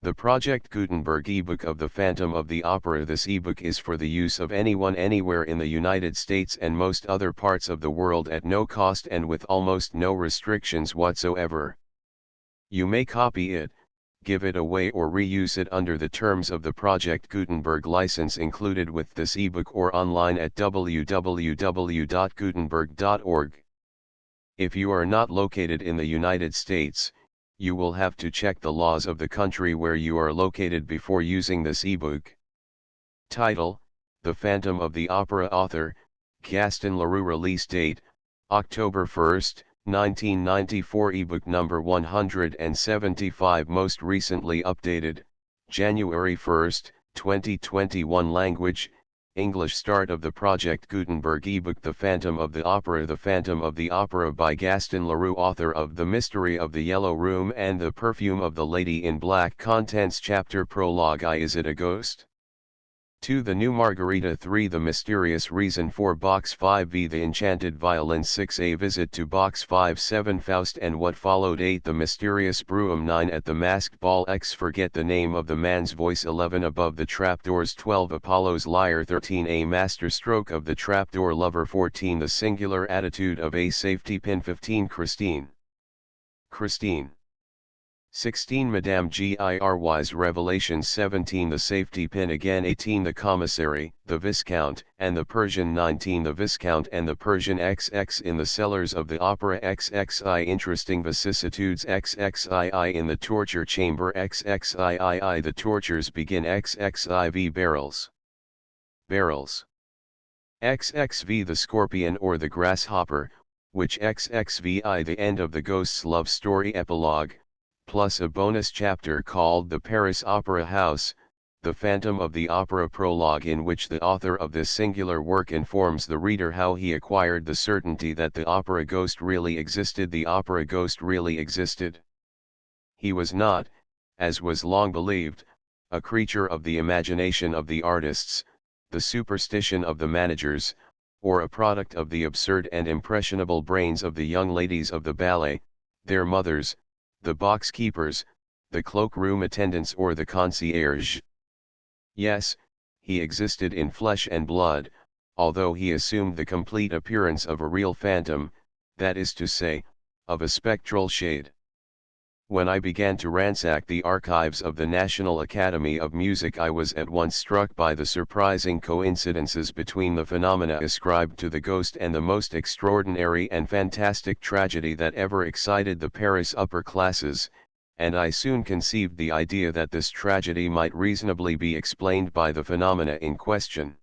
The Project Gutenberg ebook of The Phantom of the Opera. This ebook is for the use of anyone anywhere in the United States and most other parts of the world at no cost and with almost no restrictions whatsoever. You may copy it, give it away or reuse it under the terms of the Project Gutenberg license included with this ebook or online at www.gutenberg.org. If you are not located in the United States, you will have to check the laws of the country where you are located before using this ebook. Title: The Phantom of the Opera. Author: Gaston Leroux. Release date: October 1, 1994. Ebook number 175. Most recently updated, January 1, 2021. Language: English. Start of the Project Gutenberg ebook. The Phantom of the Opera. The Phantom of the Opera by Gaston Leroux, author of The Mystery of the Yellow Room and The Perfume of the Lady in Black. Contents: Chapter Prologue. Is it a ghost? 2. The New Margarita. 3. The Mysterious Reason. 4. Box 5v. The Enchanted Violin. 6. A Visit to Box 5. 7. Faust and What Followed. 8. The Mysterious Broom. 9. At the Masked Ball. X. Forget the Name of the Man's Voice. 11. Above the Trapdoors. 12. Apollo's Lyre. 13. A Masterstroke of the Trapdoor Lover. 14. The Singular Attitude of a Safety Pin. 15. Christine. 16. Madame Gir's Revelations. 17. The Safety Pin again. 18. The Commissary, the Viscount, and the Persian. 19. The Viscount and the Persian. XX. In the Cellars of the Opera. XXI. Interesting Vicissitudes. XXII. In the Torture Chamber. XXIII. The Tortures Begin. XXIV. Barrels. XXV. The Scorpion or the Grasshopper, which XXVI. The End of the Ghost's Love Story. Epilogue, plus a bonus chapter called The Paris Opera House, The Phantom of the Opera. Prologue, in which the author of this singular work informs the reader how he acquired the certainty that the opera ghost really existed. The opera ghost really existed. He was not, as was long believed, a creature of the imagination of the artists, the superstition of the managers, or a product of the absurd and impressionable brains of the young ladies of the ballet, their mothers, the box keepers, the cloakroom attendants or the concierge. Yes, he existed in flesh and blood, although he assumed the complete appearance of a real phantom, that is to say, of a spectral shade. When I began to ransack the archives of the National Academy of Music, I was at once struck by the surprising coincidences between the phenomena ascribed to the ghost and the most extraordinary and fantastic tragedy that ever excited the Paris upper classes, and I soon conceived the idea that this tragedy might reasonably be explained by the phenomena in question.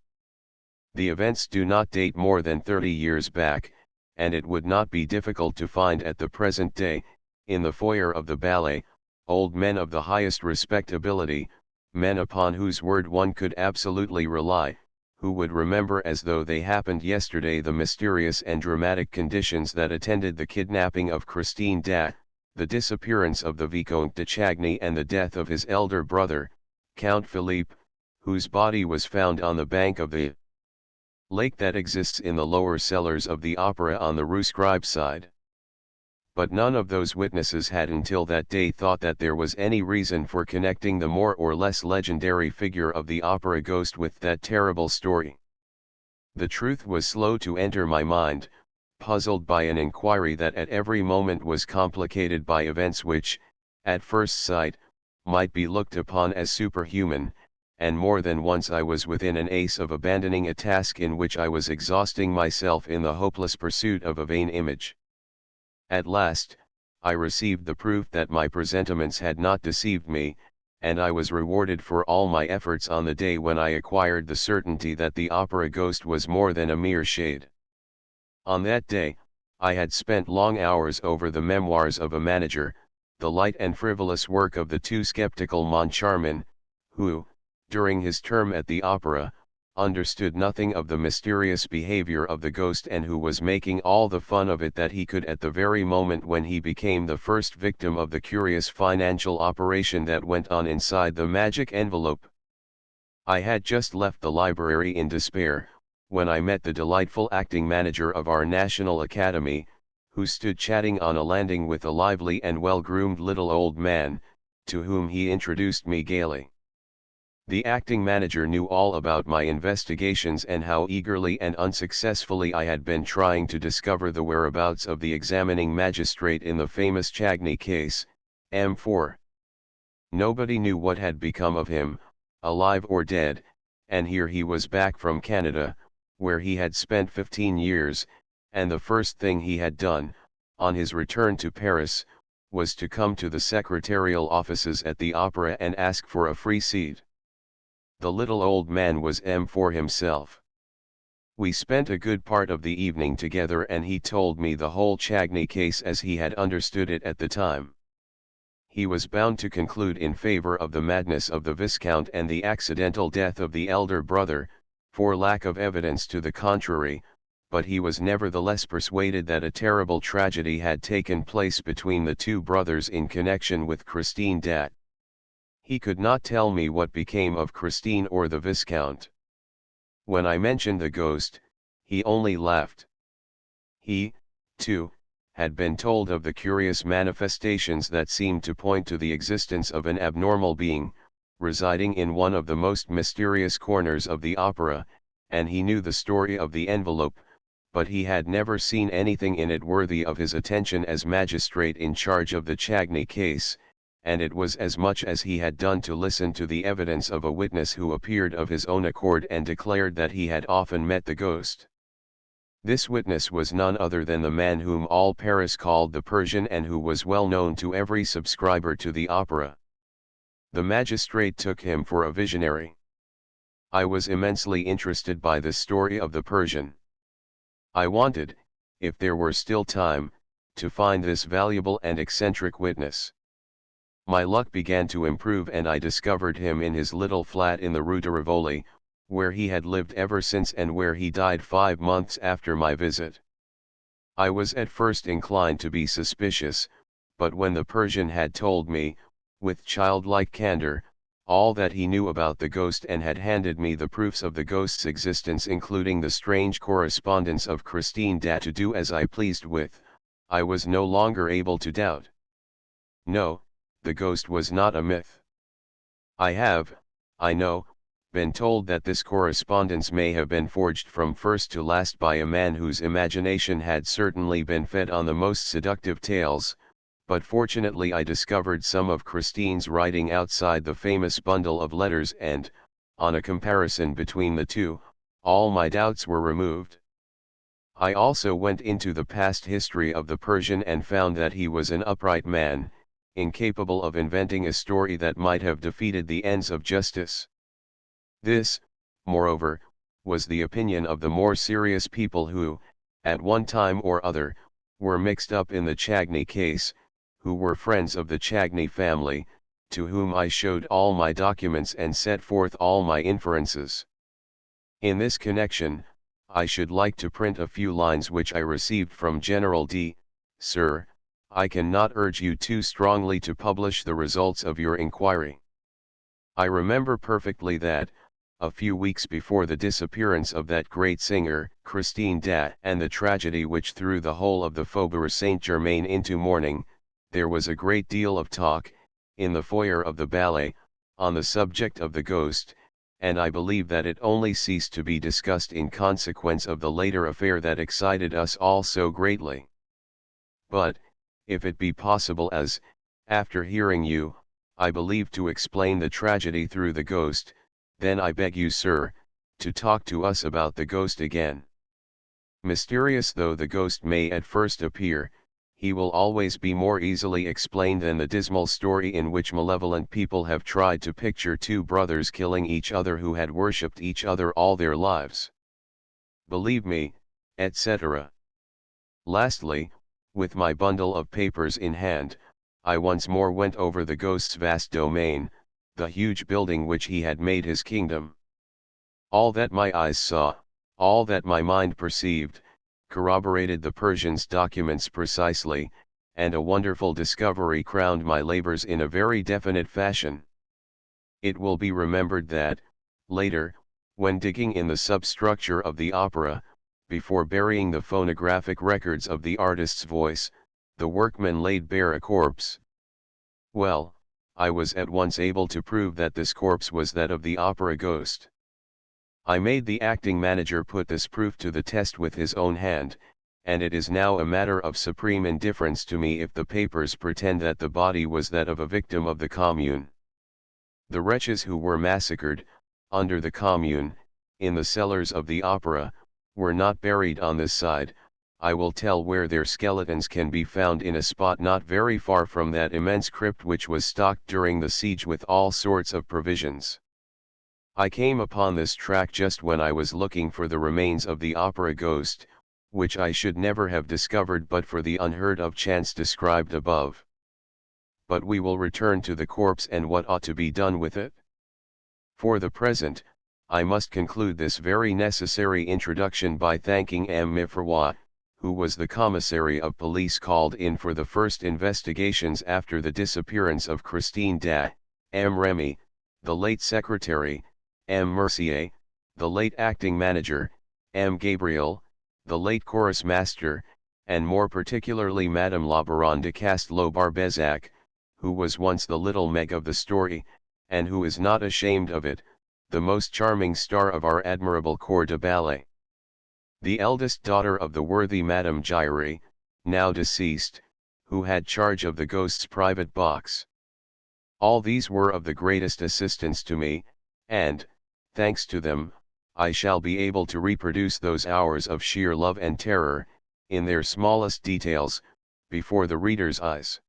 The events do not date more than 30 years back, and it would not be difficult to find at the present day, in the foyer of the ballet, old men of the highest respectability, men upon whose word one could absolutely rely, who would remember as though they happened yesterday the mysterious and dramatic conditions that attended the kidnapping of Christine d'A, the disappearance of the Vicomte de Chagny and the death of his elder brother, Count Philippe, whose body was found on the bank of the lake that exists in the lower cellars of the opera on the Rue Scribe side. But none of those witnesses had until that day thought that there was any reason for connecting the more or less legendary figure of the opera ghost with that terrible story. The truth was slow to enter my mind, puzzled by an inquiry that at every moment was complicated by events which, at first sight, might be looked upon as superhuman, and more than once I was within an ace of abandoning a task in which I was exhausting myself in the hopeless pursuit of a vain image. At last, I received the proof that my presentiments had not deceived me, and I was rewarded for all my efforts on the day when I acquired the certainty that the opera ghost was more than a mere shade. On that day, I had spent long hours over the memoirs of a manager, the light and frivolous work of the too skeptical Moncharmin, who, during his term at the opera, understood nothing of the mysterious behavior of the ghost and who was making all the fun of it that he could at the very moment when he became the first victim of the curious financial operation that went on inside the magic envelope. I had just left the library in despair, when I met the delightful acting manager of our National Academy, who stood chatting on a landing with a lively and well-groomed little old man, to whom he introduced me gaily. The acting manager knew all about my investigations and how eagerly and unsuccessfully I had been trying to discover the whereabouts of the examining magistrate in the famous Chagny case, M4. Nobody knew what had become of him, alive or dead, and here he was back from Canada, where he had spent 15 years, and the first thing he had done, on his return to Paris, was to come to the secretarial offices at the Opera and ask for a free seat. The little old man was M4 himself. We spent a good part of the evening together and he told me the whole Chagny case as he had understood it at the time. He was bound to conclude in favor of the madness of the Viscount and the accidental death of the elder brother, for lack of evidence to the contrary, but he was nevertheless persuaded that a terrible tragedy had taken place between the two brothers in connection with Christine Daae. He could not tell me what became of Christine or the Viscount. When I mentioned the ghost, he only laughed. He, too, had been told of the curious manifestations that seemed to point to the existence of an abnormal being, residing in one of the most mysterious corners of the opera, and he knew the story of the envelope, but he had never seen anything in it worthy of his attention as magistrate in charge of the Chagny case, and it was as much as he had done to listen to the evidence of a witness who appeared of his own accord and declared that he had often met the ghost. This witness was none other than the man whom all Paris called the Persian and who was well known to every subscriber to the opera. The magistrate took him for a visionary. I was immensely interested by the story of the Persian. I wanted, if there were still time, to find this valuable and eccentric witness. My luck began to improve and I discovered him in his little flat in the Rue de Rivoli, where he had lived ever since and where he died 5 months after my visit. I was at first inclined to be suspicious, but when the Persian had told me, with childlike candor, all that he knew about the ghost and had handed me the proofs of the ghost's existence including the strange correspondence of Christine Daae to do as I pleased with, I was no longer able to doubt. No, the ghost was not a myth. I have, I know, been told that this correspondence may have been forged from first to last by a man whose imagination had certainly been fed on the most seductive tales, but fortunately I discovered some of Christine's writing outside the famous bundle of letters and, on a comparison between the two, all my doubts were removed. I also went into the past history of the Persian and found that he was an upright man, incapable of inventing a story that might have defeated the ends of justice. This, moreover, was the opinion of the more serious people who, at one time or other, were mixed up in the Chagny case, who were friends of the Chagny family, to whom I showed all my documents and set forth all my inferences. In this connection, I should like to print a few lines which I received from General D. Sir, I cannot urge you too strongly to publish the results of your inquiry. I remember perfectly that, a few weeks before the disappearance of that great singer, Christine Daae, and the tragedy which threw the whole of the Faubourg Saint-Germain into mourning, there was a great deal of talk, in the foyer of the ballet, on the subject of the ghost, and I believe that it only ceased to be discussed in consequence of the later affair that excited us all so greatly. But, if it be possible as, after hearing you, I believe to explain the tragedy through the ghost, then I beg you, sir, to talk to us about the ghost again. Mysterious though the ghost may at first appear, he will always be more easily explained than the dismal story in which malevolent people have tried to picture two brothers killing each other who had worshipped each other all their lives. Believe me, etc. Lastly, with my bundle of papers in hand, I once more went over the ghost's vast domain, the huge building which he had made his kingdom. All that my eyes saw, all that my mind perceived, corroborated the Persian's documents precisely, and a wonderful discovery crowned my labors in a very definite fashion. It will be remembered that, later, when digging in the substructure of the opera, before burying the phonographic records of the artist's voice, the workmen laid bare a corpse. Well, I was at once able to prove that this corpse was that of the opera ghost. I made the acting manager put this proof to the test with his own hand, and it is now a matter of supreme indifference to me if the papers pretend that the body was that of a victim of the Commune. The wretches who were massacred, under the Commune, in the cellars of the opera, were not buried on this side. I will tell where their skeletons can be found in a spot not very far from that immense crypt which was stocked during the siege with all sorts of provisions. I came upon this track just when I was looking for the remains of the opera ghost, which I should never have discovered but for the unheard of chance described above. But we will return to the corpse and what ought to be done with it. For the present, I must conclude this very necessary introduction by thanking M. Leroux, who was the commissary of police called in for the first investigations after the disappearance of Christine Da, M. Remy, the late secretary, M. Mercier, the late acting manager, M. Gabriel, the late chorus master, and more particularly Madame la Baronne de Castelot-Barbezac, who was once the little Meg of the story, and who is not ashamed of it, the most charming star of our admirable corps de ballet. The eldest daughter of the worthy Madame Giry, now deceased, who had charge of the ghost's private box. All these were of the greatest assistance to me, and, thanks to them, I shall be able to reproduce those hours of sheer love and terror, in their smallest details, before the reader's eyes.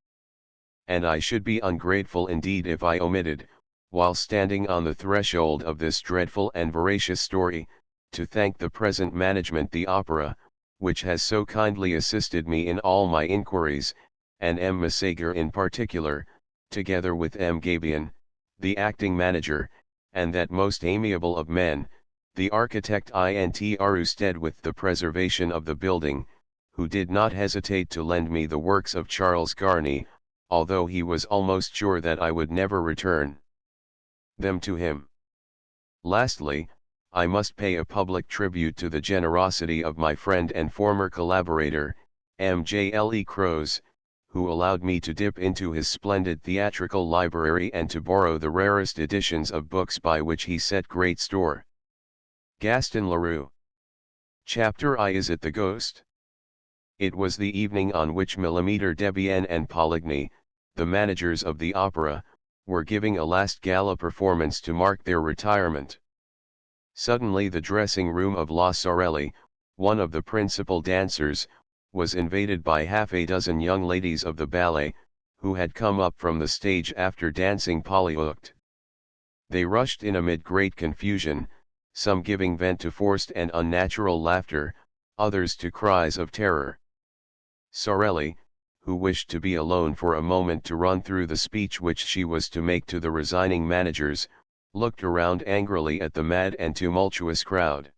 And I should be ungrateful indeed if I omitted, while standing on the threshold of this dreadful and veracious story, to thank the present management the opera, which has so kindly assisted me in all my inquiries, and M. Massager in particular, together with M. Gabian, the acting manager, and that most amiable of men, the architect Int Arusted with the preservation of the building, who did not hesitate to lend me the works of Charles Garnier, although he was almost sure that I would never return them to him. Lastly, I must pay a public tribute to the generosity of my friend and former collaborator, M. J. L. E. Croze, who allowed me to dip into his splendid theatrical library and to borrow the rarest editions of books by which he set great store. Gaston Leroux. Chapter I. Is it the ghost? It was the evening on which Millimetre Debienne and Poligny, the managers of the opera, were giving a last gala performance to mark their retirement. Suddenly the dressing room of La Sorelli, one of the principal dancers, was invaded by half a dozen young ladies of the ballet, who had come up from the stage after dancing Polyeucte. They rushed in amid great confusion, some giving vent to forced and unnatural laughter, others to cries of terror. Sorelli, who wished to be alone for a moment to run through the speech which she was to make to the resigning managers, looked around angrily at the mad and tumultuous crowd.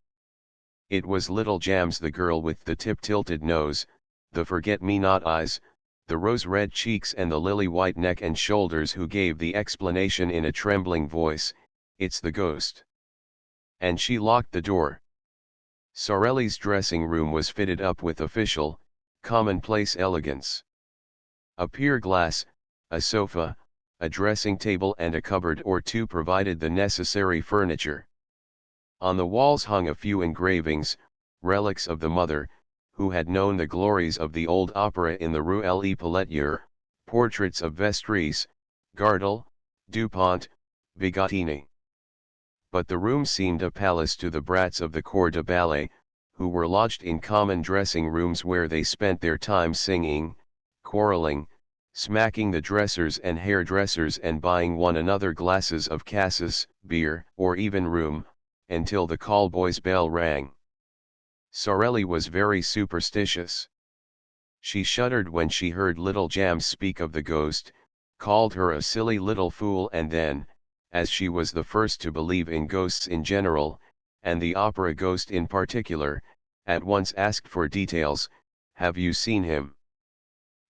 It was little Jams, the girl with the tip-tilted nose, the forget-me-not eyes, the rose-red cheeks and the lily-white neck and shoulders, who gave the explanation in a trembling voice, "It's the ghost." And she locked the door. Sorelli's dressing room was fitted up with official, commonplace elegance. A pier glass, a sofa, a dressing table and a cupboard or two provided the necessary furniture. On the walls hung a few engravings, relics of the mother, who had known the glories of the old opera in the Rue Le Pelletier, portraits of Vestris, Gardel, Dupont, Bigottini. But the room seemed a palace to the brats of the corps de ballet, who were lodged in common dressing rooms where they spent their time singing, quarreling, smacking the dressers and hairdressers and buying one another glasses of cassis, beer, or even rum, until the call boy's bell rang. Sorelli was very superstitious. She shuddered when she heard little Jams speak of the ghost, called her a silly little fool, and then, as she was the first to believe in ghosts in general, and the opera ghost in particular, at once asked for details. "Have you seen him?"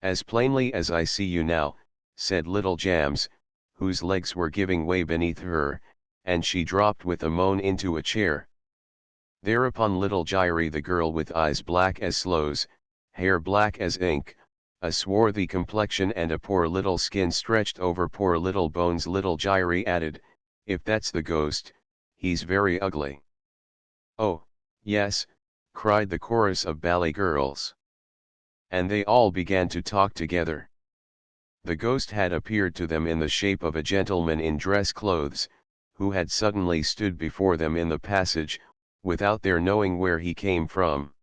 "As plainly as I see you now," said little Jams, whose legs were giving way beneath her, and she dropped with a moan into a chair. Thereupon little Giry, the girl with eyes black as sloes, hair black as ink, a swarthy complexion and a poor little skin stretched over poor little bones. Little Gyri added, if that's the ghost, he's very ugly. Oh, yes, cried the chorus of ballet girls. And they all began to talk together. The ghost had appeared to them in the shape of a gentleman in dress clothes, who had suddenly stood before them in the passage, without their knowing where he came from.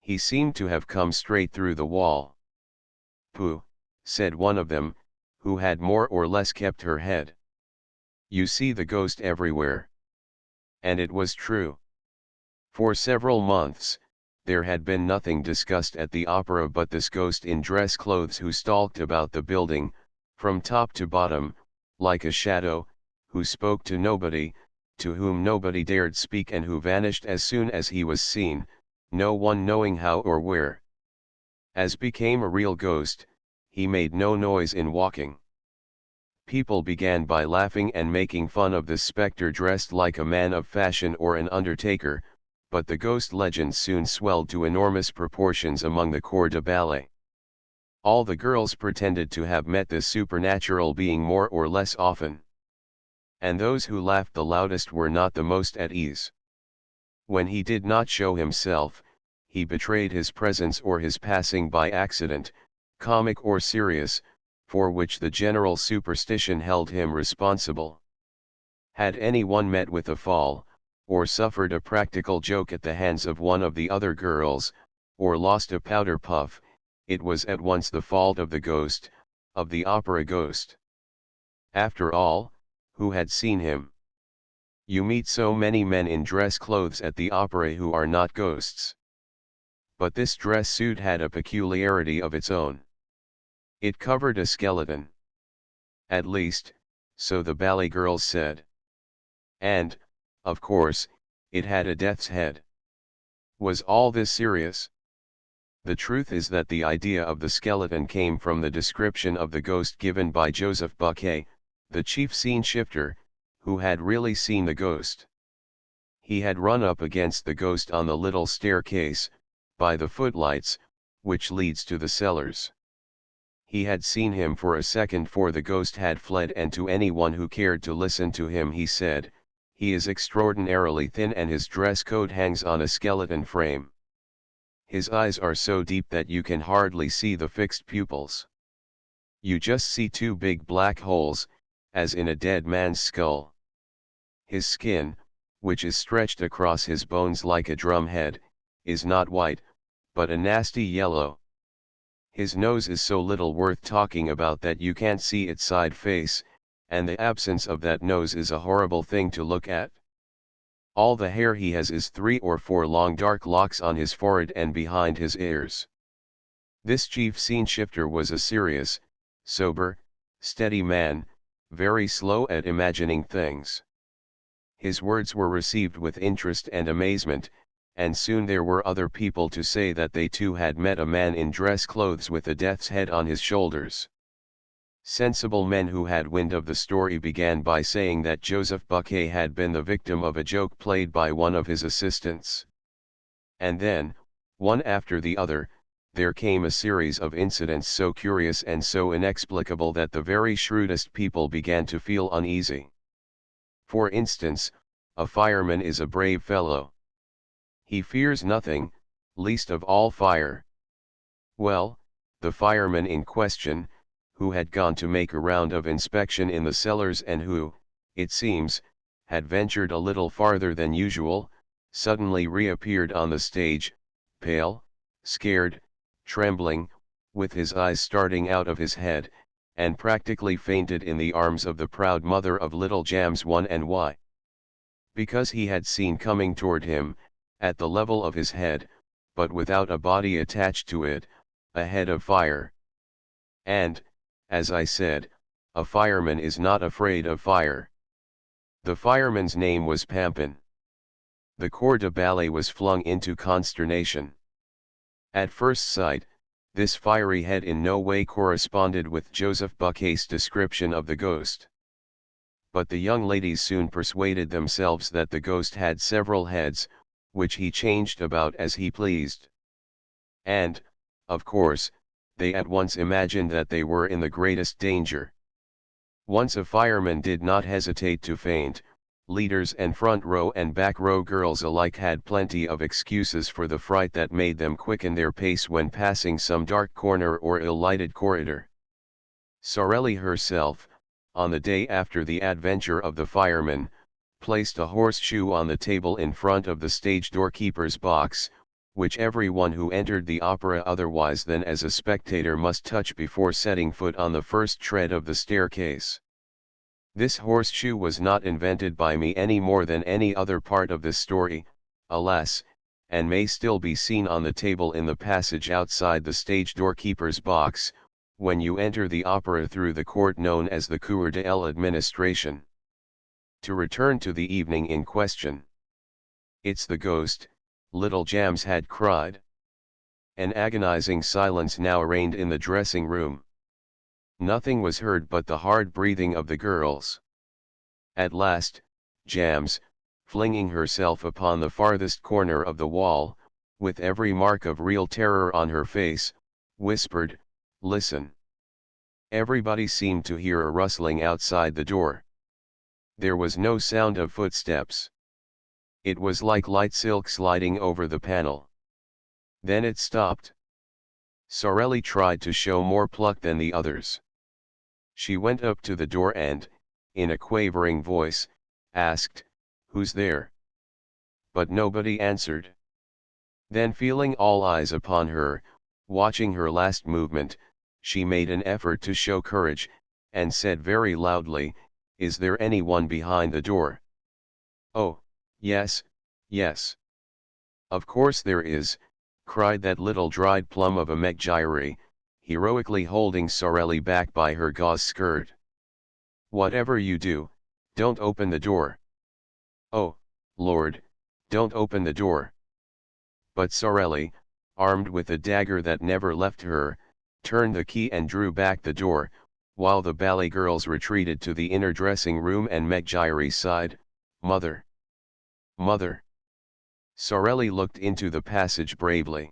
He seemed to have come straight through the wall. Pooh, said one of them, who had more or less kept her head. You see the ghost everywhere. And it was true. For several months, there had been nothing discussed at the opera but this ghost in dress clothes who stalked about the building, from top to bottom, like a shadow, who spoke to nobody, to whom nobody dared speak, and who vanished as soon as he was seen, no one knowing how or where. As became a real ghost, he made no noise in walking. People began by laughing and making fun of this spectre dressed like a man of fashion or an undertaker, but the ghost legend soon swelled to enormous proportions among the corps de ballet. All the girls pretended to have met this supernatural being more or less often. And those who laughed the loudest were not the most at ease. When he did not show himself, he betrayed his presence or his passing by accident, comic or serious, for which the general superstition held him responsible. Had anyone met with a fall, or suffered a practical joke at the hands of one of the other girls, or lost a powder puff, it was at once the fault of the ghost, of the opera ghost. After all, who had seen him? You meet so many men in dress clothes at the opera who are not ghosts. But this dress suit had a peculiarity of its own. It covered a skeleton. At least, so the ballet girls said. And, of course, it had a death's head. Was all this serious? The truth is that the idea of the skeleton came from the description of the ghost given by Joseph Buquet, the chief scene shifter, who had really seen the ghost. He had run up against the ghost on the little staircase, by the footlights, which leads to the cellars. He had seen him for a second, for the ghost had fled, and to anyone who cared to listen to him he said, he is extraordinarily thin and his dress coat hangs on a skeleton frame. His eyes are so deep that you can hardly see the fixed pupils. You just see two big black holes, as in a dead man's skull. His skin, which is stretched across his bones like a drum head, is not white, but a nasty yellow. His nose is so little worth talking about that you can't see its side face, and the absence of that nose is a horrible thing to look at. All the hair he has is 3 or 4 long dark locks on his forehead and behind his ears. This chief scene shifter was a serious, sober, steady man, very slow at imagining things. His words were received with interest and amazement, and soon there were other people to say that they too had met a man in dress clothes with a death's head on his shoulders. Sensible men who had wind of the story began by saying that Joseph Buquet had been the victim of a joke played by one of his assistants. And then, one after the other, there came a series of incidents so curious and so inexplicable that the very shrewdest people began to feel uneasy. For instance, a fireman is a brave fellow. He fears nothing, least of all fire. Well, the fireman in question, who had gone to make a round of inspection in the cellars and who, it seems, had ventured a little farther than usual, suddenly reappeared on the stage, pale, scared, trembling, with his eyes starting out of his head, and practically fainted in the arms of the proud mother of little Jams 1 and Y. Because he had seen coming toward him, at the level of his head, but without a body attached to it, a head of fire. And, as I said, a fireman is not afraid of fire. The fireman's name was Pampin. The corps de ballet was flung into consternation. At first sight, this fiery head in no way corresponded with Joseph Buquet's description of the ghost. But the young ladies soon persuaded themselves that the ghost had several heads, which he changed about as he pleased. And, of course, they at once imagined that they were in the greatest danger. Once a fireman did not hesitate to faint. Leaders and front row and back row girls alike had plenty of excuses for the fright that made them quicken their pace when passing some dark corner or ill-lighted corridor. Sorelli herself, on the day after the adventure of the fireman, placed a horseshoe on the table in front of the stage doorkeeper's box, which everyone who entered the opera otherwise than as a spectator must touch before setting foot on the first tread of the staircase. This horseshoe was not invented by me any more than any other part of this story, alas, and may still be seen on the table in the passage outside the stage doorkeeper's box, when you enter the opera through the court known as the Cour de l'Administration. To return to the evening in question. "It's the ghost," little Jams had cried. An agonizing silence now reigned in the dressing room. Nothing was heard but the hard breathing of the girls. At last, Jams, flinging herself upon the farthest corner of the wall, with every mark of real terror on her face, whispered, "Listen." Everybody seemed to hear a rustling outside the door. There was no sound of footsteps. It was like light silk sliding over the panel. Then it stopped. Sorelli tried to show more pluck than the others. She went up to the door and, in a quavering voice, asked, "Who's there?" But nobody answered. Then, feeling all eyes upon her, watching her last movement, she made an effort to show courage, and said very loudly, "Is there anyone behind the door?" "Oh, yes, yes. Of course there is," cried that little dried plum of a Meggyri, heroically holding Sorelli back by her gauze skirt. "Whatever you do, don't open the door. Oh, Lord, don't open the door." But Sorelli, armed with a dagger that never left her, turned the key and drew back the door, while the ballet girls retreated to the inner dressing room and Meggyri sighed, "Mother! Mother!" Sorelli looked into the passage bravely.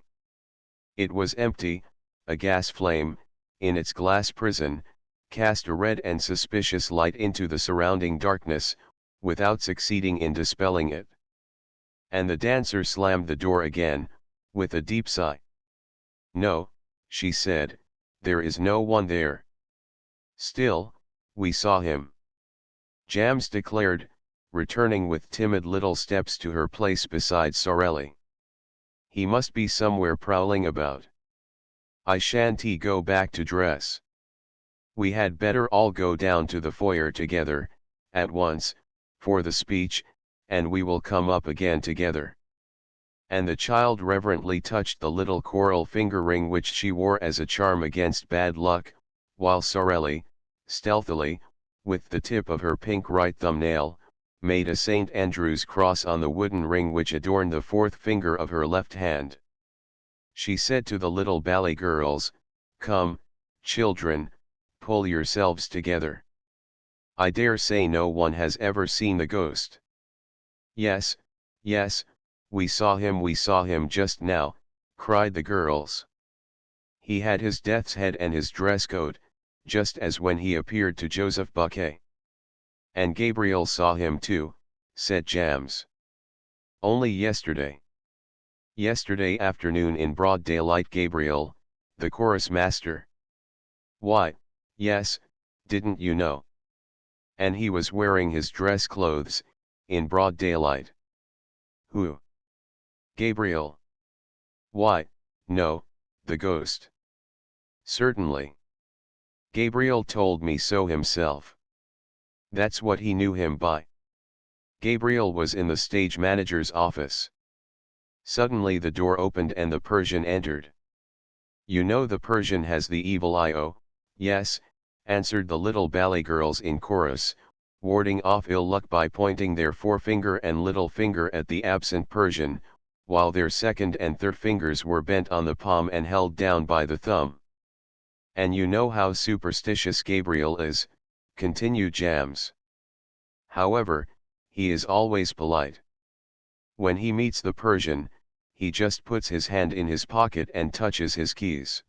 It was empty. A gas flame, in its glass prison, cast a red and suspicious light into the surrounding darkness, without succeeding in dispelling it. And the dancer slammed the door again, with a deep sigh. "No," she said, "there is no one there." "Still, we saw him," Jams declared, returning with timid little steps to her place beside Sorelli. "He must be somewhere prowling about. I shan't go back to dress. We had better all go down to the foyer together, at once, for the speech, and we will come up again together." And the child reverently touched the little coral finger ring which she wore as a charm against bad luck, while Sorelli, stealthily, with the tip of her pink right thumbnail, made a St. Andrew's cross on the wooden ring which adorned the fourth finger of her left hand. She said to the little ballet girls, "Come, children, pull yourselves together. I dare say no one has ever seen the ghost." "Yes, yes, we saw him just now," cried the girls. "He had his death's head and his dress coat, just as when he appeared to Joseph Buquet." "And Gabriel saw him too," said Jams. "Only yesterday." "Yesterday afternoon in broad daylight, Gabriel, the chorus master." "Why, yes, didn't you know? And he was wearing his dress clothes, in broad daylight." "Who?" "Gabriel." "Why, no, the ghost." "Certainly. Gabriel told me so himself. That's what he knew him by." Gabriel was in the stage manager's office. Suddenly the door opened and the Persian entered. "You know the Persian has the evil eye." "Oh, yes," answered the little ballet girls in chorus, warding off ill luck by pointing their forefinger and little finger at the absent Persian, while their second and third fingers were bent on the palm and held down by the thumb. "And you know how superstitious Gabriel is," continued Jams. "However, he is always polite. When he meets the Persian, he just puts his hand in his pocket and touches his keys.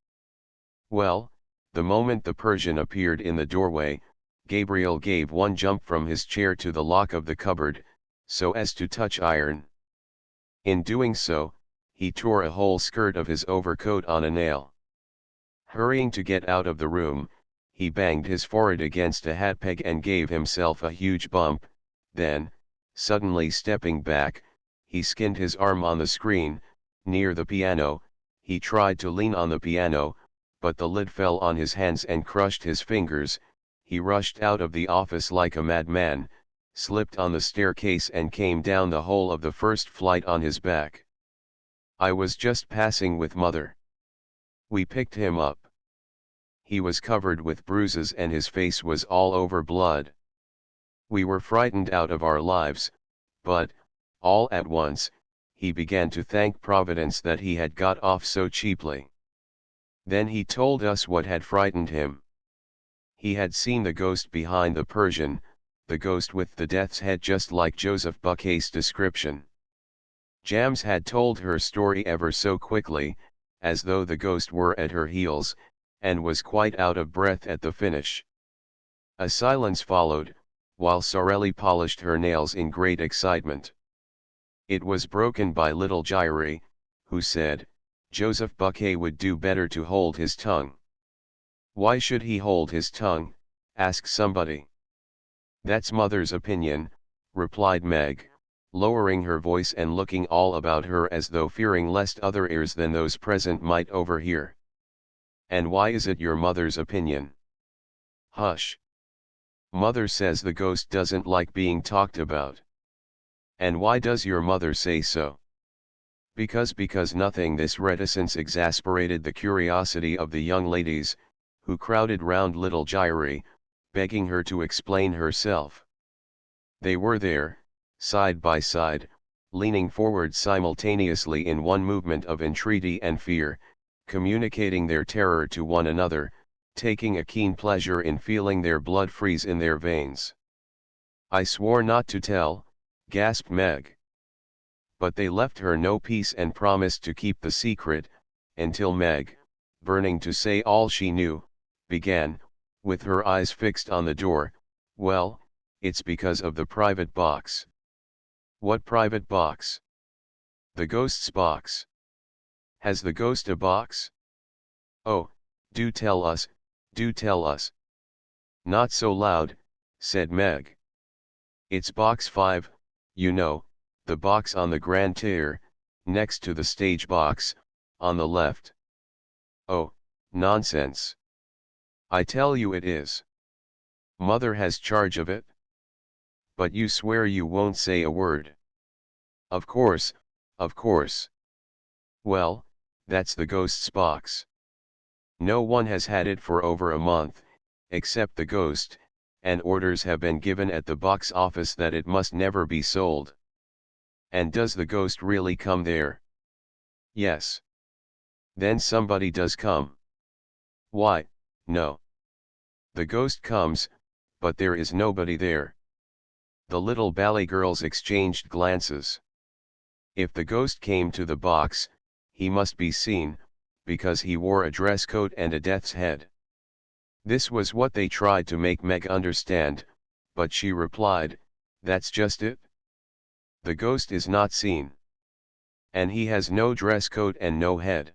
Well, the moment the Persian appeared in the doorway, Gabriel gave one jump from his chair to the lock of the cupboard, so as to touch iron. In doing so, he tore a whole skirt of his overcoat on a nail. Hurrying to get out of the room, he banged his forehead against a hat peg and gave himself a huge bump. Then, suddenly stepping back, he skinned his arm on the screen, near the piano. He tried to lean on the piano, but the lid fell on his hands and crushed his fingers. He rushed out of the office like a madman, slipped on the staircase and came down the whole of the first flight on his back. I was just passing with mother. We picked him up. He was covered with bruises and his face was all over blood. We were frightened out of our lives, but, all at once, he began to thank Providence that he had got off so cheaply. Then he told us what had frightened him. He had seen the ghost behind the Persian, the ghost with the death's head just like Joseph Buckay's description. Jams had told her story ever so quickly, as though the ghost were at her heels, and was quite out of breath at the finish. A silence followed, while Sorelli polished her nails in great excitement. It was broken by little Gyri, who said, Joseph Buckay would do better to hold his tongue. Why should he hold his tongue? Asked somebody. That's mother's opinion, replied Meg, lowering her voice and looking all about her as though fearing lest other ears than those present might overhear. And why is it your mother's opinion? Hush. Mother says the ghost doesn't like being talked about. And why does your mother say so? Because nothing. This reticence exasperated the curiosity of the young ladies, who crowded round little Gyri, begging her to explain herself. They were there, side by side, leaning forward simultaneously in one movement of entreaty and fear, communicating their terror to one another, taking a keen pleasure in feeling their blood freeze in their veins. I swore not to tell, gasped Meg. But they left her no peace and promised to keep the secret, until Meg, burning to say all she knew, began, with her eyes fixed on the door, well, it's because of the private box. What private box? The ghost's box. Has the ghost a box? Oh, do tell us, do tell us. Not so loud, said Meg. It's box 5, you know, the box on the grand tier, next to the stage box, on the left. Oh, nonsense. I tell you it is. Mother has charge of it. But you swear you won't say a word. Of course, of course. Well, that's the ghost's box. No one has had it for over a month, except the ghost, and orders have been given at the box office that it must never be sold. And does the ghost really come there? Yes. Then somebody does come. Why, no. The ghost comes, but there is nobody there. The little ballet girls exchanged glances. If the ghost came to the box, he must be seen, because he wore a dress coat and a death's head. This was what they tried to make Meg understand, but she replied, that's just it. The ghost is not seen. And he has no dress coat and no head.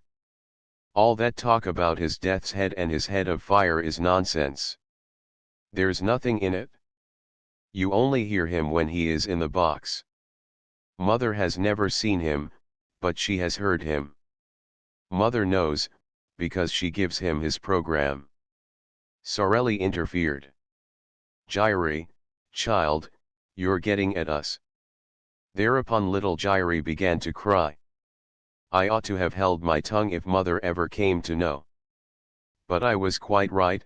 All that talk about his death's head and his head of fire is nonsense. There's nothing in it. You only hear him when he is in the box. Mother has never seen him, but she has heard him. Mother knows, because she gives him his program. Sorelli interfered. Gyri, child, you're getting at us. Thereupon little Gyri began to cry. I ought to have held my tongue if mother ever came to know. But I was quite right,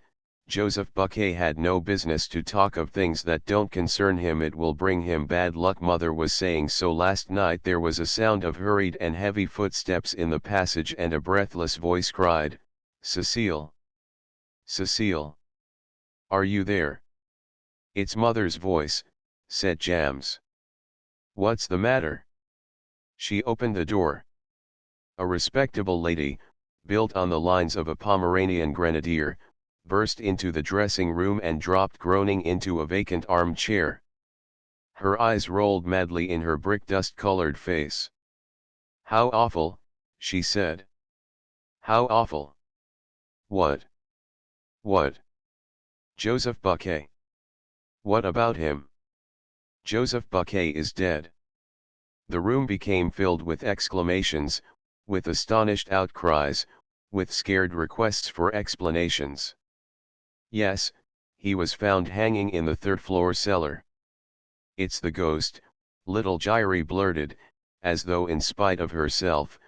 Joseph Buckay had no business to talk of things that don't concern him. It will bring him bad luck. Mother was saying so. Last night there was a sound of hurried and heavy footsteps in the passage and a breathless voice cried, Cecile. Cecile. Are you there? It's mother's voice, said Jams. What's the matter? She opened the door. A respectable lady, built on the lines of a Pomeranian grenadier, burst into the dressing room and dropped groaning into a vacant armchair. Her eyes rolled madly in her brick dust-colored face. "How awful," she said. "How awful." "What? What?" "Joseph Buquet." "What about him?" "Joseph Buquet is dead." The room became filled with exclamations, with astonished outcries, with scared requests for explanations. "Yes, he was found hanging in the third-floor cellar." "It's the ghost," little Gyri blurted, as though in spite of herself,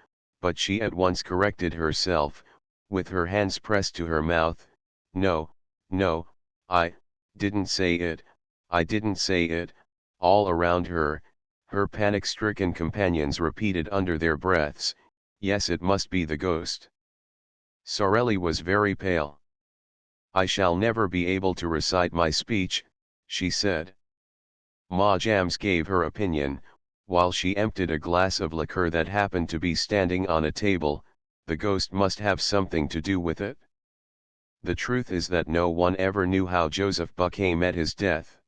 but she at once corrected herself, with her hands pressed to her mouth. "No, no, I didn't say it, I didn't say it." All around her, her panic-stricken companions repeated under their breaths, "Yes, it must be the ghost." Sorelli was very pale. "I shall never be able to recite my speech," she said. Ma Jams gave her opinion, while she emptied a glass of liqueur that happened to be standing on a table. "The ghost must have something to do with it. The truth is that no one ever knew how Joseph Buquet met his death.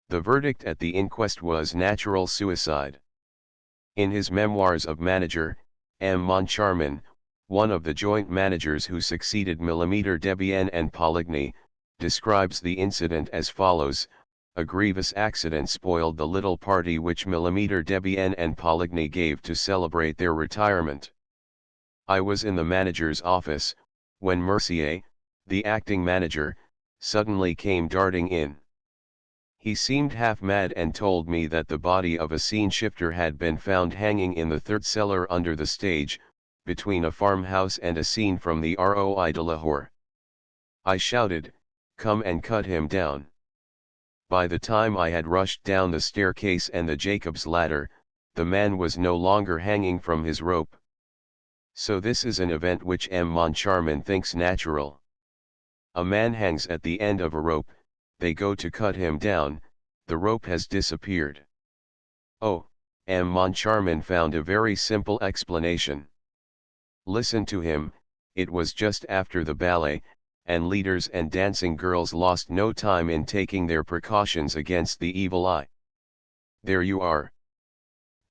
The verdict at the inquest was natural suicide." In his memoirs of manager, M. Moncharmin, one of the joint managers who succeeded Millimeter Debienne and Poligny, describes the incident as follows: "A grievous accident spoiled the little party which Millimeter Debienne and Poligny gave to celebrate their retirement. I was in the manager's office, when Mercier, the acting manager, suddenly came darting in. He seemed half mad and told me that the body of a scene shifter had been found hanging in the third cellar under the stage, between a farmhouse and a scene from the Roi de Lahore. I shouted, 'Come and cut him down.' By the time I had rushed down the staircase and the Jacob's ladder, the man was no longer hanging from his rope. So this is an event which M. Moncharmin thinks natural. A man hangs at the end of a rope, they go to cut him down, the rope has disappeared. Oh, M. Moncharmin found a very simple explanation. Listen to him, it was just after the ballet, and leaders and dancing girls lost no time in taking their precautions against the evil eye. There you are.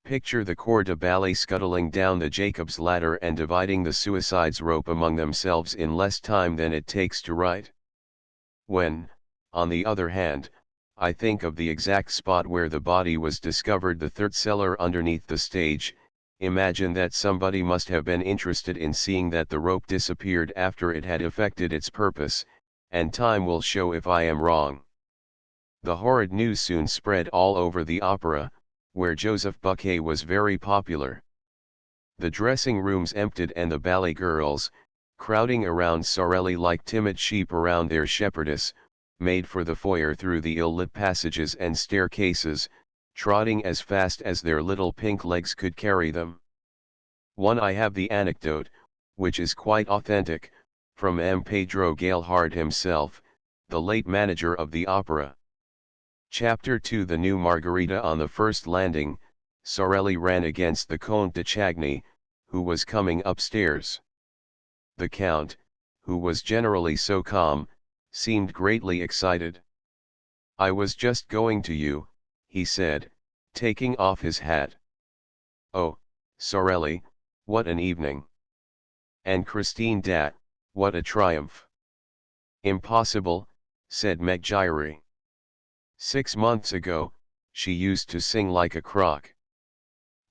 Picture the corps de ballet scuttling down the Jacob's ladder and dividing the suicide's rope among themselves in less time than it takes to write. When, on the other hand, I think of the exact spot where the body was discovered, the third cellar underneath the stage, imagine that somebody must have been interested in seeing that the rope disappeared after it had effected its purpose, and time will show if I am wrong." The horrid news soon spread all over the opera, where Joseph Buquet was very popular. The dressing rooms emptied and the ballet girls, crowding around Sorelli like timid sheep around their shepherdess, made for the foyer through the ill-lit passages and staircases, trotting as fast as their little pink legs could carry them. I have the anecdote, which is quite authentic, from M. Pedro Galhard himself, the late manager of the opera. Chapter 2. The new Margarita. On the first landing, Sorelli ran against the Comte de Chagny, who was coming upstairs. The Count, who was generally so calm, seemed greatly excited. "I was just going to you," he said, taking off his hat. "Oh, Sorelli, what an evening! And Christine Dat, what a triumph!" "Impossible," said Meg Gyri. "6 months ago, she used to sing like a crock.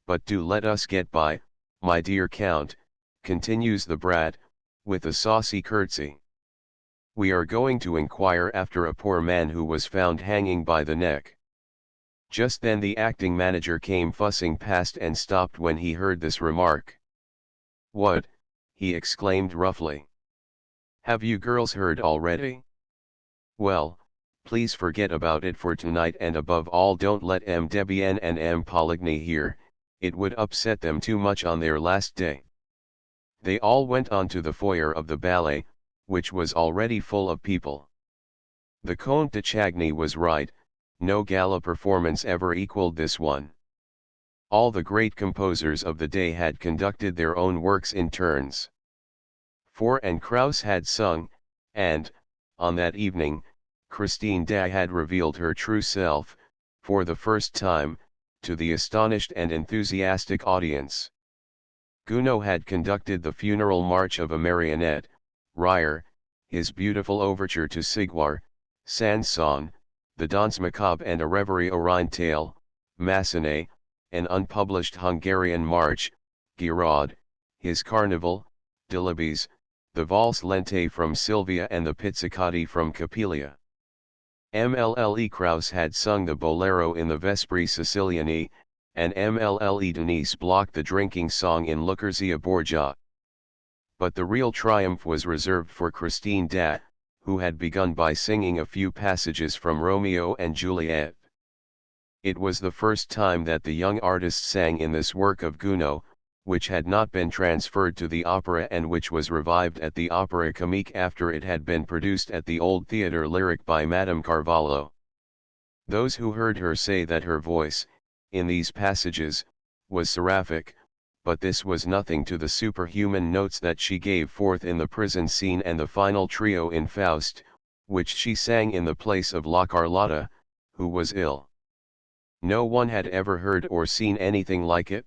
But do let us get by, my dear Count," continues the brat, with a saucy curtsy. "We are going to inquire after a poor man who was found hanging by the neck." Just then the acting manager came fussing past and stopped when he heard this remark. "What?" he exclaimed roughly. "Have you girls heard already? Well, please forget about it for tonight, and above all don't let M. Debienne and M. Poligny hear, it would upset them too much on their last day." They all went on to the foyer of the ballet, which was already full of people. The Comte de Chagny was right, no gala performance ever equaled this one. All the great composers of the day had conducted their own works in turns. For and Krauss had sung, and, on that evening, Christine Day had revealed her true self, for the first time, to the astonished and enthusiastic audience. Gounod had conducted the funeral march of a marionette, Ryer, his beautiful overture to Sigwar, Sanson, the Danse Macabre and a Reverie Orine tale, Massenet, an unpublished Hungarian march, Giraud, his carnival, Delibes, the Valse Lente from Sylvia and the Pizzicati from Capilia. Mlle Krauss had sung the bolero in the Vespri Siciliani, and Mlle Denise blocked the drinking song in Lucrezia Borgia. But the real triumph was reserved for Christine Day, who had begun by singing a few passages from Romeo and Juliet. It was the first time that the young artist sang in this work of Gounod, which had not been transferred to the opera and which was revived at the Opera Comique after it had been produced at the Old Theatre Lyric by Madame Carvalho. Those who heard her say that her voice, in these passages, was seraphic, but this was nothing to the superhuman notes that she gave forth in the prison scene and the final trio in Faust, which she sang in the place of La Carlotta, who was ill. No one had ever heard or seen anything like it.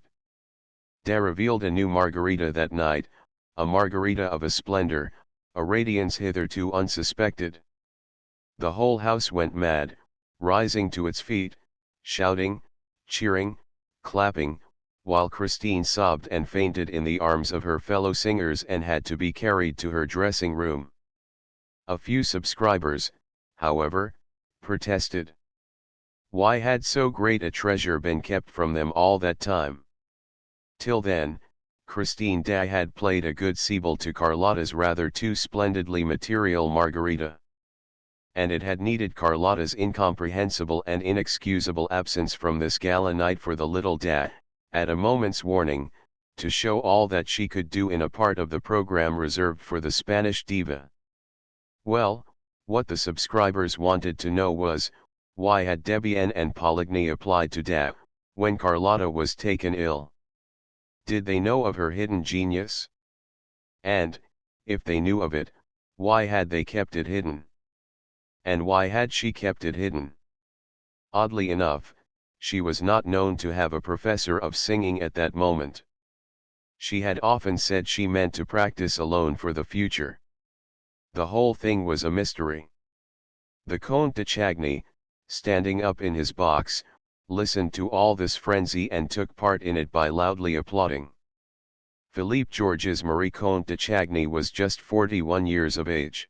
Day revealed a new Margarita that night, a Margarita of a splendor, a radiance hitherto unsuspected. The whole house went mad, rising to its feet, shouting, cheering, clapping, while Christine sobbed and fainted in the arms of her fellow singers and had to be carried to her dressing room. A few subscribers, however, protested. Why had so great a treasure been kept from them all that time? Till then, Christine Day had played a good Sibyl to Carlotta's rather too splendidly material Margarita. And it had needed Carlotta's incomprehensible and inexcusable absence from this gala night for the little Day, at a moment's warning, to show all that she could do in a part of the program reserved for the Spanish diva. Well, what the subscribers wanted to know was, why had Debienne and Poligny applied to Day, when Carlotta was taken ill? Did they know of her hidden genius? And, if they knew of it, why had they kept it hidden? And why had she kept it hidden? Oddly enough, she was not known to have a professor of singing at that moment. She had often said she meant to practice alone for the future. The whole thing was a mystery. The Comte de Chagny, standing up in his box, listened to all this frenzy and took part in it by loudly applauding. Philippe Georges Marie Comte de Chagny was just 41 years of age.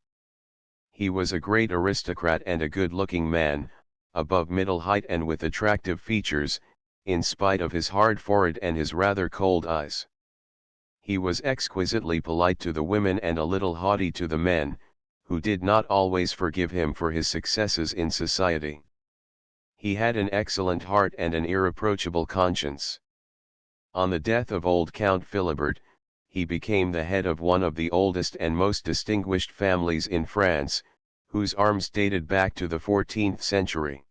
He was a great aristocrat and a good-looking man, above middle height and with attractive features, in spite of his hard forehead and his rather cold eyes. He was exquisitely polite to the women and a little haughty to the men, who did not always forgive him for his successes in society. He had an excellent heart and an irreproachable conscience. On the death of old Count Philibert, he became the head of one of the oldest and most distinguished families in France, whose arms dated back to the 14th century.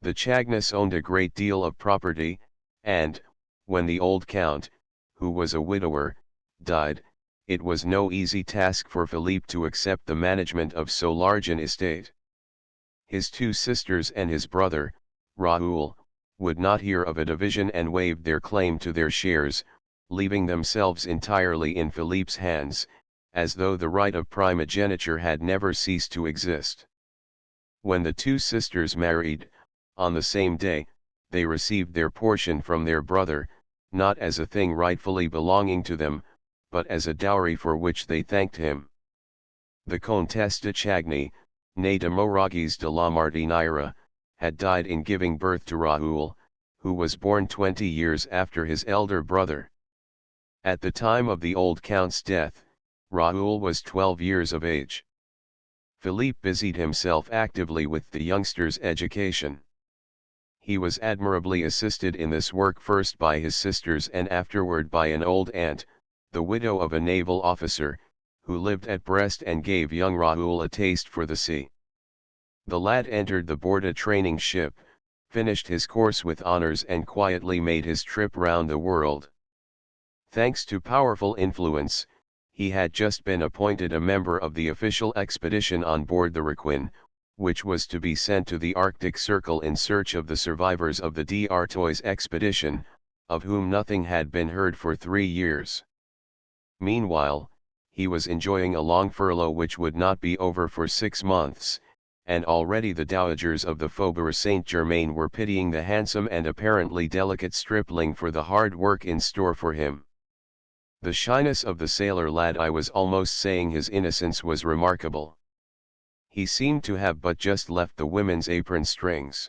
The Chagnys owned a great deal of property, and, when the old count, who was a widower, died, it was no easy task for Philippe to accept the management of so large an estate. His two sisters and his brother, Raoul, would not hear of a division and waived their claim to their shares, leaving themselves entirely in Philippe's hands, as though the right of primogeniture had never ceased to exist. When the two sisters married, on the same day, they received their portion from their brother, not as a thing rightfully belonging to them, but as a dowry for which they thanked him. The Comtesse de Chagny, née de Moragis de la Martinière, had died in giving birth to Raoul, who was born 20 years after his elder brother. At the time of the old count's death, Raoul was 12 years of age. Philippe busied himself actively with the youngster's education. He was admirably assisted in this work first by his sisters and afterward by an old aunt, the widow of a naval officer, who lived at Brest and gave young Raoul a taste for the sea. The lad entered the Borda training ship, finished his course with honors and quietly made his trip round the world. Thanks to powerful influence, He had just been appointed a member of the official expedition on board the Leroux, which was to be sent to the Arctic Circle in search of the survivors of the D'Artois expedition, of whom nothing had been heard for 3 years. Meanwhile, he was enjoying a long furlough which would not be over for 6 months, and already the dowagers of the Faubourg Saint-Germain were pitying the handsome and apparently delicate stripling for the hard work in store for him. The shyness of the sailor lad, I was almost saying his innocence, was remarkable. He seemed to have but just left the women's apron strings.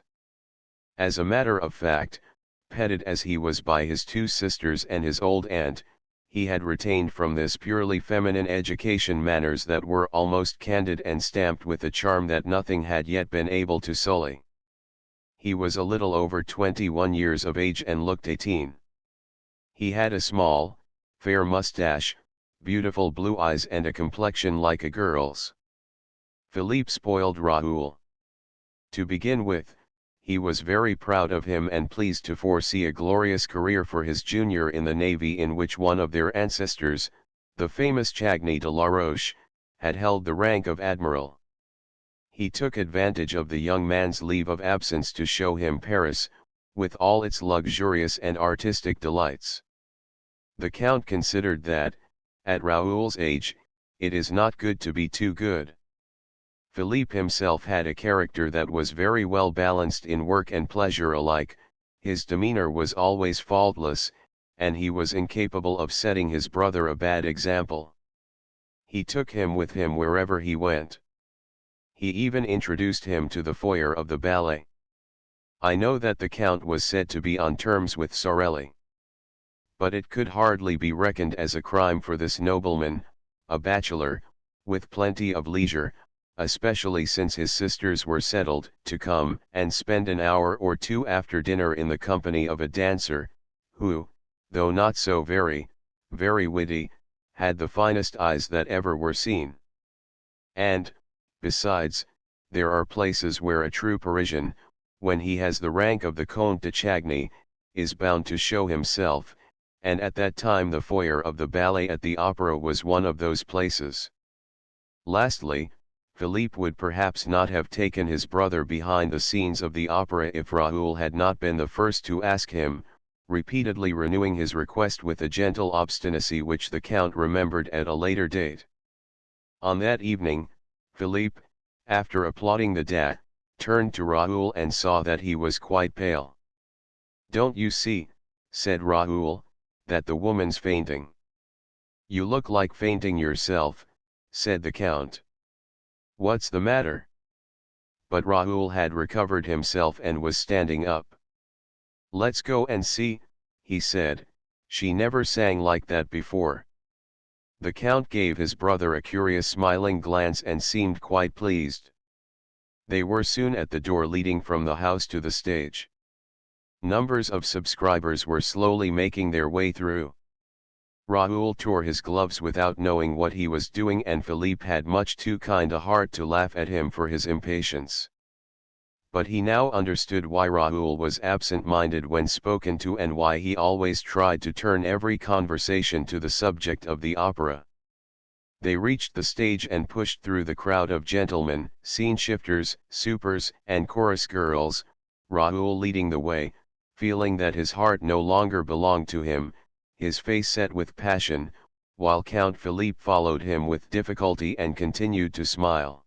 As a matter of fact, petted as he was by his 2 sisters and his old aunt, he had retained from this purely feminine education manners that were almost candid and stamped with a charm that nothing had yet been able to sully. He was a little over 21 years of age and looked 18. He had a small, fair mustache, beautiful blue eyes and a complexion like a girl's. Philippe spoiled Raoul. To begin with, he was very proud of him and pleased to foresee a glorious career for his junior in the navy, in which one of their ancestors, the famous Chagny de la Roche, had held the rank of admiral. He took advantage of the young man's leave of absence to show him Paris, with all its luxurious and artistic delights. The Count considered that, at Raoul's age, it is not good to be too good. Philippe himself had a character that was very well balanced in work and pleasure alike, his demeanor was always faultless, and he was incapable of setting his brother a bad example. He took him with him wherever he went. He even introduced him to the foyer of the ballet. I know that the Count was said to be on terms with Sorelli. But it could hardly be reckoned as a crime for this nobleman, a bachelor, with plenty of leisure, especially since his sisters were settled, to come and spend an hour or 2 after dinner in the company of a dancer, who, though not so very witty, had the finest eyes that ever were seen. And, besides, there are places where a true Parisian, when he has the rank of the Comte de Chagny, is bound to show himself, and at that time the foyer of the ballet at the opera was one of those places. Lastly, Philippe would perhaps not have taken his brother behind the scenes of the opera if Raoul had not been the first to ask him, repeatedly renewing his request with a gentle obstinacy which the Count remembered at a later date. On that evening, Philippe, after applauding the date, turned to Raoul and saw that he was quite pale. "Don't you see," said Raoul, "that the woman's fainting?" "You look like fainting yourself," said the Count. "What's the matter?" But Raoul had recovered himself and was standing up. "Let's go and see," he said, "she never sang like that before." The Count gave his brother a curious smiling glance and seemed quite pleased. They were soon at the door leading from the house to the stage. Numbers of subscribers were slowly making their way through. Raoul tore his gloves without knowing what he was doing, and Philippe had much too kind a heart to laugh at him for his impatience. But he now understood why Raoul was absent-minded when spoken to, and why he always tried to turn every conversation to the subject of the opera. They reached the stage and pushed through the crowd of gentlemen, scene-shifters, supers, and chorus girls, Raoul leading the way, feeling that his heart no longer belonged to him, his face set with passion, while Count Philippe followed him with difficulty and continued to smile.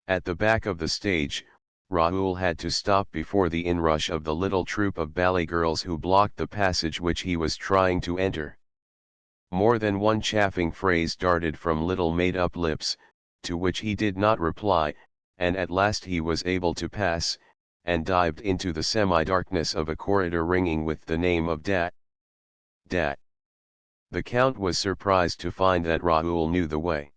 At the back of the stage, Raoul had to stop before the inrush of the little troop of ballet girls who blocked the passage which he was trying to enter. More than one chaffing phrase darted from little made-up lips, to which he did not reply, and at last he was able to pass, and dived into the semi-darkness of a corridor ringing with the name of Dat. The Count was surprised to find that Raoul knew the way.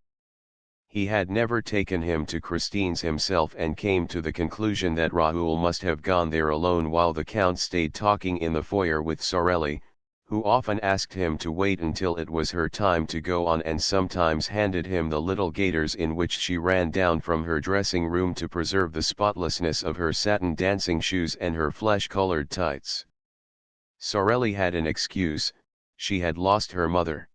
He had never taken him to Christine's himself, and came to the conclusion that Raoul must have gone there alone while the Count stayed talking in the foyer with Sorelli, who often asked him to wait until it was her time to go on, and sometimes handed him the little gaiters in which she ran down from her dressing room to preserve the spotlessness of her satin dancing shoes and her flesh-colored tights. Sorelli had an excuse: she had lost her mother.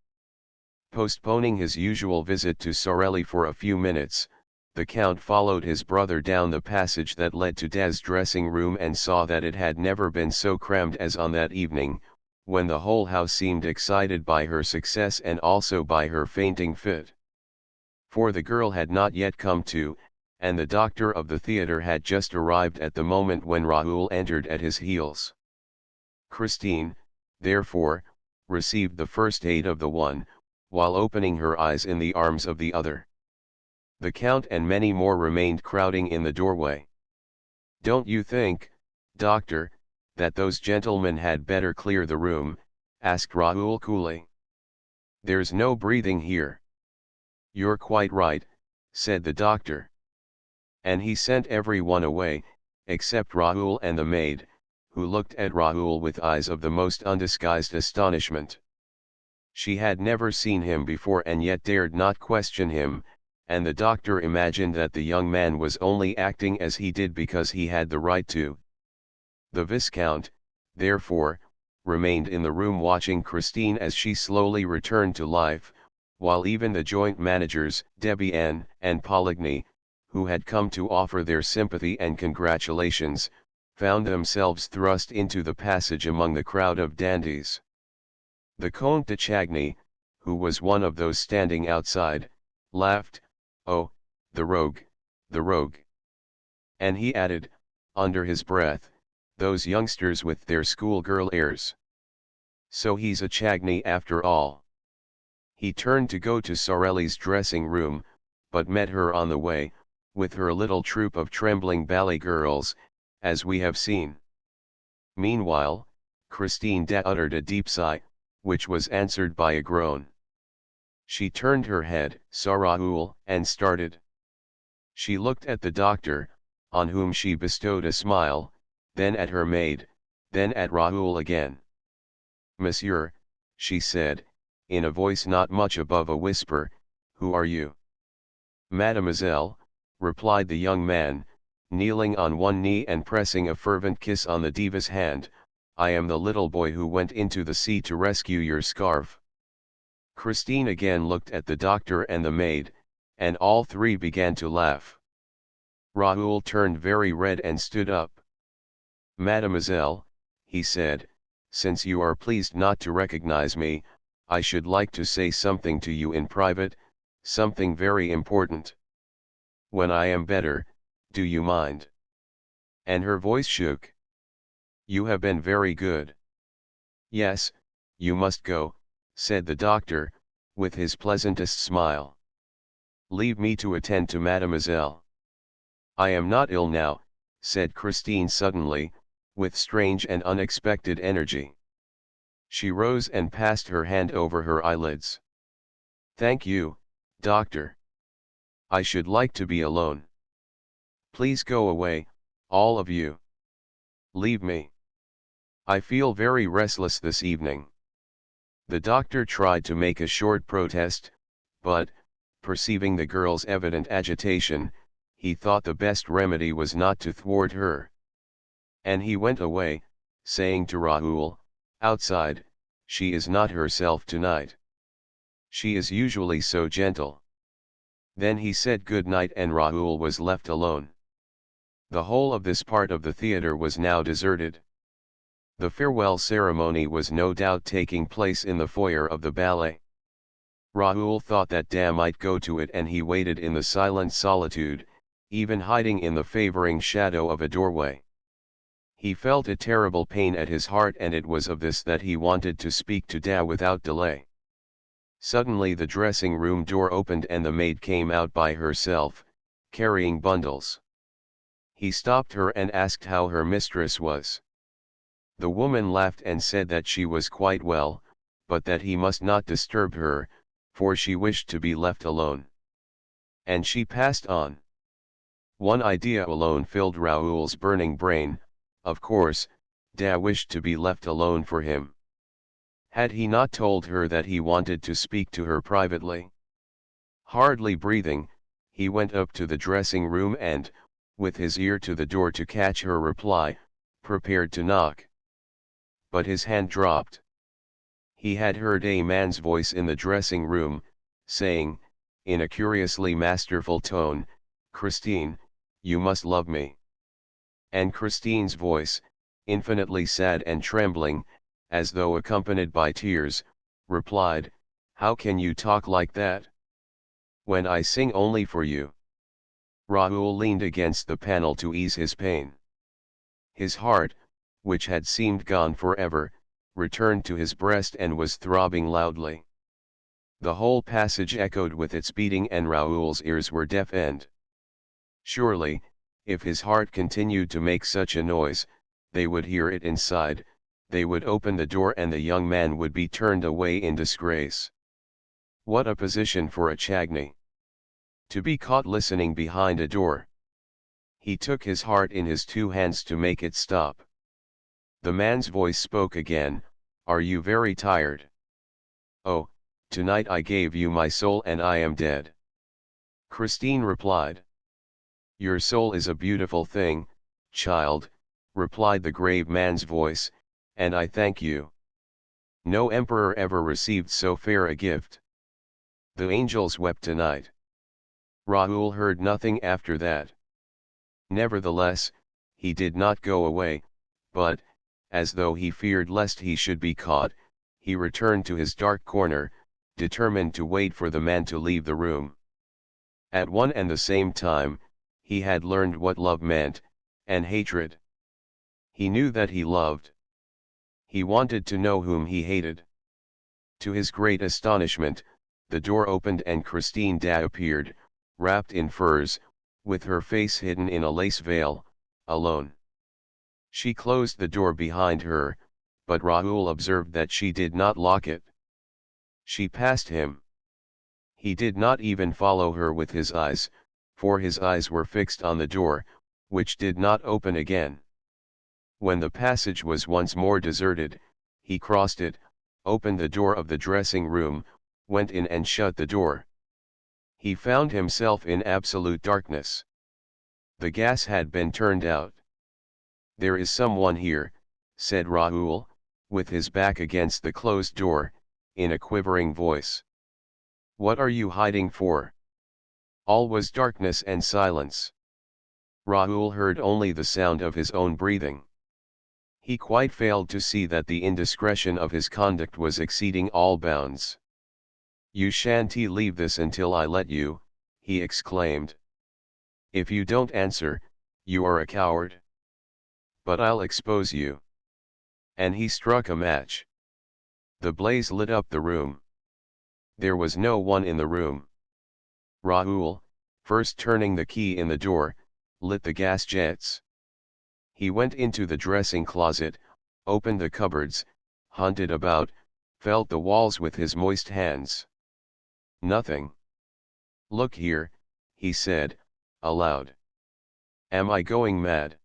Postponing his usual visit to Sorelli for a few minutes, the Count followed his brother down the passage that led to Da's dressing room and saw that it had never been so crammed as on that evening, when the whole house seemed excited by her success and also by her fainting fit. For the girl had not yet come to, and the doctor of the theatre had just arrived at the moment when Raoul entered at his heels. Christine, therefore, received the first aid of the one, while opening her eyes in the arms of the other. The Count and many more remained crowding in the doorway. "Don't you think, doctor, that those gentlemen had better clear the room?" asked Raoul coolly. "There's no breathing here." "You're quite right," said the doctor. And he sent everyone away, except Raoul and the maid, who looked at Raoul with eyes of the most undisguised astonishment. She had never seen him before and yet dared not question him, and the doctor imagined that the young man was only acting as he did because he had the right to. The Viscount, therefore, remained in the room watching Christine as she slowly returned to life, while even the joint managers, Debienne and Poligny, who had come to offer their sympathy and congratulations, found themselves thrust into the passage among the crowd of dandies. The Comte de Chagny, who was one of those standing outside, laughed, "Oh, the rogue, the rogue." And he added, under his breath, "Those youngsters with their schoolgirl airs. So he's a Chagny after all." He turned to go to Sorelli's dressing room, but met her on the way, with her little troop of trembling ballet girls, as we have seen. Meanwhile, Christine uttered a deep sigh, which was answered by a groan. She turned her head, saw Raoul, and started. She looked at the doctor, on whom she bestowed a smile, then at her maid, then at Raoul again. "Monsieur," she said, in a voice not much above a whisper, "who are you?" "Mademoiselle," replied the young man, kneeling on one knee and pressing a fervent kiss on the diva's hand, "I am the little boy who went into the sea to rescue your scarf." Christine again looked at the doctor and the maid, and all three began to laugh. Raoul turned very red and stood up. "Mademoiselle," he said, "since you are pleased not to recognize me, I should like to say something to you in private, something very important. When I am better, do you mind?" And her voice shook. "You have been very good." "Yes, you must go," said the doctor, with his pleasantest smile. "Leave me to attend to mademoiselle." "I am not ill now," said Christine suddenly, with strange and unexpected energy. She rose and passed her hand over her eyelids. "Thank you, doctor. I should like to be alone. Please go away, all of you. Leave me. I feel very restless this evening." The doctor tried to make a short protest, but, perceiving the girl's evident agitation, he thought the best remedy was not to thwart her. And he went away, saying to Raoul, outside, "She is not herself tonight. She is usually so gentle." Then he said good night and Raoul was left alone. The whole of this part of the theatre was now deserted. The farewell ceremony was no doubt taking place in the foyer of the ballet. Raoul thought that Da might go to it and he waited in the silent solitude, even hiding in the favoring shadow of a doorway. He felt a terrible pain at his heart and it was of this that he wanted to speak to Da without delay. Suddenly the dressing room door opened and the maid came out by herself, carrying bundles. He stopped her and asked how her mistress was. The woman laughed and said that she was quite well, but that he must not disturb her, for she wished to be left alone. And she passed on. One idea alone filled Raoul's burning brain, of course, Da wished to be left alone for him. Had he not told her that he wanted to speak to her privately? Hardly breathing, he went up to the dressing room and, with his ear to the door to catch her reply, prepared to knock. But his hand dropped. He had heard a man's voice in the dressing room, saying, in a curiously masterful tone, "Christine, you must love me." And Christine's voice, infinitely sad and trembling, as though accompanied by tears, replied, "How can you talk like that? When I sing only for you." Raoul leaned against the panel to ease his pain. His heart, which had seemed gone forever, returned to his breast and was throbbing loudly. The whole passage echoed with its beating and Raoul's ears were deafened. Surely, if his heart continued to make such a noise, they would hear it inside, they would open the door and the young man would be turned away in disgrace. What a position for a Chagny! To be caught listening behind a door. He took his heart in his two hands to make it stop. The man's voice spoke again, "Are you very tired? Oh, tonight I gave you my soul and I am dead." Christine replied. "Your soul is a beautiful thing, child," replied the grave man's voice, "and I thank you. No emperor ever received so fair a gift. The angels wept tonight." Raoul heard nothing after that. Nevertheless, he did not go away, but, as though he feared lest he should be caught, he returned to his dark corner, determined to wait for the man to leave the room. At one and the same time, he had learned what love meant, and hatred. He knew that he loved. He wanted to know whom he hated. To his great astonishment, the door opened and Christine Day appeared, wrapped in furs, with her face hidden in a lace veil, alone. She closed the door behind her, but Raoul observed that she did not lock it. She passed him. He did not even follow her with his eyes, for his eyes were fixed on the door, which did not open again. When the passage was once more deserted, he crossed it, opened the door of the dressing room, went in and shut the door. He found himself in absolute darkness. The gas had been turned out. "There is someone here," said Raoul, with his back against the closed door, in a quivering voice. "What are you hiding for?" All was darkness and silence. Raoul heard only the sound of his own breathing. He quite failed to see that the indiscretion of his conduct was exceeding all bounds. "You shan't leave this until I let you," he exclaimed. "If you don't answer, you are a coward. But I'll expose you." And he struck a match. The blaze lit up the room. There was no one in the room. Raoul, first turning the key in the door, lit the gas jets. He went into the dressing closet, opened the cupboards, hunted about, felt the walls with his moist hands. Nothing. "Look here," he said, aloud. "Am I going mad?"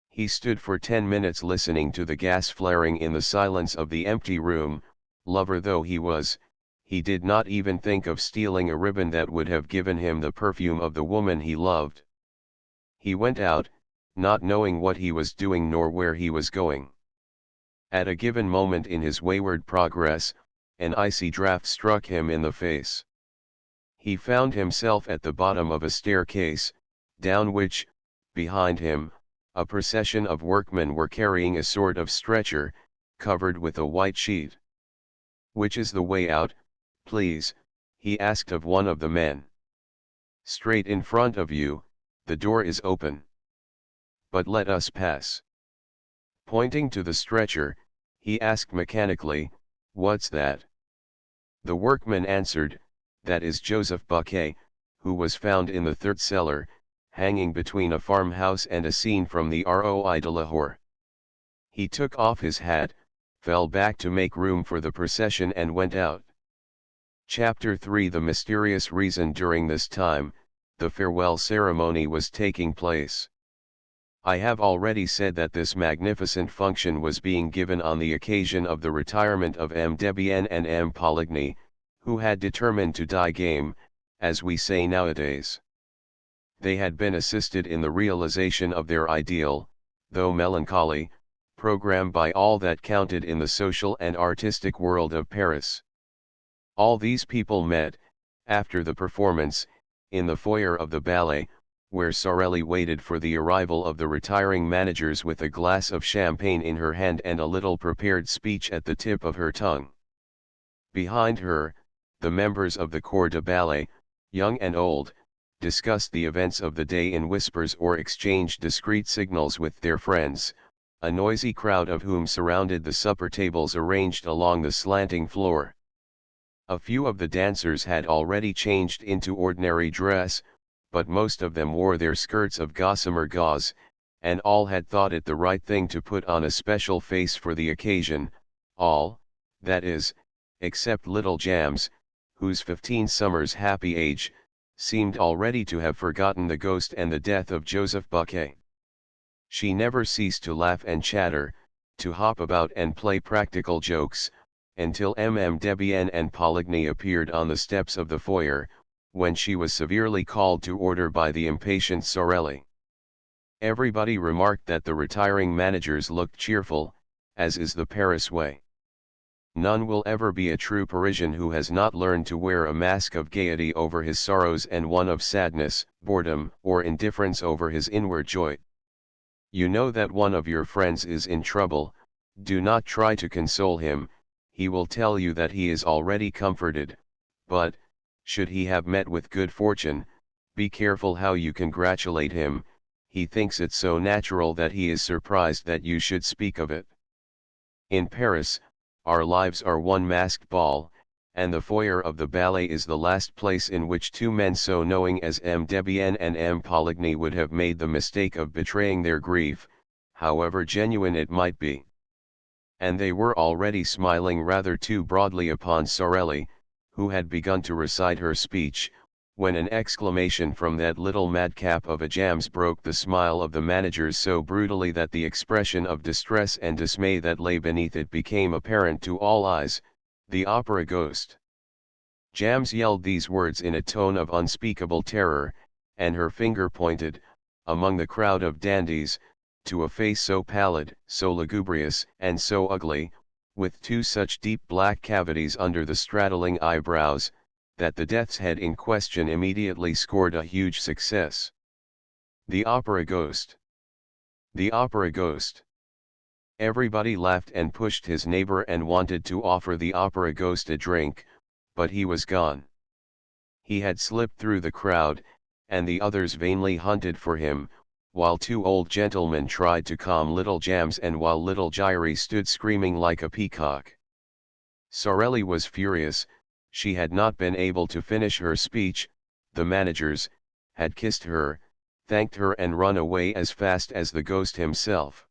He stood for 10 minutes listening to the gas flaring in the silence of the empty room. Lover though he was, he did not even think of stealing a ribbon that would have given him the perfume of the woman he loved. He went out, not knowing what he was doing nor where he was going. At a given moment in his wayward progress, an icy draught struck him in the face. He found himself at the bottom of a staircase, down which, behind him, a procession of workmen were carrying a sort of stretcher, covered with a white sheet. "Which is the way out, please?" he asked of one of the men. "Straight in front of you, the door is open." "But let us pass." Pointing to the stretcher, he asked mechanically, "What's that?" The workman answered, "That is Joseph Buquet, who was found in the third cellar, hanging between a farmhouse and a scene from the Roi de Lahore." He took off his hat, fell back to make room for the procession and went out. Chapter 3. The mysterious reason. During this time, the farewell ceremony was taking place. I have already said that this magnificent function was being given on the occasion of the retirement of M. Debienne and M. Poligny, who had determined to die game, as we say nowadays. They had been assisted in the realization of their ideal, though melancholy, program by all that counted in the social and artistic world of Paris. All these people met, after the performance, in the foyer of the ballet, where Sorelli waited for the arrival of the retiring managers with a glass of champagne in her hand and a little prepared speech at the tip of her tongue. Behind her, the members of the corps de ballet, young and old, discussed the events of the day in whispers or exchanged discreet signals with their friends, a noisy crowd of whom surrounded the supper tables arranged along the slanting floor. A few of the dancers had already changed into ordinary dress, but most of them wore their skirts of gossamer gauze, and all had thought it the right thing to put on a special face for the occasion, all, that is, except little Jams, whose 15 summers happy age, seemed already to have forgotten the ghost and the death of Joseph Buquet. She never ceased to laugh and chatter, to hop about and play practical jokes, until Mme. Debienne and Poligny appeared on the steps of the foyer, when she was severely called to order by the impatient Sorelli. Everybody remarked that the retiring managers looked cheerful, as is the Paris way. None will ever be a true Parisian who has not learned to wear a mask of gaiety over his sorrows and one of sadness, boredom, or indifference over his inward joy. You know that one of your friends is in trouble, do not try to console him, he will tell you that he is already comforted, but, should he have met with good fortune, be careful how you congratulate him, he thinks it so natural that he is surprised that you should speak of it. In Paris, our lives are one masked ball, and the foyer of the ballet is the last place in which two men so knowing as M. Debienne and M. Poligny would have made the mistake of betraying their grief, however genuine it might be. And they were already smiling rather too broadly upon Sorelli, who had begun to recite her speech, when an exclamation from that little madcap of a Jams broke the smile of the managers so brutally that the expression of distress and dismay that lay beneath it became apparent to all eyes, the opera ghost. Jams yelled these words in a tone of unspeakable terror, and her finger pointed, among the crowd of dandies, to a face so pallid, so lugubrious, and so ugly, with two such deep black cavities under the straddling eyebrows, that the death's head in question immediately scored a huge success. The opera ghost. The opera ghost. Everybody laughed and pushed his neighbor and wanted to offer the opera ghost a drink, but he was gone. He had slipped through the crowd, and the others vainly hunted for him, while two old gentlemen tried to calm little Jams and while little Giry stood screaming like a peacock. Sorelli was furious, she had not been able to finish her speech, the managers, had kissed her, thanked her and run away as fast as the ghost himself.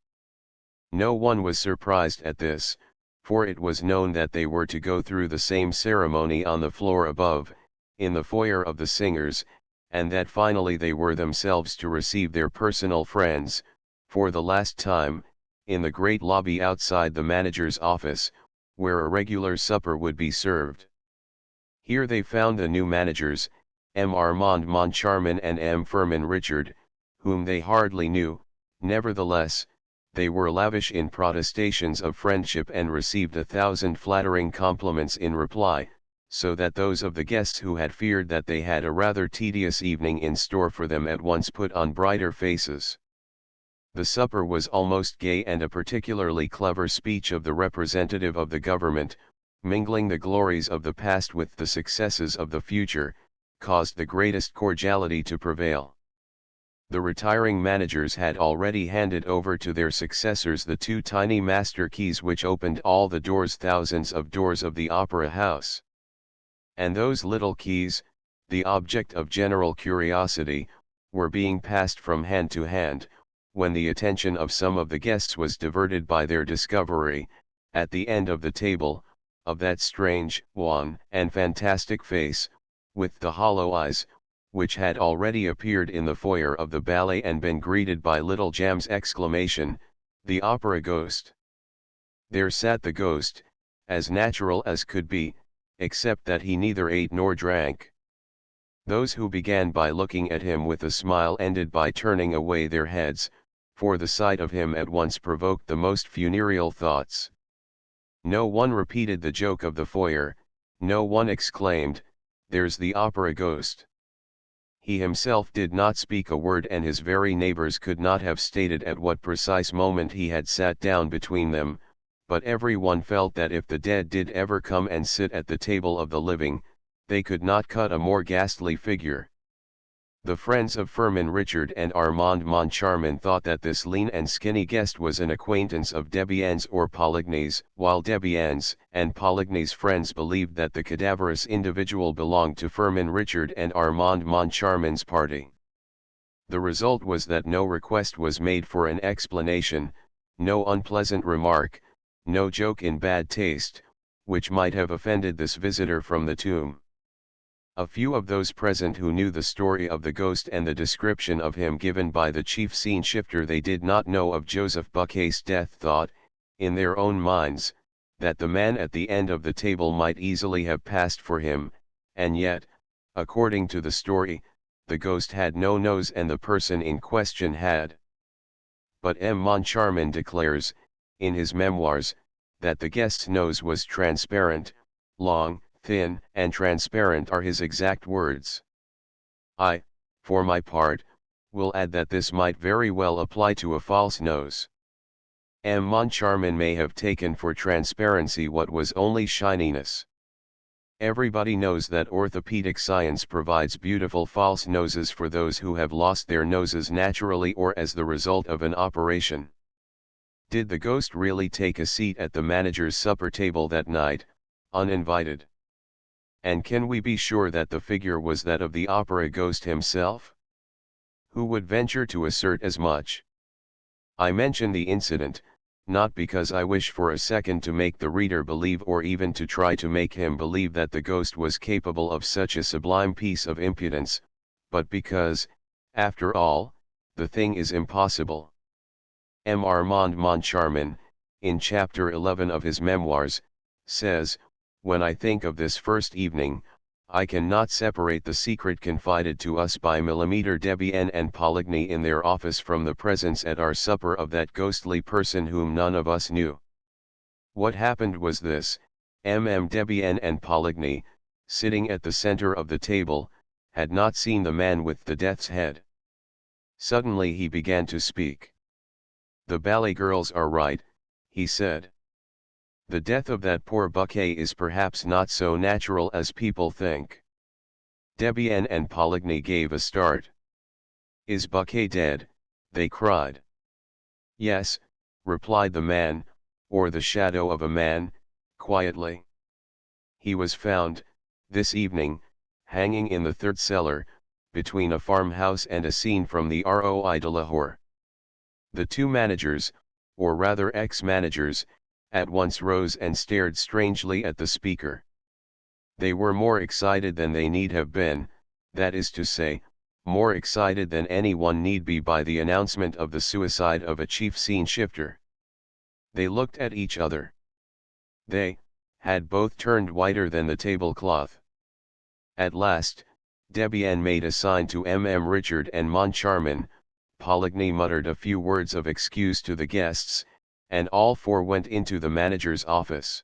No one was surprised at this, for it was known that they were to go through the same ceremony on the floor above, in the foyer of the singers, and that finally they were themselves to receive their personal friends, for the last time, in the great lobby outside the manager's office, where a regular supper would be served. Here they found the new managers, M. Armand Moncharmin and M. Firmin Richard, whom they hardly knew, nevertheless, they were lavish in protestations of friendship and received 1,000 flattering compliments in reply, so that those of the guests who had feared that they had a rather tedious evening in store for them at once put on brighter faces. The supper was almost gay, and a particularly clever speech of the representative of the government, mingling the glories of the past with the successes of the future, caused the greatest cordiality to prevail. The retiring managers had already handed over to their successors the two tiny master keys which opened all the doors, thousands of doors of the opera house. And those little keys, the object of general curiosity, were being passed from hand to hand, when the attention of some of the guests was diverted by their discovery, at the end of the table, of that strange, wan, and fantastic face, with the hollow eyes, which had already appeared in the foyer of the ballet and been greeted by little Jam's exclamation, "The opera ghost." There sat the ghost, as natural as could be, except that he neither ate nor drank. Those who began by looking at him with a smile ended by turning away their heads, for the sight of him at once provoked the most funereal thoughts. No one repeated the joke of the foyer, no one exclaimed, "There's the opera ghost." He himself did not speak a word, and his very neighbors could not have stated at what precise moment he had sat down between them, but every one felt that if the dead did ever come and sit at the table of the living, they could not cut a more ghastly figure. The friends of Firmin Richard and Armand Moncharmin thought that this lean and skinny guest was an acquaintance of Debienne's or Poligny's, while Debienne's and Poligny's friends believed that the cadaverous individual belonged to Firmin Richard and Armand Moncharmin's party. The result was that no request was made for an explanation, no unpleasant remark, no joke in bad taste, which might have offended this visitor from the tomb. A few of those present who knew the story of the ghost and the description of him given by the chief scene shifter they did not know of Joseph Buquet's death thought, in their own minds, that the man at the end of the table might easily have passed for him, and yet, according to the story, the ghost had no nose and the person in question had. But M. Moncharmin declares, in his memoirs, that the guest's nose was transparent, long, thin and transparent are his exact words. I, for my part, will add that this might very well apply to a false nose. M. Moncharmin may have taken for transparency what was only shininess. Everybody knows that orthopedic science provides beautiful false noses for those who have lost their noses naturally or as the result of an operation. Did the ghost really take a seat at the manager's supper table that night, uninvited? And can we be sure that the figure was that of the opera ghost himself? Who would venture to assert as much? I mention the incident, not because I wish for a second to make the reader believe or even to try to make him believe that the ghost was capable of such a sublime piece of impudence, but because, after all, the thing is impossible. M. Armand Moncharmin, in chapter 11 of his memoirs, says, "When I think of this first evening, I cannot separate the secret confided to us by Debienne and Poligny in their office from the presence at our supper of that ghostly person whom none of us knew. What happened was this: Debienne and Poligny, sitting at the center of the table, had not seen the man with the death's head. Suddenly he began to speak. 'The ballet girls are right,' he said. 'The death of that poor Buquet is perhaps not so natural as people think.' Debienne and Poligny gave a start. 'Is Buquet dead?' they cried. 'Yes,' replied the man, or the shadow of a man, quietly. 'He was found, this evening, hanging in the third cellar, between a farmhouse and a scene from the Roi de Lahore.' The two managers, or rather ex-managers, at once rose and stared strangely at the speaker. They were more excited than they need have been, that is to say, more excited than anyone need be by the announcement of the suicide of a chief scene shifter. They looked at each other. They had both turned whiter than the tablecloth. At last, Debienne made a sign to Richard and Moncharmin, Poligny muttered a few words of excuse to the guests, and all four went into the manager's office.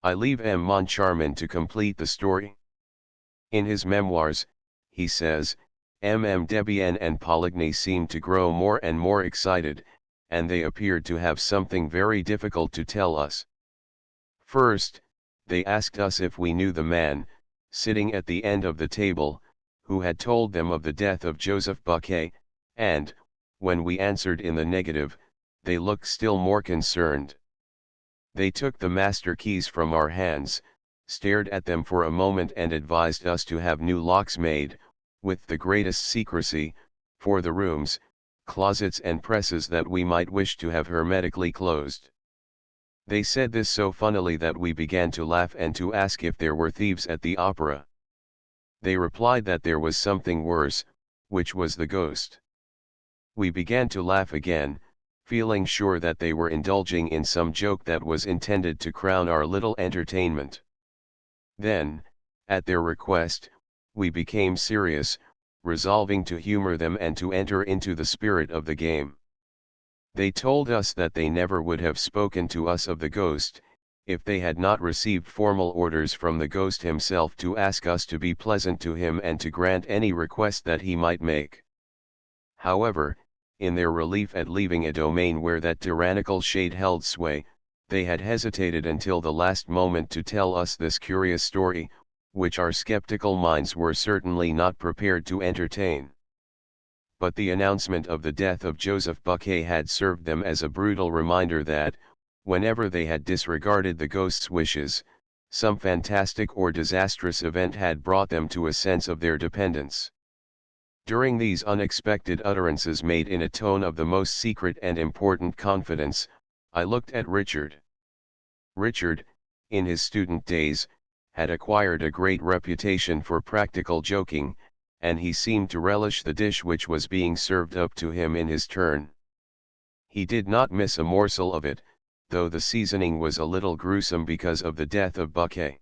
I leave Moncharmin to complete the story. In his memoirs, he says, Debienne and Poligny seemed to grow more and more excited, and they appeared to have something very difficult to tell us. First, they asked us if we knew the man, sitting at the end of the table, who had told them of the death of Joseph Buquet, and, when we answered in the negative, they looked still more concerned. They took the master keys from our hands, stared at them for a moment and advised us to have new locks made, with the greatest secrecy, for the rooms, closets and presses that we might wish to have hermetically closed. They said this so funnily that we began to laugh and to ask if there were thieves at the opera. They replied that there was something worse, which was the ghost. We began to laugh again, feeling sure that they were indulging in some joke that was intended to crown our little entertainment. Then, at their request, we became serious, resolving to humor them and to enter into the spirit of the game. They told us that they never would have spoken to us of the ghost, if they had not received formal orders from the ghost himself to ask us to be pleasant to him and to grant any request that he might make. However, in their relief at leaving a domain where that tyrannical shade held sway, they had hesitated until the last moment to tell us this curious story, which our skeptical minds were certainly not prepared to entertain. But the announcement of the death of Joseph Buquet had served them as a brutal reminder that, whenever they had disregarded the ghost's wishes, some fantastic or disastrous event had brought them to a sense of their dependence. During these unexpected utterances made in a tone of the most secret and important confidence, I looked at Richard. Richard, in his student days, had acquired a great reputation for practical joking, and he seemed to relish the dish which was being served up to him in his turn. He did not miss a morsel of it, though the seasoning was a little gruesome because of the death of Buquet.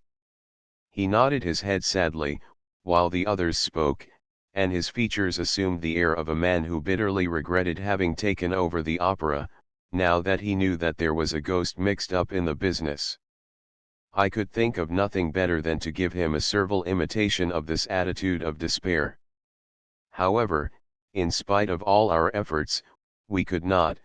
He nodded his head sadly, while the others spoke, and his features assumed the air of a man who bitterly regretted having taken over the opera, now that he knew that there was a ghost mixed up in the business. I could think of nothing better than to give him a servile imitation of this attitude of despair. However, in spite of all our efforts, we could not,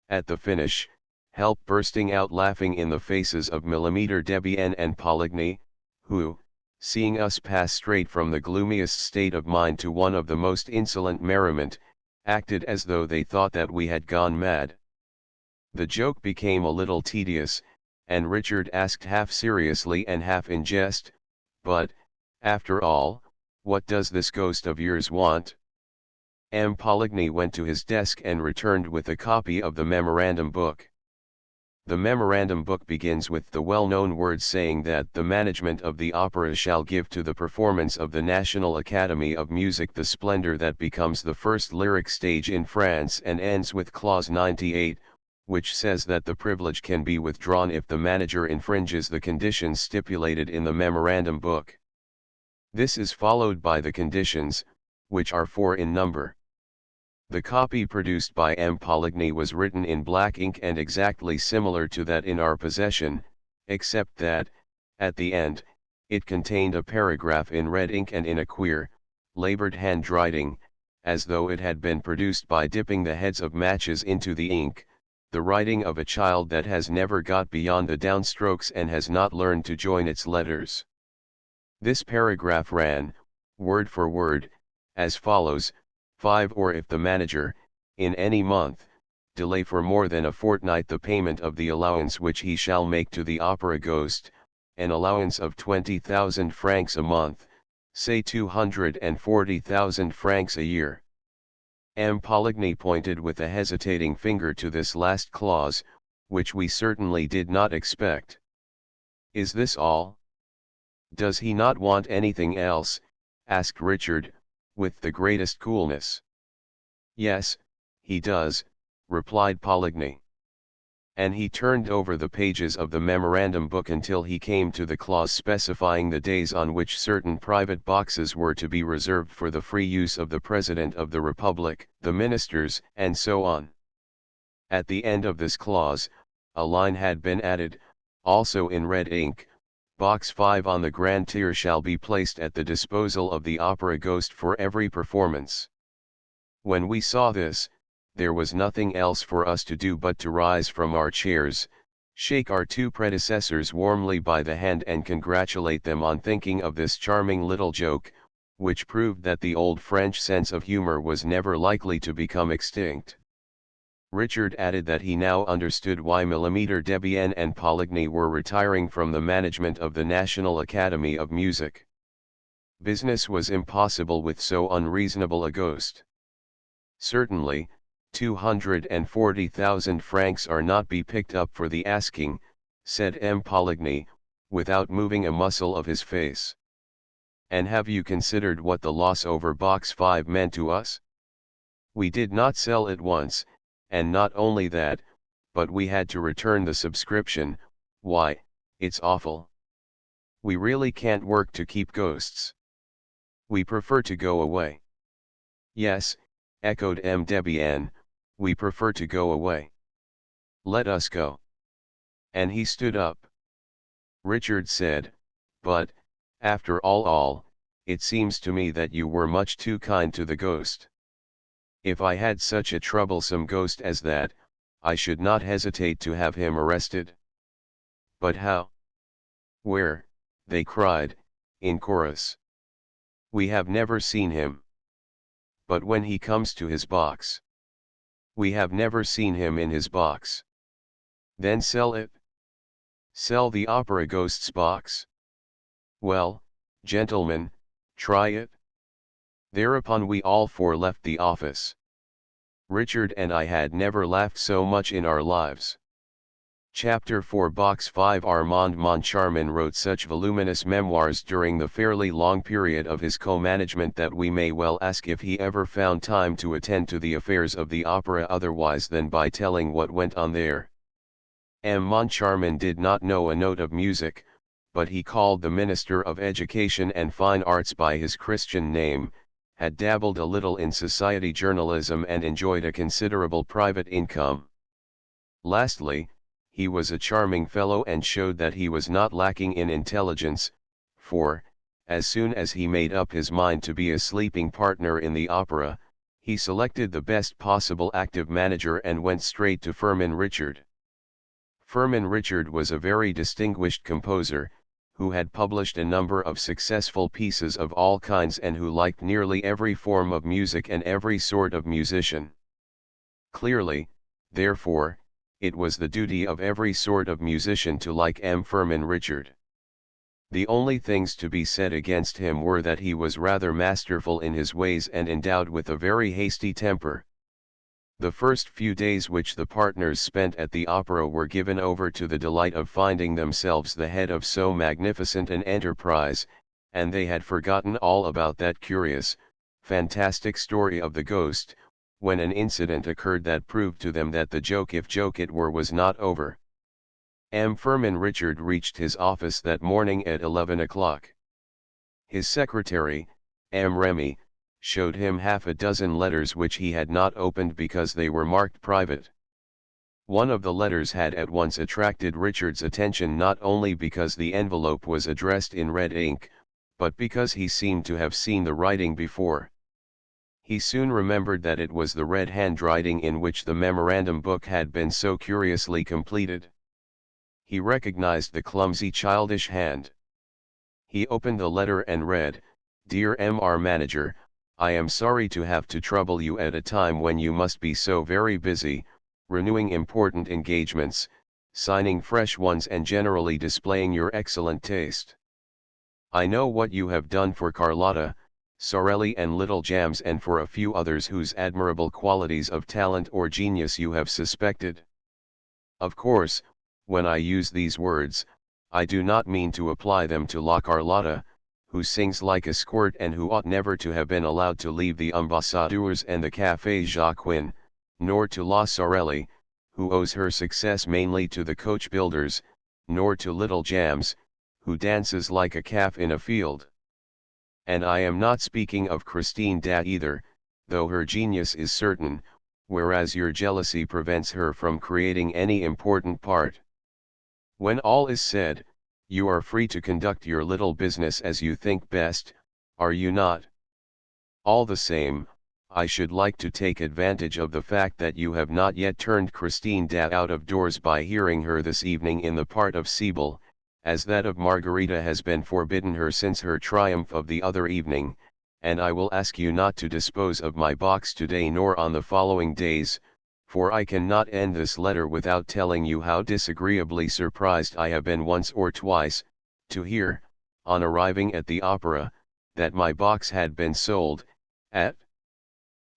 at the finish, help bursting out laughing in the faces of Millimeter Debienne and Poligny, who, seeing us pass straight from the gloomiest state of mind to one of the most insolent merriment, acted as though they thought that we had gone mad. The joke became a little tedious, and Richard asked half seriously and half in jest, "But, after all, what does this ghost of yours want?" M. Poligny went to his desk and returned with a copy of the memorandum book. The memorandum book begins with the well-known words saying that the management of the opera shall give to the performance of the National Academy of Music the splendor that becomes the first lyric stage in France, and ends with clause 98, which says that the privilege can be withdrawn if the manager infringes the conditions stipulated in the memorandum book. This is followed by the conditions, which are 4 in number. The copy produced by M. Poligny was written in black ink and exactly similar to that in our possession, except that, at the end, it contained a paragraph in red ink and in a queer, labored handwriting, as though it had been produced by dipping the heads of matches into the ink, the writing of a child that has never got beyond the downstrokes and has not learned to join its letters. This paragraph ran, word for word, as follows: 5. Or if the manager, in any month, delay for more than a fortnight the payment of the allowance which he shall make to the opera ghost, an allowance of 20,000 francs a month, say 240,000 francs a year. M. Poligny pointed with a hesitating finger to this last clause, which we certainly did not expect. "Is this all? Does he not want anything else?" asked Richard, with the greatest coolness. "Yes, he does," replied Poligny. And he turned over the pages of the memorandum book until he came to the clause specifying the days on which certain private boxes were to be reserved for the free use of the President of the Republic, the ministers, and so on. At the end of this clause, a line had been added, also in red ink: "Box 5 on the grand tier shall be placed at the disposal of the opera ghost for every performance." When we saw this, there was nothing else for us to do but to rise from our chairs, shake our 2 predecessors warmly by the hand and congratulate them on thinking of this charming little joke, which proved that the old French sense of humor was never likely to become extinct. Richard added that he now understood why Millimeter Debienne and Poligny were retiring from the management of the National Academy of Music. Business was impossible with so unreasonable a ghost. Certainly, 240,000 francs are not be picked up for the asking, said M. Poligny, without moving a muscle of his face. "And have you considered what the loss over box 5 meant to us? We did not sell at once, and not only that, but we had to return the subscription. Why, it's awful. We really can't work to keep ghosts. We prefer to go away." "Yes," echoed M. Debienne, "we prefer to go away." Let us go. And he stood up. Richard said, but, after all, it seems to me that you were much too kind to the ghost. If I had such a troublesome ghost as that, I should not hesitate to have him arrested. But how? Where? They cried, in chorus. We have never seen him. But when he comes to his box? We have never seen him in his box. Then sell it. Sell the opera ghost's box? Well, gentlemen, try it. Thereupon we all four left the office. Richard and I had never laughed so much in our lives. Chapter 4 Box 5 Armand Moncharmin wrote such voluminous memoirs during the fairly long period of his co-management that we may well ask if he ever found time to attend to the affairs of the opera otherwise than by telling what went on there. M. Moncharmin did not know a note of music, but he called the Minister of Education and Fine Arts by his Christian name, had dabbled a little in society journalism and enjoyed a considerable private income. Lastly, he was a charming fellow and showed that he was not lacking in intelligence, for, as soon as he made up his mind to be a sleeping partner in the opera, he selected the best possible active manager and went straight to Firmin Richard. Firmin Richard was a very distinguished composer, who had published a number of successful pieces of all kinds and who liked nearly every form of music and every sort of musician. Clearly, therefore, it was the duty of every sort of musician to like M. Firmin Richard. The only things to be said against him were that he was rather masterful in his ways and endowed with a very hasty temper. The first few days which the partners spent at the opera were given over to the delight of finding themselves the head of so magnificent an enterprise, and they had forgotten all about that curious, fantastic story of the ghost, when an incident occurred that proved to them that the joke, if joke it were, was not over. M. Firmin Richard reached his office that morning at 11 o'clock. His secretary, M. Remy, showed him half a dozen letters which he had not opened because they were marked private. One of the letters had at once attracted Richard's attention not only because the envelope was addressed in red ink, but because he seemed to have seen the writing before. He soon remembered that it was the red handwriting in which the memorandum book had been so curiously completed. He recognized the clumsy childish hand. He opened the letter and read, "Dear M.R. Manager, I am sorry to have to trouble you at a time when you must be so very busy, renewing important engagements, signing fresh ones and generally displaying your excellent taste. I know what you have done for Carlotta, Sorelli and Little Jams and for a few others whose admirable qualities of talent or genius you have suspected. Of course, when I use these words, I do not mean to apply them to La Carlotta, who sings like a squirt and who ought never to have been allowed to leave the Ambassadeurs and the Café Jacquin, nor to La Sorelli, who owes her success mainly to the coach builders, nor to Little Jams, who dances like a calf in a field. And I am not speaking of Christine Da either, though her genius is certain, whereas your jealousy prevents her from creating any important part. When all is said, you are free to conduct your little business as you think best, are you not? All the same, I should like to take advantage of the fact that you have not yet turned Christine Da out of doors by hearing her this evening in the part of Sibyl, as that of Margarita has been forbidden her since her triumph of the other evening, and I will ask you not to dispose of my box today nor on the following days, for I cannot end this letter without telling you how disagreeably surprised I have been once or twice, to hear, on arriving at the opera, that my box had been sold, at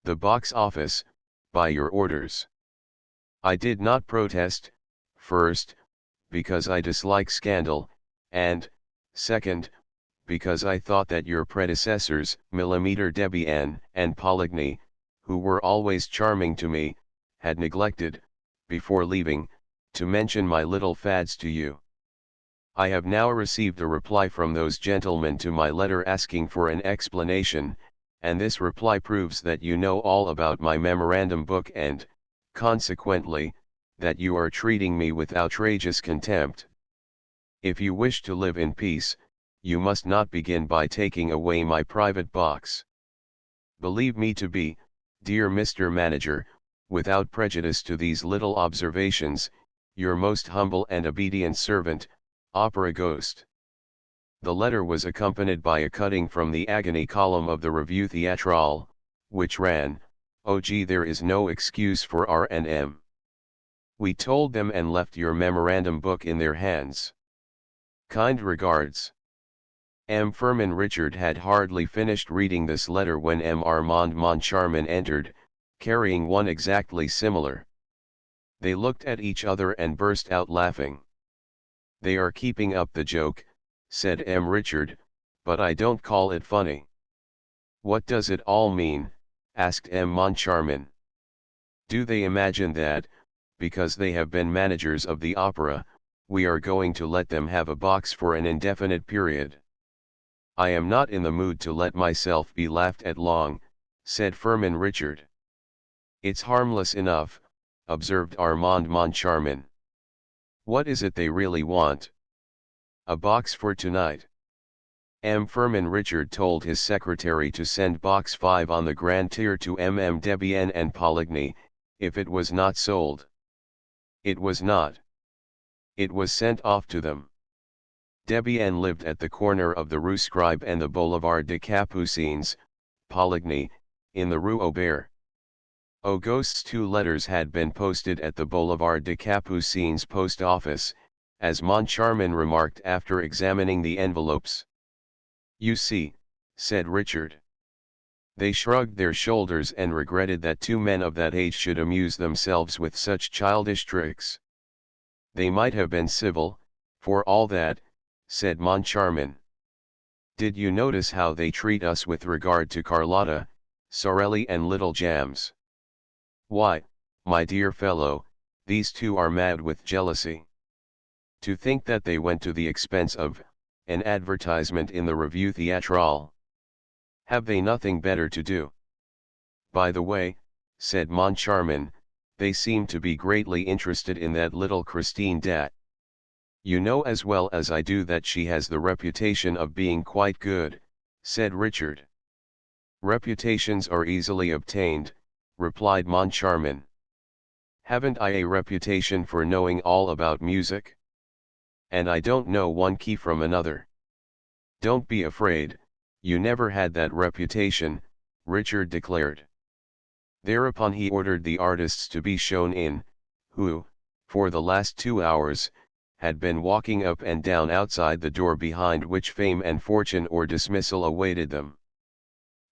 the box office, by your orders. I did not protest, first, because I dislike scandal, and, second, because I thought that your predecessors, Millimeter Debian and Poligny, who were always charming to me, had neglected, before leaving, to mention my little fads to you. I have now received a reply from those gentlemen to my letter asking for an explanation, and this reply proves that you know all about my memorandum book and, consequently, that you are treating me with outrageous contempt. If you wish to live in peace, you must not begin by taking away my private box. Believe me to be, dear Mr. Manager, without prejudice to these little observations, your most humble and obedient servant, Opera Ghost. The letter was accompanied by a cutting from the agony column of the Revue Théâtrale, which ran, "Oh gee, there is no excuse for R&M. We told them and left your memorandum book in their hands. Kind regards." M. Firmin Richard had hardly finished reading this letter when M. Armand Moncharmin entered, carrying one exactly similar. They looked at each other and burst out laughing. "They are keeping up the joke," said M. Richard, "but I don't call it funny." "What does it all mean?" asked M. Moncharmin. "Do they imagine that, because they have been managers of the opera, we are going to let them have a box for an indefinite period?" "I am not in the mood to let myself be laughed at long," said Firmin Richard. "It's harmless enough," observed Armand Moncharmin. "What is it they really want?" "A box for tonight." M. Firmin Richard told his secretary to send box 5 on the grand tier to MM Debienne and Poligny, if it was not sold. It was not. It was sent off to them. Debienne lived at the corner of the Rue Scribe and the Boulevard des Capucines, Poligny, in the Rue Aubert. August's 2 letters had been posted at the Boulevard des Capucines post office, as Moncharmin remarked after examining the envelopes. "You see," said Richard. They shrugged their shoulders and regretted that 2 men of that age should amuse themselves with such childish tricks. "They might have been civil, for all that," said Moncharmin. "Did you notice how they treat us with regard to Carlotta, Sorelli and Little Jams? Why, my dear fellow, these 2 are mad with jealousy. To think that they went to the expense of an advertisement in the Revue Théâtrale. Have they nothing better to do?" "By the way," said Moncharmin, "they seem to be greatly interested in that little Christine Dat. You know as well as I do that she has the reputation of being quite good," said Richard. "Reputations are easily obtained," replied Moncharmin. "Haven't I a reputation for knowing all about music? And I don't know one key from another." "Don't be afraid, you never had that reputation," Richard declared. Thereupon he ordered the artists to be shown in, who, for the last 2 hours, had been walking up and down outside the door behind which fame and fortune or dismissal awaited them.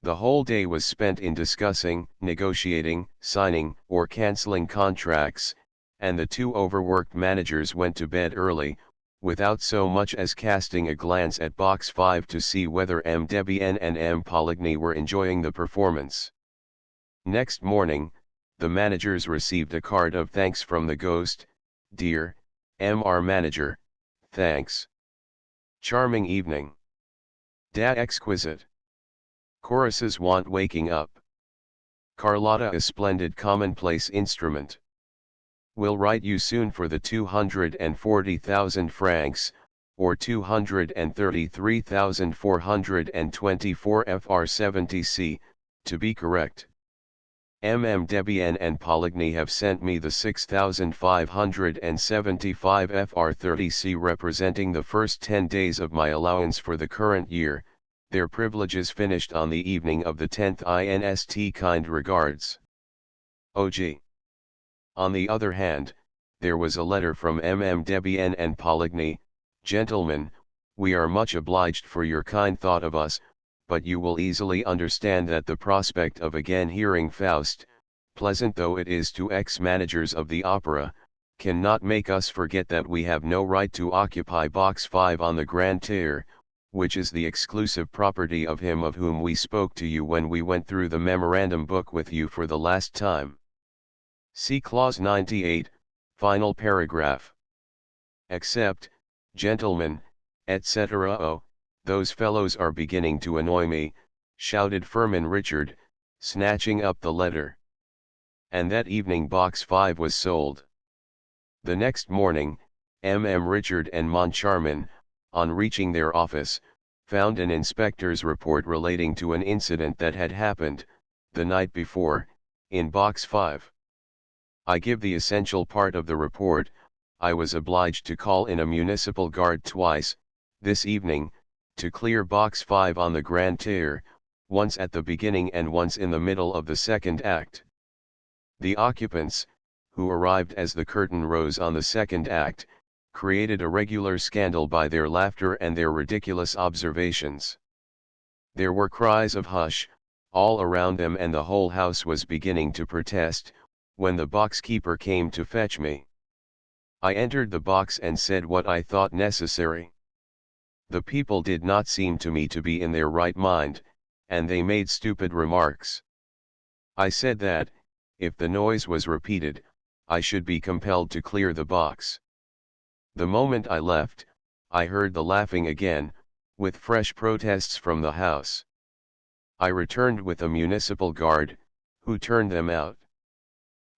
The whole day was spent in discussing, negotiating, signing, or cancelling contracts, and the 2 overworked managers went to bed early, without so much as casting a glance at box 5 to see whether M. Debienne and M. Poligny were enjoying the performance. Next morning, the managers received a card of thanks from the Ghost. "Dear M.R. Manager, thanks. Charming evening. Da exquisite. Choruses want waking up. Carlotta a splendid commonplace instrument. Will write you soon for the 240,000 francs, or 233,424 Fr70C, to be correct. MM Debienne and Poligny have sent me the 6,575 Fr30C representing the first 10 days of my allowance for the current year, their privileges finished on the evening of the 10th inst. Kind regards. OG. On the other hand, there was a letter from MM Debienne and Poligny. "Gentlemen, we are much obliged for your kind thought of us, but you will easily understand that the prospect of again hearing Faust, pleasant though it is to ex-managers of the opera, cannot make us forget that we have no right to occupy box 5 on the grand tier, which is the exclusive property of him of whom we spoke to you when we went through the memorandum book with you for the last time. See clause 98, final paragraph. Except, gentlemen, etc. Oh, those fellows are beginning to annoy me," shouted Firmin Richard, snatching up the letter. And that evening box 5 was sold. The next morning, Richard and Moncharmin, on reaching their office, found an inspector's report relating to an incident that had happened, the night before, in Box 5. I give the essential part of the report. I was obliged to call in a municipal guard twice, this evening, to clear Box 5 on the Grand Tier, once at the beginning and once in the middle of the second act. The occupants, who arrived as the curtain rose on the second act, created a regular scandal by their laughter and their ridiculous observations. There were cries of hush, all around them, and the whole house was beginning to protest, when the box keeper came to fetch me. I entered the box and said what I thought necessary. The people did not seem to me to be in their right mind, and they made stupid remarks. I said that, if the noise was repeated, I should be compelled to clear the box. The moment I left, I heard the laughing again, with fresh protests from the house. I returned with a municipal guard, who turned them out.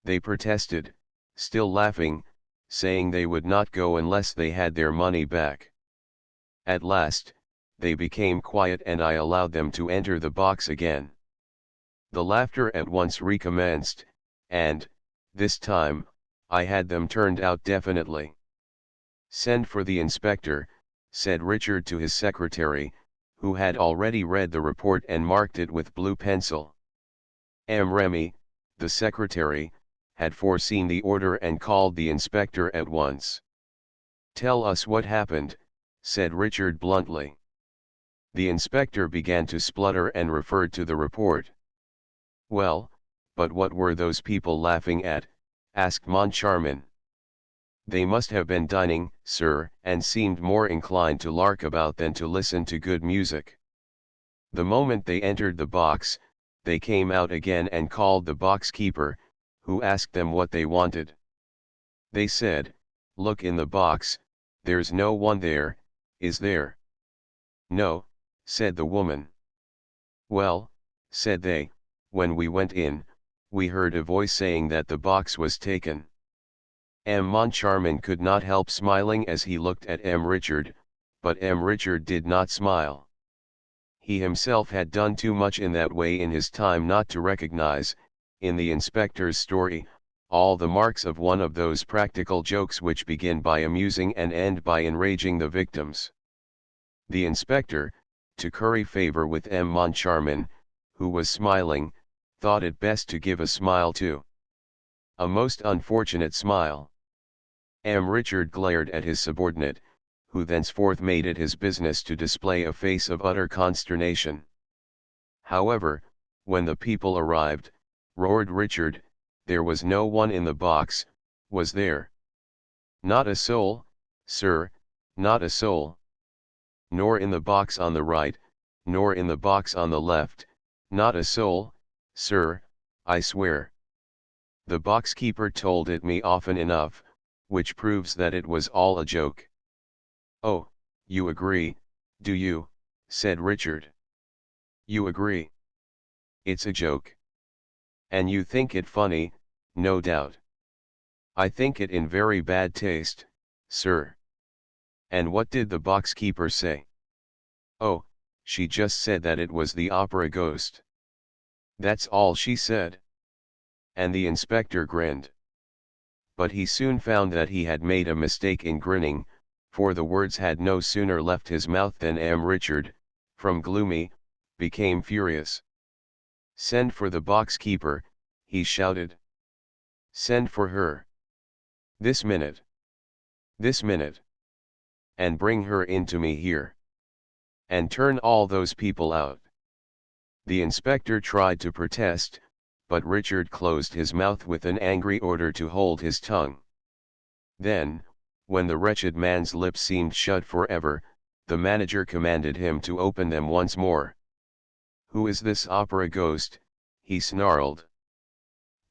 They protested, still laughing, saying they would not go unless they had their money back. At last, they became quiet and I allowed them to enter the box again. The laughter at once recommenced, and, this time, I had them turned out definitely. "Send for the inspector," said Richard to his secretary, who had already read the report and marked it with blue pencil. Remy, the secretary, had foreseen the order and called the inspector at once. "Tell us what happened," said Richard bluntly. The inspector began to splutter and referred to the report. "Well, but what were those people laughing at?" asked Moncharmin. "They must have been dining, sir, and seemed more inclined to lark about than to listen to good music. The moment they entered the box, they came out again and called the box keeper, who asked them what they wanted. They said, 'Look in the box, there's no one there, is there?' 'No,' said the woman. 'Well,' said they, 'when we went in, we heard a voice saying that the box was taken.'" Moncharmin could not help smiling as he looked at Richard, but Richard did not smile. He himself had done too much in that way in his time not to recognize, in the inspector's story, all the marks of one of those practical jokes which begin by amusing and end by enraging the victims. The inspector, to curry favor with Moncharmin, who was smiling, thought it best to give a smile too. A most unfortunate smile. Richard glared at his subordinate, who thenceforth made it his business to display a face of utter consternation. However, when the people arrived, roared Richard, there was no one in the box, was there? "Not a soul, sir, not a soul. Nor in the box on the right, nor in the box on the left, not a soul, sir, I swear. The box keeper told it me often enough, which proves that it was all a joke." "Oh, you agree, do you?" said Richard. "You agree? It's a joke. And you think it funny, no doubt." "I think it in very bad taste, sir." "And what did the box keeper say?" "Oh, she just said that it was the opera ghost. That's all she said." And the inspector grinned. But he soon found that he had made a mistake in grinning, for the words had no sooner left his mouth than Richard, from gloomy, became furious. "Send for the box keeper," he shouted. "Send for her. This minute. This minute. And bring her in to me here. And turn all those people out." The inspector tried to protest, but Richard closed his mouth with an angry order to hold his tongue. Then, when the wretched man's lips seemed shut forever, the manager commanded him to open them once more. "Who is this opera ghost?" he snarled.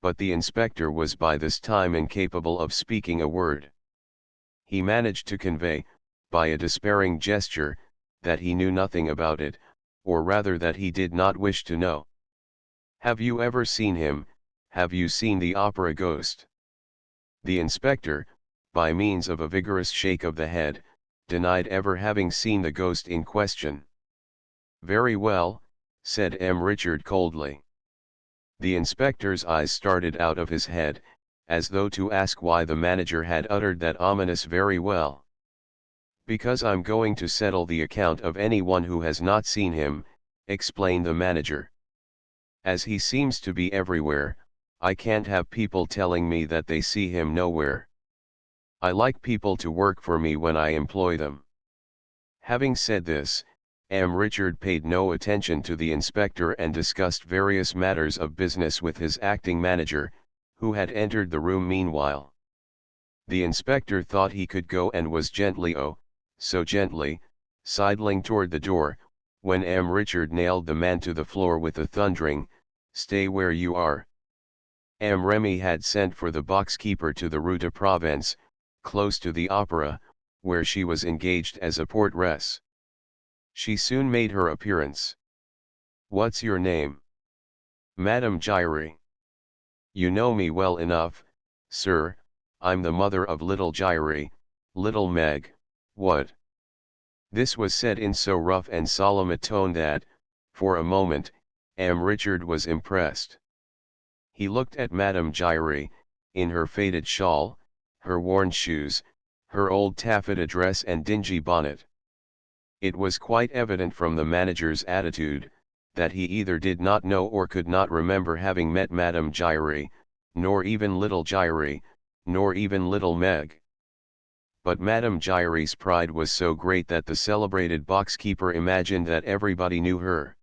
But the inspector was by this time incapable of speaking a word. He managed to convey, by a despairing gesture, that he knew nothing about it, or rather that he did not wish to know. "Have you ever seen him? Have you seen the opera ghost?" The inspector, by means of a vigorous shake of the head, denied ever having seen the ghost in question. "Very well," said M. Richard coldly. The inspector's eyes started out of his head, as though to ask why the manager had uttered that ominous "very well." "Because I'm going to settle the account of anyone who has not seen him," explained the manager. "As he seems to be everywhere, I can't have people telling me that they see him nowhere. I like people to work for me when I employ them." Having said this, M. Richard paid no attention to the inspector and discussed various matters of business with his acting manager, who had entered the room meanwhile. The inspector thought he could go and was gently, oh, so gently, sidling toward the door, when M. Richard nailed the man to the floor with a thundering, "Stay where you are." M. Remy had sent for the box-keeper to the Rue de Provence, close to the opera, where she was engaged as a portress. She soon made her appearance. "What's your name?" "Madame Giry." "You know me well enough, sir, I'm the mother of little Giry, little Meg. What?" This was said in so rough and solemn a tone that, for a moment, M. Richard was impressed. He looked at Madame Giry, in her faded shawl, her worn shoes, her old taffeta dress and dingy bonnet. It was quite evident from the manager's attitude, that he either did not know or could not remember having met Madame Giry, nor even little Giry, nor even little Meg. But Madame Giry's pride was so great that the celebrated box-keeper imagined that everybody knew her.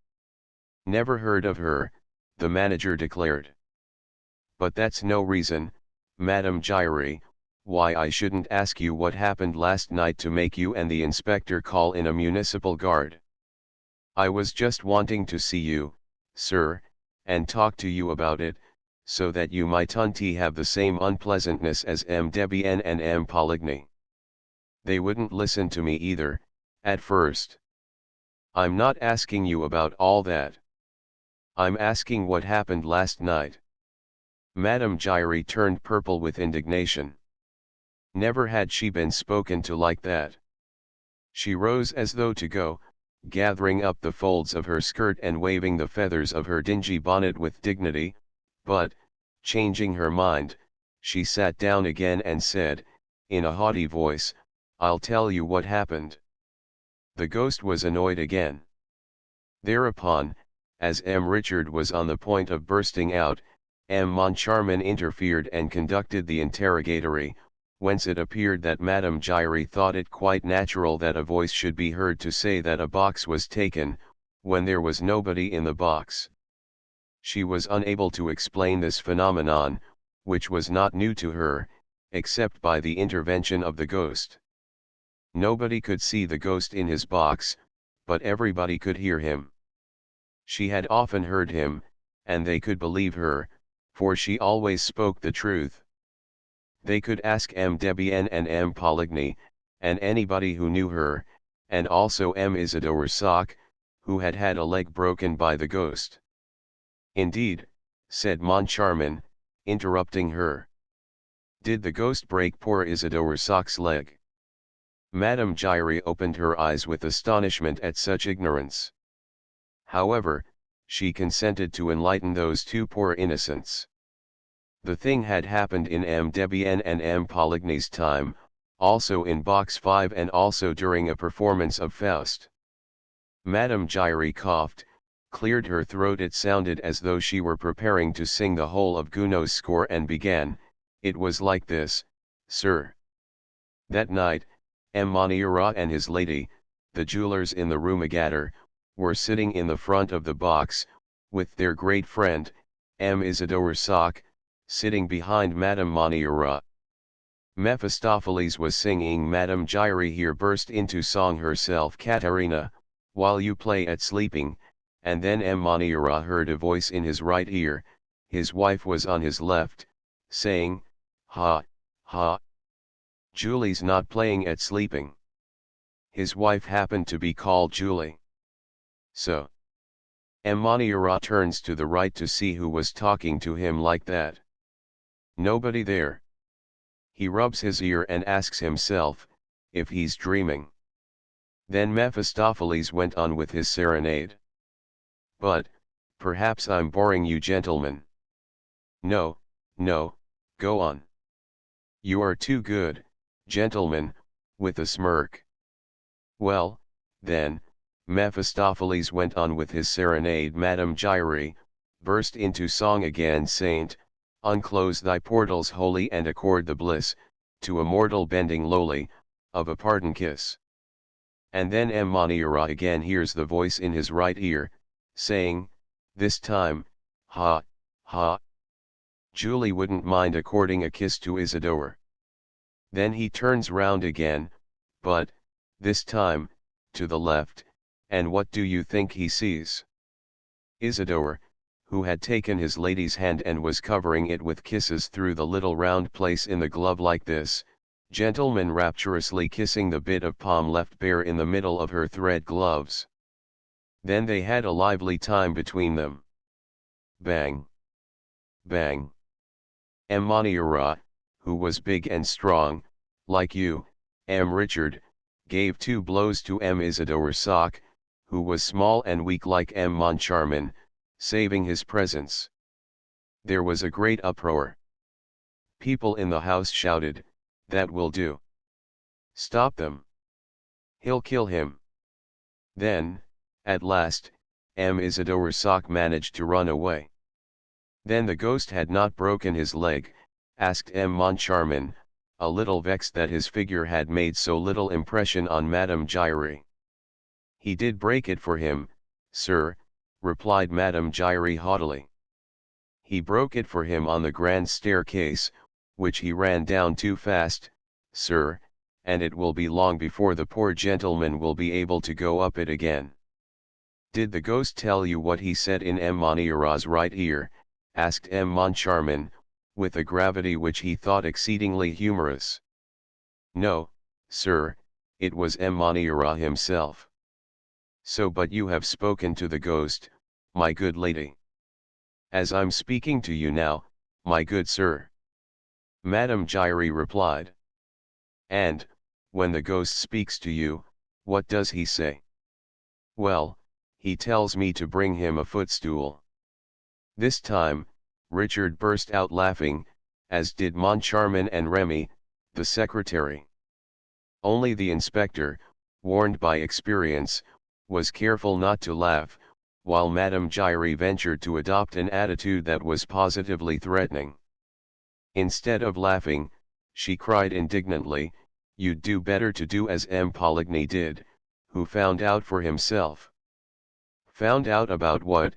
"Never heard of her," the manager declared. "But that's no reason, Madame Giry, why I shouldn't ask you what happened last night to make you and the inspector call in a municipal guard. I was just wanting to see you, sir, and talk to you about it, so that you mightn't have the same unpleasantness as M. Debienne and M. Poligny. They wouldn't listen to me either, at first. I'm not asking you about all that. I'm asking what happened last night." Madame Giry turned purple with indignation. Never had she been spoken to like that. She rose as though to go, gathering up the folds of her skirt and waving the feathers of her dingy bonnet with dignity, but, changing her mind, she sat down again and said, in a haughty voice, "I'll tell you what happened." The ghost was annoyed again. Thereupon, as M. Richard was on the point of bursting out, M. Moncharmin interfered and conducted the interrogatory, whence it appeared that Madame Giry thought it quite natural that a voice should be heard to say that a box was taken, when there was nobody in the box. She was unable to explain this phenomenon, which was not new to her, except by the intervention of the ghost. Nobody could see the ghost in his box, but everybody could hear him. She had often heard him, and they could believe her, for she always spoke the truth. They could ask M. Debienne and M. Poligny, and anybody who knew her, and also M. Isidore Sock, who had had a leg broken by the ghost. "Indeed," said Moncharmin, interrupting her. "Did the ghost break poor Isidore Sock's leg?" Madame Giry opened her eyes with astonishment at such ignorance. However, she consented to enlighten those two poor innocents. The thing had happened in M. Debienne and M. Poligny's time, also in Box 5 and also during a performance of Faust. Madame Giry coughed, cleared her throat. It sounded as though she were preparing to sing the whole of Gounod's score and began, "It was like this, sir. That night, M. Montiorat and his lady, the jewelers in the Rue Magatter, were sitting in the front of the box, with their great friend, M. Isidore Sock, sitting behind Madame Montiorat. Mephistopheles was singing. Madame Giry here burst into song herself, "Caterina, while you play at sleeping," and then M. Montiorat heard a voice in his right ear, his wife was on his left, saying, "Ha, ha. Julie's not playing at sleeping." His wife happened to be called Julie. So. M. Montiorat turns to the right to see who was talking to him like that. Nobody there. He rubs his ear and asks himself, if he's dreaming. Then Mephistopheles went on with his serenade. But, perhaps I'm boring you gentlemen. No, no, go on. You are too good, gentlemen, with a smirk. Well, then, Mephistopheles went on with his serenade. Madame Gyri burst into song again. Saint, unclose thy portals holy and accord the bliss, to a mortal bending lowly, of a pardon kiss. And then M. Maniara again hears the voice in his right ear, saying, this time, ha, ha. Julie wouldn't mind according a kiss to Isidore. Then he turns round again, but, this time, to the left, and what do you think he sees? Isidore, who had taken his lady's hand and was covering it with kisses through the little round place in the glove like this, gentleman rapturously kissing the bit of palm left bare in the middle of her thread gloves. Then they had a lively time between them. Bang! Bang! M. Maniara, who was big and strong, like you, M. Richard, gave 2 blows to M. Isidore Sock, who was small and weak like M. Moncharmin, saving his presence. There was a great uproar. People in the house shouted, that will do. Stop them. He'll kill him. Then, at last, M. Isidore Sock managed to run away. Then the ghost had not broken his leg, asked M. Moncharmin, a little vexed that his figure had made so little impression on Madame Gyri. He did break it for him, sir, replied Madame Gyri haughtily. He broke it for him on the grand staircase, which he ran down too fast, sir, and it will be long before the poor gentleman will be able to go up it again. Did the ghost tell you what he said in M. Maniara's right ear? Asked M. Moncharmin, with a gravity which he thought exceedingly humorous. No, sir, it was M. Maniara himself. So but you have spoken to the ghost, my good lady. As I'm speaking to you now, my good sir. Madame Gyri replied. And, when the ghost speaks to you, what does he say? Well, he tells me to bring him a footstool. This time, Richard burst out laughing, as did Moncharmin and Remy, the secretary. Only the inspector, warned by experience, was careful not to laugh, while Madame Gyri ventured to adopt an attitude that was positively threatening. Instead of laughing, she cried indignantly, you'd do better to do as M. Poligny did, who found out for himself. Found out about what?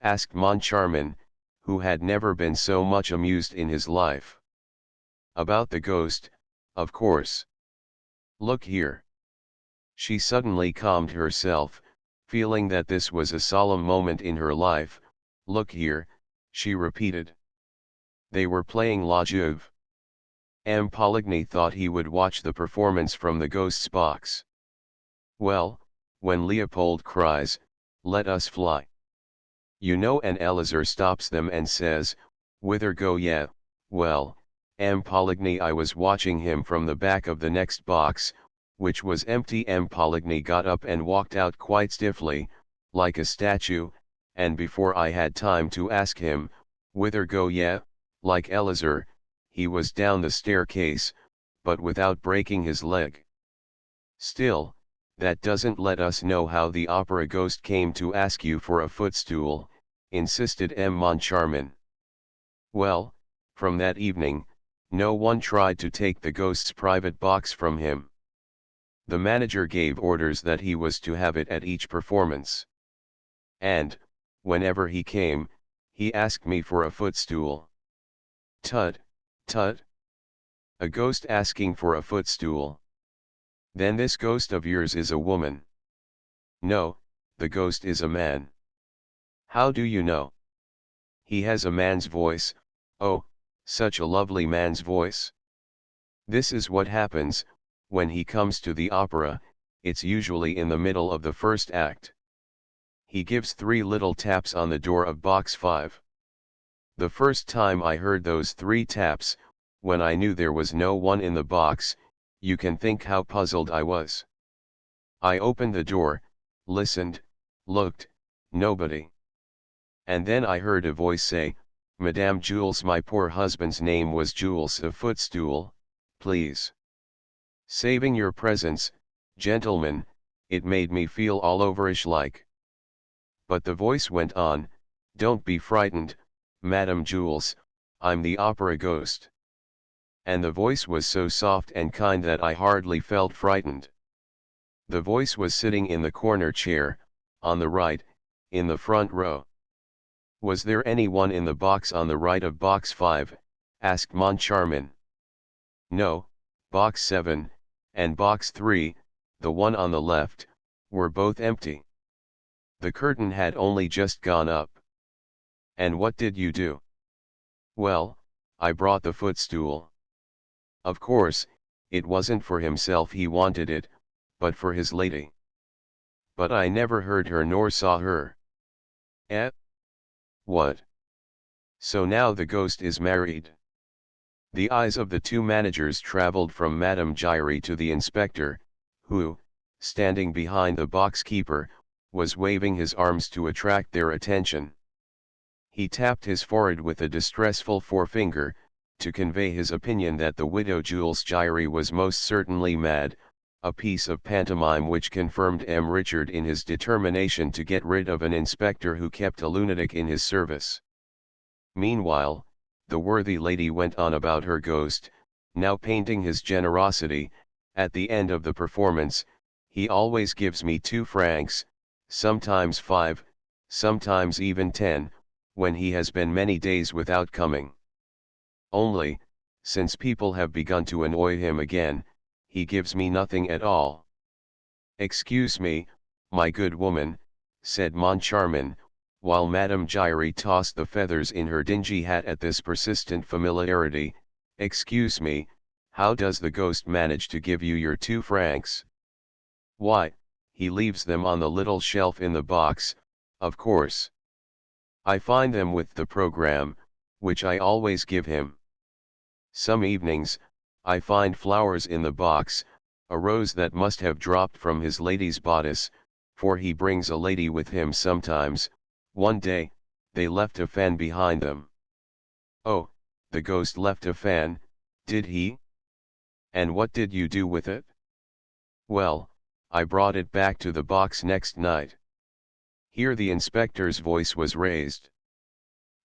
Asked Moncharmin, who had never been so much amused in his life. About the ghost, of course. Look here. She suddenly calmed herself, feeling that this was a solemn moment in her life. Look here, she repeated. They were playing La Juve. M. Poligny thought he would watch the performance from the ghost's box. Well, when Leopold cries, let us fly. You know, and Elazar stops them and says, whither go ye? Well, M. Poligny, I was watching him from the back of the next box, which was empty. M. Poligny got up and walked out quite stiffly, like a statue, and before I had time to ask him, whither go ye, like Elazar, he was down the staircase, but without breaking his leg. Still, that doesn't let us know how the opera ghost came to ask you for a footstool, insisted M. Moncharmin. Well, from that evening, no one tried to take the ghost's private box from him. The manager gave orders that he was to have it at each performance. And, whenever he came, he asked me for a footstool. Tut, tut. A ghost asking for a footstool. Then this ghost of yours is a woman. No, the ghost is a man. How do you know? He has a man's voice, oh, such a lovely man's voice. This is what happens, when he comes to the opera, it's usually in the middle of the first act. He gives 3 little taps on the door of box 5. The first time I heard those 3 taps, When I knew there was no one in the box, you can think how puzzled I was. I opened the door, listened, looked, nobody. And then I heard a voice say, "Madame Jules, my poor husband's name was Jules, a footstool, please. Saving your presence, gentlemen," it made me feel all overish like. But the voice went on, "Don't be frightened, Madame Jules, I'm the opera ghost." And the voice was so soft and kind that I hardly felt frightened. The voice was sitting in the corner chair, on the right, in the front row. "Was there anyone in the box on the right of box 5, asked Moncharmin. "No, box 7, and box 3, the one on the left, were both empty. The curtain had only just gone up." "And what did you do?" "Well, I brought the footstool. Of course, it wasn't for himself he wanted it, but for his lady. But I never heard her nor saw her." "Eh? What? So now the ghost is married?" The eyes of the two managers traveled from Madame Giry to the inspector, who, standing behind the box keeper, was waving his arms to attract their attention. He tapped his forehead with a distressful forefinger, to convey his opinion that the widow Jules Giry was most certainly mad, a piece of pantomime which confirmed M. Richard in his determination to get rid of an inspector who kept a lunatic in his service. Meanwhile, the worthy lady went on about her ghost, now painting his generosity. "At the end of the performance, he always gives me 2 francs, sometimes 5, sometimes even 10, when he has been many days without coming. Only, since people have begun to annoy him again, he gives me nothing at all." "Excuse me, my good woman," said Moncharmin, while Madame Giry tossed the feathers in her dingy hat at this persistent familiarity, "excuse me, how does the ghost manage to give you your 2 francs? "Why, he leaves them on the little shelf in the box, of course. I find them with the program, which I always give him. Some evenings, I find flowers in the box, a rose that must have dropped from his lady's bodice, for he brings a lady with him sometimes. One day, they left a fan behind them." "Oh, the ghost left a fan, did he? And what did you do with it?" "Well, I brought it back to the box next night." Here the inspector's voice was raised.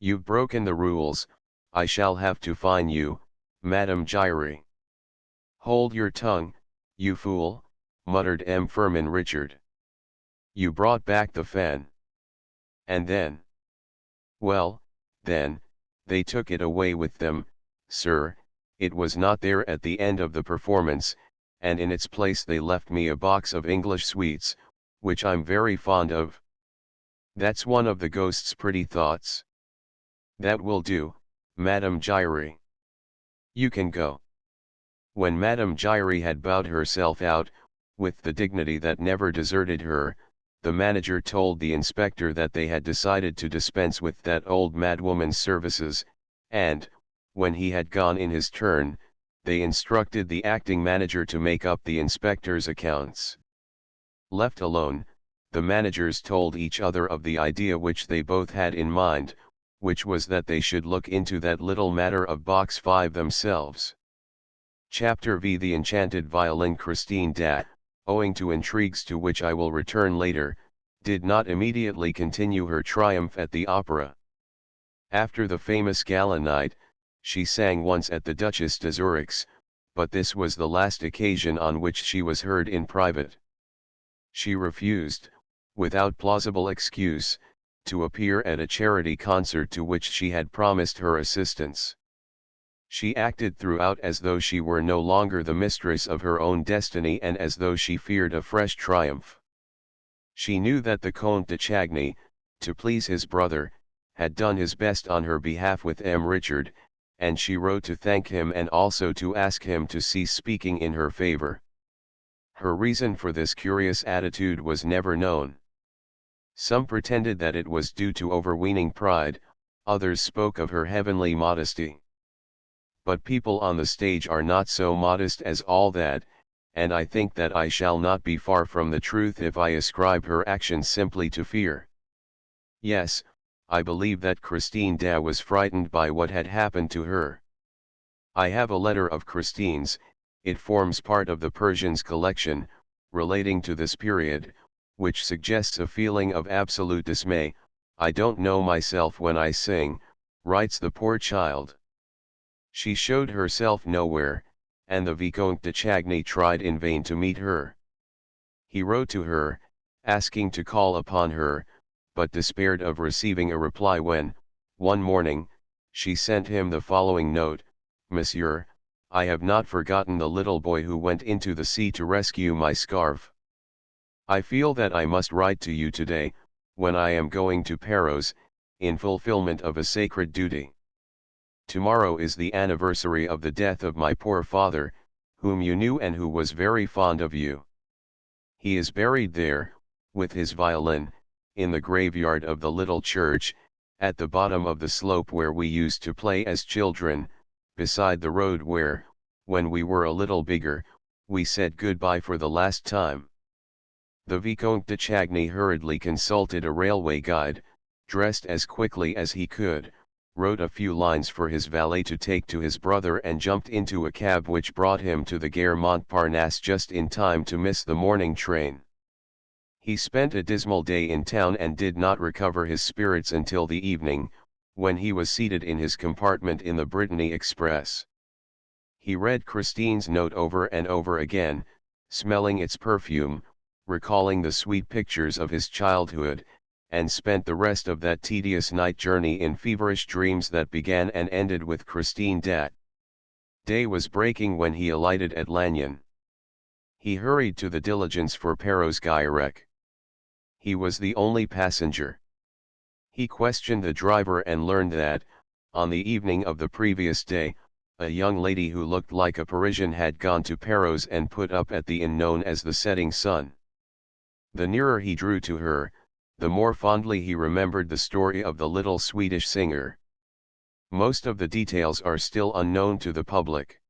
"You've broken the rules, I shall have to fine you, Madame Giry." "Hold your tongue, you fool," muttered M. Firmin Richard. "You brought back the fan. And then?" "Well, then, they took it away with them, sir. It was not there at the end of the performance, and in its place they left me a box of English sweets, which I'm very fond of." "That's one of the ghost's pretty thoughts. That will do, Madame Giry. You can go." When Madame Giry had bowed herself out, with the dignity that never deserted her, the manager told the inspector that they had decided to dispense with that old madwoman's services, and, when he had gone in his turn, they instructed the acting manager to make up the inspector's accounts. Left alone, the managers told each other of the idea which they both had in mind, which was that they should look into that little matter of box 5 themselves. Chapter V. The Enchanted Violin. Christine Dat, owing to intrigues to which I will return later, did not immediately continue her triumph at the opera. After the famous gala night, she sang once at the Duchess de Zurich's, but this was the last occasion on which she was heard in private. She refused, without plausible excuse, to appear at a charity concert to which she had promised her assistance. She acted throughout as though she were no longer the mistress of her own destiny and as though she feared a fresh triumph. She knew that the Comte de Chagny, to please his brother, had done his best on her behalf with M. Richard, and she wrote to thank him and also to ask him to cease speaking in her favor. Her reason for this curious attitude was never known. Some pretended that it was due to overweening pride, others spoke of her heavenly modesty. but people on the stage are not so modest as all that, and I think that I shall not be far from the truth if I ascribe her actions simply to fear. Yes, I believe that Christine Daae was frightened by what had happened to her. I have a letter of Christine's, it forms part of the Persians collection, relating to this period, which suggests a feeling of absolute dismay. I don't know myself when I sing, writes the poor child. She showed herself nowhere, and the Vicomte de Chagny tried in vain to meet her. He wrote to her, asking to call upon her, but despaired of receiving a reply when, one morning, she sent him the following note: Monsieur, I have not forgotten the little boy who went into the sea to rescue my scarf. I feel that I must write to you today, when I am going to Paros, in fulfillment of a sacred duty. Tomorrow is the anniversary of the death of my poor father, whom you knew and who was very fond of you. He is buried there, with his violin, in the graveyard of the little church, at the bottom of the slope where we used to play as children, beside the road where, when we were a little bigger, we said goodbye for the last time. The Vicomte de Chagny hurriedly consulted a railway guide, dressed as quickly as he could, wrote a few lines for his valet to take to his brother and jumped into a cab which brought him to the Gare Montparnasse just in time to miss the morning train. He spent a dismal day in town and did not recover his spirits until the evening, when he was seated in his compartment in the Brittany Express. He read Christine's note over and over again, smelling its perfume, recalling the sweet pictures of his childhood, and spent the rest of that tedious night journey in feverish dreams that began and ended with Christine Daae. Day was breaking when he alighted at Lannion. He hurried to the diligence for Perros-Guirec. He was the only passenger. He questioned the driver and learned that, on the evening of the previous day, a young lady who looked like a Parisian had gone to Perros and put up at the inn known as the Setting Sun. The nearer he drew to her, the more fondly he remembered the story of the little Swedish singer. Most of the details are still unknown to the public.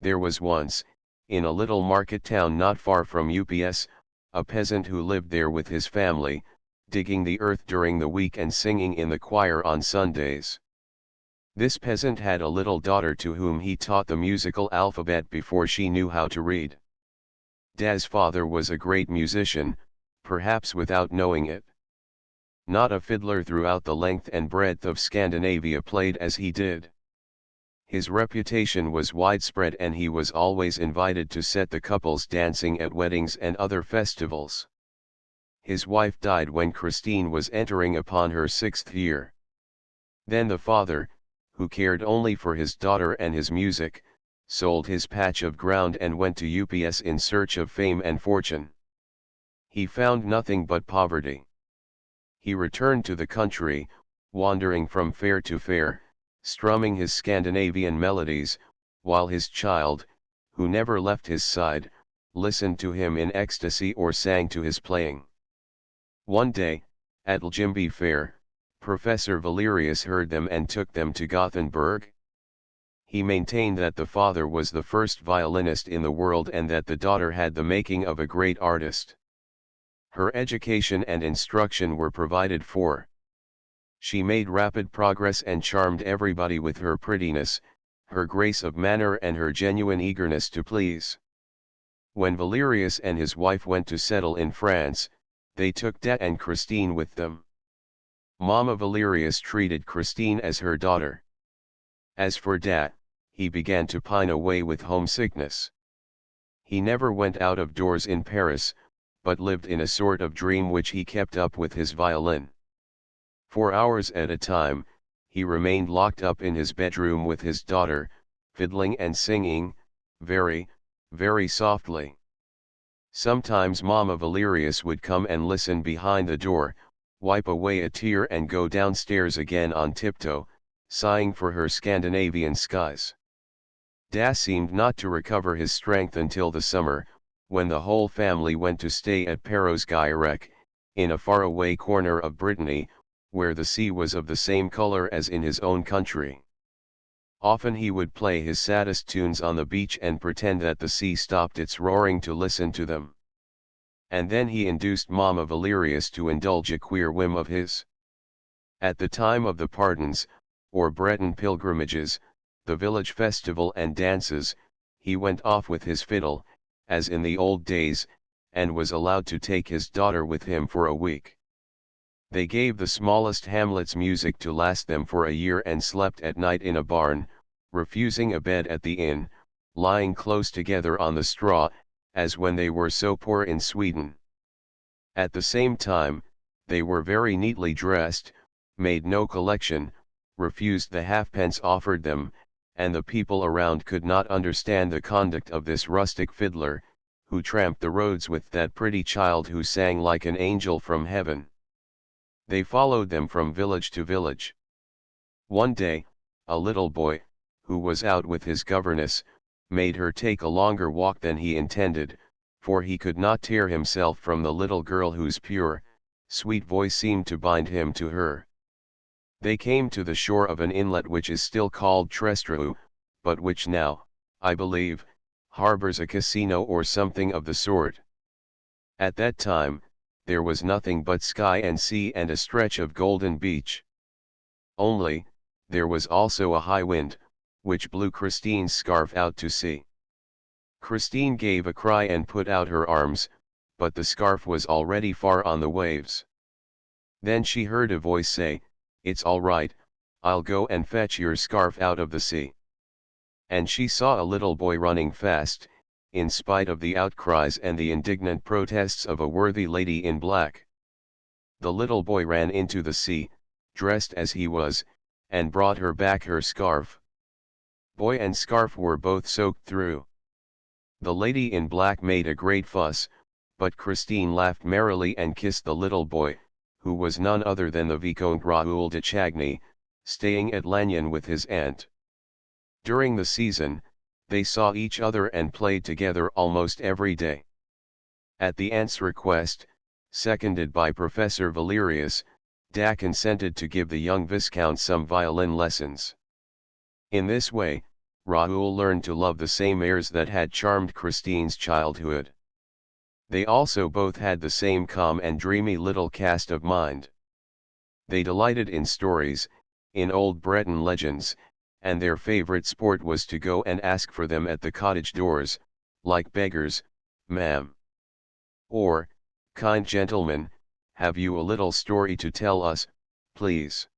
There was once, in a little market town not far from Ups, a peasant who lived there with his family, digging the earth during the week and singing in the choir on Sundays. This peasant had a little daughter to whom he taught the musical alphabet before she knew how to read. Daae's father was a great musician, perhaps without knowing it. Not a fiddler throughout the length and breadth of Scandinavia played as he did. His reputation was widespread and he was always invited to set the couples dancing at weddings and other festivals. His wife died when Christine was entering upon her 6th year. Then the father, who cared only for his daughter and his music, sold his patch of ground and went to Ups in search of fame and fortune. He found nothing but poverty. He returned to the country, wandering from fair to fair, strumming his Scandinavian melodies, while his child, who never left his side, listened to him in ecstasy or sang to his playing. One day, at Ljimby Fair, Professor Valerius heard them and took them to Gothenburg. He maintained that the father was the first violinist in the world and that the daughter had the making of a great artist. Her education and instruction were provided for. She made rapid progress and charmed everybody with her prettiness, her grace of manner and her genuine eagerness to please. When Valerius and his wife went to settle in France, they took Daae and Christine with them. Mama Valerius treated Christine as her daughter. As for Daae, he began to pine away with homesickness. He never went out of doors in Paris, but lived in a sort of dream which he kept up with his violin. For hours at a time, he remained locked up in his bedroom with his daughter, fiddling and singing, very, very softly. Sometimes Mama Valerius would come and listen behind the door, wipe away a tear and go downstairs again on tiptoe, sighing for her Scandinavian skies. Daae seemed not to recover his strength until the summer, when the whole family went to stay at Perros-Guirec, in a faraway corner of Brittany, where the sea was of the same color as in his own country. Often he would play his saddest tunes on the beach and pretend that the sea stopped its roaring to listen to them. And then he induced Mama Valerius to indulge a queer whim of his. At the time of the pardons, or Breton pilgrimages, the village festival and dances, he went off with his fiddle, as in the old days, and was allowed to take his daughter with him for a week. They gave the smallest hamlets music to last them for a year and slept at night in a barn, refusing a bed at the inn, lying close together on the straw, as when they were so poor in Sweden. At the same time, they were very neatly dressed, made no collection, refused the halfpence offered them, and the people around could not understand the conduct of this rustic fiddler, who tramped the roads with that pretty child who sang like an angel from heaven. They followed them from village to village. One day, a little boy, who was out with his governess, made her take a longer walk than he intended, for he could not tear himself from the little girl whose pure, sweet voice seemed to bind him to her. They came to the shore of an inlet which is still called Leroux, but which now, I believe, harbors a casino or something of the sort. At that time, there was nothing but sky and sea and a stretch of golden beach. Only, there was also a high wind, which blew Christine's scarf out to sea. Christine gave a cry and put out her arms, but the scarf was already far on the waves. Then she heard a voice say, "It's all right, I'll go and fetch your scarf out of the sea." And she saw a little boy running fast, in spite of the outcries and the indignant protests of a worthy lady in black. The little boy ran into the sea, dressed as he was, and brought her back her scarf. Boy and scarf were both soaked through. The lady in black made a great fuss, but Christine laughed merrily and kissed the little boy, who was none other than the Vicomte Raoul de Chagny, staying at Lannion with his aunt. During the season, they saw each other and played together almost every day. At the aunt's request, seconded by Professor Valerius, Da consented to give the young Viscount some violin lessons. In this way, Raoul learned to love the same airs that had charmed Christine's childhood. They also both had the same calm and dreamy little cast of mind. They delighted in stories, in old Breton legends, and their favorite sport was to go and ask for them at the cottage doors, like beggars, "Ma'am," or, "Kind gentleman, have you a little story to tell us, please?"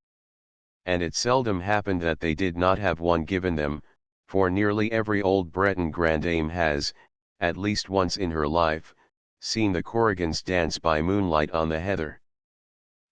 And it seldom happened that they did not have one given them, for nearly every old Breton grandame has, at least once in her life, seen the Corrigans dance by moonlight on the heather.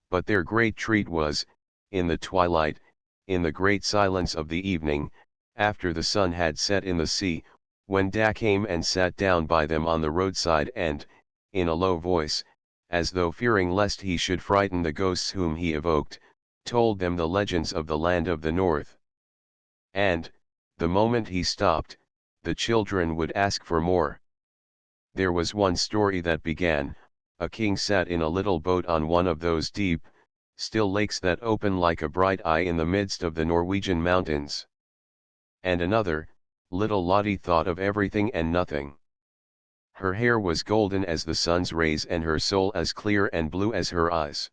But their great treat was, in the twilight, in the great silence of the evening, after the sun had set in the sea, when Da came and sat down by them on the roadside and, in a low voice, as though fearing lest he should frighten the ghosts whom he evoked, told them the legends of the land of the north. And, the moment he stopped, the children would ask for more. There was one story that began, a king sat in a little boat on one of those deep, still lakes that open like a bright eye in the midst of the Norwegian mountains. And another, little Lottie thought of everything and nothing. Her hair was golden as the sun's rays and her soul as clear and blue as her eyes.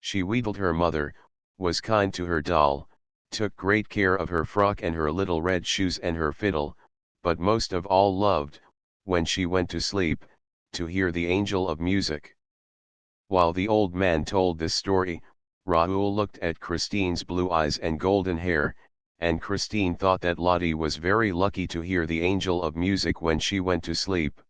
She wheedled her mother, was kind to her doll, took great care of her frock and her little red shoes and her fiddle, but most of all loved, when she went to sleep, to hear the angel of music. While the old man told this story, Raoul looked at Christine's blue eyes and golden hair, and Christine thought that Lottie was very lucky to hear the angel of music when she went to sleep.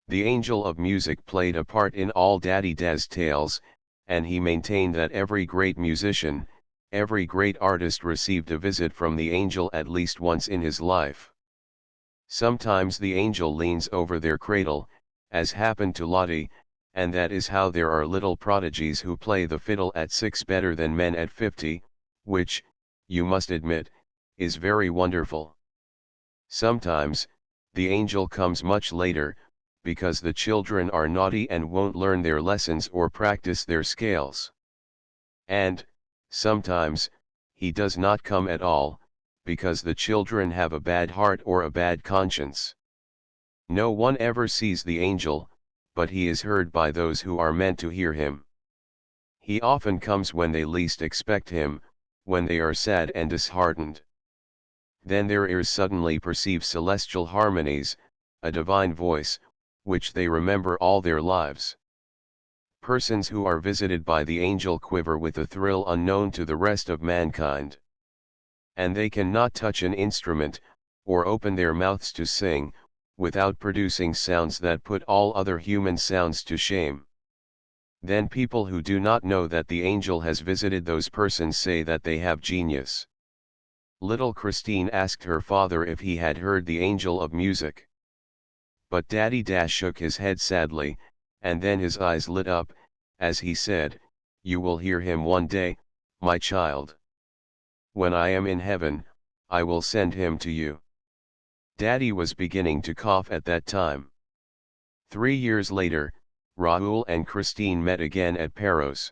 The angel of music played a part in all Daddy Da's tales, and he maintained that every great musician, every great artist received a visit from the angel at least once in his life. Sometimes the angel leans over their cradle, as happened to Lottie, and that is how there are little prodigies who play the fiddle at 6 better than men at 50, which, you must admit, is very wonderful. Sometimes, the angel comes much later, because the children are naughty and won't learn their lessons or practice their scales. And, sometimes, he does not come at all, because the children have a bad heart or a bad conscience. No one ever sees the angel, but he is heard by those who are meant to hear him. He often comes when they least expect him, when they are sad and disheartened. Then their ears suddenly perceive celestial harmonies, a divine voice, which they remember all their lives. Persons who are visited by the angel quiver with a thrill unknown to the rest of mankind. And they cannot touch an instrument, or open their mouths to sing, without producing sounds that put all other human sounds to shame. Then people who do not know that the angel has visited those persons say that they have genius. Little Christine asked her father if he had heard the angel of music. But Daddy shook his head sadly, and then his eyes lit up, as he said, "You will hear him one day, my child. When I am in heaven, I will send him to you." Daddy was beginning to cough at that time. 3 years later, Raoul and Christine met again at Perros.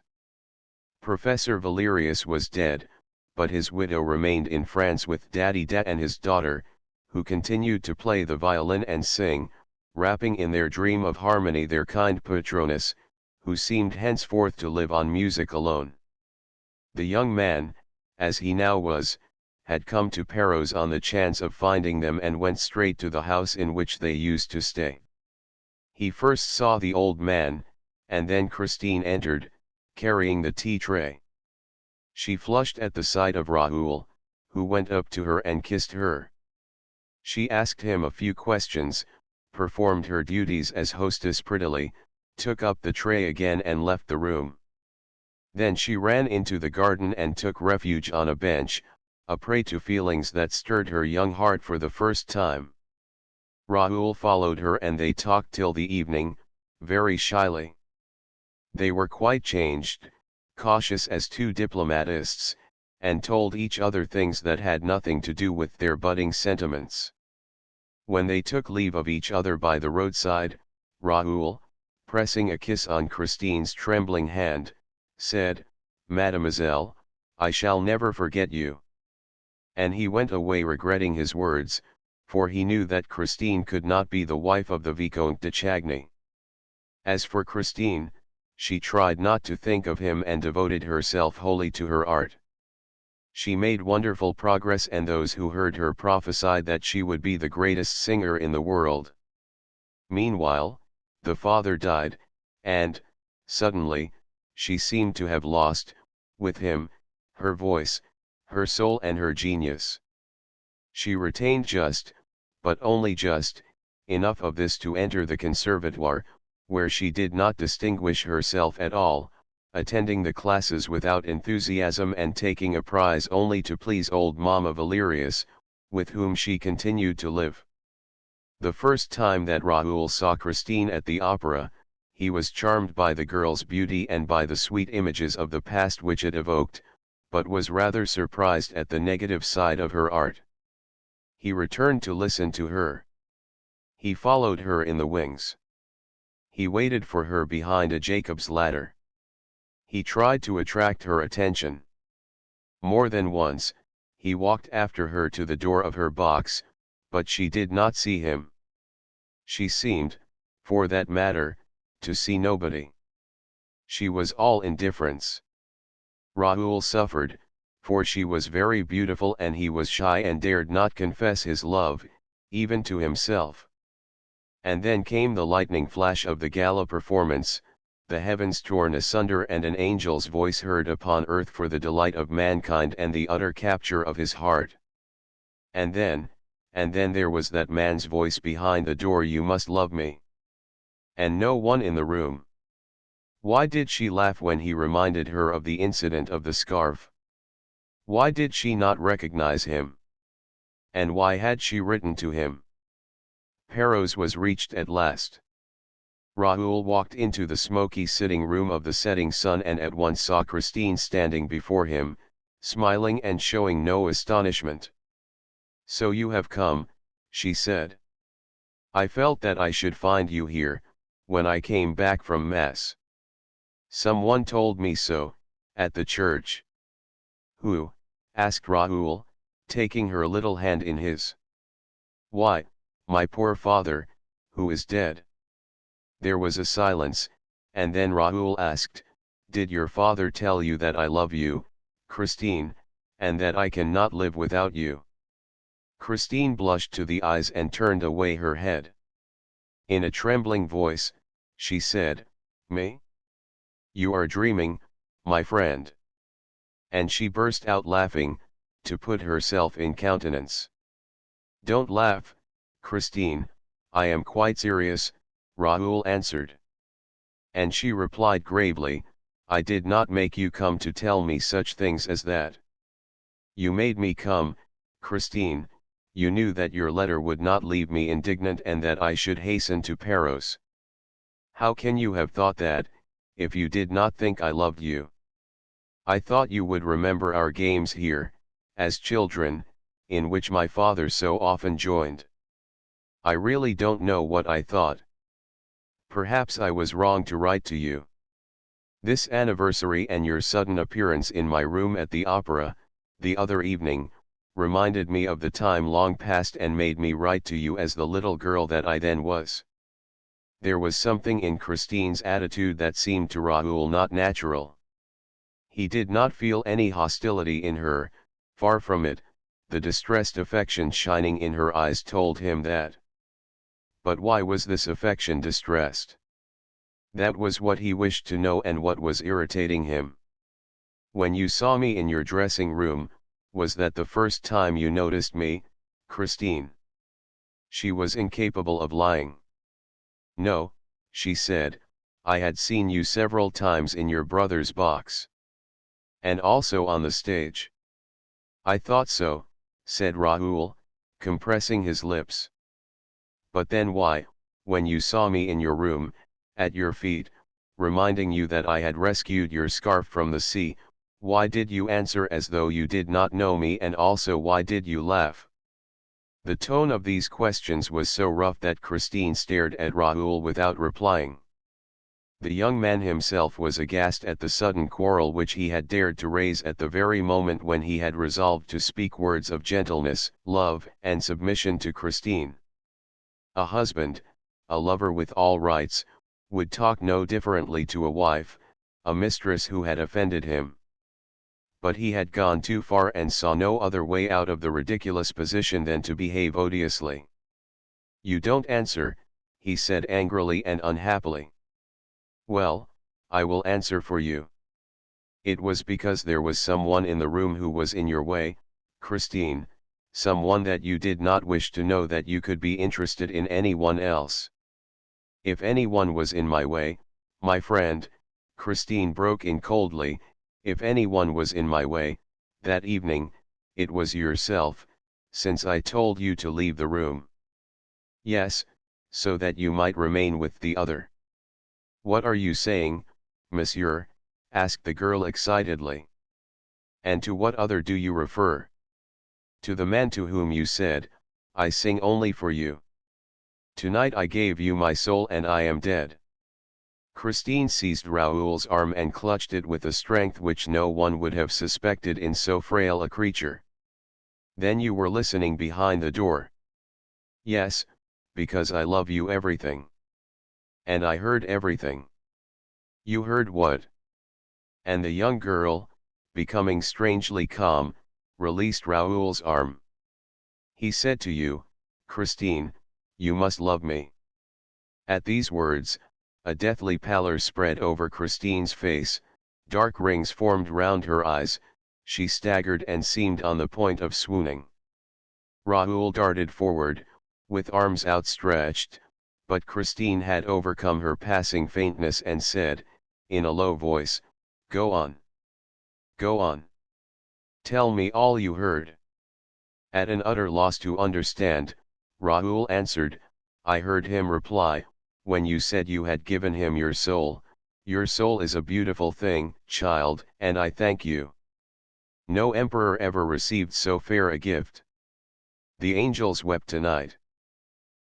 Professor Valerius was dead, but his widow remained in France with Daddy and his daughter, who continued to play the violin and sing, wrapping in their dream of harmony their kind patroness, who seemed henceforth to live on music alone. The young man, as he now was, had come to Perros on the chance of finding them and went straight to the house in which they used to stay. He first saw the old man, and then Christine entered, carrying the tea tray. She flushed at the sight of Raoul, who went up to her and kissed her. She asked him a few questions, performed her duties as hostess prettily, took up the tray again and left the room. Then she ran into the garden and took refuge on a bench, a prey to feelings that stirred her young heart for the first time. Raoul followed her and they talked till the evening, very shyly. They were quite changed, cautious as two diplomatists, and told each other things that had nothing to do with their budding sentiments. When they took leave of each other by the roadside, Raoul, pressing a kiss on Christine's trembling hand, said, "Mademoiselle, I shall never forget you." And he went away regretting his words, for he knew that Christine could not be the wife of the Vicomte de Chagny. As for Christine, she tried not to think of him and devoted herself wholly to her art. She made wonderful progress and those who heard her prophesied that she would be the greatest singer in the world. Meanwhile, the father died, and, suddenly, she seemed to have lost, with him, her voice, her soul and her genius. She retained just, but only just, enough of this to enter the conservatoire, where she did not distinguish herself at all, attending the classes without enthusiasm and taking a prize only to please old Mamma Valerius, with whom she continued to live. The first time that Raoul saw Christine at the opera, he was charmed by the girl's beauty and by the sweet images of the past which it evoked, but was rather surprised at the negative side of her art. He returned to listen to her. He followed her in the wings. He waited for her behind a Jacob's ladder. He tried to attract her attention. More than once, he walked after her to the door of her box, but she did not see him. She seemed, for that matter, to see nobody. She was all indifference. Raoul suffered, for she was very beautiful and he was shy and dared not confess his love, even to himself. And then came the lightning flash of the gala performance, the heavens torn asunder and an angel's voice heard upon earth for the delight of mankind and the utter capture of his heart. And then there was that man's voice behind the door, "You must love me." And no one in the room. Why did she laugh when he reminded her of the incident of the scarf? Why did she not recognize him? And why had she written to him? Perros was reached at last. Raoul walked into the smoky sitting room of the setting sun and at once saw Christine standing before him, smiling and showing no astonishment. "So you have come," she said. "I felt that I should find you here, when I came back from Mass. Someone told me so, at the church." "Who?" asked Raoul, taking her little hand in his. "Why, my poor father, who is dead?" There was a silence, and then Raoul asked, "Did your father tell you that I love you, Christine, and that I cannot live without you?" Christine blushed to the eyes and turned away her head. In a trembling voice, she said, "Me? You are dreaming, my friend." And she burst out laughing, to put herself in countenance. "Don't laugh, Christine, I am quite serious," Raoul answered. And she replied gravely, "I did not make you come to tell me such things as that. You made me come, Christine, you knew that your letter would not leave me indignant and that I should hasten to Paros. How can you have thought that, if you did not think I loved you? I thought you would remember our games here, as children, in which my father so often joined. I really don't know what I thought. Perhaps I was wrong to write to you. This anniversary and your sudden appearance in my room at the opera, the other evening, reminded me of the time long past and made me write to you as the little girl that I then was." There was something in Christine's attitude that seemed to Raoul not natural. He did not feel any hostility in her, far from it, the distressed affection shining in her eyes told him that. But why was this affection distressed? That was what he wished to know and what was irritating him. "When you saw me in your dressing room, was that the first time you noticed me, Christine?" She was incapable of lying. "No," she said, "I had seen you several times in your brother's box. And also on the stage." "I thought so," said Raoul, compressing his lips. "But then why, when you saw me in your room, at your feet, reminding you that I had rescued your scarf from the sea, why did you answer as though you did not know me, and also why did you laugh?" The tone of these questions was so rough that Christine stared at Raoul without replying. The young man himself was aghast at the sudden quarrel which he had dared to raise at the very moment when he had resolved to speak words of gentleness, love, and submission to Christine. A husband, a lover with all rights, would talk no differently to a wife, a mistress who had offended him. But he had gone too far and saw no other way out of the ridiculous position than to behave odiously. "You don't answer," he said angrily and unhappily. "Well, I will answer for you. It was because there was someone in the room who was in your way, Christine, someone that you did not wish to know that you could be interested in anyone else." "If anyone was in my way, my friend," Christine broke in coldly, "if anyone was in my way, that evening, it was yourself, since I told you to leave the room." "Yes, so that you might remain with the other." "What are you saying, monsieur?" asked the girl excitedly. "And to what other do you refer?" "To the man to whom you said, 'I sing only for you.' Tonight I gave you my soul and I am dead." Christine seized Raoul's arm and clutched it with a strength which no one would have suspected in so frail a creature. "Then you were listening behind the door?" "Yes, because I love you everything." "And I heard everything." "You heard what?" And the young girl, becoming strangely calm, released Raoul's arm. "He said to you, Christine, you must love me." At these words, a deathly pallor spread over Christine's face, dark rings formed round her eyes, she staggered and seemed on the point of swooning. Raoul darted forward, with arms outstretched, but Christine had overcome her passing faintness and said, in a low voice, "Go on. Go on. Tell me all you heard." At an utter loss to understand, Raoul answered, "I heard him reply, when you said you had given him your soul is a beautiful thing, child, and I thank you. No emperor ever received so fair a gift." The angels wept tonight.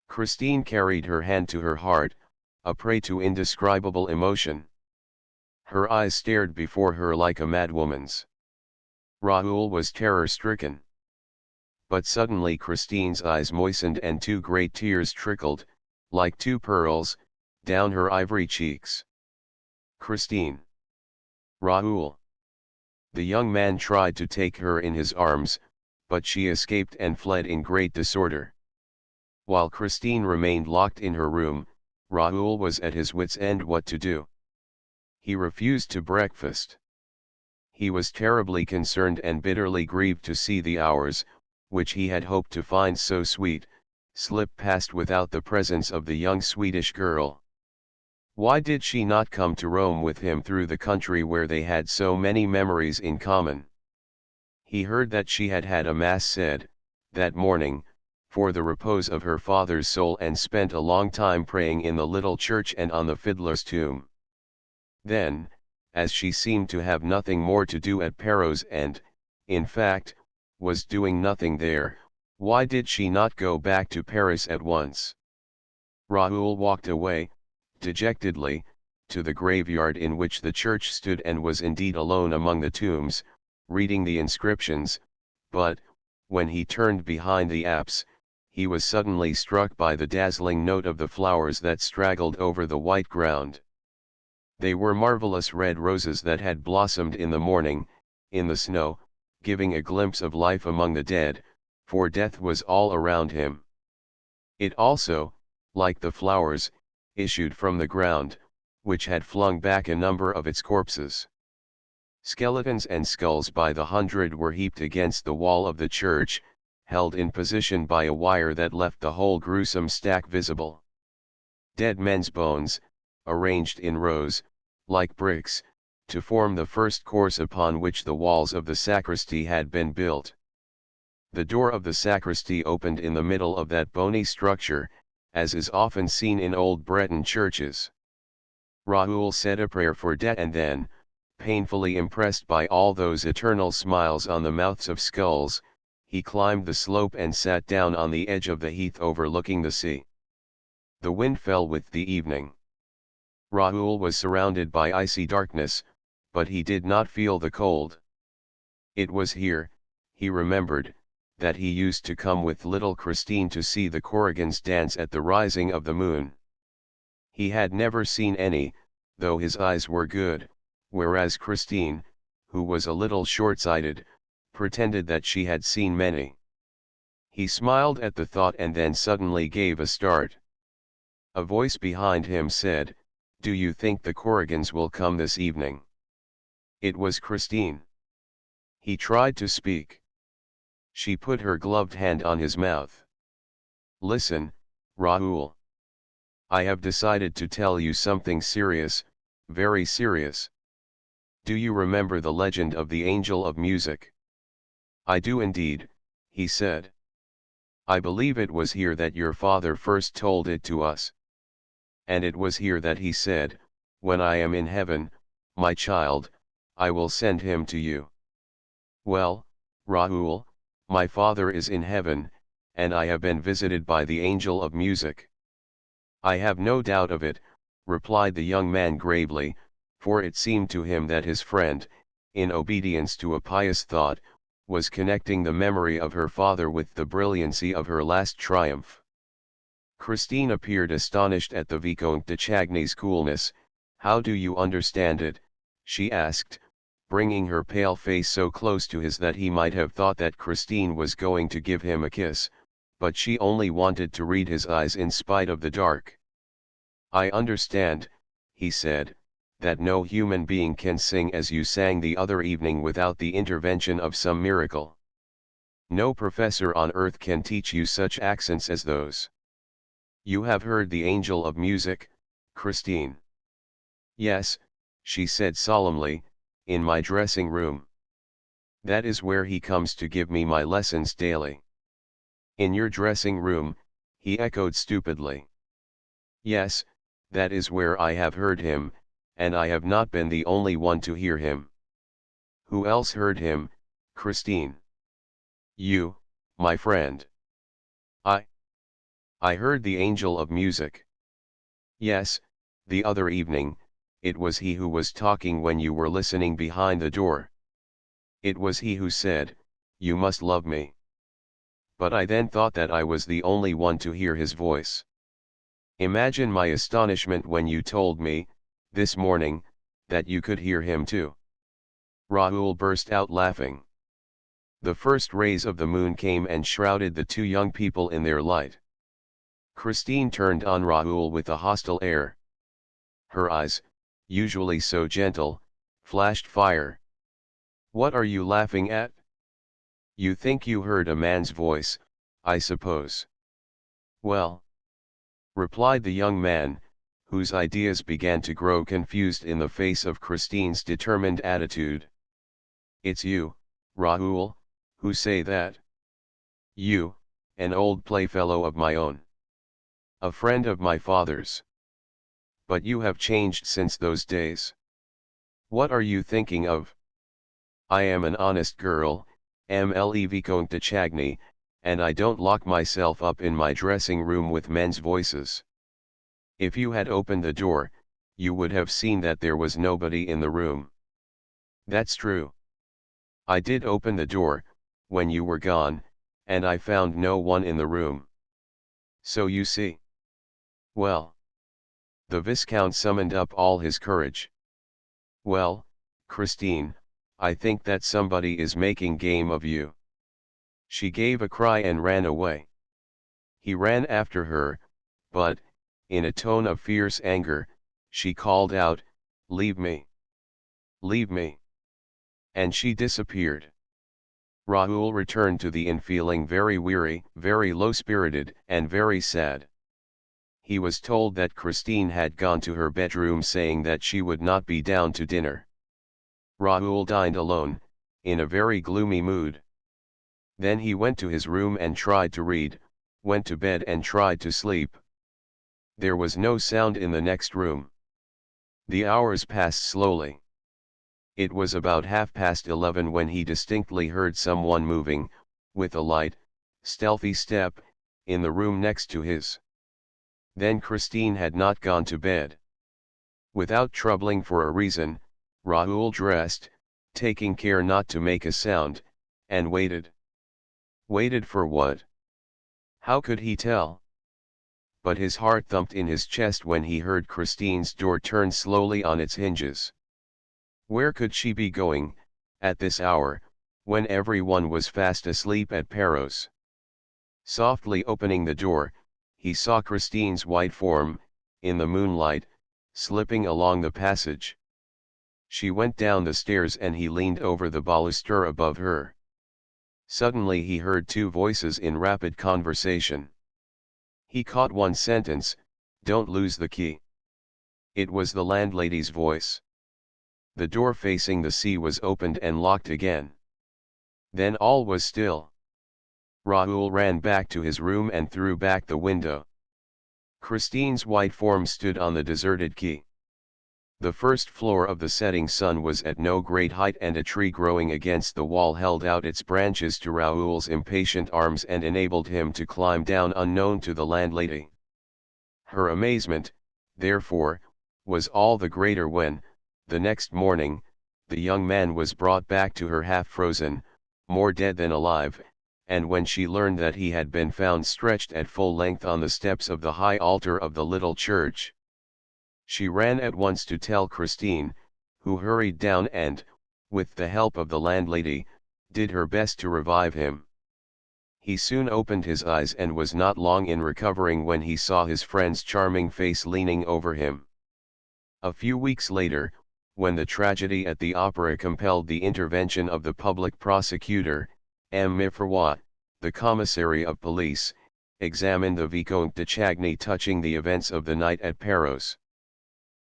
Christine carried her hand to her heart, a prey to indescribable emotion. Her eyes stared before her like a madwoman's. Raoul was terror-stricken. But suddenly Christine's eyes moistened and two great tears trickled, like two pearls, down her ivory cheeks. Christine! Raoul! The young man tried to take her in his arms, but she escaped and fled in great disorder. While Christine remained locked in her room, Raoul was at his wits' end what to do. He refused to breakfast. He was terribly concerned and bitterly grieved to see the hours, which he had hoped to find so sweet, slip past without the presence of the young Swedish girl. Why did she not come to roam with him through the country where they had so many memories in common? He heard that she had had a mass said, that morning, for the repose of her father's soul, and spent a long time praying in the little church and on the fiddler's tomb. Then, as she seemed to have nothing more to do at Perros and, in fact, was doing nothing there, why did she not go back to Paris at once? Raoul walked away, dejectedly, to the graveyard in which the church stood, and was indeed alone among the tombs, reading the inscriptions, but, when he turned behind the apse, he was suddenly struck by the dazzling note of the flowers that straggled over the white ground. They were marvelous red roses that had blossomed in the morning, in the snow, giving a glimpse of life among the dead, for death was all around him. It also, like the flowers, issued from the ground, which had flung back a number of its corpses. Skeletons and skulls by the hundred were heaped against the wall of the church, held in position by a wire that left the whole gruesome stack visible. Dead men's bones, arranged in rows, like bricks, to form the first course upon which the walls of the sacristy had been built. The door of the sacristy opened in the middle of that bony structure, as is often seen in old Breton churches. Raoul said a prayer for death, and then, painfully impressed by all those eternal smiles on the mouths of skulls, he climbed the slope and sat down on the edge of the heath overlooking the sea. The wind fell with the evening. Raoul was surrounded by icy darkness, but he did not feel the cold. It was here, he remembered, that he used to come with little Christine to see the Korrigans dance at the rising of the moon. He had never seen any, though his eyes were good, whereas Christine, who was a little short-sighted, pretended that she had seen many. He smiled at the thought and then suddenly gave a start. A voice behind him said, "Do you think the Korrigans will come this evening?" It was Christine. He tried to speak. She put her gloved hand on his mouth. "Listen, Raoul. I have decided to tell you something serious, very serious. Do you remember the legend of the Angel of Music?" "I do indeed," he said. "I believe it was here that your father first told it to us. And it was here that he said, 'When I am in heaven, my child, I will send him to you.' Well, Raoul, my father is in heaven, and I have been visited by the Angel of Music." "I have no doubt of it," replied the young man gravely, for it seemed to him that his friend, in obedience to a pious thought, was connecting the memory of her father with the brilliancy of her last triumph. Christine appeared astonished at the Vicomte de Chagny's coolness. "How do you understand it?" she asked, bringing her pale face so close to his that he might have thought that Christine was going to give him a kiss, but she only wanted to read his eyes in spite of the dark. "I understand," he said, "that no human being can sing as you sang the other evening without the intervention of some miracle. No professor on earth can teach you such accents as those. You have heard the Angel of Music, Christine?" "Yes," she said solemnly, "in my dressing room. That is where he comes to give me my lessons daily." "In your dressing room," he echoed stupidly. "Yes, that is where I have heard him, and I have not been the only one to hear him." "Who else heard him, Christine?" "You, my friend." "I heard the Angel of Music." "Yes, the other evening, it was he who was talking when you were listening behind the door. It was he who said, 'You must love me.'" but I then thought that I was the only one to hear his voice. Imagine my astonishment when you told me, this morning, that you could hear him too. Raoul burst out laughing. The first rays of the moon came and shrouded the two young people in their light. Christine turned on Raoul with a hostile air. Her eyes, usually so gentle, flashed fire. "What are you laughing at? You think you heard a man's voice, I suppose." "Well," replied the young man, whose ideas began to grow confused in the face of Christine's determined attitude. "It's you, Raoul, who say that. You, an old playfellow of my own. A friend of my father's. But you have changed since those days. What are you thinking of? I am an honest girl, M.L.E. Vicomte de Chagny, and I don't lock myself up in my dressing room with men's voices. If you had opened the door, you would have seen that there was nobody in the room." "That's true. I did open the door, when you were gone, and I found no one in the room. So you see." "Well." The Viscount summoned up all his courage. "Well, Christine, I think that somebody is making game of you." She gave a cry and ran away. He ran after her, but, in a tone of fierce anger, she called out, "Leave me! Leave me!" And she disappeared. Raoul returned to the inn feeling very weary, very low-spirited, and very sad. He was told that Christine had gone to her bedroom saying that she would not be down to dinner. Raoul dined alone, in a very gloomy mood. Then he went to his room and tried to read, went to bed and tried to sleep. There was no sound in the next room. The hours passed slowly. It was about 11:30 when he distinctly heard someone moving, with a light, stealthy step, in the room next to his. Then Christine had not gone to bed. Without troubling for a reason, Raoul dressed, taking care not to make a sound, and waited. Waited for what? How could he tell? But his heart thumped in his chest when he heard Christine's door turn slowly on its hinges. Where could she be going, at this hour, when everyone was fast asleep at Perros? Softly opening the door, he saw Christine's white form, in the moonlight, slipping along the passage. She went down the stairs and he leaned over the baluster above her. Suddenly he heard two voices in rapid conversation. He caught one sentence, "Don't lose the key." It was the landlady's voice. The door facing the sea was opened and locked again. Then all was still. Raoul ran back to his room and threw back the window. Christine's white form stood on the deserted quay. The first floor of the setting sun was at no great height and a tree growing against the wall held out its branches to Raoul's impatient arms and enabled him to climb down unknown to the landlady. Her amazement, therefore, was all the greater when, the next morning, the young man was brought back to her half-frozen, more dead than alive, and when she learned that he had been found stretched at full length on the steps of the high altar of the little church, she ran at once to tell Christine, who hurried down and, with the help of the landlady, did her best to revive him. He soon opened his eyes and was not long in recovering when he saw his friend's charming face leaning over him. A few weeks later, when the tragedy at the opera compelled the intervention of the public prosecutor, M. Miferois, the commissary of police, examined the Vicomte de Chagny touching the events of the night at Perros.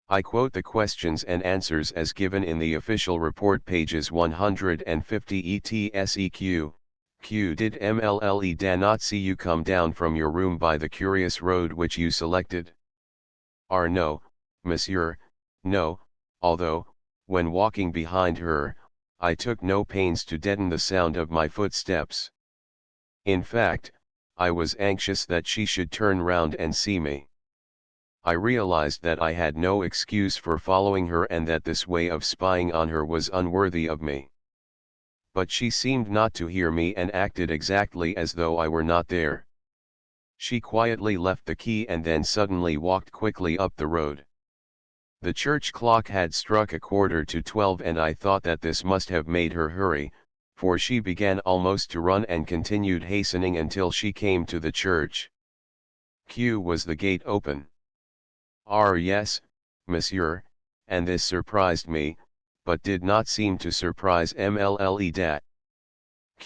I quote the questions and answers as given in the official report pages 150 etseq. Q. Did MLLE not see you come down from your room by the curious road which you selected? R. No, monsieur, no, although, when walking behind her, I took no pains to deaden the sound of my footsteps. In fact, I was anxious that she should turn round and see me. I realized that I had no excuse for following her and that this way of spying on her was unworthy of me. But she seemed not to hear me and acted exactly as though I were not there. She quietly left the key and then suddenly walked quickly up the road. The church clock had struck 11:45 and I thought that this must have made her hurry, for she began almost to run and continued hastening until she came to the church. Was the gate open? Yes, monsieur, and this surprised me, but did not seem to surprise Mlle Dat.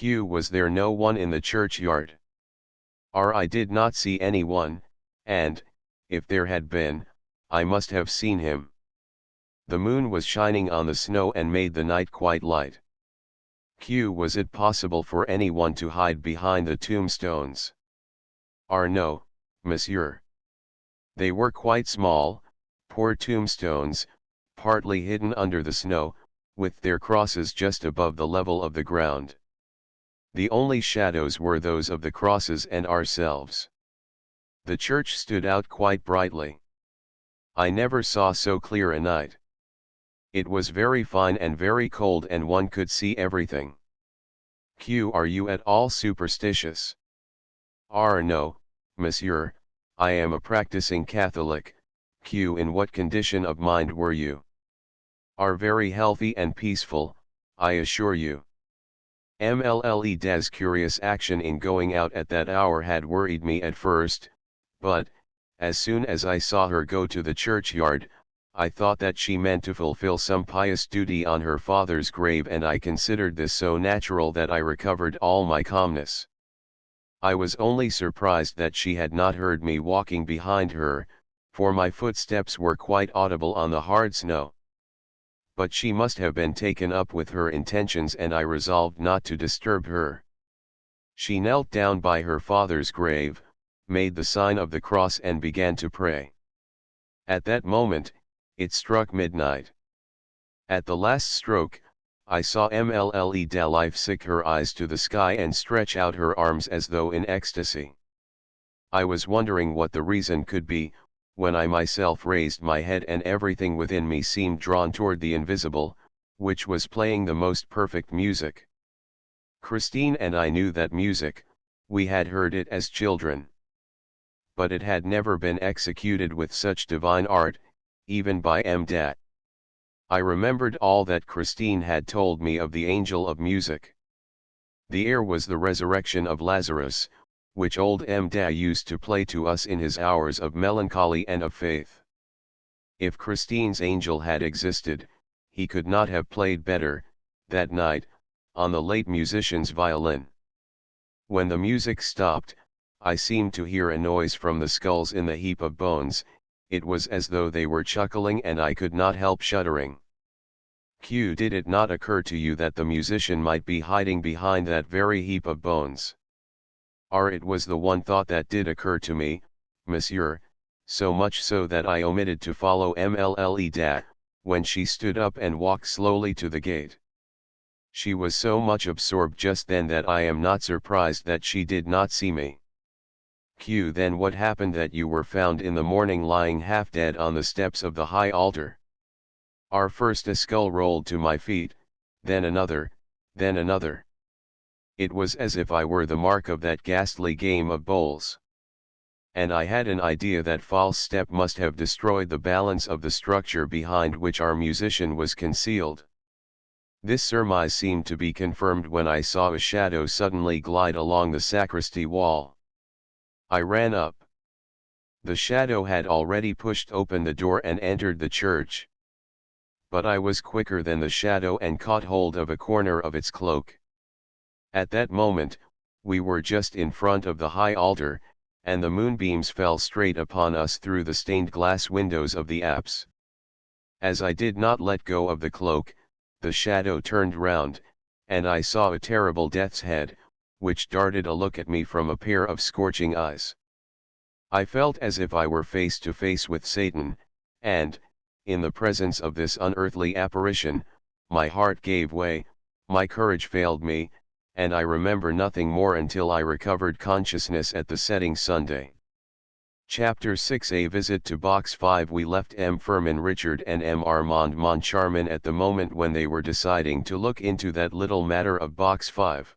Was there no one in the churchyard? I did not see anyone, and, if there had been, I must have seen him. The moon was shining on the snow and made the night quite light. Was it possible for anyone to hide behind the tombstones? No, monsieur. They were quite small, poor tombstones, partly hidden under the snow, with their crosses just above the level of the ground. The only shadows were those of the crosses and ourselves. The church stood out quite brightly. I never saw so clear a night. It was very fine and very cold and one could see everything. Are you at all superstitious? No, monsieur, I am a practicing Catholic. In what condition of mind were you? Very healthy and peaceful, I assure you. Mlle Des' curious action in going out at that hour had worried me at first, but, as soon as I saw her go to the churchyard, I thought that she meant to fulfill some pious duty on her father's grave and I considered this so natural that I recovered all my calmness. I was only surprised that she had not heard me walking behind her, for my footsteps were quite audible on the hard snow. But she must have been taken up with her intentions and I resolved not to disturb her. She knelt down by her father's grave, made the sign of the cross and began to pray. At that moment, it struck midnight. At the last stroke, I saw Mlle de lift her eyes to the sky and stretch out her arms as though in ecstasy. I was wondering what the reason could be, when I myself raised my head and everything within me seemed drawn toward the invisible, which was playing the most perfect music. Christine and I knew that music, we had heard it as children. But it had never been executed with such divine art, even by Dat. I remembered all that Christine had told me of the angel of music. The air was the resurrection of Lazarus, which old Da used to play to us in his hours of melancholy and of faith. If Christine's angel had existed, he could not have played better, that night, on the late musician's violin. When the music stopped, I seemed to hear a noise from the skulls in the heap of bones. It was as though they were chuckling and I could not help shuddering. Did it not occur to you that the musician might be hiding behind that very heap of bones? It was the one thought that did occur to me, monsieur, so much so that I omitted to follow Mlle Dat, when she stood up and walked slowly to the gate. She was so much absorbed just then that I am not surprised that she did not see me. Then what happened that you were found in the morning lying half dead on the steps of the high altar? First a skull rolled to my feet, then another, then another. It was as if I were the mark of that ghastly game of bowls. And I had an idea that false step must have destroyed the balance of the structure behind which our musician was concealed. This surmise seemed to be confirmed when I saw a shadow suddenly glide along the sacristy wall. I ran up. The shadow had already pushed open the door and entered the church. But I was quicker than the shadow and caught hold of a corner of its cloak. At that moment, we were just in front of the high altar, and the moonbeams fell straight upon us through the stained glass windows of the apse. As I did not let go of the cloak, the shadow turned round, and I saw a terrible death's head, which darted a look at me from a pair of scorching eyes. I felt as if I were face to face with Satan, and, in the presence of this unearthly apparition, my heart gave way, my courage failed me, and I remember nothing more until I recovered consciousness at the setting Sunday. Chapter 6, A visit to Box 5. We left M. Furman Richard and M. Armand Moncharmin at the moment when they were deciding to look into that little matter of Box 5.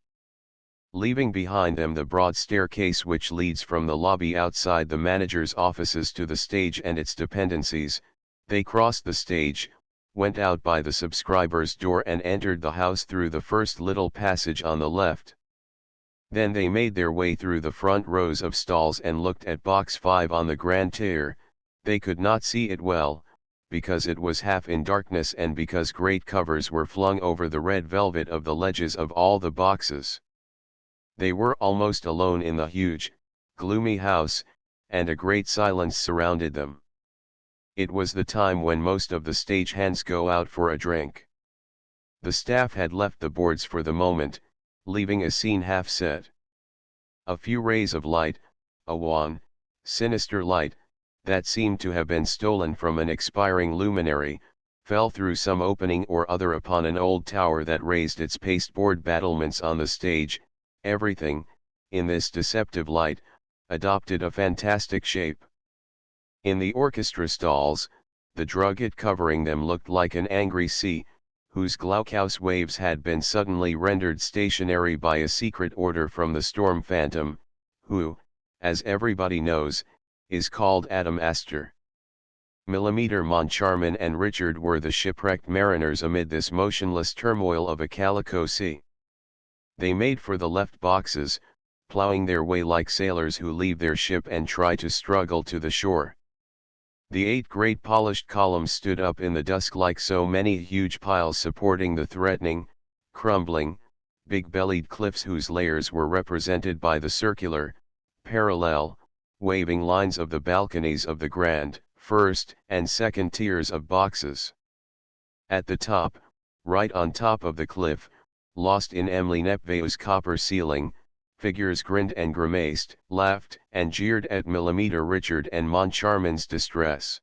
Leaving behind them the broad staircase which leads from the lobby outside the manager's offices to the stage and its dependencies, they crossed the stage, went out by the subscriber's door and entered the house through the first little passage on the left. Then they made their way through the front rows of stalls and looked at Box 5 on the grand tier. They could not see it well, because it was half in darkness and because great covers were flung over the red velvet of the ledges of all the boxes. They were almost alone in the huge, gloomy house, and a great silence surrounded them. It was the time when most of the stagehands go out for a drink. The staff had left the boards for the moment, leaving a scene half set. A few rays of light, a wan, sinister light, that seemed to have been stolen from an expiring luminary, fell through some opening or other upon an old tower that raised its pasteboard battlements on the stage. Everything, in this deceptive light, adopted a fantastic shape. In the orchestra stalls, the drugget covering them looked like an angry sea, whose glaucous waves had been suddenly rendered stationary by a secret order from the storm phantom, who, as everybody knows, is called Adam Astor. Millimeter Moncharmin and Richard were the shipwrecked mariners amid this motionless turmoil of a calico sea. They made for the left boxes, plowing their way like sailors who leave their ship and try to struggle to the shore. The 8 great polished columns stood up in the dusk like so many huge piles supporting the threatening, crumbling, big-bellied cliffs whose layers were represented by the circular, parallel, waving lines of the balconies of the grand, first and second tiers of boxes. At the top, right on top of the cliff, lost in Emily Nepveu's copper ceiling, figures grinned and grimaced, laughed and jeered at Millimeter Richard and Moncharmin's distress.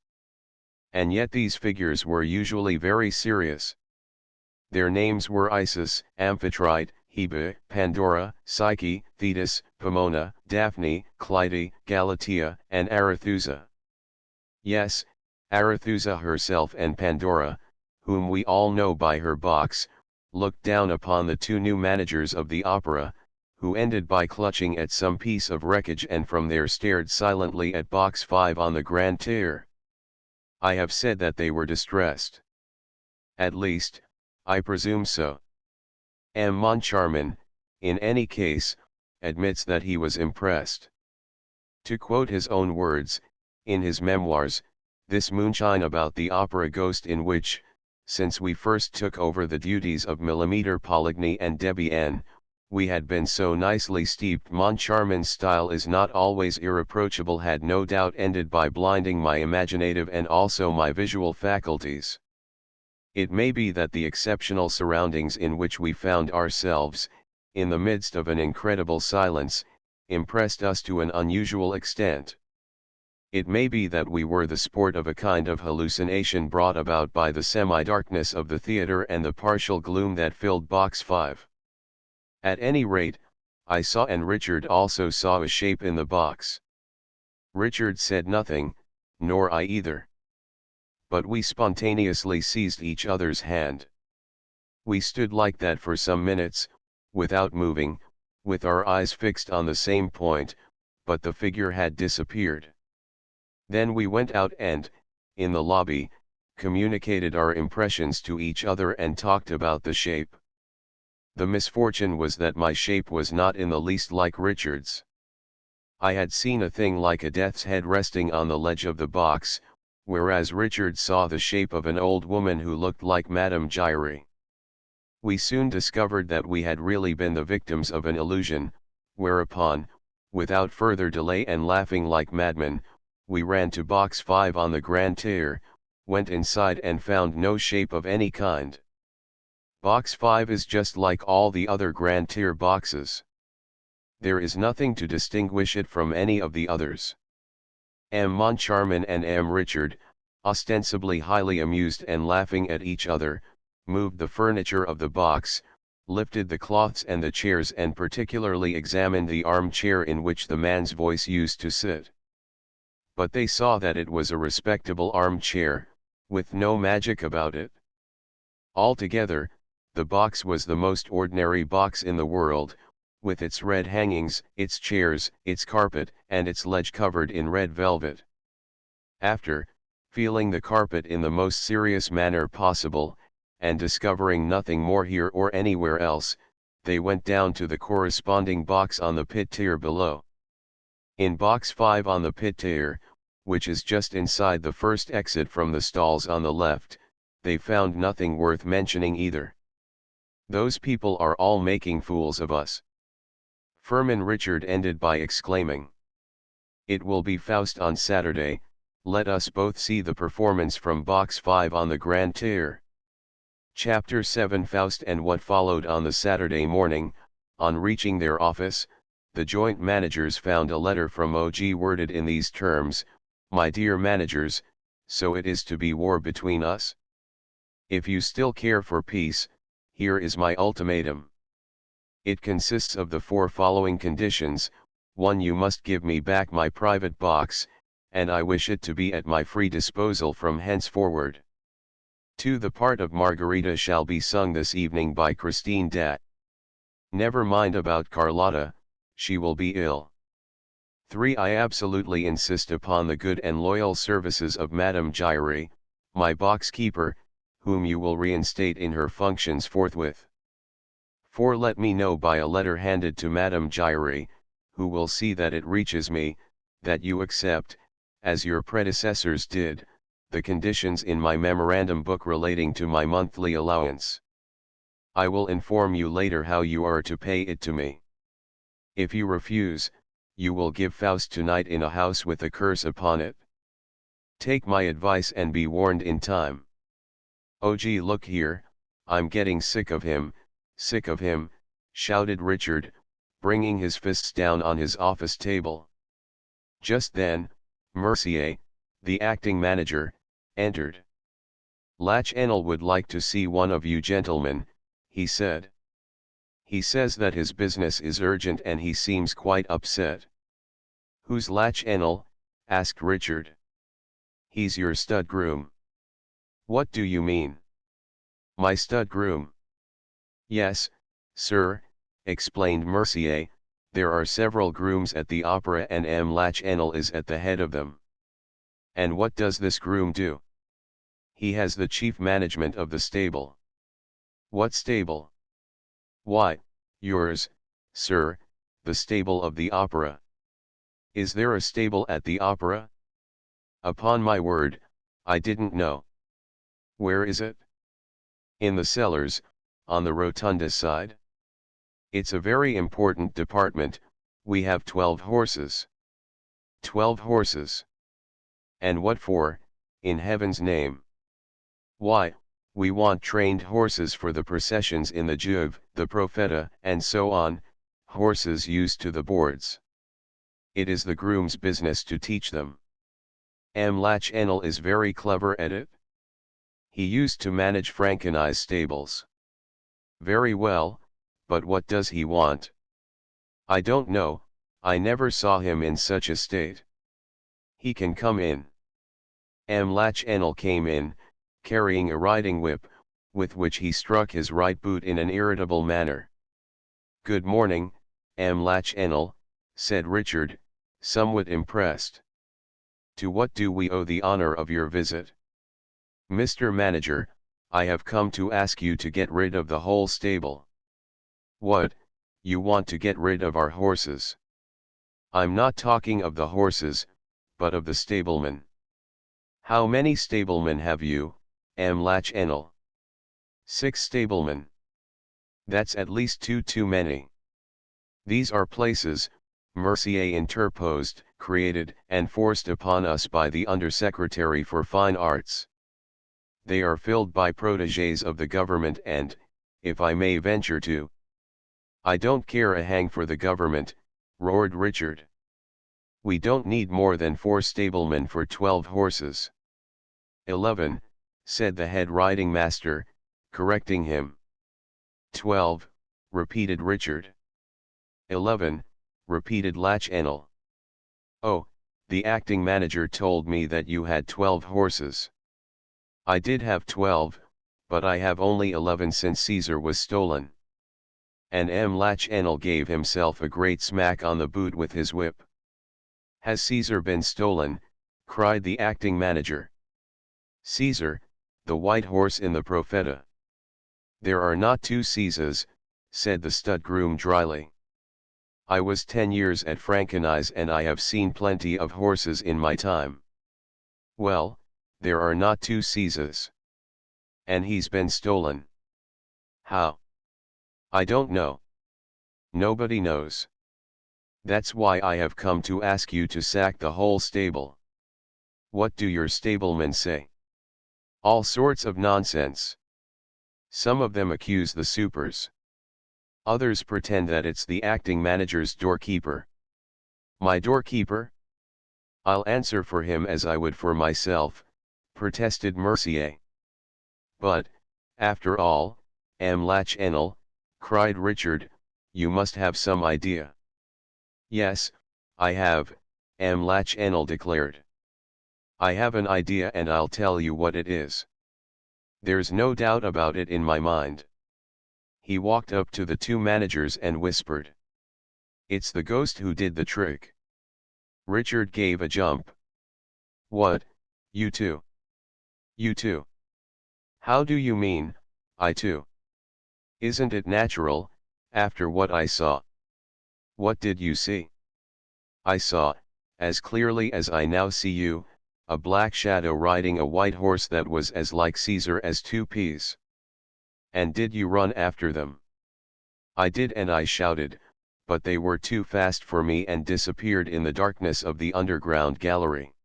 And yet these figures were usually very serious. Their names were Isis, Amphitrite, Hebe, Pandora, Psyche, Thetis, Pomona, Daphne, Clytie, Galatea, and Arethusa. Yes, Arethusa herself and Pandora, whom we all know by her box, looked down upon the 2 new managers of the opera, who ended by clutching at some piece of wreckage and from there stared silently at Box 5 on the grand tier. I have said that they were distressed. At least, I presume so. M. Moncharmin, in any case, admits that he was impressed. To quote his own words, in his memoirs, this moonshine about the opera ghost in which, since we first took over the duties of Millimeter Poligny and Debbie N., we had been so nicely steeped. Moncharmin's style is not always irreproachable, had no doubt ended by blinding my imaginative and also my visual faculties. It may be that the exceptional surroundings in which we found ourselves, in the midst of an incredible silence, impressed us to an unusual extent. It may be that we were the sport of a kind of hallucination brought about by the semi-darkness of the theater and the partial gloom that filled Box 5. At any rate, I saw and Richard also saw a shape in the box. Richard said nothing, nor I either. But we spontaneously seized each other's hand. We stood like that for some minutes, without moving, with our eyes fixed on the same point, but the figure had disappeared. Then we went out and, in the lobby, communicated our impressions to each other and talked about the shape. The misfortune was that my shape was not in the least like Richard's. I had seen a thing like a death's head resting on the ledge of the box, whereas Richard saw the shape of an old woman who looked like Madame Giry. We soon discovered that we had really been the victims of an illusion, whereupon, without further delay and laughing like madmen, we ran to Box 5 on the grand tier, went inside and found no shape of any kind. Box 5 is just like all the other grand tier boxes. There is nothing to distinguish it from any of the others. M. Moncharmin and M. Richard, ostensibly highly amused and laughing at each other, moved the furniture of the box, lifted the cloths and the chairs and particularly examined the armchair in which the man's voice used to sit. but they saw that it was a respectable armchair, with no magic about it. Altogether, the box was the most ordinary box in the world, with its red hangings, its chairs, its carpet, and its ledge covered in red velvet. After, feeling the carpet in the most serious manner possible, and discovering nothing more here or anywhere else, they went down to the corresponding box on the pit tier below. In box 5 on the pit tier, which is just inside the first exit from the stalls on the left, they found nothing worth mentioning either. "Those people are all making fools of us," Furman Richard ended by exclaiming. "It will be Faust on Saturday, let us both see the performance from box 5 on the grand tier." Chapter 7 Faust and what followed. On the Saturday morning, on reaching their office, the joint managers found a letter from OG worded in these terms: "My dear managers, so it is to be war between us? If you still care for peace, here is my ultimatum. It consists of the 4 following conditions: 1. You must give me back my private box, and I wish it to be at my free disposal from henceforward. 2. The part of Margarita shall be sung this evening by Christine Dat. Never mind about Carlotta, she will be ill. 3. I absolutely insist upon the good and loyal services of Madame Giry, my box keeper, whom you will reinstate in her functions forthwith. 4. Let me know by a letter handed to Madame Giry, who will see that it reaches me, that you accept, as your predecessors did, the conditions in my memorandum book relating to my monthly allowance. I will inform you later how you are to pay it to me. If you refuse, you will give Faust tonight in a house with a curse upon it. Take my advice and be warned in time. OG, look here, I'm getting sick of him," shouted Richard, bringing his fists down on his office table. Just then, Mercier, the acting manager, entered. "Lach Enel would like to see one of you gentlemen," he said. "He says that his business is urgent and he seems quite upset." "Who's Lach Enel?" asked Richard. "He's your stud groom." "What do you mean?" "My stud groom." "Yes, sir," explained Mercier, "there are several grooms at the opera and Lach Enel is at the head of them." "And what does this groom do?" "He has the chief management of the stable." "What stable?" "Why, yours, sir, the stable of the opera." "Is there a stable at the opera?" "Upon my word, I didn't know." "Where is it?" "In the cellars, on the rotunda side." "It's a very important department, we have 12 horses. 12 horses? And what for, in heaven's name?" "Why, we want trained horses for the processions in the Juve, the Profeta, and so on, horses used to the boards. It is the groom's business to teach them." "Lach Enel is very clever at it?" "He used to manage Frankeney's stables." "Very well, but what does he want?" "I don't know, I never saw him in such a state." "He can come in." Lach Enel came in, carrying a riding whip, with which he struck his right boot in an irritable manner. "Good morning, Lach Enel," said Richard, somewhat impressed. "To what do we owe the honor of your visit?" "Mr. Manager, I have come to ask you to get rid of the whole stable." "What, you want to get rid of our horses?" "I'm not talking of the horses, but of the stablemen." "How many stablemen have you, Lach Enel?" "6 stablemen." "That's at least 2 too many." "These are places," Mercier interposed, "created and forced upon us by the Undersecretary for Fine Arts. They are filled by protégés of the government and, if I may venture to—" "I don't care a hang for the government," roared Richard. "We don't need more than 4 stablemen for 12 horses." 11, said the head riding master, correcting him. 12, repeated Richard. 11, repeated Lach Enel. "Oh, The acting manager told me that you had 12 horses. I did have 12, but I have only 11 since Caesar was stolen. And Lachenel gave himself a great smack on the boot with his whip. Has Caesar been stolen? Cried the acting manager. Caesar, the white horse in the Profeta. There are not two Caesars, said the stud groom dryly. I was 10 years at Frankenise and I have seen plenty of horses in my time. Well, there are not two Caesars. And he's been stolen. How? I don't know. Nobody knows. That's why I have come to ask you to sack the whole stable. What do your stablemen say? All sorts of nonsense. Some of them accuse the supers. Others pretend that it's the acting manager's doorkeeper. My doorkeeper? I'll answer for him as I would for myself, protested Mercier. But, after all, Lachenel, cried Richard, you must have some idea. Yes, I have, Lachenel declared. I have an idea and I'll tell you what it is. There's no doubt about it in my mind. He walked up to the two managers and whispered. It's the ghost who did the trick. Richard gave a jump. What, you two? You two? How do you mean, I too? Isn't it natural, after what I saw? What did you see? I saw, as clearly as I now see you, a black shadow riding a white horse that was as like Caesar as two peas. And did you run after them? I did, and I shouted, but they were too fast for me and disappeared in the darkness of the underground gallery.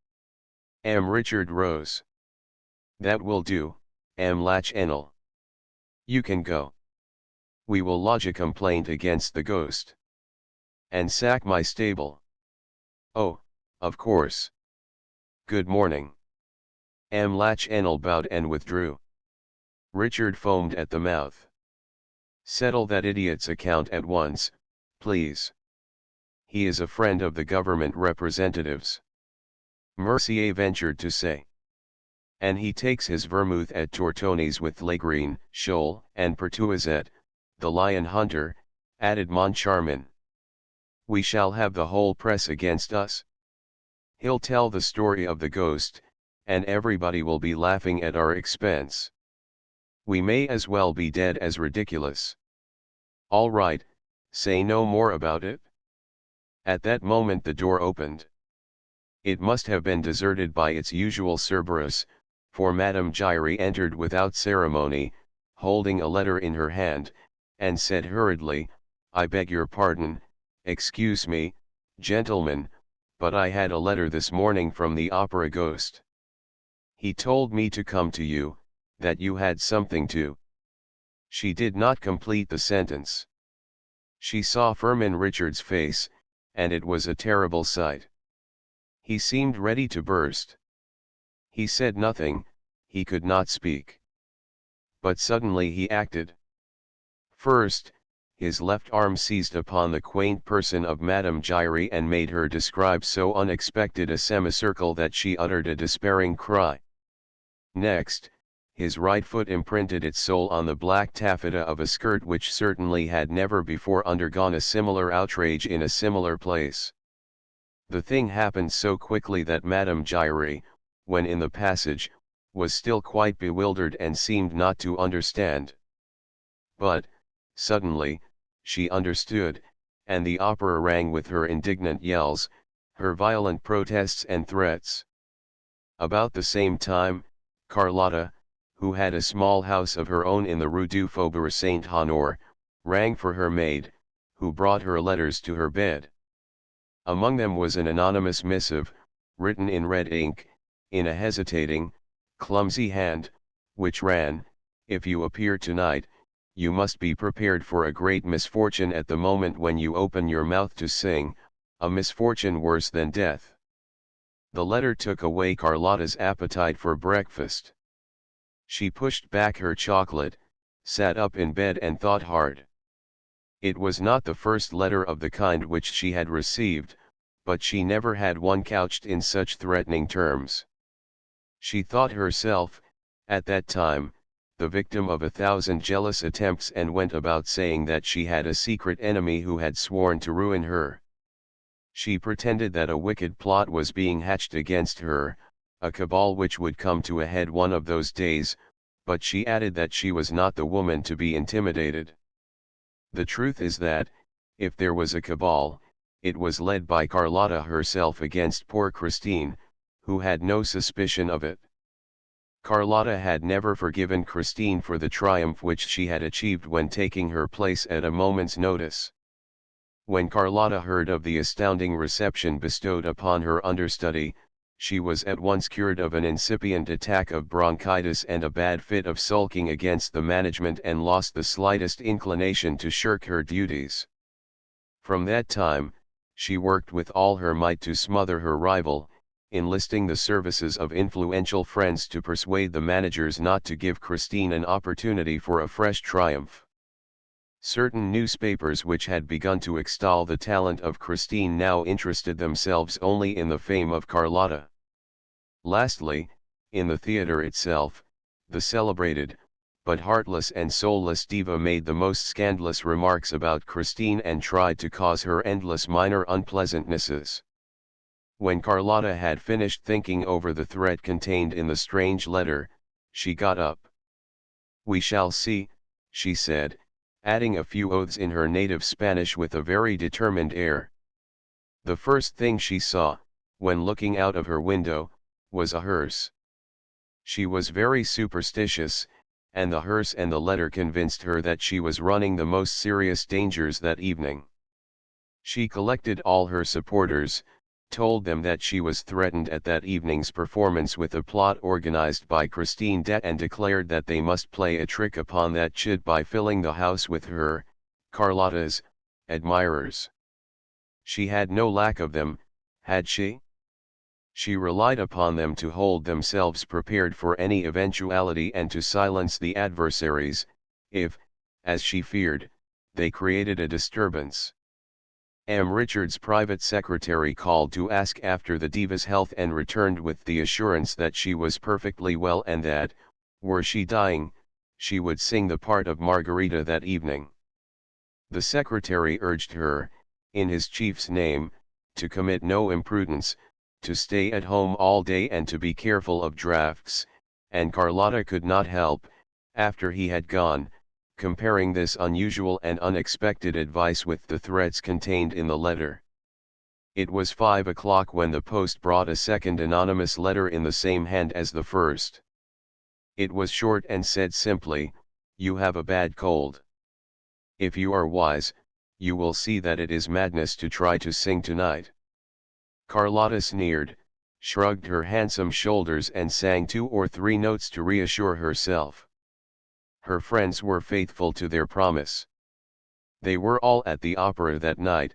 Richard rose. That will do, Lachenel. You can go. We will lodge a complaint against the ghost. And sack my stable. Oh, of course. Good morning. Lachenel bowed and withdrew. Richard foamed at the mouth. Settle that idiot's account at once, please. He is a friend of the government representatives. Mercier ventured to say. And he takes his vermouth at Tortoni's with Legreen, Scholl, and Pertuiset, the lion hunter, added Moncharmin. We shall have the whole press against us. He'll tell the story of the ghost, and everybody will be laughing at our expense. We may as well be dead as ridiculous. All right, say no more about it. At that moment the door opened. It must have been deserted by its usual Cerberus, for Madame Giry entered without ceremony, holding a letter in her hand, and said hurriedly, I beg your pardon, excuse me, gentlemen, but I had a letter this morning from the opera ghost. He told me to come to you, that you had something to. She did not complete the sentence. She saw Firmin Richard's face, and it was a terrible sight. He seemed ready to burst. He said nothing, he could not speak. But suddenly he acted. First, his left arm seized upon the quaint person of Madame Giry and made her describe so unexpected a semicircle that she uttered a despairing cry. Next, his right foot imprinted its sole on the black taffeta of a skirt which certainly had never before undergone a similar outrage in a similar place. The thing happened so quickly that Madame Giry, when in the passage, was still quite bewildered and seemed not to understand. But, suddenly, she understood, and the opera rang with her indignant yells, her violent protests and threats. About the same time, Carlotta, who had a small house of her own in the Rue du Faubourg Saint-Honore, rang for her maid, who brought her letters to her bed. Among them was an anonymous missive, written in red ink, in a hesitating, clumsy hand, which ran, If you appear tonight, you must be prepared for a great misfortune at the moment when you open your mouth to sing, a misfortune worse than death. The letter took away Carlotta's appetite for breakfast. She pushed back her chocolate, sat up in bed and thought hard. It was not the first letter of the kind which she had received, but she never had one couched in such threatening terms. She thought herself, at that time, the victim of 1,000 jealous attempts and went about saying that she had a secret enemy who had sworn to ruin her. She pretended that a wicked plot was being hatched against her, a cabal which would come to a head one of those days, but she added that she was not the woman to be intimidated. The truth is that, if there was a cabal, it was led by Carlotta herself against poor Christine, who had no suspicion of it. Carlotta had never forgiven Christine for the triumph which she had achieved when taking her place at a moment's notice. When Carlotta heard of the astounding reception bestowed upon her understudy, she was at once cured of an incipient attack of bronchitis and a bad fit of sulking against the management and lost the slightest inclination to shirk her duties. From that time, she worked with all her might to smother her rival, enlisting the services of influential friends to persuade the managers not to give Christine an opportunity for a fresh triumph. Certain newspapers which had begun to extol the talent of Christine now interested themselves only in the fame of Carlotta. Lastly, in the theatre itself, the celebrated, but heartless and soulless diva made the most scandalous remarks about Christine and tried to cause her endless minor unpleasantnesses. When Carlotta had finished thinking over the threat contained in the strange letter, she got up. "We shall see," she said, adding a few oaths in her native Spanish with a very determined air. The first thing she saw, when looking out of her window, was a hearse. She was very superstitious, and the hearse and the letter convinced her that she was running the most serious dangers that evening. She collected all her supporters, told them that she was threatened at that evening's performance with a plot organized by Christine Dett and declared that they must play a trick upon that chit by filling the house with her, Carlotta's, admirers. She had no lack of them, had she? She relied upon them to hold themselves prepared for any eventuality and to silence the adversaries, if, as she feared, they created a disturbance. M. Richard's private secretary called to ask after the diva's health and returned with the assurance that she was perfectly well and that, were she dying, she would sing the part of Margarita that evening. The secretary urged her, in his chief's name, to commit no imprudence, to stay at home all day and to be careful of draughts, and Carlotta could not help, after he had gone, comparing this unusual and unexpected advice with the threats contained in the letter. It was 5 o'clock when the post brought a second anonymous letter in the same hand as the first. It was short and said simply, "You have a bad cold. If you are wise, you will see that it is madness to try to sing tonight." Carlotta sneered, shrugged her handsome shoulders and sang 2 or 3 notes to reassure herself. Her friends were faithful to their promise. They were all at the opera that night,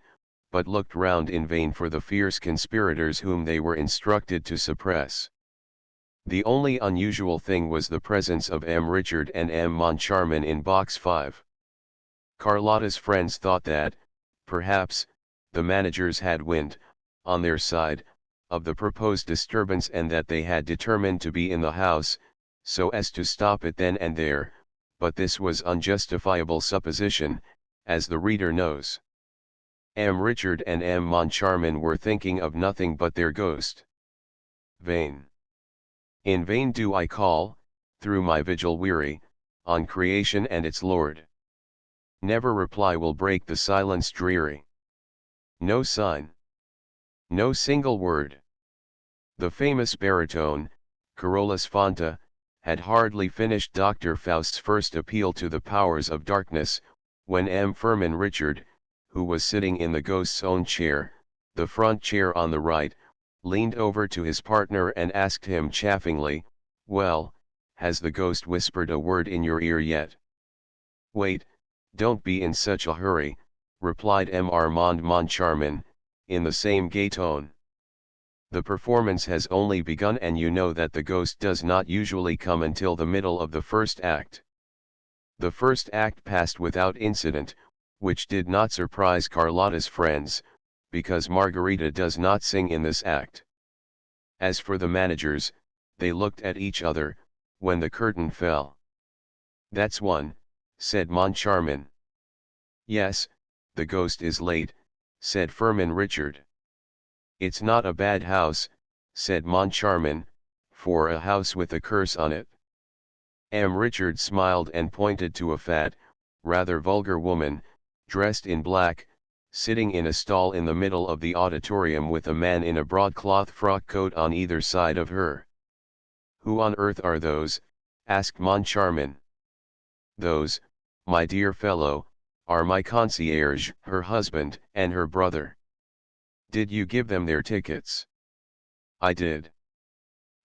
but looked round in vain for the fierce conspirators whom they were instructed to suppress. The only unusual thing was the presence of M. Richard and M. Moncharmin in box 5. Carlotta's friends thought that, perhaps, the managers had wind, on their side, of the proposed disturbance and that they had determined to be in the house, so as to stop it then and there, but this was unjustifiable supposition, as the reader knows. M. Richard and M. Moncharmin were thinking of nothing but their ghost. Vain. In vain do I call, through my vigil weary, on creation and its Lord. Never reply will break the silence dreary. No sign. No single word. The famous baritone, Carolus Fonta, had hardly finished Dr. Faust's first appeal to the powers of darkness, when M. Furman Richard, who was sitting in the ghost's own chair, the front chair on the right, leaned over to his partner and asked him chaffingly, "Well, has the ghost whispered a word in your ear yet?" "Wait, don't be in such a hurry," replied M. Armand Moncharmin, in the same gay tone. "The performance has only begun and you know that the ghost does not usually come until the middle of the first act." The first act passed without incident, which did not surprise Carlotta's friends, because Margarita does not sing in this act. As for the managers, they looked at each other, when the curtain fell. "That's one," said Moncharmin. "Yes, the ghost is late," said Firmin Richard. "It's not a bad house," said Moncharmin, "for a house with a curse on it." Richard smiled and pointed to a fat, rather vulgar woman, dressed in black, sitting in a stall in the middle of the auditorium with a man in a broadcloth frock coat on either side of her. "Who on earth are those?" asked Moncharmin. "Those, my dear fellow, are my concierge, her husband, and her brother." "Did you give them their tickets?" "I did.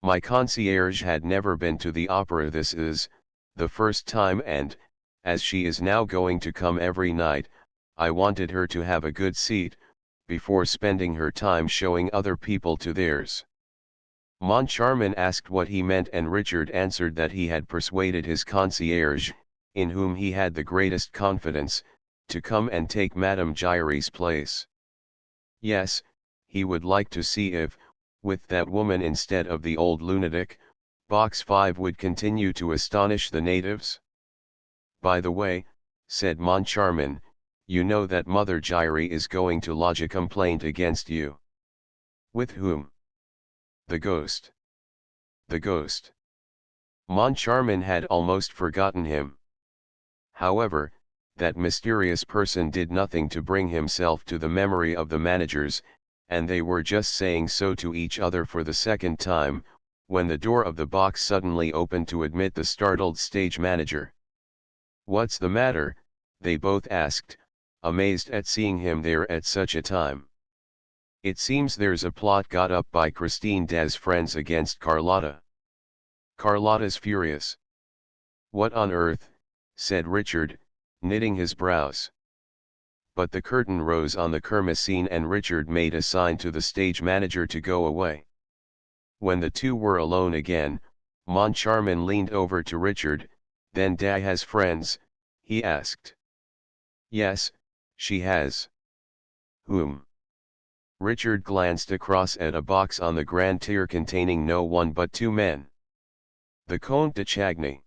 My concierge had never been to the opera. This is the first time, and, as she is now going to come every night, I wanted her to have a good seat, before spending her time showing other people to theirs." Moncharmin asked what he meant, and Richard answered that he had persuaded his concierge, in whom he had the greatest confidence, to come and take Madame Giry's place. Yes, he would like to see if, with that woman instead of the old lunatic, Box 5 would continue to astonish the natives. "By the way," said Moncharmin, "you know that Mother Giry is going to lodge a complaint against you." "With whom?" "The ghost." "The ghost." Moncharmin had almost forgotten him. However, that mysterious person did nothing to bring himself to the memory of the managers, and they were just saying so to each other for the second time, when the door of the box suddenly opened to admit the startled stage manager. "What's the matter?" they both asked, amazed at seeing him there at such a time. "It seems there's a plot got up by Christine Daa's friends against Carlotta. Carlotta's furious." "What on earth?" said Richard, knitting his brows. But the curtain rose on the Kermesse scene, and Richard made a sign to the stage manager to go away. When the two were alone again, Moncharmin leaned over to Richard. "Then Daa has friends?" he asked. "Yes, she has." "Whom?" Richard glanced across at a box on the grand tier containing no one but two men. "The Comte de Chagny."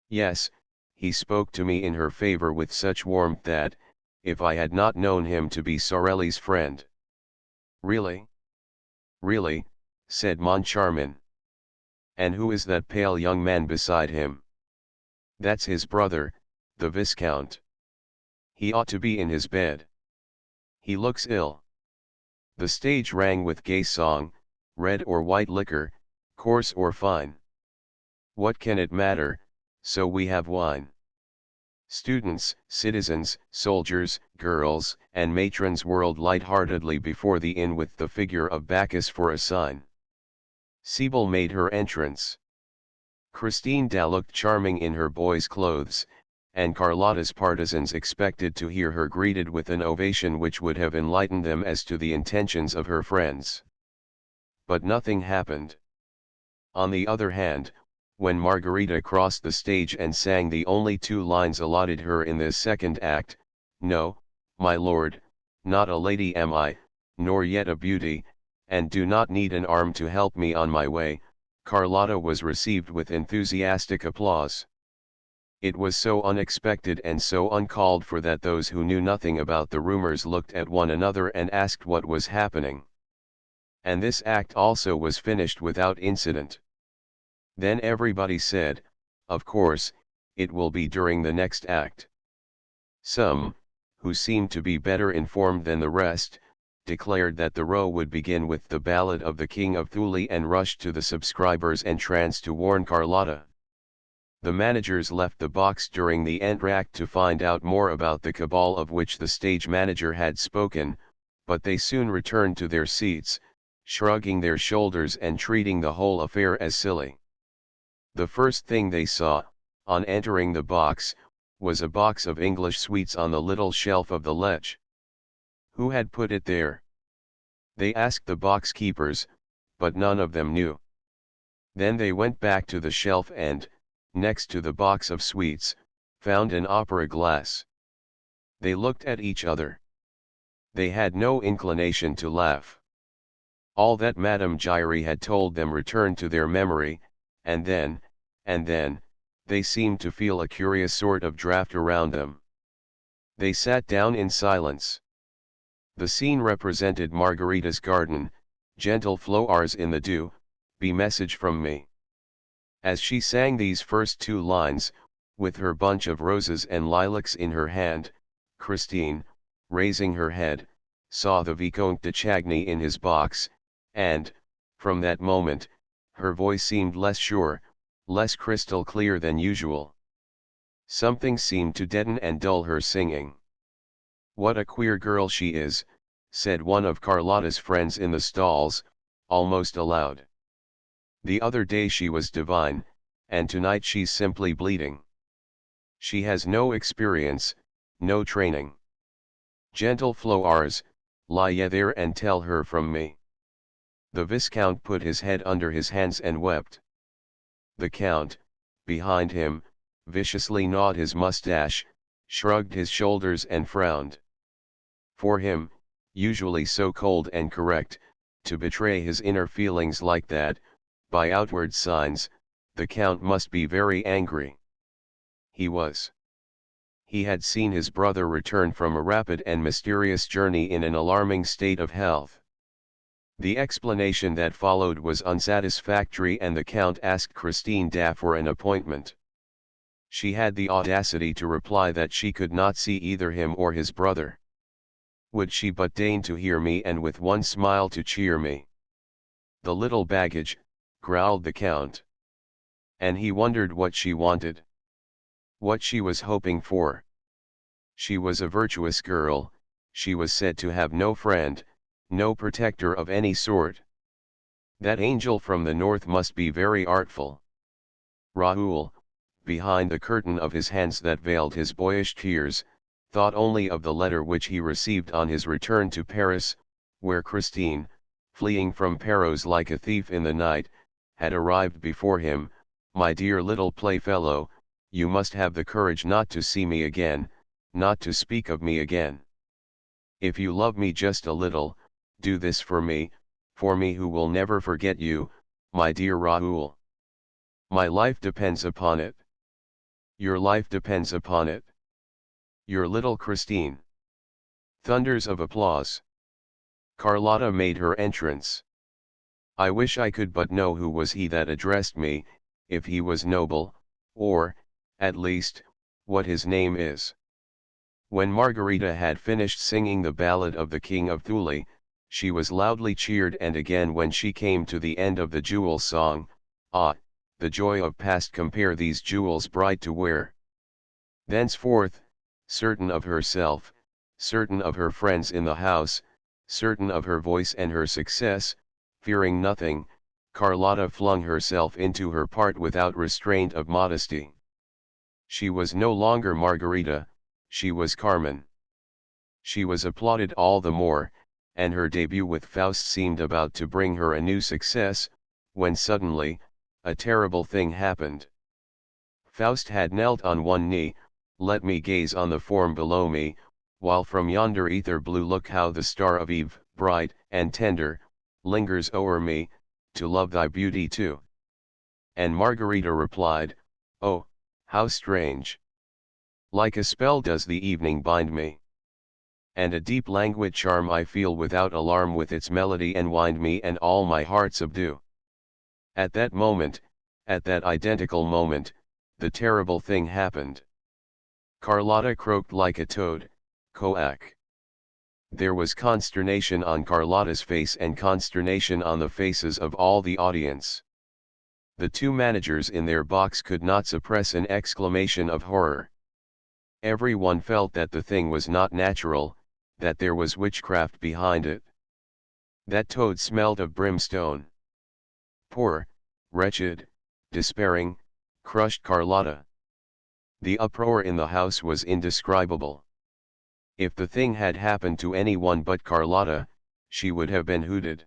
"Yes, he spoke to me in her favor with such warmth that, if I had not known him to be Sorelli's friend." "Really?" "Really," said Moncharmin. "And who is that pale young man beside him?" "That's his brother, the Viscount. He ought to be in his bed. He looks ill." The stage rang with gay song, red or white liquor, coarse or fine. "What can it matter, so we have wine?" Students, citizens, soldiers, girls, and matrons whirled light-heartedly before the inn with the figure of Bacchus for a sign. Sibyl made her entrance. Christine Daa looked charming in her boy's clothes, and Carlotta's partisans expected to hear her greeted with an ovation which would have enlightened them as to the intentions of her friends. But nothing happened. On the other hand, when Margarita crossed the stage and sang the only two lines allotted her in this second act, "No, my lord, not a lady am I, nor yet a beauty, and do not need an arm to help me on my way," Carlotta was received with enthusiastic applause. It was so unexpected and so uncalled for that those who knew nothing about the rumors looked at one another and asked what was happening. And this act also was finished without incident. Then everybody said, "Of course, it will be during the next act." Some, who seemed to be better informed than the rest, declared that the row would begin with the Ballad of the King of Thule and rushed to the subscribers' entrance to warn Carlotta. The managers left the box during the entr'acte to find out more about the cabal of which the stage manager had spoken, but they soon returned to their seats, shrugging their shoulders and treating the whole affair as silly. The first thing they saw, on entering the box, was a box of English sweets on the little shelf of the ledge. Who had put it there? They asked the box keepers, but none of them knew. Then they went back to the shelf and, next to the box of sweets, found an opera glass. They looked at each other. They had no inclination to laugh. All that Madame Giry had told them returned to their memory, and then, they seemed to feel a curious sort of draught around them. They sat down in silence. The scene represented Margarita's garden, gentle flowers in the dew, be message from me. As she sang these first two lines, with her bunch of roses and lilacs in her hand, Christine, raising her head, saw the Vicomte de Chagny in his box, and, from that moment, her voice seemed less sure, less crystal clear than usual. Something seemed to deaden and dull her singing. "What a queer girl she is," said one of Carlotta's friends in the stalls, almost aloud. "The other day she was divine, and tonight she's simply bleeding. She has no experience, no training. Gentle flowers, lie there and tell her from me." The Viscount put his head under his hands and wept. The Count, behind him, viciously gnawed his mustache, shrugged his shoulders and frowned. For him, usually so cold and correct, to betray his inner feelings like that, by outward signs, the Count must be very angry. He was. He had seen his brother return from a rapid and mysterious journey in an alarming state of health. The explanation that followed was unsatisfactory, and the Count asked Christine d'A for an appointment. She had the audacity to reply that she could not see either him or his brother. Would she but deign to hear me, and with one smile to cheer me. The little baggage, growled the Count. And he wondered what she wanted. What she was hoping for. She was a virtuous girl, she was said to have no friend, no protector of any sort. That angel from the north must be very artful. Raoul, behind the curtain of his hands that veiled his boyish tears, thought only of the letter which he received on his return to Paris, where Christine, fleeing from Perros like a thief in the night, had arrived before him. "My dear little playfellow, you must have the courage not to see me again, not to speak of me again. If you love me just a little, do this for me who will never forget you, my dear Raoul. My life depends upon it. Your life depends upon it. Your little Christine." Thunders of applause. Carlotta made her entrance. "I wish I could but know who was he that addressed me, if he was noble, or, at least, what his name is." When Margarita had finished singing the ballad of the King of Thule, she was loudly cheered, and again when she came to the end of the jewel song, "Ah, the joy of past, compare these jewels bright to wear." Thenceforth, certain of herself, certain of her friends in the house, certain of her voice and her success, fearing nothing, Carlotta flung herself into her part without restraint of modesty. She was no longer Margarita, she was Carmen. She was applauded all the more, and her debut with Faust seemed about to bring her a new success, when suddenly, a terrible thing happened. Faust had knelt on one knee. "Let me gaze on the form below me, while from yonder ether blue look how the star of eve, bright and tender, lingers o'er me, to love thy beauty too." And Margarita replied, "Oh, how strange! Like a spell does the evening bind me. And a deep languid charm I feel without alarm, with its melody enwind me and all my heart subdue." At that moment, at that identical moment, the terrible thing happened. Carlotta croaked like a toad, "Coac." There was consternation on Carlotta's face and consternation on the faces of all the audience. The two managers in their box could not suppress an exclamation of horror. Every one felt that the thing was not natural, that there was witchcraft behind it. That toad smelled of brimstone. Poor, wretched, despairing, crushed Carlotta. The uproar in the house was indescribable. If the thing had happened to anyone but Carlotta, she would have been hooted.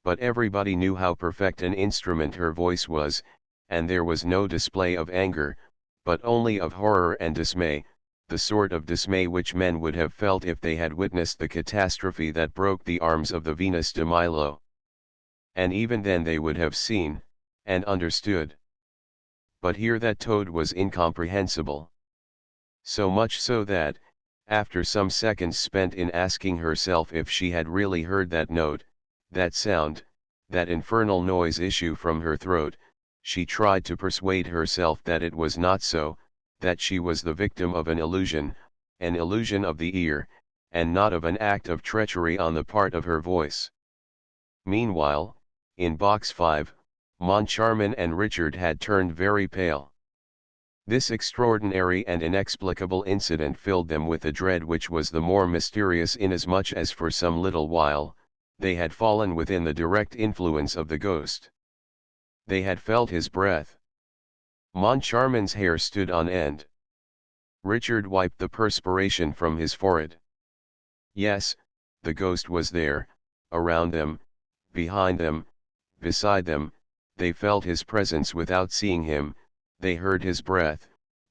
But everybody knew how perfect an instrument her voice was, and there was no display of anger, but only of horror and dismay, the sort of dismay which men would have felt if they had witnessed the catastrophe that broke the arms of the Venus de Milo. And even then they would have seen, and understood. But here that toad was incomprehensible. So much so that, after some seconds spent in asking herself if she had really heard that note, that sound, that infernal noise issue from her throat, she tried to persuade herself that it was not so, that she was the victim of an illusion of the ear, and not of an act of treachery on the part of her voice. Meanwhile, in box 5, Moncharmin and Richard had turned very pale. This extraordinary and inexplicable incident filled them with a dread which was the more mysterious inasmuch as for some little while, they had fallen within the direct influence of the ghost. They had felt his breath. Moncharmin's hair stood on end. Richard wiped the perspiration from his forehead. Yes, the ghost was there, around them, behind them, beside them. They felt his presence without seeing him. They heard his breath,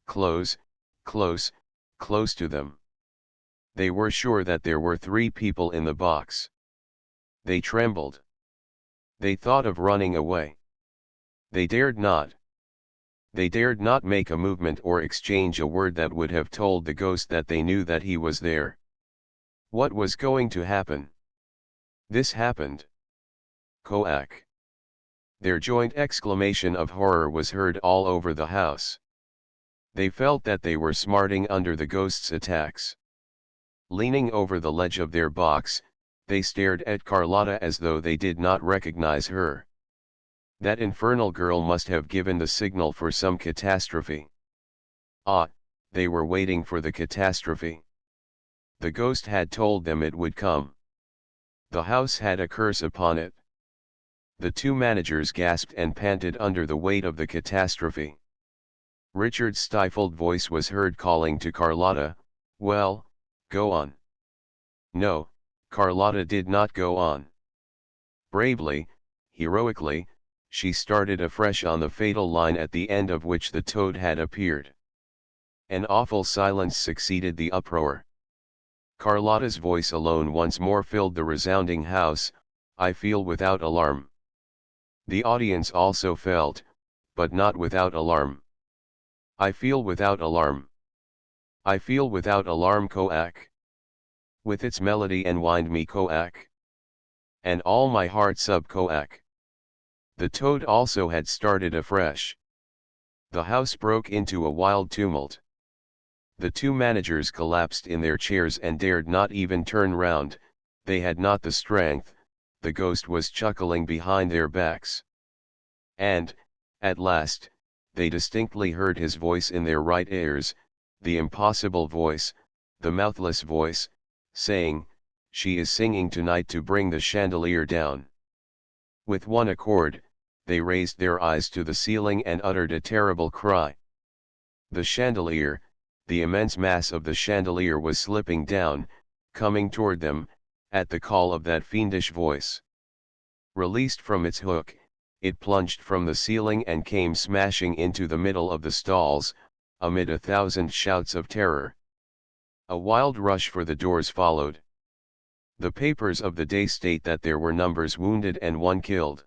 close, close, close to them. They were sure that there were 3 people in the box. They trembled. They thought of running away. They dared not. They dared not make a movement or exchange a word that would have told the ghost that they knew that he was there. What was going to happen? This happened. Koak. Their joint exclamation of horror was heard all over the house. They felt that they were smarting under the ghost's attacks. Leaning over the ledge of their box, they stared at Carlotta as though they did not recognize her. That infernal girl must have given the signal for some catastrophe. Ah, they were waiting for the catastrophe. The ghost had told them it would come. The house had a curse upon it. The 2 managers gasped and panted under the weight of the catastrophe. Richard's stifled voice was heard calling to Carlotta, "Well, go on." No, Carlotta did not go on. Bravely, heroically, she started afresh on the fatal line at the end of which the toad had appeared. An awful silence succeeded the uproar. Carlotta's voice alone once more filled the resounding house, "I feel without alarm." The audience also felt, but not without alarm. "I feel without alarm. I feel without alarm Koak. With its melody enwind me Koak. And all my heart sub Koak." The toad also had started afresh. The house broke into a wild tumult. The 2 managers collapsed in their chairs and dared not even turn round. They had not the strength. The ghost was chuckling behind their backs. And, at last, they distinctly heard his voice in their right ears, the impossible voice, the mouthless voice, saying, "She is singing tonight to bring the chandelier down." With one accord, they raised their eyes to the ceiling and uttered a terrible cry. The chandelier, the immense mass of the chandelier was slipping down, coming toward them, at the call of that fiendish voice. Released from its hook, it plunged from the ceiling and came smashing into the middle of the stalls, amid 1,000 shouts of terror. A wild rush for the doors followed. The papers of the day state that there were numbers wounded and 1 killed.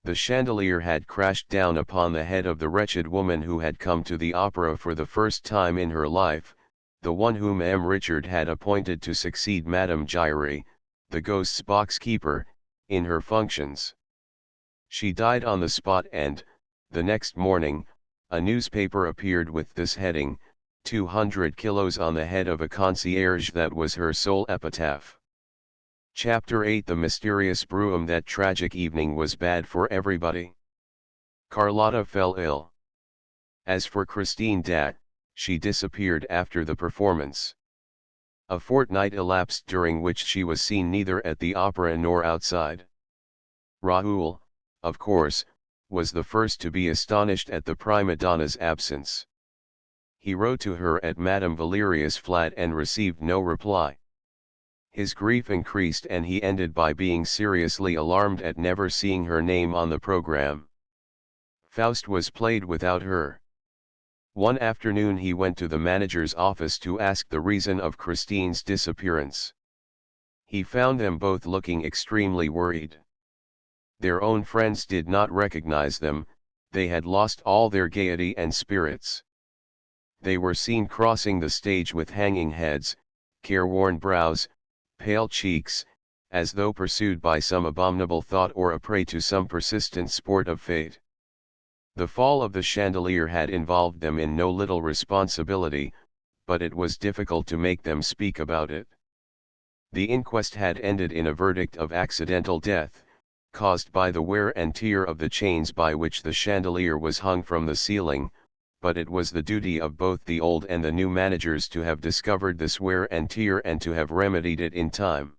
The chandelier had crashed down upon the head of the wretched woman who had come to the opera for the first time in her life, the one whom M. Richard had appointed to succeed Madame Giry, the ghost's box keeper, in her functions. She died on the spot and, the next morning, a newspaper appeared with this heading, 200 kilos on the head of a concierge. That was her sole epitaph. Chapter 8. The mysterious brougham. That tragic evening was bad for everybody. Carlotta fell ill. As for Christine Dat, she disappeared after the performance. A fortnight elapsed during which she was seen neither at the opera nor outside. Raoul, of course, was the first to be astonished at the prima donna's absence. He wrote to her at Madame Valeria's flat and received no reply. His grief increased and he ended by being seriously alarmed at never seeing her name on the program. Faust was played without her. One afternoon he went to the manager's office to ask the reason of Christine's disappearance. He found them both looking extremely worried. Their own friends did not recognize them, they had lost all their gaiety and spirits. They were seen crossing the stage with hanging heads, careworn brows, pale cheeks, as though pursued by some abominable thought or a prey to some persistent sport of fate. The fall of the chandelier had involved them in no little responsibility, but it was difficult to make them speak about it. The inquest had ended in a verdict of accidental death, caused by the wear and tear of the chains by which the chandelier was hung from the ceiling, but it was the duty of both the old and the new managers to have discovered this wear and tear and to have remedied it in time.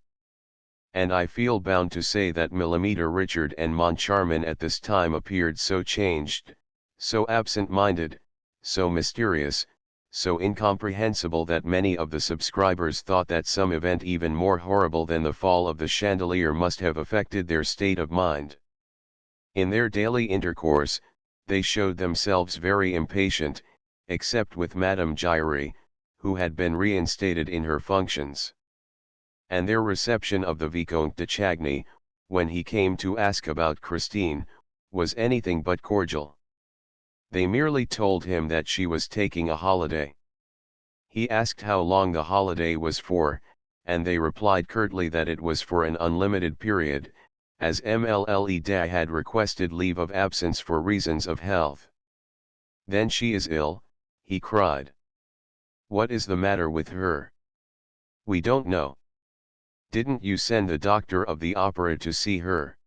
And I feel bound to say that Millimeter Richard and Moncharmin at this time appeared so changed, so absent-minded, so mysterious, so incomprehensible that many of the subscribers thought that some event even more horrible than the fall of the chandelier must have affected their state of mind. In their daily intercourse, they showed themselves very impatient, except with Madame Giry, who had been reinstated in her functions. And their reception of the Vicomte de Chagny, when he came to ask about Christine, was anything but cordial. They merely told him that she was taking a holiday. He asked how long the holiday was for, and they replied curtly that it was for an unlimited period, as Mlle had requested leave of absence for reasons of health. "Then she is ill," he cried. "What is the matter with her?" "We don't know." "Didn't you send the doctor of the opera to see her?"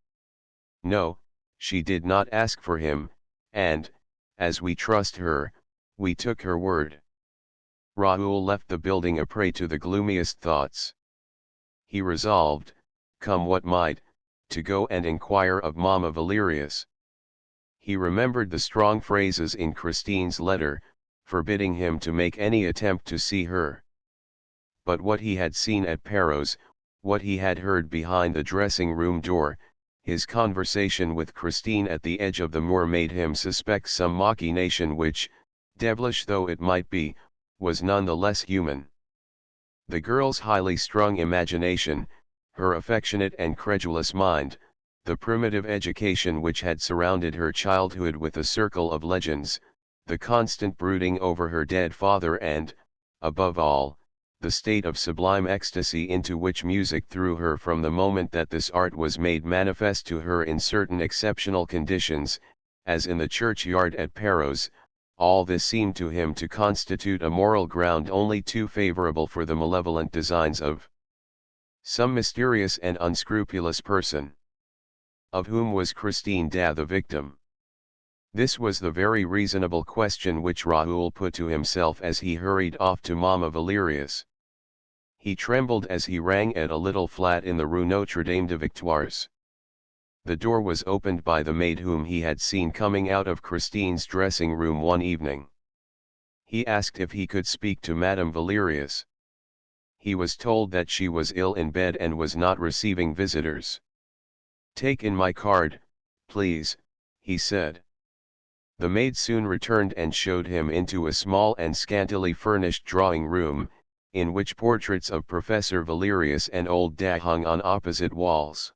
"No, she did not ask for him, and, as we trust her, we took her word." Raoul left the building a prey to the gloomiest thoughts. He resolved, come what might, to go and inquire of Mamma Valerius. He remembered the strong phrases in Christine's letter, forbidding him to make any attempt to see her. But what he had seen at Perros, what he had heard behind the dressing-room door, his conversation with Christine at the edge of the moor made him suspect some machination which, devilish though it might be, was none the less human. The girl's highly strung imagination, her affectionate and credulous mind, the primitive education which had surrounded her childhood with a circle of legends, the constant brooding over her dead father and, above all, the state of sublime ecstasy into which music threw her from the moment that this art was made manifest to her in certain exceptional conditions, as in the churchyard at Perros, all this seemed to him to constitute a moral ground only too favorable for the malevolent designs of some mysterious and unscrupulous person. Of whom was Christine da the victim? This was the very reasonable question which Raoul put to himself as he hurried off to Mamma Valerius. He trembled as he rang at a little flat in the Rue Notre Dame de Victoires. The door was opened by the maid whom he had seen coming out of Christine's dressing room one evening. He asked if he could speak to Madame Valerius. He was told that she was ill in bed and was not receiving visitors. "Take in my card, please," he said. The maid soon returned and showed him into a small and scantily furnished drawing room, in which portraits of Professor Valerius and old Da hung on opposite walls.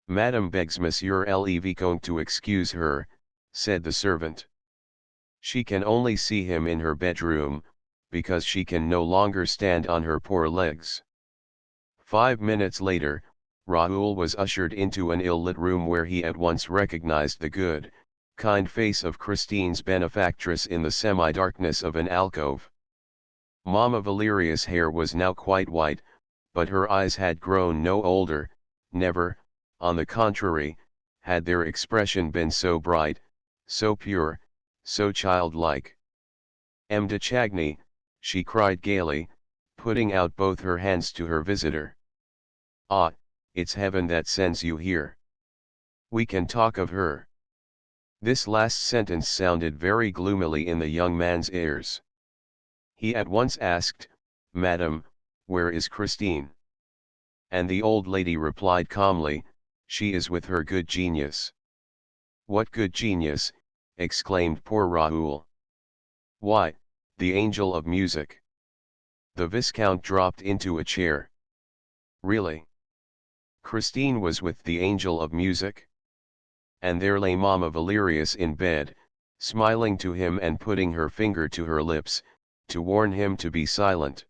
"Madame begs Monsieur le Vicomte to excuse her," said the servant. "She can only see him in her bedroom, because she can no longer stand on her poor legs." 5 minutes later, Raoul was ushered into an ill-lit room where he at once recognized the good, kind face of Christine's benefactress in the semi-darkness of an alcove. Mamma Valerius' hair was now quite white, but her eyes had grown no older, never, on the contrary, had their expression been so bright, so pure, so childlike. "M. de Chagny," she cried gaily, putting out both her hands to her visitor. "Ah, it's heaven that sends you here. We can talk of her." This last sentence sounded very gloomily in the young man's ears. He at once asked, "Madam, where is Christine?" And the old lady replied calmly, "She is with her good genius." "What good genius?" exclaimed poor Raoul. Why, the angel of music. The Viscount dropped into a chair. Really? Christine was with the angel of music? And there lay Mamma Valerius in bed, smiling to him and putting her finger to her lips, to warn him to be silent.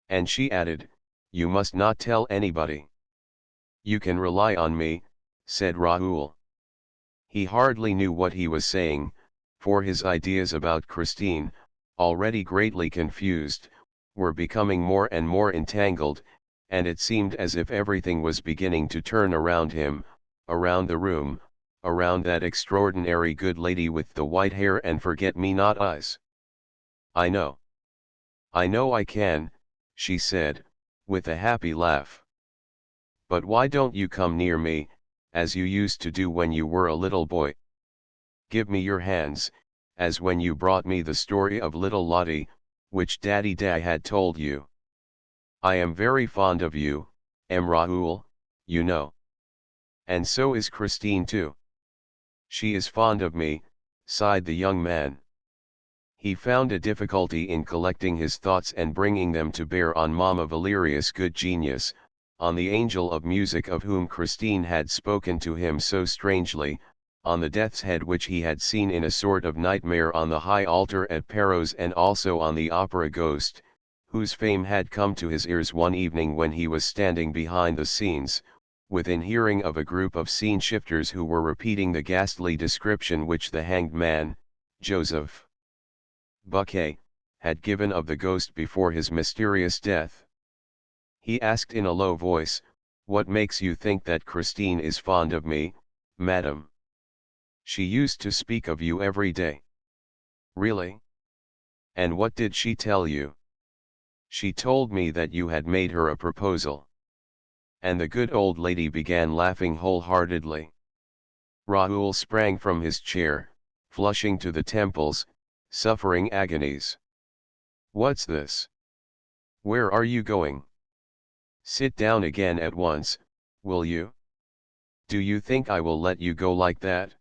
And she added, "You must not tell anybody." "You can rely on me," said Raoul. He hardly knew what he was saying, for his ideas about Christine, already greatly confused, were becoming more and more entangled, and it seemed as if everything was beginning to turn around him, around the room, around that extraordinary good lady with the white hair and forget-me-not eyes. "I know. I know I can," she said, with a happy laugh. "But why don't you come near me, as you used to do when you were a little boy? Give me your hands, as when you brought me the story of little Lottie, which Daddy Da had told you. I am very fond of you, Raoul, you know. And so is Christine too." "She is fond of me," sighed the young man. He found a difficulty in collecting his thoughts and bringing them to bear on Mamma Valerius' good genius, on the angel of music of whom Christine had spoken to him so strangely, on the death's head which he had seen in a sort of nightmare on the high altar at Perros, and also on the opera ghost, whose fame had come to his ears one evening when he was standing behind the scenes, within hearing of a group of scene shifters who were repeating the ghastly description which the hanged man, Joseph Buquet, had given of the ghost before his mysterious death. He asked in a low voice, "What makes you think that Christine is fond of me, madam? She used to speak of you every day." "Really? And what did she tell you?" "She told me that you had made her a proposal." And the good old lady began laughing wholeheartedly. Raoul sprang from his chair, flushing to the temples, suffering agonies. "What's this? Where are you going? Sit down again at once, will you? Do you think I will let you go like that?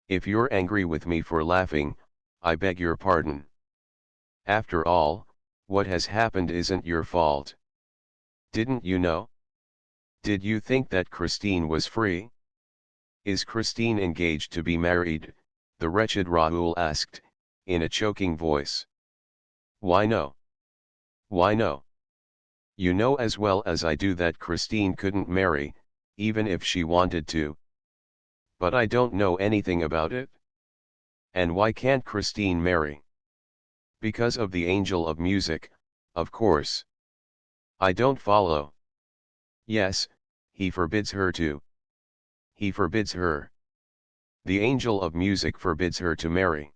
If you're angry with me for laughing, I beg your pardon. After all, what has happened isn't your fault. Didn't you know? Did you think that Christine was free? Is Christine engaged to be married?" the wretched Raoul asked, in a choking voice. "Why no? Why no? You know as well as I do that Christine couldn't marry, even if she wanted to." "But I don't know anything about it." "And why can't Christine marry?" "Because of the angel of music, of course." "I don't follow." "Yes, he forbids her to." "He forbids her. The angel of music forbids her to marry."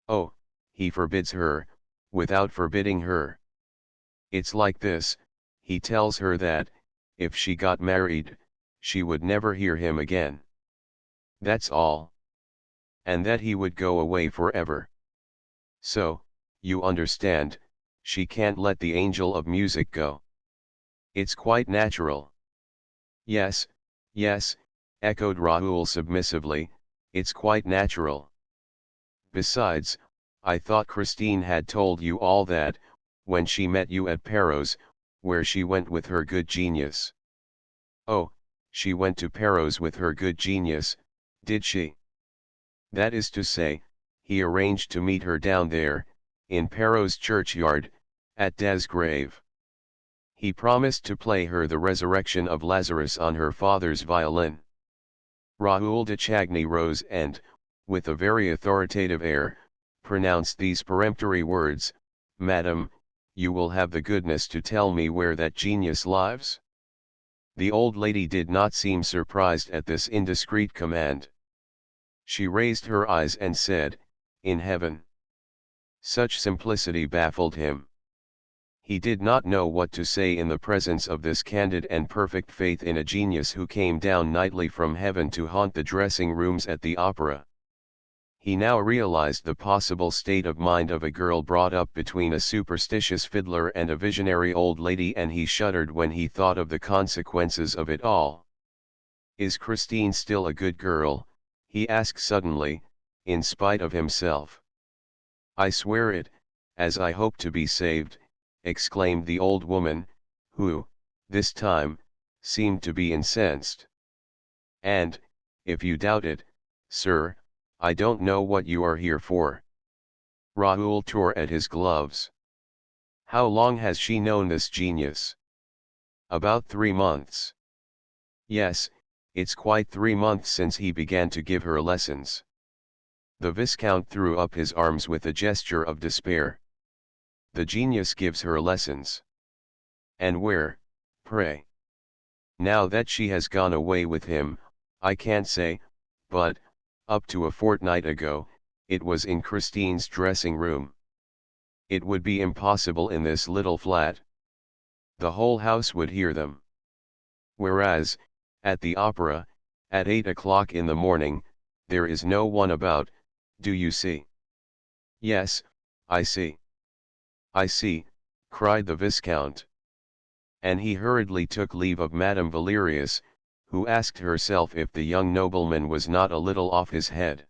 "Oh, he forbids her, without forbidding her. It's like this, he tells her that, if she got married, she would never hear him again. That's all. And that he would go away forever. So, you understand, she can't let the angel of music go. It's quite natural." "Yes, yes," echoed Raoul submissively, "it's quite natural. Besides, I thought Christine had told you all that, when she met you at Perros, where she went with her good genius." "Oh, she went to Perros with her good genius, did she?" "That is to say, he arranged to meet her down there, in Perros churchyard, at Des grave. He promised to play her the resurrection of Lazarus on her father's violin." Raoul de Chagny rose and, with a very authoritative air, pronounced these peremptory words, "Madam, you will have the goodness to tell me where that genius lives?" The old lady did not seem surprised at this indiscreet command. She raised her eyes and said, "In heaven." Such simplicity baffled him. He did not know what to say in the presence of this candid and perfect faith in a genius who came down nightly from heaven to haunt the dressing rooms at the opera. He now realized the possible state of mind of a girl brought up between a superstitious fiddler and a visionary old lady, and he shuddered when he thought of the consequences of it all. "Is Christine still a good girl?" he asked suddenly, in spite of himself. I swear it, as I hope to be saved, exclaimed the old woman, who, this time, seemed to be incensed. And, if you doubt it, sir, I don't know what you are here for. Raoul tore at his gloves. How long has she known this genius? About 3 months. Yes, it's quite 3 months since he began to give her lessons. The Viscount threw up his arms with a gesture of despair. The genius gives her lessons. And where, pray? Now that she has gone away with him, I can't say, but, up to a fortnight ago, it was in Christine's dressing room. It would be impossible in this little flat. The whole house would hear them. Whereas, at the opera, at 8 o'clock in the morning, there is no one about, do you see? Yes, I see. I see, cried the Viscount. And he hurriedly took leave of Madame Valerius, who asked herself if the young nobleman was not a little off his head.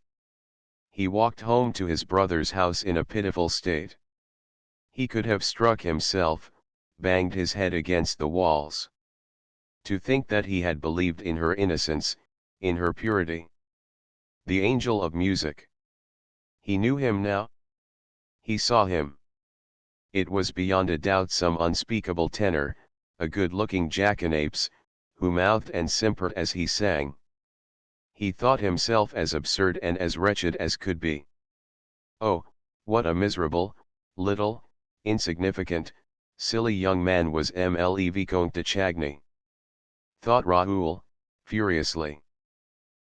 He walked home to his brother's house in a pitiful state. He could have struck himself, banged his head against the walls. To think that he had believed in her innocence, in her purity. The angel of music. He knew him now. He saw him. It was beyond a doubt some unspeakable tenor, a good-looking jackanapes, who mouthed and simpered as he sang. He thought himself as absurd and as wretched as could be. Oh, what a miserable, little, insignificant, silly young man was le Vicomte de Chagny. Thought Raoul, furiously.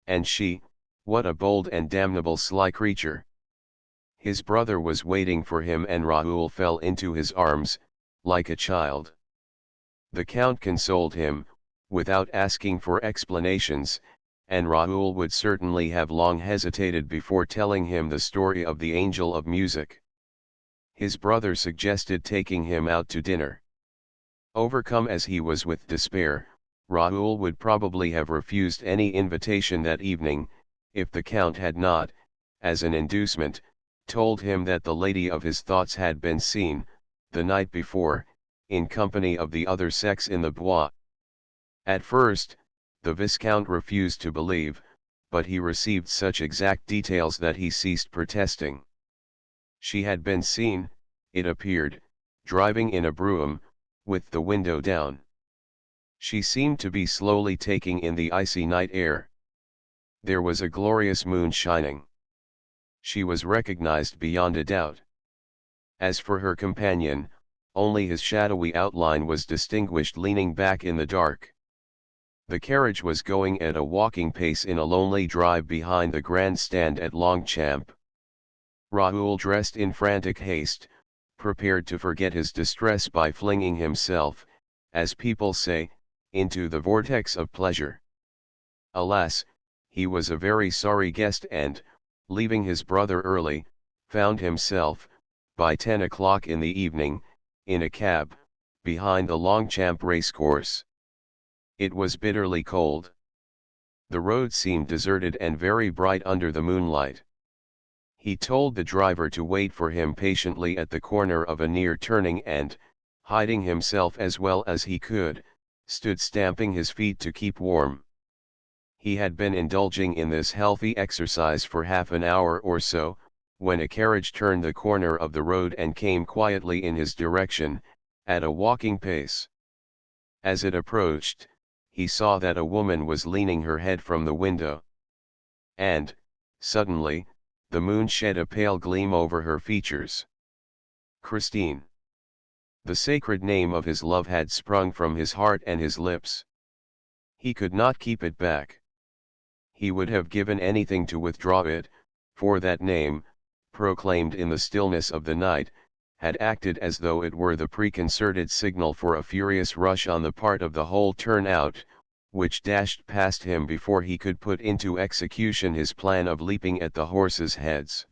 And she, what a bold and damnable sly creature. His brother was waiting for him and Raoul fell into his arms, like a child. The Count consoled him, without asking for explanations, and Raoul would certainly have long hesitated before telling him the story of the angel of music. His brother suggested taking him out to dinner. Overcome as he was with despair, Raoul would probably have refused any invitation that evening, if the Count had not, as an inducement, told him that the lady of his thoughts had been seen, the night before, in company of the other sex in the Bois. At first, the Viscount refused to believe, but he received such exact details that he ceased protesting. She had been seen, it appeared, driving in a brougham, with the window down. She seemed to be slowly taking in the icy night air. There was a glorious moon shining. She was recognized beyond a doubt. As for her companion, only his shadowy outline was distinguished leaning back in the dark. The carriage was going at a walking pace in a lonely drive behind the grand stand at Longchamp. Raoul dressed in frantic haste, prepared to forget his distress by flinging himself, as people say, into the vortex of pleasure. Alas, he was a very sorry guest and, leaving his brother early, found himself, by 10 o'clock in the evening, in a cab, behind the Longchamp racecourse. It was bitterly cold. The road seemed deserted and very bright under the moonlight. He told the driver to wait for him patiently at the corner of a near turning and, hiding himself as well as he could, stood stamping his feet to keep warm. He had been indulging in this healthy exercise for half an hour or so, when a carriage turned the corner of the road and came quietly in his direction, at a walking pace. As it approached, he saw that a woman was leaning her head from the window. And, suddenly, the moon shed a pale gleam over her features. Christine. The sacred name of his love had sprung from his heart and his lips. He could not keep it back. He would have given anything to withdraw it, for that name, proclaimed in the stillness of the night, had acted as though it were the preconcerted signal for a furious rush on the part of the whole turnout, which dashed past him before he could put into execution his plan of leaping at the horses' heads.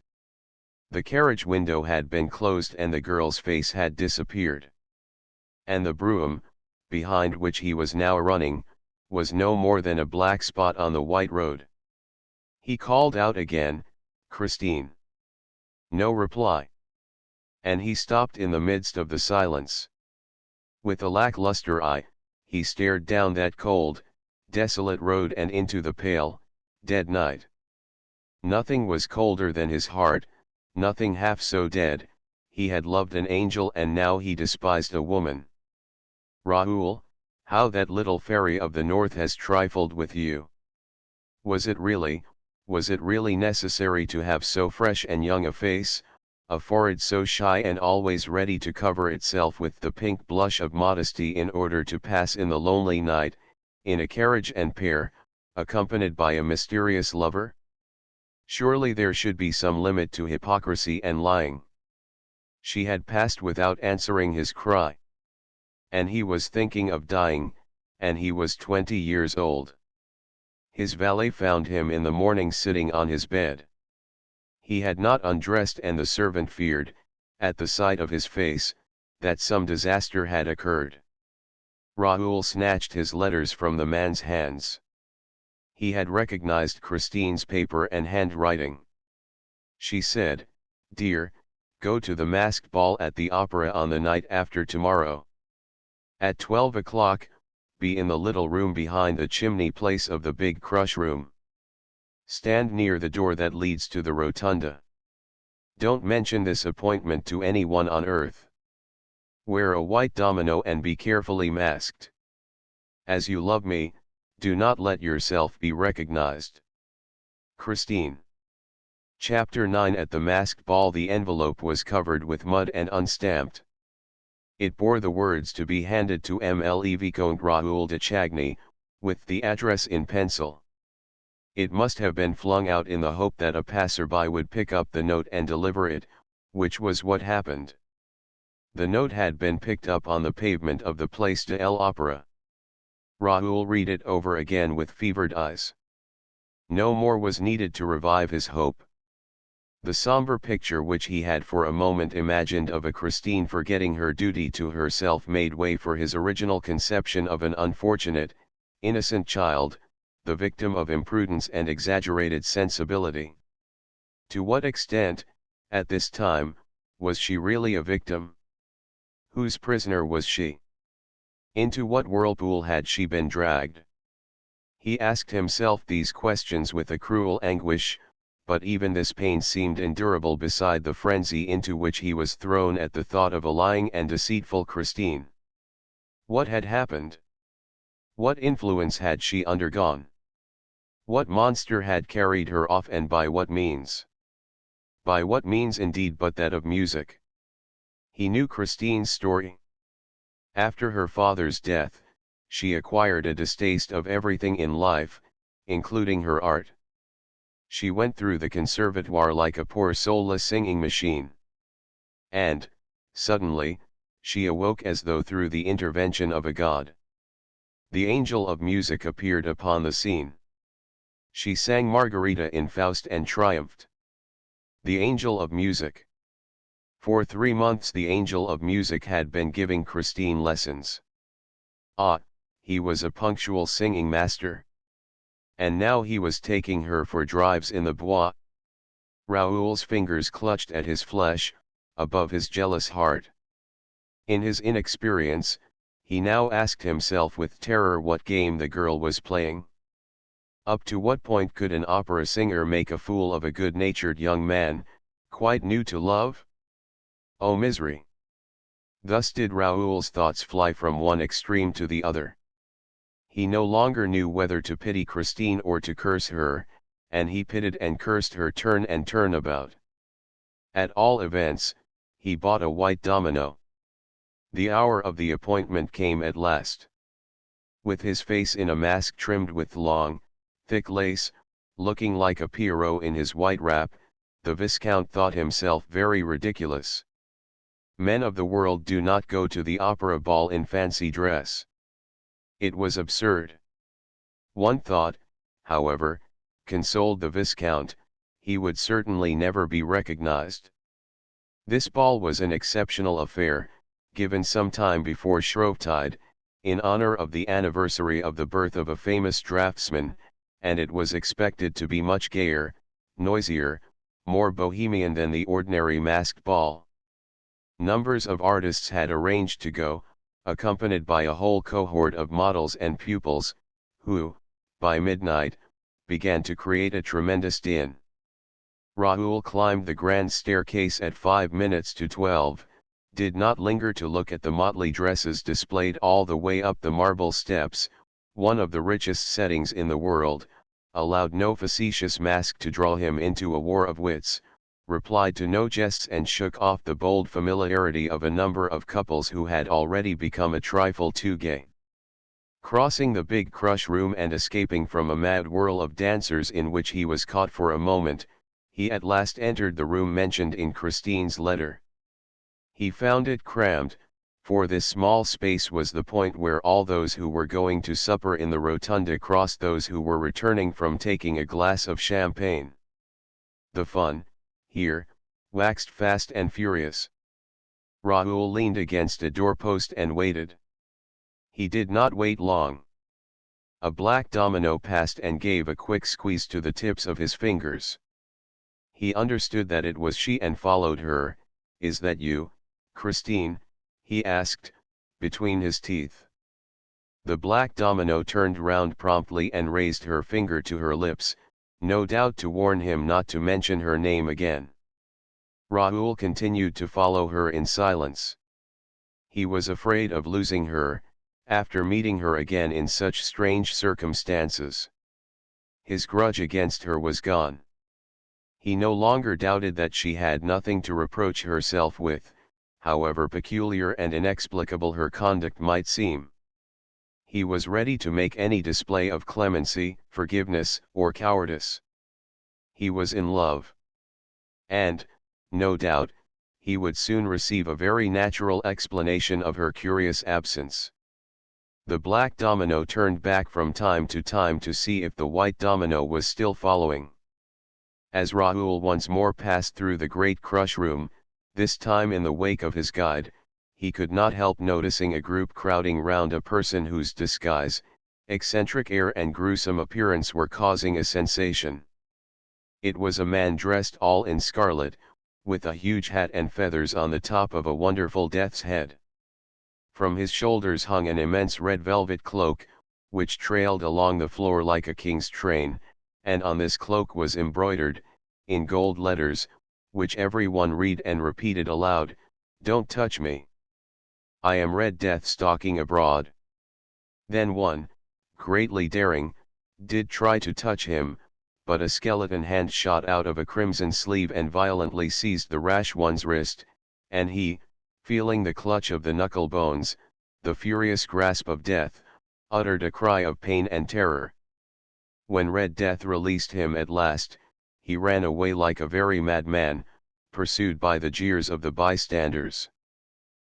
The carriage window had been closed and the girl's face had disappeared. And the brougham, behind which he was now running, was no more than a black spot on the white road. He called out again, "Christine." No reply. And he stopped in the midst of the silence. With a lackluster eye, he stared down that cold, desolate road and into the pale, dead night. Nothing was colder than his heart, nothing half so dead. He had loved an angel and now he despised a woman. Raoul, how that little fairy of the north has trifled with you. Was it really necessary to have so fresh and young a face, a forehead so shy and always ready to cover itself with the pink blush of modesty in order to pass in the lonely night, in a carriage and pair, accompanied by a mysterious lover? Surely there should be some limit to hypocrisy and lying. She had passed without answering his cry. And he was thinking of dying, and he was 20 years old. His valet found him in the morning sitting on his bed. He had not undressed and the servant feared, at the sight of his face, that some disaster had occurred. Raoul snatched his letters from the man's hands. He had recognized Christine's paper and handwriting. She said, "Dear, go to the masked ball at the opera on the night after tomorrow. At 12 o'clock, be in the little room behind the chimney place of the big crush room. Stand near the door that leads to the rotunda. Don't mention this appointment to anyone on earth. Wear a white domino and be carefully masked. As you love me, do not let yourself be recognized. Christine." Chapter 9. At the masked ball the envelope was covered with mud and unstamped. It bore the words "to be handed to M.L.E. Vicomte Raoul de Chagny," with the address in pencil. It must have been flung out in the hope that a passerby would pick up the note and deliver it, which was what happened. The note had been picked up on the pavement of the Place de l'Opéra. Raoul read it over again with fevered eyes. No more was needed to revive his hope. The somber picture which he had for a moment imagined of a Christine forgetting her duty to herself made way for his original conception of an unfortunate, innocent child, the victim of imprudence and exaggerated sensibility. To what extent, at this time, was she really a victim? Whose prisoner was she? Into what whirlpool had she been dragged? He asked himself these questions with a cruel anguish, but even this pain seemed endurable beside the frenzy into which he was thrown at the thought of a lying and deceitful Christine. What had happened? What influence had she undergone? What monster had carried her off and by what means? By what means indeed but that of music? He knew Christine's story. After her father's death, she acquired a distaste of everything in life, including her art. She went through the conservatoire like a poor soulless singing machine. And, suddenly, she awoke as though through the intervention of a god. The angel of music appeared upon the scene. She sang Margarita in Faust and triumphed. The angel of music. For 3 months the angel of music had been giving Christine lessons. Ah, he was a punctual singing master. And now he was taking her for drives in the bois. Raoul's fingers clutched at his flesh, above his jealous heart. In his inexperience, he now asked himself with terror what game the girl was playing. Up to what point could an opera singer make a fool of a good-natured young man, quite new to love? Oh misery! Thus did Raoul's thoughts fly from one extreme to the other. He no longer knew whether to pity Christine or to curse her, and he pitied and cursed her turn and turn about. At all events, he bought a white domino. The hour of the appointment came at last. With his face in a mask trimmed with long, thick lace, looking like a Pierrot in his white wrap, the Viscount thought himself very ridiculous. Men of the world do not go to the opera ball in fancy dress. It was absurd. One thought, however, consoled the Viscount: he would certainly never be recognized. This ball was an exceptional affair, given some time before Shrovetide, in honor of the anniversary of the birth of a famous draftsman, and it was expected to be much gayer, noisier, more bohemian than the ordinary masked ball. Numbers of artists had arranged to go, accompanied by a whole cohort of models and pupils, who, by midnight, began to create a tremendous din. Raoul climbed the grand staircase at 5 minutes to 12, did not linger to look at the motley dresses displayed all the way up the marble steps, one of the richest settings in the world, allowed no facetious mask to draw him into a war of wits, replied to no jests and shook off the bold familiarity of a number of couples who had already become a trifle too gay. Crossing the big crush room and escaping from a mad whirl of dancers in which he was caught for a moment, he at last entered the room mentioned in Christine's letter. He found it crammed, for this small space was the point where all those who were going to supper in the rotunda crossed those who were returning from taking a glass of champagne. The fun, here, waxed fast and furious. Raoul leaned against a doorpost and waited. He did not wait long. A black domino passed and gave a quick squeeze to the tips of his fingers. He understood that it was she and followed her. "Is that you, Christine?" he asked, between his teeth. The black domino turned round promptly and raised her finger to her lips, no doubt to warn him not to mention her name again. Raoul continued to follow her in silence. He was afraid of losing her, after meeting her again in such strange circumstances. His grudge against her was gone. He no longer doubted that she had nothing to reproach herself with, however peculiar and inexplicable her conduct might seem. He was ready to make any display of clemency, forgiveness, or cowardice. He was in love. And, no doubt, he would soon receive a very natural explanation of her curious absence. The black domino turned back from time to time to see if the white domino was still following. As Raoul once more passed through the great crush room, this time in the wake of his guide, he could not help noticing a group crowding round a person whose disguise, eccentric air and gruesome appearance were causing a sensation. It was a man dressed all in scarlet, with a huge hat and feathers on the top of a wonderful death's head. From his shoulders hung an immense red velvet cloak, which trailed along the floor like a king's train, and on this cloak was embroidered, in gold letters, which every one read and repeated aloud, "Don't touch me. I am Red Death stalking abroad." Then one, greatly daring, did try to touch him, but a skeleton hand shot out of a crimson sleeve and violently seized the rash one's wrist, and he, feeling the clutch of the knuckle bones, the furious grasp of death, uttered a cry of pain and terror. When Red Death released him at last, he ran away like a very madman, pursued by the jeers of the bystanders.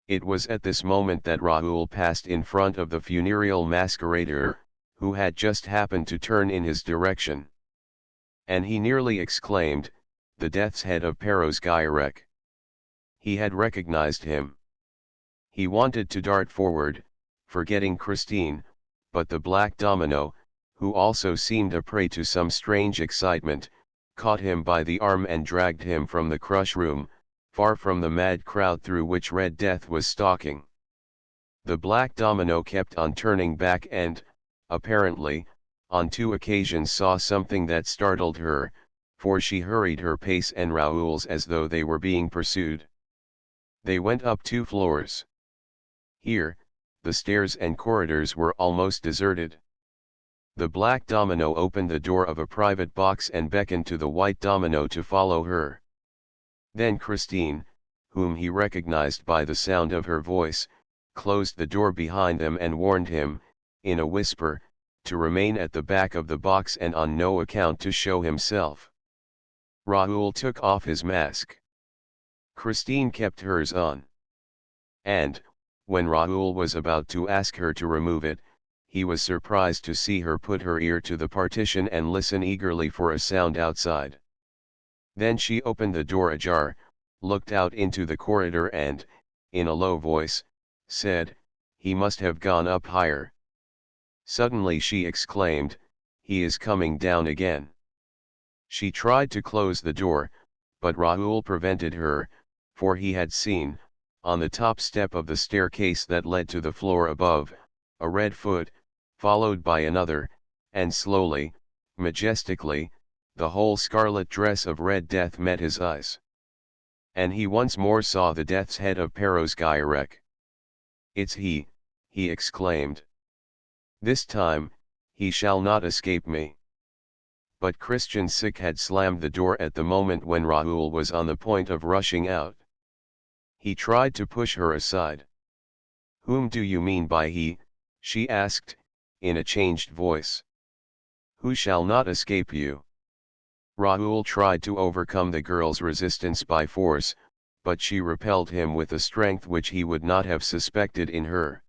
It was at this moment that Raoul passed in front of the funereal masquerader, who had just happened to turn in his direction. And he nearly exclaimed, "The death's head of Perros Guirec." He had recognized him. He wanted to dart forward, forgetting Christine, but the black domino, who also seemed a prey to some strange excitement, caught him by the arm and dragged him from the crush room, far from the mad crowd through which Red Death was stalking. The black domino kept on turning back and, apparently, on 2 occasions saw something that startled her, for she hurried her pace and Raoul's as though they were being pursued. They went up 2 floors. Here, the stairs and corridors were almost deserted. The black domino opened the door of a private box and beckoned to the white domino to follow her. Then Christine, whom he recognized by the sound of her voice, closed the door behind them and warned him, in a whisper, to remain at the back of the box and on no account to show himself. Raoul took off his mask. Christine kept hers on. And, when Raoul was about to ask her to remove it, he was surprised to see her put her ear to the partition and listen eagerly for a sound outside. Then she opened the door ajar, looked out into the corridor and, in a low voice, said, "He must have gone up higher." Suddenly she exclaimed, "He is coming down again." She tried to close the door, but Raoul prevented her, for he had seen, on the top step of the staircase that led to the floor above, a red foot, followed by another, and slowly, majestically, the whole scarlet dress of Red Death met his eyes. And he once more saw the death's head of Perros-Guirec. "It's he," he exclaimed. "This time, he shall not escape me." But Christian Sick had slammed the door at the moment when Raoul was on the point of rushing out. He tried to push her aside. "Whom do you mean by he?" she asked, in a changed voice. "Who shall not escape you?" Raoul tried to overcome the girl's resistance by force, but she repelled him with a strength which he would not have suspected in her.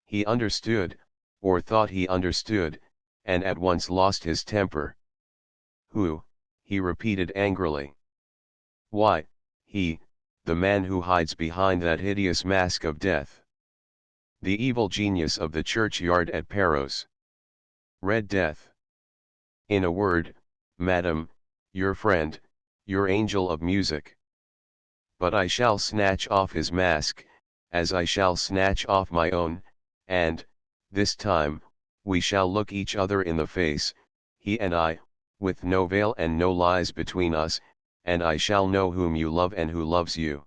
He understood, or thought he understood, and at once lost his temper. "Who?" he repeated angrily. "Why, he, the man who hides behind that hideous mask of death. The evil genius of the churchyard at Perros. Red Death. In a word, madam, your friend, your angel of music. But I shall snatch off his mask, as I shall snatch off my own, and, this time, we shall look each other in the face, he and I, with no veil and no lies between us, and I shall know whom you love and who loves you."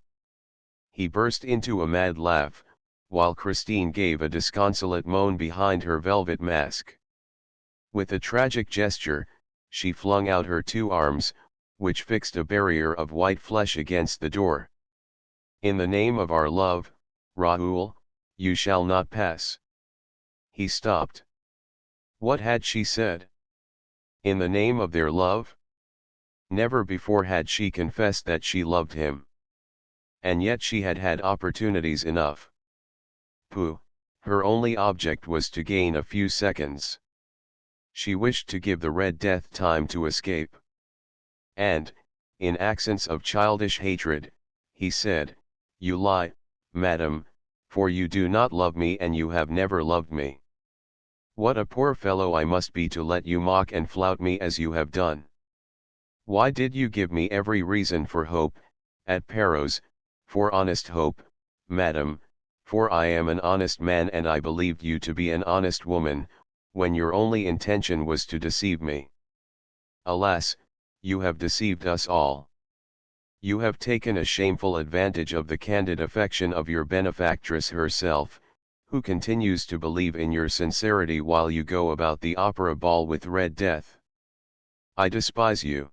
He burst into a mad laugh, while Christine gave a disconsolate moan behind her velvet mask. With a tragic gesture, she flung out her two arms, which fixed a barrier of white flesh against the door. "In the name of our love, Raoul, you shall not pass." He stopped. What had she said? In the name of their love? Never before had she confessed that she loved him. And yet she had had opportunities enough. Pooh, her only object was to gain a few seconds. She wished to give the Red Death time to escape. And, in accents of childish hatred, he said, "You lie, madam, for you do not love me and you have never loved me. What a poor fellow I must be to let you mock and flout me as you have done. Why did you give me every reason for hope, at Perros, for honest hope, madam, for I am an honest man and I believed you to be an honest woman, when your only intention was to deceive me. Alas, you have deceived us all. You have taken a shameful advantage of the candid affection of your benefactress herself, who continues to believe in your sincerity while you go about the opera ball with Red Death. I despise you."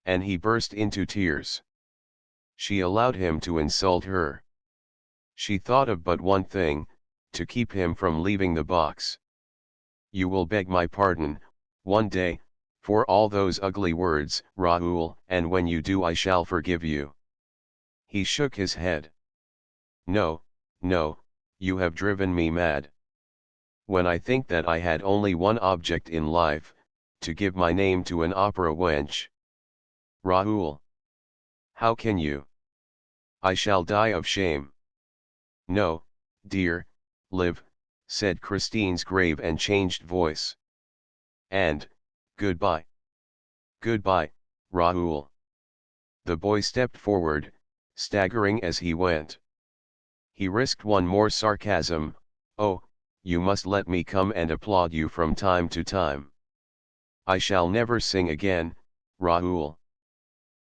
And he burst into tears. She allowed him to insult her. She thought of but one thing, to keep him from leaving the box. "You will beg my pardon, one day, for all those ugly words, Raoul, and when you do I shall forgive you." He shook his head. "No, no, you have driven me mad. When I think that I had only one object in life, to give my name to an opera wench. Raoul. How can you? I shall die of shame." "No, dear, live," said Christine's grave and changed voice. "And, goodbye. Goodbye, Raoul." The boy stepped forward, staggering as he went. He risked one more sarcasm, "Oh, you must let me come and applaud you from time to time." "I shall never sing again, Raoul."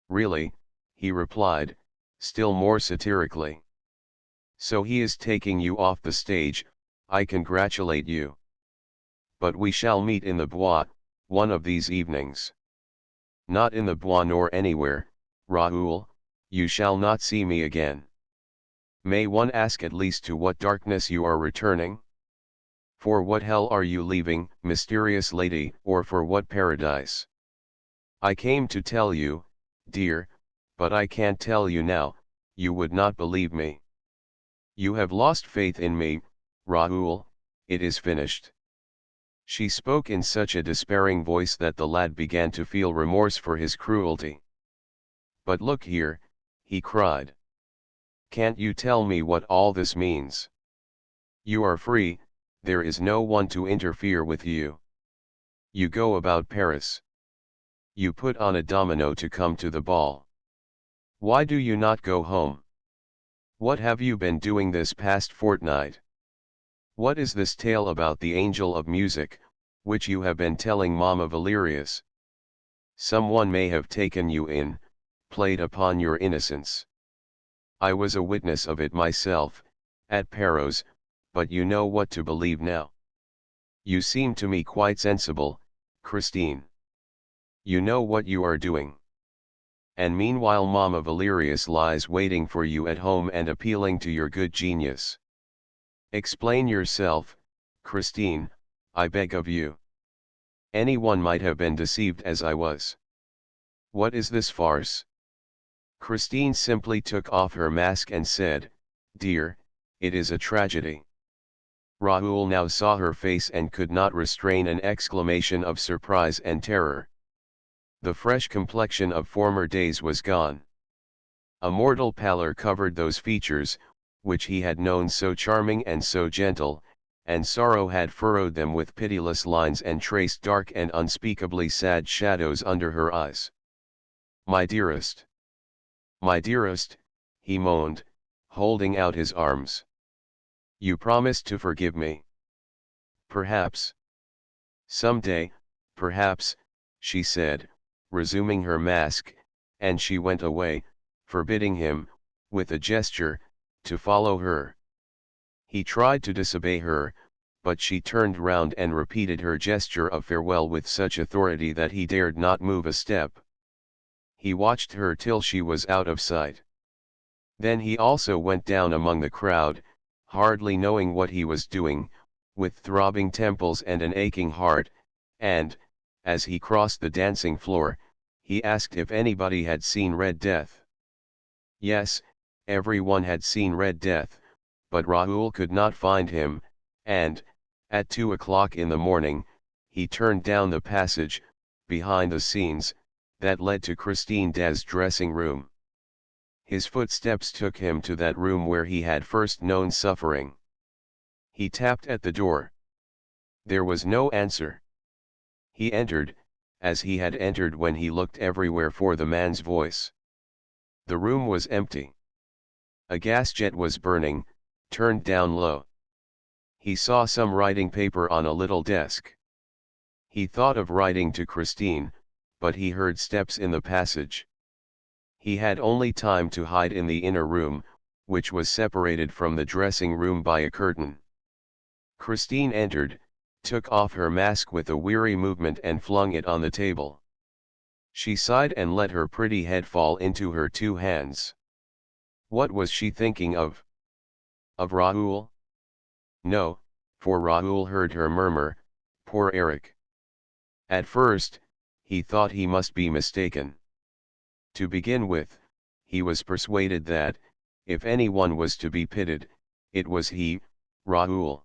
"Really," he replied, still more satirically. "So he is taking you off the stage, I congratulate you. But we shall meet in the Bois, one of these evenings." "Not in the Bois nor anywhere, Raoul, you shall not see me again." "May one ask at least to what darkness you are returning? For what hell are you leaving, mysterious lady, or for what paradise?" "I came to tell you, dear, but I can't tell you now, you would not believe me. You have lost faith in me, Raoul, it is finished." She spoke in such a despairing voice that the lad began to feel remorse for his cruelty. "But look here," he cried. "Can't you tell me what all this means? You are free, there is no one to interfere with you. You go about Paris. You put on a domino to come to the ball. Why do you not go home? What have you been doing this past fortnight? What is this tale about the angel of music, which you have been telling Mama Valerius? Someone may have taken you in, played upon your innocence. I was a witness of it myself, at Perros, but you know what to believe now. You seem to me quite sensible, Christine. You know what you are doing. And meanwhile Mama Valerius lies waiting for you at home and appealing to your good genius. Explain yourself, Christine, I beg of you. Anyone might have been deceived as I was. What is this farce? Christine simply took off her mask and said, Dear, it is a tragedy. Raoul now saw her face and could not restrain an exclamation of surprise and terror. The fresh complexion of former days was gone. A mortal pallor covered those features, which he had known so charming and so gentle, and sorrow had furrowed them with pitiless lines and traced dark and unspeakably sad shadows under her eyes. My dearest! My dearest, he moaned, holding out his arms. You promised to forgive me. Perhaps. Some day, perhaps, she said, resuming her mask, and she went away, forbidding him, with a gesture, to follow her. He tried to disobey her, but she turned round and repeated her gesture of farewell with such authority that he dared not move a step. He watched her till she was out of sight. Then he also went down among the crowd, hardly knowing what he was doing, with throbbing temples and an aching heart, and, as he crossed the dancing floor, he asked if anybody had seen Red Death. Yes, everyone had seen Red Death, but Raoul could not find him, and, at 2 o'clock in the morning, he turned down the passage, behind the scenes, that led to Christine Desh's dressing room. His footsteps took him to that room where he had first known suffering. He tapped at the door. There was no answer. He entered, as he had entered when he looked everywhere for the man's voice. The room was empty. A gas jet was burning, turned down low. He saw some writing paper on a little desk. He thought of writing to Christine, but he heard steps in the passage. He had only time to hide in the inner room, which was separated from the dressing room by a curtain. Christine entered, took off her mask with a weary movement and flung it on the table. She sighed and let her pretty head fall into her two hands. What was she thinking of? Of Raoul? No, for Raoul heard her murmur, poor Eric. At first, he thought he must be mistaken. To begin with, he was persuaded that, if anyone was to be pitied, it was he, Raoul.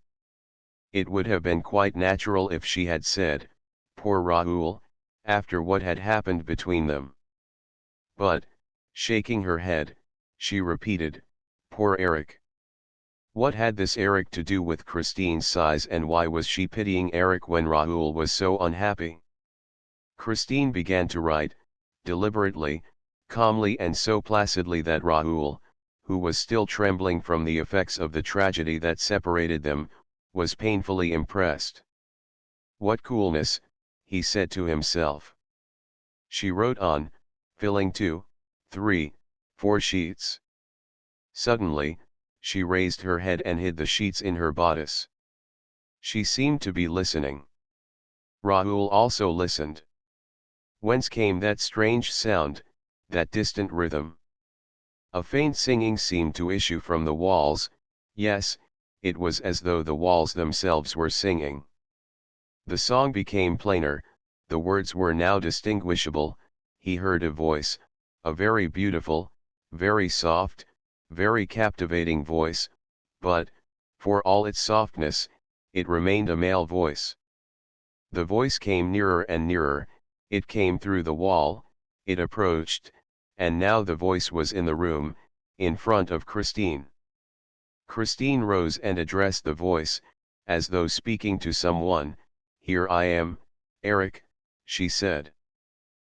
It would have been quite natural if she had said, poor Raoul, after what had happened between them. But, shaking her head, she repeated, poor Eric. What had this Eric to do with Christine's sighs, and why was she pitying Eric when Raoul was so unhappy? Christine began to write, deliberately, calmly and so placidly that Raoul, who was still trembling from the effects of the tragedy that separated them, was painfully impressed. What coolness, he said to himself. She wrote on, filling 2, 3, 4 sheets. Suddenly, she raised her head and hid the sheets in her bodice. She seemed to be listening. Raoul also listened. Whence came that strange sound, that distant rhythm? A faint singing seemed to issue from the walls. Yes, it was as though the walls themselves were singing. The song became plainer, the words were now distinguishable. He heard a voice, a very beautiful, very soft, very captivating voice, but, for all its softness, it remained a male voice. The voice came nearer and nearer, it came through the wall, it approached, and now the voice was in the room, in front of Christine. Christine rose and addressed the voice, as though speaking to someone. Here I am, Eric, she said.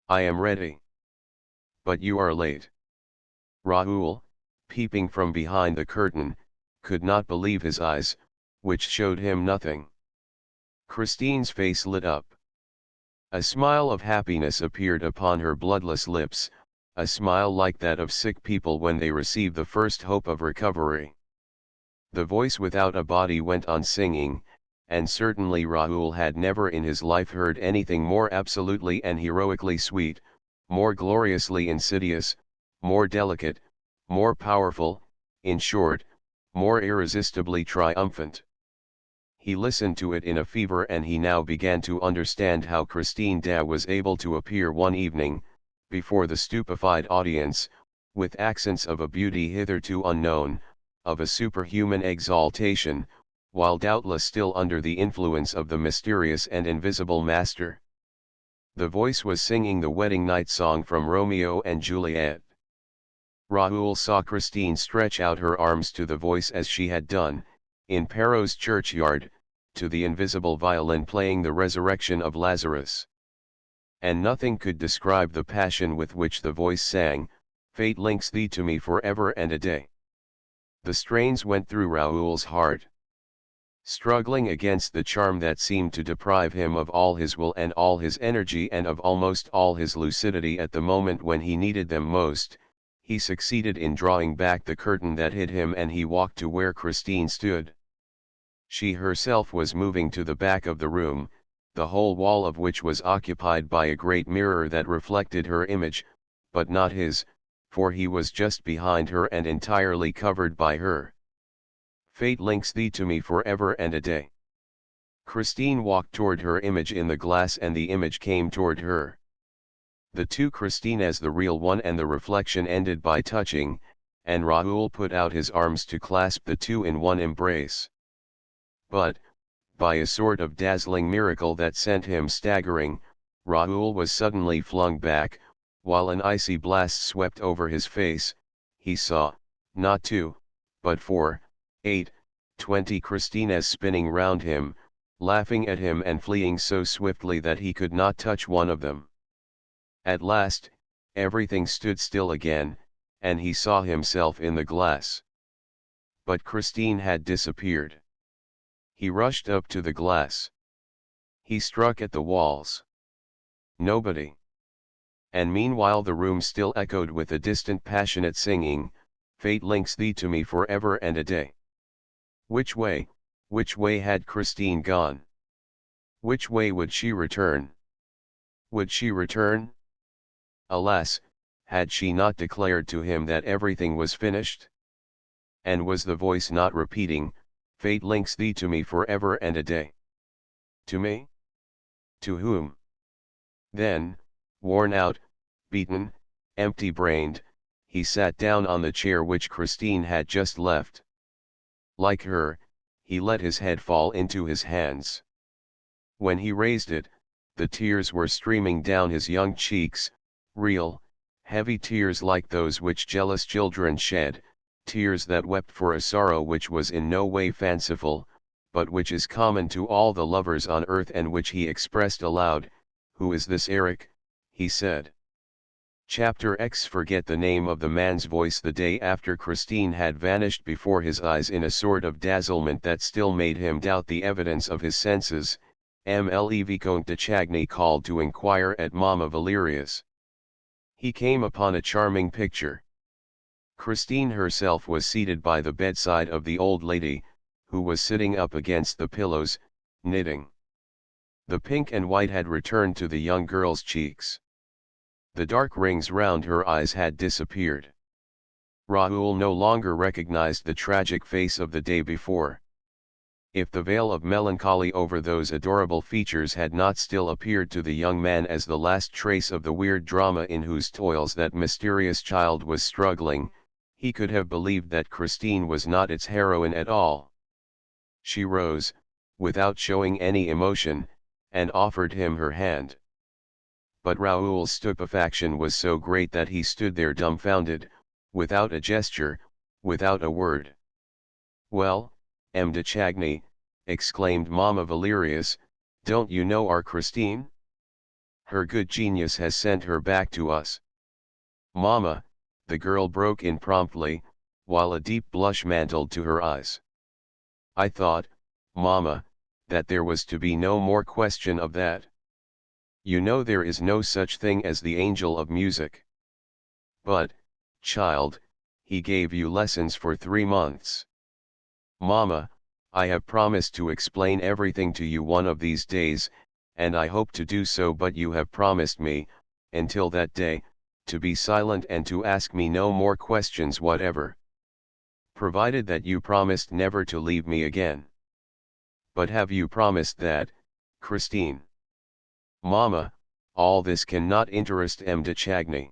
I am ready. But you are late. Raoul, peeping from behind the curtain, could not believe his eyes, which showed him nothing. Christine's face lit up. A smile of happiness appeared upon her bloodless lips, a smile like that of sick people when they receive the first hope of recovery. The voice without a body went on singing, and certainly Raoul had never in his life heard anything more absolutely and heroically sweet, more gloriously insidious, more delicate, more powerful, in short, more irresistibly triumphant. He listened to it in a fever, and he now began to understand how Christine Daae was able to appear one evening, before the stupefied audience, with accents of a beauty hitherto unknown, of a superhuman exaltation, while doubtless still under the influence of the mysterious and invisible master. The voice was singing the wedding night song from Romeo and Juliet. Raoul saw Christine stretch out her arms to the voice as she had done, in Perros churchyard, to the invisible violin playing the resurrection of Lazarus. And nothing could describe the passion with which the voice sang, "Fate links thee to me forever and a day." The strains went through Raoul's heart. Struggling against the charm that seemed to deprive him of all his will and all his energy and of almost all his lucidity at the moment when he needed them most, he succeeded in drawing back the curtain that hid him, and he walked to where Christine stood. She herself was moving to the back of the room, the whole wall of which was occupied by a great mirror that reflected her image, but not his, for he was just behind her and entirely covered by her. "Fate links thee to me forever and a day." Christine walked toward her image in the glass, and the image came toward her. The two Christines, the real one and the reflection, ended by touching, and Raoul put out his arms to clasp the two in one embrace. But, by a sort of dazzling miracle that sent him staggering, Raoul was suddenly flung back, while an icy blast swept over his face. He saw, not 2, but 4, 8, 20 Christines spinning round him, laughing at him and fleeing so swiftly that he could not touch one of them. At last, everything stood still again, and he saw himself in the glass. But Christine had disappeared. He rushed up to the glass. He struck at the walls. Nobody. And meanwhile the room still echoed with the distant passionate singing, "Fate links thee to me forever and a day." Which way had Christine gone? Which way would she return? Would she return? Alas, had she not declared to him that everything was finished? And was the voice not repeating, "Fate links thee to me forever and a day"? To me? To whom? Then, worn out, beaten, empty-brained, he sat down on the chair which Christine had just left. Like her, he let his head fall into his hands. When he raised it, the tears were streaming down his young cheeks, real, heavy tears like those which jealous children shed, tears that wept for a sorrow which was in no way fanciful, but which is common to all the lovers on earth, and which he expressed aloud. "Who is this Eric?" he said. Chapter X. Forget the name of the man's voice. The day after Christine had vanished before his eyes in a sort of dazzlement that still made him doubt the evidence of his senses, M.L.E. Vicomte de Chagny called to inquire at Mamma Valeria's. He came upon a charming picture. Christine herself was seated by the bedside of the old lady, who was sitting up against the pillows, knitting. The pink and white had returned to the young girl's cheeks. The dark rings round her eyes had disappeared. Raoul no longer recognized the tragic face of the day before. If the veil of melancholy over those adorable features had not still appeared to the young man as the last trace of the weird drama in whose toils that mysterious child was struggling, he could have believed that Christine was not its heroine at all. She rose, without showing any emotion, and offered him her hand. But Raoul's stupefaction was so great that he stood there dumbfounded, without a gesture, without a word. "Well, M. de Chagny," exclaimed Mamma Valerius, "don't you know our Christine? Her good genius has sent her back to us." "Mamma," the girl broke in promptly, while a deep blush mantled to her eyes. I thought, Mamma, that there was to be no more question of that. You know there is no such thing as the angel of music. But, child, he gave you lessons for 3 months. Mamma, I have promised to explain everything to you one of these days, and I hope to do so, but you have promised me, until that day, to be silent and to ask me no more questions whatever. Provided that you promised never to leave me again. But have you promised that, Christine? Mamma, all this cannot interest M. de Chagny.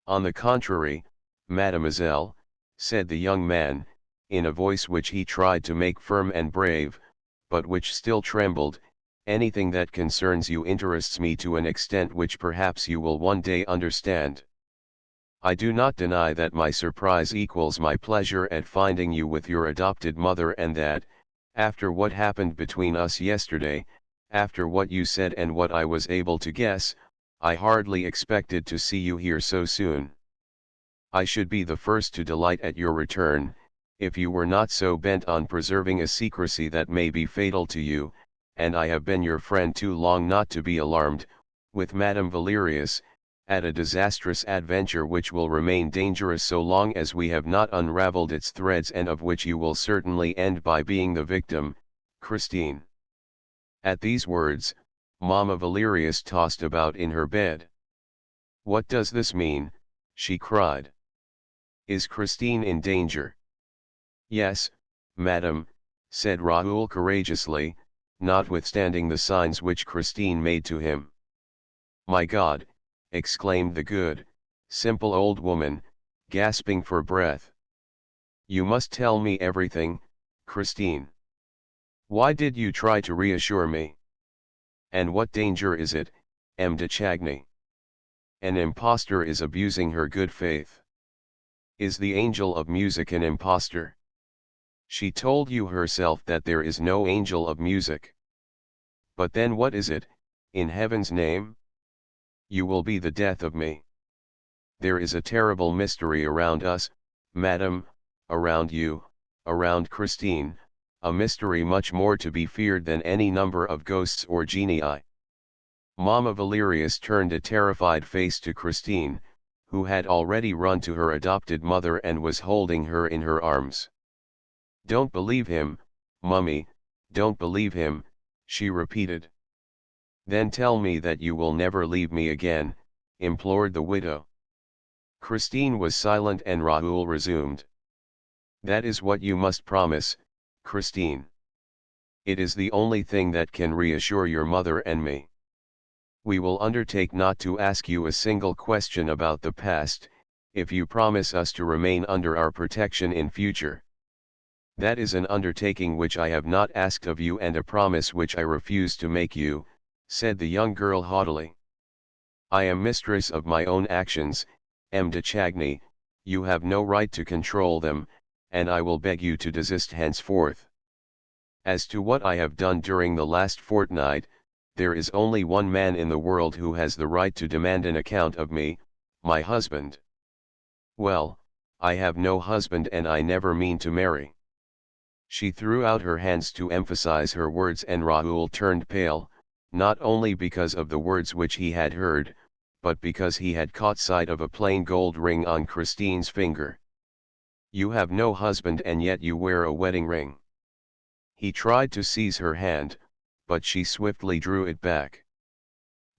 On the contrary, mademoiselle, said the young man, in a voice which he tried to make firm and brave, but which still trembled, anything that concerns you interests me to an extent which perhaps you will one day understand. I do not deny that my surprise equals my pleasure at finding you with your adopted mother, and that, after what happened between us yesterday, after what you said and what I was able to guess, I hardly expected to see you here so soon. I should be the first to delight at your return, if you were not so bent on preserving a secrecy that may be fatal to you, and I have been your friend too long not to be alarmed, with Madame Valerius, at a disastrous adventure which will remain dangerous so long as we have not unraveled its threads, and of which you will certainly end by being the victim, Christine. At these words, Mamma Valerius tossed about in her bed. What does this mean? She cried. Is Christine in danger? Yes, madam, said Raoul courageously, notwithstanding the signs which Christine made to him. My God, exclaimed the good, simple old woman, gasping for breath. You must tell me everything, Christine. Why did you try to reassure me? And what danger is it, M. de Chagny? An impostor is abusing her good faith. Is the angel of music an impostor? She told you herself that there is no angel of music. But then what is it, in heaven's name? You will be the death of me. There is a terrible mystery around us, madam, around you, around Christine, a mystery much more to be feared than any number of ghosts or genii. Mamma Valerius turned a terrified face to Christine, who had already run to her adopted mother and was holding her in her arms. Don't believe him, mummy, don't believe him, she repeated. Then tell me that you will never leave me again, implored the widow. Christine was silent and Raoul resumed. That is what you must promise, Christine. It is the only thing that can reassure your mother and me. We will undertake not to ask you a single question about the past, if you promise us to remain under our protection in future. That is an undertaking which I have not asked of you, and a promise which I refuse to make you, said the young girl haughtily. I am mistress of my own actions, M. de Chagny, you have no right to control them, and I will beg you to desist henceforth. As to what I have done during the last fortnight, there is only one man in the world who has the right to demand an account of me, my husband. Well, I have no husband and I never mean to marry. She threw out her hands to emphasize her words, and Raoul turned pale, not only because of the words which he had heard, but because he had caught sight of a plain gold ring on Christine's finger. You have no husband and yet you wear a wedding ring. He tried to seize her hand, but she swiftly drew it back.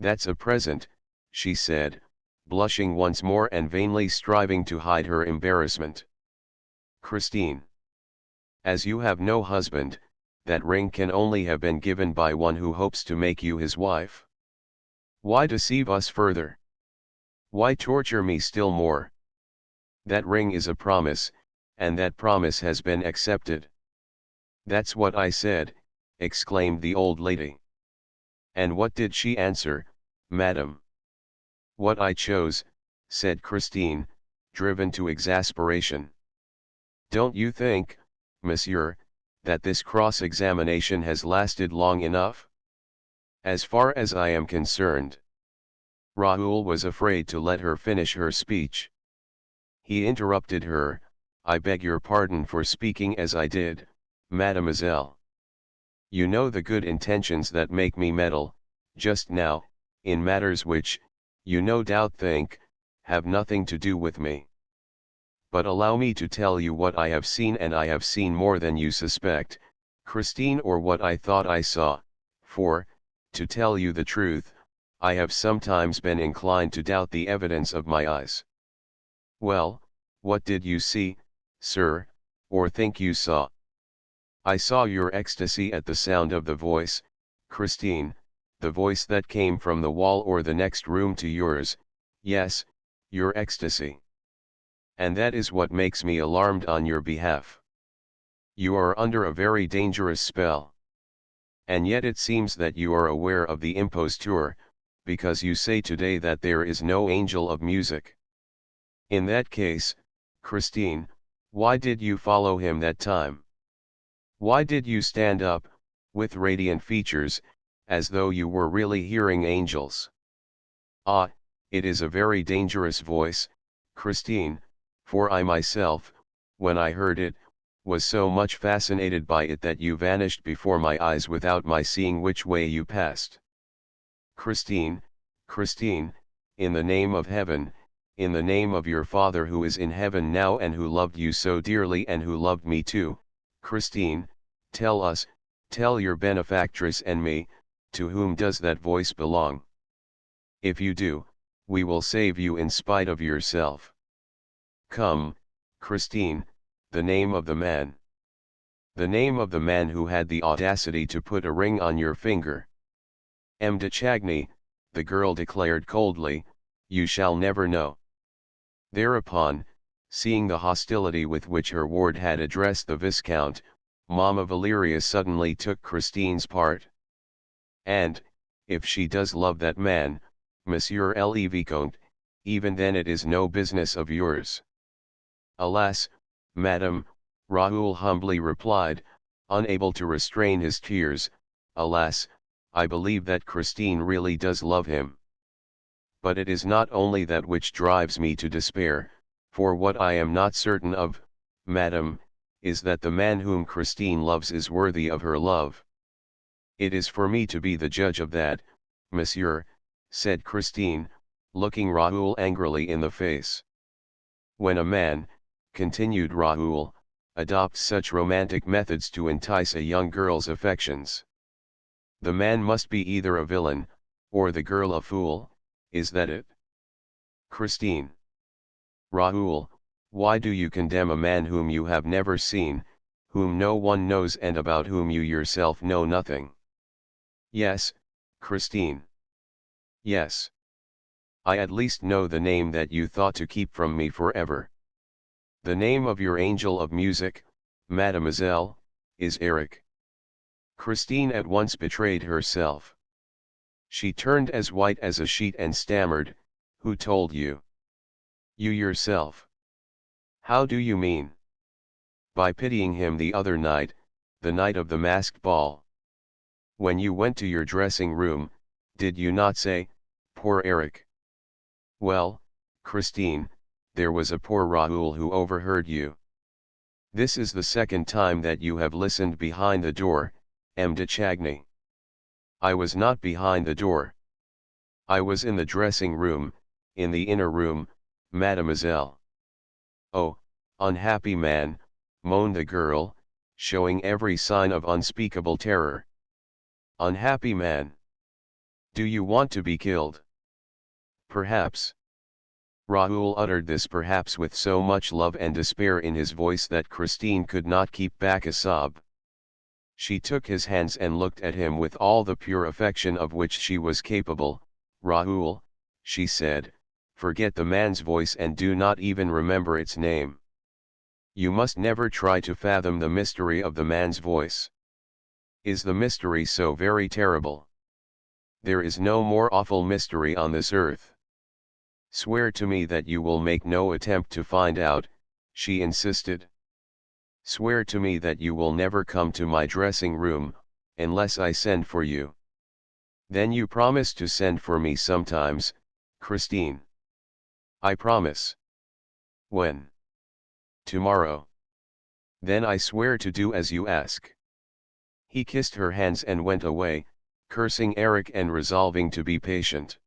That's a present, she said, blushing once more and vainly striving to hide her embarrassment. Christine. As you have no husband, that ring can only have been given by one who hopes to make you his wife. Why deceive us further? Why torture me still more? That ring is a promise, and that promise has been accepted. That's what I said, exclaimed the old lady. And what did she answer, madam? What I chose, said Christine, driven to exasperation. Don't you think, monsieur, that this cross-examination has lasted long enough? As far as I am concerned. Raoul was afraid to let her finish her speech. He interrupted her. I beg your pardon for speaking as I did, mademoiselle. You know the good intentions that make me meddle, just now, in matters which, you no doubt think, have nothing to do with me. But allow me to tell you what I have seen, and I have seen more than you suspect, Christine, or what I thought I saw, for, to tell you the truth, I have sometimes been inclined to doubt the evidence of my eyes. Well, what did you see, sir, or think you saw? I saw your ecstasy at the sound of the voice, Christine, the voice that came from the wall or the next room to yours, yes, your ecstasy. And that is what makes me alarmed on your behalf. You are under a very dangerous spell. And yet it seems that you are aware of the imposture, because you say today that there is no angel of music. In that case, Christine, why did you follow him that time? Why did you stand up, with radiant features, as though you were really hearing angels? Ah, it is a very dangerous voice, Christine, for I myself, when I heard it, was so much fascinated by it that you vanished before my eyes without my seeing which way you passed. Christine, Christine, in the name of heaven, in the name of your Father who is in heaven now and who loved you so dearly and who loved me too, Christine, tell us, tell your benefactress and me, to whom does that voice belong? If you do, we will save you in spite of yourself. Come, Christine, the name of the man. The name of the man who had the audacity to put a ring on your finger. M. de Chagny, the girl declared coldly, you shall never know. Thereupon, seeing the hostility with which her ward had addressed the Viscount, Mamma Valeria suddenly took Christine's part. And, if she does love that man, Monsieur le Vicomte, even then it is no business of yours. Alas, madame, Raoul humbly replied, unable to restrain his tears, alas, I believe that Christine really does love him. But it is not only that which drives me to despair, for what I am not certain of, madame, is that the man whom Christine loves is worthy of her love. It is for me to be the judge of that, monsieur, said Christine, looking Raoul angrily in the face. When a man, continued Raoul, adopts such romantic methods to entice a young girl's affections, the man must be either a villain, or the girl a fool, is that it? Christine. Raoul, why do you condemn a man whom you have never seen, whom no one knows and about whom you yourself know nothing? Yes, Christine. Yes. I at least know the name that you thought to keep from me forever. The name of your angel of music, mademoiselle, is Eric. Christine at once betrayed herself. She turned as white as a sheet and stammered, who told you? You yourself. How do you mean? By pitying him the other night, the night of the masked ball. When you went to your dressing room, did you not say, poor Eric? Well, Christine, there was a poor Raoul who overheard you. This is the second time that you have listened behind the door, M. de Chagny. I was not behind the door. I was in the dressing room, in the inner room, mademoiselle. Oh, unhappy man, moaned the girl, showing every sign of unspeakable terror. Unhappy man. Do you want to be killed? Perhaps. Raoul uttered this perhaps with so much love and despair in his voice that Christine could not keep back a sob. She took his hands and looked at him with all the pure affection of which she was capable. Raoul, she said, forget the man's voice and do not even remember its name. You must never try to fathom the mystery of the man's voice. Is the mystery so very terrible? There is no more awful mystery on this earth. Swear to me that you will make no attempt to find out, she insisted. Swear to me that you will never come to my dressing room, unless I send for you. Then you promise to send for me sometimes, Christine. I promise. When? Tomorrow. Then I swear to do as you ask. He kissed her hands and went away, cursing Eric and resolving to be patient.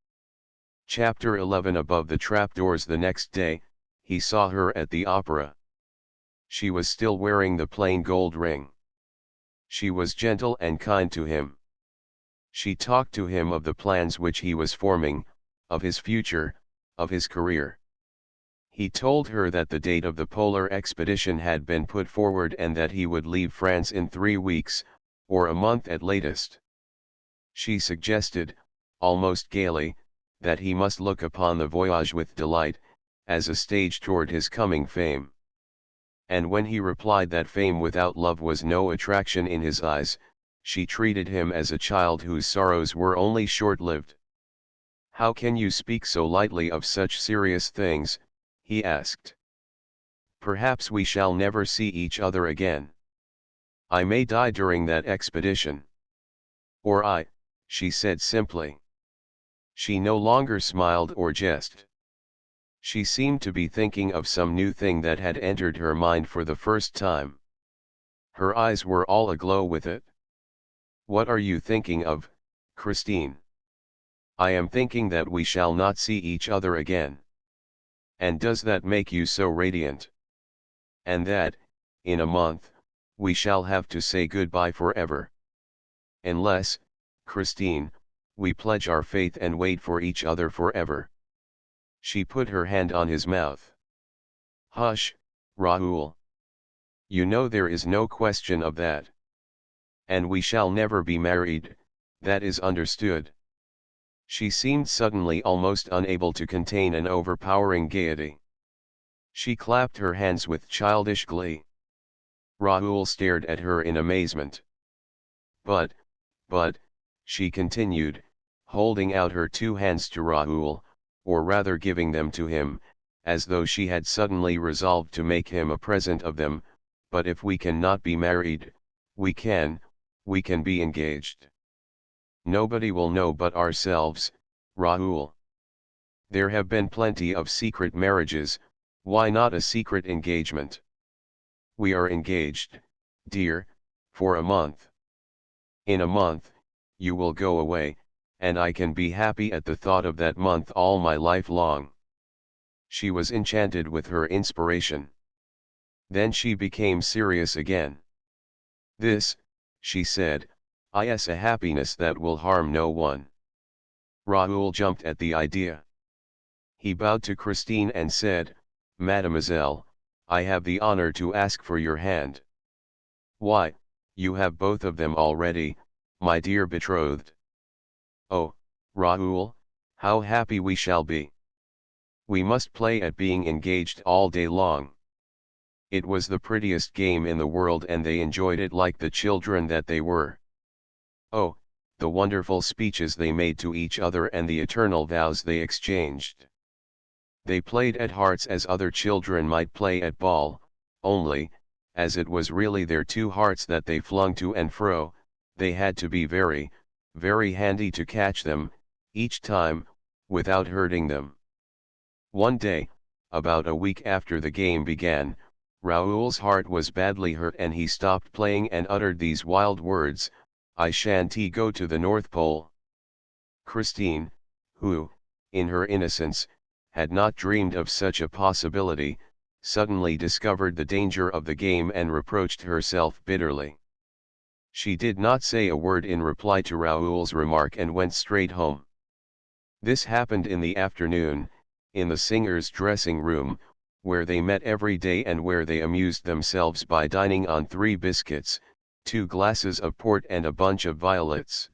Chapter 11. Above the trapdoors. The next day, he saw her at the opera. She was still wearing the plain gold ring. She was gentle and kind to him. She talked to him of the plans which he was forming, of his future, of his career. He told her that the date of the polar expedition had been put forward and that he would leave France in 3 weeks, or a month at latest. She suggested, almost gaily, that he must look upon the voyage with delight, as a stage toward his coming fame. And when he replied that fame without love was no attraction in his eyes, she treated him as a child whose sorrows were only short-lived. "How can you speak so lightly of such serious things?" he asked. "Perhaps we shall never see each other again. I may die during that expedition." "Or I," she said simply. She no longer smiled or jested. She seemed to be thinking of some new thing that had entered her mind for the first time. Her eyes were all aglow with it. "What are you thinking of, Christine?" "I am thinking that we shall not see each other again." "And does that make you so radiant?" "And that, in a month, we shall have to say goodbye forever. Unless, Christine, we pledge our faith and wait for each other forever." She put her hand on his mouth. "Hush, Raoul. You know there is no question of that. And we shall never be married, that is understood." She seemed suddenly almost unable to contain an overpowering gaiety. She clapped her hands with childish glee. Raoul stared at her in amazement. But, she continued, holding out her 2 hands to Raoul, or rather giving them to him, as though she had suddenly resolved to make him a present of them, "but if we can not be married, we can be engaged. Nobody will know but ourselves, Raoul. There have been plenty of secret marriages, why not a secret engagement? We are engaged, dear, for a month. In a month, you will go away, and I can be happy at the thought of that month all my life long." She was enchanted with her inspiration. Then she became serious again. "This," she said, "is a happiness that will harm no one." Raoul jumped at the idea. He bowed to Christine and said, "Mademoiselle, I have the honor to ask for your hand." "Why, you have both of them already, my dear betrothed." "Oh, Raoul, how happy we shall be. We must play at being engaged all day long." It was the prettiest game in the world and they enjoyed it like the children that they were. Oh, the wonderful speeches they made to each other and the eternal vows they exchanged. They played at hearts as other children might play at ball, only, as it was really their 2 hearts that they flung to and fro, they had to be very, very handy to catch them, each time, without hurting them. One day, about a week after the game began, Raoul's heart was badly hurt and he stopped playing and uttered these wild words, "I shan't go to the North Pole." Christine, who, in her innocence, had not dreamed of such a possibility, suddenly discovered the danger of the game and reproached herself bitterly. She did not say a word in reply to Raoul's remark and went straight home. This happened in the afternoon, in the singer's dressing room, where they met every day and where they amused themselves by dining on 3 biscuits, 2 glasses of port and a bunch of violets.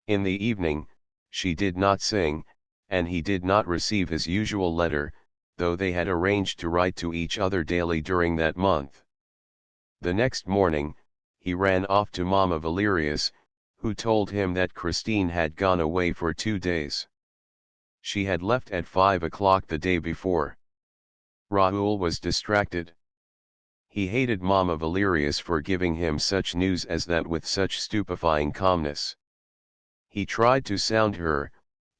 In the evening, she did not sing, and he did not receive his usual letter, though they had arranged to write to each other daily during that month. The next morning, he ran off to Mamma Valerius, who told him that Christine had gone away for 2 days. She had left at 5 o'clock the day before. Raoul was distracted. He hated Mamma Valerius for giving him such news as that with such stupefying calmness. He tried to sound her,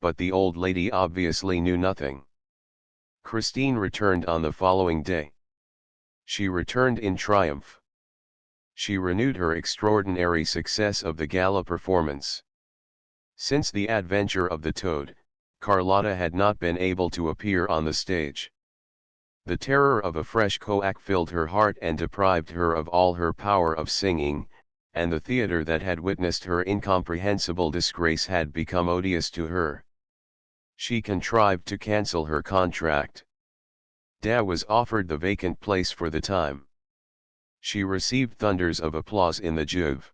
but the old lady obviously knew nothing. Christine returned on the following day. She returned in triumph. She renewed her extraordinary success of the gala performance. Since the adventure of the toad, Carlotta had not been able to appear on the stage. The terror of a fresh coac filled her heart and deprived her of all her power of singing, and the theater that had witnessed her incomprehensible disgrace had become odious to her. She contrived to cancel her contract. Da was offered the vacant place for the time. She received thunders of applause in the Juve.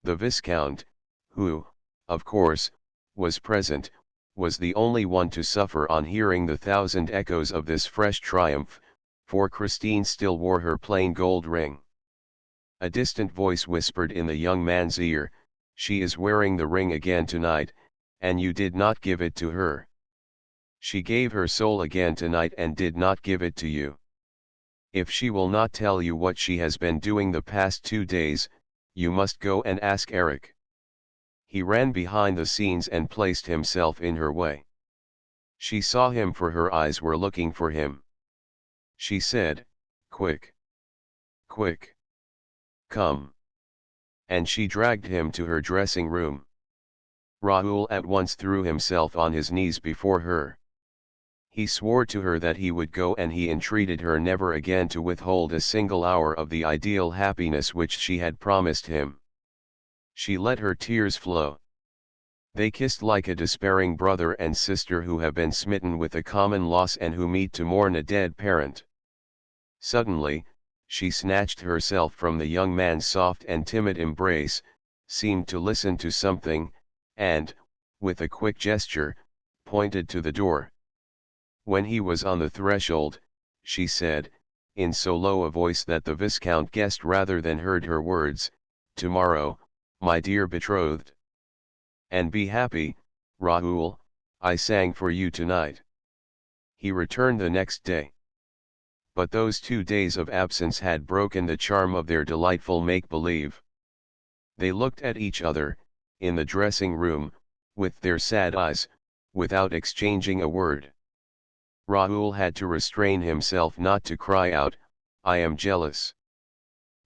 The Viscount, who, of course, was present, was the only one to suffer on hearing the thousand echoes of this fresh triumph, for Christine still wore her plain gold ring. A distant voice whispered in the young man's ear, "She is wearing the ring again tonight, and you did not give it to her. She gave her soul again tonight and did not give it to you. If she will not tell you what she has been doing the past 2 days, you must go and ask Eric." He ran behind the scenes and placed himself in her way. She saw him, for her eyes were looking for him. She said, "Quick! Quick! Come!" And she dragged him to her dressing room. Raoul at once threw himself on his knees before her. He swore to her that he would go, and he entreated her never again to withhold a single hour of the ideal happiness which she had promised him. She let her tears flow. They kissed like a despairing brother and sister who have been smitten with a common loss and who meet to mourn a dead parent. Suddenly, she snatched herself from the young man's soft and timid embrace, seemed to listen to something, and, with a quick gesture, pointed to the door. When he was on the threshold, she said, in so low a voice that the Viscount guessed rather than heard her words, "Tomorrow, my dear betrothed. And be happy, Raoul, I sang for you tonight." He returned the next day. But those 2 days of absence had broken the charm of their delightful make-believe. They looked at each other, in the dressing room, with their sad eyes, without exchanging a word. Raoul had to restrain himself not to cry out, "I am jealous.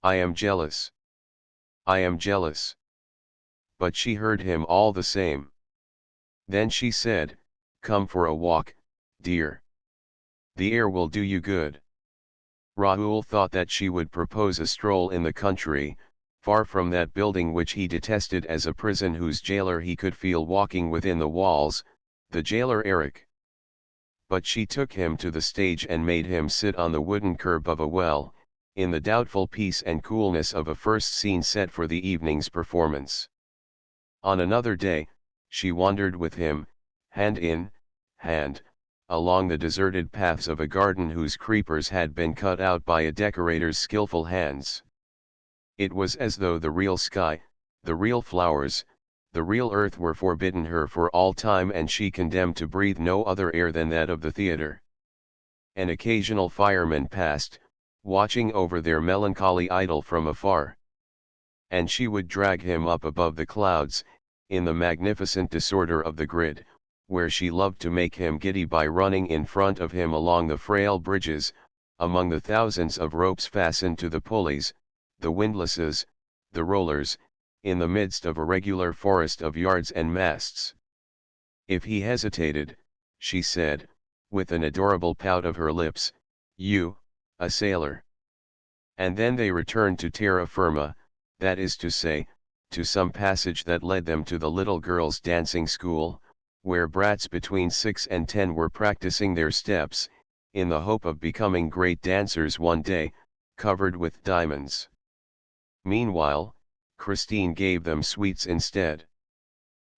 I am jealous. I am jealous." But she heard him all the same. Then she said, "Come for a walk, dear. The air will do you good." Raoul thought that she would propose a stroll in the country, far from that building which he detested as a prison, whose jailer he could feel walking within the walls, the jailer Eric. But she took him to the stage and made him sit on the wooden curb of a well, in the doubtful peace and coolness of a first scene set for the evening's performance. On another day, she wandered with him, hand in hand, along the deserted paths of a garden whose creepers had been cut out by a decorator's skillful hands. It was as though the real sky, the real flowers, the real earth were forbidden her for all time, and she condemned to breathe no other air than that of the theatre. An occasional fireman passed, watching over their melancholy idyll from afar. And she would drag him up above the clouds, in the magnificent disorder of the grid, where she loved to make him giddy by running in front of him along the frail bridges, among the thousands of ropes fastened to the pulleys, the windlasses, the rollers, in the midst of a regular forest of yards and masts. If he hesitated, she said, with an adorable pout of her lips, "You, a sailor." And then they returned to terra firma, that is to say, to some passage that led them to the little girls' dancing school, where brats between 6 and 10 were practicing their steps, in the hope of becoming great dancers one day, covered with diamonds. Meanwhile, Christine gave them sweets instead.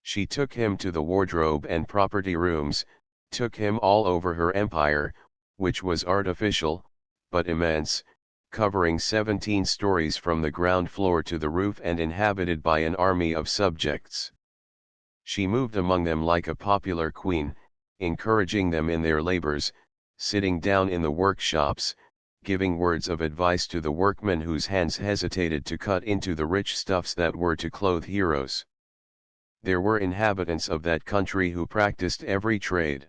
She took him to the wardrobe and property rooms, took him all over her empire, which was artificial, but immense, covering 17 stories from the ground floor to the roof and inhabited by an army of subjects. She moved among them like a popular queen, encouraging them in their labors, sitting down in the workshops, giving words of advice to the workmen whose hands hesitated to cut into the rich stuffs that were to clothe heroes. There were inhabitants of that country who practiced every trade.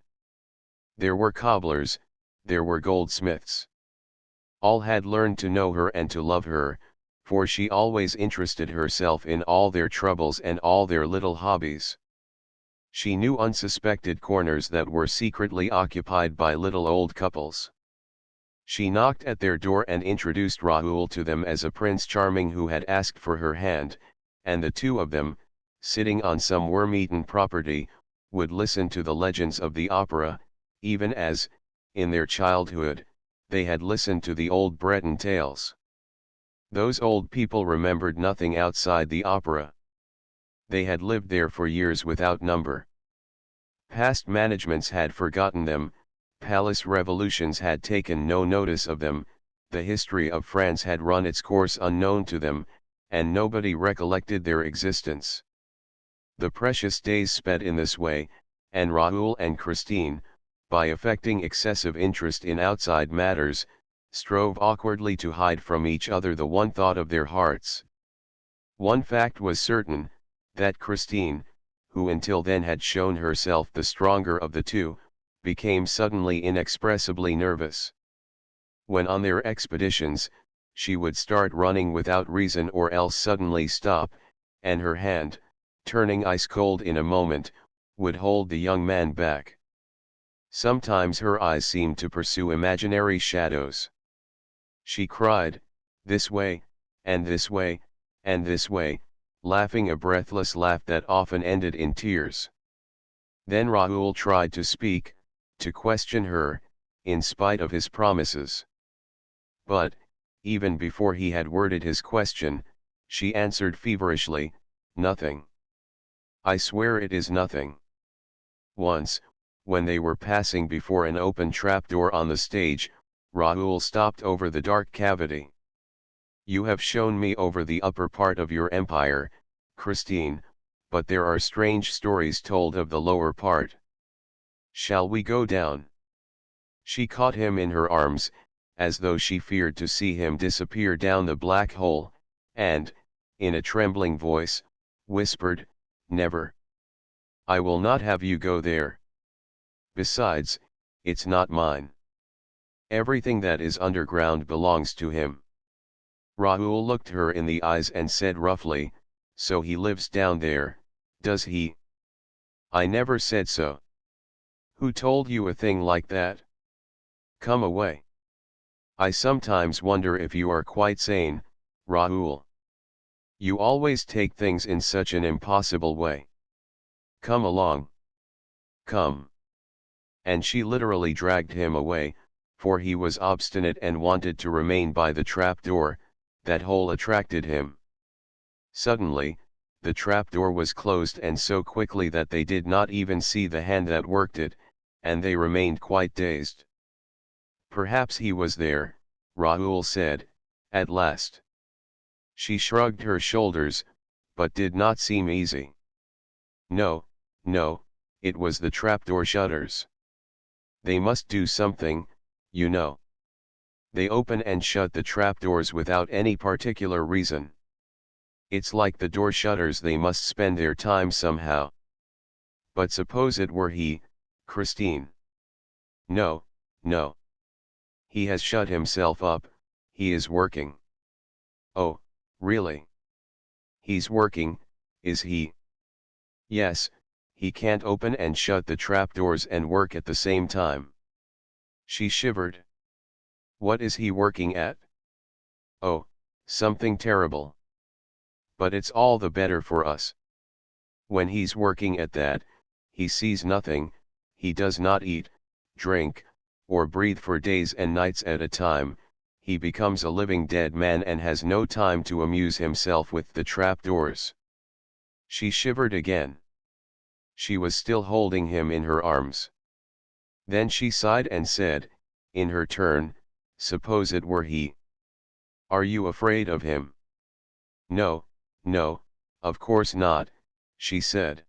There were cobblers, there were goldsmiths. All had learned to know her and to love her, for she always interested herself in all their troubles and all their little hobbies. She knew unsuspected corners that were secretly occupied by little old couples. She knocked at their door and introduced Raoul to them as a Prince Charming who had asked for her hand, and the two of them, sitting on some worm-eaten property, would listen to the legends of the opera, even as, in their childhood, they had listened to the old Breton tales. Those old people remembered nothing outside the opera. They had lived there for years without number. Past managements had forgotten them, palace revolutions had taken no notice of them, the history of France had run its course unknown to them, and nobody recollected their existence. The precious days sped in this way, and Raoul and Christine, by affecting excessive interest in outside matters, strove awkwardly to hide from each other the one thought of their hearts. One fact was certain, that Christine, who until then had shown herself the stronger of the two, became suddenly inexpressibly nervous. When on their expeditions, she would start running without reason or else suddenly stop, and her hand, turning ice cold in a moment, would hold the young man back. Sometimes her eyes seemed to pursue imaginary shadows. She cried, "This way, and this way, and this way," laughing a breathless laugh that often ended in tears. Then Raoul tried to speak, to question her, in spite of his promises. But, even before he had worded his question, she answered feverishly, "Nothing. I swear it is nothing." Once, when they were passing before an open trapdoor on the stage, Raoul stopped over the dark cavity. "You have shown me over the upper part of your empire, Christine, but there are strange stories told of the lower part. Shall we go down?" She caught him in her arms, as though she feared to see him disappear down the black hole, and, in a trembling voice, whispered, "Never. I will not have you go there. Besides, it's not mine. Everything that is underground belongs to him." Raoul looked her in the eyes and said roughly, "So he lives down there, does he?" "I never said so." "Who told you a thing like that? Come away. I sometimes wonder if you are quite sane, Raoul. You always take things in such an impossible way. Come along. Come." And she literally dragged him away, for he was obstinate and wanted to remain by the trapdoor. That hole attracted him. Suddenly, the trapdoor was closed and so quickly that they did not even see the hand that worked it, and they remained quite dazed. "Perhaps he was there," Raoul said, at last. She shrugged her shoulders, but did not seem easy. "No, no, it was the trapdoor shutters. They must do something, you know. They open and shut the trapdoors without any particular reason. It's like the door shutters, they must spend their time somehow. But suppose it were he, Christine." "No, no. He has shut himself up, he is working." "Oh, really? He's working, is he?" "Yes, he can't open and shut the trapdoors and work at the same time." She shivered. "What is he working at?" "Oh, something terrible. But it's all the better for us. When he's working at that, he sees nothing, he does not eat, drink, or breathe for days and nights at a time, he becomes a living dead man and has no time to amuse himself with the trapdoors." She shivered again. She was still holding him in her arms. Then she sighed and said, in her turn, "Suppose it were he. Are you afraid of him?" "No, no, of course not," she said.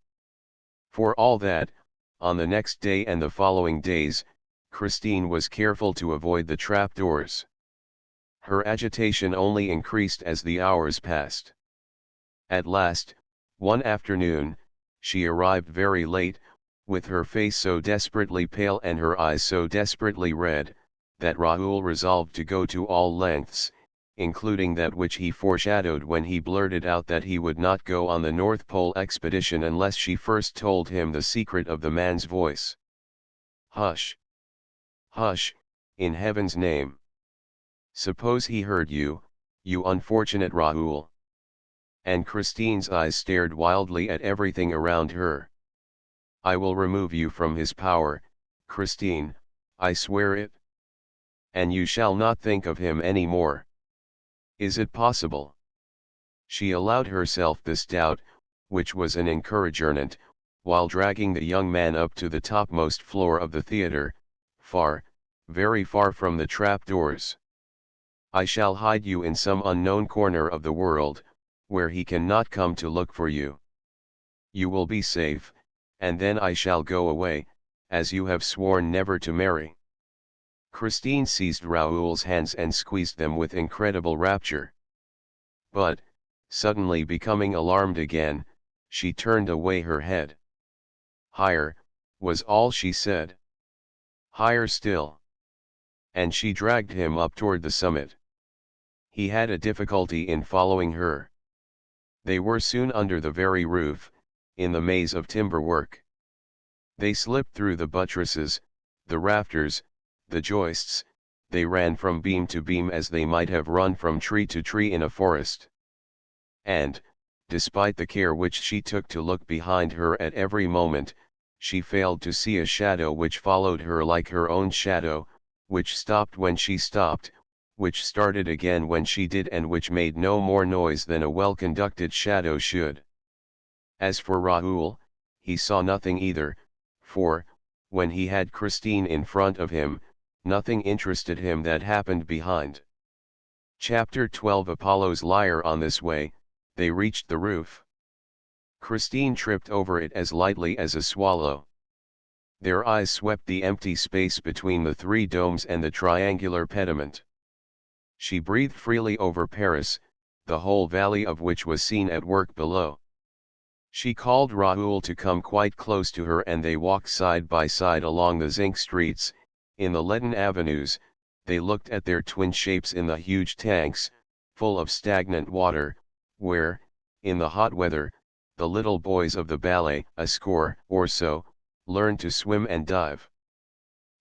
For all that, on the next day and the following days, Christine was careful to avoid the trapdoors. Her agitation only increased as the hours passed. At last, one afternoon, she arrived very late, with her face so desperately pale and her eyes so desperately red, that Raoul resolved to go to all lengths, including that which he foreshadowed when he blurted out that he would not go on the North Pole expedition unless she first told him the secret of the man's voice. Hush! Hush, in heaven's name! Suppose he heard you, you unfortunate Raoul. And Christine's eyes stared wildly at everything around her. I will remove you from his power, Christine, I swear it. And you shall not think of him any more. Is it possible? She allowed herself this doubt, which was an encouragement, while dragging the young man up to the topmost floor of the theater, far, very far from the trapdoors. I shall hide you in some unknown corner of the world, where he cannot come to look for you. You will be safe, and then I shall go away, as you have sworn never to marry. Christine seized Raoul's hands and squeezed them with incredible rapture. But, suddenly becoming alarmed again, she turned away her head. Higher, was all she said. Higher still. And she dragged him up toward the summit. He had a difficulty in following her. They were soon under the very roof, in the maze of timber work. They slipped through the buttresses, the rafters, the joists, they ran from beam to beam as they might have run from tree to tree in a forest. And, despite the care which she took to look behind her at every moment, she failed to see a shadow which followed her like her own shadow, which stopped when she stopped, which started again when she did, and which made no more noise than a well-conducted shadow should. As for Raoul, he saw nothing either, for, when he had Christine in front of him, nothing interested him that happened behind. Chapter 12 Apollo's lyre. On this way, they reached the roof. Christine tripped over it as lightly as a swallow. Their eyes swept the empty space between the three domes and the triangular pediment. She breathed freely over Paris, the whole valley of which was seen at work below. She called Raoul to come quite close to her, and they walked side by side along the zinc streets. In the leaden avenues, they looked at their twin shapes in the huge tanks, full of stagnant water, where, in the hot weather, the little boys of the ballet, a score or so, learned to swim and dive.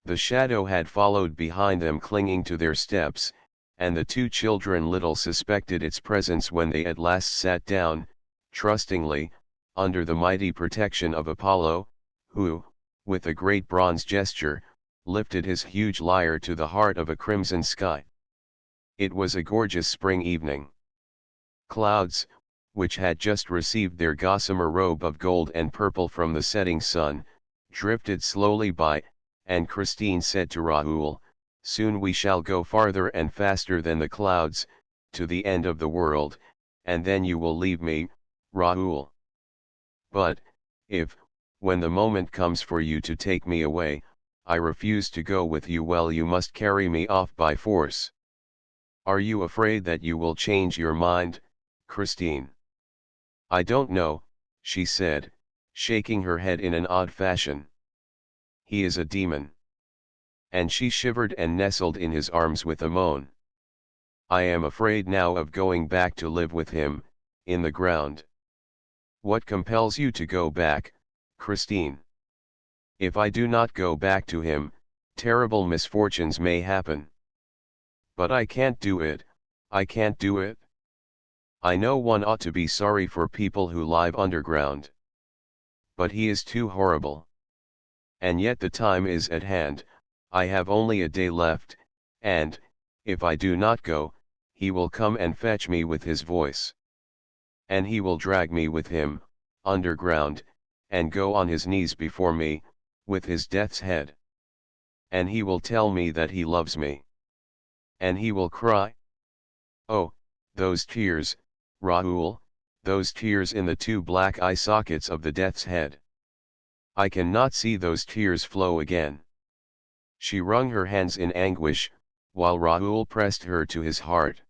The shadow had followed behind them, clinging to their steps, and the two children little suspected its presence when they at last sat down, trustingly, under the mighty protection of Apollo, who, with a great bronze gesture, lifted his huge lyre to the heart of a crimson sky. It was a gorgeous spring evening. Clouds, which had just received their gossamer robe of gold and purple from the setting sun, drifted slowly by, and Christine said to Raoul, "Soon we shall go farther and faster than the clouds, to the end of the world, and then you will leave me, Raoul. But, if, when the moment comes for you to take me away, I refuse to go with you, well, you must carry me off by force. Are you afraid that you will change your mind, Christine?" "I don't know," she said, shaking her head in an odd fashion. "He is a demon." And she shivered and nestled in his arms with a moan. "I am afraid now of going back to live with him, in the ground." "What compels you to go back, Christine?" "If I do not go back to him, terrible misfortunes may happen." "But I can't do it, I can't do it. I know one ought to be sorry for people who live underground. But he is too horrible. And yet the time is at hand, I have only a day left, and, if I do not go, he will come and fetch me with his voice. And he will drag me with him, underground, and go on his knees before me, with his death's head. And he will tell me that he loves me. And he will cry. Oh, those tears, Raoul, those tears in the two black eye sockets of the death's head. I cannot see those tears flow again." She wrung her hands in anguish, while Raoul pressed her to his heart.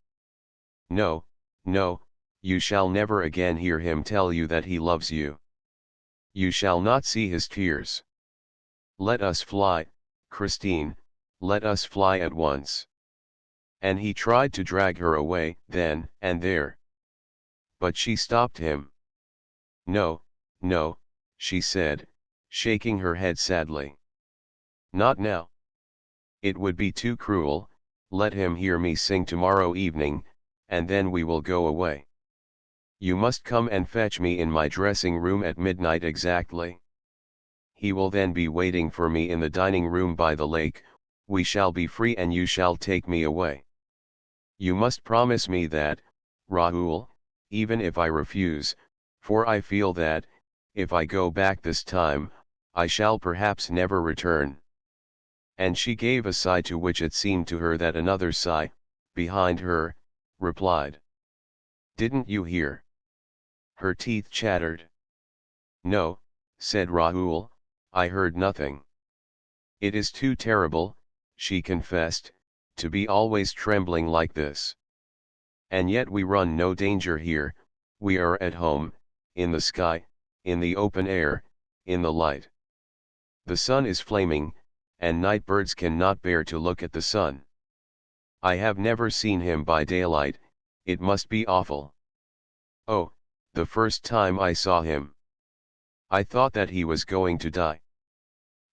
"No, no, you shall never again hear him tell you that he loves you. You shall not see his tears. Let us fly, Christine, let us fly at once. And he tried to drag her away, then and there. But she stopped him. No, no, she said, shaking her head sadly. Not now. It would be too cruel, let him hear me sing tomorrow evening, and then we will go away. You must come and fetch me in my dressing room at midnight exactly. He will then be waiting for me in the dining room by the lake, we shall be free and you shall take me away. You must promise me that, Raoul, even if I refuse, for I feel that, if I go back this time, I shall perhaps never return. And she gave a sigh to which it seemed to her that another sigh, behind her, replied. Didn't you hear? Her teeth chattered. No, said Raoul, I heard nothing. It is too terrible, she confessed, to be always trembling like this. And yet we run no danger here, we are at home, in the sky, in the open air, in the light. The sun is flaming, and night birds cannot bear to look at the sun. I have never seen him by daylight, it must be awful. Oh, the first time I saw him. I thought that he was going to die.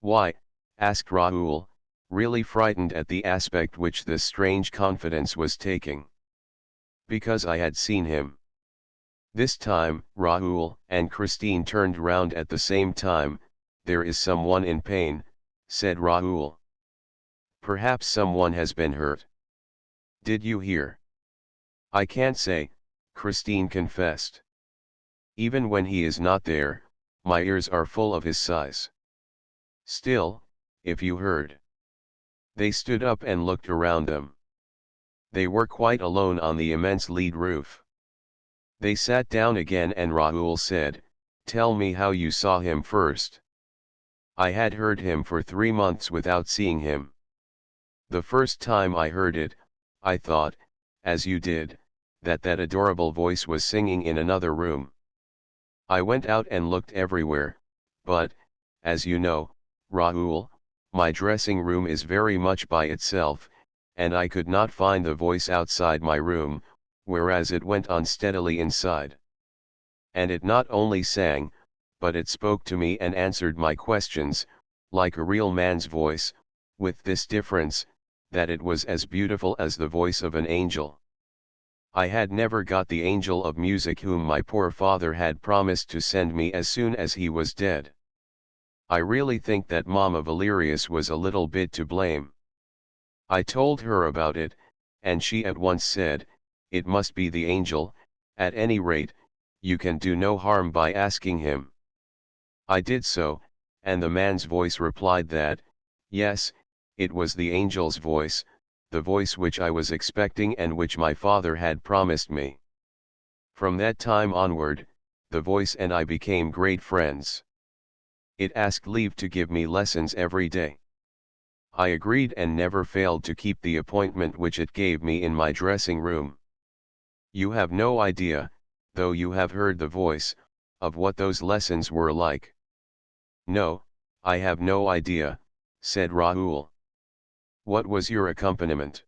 Why? Asked Raoul, really frightened at the aspect which this strange confidence was taking. Because I had seen him. This time, Raoul and Christine turned round at the same time. There is someone in pain, said Raoul. Perhaps someone has been hurt. Did you hear? I can't say, Christine confessed. Even when he is not there, my ears are full of his sighs. Still, if you heard. They stood up and looked around them. They were quite alone on the immense lead roof. They sat down again and Raoul said, Tell me how you saw him first. I had heard him for 3 months without seeing him. The first time I heard it, I thought, as you did, that adorable voice was singing in another room. I went out and looked everywhere, but, as you know, Raoul, my dressing room is very much by itself, and I could not find the voice outside my room, whereas it went on steadily inside. And it not only sang, but it spoke to me and answered my questions, like a real man's voice, with this difference, that it was as beautiful as the voice of an angel. I had never got the angel of music whom my poor father had promised to send me as soon as he was dead. I really think that Mamma Valerius was a little bit to blame. I told her about it, and she at once said, it must be the angel, at any rate, you can do no harm by asking him. I did so, and the man's voice replied that, yes, it was the angel's voice, the voice which I was expecting and which my father had promised me. From that time onward, the voice and I became great friends. It asked leave to give me lessons every day. I agreed and never failed to keep the appointment which it gave me in my dressing room. You have no idea, though you have heard the voice, of what those lessons were like. No, I have no idea, said Raoul. What was your accompaniment?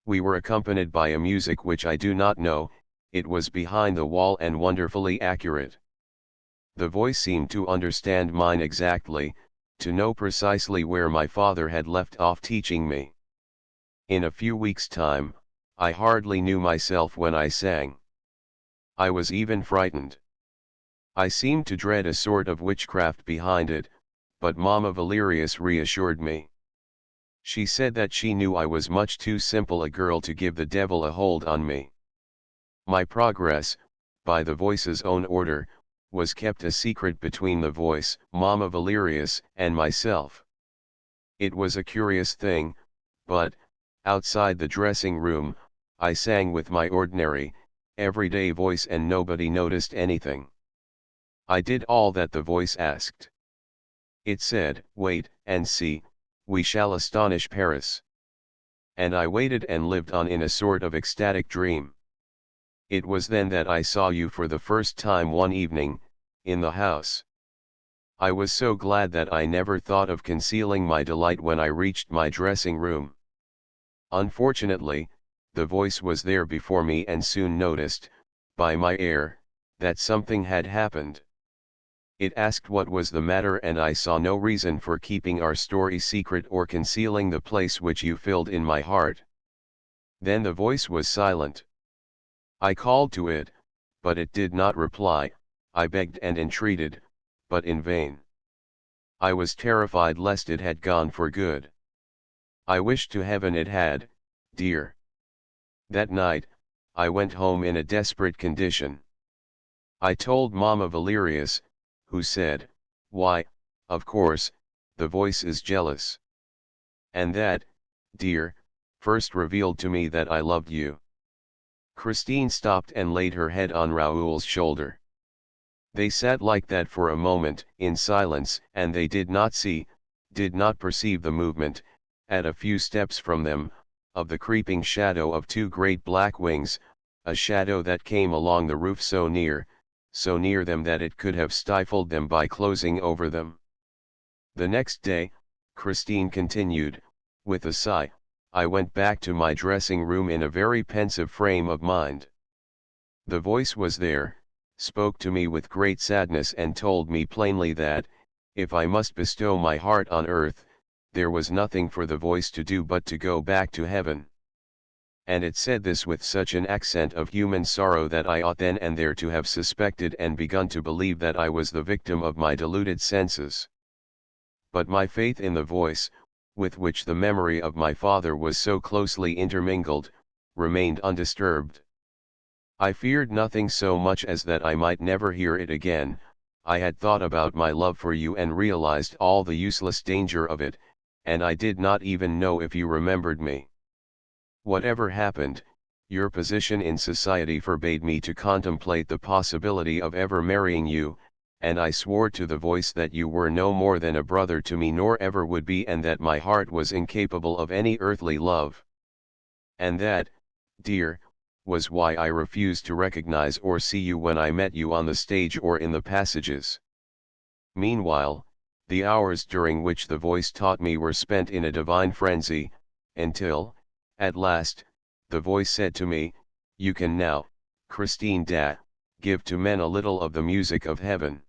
We were accompanied by a music which I do not know, it was behind the wall and wonderfully accurate. The voice seemed to understand mine exactly, to know precisely where my father had left off teaching me. In a few weeks' time, I hardly knew myself when I sang. I was even frightened. I seemed to dread a sort of witchcraft behind it, but Mamma Valerius reassured me. She said that she knew I was much too simple a girl to give the devil a hold on me. My progress, by the voice's own order, was kept a secret between the voice, Mamma Valerius, and myself. It was a curious thing, but, outside the dressing room, I sang with my ordinary, everyday voice and nobody noticed anything. I did all that the voice asked. It said, wait and see, we shall astonish Paris. And I waited and lived on in a sort of ecstatic dream. It was then that I saw you for the first time one evening, in the house. I was so glad that I never thought of concealing my delight when I reached my dressing room. Unfortunately, the voice was there before me and soon noticed, by my air, that something had happened. It asked what was the matter, and I saw no reason for keeping our story secret or concealing the place which you filled in my heart. Then the voice was silent. I called to it, but it did not reply. I begged and entreated, but in vain. I was terrified lest it had gone for good. I wished to heaven it had, dear. That night, I went home in a desperate condition. I told Mamma Valerius, who said, "Why, of course, the voice is jealous." And that, dear, first revealed to me that I loved you. Christine stopped and laid her head on Raoul's shoulder. They sat like that for a moment, in silence, and they did not perceive the movement, at a few steps from them, of the creeping shadow of two great black wings, a shadow that came along the roof so near them that it could have stifled them by closing over them. The next day, Christine continued, with a sigh, I went back to my dressing room in a very pensive frame of mind. The voice was there, spoke to me with great sadness and told me plainly that, if I must bestow my heart on earth, there was nothing for the voice to do but to go back to heaven. And it said this with such an accent of human sorrow that I ought then and there to have suspected and begun to believe that I was the victim of my deluded senses. But my faith in the voice, with which the memory of my father was so closely intermingled, remained undisturbed. I feared nothing so much as that I might never hear it again. I had thought about my love for you and realized all the useless danger of it, and I did not even know if you remembered me. Whatever happened, your position in society forbade me to contemplate the possibility of ever marrying you, and I swore to the voice that you were no more than a brother to me nor ever would be, and that my heart was incapable of any earthly love. And that, dear, was why I refused to recognize or see you when I met you on the stage or in the passages. Meanwhile, the hours during which the voice taught me were spent in a divine frenzy, until, at last, the voice said to me, you can now, Christine give to men a little of the music of heaven.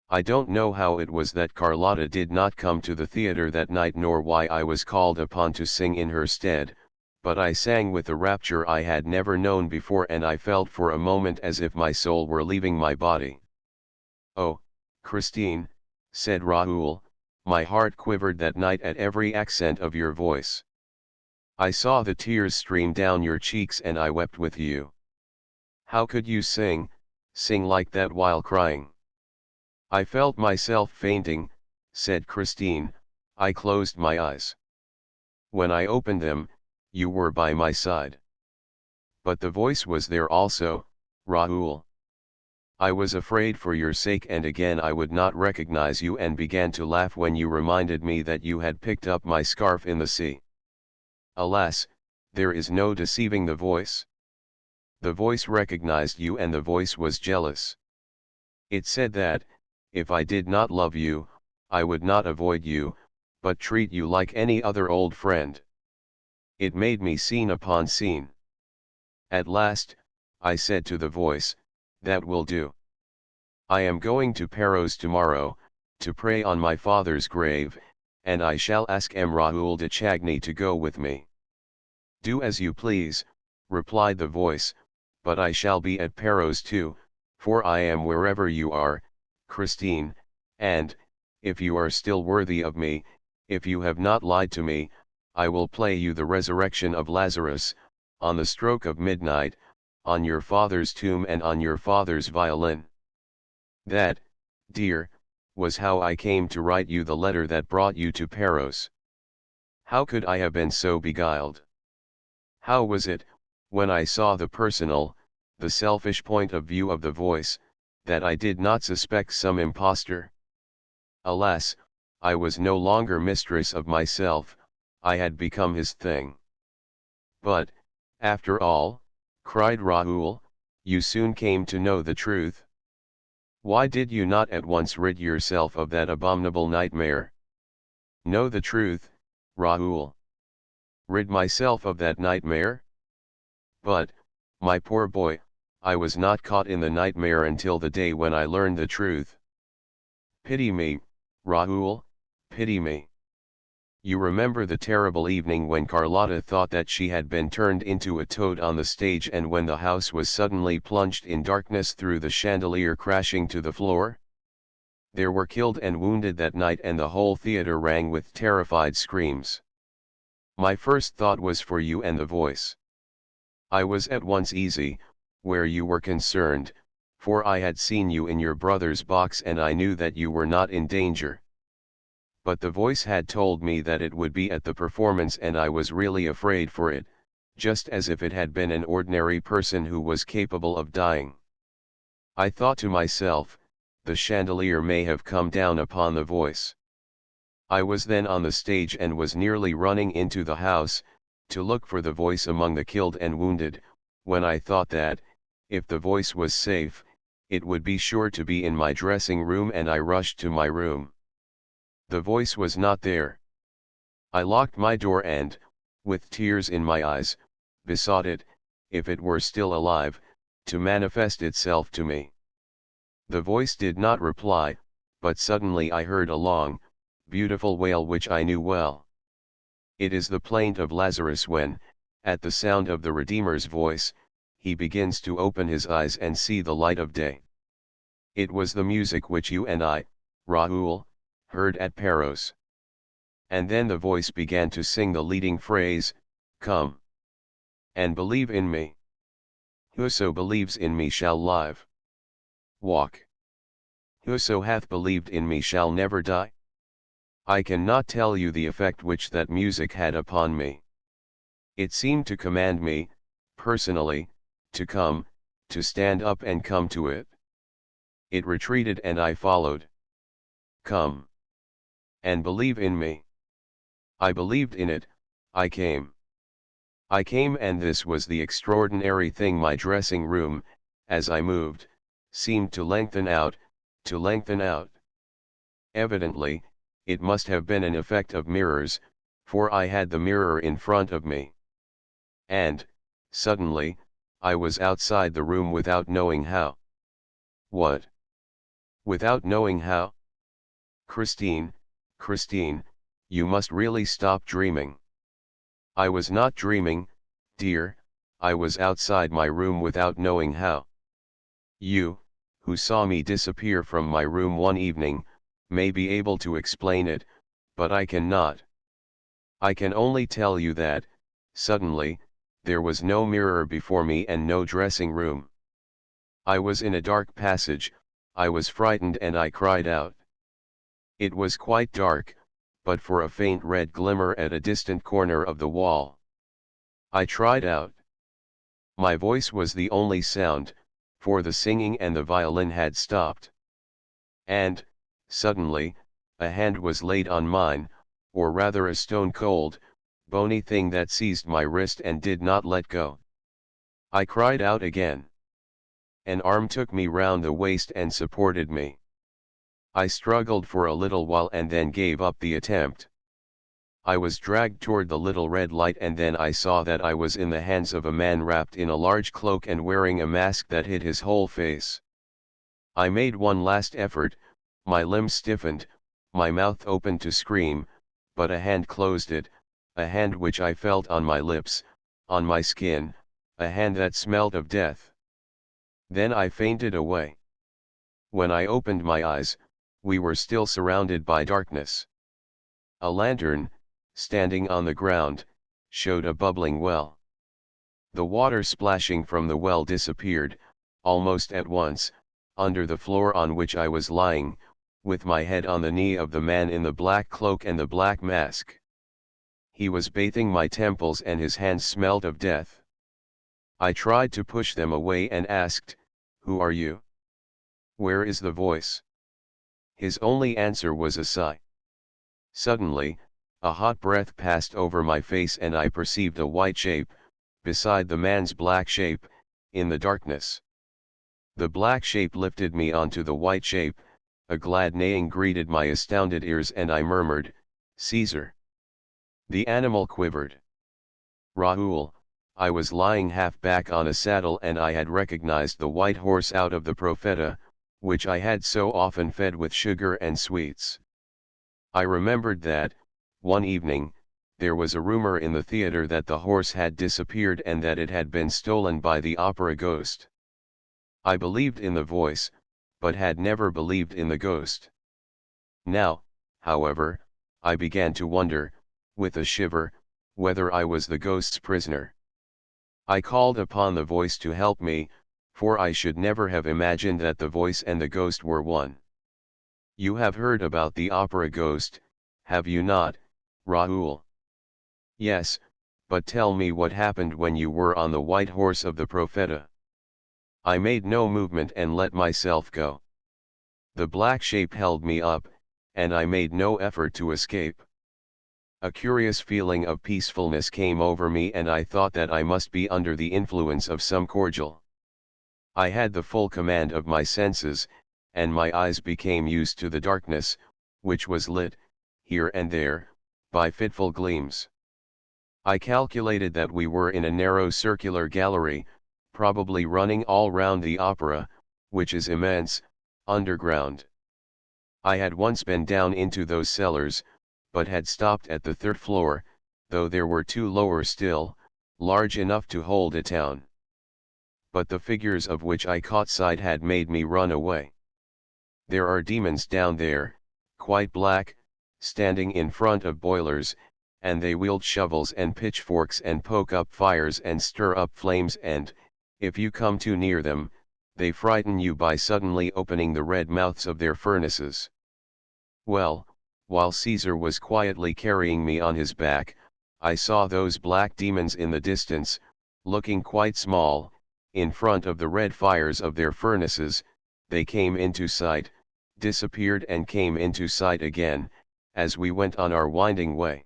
I don't know how it was that Carlotta did not come to the theater that night, nor why I was called upon to sing in her stead, but I sang with a rapture I had never known before, and I felt for a moment as if my soul were leaving my body. Oh, Christine, said Raoul, my heart quivered that night at every accent of your voice. I saw the tears stream down your cheeks and I wept with you. How could you sing like that while crying? I felt myself fainting, said Christine. I closed my eyes. When I opened them, you were by my side. But the voice was there also, Raoul. I was afraid for your sake, and again I would not recognize you, and began to laugh when you reminded me that you had picked up my scarf in the sea. Alas, there is no deceiving the voice. The voice recognized you, and the voice was jealous. It said that, if I did not love you, I would not avoid you, but treat you like any other old friend. It made me scene upon scene. At last, I said to the voice, that will do. I am going to Perros tomorrow, to pray on my father's grave, and I shall ask M. Raoul de Chagny to go with me. Do as you please, replied the voice, but I shall be at Perros too, for I am wherever you are, Christine, and, if you are still worthy of me, if you have not lied to me, I will play you the resurrection of Lazarus, on the stroke of midnight, on your father's tomb and on your father's violin. That, dear, was how I came to write you the letter that brought you to Perros. How could I have been so beguiled? How was it, when I saw the personal, the selfish point of view of the voice, that I did not suspect some impostor? Alas, I was no longer mistress of myself, I had become his thing. But, after all, cried Raoul, you soon came to know the truth. Why did you not at once rid yourself of that abominable nightmare? Know the truth, Raoul. Rid myself of that nightmare? But, my poor boy, I was not caught in the nightmare until the day when I learned the truth. Pity me, Raoul, pity me. You remember the terrible evening when Carlotta thought that she had been turned into a toad on the stage, and when the house was suddenly plunged in darkness through the chandelier crashing to the floor? There were killed and wounded that night, and the whole theater rang with terrified screams. My first thought was for you and the voice. I was at once easy, where you were concerned, for I had seen you in your brother's box and I knew that you were not in danger. But the voice had told me that it would be at the performance, and I was really afraid for it, just as if it had been an ordinary person who was capable of dying. I thought to myself, the chandelier may have come down upon the voice. I was then on the stage and was nearly running into the house, to look for the voice among the killed and wounded, when I thought that, if the voice was safe, it would be sure to be in my dressing room, and I rushed to my room. The voice was not there. I locked my door and, with tears in my eyes, besought it, if it were still alive, to manifest itself to me. The voice did not reply, but suddenly I heard a long, beautiful wail which I knew well. It is the plaint of Lazarus when, at the sound of the Redeemer's voice, he begins to open his eyes and see the light of day. It was the music which you and I, Raoul, heard at Perros. And then the voice began to sing the leading phrase, "Come and believe in me. Whoso believes in me shall live. Walk. Whoso hath believed in me shall never die." I cannot tell you the effect which that music had upon me. It seemed to command me, personally, to come, to stand up and come to it. It retreated and I followed. Come and believe in me. I believed in it, I came. I came, and this was the extraordinary thing: my dressing room, as I moved, seemed to lengthen out, to lengthen out. Evidently, it must have been an effect of mirrors, for I had the mirror in front of me. And, suddenly, I was outside the room without knowing how. What? Without knowing how? Christine, Christine, you must really stop dreaming. I was not dreaming, dear, I was outside my room without knowing how. You, who saw me disappear from my room one evening, may be able to explain it, but I cannot. I can only tell you that, suddenly, there was no mirror before me and no dressing room. I was in a dark passage, I was frightened and I cried out. It was quite dark, but for a faint red glimmer at a distant corner of the wall. I tried out. My voice was the only sound, for the singing and the violin had stopped. And, suddenly, a hand was laid on mine, or rather a stone-cold, bony thing that seized my wrist and did not let go. I cried out again. An arm took me round the waist and supported me. I struggled for a little while and then gave up the attempt. I was dragged toward the little red light, and then I saw that I was in the hands of a man wrapped in a large cloak and wearing a mask that hid his whole face. I made one last effort, my limbs stiffened, my mouth opened to scream, but a hand closed it, a hand which I felt on my lips, on my skin, a hand that smelled of death. Then I fainted away. When I opened my eyes, we were still surrounded by darkness. A lantern, standing on the ground, showed a bubbling well. The water splashing from the well disappeared, almost at once, under the floor on which I was lying, with my head on the knee of the man in the black cloak and the black mask. He was bathing my temples and his hands smelled of death. I tried to push them away and asked, "Who are you? Where is the voice?" His only answer was a sigh. Suddenly, a hot breath passed over my face and I perceived a white shape, beside the man's black shape, in the darkness. The black shape lifted me onto the white shape, a glad neighing greeted my astounded ears and I murmured, "Caesar." The animal quivered. Raoul, I was lying half back on a saddle and I had recognized the white horse out of the Profeta, which I had so often fed with sugar and sweets. I remembered that, one evening, there was a rumor in the theater that the horse had disappeared and that it had been stolen by the opera ghost. I believed in the voice, but had never believed in the ghost. Now, however, I began to wonder, with a shiver, whether I was the ghost's prisoner. I called upon the voice to help me, for I should never have imagined that the voice and the ghost were one. You have heard about the opera ghost, have you not, Raoul? Yes, but tell me what happened when you were on the white horse of the Profeta. I made no movement and let myself go. The black shape held me up, and I made no effort to escape. A curious feeling of peacefulness came over me and I thought that I must be under the influence of some cordial. I had the full command of my senses, and my eyes became used to the darkness, which was lit, here and there, by fitful gleams. I calculated that we were in a narrow circular gallery, probably running all round the opera, which is immense, underground. I had once been down into those cellars, but had stopped at the third floor, though there were two lower still, large enough to hold a town. But the figures of which I caught sight had made me run away. There are demons down there, quite black, standing in front of boilers, and they wield shovels and pitchforks and poke up fires and stir up flames and, if you come too near them, they frighten you by suddenly opening the red mouths of their furnaces. Well, while Caesar was quietly carrying me on his back, I saw those black demons in the distance, looking quite small, in front of the red fires of their furnaces. They came into sight, disappeared and came into sight again, as we went on our winding way.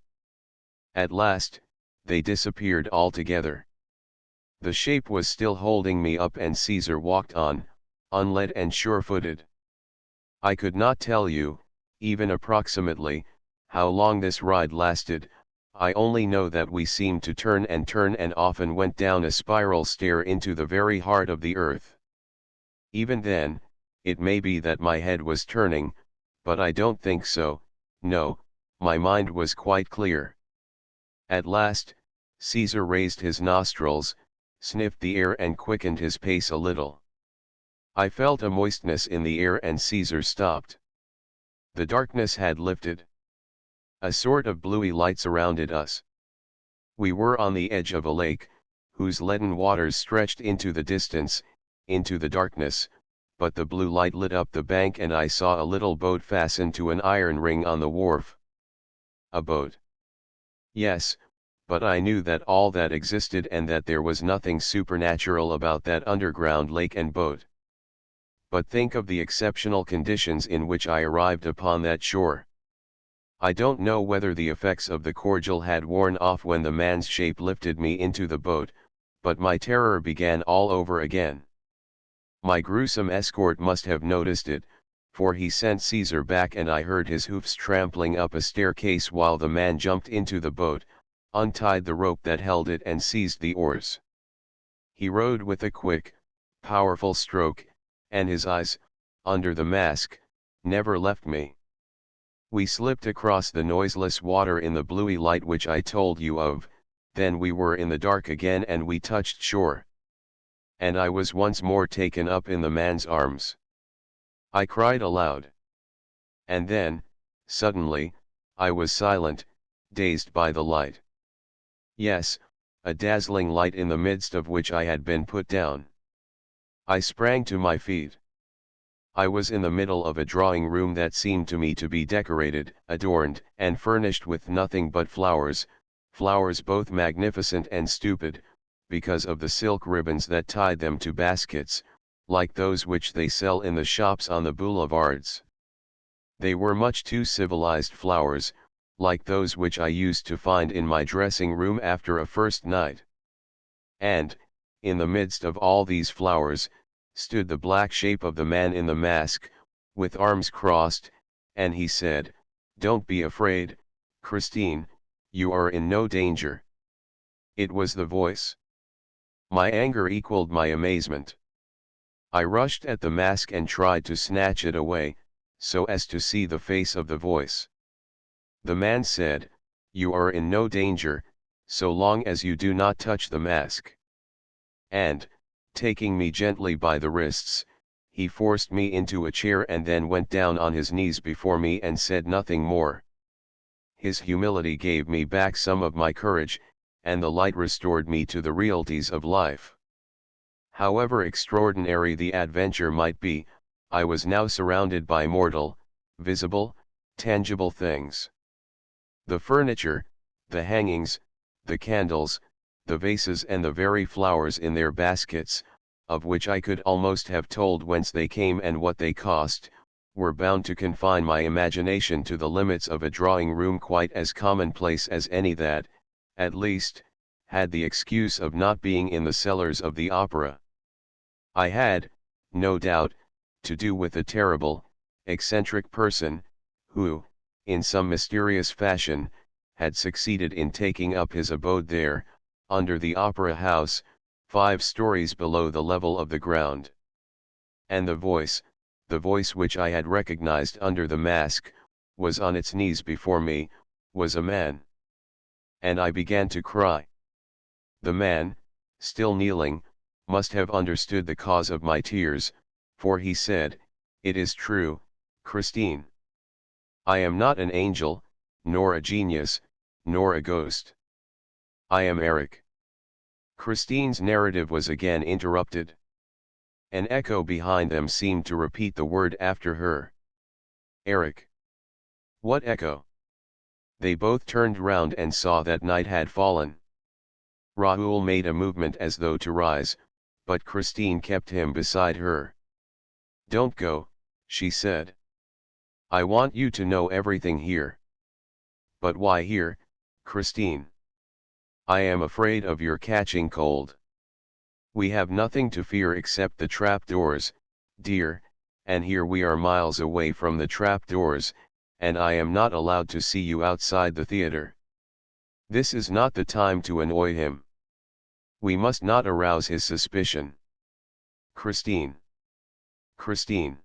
At last, they disappeared altogether. The shape was still holding me up and Caesar walked on, unled and sure-footed. I could not tell you, even approximately, how long this ride lasted. I only know that we seemed to turn and often went down a spiral stair into the very heart of the earth. Even then, it may be that my head was turning, but I don't think so. No, my mind was quite clear. At last, Caesar raised his nostrils, sniffed the air and quickened his pace a little. I felt a moistness in the air and Caesar stopped. The darkness had lifted. A sort of bluey light surrounded us. We were on the edge of a lake, whose leaden waters stretched into the distance, into the darkness, but the blue light lit up the bank and I saw a little boat fastened to an iron ring on the wharf. A boat. Yes, but I knew that all that existed and that there was nothing supernatural about that underground lake and boat. But think of the exceptional conditions in which I arrived upon that shore. I don't know whether the effects of the cordial had worn off when the man's shape lifted me into the boat, but my terror began all over again. My gruesome escort must have noticed it, for he sent Caesar back and I heard his hoofs trampling up a staircase while the man jumped into the boat, untied the rope that held it and seized the oars. He rowed with a quick, powerful stroke, and his eyes, under the mask, never left me. We slipped across the noiseless water in the bluey light which I told you of, then we were in the dark again and we touched shore. And I was once more taken up in the man's arms. I cried aloud. And then, suddenly, I was silent, dazed by the light. Yes, a dazzling light in the midst of which I had been put down. I sprang to my feet. I was in the middle of a drawing room that seemed to me to be decorated, adorned, and furnished with nothing but flowers, flowers both magnificent and stupid, because of the silk ribbons that tied them to baskets, like those which they sell in the shops on the boulevards. They were much too civilized flowers, like those which I used to find in my dressing room after a first night. And, in the midst of all these flowers, stood the black shape of the man in the mask, with arms crossed, and he said, "Don't be afraid, Christine, you are in no danger." It was the voice. My anger equaled my amazement. I rushed at the mask and tried to snatch it away, so as to see the face of the voice. The man said, "You are in no danger, so long as you do not touch the mask." And, taking me gently by the wrists, he forced me into a chair and then went down on his knees before me and said nothing more. His humility gave me back some of my courage, and the light restored me to the realities of life. However extraordinary the adventure might be, I was now surrounded by mortal, visible, tangible things. The furniture, the hangings, the candles, the vases and the very flowers in their baskets, of which I could almost have told whence they came and what they cost, were bound to confine my imagination to the limits of a drawing room quite as commonplace as any that, at least, had the excuse of not being in the cellars of the opera. I had, no doubt, to do with a terrible, eccentric person, who, in some mysterious fashion, had succeeded in taking up his abode there, under the opera house, 5 stories below the level of the ground. And the voice which I had recognized under the mask, was on its knees before me, was a man. And I began to cry. The man, still kneeling, must have understood the cause of my tears, for he said, "It is true, Christine. I am not an angel, nor a genius, nor a ghost. I am Eric." Christine's narrative was again interrupted. An echo behind them seemed to repeat the word after her. Eric. What echo? They both turned round and saw that night had fallen. Raoul made a movement as though to rise, but Christine kept him beside her. "Don't go," she said. "I want you to know everything here." "But why here, Christine?" "I am afraid of your catching cold." "We have nothing to fear except the trapdoors, dear, and here we are miles away from the trapdoors, and I am not allowed to see you outside the theater. This is not the time to annoy him. We must not arouse his suspicion." Christine. Christine.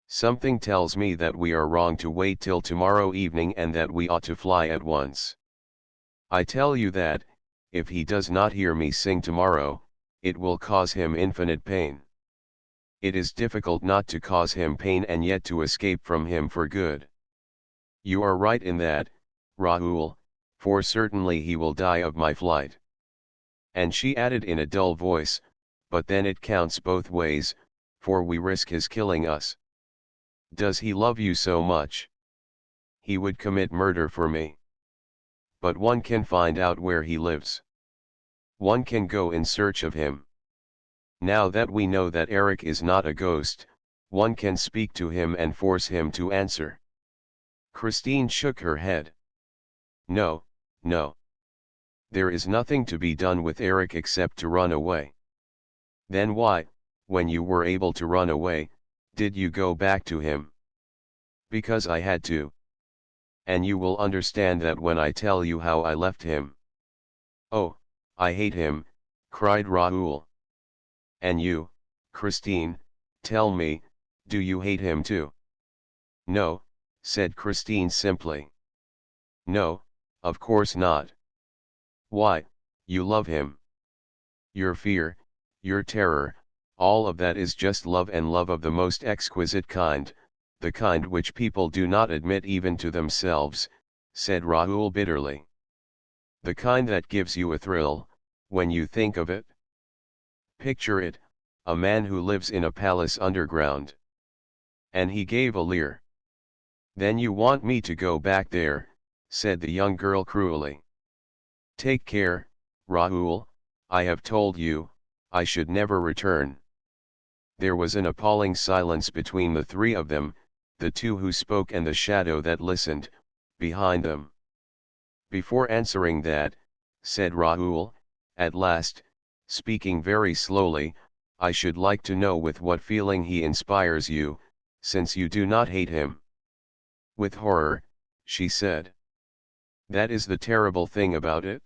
Something tells me that we are wrong to wait till tomorrow evening and that we ought to fly at once. I tell you that, if he does not hear me sing tomorrow, it will cause him infinite pain. It is difficult not to cause him pain and yet to escape from him for good. You are right in that, Raoul, for certainly he will die of my flight. And she added in a dull voice, "But then it counts both ways, for we risk his killing us. Does he love you so much? He would commit murder for me. But one can find out where he lives. One can go in search of him. Now that we know that Eric is not a ghost, one can speak to him and force him to answer." Christine shook her head. "No, no. There is nothing to be done with Eric except to run away." "Then why, when you were able to run away, did you go back to him?" "Because I had to. And you will understand that when I tell you how I left him." "Oh, I hate him," cried Raoul. "And you, Christine, tell me, do you hate him too?" "No," said Christine simply. "No, of course not." "Why, you love him. Your fear, your terror, all of that is just love, and love of the most exquisite kind, the kind which people do not admit even to themselves," said Raoul bitterly. "The kind that gives you a thrill, when you think of it. Picture it, a man who lives in a palace underground." And he gave a leer. "Then you want me to go back there," said the young girl cruelly. "Take care, Raoul, I have told you, I should never return." There was an appalling silence between the three of them, the two who spoke and the shadow that listened, behind them. "Before answering that," said Raoul, at last, speaking very slowly, I should like to know with what feeling he inspires you, since you do not hate him. With horror, she said. That is the terrible thing about it.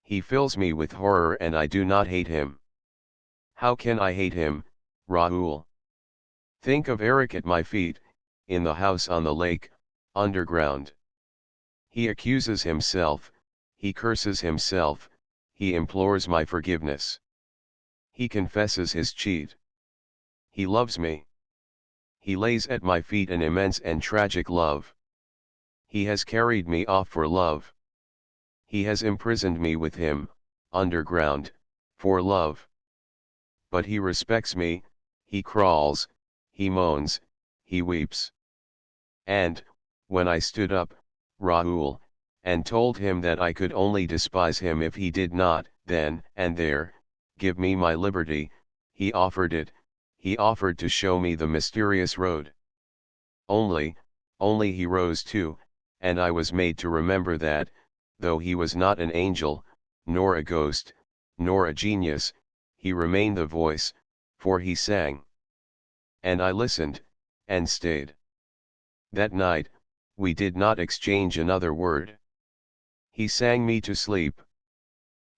He fills me with horror and I do not hate him. How can I hate him, Raoul? Think of Eric at my feet, in the house on the lake, underground. He accuses himself, he curses himself, he implores my forgiveness. He confesses his cheat. He loves me. He lays at my feet an immense and tragic love. He has carried me off for love. He has imprisoned me with him, underground, for love. But he respects me, he crawls, he moans, he weeps. And, when I stood up, Raoul, and told him that I could only despise him if he did not, then and there, give me my liberty, he offered it, he offered to show me the mysterious road. Only he rose too, and I was made to remember that, though he was not an angel, nor a ghost, nor a genius, he remained the voice, for he sang. And I listened, and stayed. That night, we did not exchange another word. He sang me to sleep.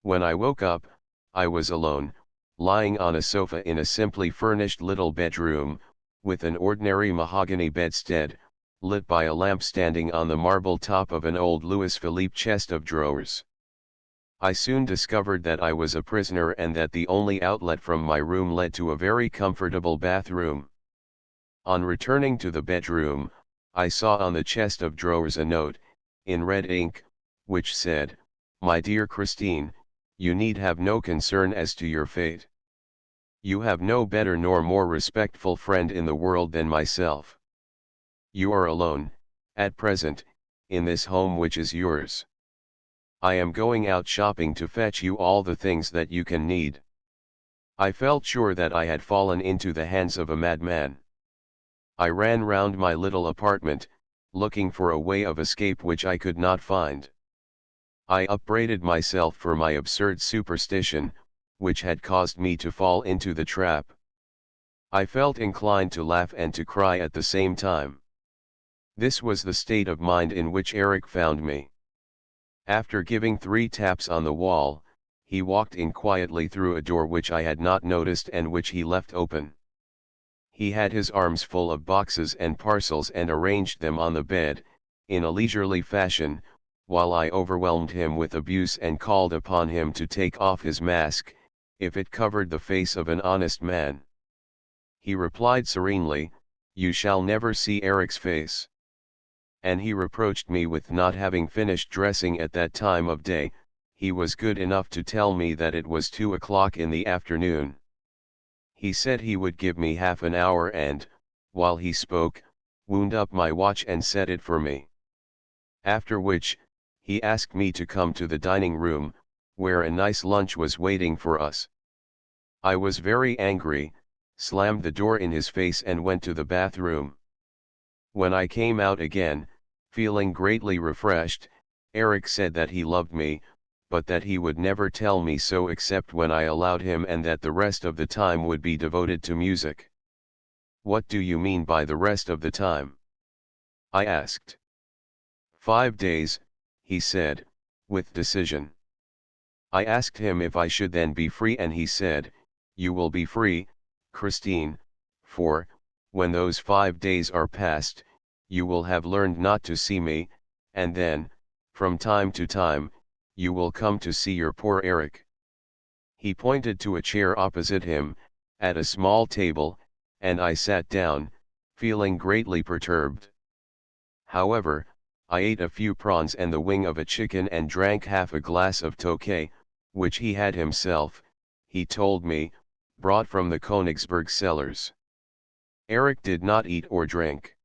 When I woke up, I was alone, lying on a sofa in a simply furnished little bedroom, with an ordinary mahogany bedstead, lit by a lamp standing on the marble top of an old Louis Philippe chest of drawers. I soon discovered that I was a prisoner and that the only outlet from my room led to a very comfortable bathroom. On returning to the bedroom, I saw on the chest of drawers a note, in red ink, which said, "My dear Christine, you need have no concern as to your fate. You have no better nor more respectful friend in the world than myself. You are alone, at present, in this home which is yours. I am going out shopping to fetch you all the things that you can need." I felt sure that I had fallen into the hands of a madman. I ran round my little apartment, looking for a way of escape which I could not find. I upbraided myself for my absurd superstition, which had caused me to fall into the trap. I felt inclined to laugh and to cry at the same time. This was the state of mind in which Eric found me. After giving 3 taps on the wall, he walked in quietly through a door which I had not noticed and which he left open. He had his arms full of boxes and parcels and arranged them on the bed, in a leisurely fashion, while I overwhelmed him with abuse and called upon him to take off his mask, if it covered the face of an honest man. He replied serenely, "You shall never see Eric's face." And he reproached me with not having finished dressing at that time of day. He was good enough to tell me that it was 2 o'clock in the afternoon. He said he would give me half an hour and, while he spoke, wound up my watch and set it for me. After which, he asked me to come to the dining room, where a nice lunch was waiting for us. I was very angry, slammed the door in his face and went to the bathroom. When I came out again, feeling greatly refreshed, Eric said that he loved me, but that he would never tell me so except when I allowed him, and that the rest of the time would be devoted to music. "What do you mean by the rest of the time?" I asked. 5 days, he said, with decision. I asked him if I should then be free, and he said, "You will be free, Christine, for, when those 5 days are past, you will have learned not to see me, and then, from time to time, you will come to see your poor Eric." He pointed to a chair opposite him, at a small table, and I sat down, feeling greatly perturbed. However, I ate a few prawns and the wing of a chicken and drank half a glass of Tokay, which he had himself, he told me, brought from the Königsberg cellars. Eric did not eat or drink.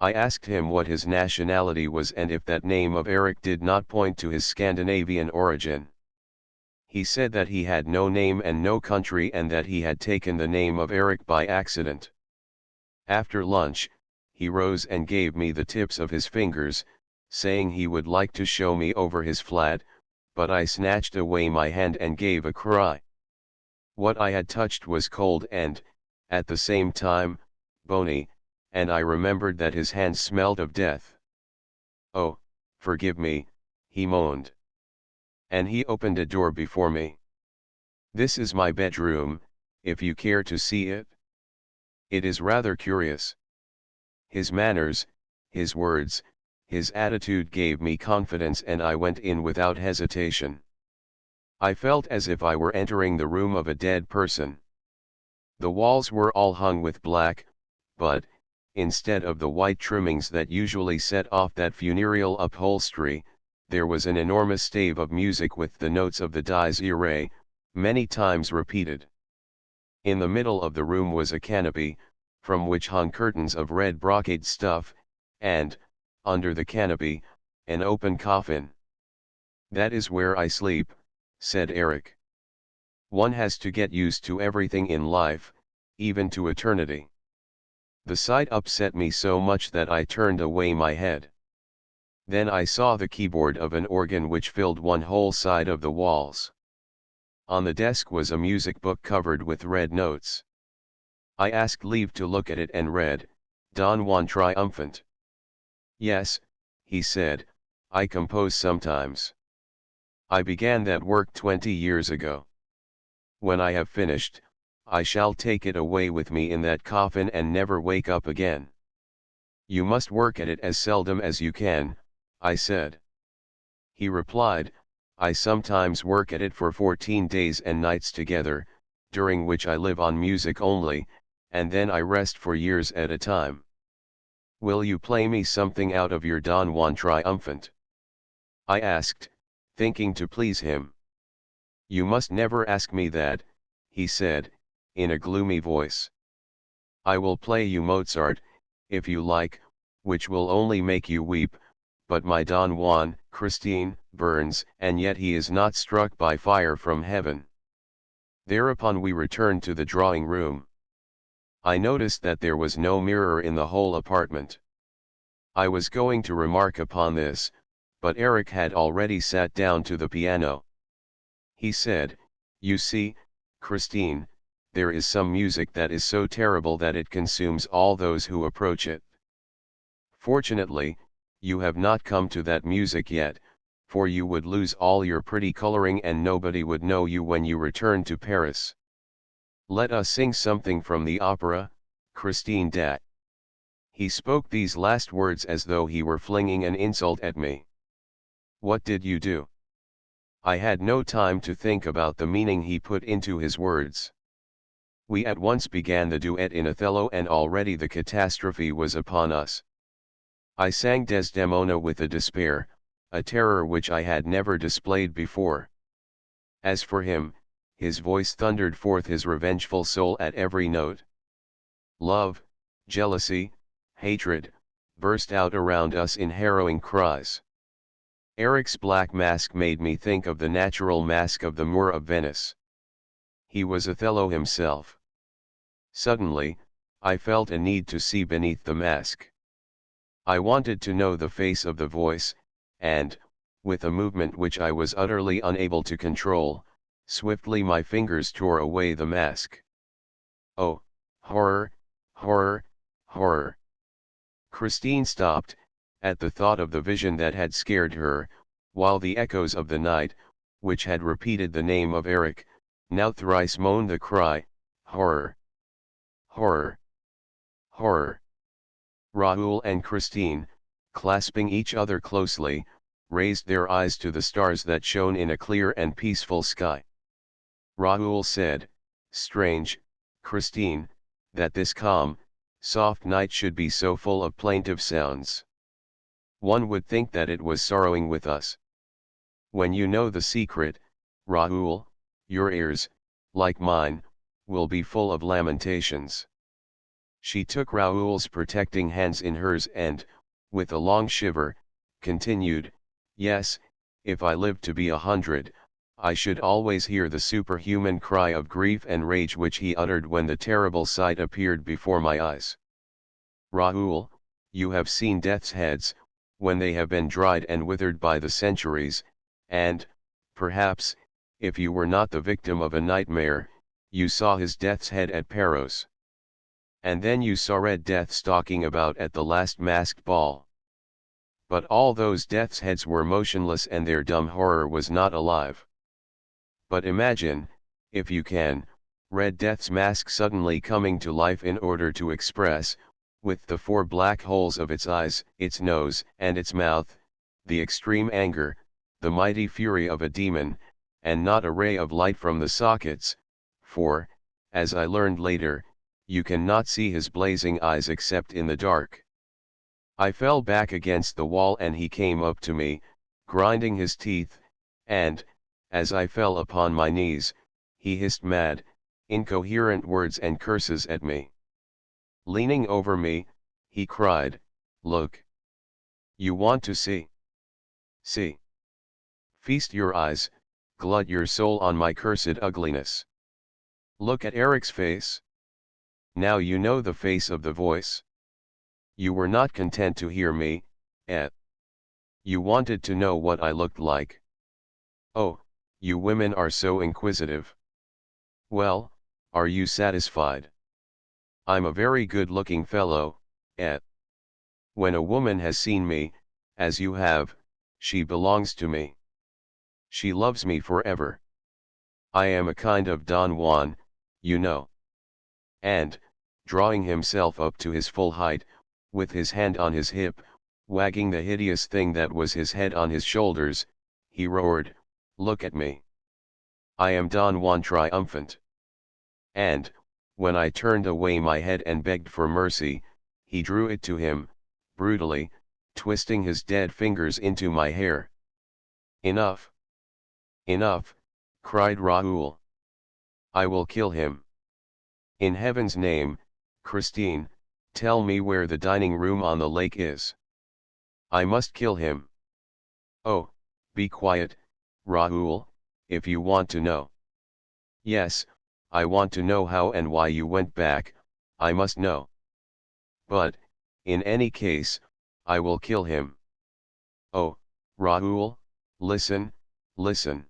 I asked him what his nationality was and if that name of Eric did not point to his Scandinavian origin. He said that he had no name and no country, and that he had taken the name of Eric by accident. After lunch, he rose and gave me the tips of his fingers, saying he would like to show me over his flat, but I snatched away my hand and gave a cry. What I had touched was cold and, at the same time, bony, and I remembered that his hands smelled of death. "Oh, forgive me," he moaned. And he opened a door before me. "This is my bedroom, if you care to see it. It is rather curious." His manners, his words, his attitude gave me confidence, and I went in without hesitation. I felt as if I were entering the room of a dead person. The walls were all hung with black, but, instead of the white trimmings that usually set off that funereal upholstery, there was an enormous stave of music with the notes of the Dies Irae, many times repeated. In the middle of the room was a canopy, from which hung curtains of red brocade stuff, and, under the canopy, an open coffin. "That is where I sleep," said Eric. "One has to get used to everything in life, even to eternity." The sight upset me so much that I turned away my head. Then I saw the keyboard of an organ which filled one whole side of the walls. On the desk was a music book covered with red notes. I asked leave to look at it and read, "Don Juan Triumphant." "Yes," he said, "I compose sometimes. I began that work 20 years ago. When I have finished, I shall take it away with me in that coffin and never wake up again." "You must work at it as seldom as you can," I said. He replied, "I sometimes work at it for 14 days and nights together, during which I live on music only, and then I rest for years at a time. Will you play me something out of your Don Juan Triumphant?" I asked, thinking to please him. "You must never ask me that," he said, in a gloomy voice. "I will play you Mozart, if you like, which will only make you weep, but my Don Juan, Christine, burns, and yet he is not struck by fire from heaven." Thereupon we returned to the drawing room. I noticed that there was no mirror in the whole apartment. I was going to remark upon this, but Eric had already sat down to the piano. He said, "You see, Christine, there is some music that is so terrible that it consumes all those who approach it. Fortunately, you have not come to that music yet, for you would lose all your pretty coloring and nobody would know you when you return to Paris. Let us sing something from the opera, Christine dat." He spoke these last words as though he were flinging an insult at me. "What did you do?" I had no time to think about the meaning he put into his words. We at once began the duet in Othello, and already the catastrophe was upon us. I sang Desdemona with a despair, a terror which I had never displayed before. As for him, his voice thundered forth his revengeful soul at every note. Love, jealousy, hatred, burst out around us in harrowing cries. Eric's black mask made me think of the natural mask of the Moor of Venice. He was Othello himself. Suddenly, I felt a need to see beneath the mask. I wanted to know the face of the voice, and, with a movement which I was utterly unable to control, swiftly my fingers tore away the mask. Oh, horror, horror, horror! Christine stopped, at the thought of the vision that had scared her, while the echoes of the night, which had repeated the name of Eric, now thrice moaned the cry, "Horror! Horror! Horror!" Raoul and Christine, clasping each other closely, raised their eyes to the stars that shone in a clear and peaceful sky. Raoul said, "Strange, Christine, that this calm, soft night should be so full of plaintive sounds. One would think that it was sorrowing with us. When you know the secret, Raoul, your ears, like mine, will be full of lamentations." She took Raoul's protecting hands in hers and, with a long shiver, continued, "Yes, if I lived to be 100, I should always hear the superhuman cry of grief and rage which he uttered when the terrible sight appeared before my eyes. Raoul, you have seen death's heads, when they have been dried and withered by the centuries, and, perhaps, if you were not the victim of a nightmare, you saw his death's head at Paros. And then you saw Red Death stalking about at the last masked ball. But all those death's heads were motionless and their dumb horror was not alive. But imagine, if you can, Red Death's mask suddenly coming to life in order to express, with the 4 black holes of its eyes, its nose, and its mouth, the extreme anger, the mighty fury of a demon, and not a ray of light from the sockets, for, as I learned later, you cannot see his blazing eyes except in the dark. I fell back against the wall and he came up to me, grinding his teeth, and, as I fell upon my knees, he hissed mad, incoherent words and curses at me. Leaning over me, he cried, "Look! You want to see? See! Feast your eyes, glut your soul on my cursed ugliness. Look at Eric's face. Now you know the face of the voice. You were not content to hear me, eh? You wanted to know what I looked like. Oh, you women are so inquisitive. Well, are you satisfied? I'm a very good-looking fellow, eh? When a woman has seen me, as you have, she belongs to me. She loves me forever. I am a kind of Don Juan, you know." And, drawing himself up to his full height, with his hand on his hip, wagging the hideous thing that was his head on his shoulders, he roared, "Look at me. I am Don Juan triumphant." And, when I turned away my head and begged for mercy, he drew it to him, brutally, twisting his dead fingers into my hair. "Enough! Enough!" cried Raoul. "I will kill him. In heaven's name, Christine, tell me where the dining room on the lake is. I must kill him." "Oh, be quiet, Raoul, if you want to know." "Yes, I want to know how and why you went back, I must know. But, in any case, I will kill him." "Oh, Raoul, listen, listen."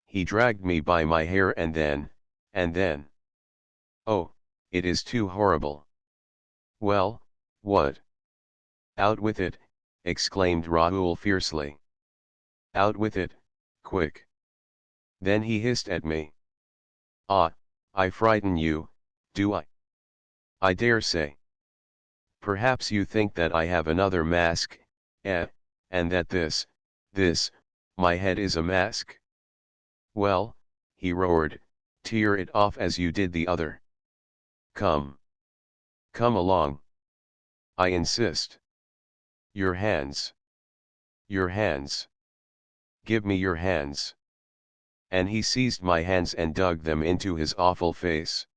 He dragged me by my hair and then. "Oh, it is too horrible." "Well, what?" "Out with it," exclaimed Raoul fiercely. "Out with it, quick." Then he hissed at me. "Ah, I frighten you, do I? I dare say. Perhaps you think that I have another mask, eh, and that this, my head is a mask? Well," he roared, "tear it off as you did the other. Come. Come along. I insist. Your hands. Your hands. Give me your hands." And he seized my hands and dug them into his awful face.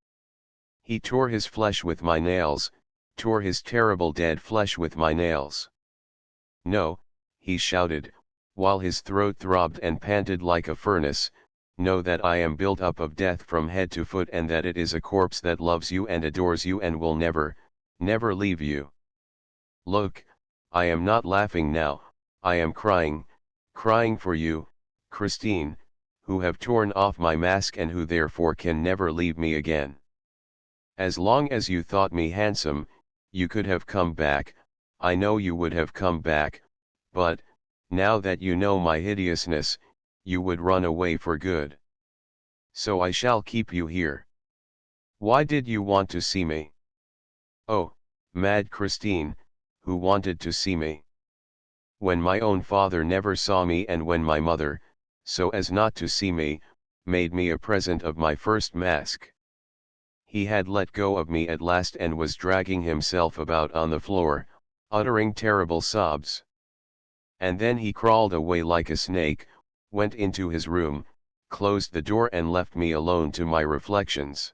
He tore his flesh with my nails, tore his terrible dead flesh with my nails. "No," he shouted, while his throat throbbed and panted like a furnace, "know that I am built up of death from head to foot and that it is a corpse that loves you and adores you and will never, never leave you. Look, I am not laughing now, I am crying, crying for you, Christine, who have torn off my mask and who therefore can never leave me again. As long as you thought me handsome, you could have come back, I know you would have come back, but, now that you know my hideousness, you would run away for good. So I shall keep you here. Why did you want to see me? Oh, mad Christine, who wanted to see me? When my own father never saw me and when my mother, so as not to see me, made me a present of my first mask. He had let go of me at last and was dragging himself about on the floor, uttering terrible sobs. And then he crawled away like a snake, went into his room, closed the door and left me alone to my reflections.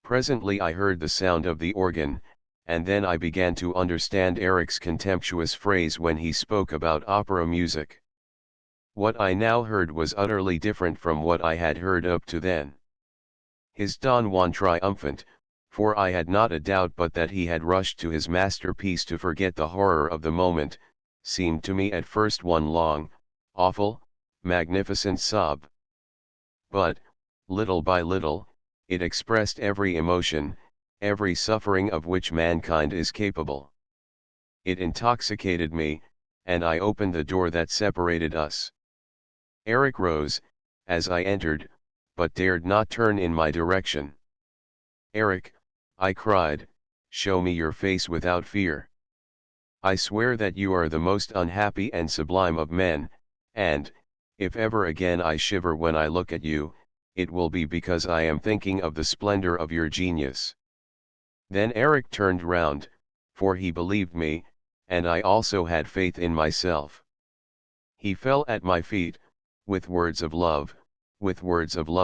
Presently I heard the sound of the organ, and then I began to understand Eric's contemptuous phrase when he spoke about opera music. What I now heard was utterly different from what I had heard up to then. His Don Juan triumphant, for I had not a doubt but that he had rushed to his masterpiece to forget the horror of the moment, seemed to me at first one long, awful, magnificent sob. But, little by little, It expressed every emotion, every suffering of which mankind is capable. It intoxicated me, and I opened the door that separated us. Eric rose, as I entered, but dared not turn in my direction. "Eric," I cried, "show me your face without fear. I swear that you are the most unhappy and sublime of men, and, if ever again I shiver when I look at you, it will be because I am thinking of the splendor of your genius." Then Eric turned round, for he believed me, and I also had faith in myself. He fell at my feet, with words of love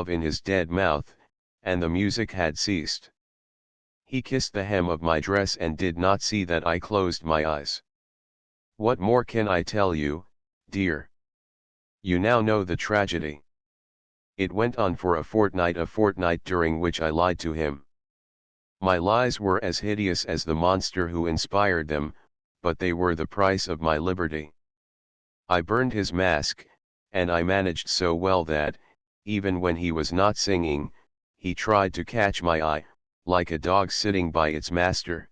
in his dead mouth, and the music had ceased. He kissed the hem of my dress and did not see that I closed my eyes. What more can I tell you, dear? You now know the tragedy. It went on for a fortnight during which I lied to him. My lies were as hideous as the monster who inspired them, but they were the price of my liberty. I burned his mask, and I managed so well that, even when he was not singing, he tried to catch my eye, like a dog sitting by its master.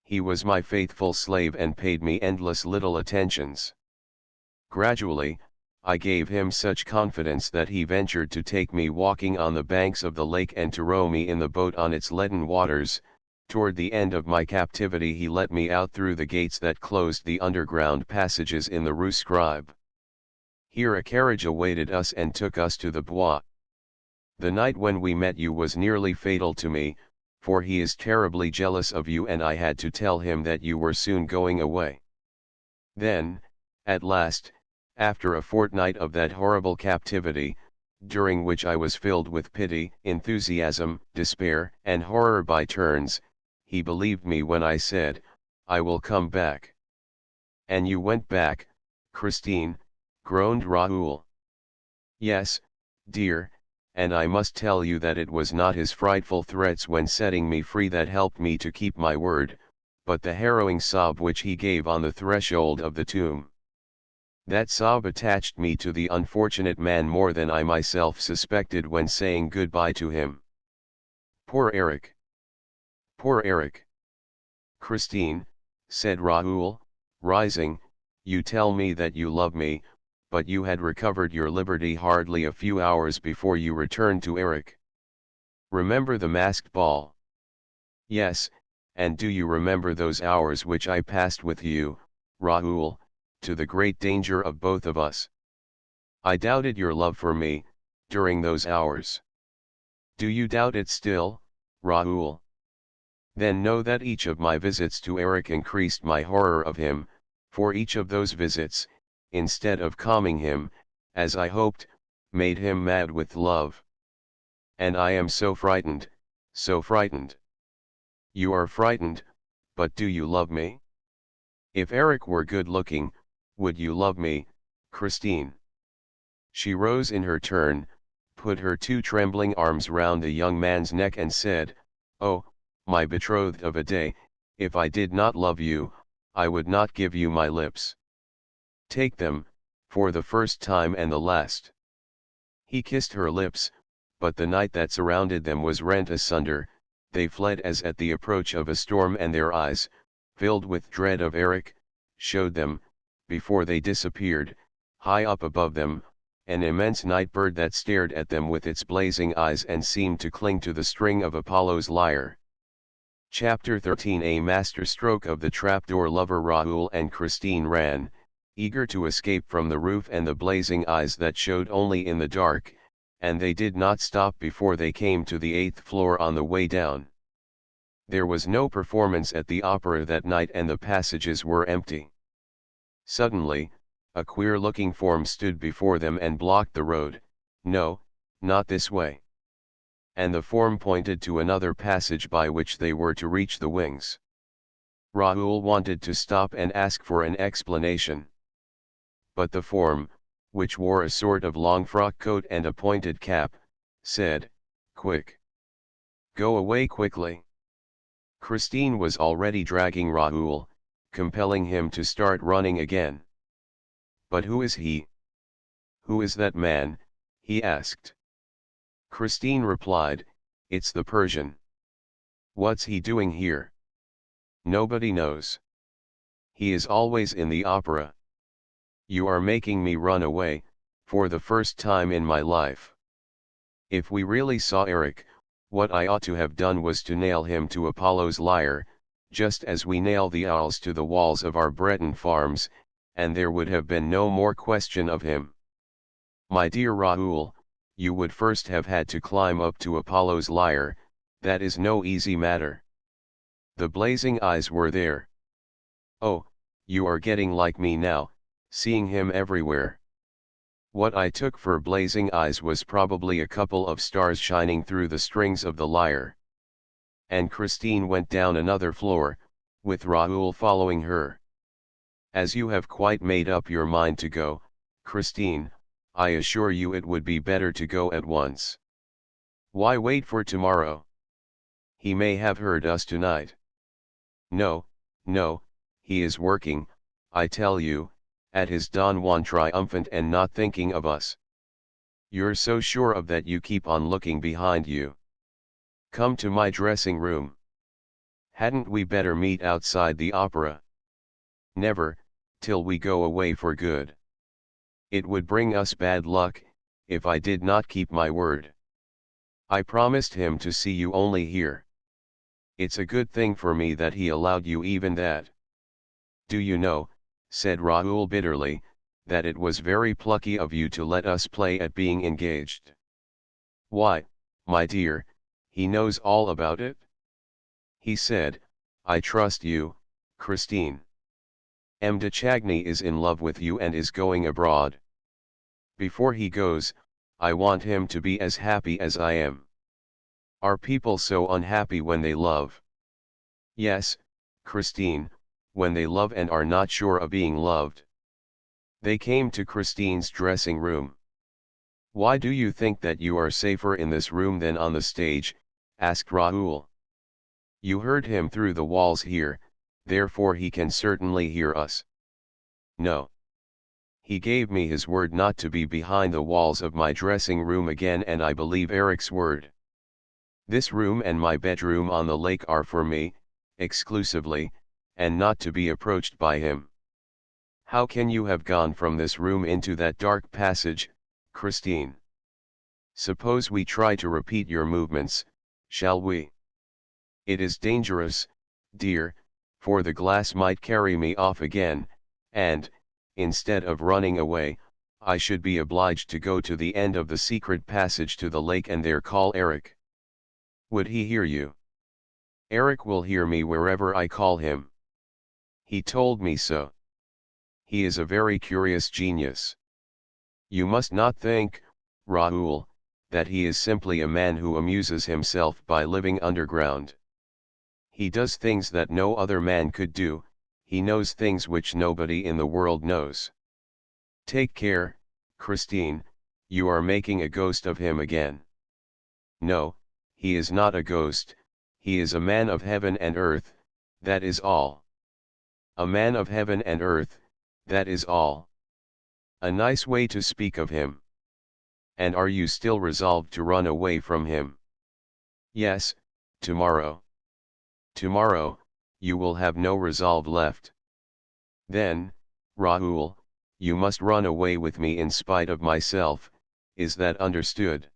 He was my faithful slave and paid me endless little attentions. Gradually, I gave him such confidence that he ventured to take me walking on the banks of the lake and to row me in the boat on its leaden waters. Toward the end of my captivity he let me out through the gates that closed the underground passages in the Rue Scribe. Here a carriage awaited us and took us to the Bois. The night when we met you was nearly fatal to me, for he is terribly jealous of you and I had to tell him that you were soon going away. Then, at last, after a fortnight of that horrible captivity, during which I was filled with pity, enthusiasm, despair, and horror by turns, he believed me when I said, "I will come back." "And you went back, Christine," groaned Raoul. "Yes, dear, and I must tell you that it was not his frightful threats when setting me free that helped me to keep my word, but the harrowing sob which he gave on the threshold of the tomb. That sob attached me to the unfortunate man more than I myself suspected when saying goodbye to him. Poor Eric! Poor Eric!" "Christine," said Raoul, rising, "you tell me that you love me, but you had recovered your liberty hardly a few hours before you returned to Eric. Remember the masked ball?" "Yes, and do you remember those hours which I passed with you, Raoul, to the great danger of both of us? I doubted your love for me, during those hours. Do you doubt it still, Raoul? Then know that each of my visits to Eric increased my horror of him, for each of those visits, instead of calming him, as I hoped, made him mad with love. And I am so frightened, so frightened." "You are frightened, but do you love me? If Eric were good looking, would you love me, Christine?" She rose in her turn, put her two trembling arms round the young man's neck and said, "Oh, my betrothed of a day, if I did not love you, I would not give you my lips. Take them, for the first time and the last." He kissed her lips, but the night that surrounded them was rent asunder, they fled as at the approach of a storm, and their eyes, filled with dread of Eric, showed them, before they disappeared, high up above them, an immense night bird that stared at them with its blazing eyes and seemed to cling to the string of Apollo's lyre. Chapter 13. A masterstroke of the trapdoor lover. Raoul and Christine ran, eager to escape from the roof and the blazing eyes that showed only in the dark, and they did not stop before they came to the 8th floor on the way down. There was no performance at the opera that night and the passages were empty. Suddenly, a queer-looking form stood before them and blocked the road. "No, not this way." And the form pointed to another passage by which they were to reach the wings. Raoul wanted to stop and ask for an explanation. But the form, which wore a sort of long frock coat and a pointed cap, said, "Quick! Go away quickly!" Christine was already dragging Raoul, compelling him to start running again. "But who is he? Who is that man?" he asked. Christine replied, It's the Persian. What's he doing here? Nobody knows. He is always in the opera. You are making me run away, for the first time in my life. If we really saw Eric, what I ought to have done was to nail him to Apollo's lyre, just as we nail the owls to the walls of our Breton farms, and there would have been no more question of him. My dear Raoul, you would first have had to climb up to Apollo's lyre, that is no easy matter. The blazing eyes were there. Oh, you are getting like me now, seeing him everywhere. What I took for blazing eyes was probably a couple of stars shining through the strings of the lyre. And Christine went down another floor, with Raoul following her. As you have quite made up your mind to go, Christine, I assure you it would be better to go at once. Why wait for tomorrow? He may have heard us tonight. No, no, he is working, I tell you, at his Don Juan triumphant and not thinking of us. You're so sure of that you keep on looking behind you. Come to my dressing room. Hadn't we better meet outside the opera? Never, till we go away for good. It would bring us bad luck, if I did not keep my word. I promised him to see you only here. It's a good thing for me that he allowed you even that. Do you know, said Raoul bitterly, that it was very plucky of you to let us play at being engaged. Why, my dear, he knows all about it. He said, I trust you, Christine. M. de Chagny is in love with you and is going abroad. Before he goes, I want him to be as happy as I am. Are people so unhappy when they love? Yes, Christine, when they love and are not sure of being loved. They came to Christine's dressing room. Why do you think that you are safer in this room than on the stage? Asked Raoul. You heard him through the walls here, therefore he can certainly hear us. No. He gave me his word not to be behind the walls of my dressing room again, and I believe Eric's word. This room and my bedroom on the lake are for me, exclusively, and not to be approached by him. How can you have gone from this room into that dark passage, Christine? Suppose we try to repeat your movements, shall we? It is dangerous, dear, for the glass might carry me off again, and, instead of running away, I should be obliged to go to the end of the secret passage to the lake and there call Eric. Would he hear you? Eric will hear me wherever I call him. He told me so. He is a very curious genius. You must not think, Raoul, that he is simply a man who amuses himself by living underground. He does things that no other man could do, he knows things which nobody in the world knows. Take care, Christine, you are making a ghost of him again. No, he is not a ghost, he is a man of heaven and earth, that is all. A man of heaven and earth, that is all. A nice way to speak of him. And are you still resolved to run away from him? Yes, tomorrow. Tomorrow, you will have no resolve left. Then, Raoul, you must run away with me in spite of myself, is that understood?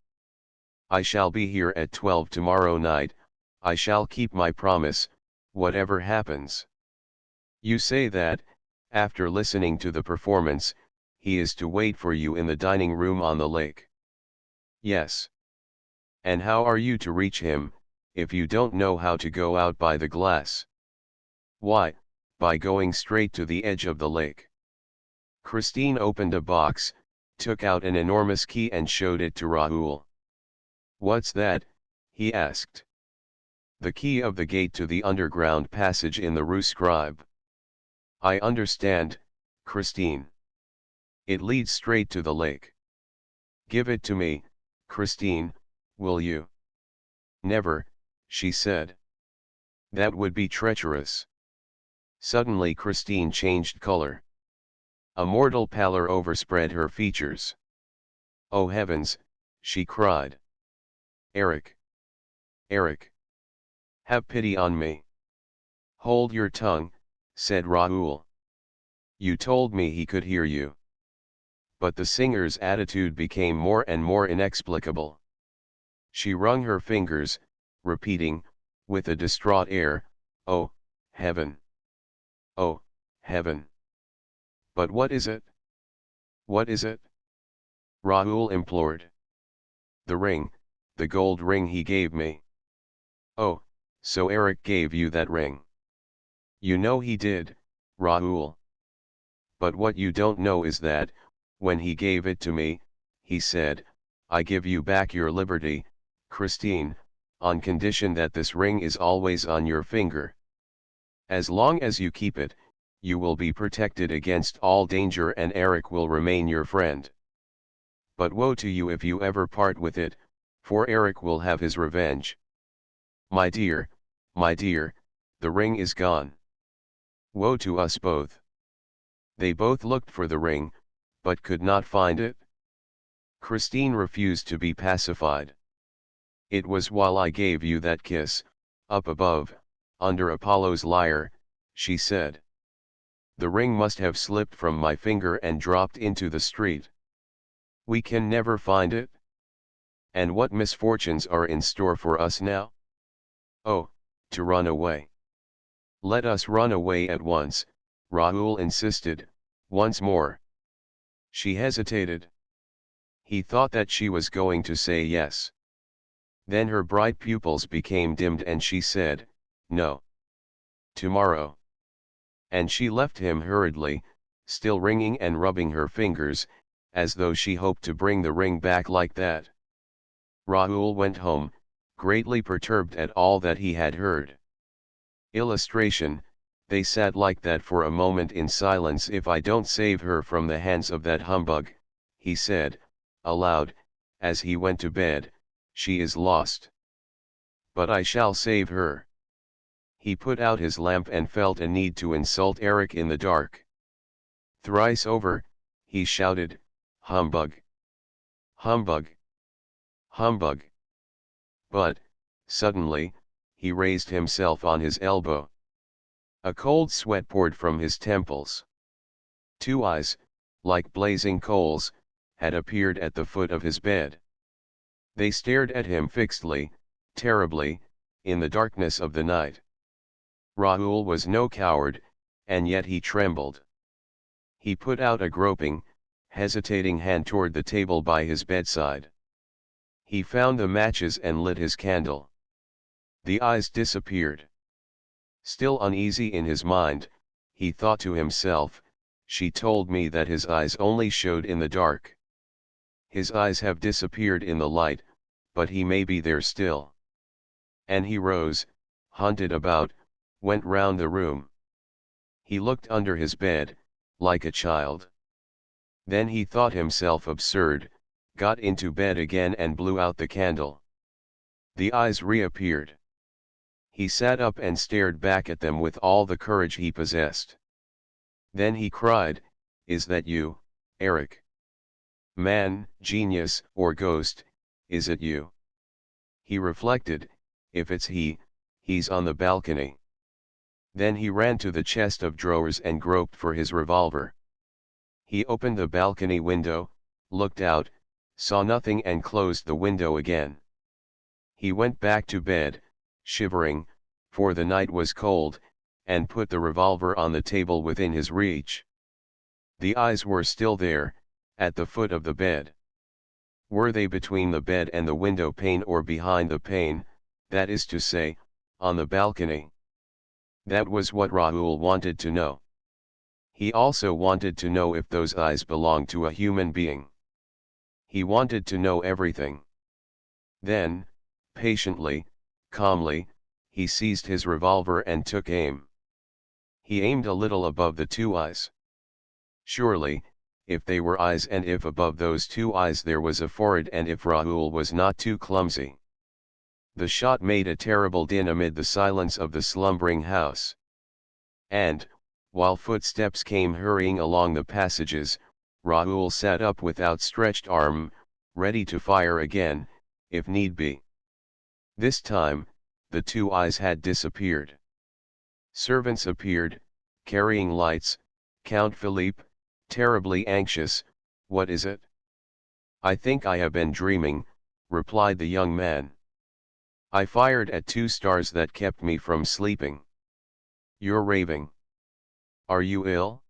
I shall be here at 12 tomorrow night, I shall keep my promise, whatever happens. You say that, after listening to the performance, he is to wait for you in the dining room on the lake. Yes. And how are you to reach him, if you don't know how to go out by the glass? Why, by going straight to the edge of the lake. Christine opened a box, took out an enormous key and showed it to Raoul. What's that? He asked. The key of the gate to the underground passage in the Rue Scribe. I understand, Christine. It leads straight to the lake. Give it to me, Christine, will you? Never, she said. That would be treacherous. Suddenly Christine changed color. A mortal pallor overspread her features. Oh heavens, she cried. Eric. Eric. Have pity on me. Hold your tongue, said Raoul. You told me he could hear you. But the singer's attitude became more and more inexplicable. She wrung her fingers, repeating, with a distraught air, "Oh, heaven! Oh, heaven! But what is it? What is it?" Raoul implored. "The ring, the gold ring he gave me." "Oh, so Eric gave you that ring?" "You know he did, Raoul. But what you don't know is that, when he gave it to me, he said, 'I give you back your liberty, Christine, on condition that this ring is always on your finger. As long as you keep it, you will be protected against all danger and Eric will remain your friend. But woe to you if you ever part with it, for Eric will have his revenge. My dear, the ring is gone. Woe to us both.'" They both looked for the ring, but could not find it. Christine refused to be pacified. "It was while I gave you that kiss, up above, under Apollo's lyre," she said. "The ring must have slipped from my finger and dropped into the street. We can never find it? And what misfortunes are in store for us now? Oh, to run away. Let us run away at once," Raoul insisted, once more. She hesitated. He thought that she was going to say yes. Then her bright pupils became dimmed and she said, "No. Tomorrow." And she left him hurriedly, still wringing and rubbing her fingers, as though she hoped to bring the ring back like that. Raoul went home, greatly perturbed at all that he had heard. Illustration: they sat like that for a moment in silence. "If I don't save her from the hands of that humbug," he said, aloud, as he went to bed, "she is lost. But I shall save her." He put out his lamp and felt a need to insult Eric in the dark. Thrice over, he shouted, "Humbug! Humbug! Humbug!" But, suddenly, he raised himself on his elbow. A cold sweat poured from his temples. Two eyes, like blazing coals, had appeared at the foot of his bed. They stared at him fixedly, terribly, in the darkness of the night. Raoul was no coward, and yet he trembled. He put out a groping, hesitating hand toward the table by his bedside. He found the matches and lit his candle. The eyes disappeared. Still uneasy in his mind, he thought to himself, "She told me that his eyes only showed in the dark. His eyes have disappeared in the light, but he may be there still." And he rose, hunted about, went round the room. He looked under his bed, like a child. Then he thought himself absurd, got into bed again and blew out the candle. The eyes reappeared. He sat up and stared back at them with all the courage he possessed. Then he cried, "Is that you, Eric? Man, genius, or ghost, is it you?" He reflected, "If it's he, he's on the balcony." Then he ran to the chest of drawers and groped for his revolver. He opened the balcony window, looked out, saw nothing and closed the window again. He went back to bed, shivering, for the night was cold, and put the revolver on the table within his reach. The eyes were still there, at the foot of the bed. Were they between the bed and the window pane or behind the pane, that is to say, on the balcony? That was what Raoul wanted to know. He also wanted to know if those eyes belonged to a human being. He wanted to know everything. Then, patiently, calmly, he seized his revolver and took aim. He aimed a little above the two eyes. Surely, if they were eyes and if above those two eyes there was a forehead and if Raoul was not too clumsy. The shot made a terrible din amid the silence of the slumbering house. And, while footsteps came hurrying along the passages, Raoul sat up with outstretched arm, ready to fire again, if need be. This time, the two eyes had disappeared. Servants appeared, carrying lights. Count Philippe, terribly anxious, "What is it?" "I think I have been dreaming," replied the young man. "I fired at 2 stars that kept me from sleeping." "You're raving. Are you ill?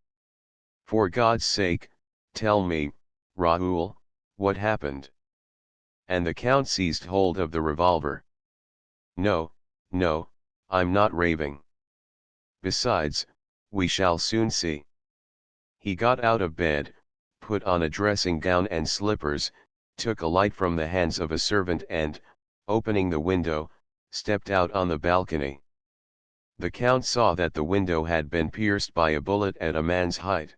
For God's sake, tell me, Raoul, what happened?" And the count seized hold of the revolver. "No, no, I'm not raving. Besides, we shall soon see." He got out of bed, put on a dressing gown and slippers, took a light from the hands of a servant and, opening the window, stepped out on the balcony. The count saw that the window had been pierced by a bullet at a man's height.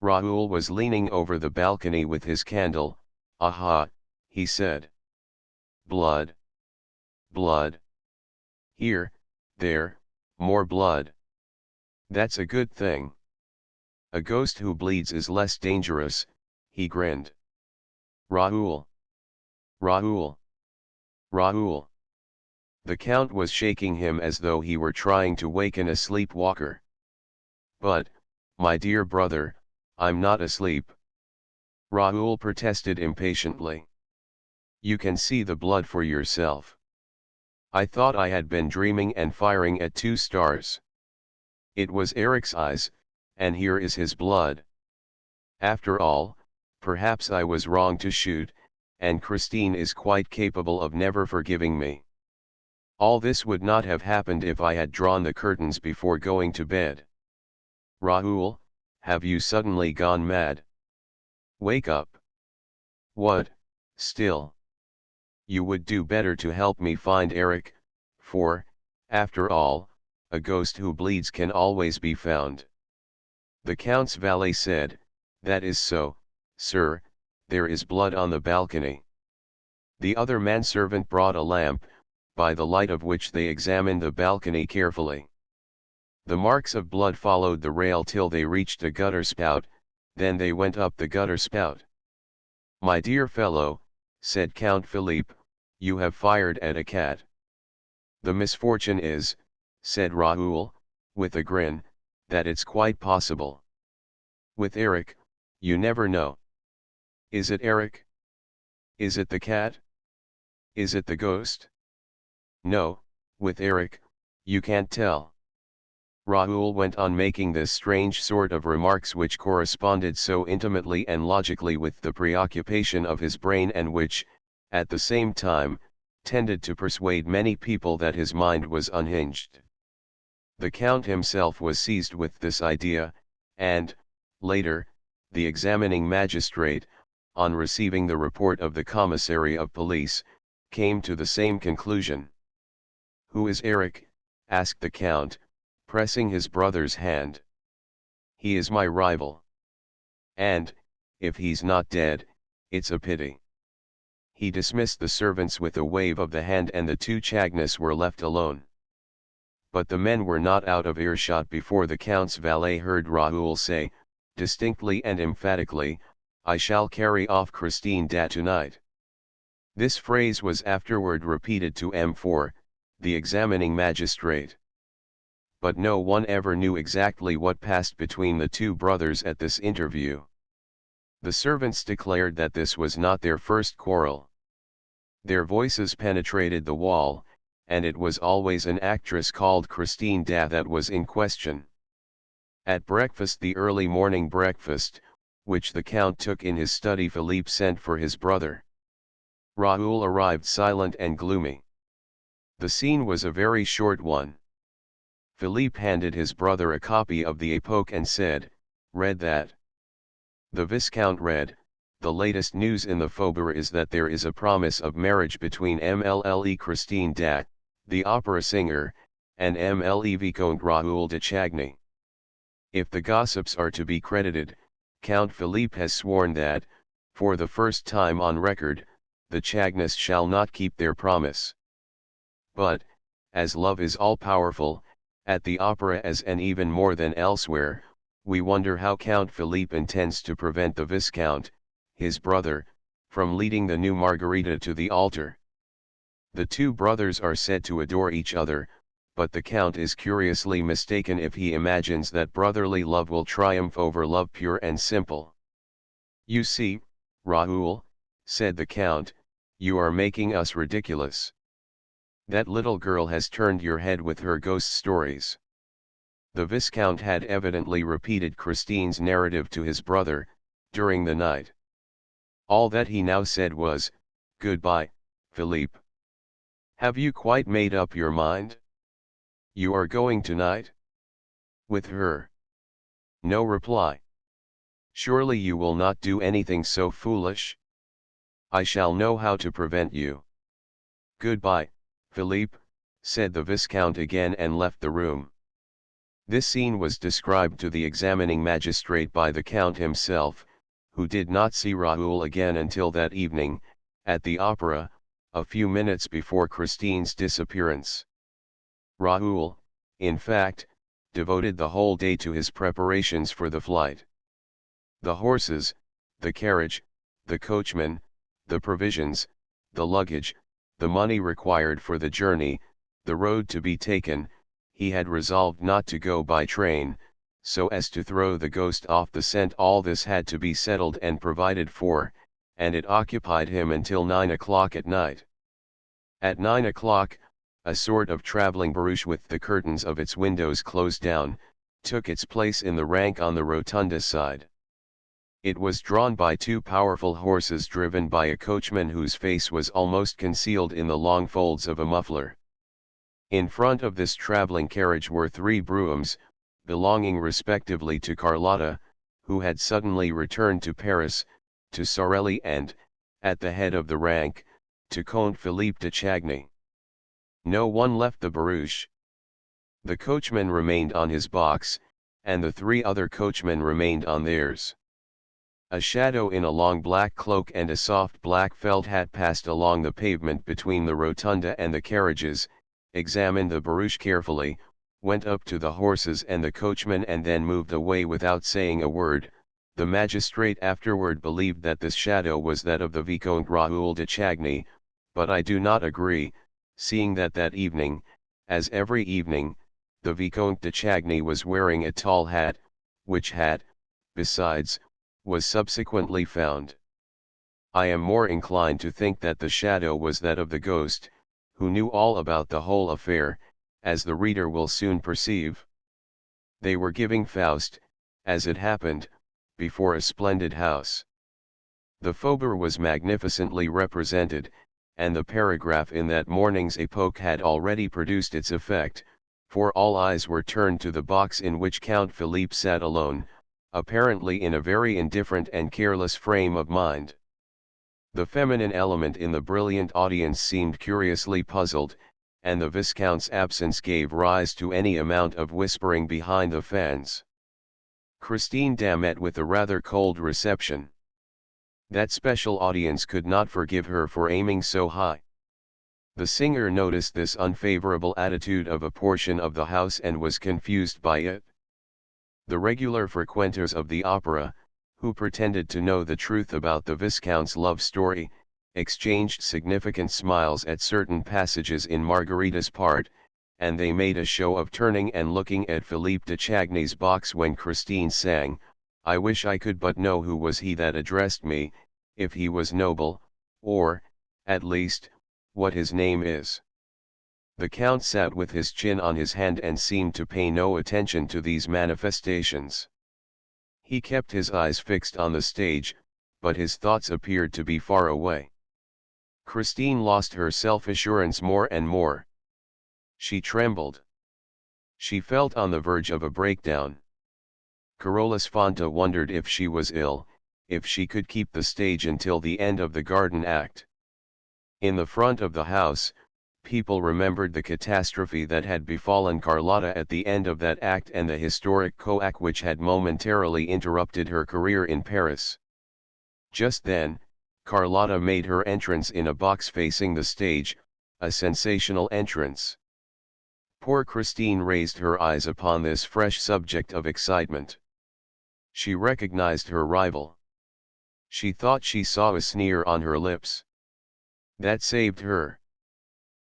Raoul was leaning over the balcony with his candle. "Aha," he said. "Blood. Blood. Here, there, more blood. That's a good thing. A ghost who bleeds is less dangerous," he grinned. "Raoul. Raoul. Raoul." The count was shaking him as though he were trying to waken a sleepwalker. "But, my dear brother, I'm not asleep," Raoul protested impatiently. "You can see the blood for yourself. I thought I had been dreaming and firing at 2 stars. It was Eric's eyes, and here is his blood. After all, perhaps I was wrong to shoot, and Christine is quite capable of never forgiving me. All this would not have happened if I had drawn the curtains before going to bed. Raoul, have you suddenly gone mad? Wake up. What, still? You would do better to help me find Eric, for, after all, a ghost who bleeds can always be found." The count's valet said, "That is so, sir, there is blood on the balcony." The other manservant brought a lamp, by the light of which they examined the balcony carefully. The marks of blood followed the rail till they reached a gutter spout, then they went up the gutter spout. "My dear fellow," said Count Philippe, "you have fired at a cat." "The misfortune is," said Raoul, with a grin, "that it's quite possible. With Eric, you never know. Is it Eric? Is it the cat? Is it the ghost? No, with Eric, you can't tell." Raoul went on making this strange sort of remarks which corresponded so intimately and logically with the preoccupation of his brain and which, at the same time, tended to persuade many people that his mind was unhinged. The count himself was seized with this idea, and, later, the examining magistrate, on receiving the report of the commissary of police, came to the same conclusion. "Who is Eric?" asked the count, pressing his brother's hand. "He is my rival. And, if he's not dead, it's a pity." He dismissed the servants with a wave of the hand and the two Chagnis were left alone. But the men were not out of earshot before the count's valet heard Raoul say, distinctly and emphatically, "I shall carry off Christine tonight." This phrase was afterward repeated to M4, the examining magistrate. But no one ever knew exactly what passed between the two brothers at this interview. The servants declared that this was not their first quarrel. Their voices penetrated the wall, and it was always an actress called Christine that was in question. At breakfast, the early morning breakfast, which the count took in his study, Philippe sent for his brother. Raoul arrived silent and gloomy. The scene was a very short one. Philippe handed his brother a copy of the Epoque and said, "Read that." The Viscount read, "The latest news in the Faubourg is that there is a promise of marriage between MLLE Christine Dat, the opera singer, and MLE Vicomte Raoul de Chagny. If the gossips are to be credited, Count Philippe has sworn that, for the first time on record, the Chagnys shall not keep their promise. But, as love is all-powerful, at the opera as and even more than elsewhere, we wonder how Count Philippe intends to prevent the Viscount, his brother, from leading the new Margarita to the altar." The two brothers are said to adore each other, but the Count is curiously mistaken if he imagines that brotherly love will triumph over love pure and simple. "You see, Raoul," said the Count, "you are making us ridiculous. That little girl has turned your head with her ghost stories." The Viscount had evidently repeated Christine's narrative to his brother, during the night. All that he now said was, "Goodbye, Philippe. Have you quite made up your mind? You are going tonight? With her?" No reply. "Surely you will not do anything so foolish? I shall know how to prevent you." "Goodbye, Philippe," said the Viscount again and left the room. This scene was described to the examining magistrate by the Count himself, who did not see Raoul again until that evening, at the opera, a few minutes before Christine's disappearance. Raoul, in fact, devoted the whole day to his preparations for the flight. The horses, the carriage, the coachman, the provisions, the luggage, the money required for the journey, the road to be taken, he had resolved not to go by train, so as to throw the ghost off the scent. All this had to be settled and provided for, and it occupied him until 9 o'clock at night. At 9 o'clock, a sort of travelling barouche with the curtains of its windows closed down, took its place in the rank on the rotunda side. It was drawn by two powerful horses driven by a coachman whose face was almost concealed in the long folds of a muffler. In front of this travelling carriage were three broughams, belonging respectively to Carlotta, who had suddenly returned to Paris, to Sorelli and, at the head of the rank, to Comte Philippe de Chagny. No one left the barouche. The coachman remained on his box, and the three other coachmen remained on theirs. A shadow in a long black cloak and a soft black felt hat passed along the pavement between the rotunda and the carriages, examined the barouche carefully, went up to the horses and the coachman and then moved away without saying a word. The magistrate afterward believed that this shadow was that of the Vicomte Raoul de Chagny, but I do not agree, seeing that that evening, as every evening, the Vicomte de Chagny was wearing a tall hat, which hat, besides, was subsequently found. I am more inclined to think that the shadow was that of the ghost, who knew all about the whole affair, as the reader will soon perceive. They were giving Faust, as it happened, before a splendid house. The Faubourg was magnificently represented, and the paragraph in that morning's Epoque had already produced its effect, for all eyes were turned to the box in which Count Philippe sat alone, apparently in a very indifferent and careless frame of mind. The feminine element in the brilliant audience seemed curiously puzzled, and the Viscount's absence gave rise to any amount of whispering behind the fans. Christine met with a rather cold reception. That special audience could not forgive her for aiming so high. The singer noticed this unfavorable attitude of a portion of the house and was confused by it. The regular frequenters of the opera, who pretended to know the truth about the Viscount's love story, exchanged significant smiles at certain passages in Margarita's part, and they made a show of turning and looking at Philippe de Chagny's box when Christine sang, "I wish I could but know who was he that addressed me, if he was noble, or, at least, what his name is." The Count sat with his chin on his hand and seemed to pay no attention to these manifestations. He kept his eyes fixed on the stage, but his thoughts appeared to be far away. Christine lost her self-assurance more and more. She trembled. She felt on the verge of a breakdown. Carolus Fonta wondered if she was ill, if she could keep the stage until the end of the garden act. In the front of the house, people remembered the catastrophe that had befallen Carlotta at the end of that act and the historic coac which had momentarily interrupted her career in Paris. Just then, Carlotta made her entrance in a box facing the stage, a sensational entrance. Poor Christine raised her eyes upon this fresh subject of excitement. She recognized her rival. She thought she saw a sneer on her lips. That saved her.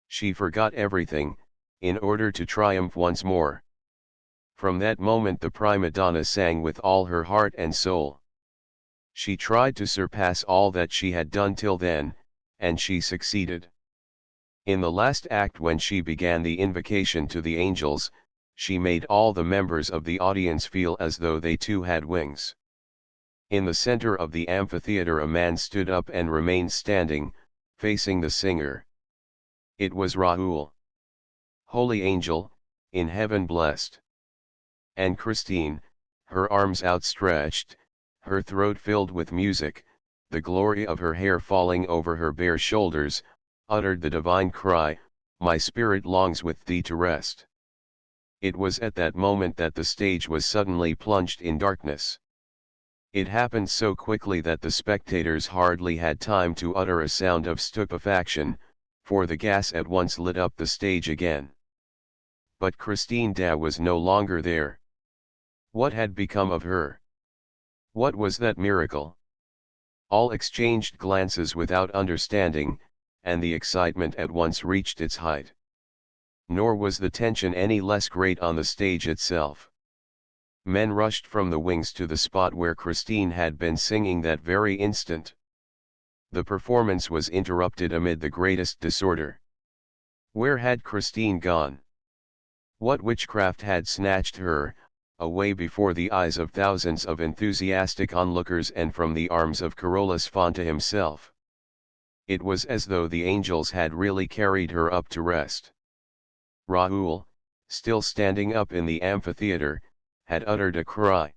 She forgot everything, in order to triumph once more. From that moment the prima donna sang with all her heart and soul. She tried to surpass all that she had done till then, and she succeeded. In the last act, when she began the invocation to the angels, she made all the members of the audience feel as though they too had wings. In the center of the amphitheater a man stood up and remained standing, facing the singer. It was Raoul. Holy angel, in heaven blessed. And Christine, her arms outstretched, her throat filled with music, the glory of her hair falling over her bare shoulders, uttered the divine cry, "My spirit longs with thee to rest." It was at that moment that the stage was suddenly plunged in darkness. It happened so quickly that the spectators hardly had time to utter a sound of stupefaction, for the gas at once lit up the stage again. But Christine Daae was no longer there. What had become of her? What was that miracle? All exchanged glances without understanding, and the excitement at once reached its height. Nor was the tension any less great on the stage itself. Men rushed from the wings to the spot where Christine had been singing that very instant. The performance was interrupted amid the greatest disorder. Where had Christine gone? What witchcraft had snatched her, away before the eyes of thousands of enthusiastic onlookers and from the arms of Carolus Fonta himself? It was as though the angels had really carried her up to rest. Raoul, still standing up in the amphitheater, had uttered a cry.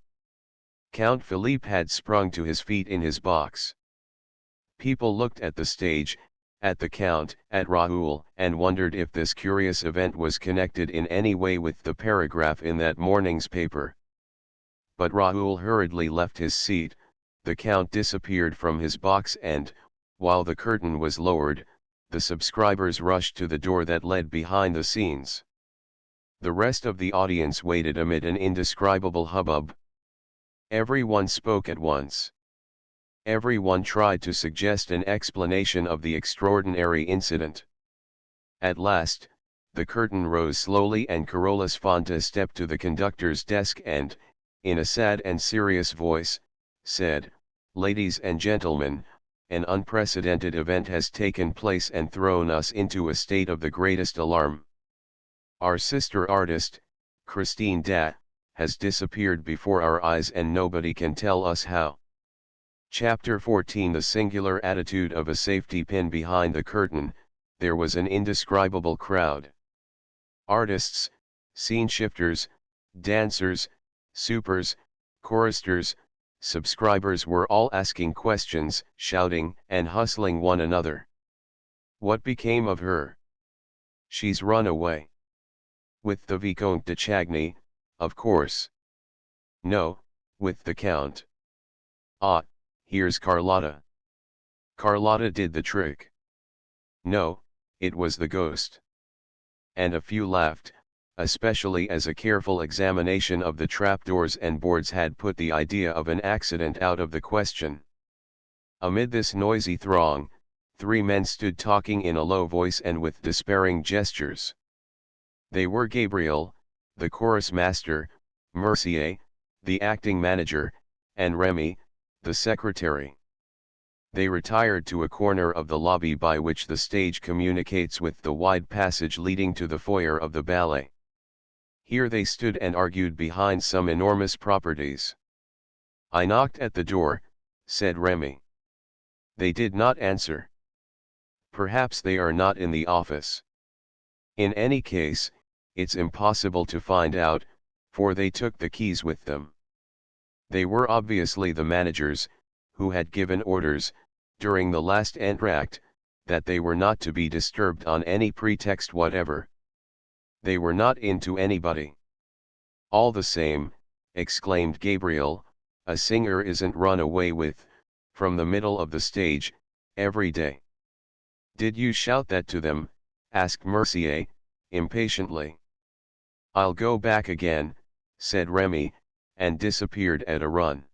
Count Philippe had sprung to his feet in his box. People looked at the stage, at the Count, at Raoul, and wondered if this curious event was connected in any way with the paragraph in that morning's paper. But Raoul hurriedly left his seat, the Count disappeared from his box and, while the curtain was lowered, the subscribers rushed to the door that led behind the scenes. The rest of the audience waited amid an indescribable hubbub. Everyone spoke at once. Everyone tried to suggest an explanation of the extraordinary incident. At last, the curtain rose slowly and Carolus Fonta stepped to the conductor's desk and, in a sad and serious voice, said, "Ladies and gentlemen, an unprecedented event has taken place and thrown us into a state of the greatest alarm. Our sister artist, Christine Daae, has disappeared before our eyes and nobody can tell us how." Chapter 14 The singular attitude of a safety pin behind the curtain. There was an indescribable crowd. Artists, scene shifters, dancers, supers, choristers, subscribers were all asking questions, shouting, and hustling one another. What became of her? She's run away. With the Vicomte de Chagny, of course. No, with the Count. Ah, here's Carlotta. Carlotta did the trick. No, it was the ghost. And a few laughed, especially as a careful examination of the trapdoors and boards had put the idea of an accident out of the question. Amid this noisy throng, three men stood talking in a low voice and with despairing gestures. They were Gabriel, the chorus master, Mercier, the acting manager, and Remy, the secretary. They retired to a corner of the lobby by which the stage communicates with the wide passage leading to the foyer of the ballet. Here they stood and argued behind some enormous properties. "I knocked at the door," said Remy. "They did not answer. Perhaps they are not in the office. In any case, it's impossible to find out, for they took the keys with them." They were obviously the managers, who had given orders, during the last entr'acte, that they were not to be disturbed on any pretext whatever. They were not into anybody. "All the same," exclaimed Gabriel, "a singer isn't run away with, from the middle of the stage, every day." "Did you shout that to them?" asked Mercier, impatiently. "I'll go back again," said Remy, and disappeared at a run.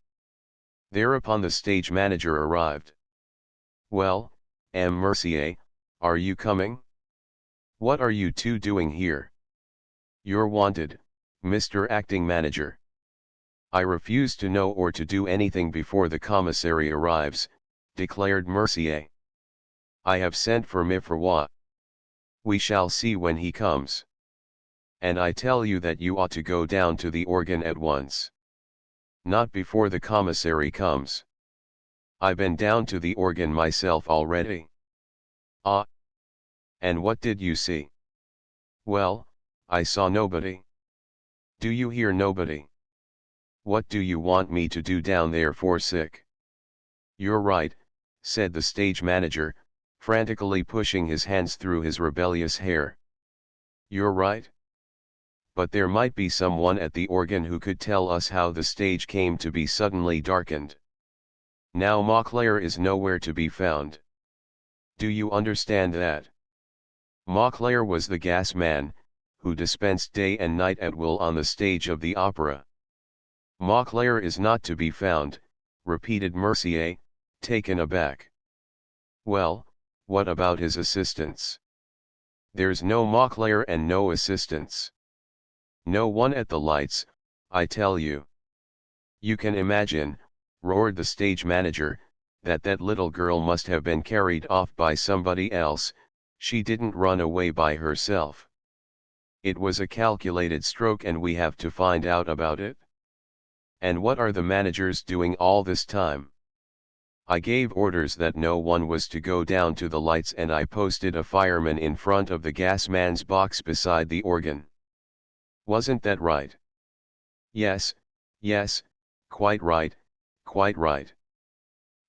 Thereupon the stage manager arrived. "Well, M. Mercier, are you coming?" What are you two doing here? You're wanted, Mr. Acting Manager. I refuse to know or to do anything before the commissary arrives, declared Mercier. I have sent for Mifroid. We shall see when he comes. And I tell you that you ought to go down to the organ at once. Not before the commissary comes. I've been down to the organ myself already. Ah. And what did you see? Well, I saw nobody. Do you hear nobody? What do you want me to do down there for sick? You're right, said the stage manager, frantically pushing his hands through his rebellious hair. You're right. But there might be someone at the organ who could tell us how the stage came to be suddenly darkened. Now Mauclair is nowhere to be found. Do you understand that? Mauclair was the gas man, who dispensed day and night at will on the stage of the opera. Mauclair is not to be found, repeated Mercier, taken aback. Well, what about his assistants? There's no Mauclair and no assistants. No one at the lights, I tell you. You can imagine, roared the stage manager, that little girl must have been carried off by somebody else, she didn't run away by herself. It was a calculated stroke and we have to find out about it. And what are the managers doing all this time? I gave orders that no one was to go down to the lights and I posted a fireman in front of the gas man's box beside the organ. Wasn't that right? Yes, yes, quite right, quite right.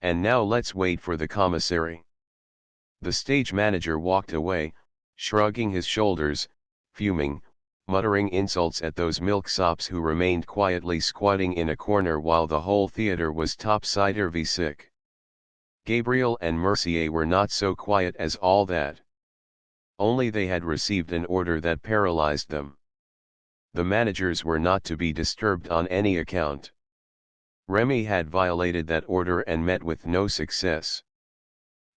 And now let's wait for the commissary. The stage manager walked away, shrugging his shoulders, fuming, muttering insults at those milksops who remained quietly squatting in a corner while the whole theatre was topsy-turvy sick. Gabriel and Mercier were not so quiet as all that. Only they had received an order that paralyzed them. The managers were not to be disturbed on any account. Remy had violated that order and met with no success.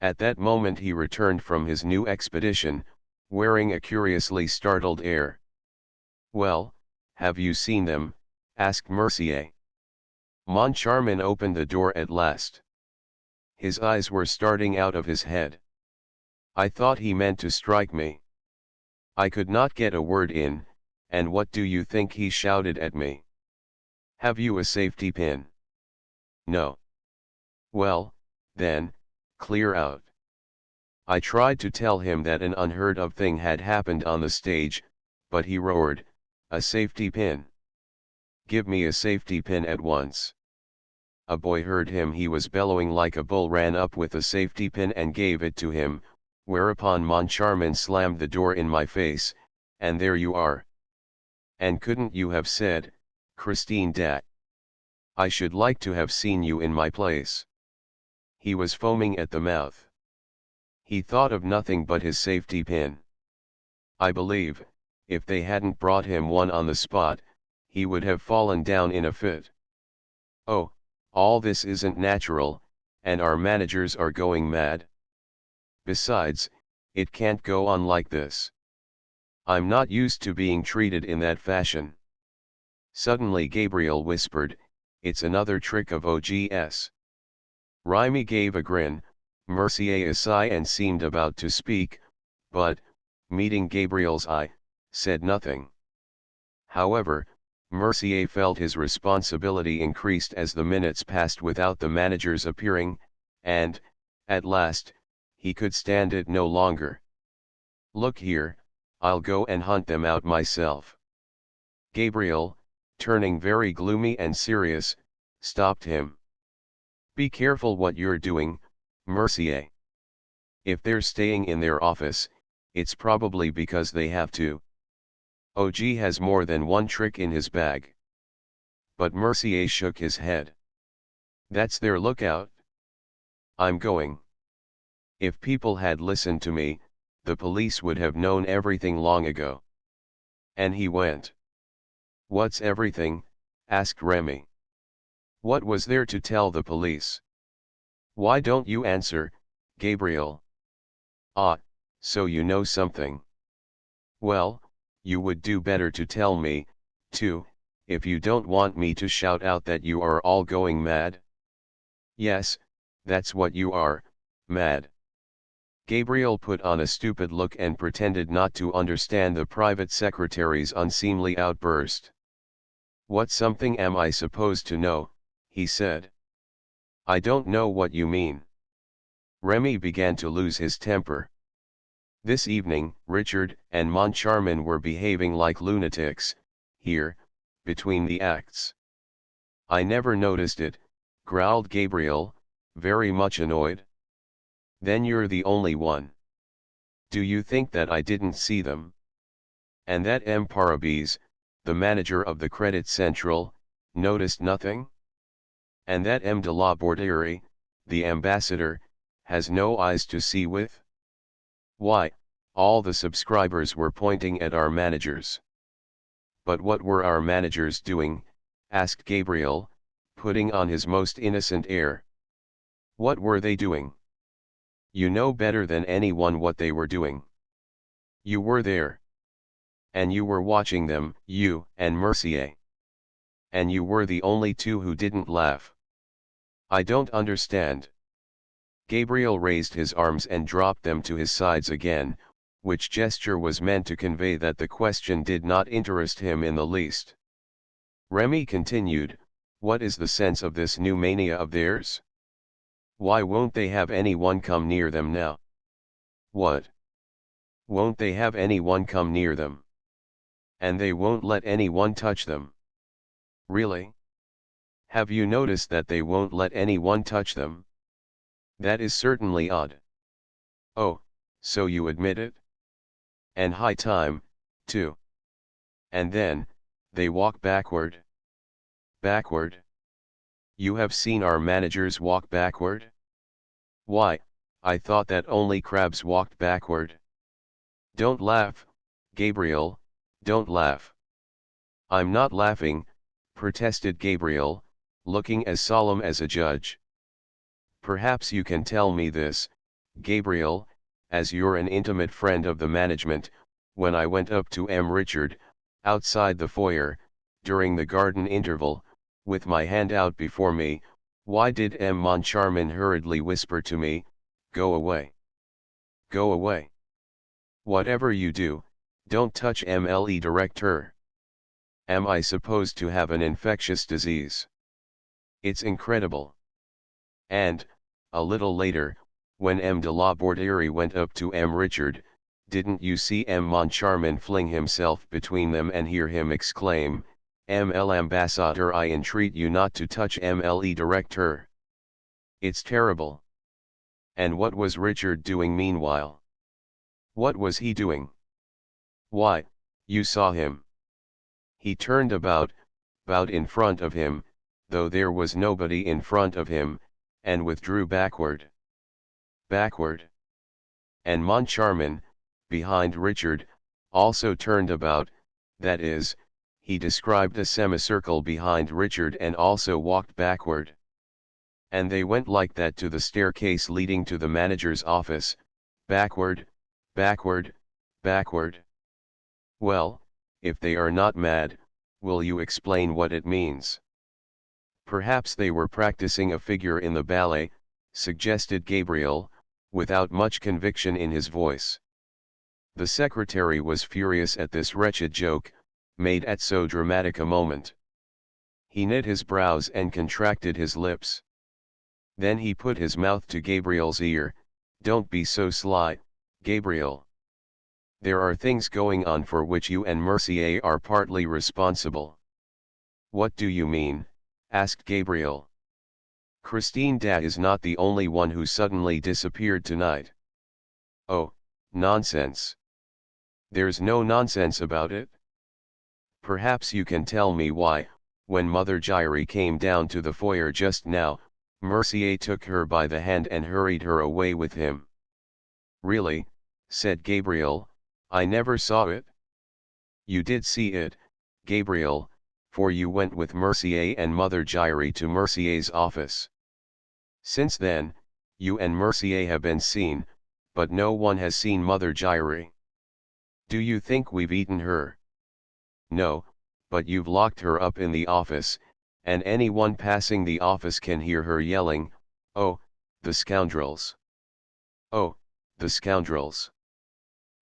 At that moment he returned from his new expedition, wearing a curiously startled air. Well, have you seen them? Asked Mercier. Moncharmin opened the door at last. His eyes were starting out of his head. I thought he meant to strike me. I could not get a word in, and what do you think he shouted at me? Have you a safety pin? No. Well, then, clear out. I tried to tell him that an unheard of thing had happened on the stage, but he roared, a safety pin. Give me a safety pin at once. A boy heard him, he was bellowing like a bull, ran up with a safety pin and gave it to him, whereupon Moncharmin slammed the door in my face, and there you are. And couldn't you have said, Christine dat? I should like to have seen you in my place. He was foaming at the mouth. He thought of nothing but his safety pin. I believe, if they hadn't brought him one on the spot, he would have fallen down in a fit. Oh, all this isn't natural, and our managers are going mad. Besides, it can't go on like this. I'm not used to being treated in that fashion. Suddenly Gabriel whispered, it's another trick of OGS. Remy gave a grin, Mercier a sigh and seemed about to speak, but, meeting Gabriel's eye, said nothing. However, Mercier felt his responsibility increased as the minutes passed without the managers appearing, and, at last, he could stand it no longer. Look here, I'll go and hunt them out myself. Gabriel, turning very gloomy and serious, stopped him. Be careful what you're doing, Mercier. If they're staying in their office, it's probably because they have to. OG has more than one trick in his bag. But Mercier shook his head. That's their lookout. I'm going. If people had listened to me, the police would have known everything long ago. And he went. What's everything? Asked Remy. What was there to tell the police? Why don't you answer, Gabriel? Ah, so you know something. Well, you would do better to tell me, too, if you don't want me to shout out that you are all going mad. Yes, that's what you are, mad. Gabriel put on a stupid look and pretended not to understand the private secretary's unseemly outburst. What something am I supposed to know, he said. I don't know what you mean. Remy began to lose his temper. This evening, Richard and Moncharmin were behaving like lunatics, here, between the acts. I never noticed it, growled Gabriel, very much annoyed. Then you're the only one. Do you think that I didn't see them? And that M. Parabis, the manager of the Credit Central, noticed nothing? And that M. de la Borderie, the ambassador, has no eyes to see with? Why, all the subscribers were pointing at our managers. But what were our managers doing? Asked Gabriel, putting on his most innocent air. What were they doing? You know better than anyone what they were doing. You were there. And you were watching them, you and Mercier. And you were the only two who didn't laugh. I don't understand. Gabriel raised his arms and dropped them to his sides again, which gesture was meant to convey that the question did not interest him in the least. Remy continued, what is the sense of this new mania of theirs? Why won't they have anyone come near them now? What? Won't they have anyone come near them? And they won't let anyone touch them. Really? Have you noticed that they won't let anyone touch them? That is certainly odd. Oh, so you admit it? And high time, too. And then, they walk backward. Backward? You have seen our managers walk backward? Why, I thought that only crabs walked backward. Don't laugh, Gabriel, don't laugh. I'm not laughing, protested Gabriel, looking as solemn as a judge. Perhaps you can tell me this, Gabriel, as you're an intimate friend of the management. When I went up to M. Richard, outside the foyer, during the garden interval, with my hand out before me, why did M. Moncharmin hurriedly whisper to me, go away. Go away. Whatever you do, don't touch MLE director. Am I supposed to have an infectious disease? It's incredible. And, a little later, when M. de la Borderie went up to M. Richard, didn't you see M. Moncharmin fling himself between them and hear him exclaim, ML Ambassador, I entreat you not to touch MLE director. It's terrible. And what was Richard doing meanwhile? What was he doing? Why, you saw him. He turned about, bowed in front of him, though there was nobody in front of him, and withdrew backward. Backward. And Moncharmin, behind Richard, also turned about, that is, he described a semicircle behind Richard and also walked backward. And they went like that to the staircase leading to the manager's office, backward, backward, backward. Well, if they are not mad, will you explain what it means? Perhaps they were practicing a figure in the ballet, suggested Gabriel, without much conviction in his voice. The secretary was furious at this wretched joke, made at so dramatic a moment. He knit his brows and contracted his lips. Then he put his mouth to Gabriel's ear. Don't be so sly, Gabriel. There are things going on for which you and Mercier are partly responsible. What do you mean? Asked Gabriel. Christine Da is not the only one who suddenly disappeared tonight. Oh, nonsense. There's no nonsense about it. Perhaps you can tell me why, when Mother Giry came down to the foyer just now, Mercier took her by the hand and hurried her away with him. Really, said Gabriel, I never saw it. You did see it, Gabriel, for you went with Mercier and Mother Giry to Mercier's office. Since then, you and Mercier have been seen, but no one has seen Mother Giry. Do you think we've eaten her? No, but you've locked her up in the office, and anyone passing the office can hear her yelling, "Oh, the scoundrels! Oh, the scoundrels!"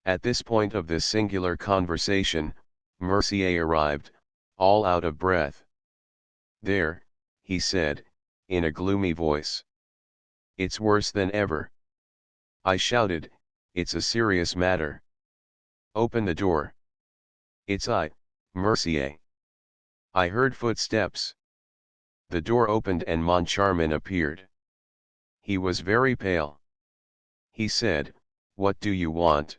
At this point of this singular conversation, Mercier arrived, all out of breath. "There," he said, in a gloomy voice. "It's worse than ever." I shouted, "It's a serious matter. Open the door." "It's I, Mercier." I heard footsteps. The door opened and Moncharmin appeared. He was very pale. He said, "What do you want?"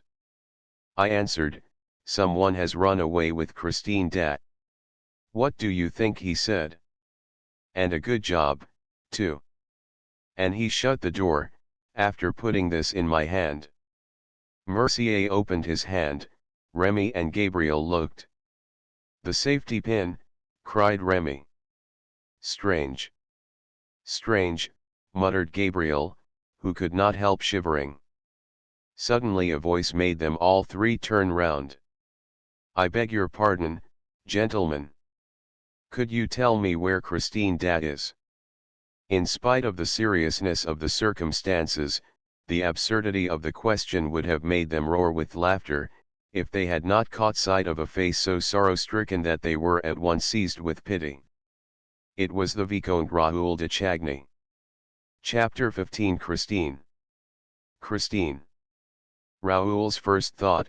I answered, "Someone has run away with Christine Dat." "What do you think?" he said. "And a good job, too." And he shut the door, after putting this in my hand. Mercier opened his hand, Remy and Gabriel looked. "The safety pin," cried Remy. "Strange. Strange," muttered Gabriel, who could not help shivering. Suddenly a voice made them all three turn round. "I beg your pardon, gentlemen. Could you tell me where Christine Dat is?" In spite of the seriousness of the circumstances, the absurdity of the question would have made them roar with laughter, if they had not caught sight of a face so sorrow-stricken that they were at once seized with pity. It was the Vicomte Raoul de Chagny. Chapter 15. Christine. Christine. Raoul's first thought,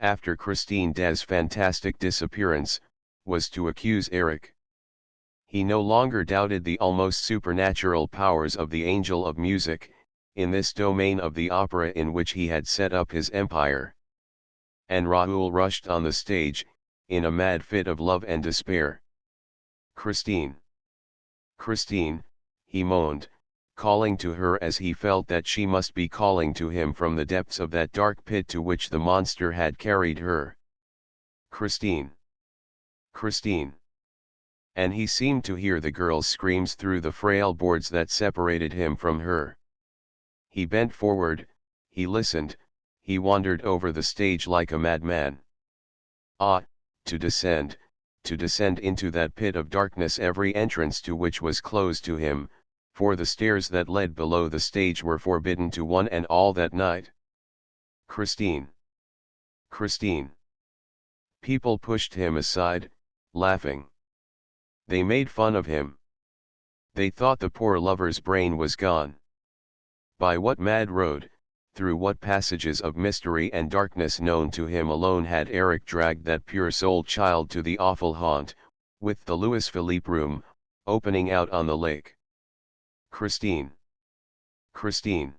after Christine Dat's fantastic disappearance, was to accuse Eric. He no longer doubted the almost supernatural powers of the angel of music, in this domain of the opera in which he had set up his empire. And Raoul rushed on the stage, in a mad fit of love and despair. "Christine! Christine!" he moaned, calling to her as he felt that she must be calling to him from the depths of that dark pit to which the monster had carried her. "Christine! Christine!" And he seemed to hear the girl's screams through the frail boards that separated him from her. He bent forward, he listened, he wandered over the stage like a madman. Ah, to descend into that pit of darkness, every entrance to which was closed to him, for the stairs that led below the stage were forbidden to one and all that night. Christine! Christine! People pushed him aside, laughing. They made fun of him. They thought the poor lover's brain was gone. By what mad road, through what passages of mystery and darkness known to him alone had Eric dragged that pure-souled child to the awful haunt, with the Louis Philippe room, opening out on the lake? Christine! Christine!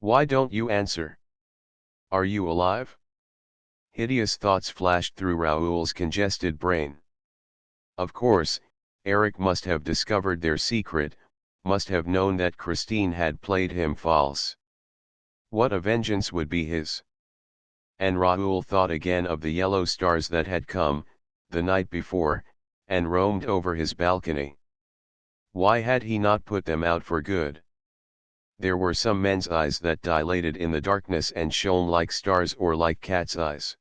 Why don't you answer? Are you alive? Hideous thoughts flashed through Raoul's congested brain. Of course, Eric must have discovered their secret, must have known that Christine had played him false. What a vengeance would be his! And Raoul thought again of the yellow stars that had come, the night before, and roamed over his balcony. Why had he not put them out for good? There were some men's eyes that dilated in the darkness and shone like stars or like cat's eyes.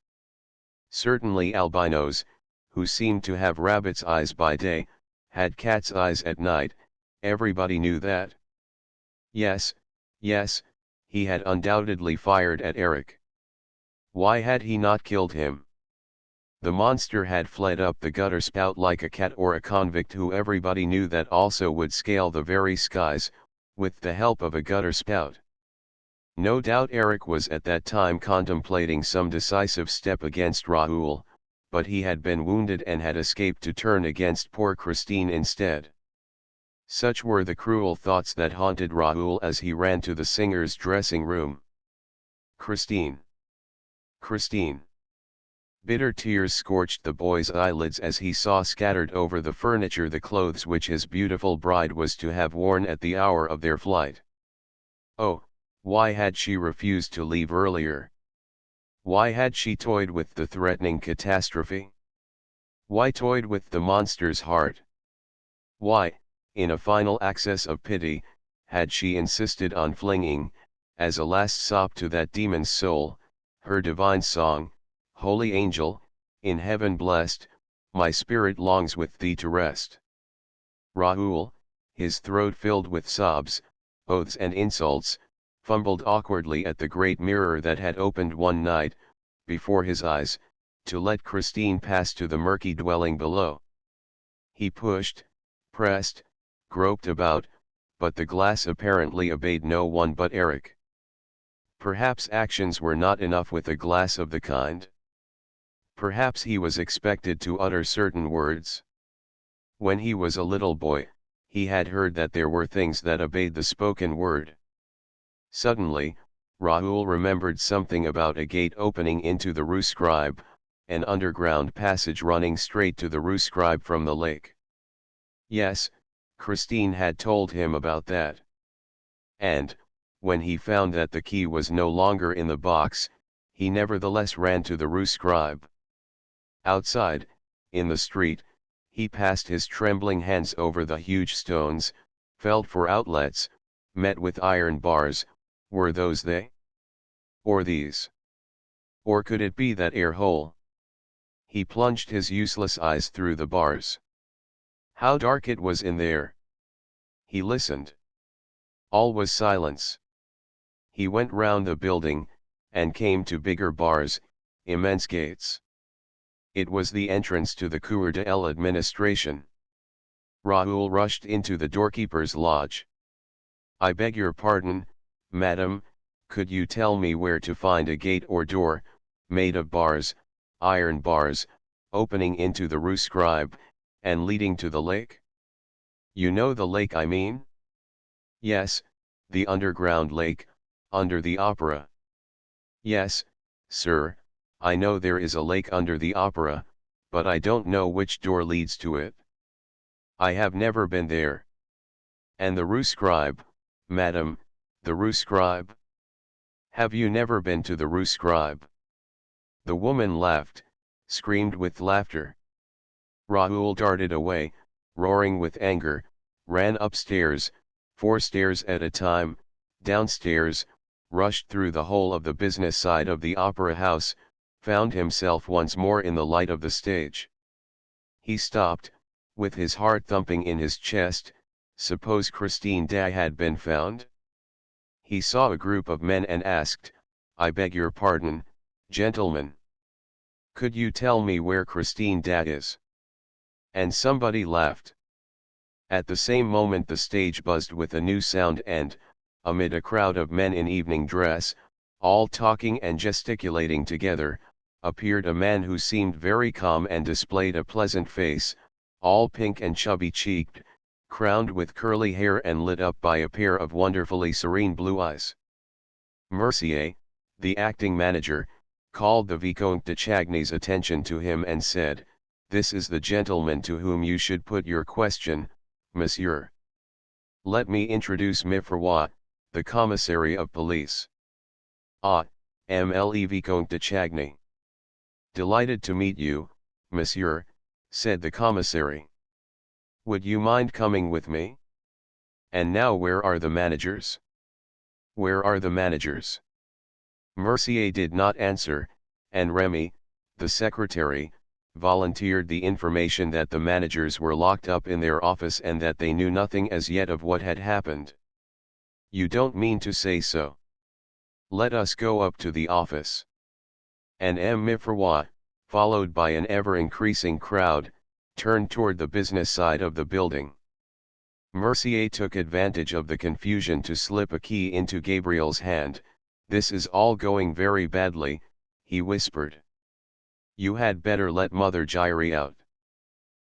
Certainly albinos, who seemed to have rabbit's eyes by day, had cat's eyes at night. Everybody knew that. Yes, yes, he had undoubtedly fired at Eric. Why had he not killed him? The monster had fled up the gutter spout like a cat or a convict who everybody knew that also would scale the very skies, with the help of a gutter spout. No doubt Eric was at that time contemplating some decisive step against Raoul, but he had been wounded and had escaped to turn against poor Christine instead. Such were the cruel thoughts that haunted Raoul as he ran to the singer's dressing room. Christine! Christine! Bitter tears scorched the boy's eyelids as he saw scattered over the furniture the clothes which his beautiful bride was to have worn at the hour of their flight. Oh, why had she refused to leave earlier? Why had she toyed with the threatening catastrophe? Why toyed with the monster's heart? Why, in a final access of pity, had she insisted on flinging, as a last sop to that demon's soul, her divine song, Holy angel, in heaven blessed, my spirit longs with thee to rest. Raoul, his throat filled with sobs, oaths and insults, fumbled awkwardly at the great mirror that had opened one night, before his eyes, to let Christine pass to the murky dwelling below. He pushed, pressed, groped about, but the glass apparently obeyed no one but Eric. Perhaps actions were not enough with a glass of the kind. Perhaps he was expected to utter certain words. When he was a little boy, he had heard that there were things that obeyed the spoken word. Suddenly, Raoul remembered something about a gate opening into the Rue Scribe, an underground passage running straight to the Rue Scribe from the lake. Yes, Christine had told him about that. And, when he found that the key was no longer in the box, he nevertheless ran to the Rue Scribe. Outside, in the street, he passed his trembling hands over the huge stones, felt for outlets, met with iron bars. Were those they? Or these? Or could it be that air hole? He plunged his useless eyes through the bars. How dark it was in there! He listened. All was silence. He went round the building, and came to bigger bars, immense gates. It was the entrance to the Cour de l'Administration. Raoul rushed into the doorkeeper's lodge. I beg your pardon, madam, could you tell me where to find a gate or door, made of bars, iron bars, opening into the Rue Scribe, and leading to the lake? You know the lake I mean? Yes, the underground lake, under the opera. Yes, sir, I know there is a lake under the opera, but I don't know which door leads to it. I have never been there. And the Rue Scribe, madam, the Rue Scribe? Have you never been to the Rue Scribe? The woman laughed, screamed with laughter. Raoul darted away, roaring with anger, ran upstairs, 4 stairs at a time, downstairs, rushed through the whole of the business side of the opera house, found himself once more in the light of the stage. He stopped, with his heart thumping in his chest. Suppose Christine Day had been found? He saw a group of men and asked, I beg your pardon, gentlemen. Could you tell me where Christine Day is? And somebody laughed. At the same moment the stage buzzed with a new sound and, amid a crowd of men in evening dress, all talking and gesticulating together, appeared a man who seemed very calm and displayed a pleasant face, all pink and chubby-cheeked, crowned with curly hair and lit up by a pair of wonderfully serene blue eyes. Mercier, the acting manager, called the Vicomte de Chagny's attention to him and said, This is the gentleman to whom you should put your question, monsieur. Let me introduce Leroux, the commissary of police. Ah, M.L.E. Vicomte de Chagny. Delighted to meet you, monsieur, said the commissary. Would you mind coming with me? And now where are the managers? Where are the managers? Mercier did not answer, and Remy, the secretary, volunteered the information that the managers were locked up in their office and that they knew nothing as yet of what had happened. You don't mean to say so? Let us go up to the office. And M. Leroux, followed by an ever-increasing crowd, turned toward the business side of the building. Mercier took advantage of the confusion to slip a key into Gabriel's hand. This is all going very badly, he whispered. You had better let Mother Giry out.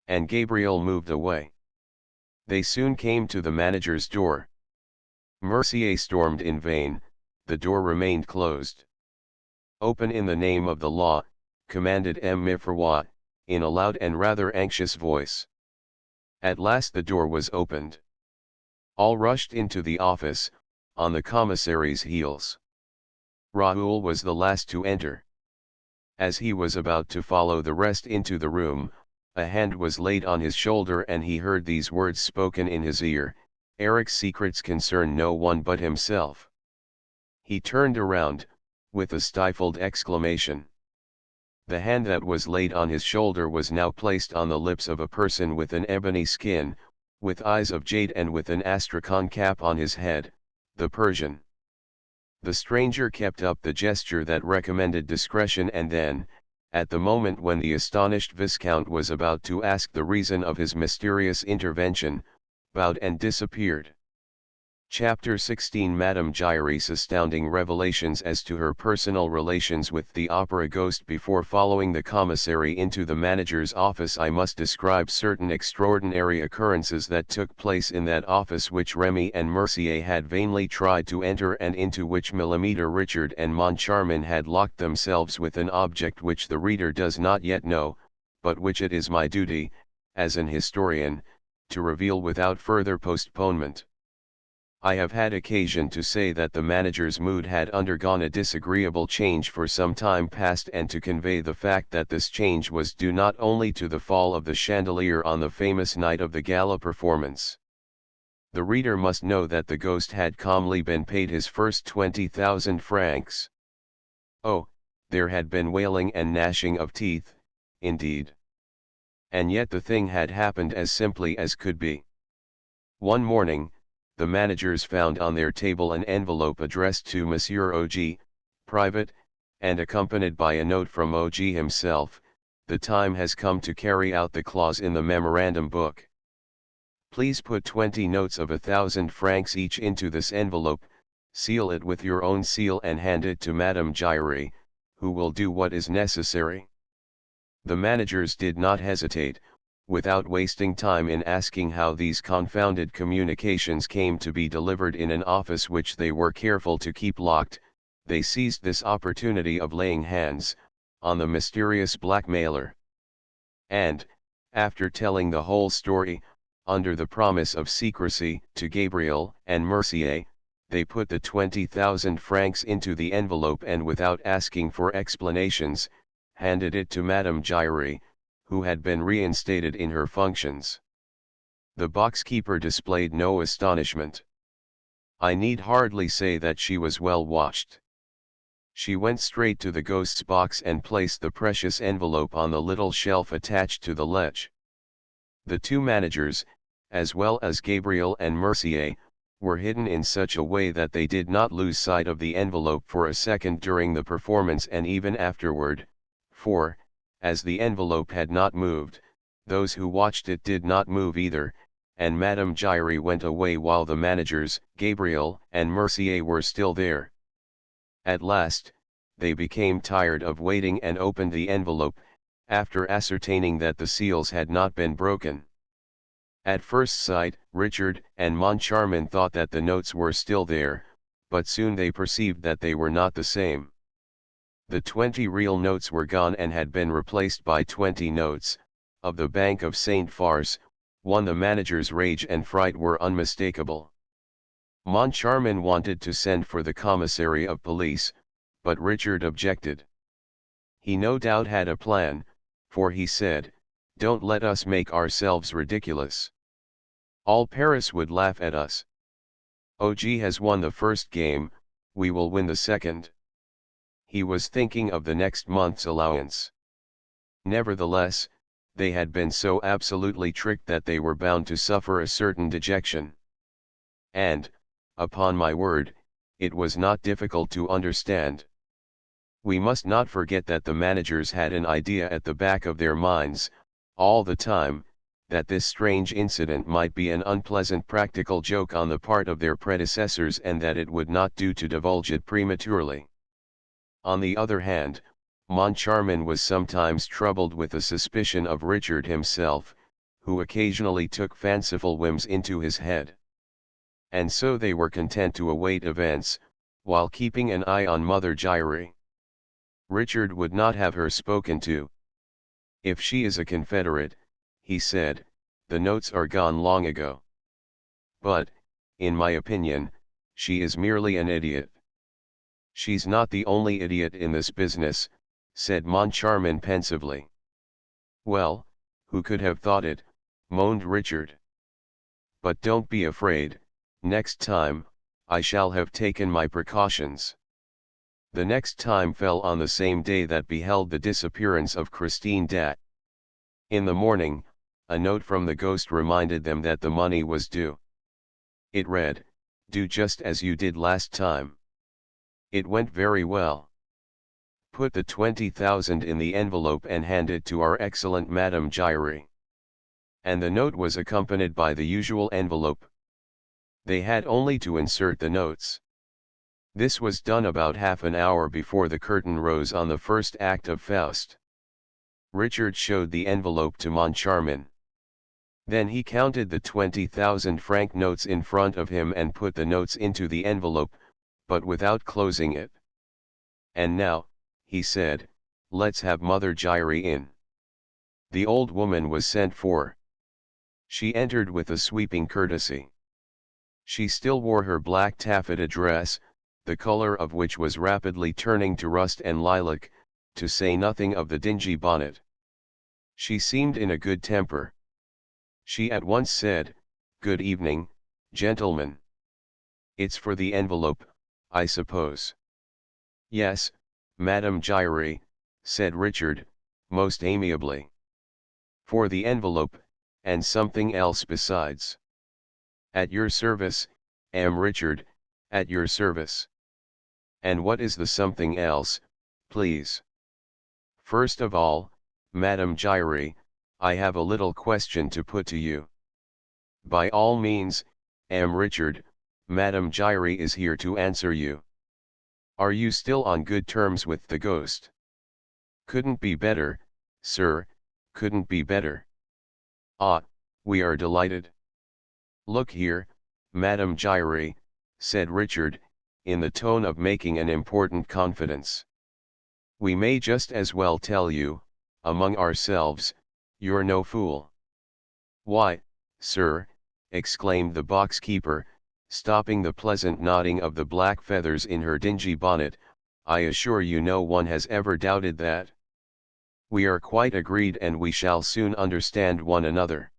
And Gabriel moved away. They soon came to the manager's door. Mercier stormed in vain, the door remained closed. Open in the name of the law, commanded M. Leroux, in a loud and rather anxious voice. At last the door was opened. All rushed into the office, on the commissary's heels. Raoul was the last to enter. As he was about to follow the rest into the room, a hand was laid on his shoulder and he heard these words spoken in his ear, Eric's secrets concern no one but himself. He turned around, with a stifled exclamation. The hand that was laid on his shoulder was now placed on the lips of a person with an ebony skin, with eyes of jade and with an astrakhan cap on his head, the Persian. The stranger kept up the gesture that recommended discretion and then, at the moment when the astonished Viscount was about to ask the reason of his mysterious intervention, bowed and disappeared. Chapter 16 Madame Giry's astounding revelations as to her personal relations with the opera ghost. Before following the commissary into the manager's office, I must describe certain extraordinary occurrences that took place in that office, which Remy and Mercier had vainly tried to enter, and into which Millimeter Richard and Moncharmin had locked themselves with an object which the reader does not yet know, but which it is my duty, as an historian, to reveal without further postponement. I have had occasion to say that the manager's mood had undergone a disagreeable change for some time past, and to convey the fact that this change was due not only to the fall of the chandelier on the famous night of the gala performance. The reader must know that the ghost had calmly been paid his first 20,000 francs. Oh, there had been wailing and gnashing of teeth, indeed. And yet the thing had happened as simply as could be. One morning, the managers found on their table an envelope addressed to Monsieur Og, private, and accompanied by a note from Og himself. The time has come to carry out the clause in the memorandum book. Please put 20 notes of 1,000 francs each into this envelope, seal it with your own seal and hand it to Madame Giry, who will do what is necessary. The managers did not hesitate. Without wasting time in asking how these confounded communications came to be delivered in an office which they were careful to keep locked, they seized this opportunity of laying hands on the mysterious blackmailer. And, after telling the whole story, under the promise of secrecy, to Gabriel and Mercier, they put the 20,000 francs into the envelope and, without asking for explanations, handed it to Madame Giry, who had been reinstated in her functions. The box-keeper displayed no astonishment. I need hardly say that she was well watched. She went straight to the ghost's box and placed the precious envelope on the little shelf attached to the ledge. The two managers, as well as Gabriel and Mercier, were hidden in such a way that they did not lose sight of the envelope for a second during the performance and even afterward, for, as the envelope had not moved, those who watched it did not move either, and Madame Giry went away while the managers, Gabriel and Mercier, were still there. At last, they became tired of waiting and opened the envelope, after ascertaining that the seals had not been broken. At first sight, Richard and Moncharmin thought that the notes were still there, but soon they perceived that they were not the same. The 20 real notes were gone and had been replaced by 20 notes, of the Bank of St. Farce. The manager's rage and fright were unmistakable. Moncharmin wanted to send for the commissary of police, but Richard objected. He no doubt had a plan, for he said, "Don't let us make ourselves ridiculous. All Paris would laugh at us. Og has won the first game, we will win the second." He was thinking of the next month's allowance. Nevertheless, they had been so absolutely tricked that they were bound to suffer a certain dejection. And, upon my word, it was not difficult to understand. We must not forget that the managers had an idea at the back of their minds, all the time, that this strange incident might be an unpleasant practical joke on the part of their predecessors, and that it would not do to divulge it prematurely. On the other hand, Moncharmin was sometimes troubled with a suspicion of Richard himself, who occasionally took fanciful whims into his head. And so they were content to await events, while keeping an eye on Mother Giry. Richard would not have her spoken to. "If she is a Confederate," he said, "the notes are gone long ago. But, in my opinion, she is merely an idiot." "She's not the only idiot in this business," said Moncharmin pensively. "Well, who could have thought it?" moaned Richard. "But don't be afraid, next time, I shall have taken my precautions. The next time fell on the same day that beheld the disappearance of Christine Dat. In the morning, a note from the ghost reminded them that the money was due. It read, "Do just as you did last time." It went very well. Put the 20,000 in the envelope and hand it to our excellent Madame Giry. And the note was accompanied by the usual envelope. They had only to insert the notes. This was done about half an hour before the curtain rose on the first act of Faust. Richard showed the envelope to Moncharmin. Then he counted the 20,000-franc notes in front of him and put the notes into the envelope, but without closing it. "And now," he said, "let's have Mother Giry in." The old woman was sent for. She entered with a sweeping courtesy. She still wore her black taffeta dress, the color of which was rapidly turning to rust and lilac, to say nothing of the dingy bonnet. She seemed in a good temper. She at once said, "Good evening, gentlemen. It's for the envelope, I suppose." "Yes, Madame Giry," said Richard, most amiably. "For the envelope, and something else besides." "At your service, Richard, at your service." "And what is the something else, please?" "First of all, Madame Giry, I have a little question to put to you." "By all means, Richard, Madame Giry is here to answer you." "Are you still on good terms with the ghost?" "Couldn't be better, sir, couldn't be better." "Ah, we are delighted." "Look here, Madame Giry," said Richard, in the tone of making an important confidence. "We may just as well tell you, among ourselves, you're no fool." "Why, sir," exclaimed the box keeper, stopping the pleasant nodding of the black feathers in her dingy bonnet, "I assure you no one has ever doubted that. We are quite agreed and we shall soon understand one another.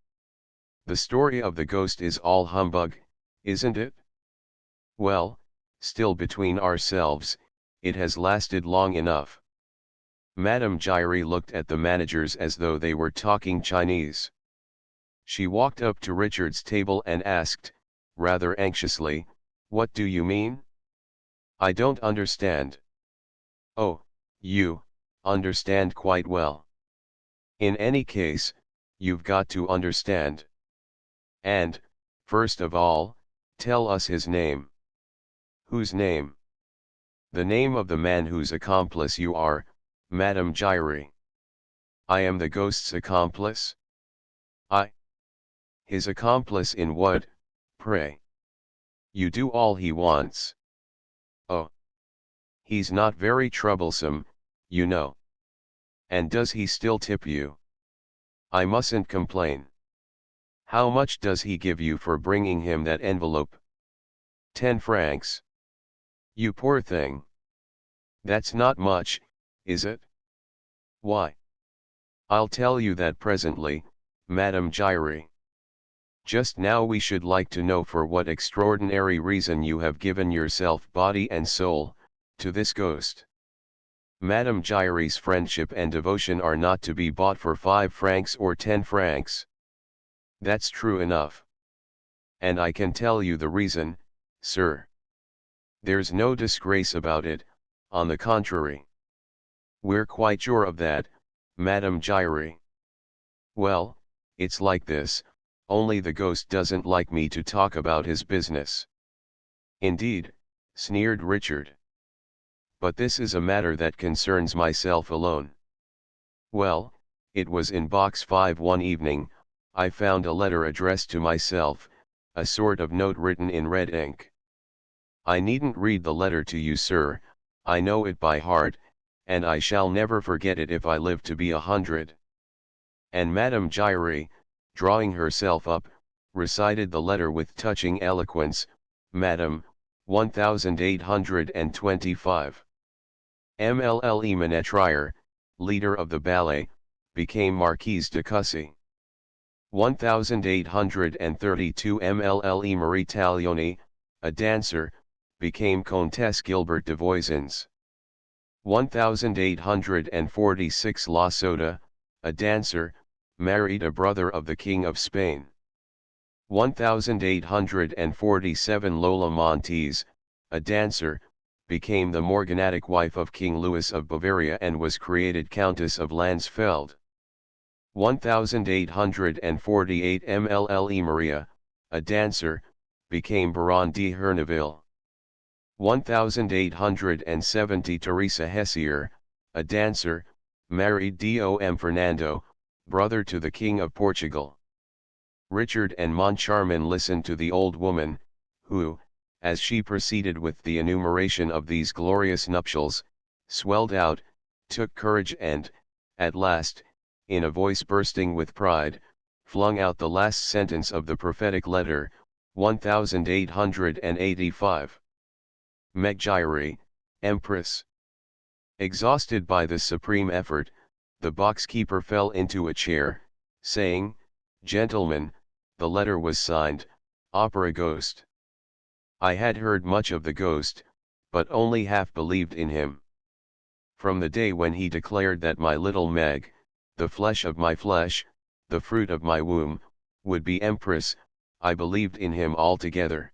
The story of the ghost is all humbug, isn't it? Well, still between ourselves, it has lasted long enough." Madame Giry looked at the managers as though they were talking Chinese. She walked up to Richard's table and asked, rather anxiously, "What do you mean? I don't understand." "Oh, you understand quite well. In any case, you've got to understand. And, first of all, tell us his name." "Whose name?" "The name of the man whose accomplice you are, Madame Giry." "I am the ghost's accomplice?" "I." "His accomplice in what, pray?" "You do all he wants." "Oh. He's not very troublesome, you know." "And does he still tip you?" "I mustn't complain." "How much does he give you for bringing him that envelope?" 10 francs. "You poor thing. That's not much, is it?" "Why?" "I'll tell you that presently, Madame Giry. Just now we should like to know for what extraordinary reason you have given yourself body and soul, to this ghost." Madame Giry's friendship and devotion are not to be bought for 5 francs or 10 francs. "That's true enough. And I can tell you the reason, sir. There's no disgrace about it, on the contrary. We're quite sure of that, Madame Giry. Well, it's like this, only the ghost doesn't like me to talk about his business." "Indeed," sneered Richard. "But this is a matter that concerns myself alone." "Well, it was in box 5 one evening, I found a letter addressed to myself, a sort of note written in red ink. I needn't read the letter to you, sir, I know it by heart, and I shall never forget it if I live to be 100. And Madame Giry, drawing herself up, recited the letter with touching eloquence, "Madame, 1825. Mlle Menetrier, leader of the ballet, became Marquise de Cussy. 1832 Mlle Marie Taglioni, a dancer, became Comtesse Gilbert de Voisins. 1846 La Sota, a dancer, married a brother of the King of Spain. 1847 Lola Montes, a dancer, became the morganatic wife of King Louis of Bavaria and was created Countess of Landsfeld. 1848 Mlle Maria, a dancer, became Baronne de Herneville. 1870 Teresa Hessier, a dancer, married Dom Fernando, brother to the King of Portugal. Richard and Moncharmin listened to the old woman, who, as she proceeded with the enumeration of these glorious nuptials, swelled out, took courage and, at last, in a voice bursting with pride, flung out the last sentence of the prophetic letter, 1885. Meggyri, Empress. Exhausted by this supreme effort, the box-keeper fell into a chair, saying, "Gentlemen, the letter was signed, Opera Ghost." I had heard much of the ghost, but only half believed in him. From the day when he declared that my little Meg, the flesh of my flesh, the fruit of my womb, would be Empress, I believed in him altogether.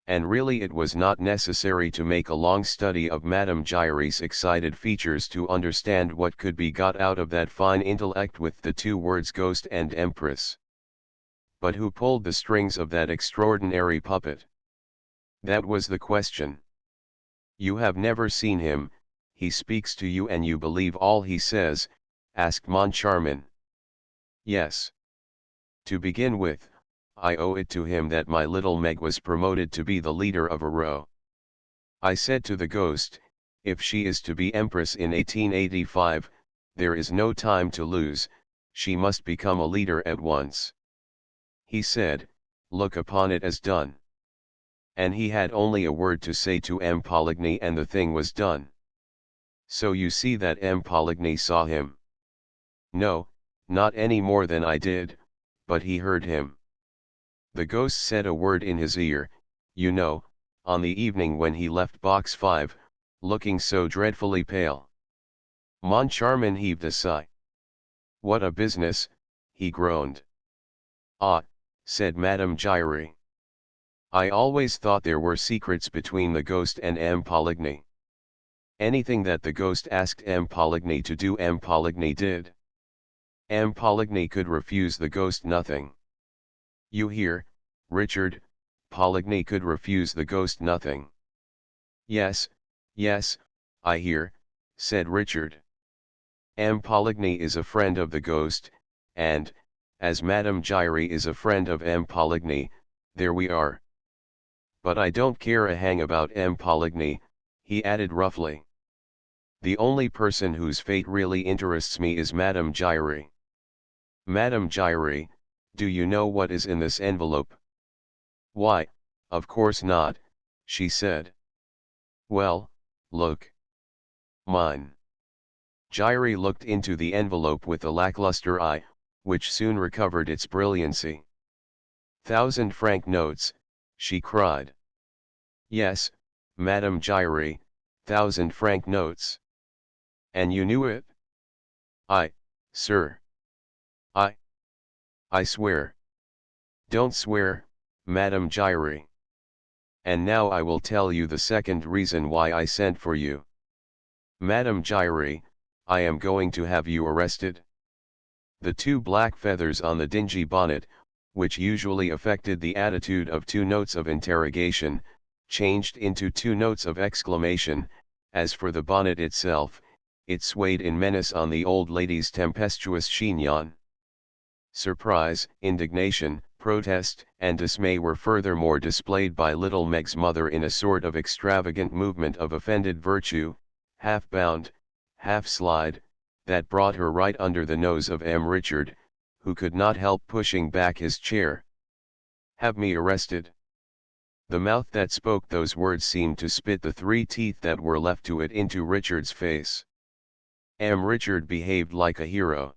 And really it was not necessary to make a long study of Madame Giry's excited features to understand what could be got out of that fine intellect with the two words ghost and Empress. But who pulled the strings of that extraordinary puppet? That was the question. You have never seen him, he speaks to you and you believe all he says, asked Moncharmin. Yes. To begin with, I owe it to him that my little Meg was promoted to be the leader of a row. I said to the ghost, if she is to be Empress in 1885, there is no time to lose, she must become a leader at once. He said, look upon it as done. And he had only a word to say to M. Poligny and the thing was done. So you see that M. Poligny saw him. No, not any more than I did, but he heard him. The ghost said a word in his ear, you know, on the evening when he left box 5, looking so dreadfully pale. Moncharmin heaved a sigh. What a business, he groaned. Ah, said Madame Giry. I always thought there were secrets between the ghost and M. Poligny. Anything that the ghost asked M. Poligny to do M. Poligny did. M. Poligny could refuse the ghost nothing. You hear, Richard, Poligny could refuse the ghost nothing. Yes, yes, I hear, said Richard. M. Poligny is a friend of the ghost, and, as Madame Giry is a friend of M. Poligny, there we are. But I don't care a hang about M. Poligny, he added roughly. The only person whose fate really interests me is Madame Giry. Madame Giry, do you know what is in this envelope? Why, of course not, she said. Well, look. Mine. Giry looked into the envelope with a lackluster eye, which soon recovered its brilliancy. 1,000-franc notes, she cried. Yes, Madame Giry, 1,000-franc notes. And you knew it? Sir. I swear. Don't swear, Madame Giry. And now I will tell you the second reason why I sent for you. Madame Giry, I am going to have you arrested. The two black feathers on the dingy bonnet, which usually affected the attitude of two notes of interrogation, changed into two notes of exclamation. As for the bonnet itself, it swayed in menace on the old lady's tempestuous chignon. Surprise, indignation, protest, and dismay were furthermore displayed by little Meg's mother in a sort of extravagant movement of offended virtue, half bound, half slide, that brought her right under the nose of M. Richard, who could not help pushing back his chair. Have me arrested. The mouth that spoke those words seemed to spit the 3 teeth that were left to it into Richard's face. M. Richard behaved like a hero.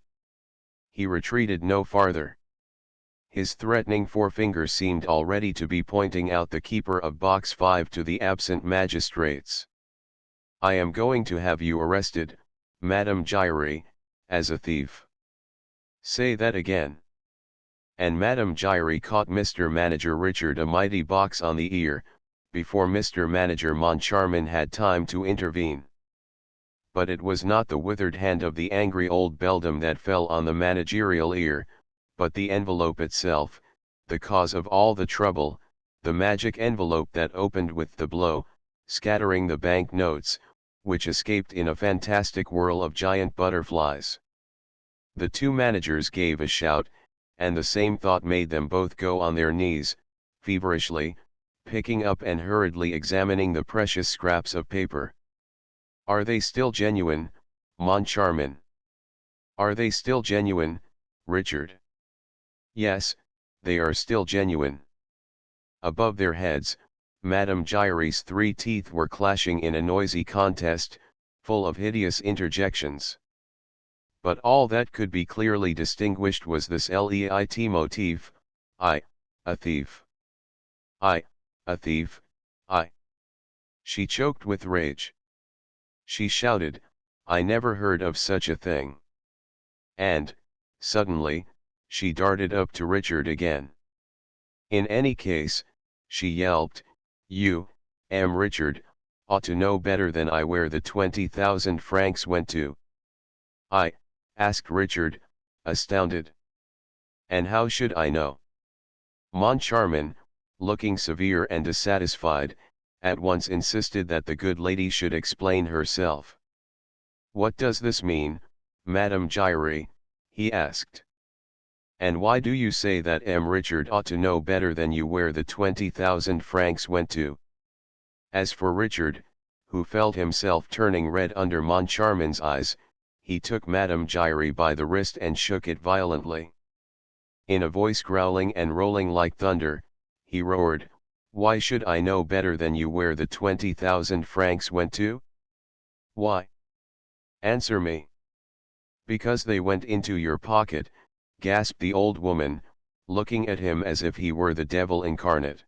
He retreated no farther. His threatening forefinger seemed already to be pointing out the keeper of box 5 to the absent magistrates. I am going to have you arrested, Madame Giry, as a thief. Say that again. And Madame Giry caught Mr. Manager Richard a mighty box on the ear, before Mr. Manager Moncharmin had time to intervene. But it was not the withered hand of the angry old beldam that fell on the managerial ear, but the envelope itself, the cause of all the trouble, the magic envelope that opened with the blow, scattering the bank notes, which escaped in a fantastic whirl of giant butterflies. The two managers gave a shout, and the same thought made them both go on their knees, feverishly, picking up and hurriedly examining the precious scraps of paper. Are they still genuine, Moncharmin? Are they still genuine, Richard? Yes, they are still genuine. Above their heads, Madame Giry's 3 teeth were clashing in a noisy contest, full of hideous interjections. But all that could be clearly distinguished was this leit motif, I, a thief. I, a thief, I. She choked with rage. She shouted, I never heard of such a thing. And, suddenly, she darted up to Richard again. In any case, she yelped, you, Richard, ought to know better than I where the 20,000 francs went to. I, asked Richard, astounded. And how should I know? Moncharmin, looking severe and dissatisfied, at once insisted that the good lady should explain herself. What does this mean, Madame Giry? He asked. And why do you say that Richard ought to know better than you where the 20,000 francs went to? As for Richard, who felt himself turning red under Moncharmin's eyes, he took Madame Giry by the wrist and shook it violently. In a voice growling and rolling like thunder, he roared, why should I know better than you where the 20,000 francs went to? Why? Answer me. Because they went into your pocket, gasped the old woman, looking at him as if he were the devil incarnate.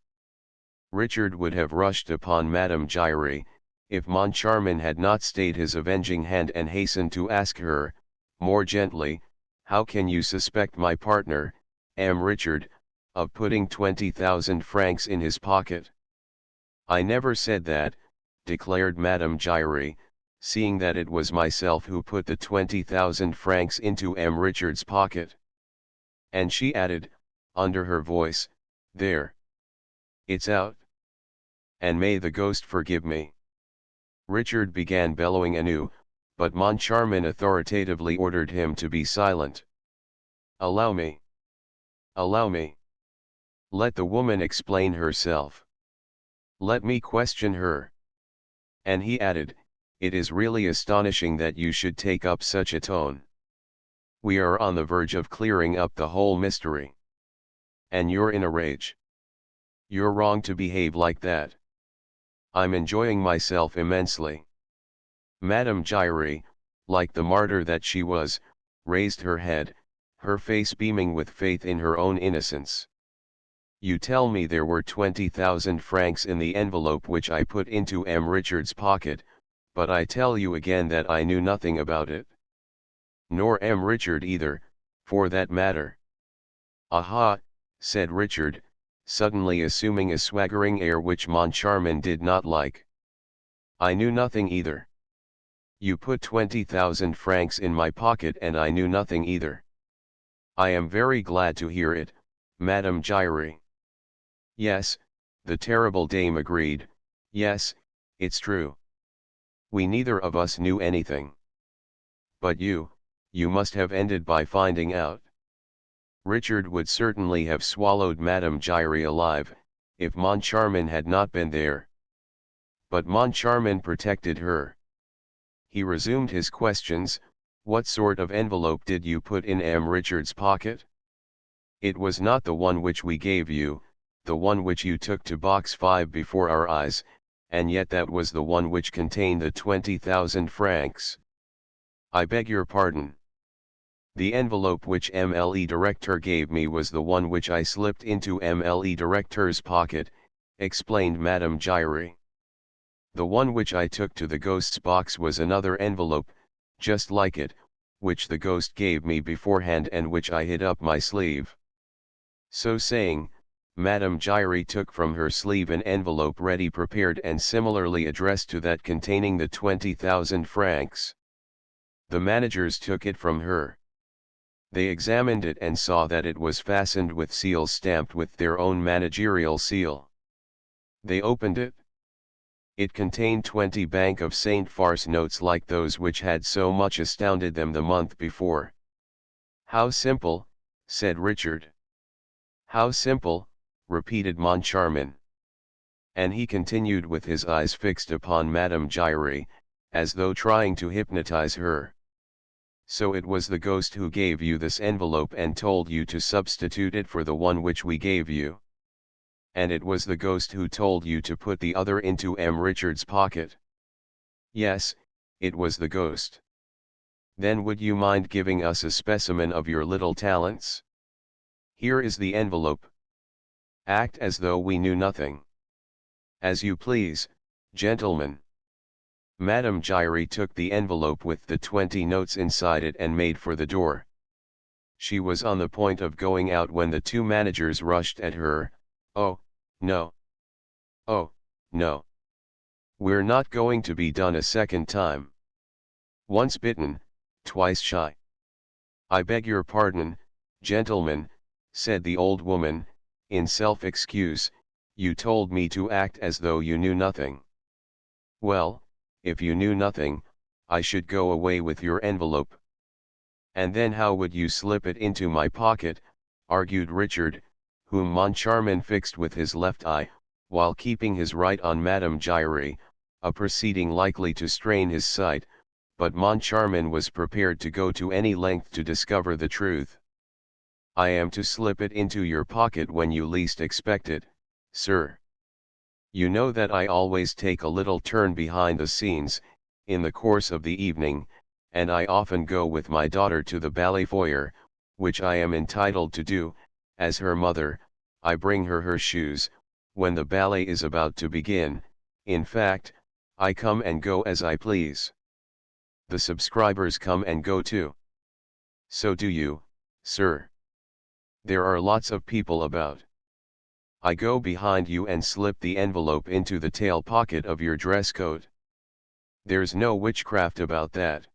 Richard would have rushed upon Madame Giry, if Moncharmin had not stayed his avenging hand and hastened to ask her, more gently, how can you suspect my partner, Richard, of putting 20,000 francs in his pocket? I never said that, declared Madame Giry, seeing that it was myself who put the 20,000 francs into Richard's pocket. And she added, under her voice, there. It's out. And may the ghost forgive me. Richard began bellowing anew, but Moncharmin authoritatively ordered him to be silent. Allow me. Allow me. Let the woman explain herself. Let me question her. And he added, it is really astonishing that you should take up such a tone. We are on the verge of clearing up the whole mystery. And you're in a rage. You're wrong to behave like that. I'm enjoying myself immensely. Madame Giry, like the martyr that she was, raised her head, her face beaming with faith in her own innocence. You tell me there were 20,000 francs in the envelope which I put into Richard's pocket, but I tell you again that I knew nothing about it. Nor Richard either, for that matter. Aha, said Richard, suddenly assuming a swaggering air which Moncharmin did not like. I knew nothing either. You put 20,000 francs in my pocket and I knew nothing either. I am very glad to hear it, Madame Giry. Yes, the terrible dame agreed, yes, it's true. We neither of us knew anything. But you must have ended by finding out. Richard would certainly have swallowed Madame Giry alive, if Moncharmin had not been there. But Moncharmin protected her. He resumed his questions. What sort of envelope did you put in Richard's pocket? It was not the one which we gave you, the one which you took to box 5 before our eyes, and yet that was the one which contained the 20,000 francs. I beg your pardon. The envelope which MLE Director gave me was the one which I slipped into MLE Director's pocket, explained Madame Giry. The one which I took to the ghost's box was another envelope, just like it, which the ghost gave me beforehand and which I hid up my sleeve. So saying, Madame Giry took from her sleeve an envelope ready prepared and similarly addressed to that containing the 20,000 francs. The managers took it from her. They examined it and saw that it was fastened with seals stamped with their own managerial seal. They opened it. It contained 20 Bank of St. Farce notes like those which had so much astounded them the month before. "How simple," said Richard. "How simple," repeated Moncharmin. And he continued with his eyes fixed upon Madame Giry, as though trying to hypnotize her. "So it was the ghost who gave you this envelope and told you to substitute it for the one which we gave you. And it was the ghost who told you to put the other into M. Richard's pocket." "Yes, it was the ghost." "Then would you mind giving us a specimen of your little talents? Here is the envelope. Act as though we knew nothing." "As you please, gentlemen." Madame Giry took the envelope with the 20 notes inside it and made for the door. She was on the point of going out when the two managers rushed at her. "Oh, no. Oh, no. We're not going to be done a second time. Once bitten, twice shy." "I beg your pardon, gentlemen," said the old woman, in self-excuse, "you told me to act as though you knew nothing." "Well, if you knew nothing, I should go away with your envelope." "And then how would you slip it into my pocket?" argued Richard, whom Moncharmin fixed with his left eye, while keeping his right on Madame Giry, a proceeding likely to strain his sight, but Moncharmin was prepared to go to any length to discover the truth. "I am to slip it into your pocket when you least expect it, sir. You know that I always take a little turn behind the scenes, in the course of the evening, and I often go with my daughter to the ballet foyer, which I am entitled to do. As her mother, I bring her shoes, when the ballet is about to begin. In fact, I come and go as I please. The subscribers come and go too." "So do you, sir. There are lots of people about." "I go behind you and slip the envelope into the tail pocket of your dress coat." "There's no witchcraft about that."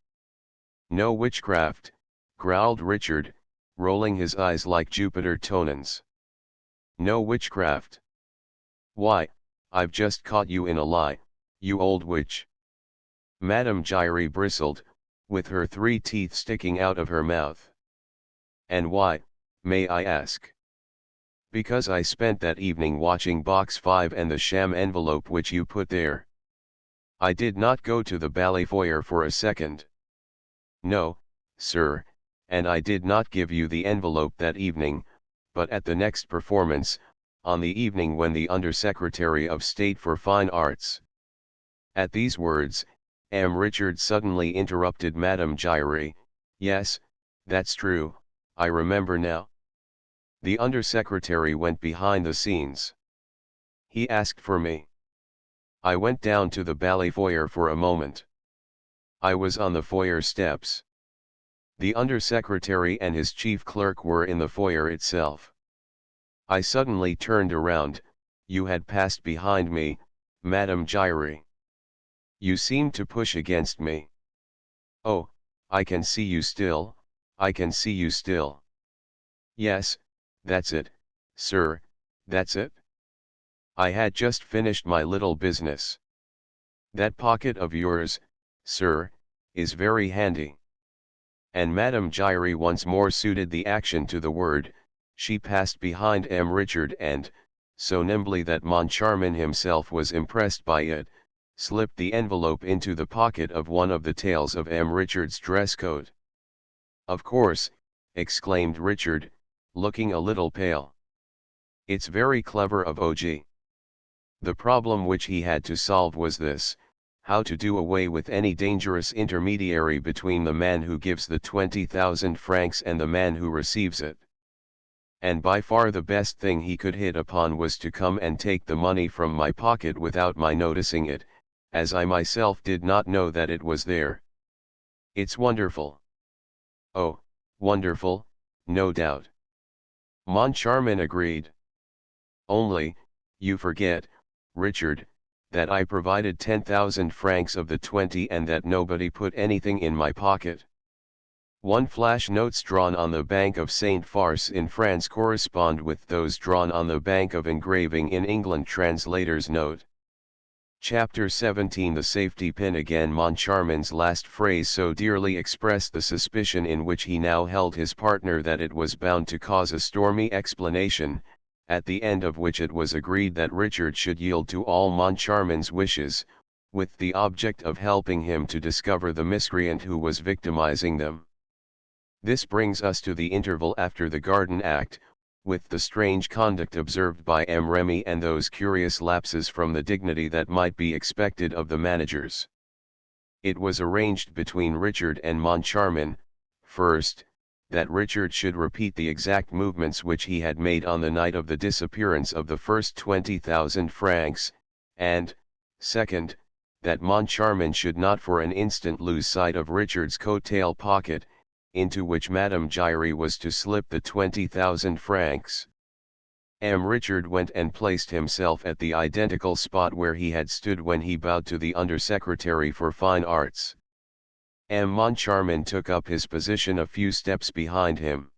"No witchcraft," growled Richard, rolling his eyes like Jupiter Tonans. "No witchcraft. Why, I've just caught you in a lie, you old witch." Madame Giry bristled, with her 3 teeth sticking out of her mouth. "And why, may I ask?" "Because I spent that evening watching Box 5 and the sham envelope which you put there. I did not go to the ballet foyer for a second." "No, sir, and I did not give you the envelope that evening, but at the next performance, on the evening when the Under-Secretary of State for Fine Arts—" At these words, M. Richard suddenly interrupted Madame Giry. "Yes, that's true, I remember now. The Under-Secretary went behind the scenes. He asked for me. I went down to the ballet foyer for a moment. I was on the foyer steps. The Under-Secretary and his chief clerk were in the foyer itself. I suddenly turned around. You had passed behind me, Madame Giry. You seemed to push against me. Oh, I can see you still, I can see you still. Yes, that's it, sir, that's it. I had just finished my little business. That pocket of yours, sir, is very handy." And Madame Giry once more suited the action to the word. She passed behind M. Richard and, so nimbly that Moncharmin himself was impressed by it, slipped the envelope into the pocket of one of the tails of M. Richard's dress coat. "Of course," exclaimed Richard, looking a little pale. "It's very clever of OG." The problem which he had to solve was this: how to do away with any dangerous intermediary between the man who gives the 20,000 francs and the man who receives it. And by far the best thing he could hit upon was to come and take the money from my pocket without my noticing it, as I myself did not know that it was there. It's wonderful. Oh, wonderful, no doubt. Moncharmin agreed. Only, you forget, Richard, that I provided 10,000 francs of the 20 and that nobody put anything in my pocket. One flash notes drawn on the Bank of St. Farce in France correspond with those drawn on the Bank of Engraving in England. Translator's note. Chapter 17 The safety pin. Again Moncharmin's last phrase so dearly expressed the suspicion in which he now held his partner that it was bound to cause a stormy explanation, at the end of which it was agreed that Richard should yield to all Moncharmin's wishes, with the object of helping him to discover the miscreant who was victimizing them. This brings us to the interval after the Garden Act, with the strange conduct observed by M. Remy and those curious lapses from the dignity that might be expected of the managers. It was arranged between Richard and Moncharmin, first, that Richard should repeat the exact movements which he had made on the night of the disappearance of the first 20,000 francs, and, second, that Moncharmin should not for an instant lose sight of Richard's coat-tail pocket, into which Madame Giry was to slip the 20,000 francs. Richard went and placed himself at the identical spot where he had stood when he bowed to the Undersecretary for Fine Arts. Moncharmin took up his position a few steps behind him.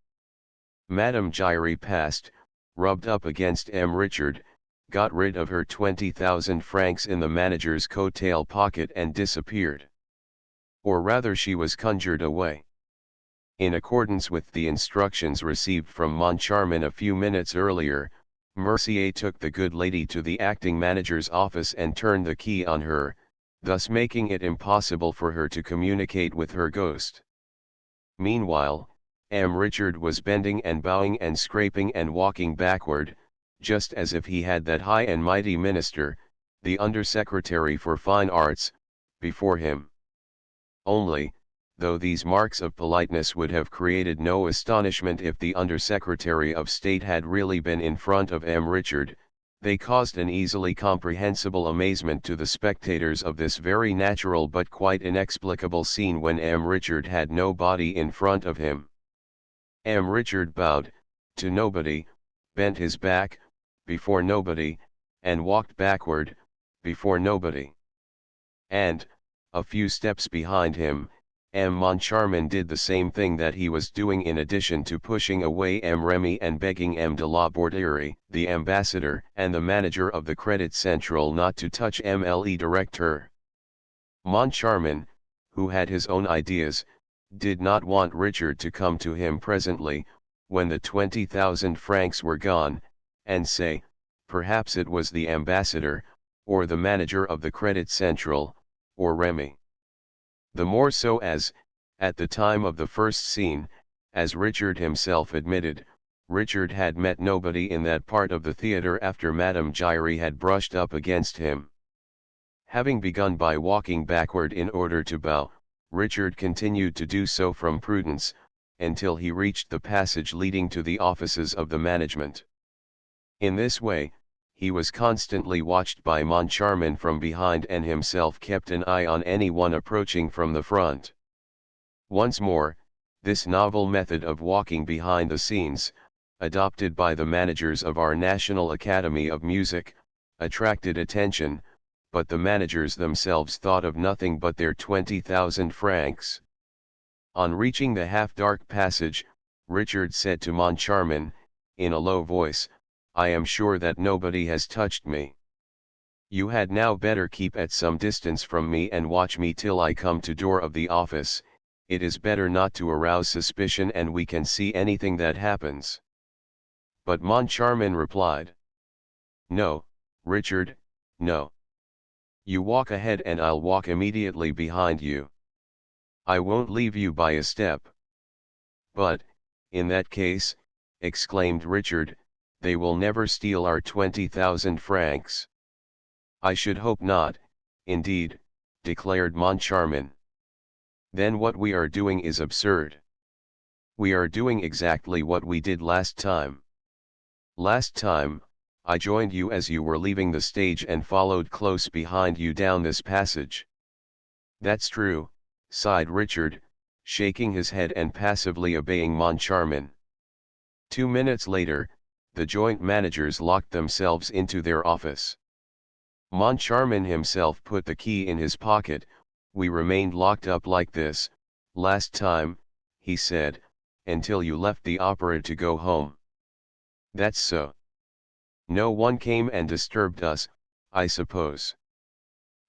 Madame Giry passed, rubbed up against Richard, got rid of her 20,000 francs in the manager's coat-tail pocket and disappeared. Or rather she was conjured away. In accordance with the instructions received from Moncharmin a few minutes earlier, Mercier took the good lady to the acting manager's office and turned the key on her, thus making it impossible for her to communicate with her ghost. Meanwhile, Richard was bending and bowing and scraping and walking backward, just as if he had that high and mighty minister, the Undersecretary for Fine Arts, before him. Only, though these marks of politeness would have created no astonishment if the Undersecretary of State had really been in front of Richard, they caused an easily comprehensible amazement to the spectators of this very natural but quite inexplicable scene when Richard had nobody in front of him. Richard bowed, to nobody, bent his back, before nobody, and walked backward, before nobody. And, a few steps behind him, Moncharmin did the same thing that he was doing in addition to pushing away Remy and begging de la Borderie, the ambassador and the manager of the Credit Central not to touch le directeur. Moncharmin, who had his own ideas, did not want Richard to come to him presently, when the 20,000 francs were gone, and say, perhaps it was the ambassador, or the manager of the Credit Central, or Remy. The more so as, at the time of the first scene, as Richard himself admitted, Richard had met nobody in that part of the theatre after Madame Giry had brushed up against him. Having begun by walking backward in order to bow, Richard continued to do so from prudence, until he reached the passage leading to the offices of the management. In this way, he was constantly watched by Moncharmin from behind and himself kept an eye on anyone approaching from the front. Once more, this novel method of walking behind the scenes, adopted by the managers of our National Academy of Music, attracted attention, but the managers themselves thought of nothing but their 20,000 francs. On reaching the half-dark passage, Richard said to Moncharmin, in a low voice, I am sure that nobody has touched me. You had now better keep at some distance from me and watch me till I come to door of the office, it is better not to arouse suspicion and we can see anything that happens. But Moncharmin replied, No, Richard, no. You walk ahead and I'll walk immediately behind you. I won't leave you by a step. But, in that case, exclaimed Richard, they will never steal our 20,000 francs. I should hope not, indeed, declared Moncharmin. Then what we are doing is absurd. We are doing exactly what we did last time. Last time, I joined you as you were leaving the stage and followed close behind you down this passage. That's true, sighed Richard, shaking his head and passively obeying Moncharmin. 2 minutes later, the joint managers locked themselves into their office. Moncharmin himself put the key in his pocket. We remained locked up like this, last time, he said, until you left the opera to go home. That's so. No one came and disturbed us, I suppose.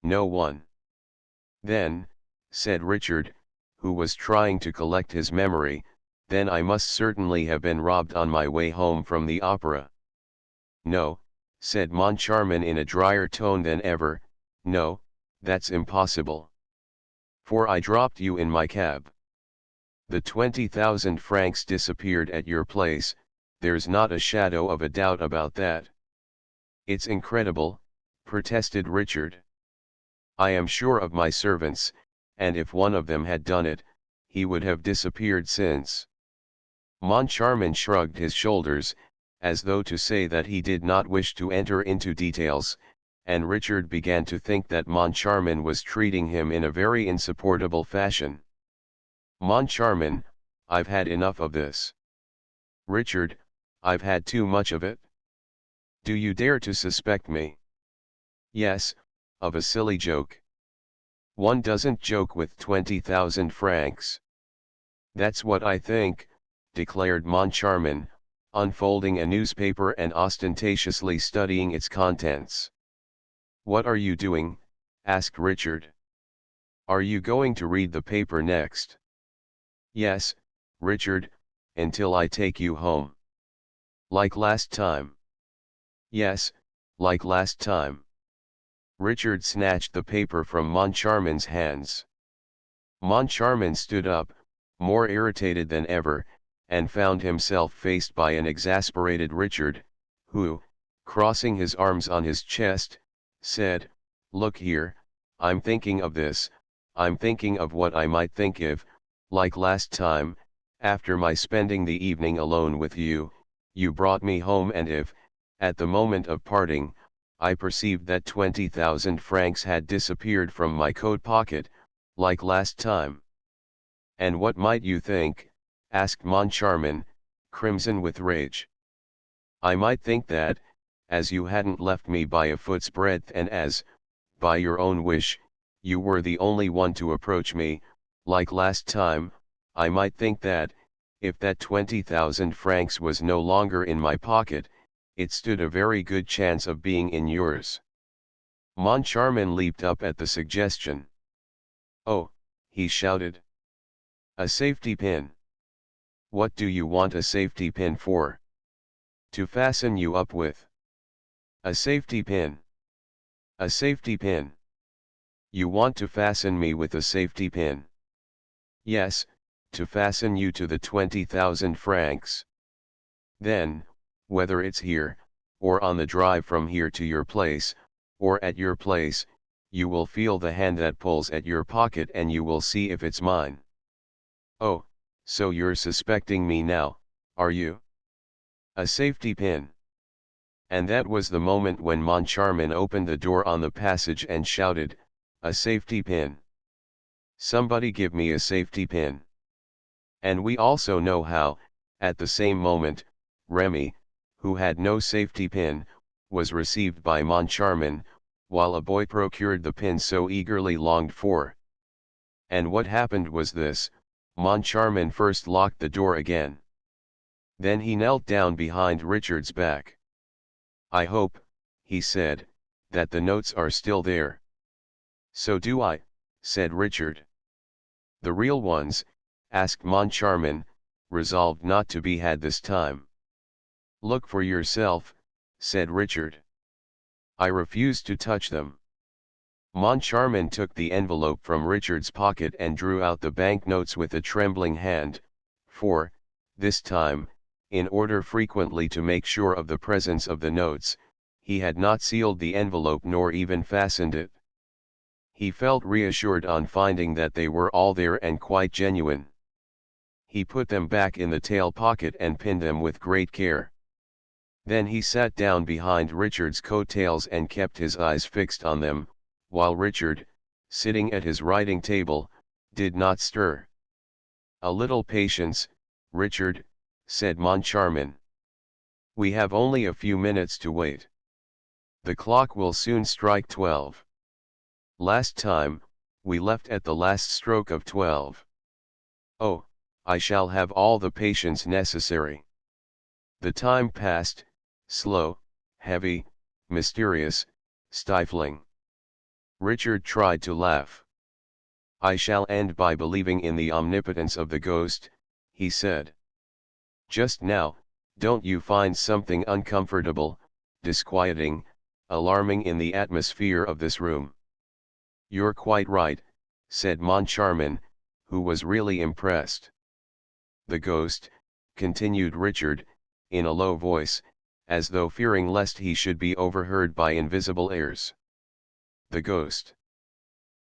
No one. Then, said Richard, who was trying to collect his memory, then I must certainly have been robbed on my way home from the opera. No, said Moncharmin in a drier tone than ever, no, that's impossible. For I dropped you in my cab. The 20,000 francs disappeared at your place, there's not a shadow of a doubt about that. It's incredible, protested Richard. I am sure of my servants, and if one of them had done it, he would have disappeared since. Moncharmin shrugged his shoulders, as though to say that he did not wish to enter into details, and Richard began to think that Moncharmin was treating him in a very insupportable fashion. Moncharmin, I've had enough of this. Richard, I've had too much of it. Do you dare to suspect me? Yes, of a silly joke. One doesn't joke with 20,000 francs. That's what I think, declared Moncharmin, unfolding a newspaper and ostentatiously studying its contents. What are you doing? Asked Richard. Are you going to read the paper next? Yes, Richard, until I take you home. Like last time. Yes, like last time. Richard snatched the paper from Moncharmin's hands. Moncharmin stood up, more irritated than ever, and found himself faced by an exasperated Richard, who, crossing his arms on his chest, said, Look here, I'm thinking of this, I'm thinking of what I might think if, like last time, after my spending the evening alone with you, you brought me home and if, at the moment of parting, I perceived that 20,000 francs had disappeared from my coat pocket, like last time. And what might you think? Asked Moncharmin, crimson with rage. I might think that, as you hadn't left me by a foot's breadth and as, by your own wish, you were the only one to approach me, like last time, I might think that, if that 20,000 francs was no longer in my pocket, it stood a very good chance of being in yours. Moncharmin leaped up at the suggestion. Oh, he shouted. A safety pin. What do you want a safety pin for? To fasten you up with. A safety pin. A safety pin. You want to fasten me with a safety pin? Yes, to fasten you to the 20,000 francs. Then, whether it's here, or on the drive from here to your place, or at your place, you will feel the hand that pulls at your pocket and you will see if it's mine. Oh, so you're suspecting me now, are you? A safety pin. And that was the moment when Moncharmin opened the door on the passage and shouted, A safety pin. Somebody give me a safety pin. And we also know how, at the same moment, Remy, who had no safety pin, was received by Moncharmin, while a boy procured the pin so eagerly longed for. And what happened was this: Moncharmin first locked the door again. Then he knelt down behind Richard's back. I hope, he said, that the notes are still there. So do I, said Richard. The real ones? Asked Moncharmin, resolved not to be had this time. Look for yourself, said Richard. I refuse to touch them. Moncharmin took the envelope from Richard's pocket and drew out the banknotes with a trembling hand, for, this time, in order frequently to make sure of the presence of the notes, he had not sealed the envelope nor even fastened it. He felt reassured on finding that they were all there and quite genuine. He put them back in the tail pocket and pinned them with great care. Then he sat down behind Richard's coattails and kept his eyes fixed on them, while Richard, sitting at his writing table, did not stir. "A little patience, Richard," said Moncharmin. "We have only a few minutes to wait. The clock will soon strike 12. Last time, we left at the last stroke of 12. Oh, I shall have all the patience necessary." The time passed, slow, heavy, mysterious, stifling. Richard tried to laugh. "I shall end by believing in the omnipotence of the ghost," he said. "Just now, don't you find something uncomfortable, disquieting, alarming in the atmosphere of this room?" "You're quite right," said Moncharmin, who was really impressed. "The ghost," continued Richard, in a low voice, as though fearing lest he should be overheard by invisible ears. "The ghost.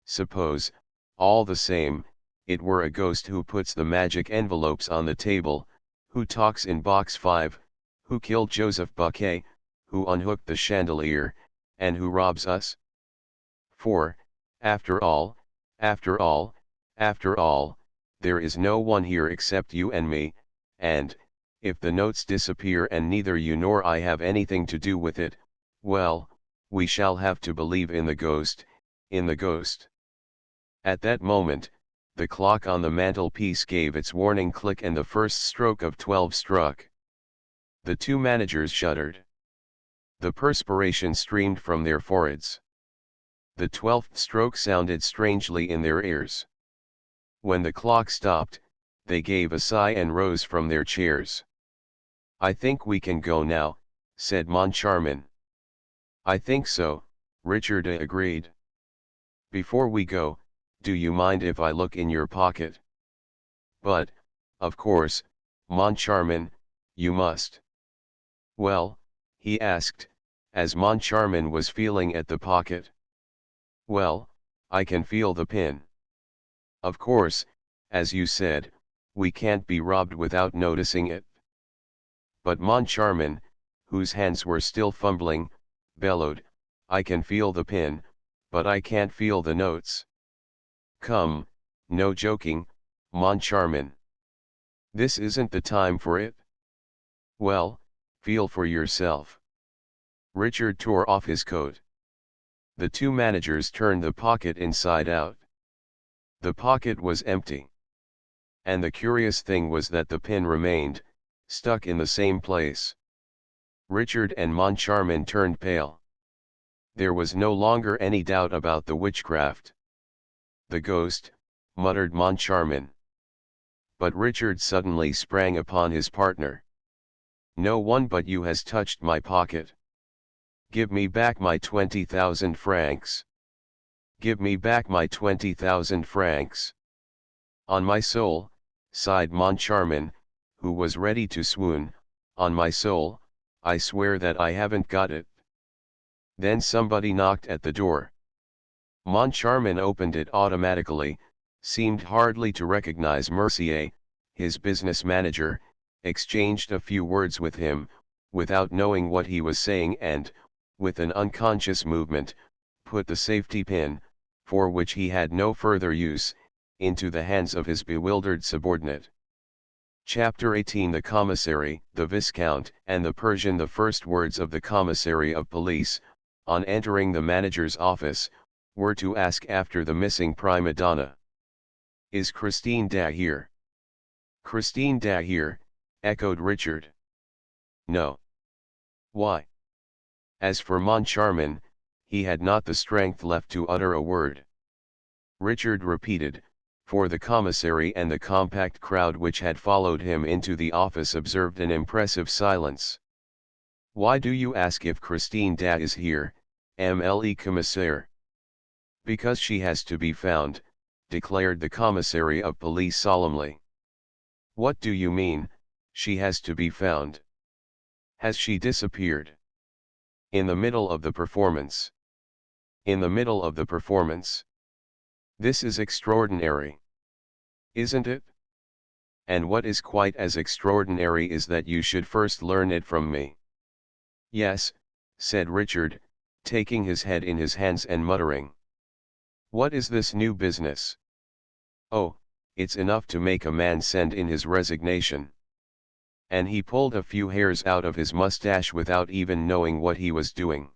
Suppose, all the same, it were a ghost who puts the magic envelopes on the table, who talks in box 5, who killed Joseph Buquet, who unhooked the chandelier, and who robs us? For, after all, after all, after all, there is no one here except you and me, and, if the notes disappear and neither you nor I have anything to do with it, well, we shall have to believe in the ghost, in the ghost." At that moment, the clock on the mantelpiece gave its warning click and the first stroke of 12 struck. The two managers shuddered. The perspiration streamed from their foreheads. The 12th stroke sounded strangely in their ears. When the clock stopped, they gave a sigh and rose from their chairs. "I think we can go now," said Moncharmin. "I think so," Richard agreed. "Before we go, do you mind if I look in your pocket?" "But, of course, Moncharmin, you must." "Well," he asked, as Moncharmin was feeling at the pocket. "Well, I can feel the pin." "Of course, as you said, we can't be robbed without noticing it." But Moncharmin, whose hands were still fumbling, bellowed, "I can feel the pin, but I can't feel the notes." "Come, no joking, Moncharmin. This isn't the time for it." "Well, feel for yourself." Richard tore off his coat. The two managers turned the pocket inside out. The pocket was empty. And the curious thing was that the pin remained, stuck in the same place. Richard and Moncharmin turned pale. There was no longer any doubt about the witchcraft. "The ghost," muttered Moncharmin. But Richard suddenly sprang upon his partner. "No one but you has touched my pocket. Give me back my 20,000 francs. Give me back my 20,000 francs. On my soul," sighed Moncharmin, who was ready to swoon, "on my soul, I swear that I haven't got it." Then somebody knocked at the door. Moncharmin opened it automatically, seemed hardly to recognize Mercier, his business manager, exchanged a few words with him, without knowing what he was saying and, with an unconscious movement, put the safety pin, for which he had no further use, into the hands of his bewildered subordinate. Chapter 18 The Commissary, the Viscount, and the Persian. The first words of the Commissary of Police, on entering the manager's office, were to ask after the missing prima donna. "Is Christine Da here?" "Christine Da here?" echoed Richard. "No." "Why?" As for Moncharmin, he had not the strength left to utter a word. Richard repeated, for the commissary and the compact crowd which had followed him into the office observed an impressive silence. "Why do you ask if Christine Da is here, M.L.E. Commissaire?" "Because she has to be found," declared the commissary of police solemnly. "What do you mean, she has to be found? Has she disappeared?" "In the middle of the performance." "In the middle of the performance? This is extraordinary. Isn't it? And what is quite as extraordinary is that you should first learn it from me." Yes, said Richard, taking his head in his hands and muttering. What is this new business? Oh, it's enough to make a man send in his resignation. And he pulled a few hairs out of his mustache without even knowing what he was doing.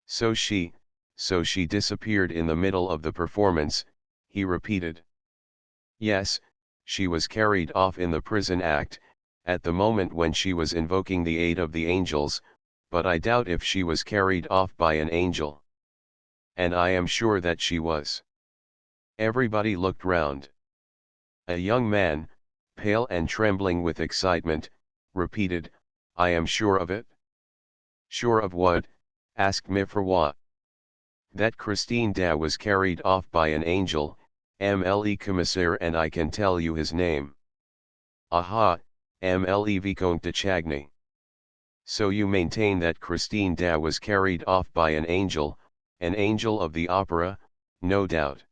So she disappeared in the middle of the performance, he repeated. Yes, she was carried off in the prison act, at the moment when she was invoking the aid of the angels, but I doubt if she was carried off by an angel. And I am sure that she was. Everybody looked round. A young man, pale and trembling with excitement, repeated, I am sure of it. Sure of what? Asked Mifroid. That Christine Da was carried off by an angel, MLE Commissaire, and I can tell you his name. Aha, MLE Vicomte de Chagny. So you maintain that Christine Da was carried off by an angel of the opera, no doubt.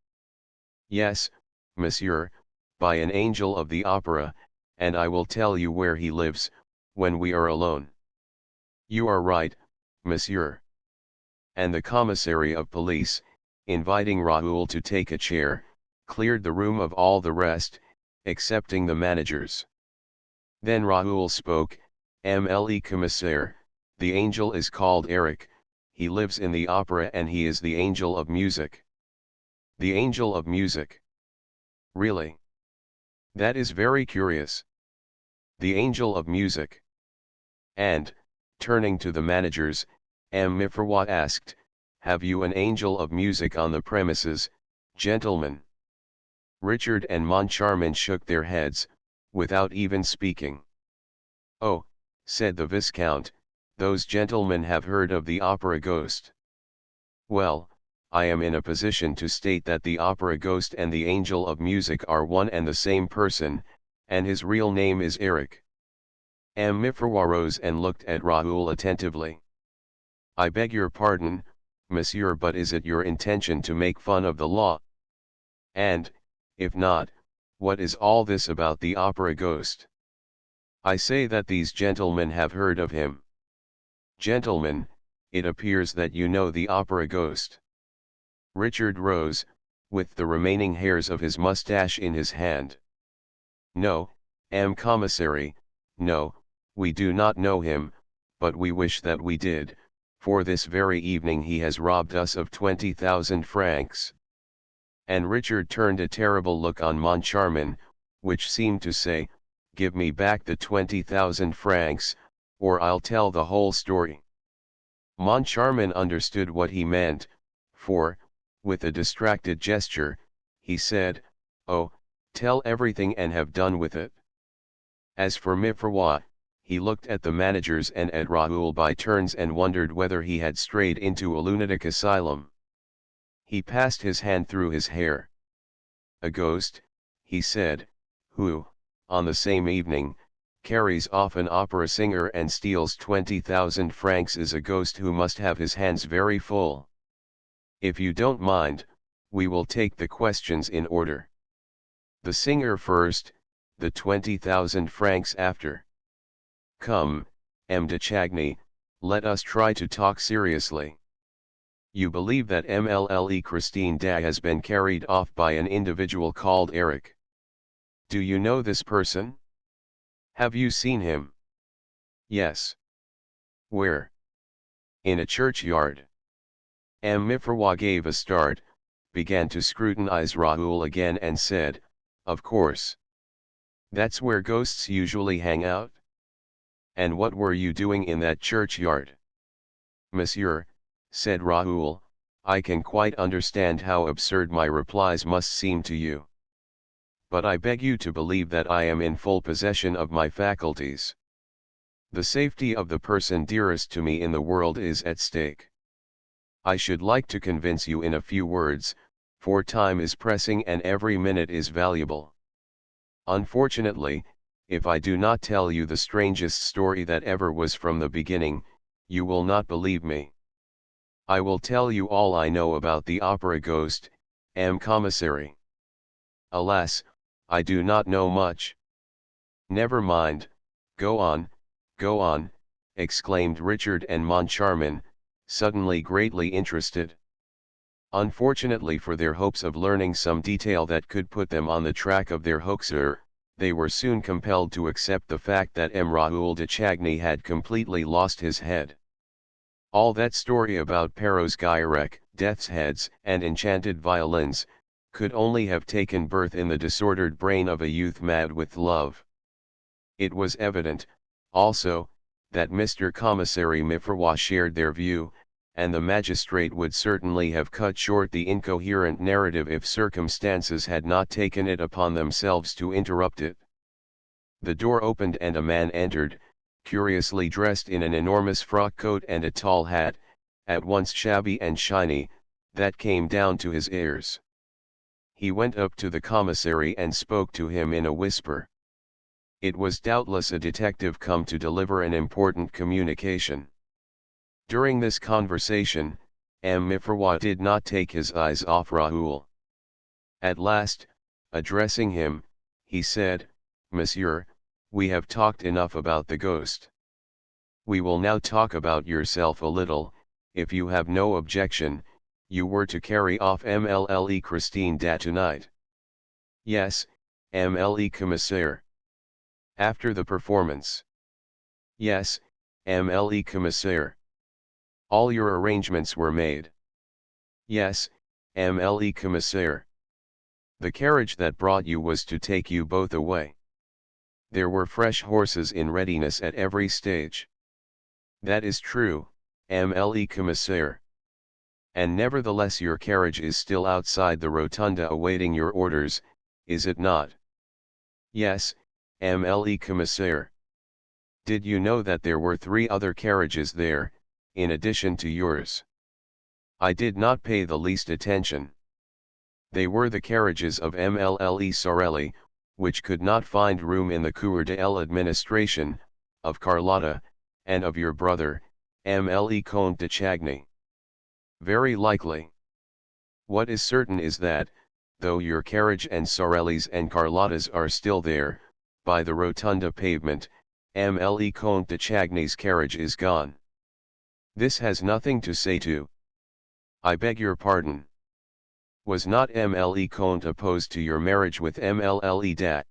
Yes, monsieur, by an angel of the opera, and I will tell you where he lives, when we are alone. You are right, monsieur. And the commissary of police, inviting Raoul to take a chair, cleared the room of all the rest, excepting the managers. Then Raoul spoke, MLE Commissaire, the angel is called Eric, he lives in the opera and he is the angel of music. The angel of music. Really? That is very curious. The angel of music. And, turning to the managers, Mifroid asked, have you an angel of music on the premises, gentlemen? Richard and Moncharmin shook their heads, without even speaking. Oh, said the Viscount, those gentlemen have heard of the opera ghost. Well, I am in a position to state that the opera ghost and the angel of music are one and the same person, and his real name is Eric. Mifroid rose and looked at Raoul attentively. I beg your pardon, monsieur, but is it your intention to make fun of the law? And, if not, what is all this about the opera ghost? I say that these gentlemen have heard of him. Gentlemen, it appears that you know the opera ghost. Richard rose, with the remaining hairs of his mustache in his hand. No, commissary, no, we do not know him, but we wish that we did, for this very evening he has robbed us of 20,000 francs. And Richard turned a terrible look on Moncharmin, which seemed to say, give me back the 20,000 francs, or I'll tell the whole story. Moncharmin understood what he meant, for, with a distracted gesture, he said, oh, tell everything and have done with it. As for Mifroid, he looked at the managers and at Raoul by turns and wondered whether he had strayed into a lunatic asylum. He passed his hand through his hair. A ghost, he said, who, on the same evening, carries off an opera singer and steals 20,000 francs is a ghost who must have his hands very full. If you don't mind, we will take the questions in order. The singer first, the 20,000 francs after. Come, M. de Chagny, let us try to talk seriously. You believe that MLLE Christine Da has been carried off by an individual called Eric. Do you know this person? Have you seen him? Yes. Where? In a churchyard. Mifroid gave a start, began to scrutinize Raoul again and said, of course. That's where ghosts usually hang out? And what were you doing in that churchyard? Monsieur, said Raoul, I can quite understand how absurd my replies must seem to you. But I beg you to believe that I am in full possession of my faculties. The safety of the person dearest to me in the world is at stake. I should like to convince you in a few words, for time is pressing and every minute is valuable. Unfortunately, if I do not tell you the strangest story that ever was from the beginning, you will not believe me. I will tell you all I know about the opera ghost, commissary. Alas, I do not know much. Never mind, go on, exclaimed Richard and Moncharmin, suddenly greatly interested. Unfortunately for their hopes of learning some detail that could put them on the track of their hoaxer, they were soon compelled to accept the fact that M. Raoul de Chagny had completely lost his head. All that story about Perrault's Guirec, death's heads, and enchanted violins, could only have taken birth in the disordered brain of a youth mad with love. It was evident, also, that Mr. Commissary Mifroid shared their view, and the magistrate would certainly have cut short the incoherent narrative if circumstances had not taken it upon themselves to interrupt it. The door opened and a man entered, curiously dressed in an enormous frock coat and a tall hat, at once shabby and shiny, that came down to his ears. He went up to the commissary and spoke to him in a whisper. It was doubtless a detective come to deliver an important communication. During this conversation, M. Mifroid did not take his eyes off Raoul. At last, addressing him, he said, "Monsieur, we have talked enough about the ghost. We will now talk about yourself a little. If you have no objection, you were to carry off Mlle Christine Dat tonight." "Yes, Mlle Commissaire." "After the performance?" "Yes, Mlle Commissaire." "All your arrangements were made?" "Yes, Mlle Commissaire." "The carriage that brought you was to take you both away?" "There were fresh horses in readiness at every stage." "That is true, Mlle Commissaire." "And nevertheless your carriage is still outside the rotunda awaiting your orders, is it not?" "Yes, Mlle Commissaire." "Did you know that there were 3 other carriages there, in addition to yours?" "I did not pay the least attention." "They were the carriages of Mlle Sorelli, which could not find room in the Cour de l'Administration, of Carlotta, and of your brother, Mle Comte de Chagny." "Very likely. What is certain is that, though your carriage and Sorelli's and Carlotta's are still there, by the rotunda pavement, Mle Comte de Chagny's carriage is gone." "This has nothing to say to." "I beg your pardon. Was not Mle Comte opposed to your marriage with Mlle Dat?"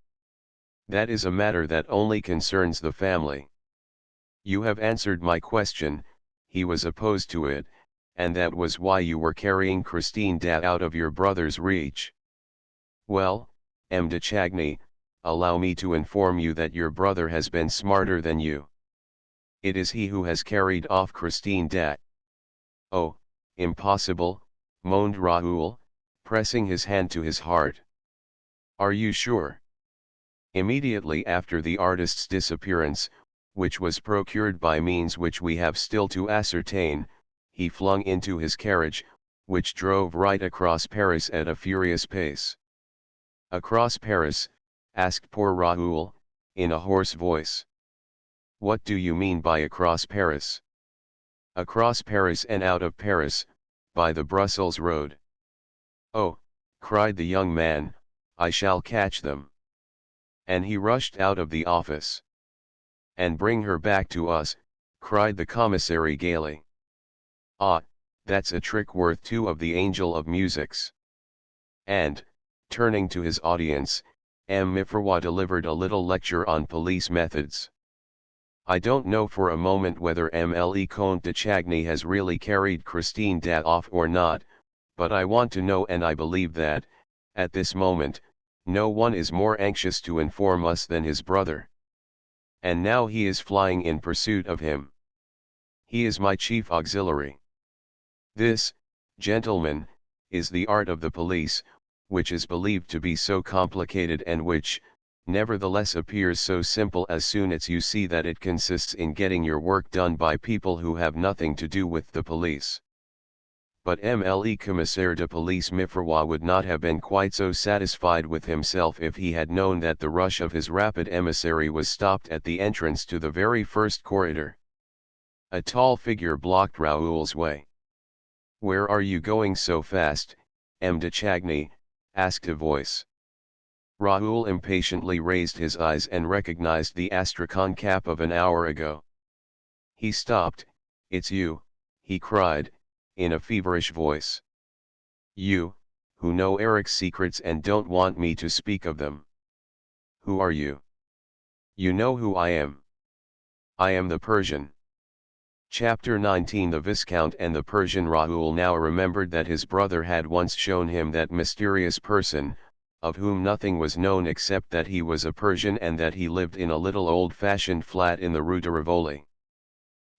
"That is a matter that only concerns the family." "You have answered my question. He was opposed to it, and that was why you were carrying Christine Dat out of your brother's reach." "Well, M. de Chagny, allow me to inform you that your brother has been smarter than you. It is he who has carried off Christine Dat." "Oh, impossible," moaned Raoul, pressing his hand to his heart. "Are you sure?" "Immediately after the artist's disappearance, which was procured by means which we have still to ascertain, he flung into his carriage, which drove right across Paris at a furious pace." "Across Paris?" asked poor Raoul, in a hoarse voice. "What do you mean by across Paris?" "Across Paris and out of Paris, by the Brussels road." "Oh," cried the young man, "I shall catch them." And he rushed out of the office. "And bring her back to us," cried the commissary gaily. "Ah, that's a trick worth 2 of the Angel of Music's." And, turning to his audience, M. Mifroid delivered a little lecture on police methods. "I don't know for a moment whether Mle Comte de Chagny has really carried Christine Dat off or not, but I want to know, and I believe that, at this moment, no one is more anxious to inform us than his brother. And now he is flying in pursuit of him. He is my chief auxiliary. This, gentlemen, is the art of the police, which is believed to be so complicated and which, nevertheless appears so simple as soon as you see that it consists in getting your work done by people who have nothing to do with the police." But Mle Commissaire de Police Mifroid would not have been quite so satisfied with himself if he had known that the rush of his rapid emissary was stopped at the entrance to the very first corridor. A tall figure blocked Raoul's way. "Where are you going so fast, M. de Chagny?" asked a voice. Raoul impatiently raised his eyes and recognized the astrakhan cap of an hour ago. He stopped. "It's you," he cried, in a feverish voice. "You, who know Eric's secrets and don't want me to speak of them. Who are you? You know who I am. I am the Persian." Chapter 19. The Viscount and the Persian. Raoul now remembered that his brother had once shown him that mysterious person, of whom nothing was known except that he was a Persian and that he lived in a little old-fashioned flat in the Rue de Rivoli.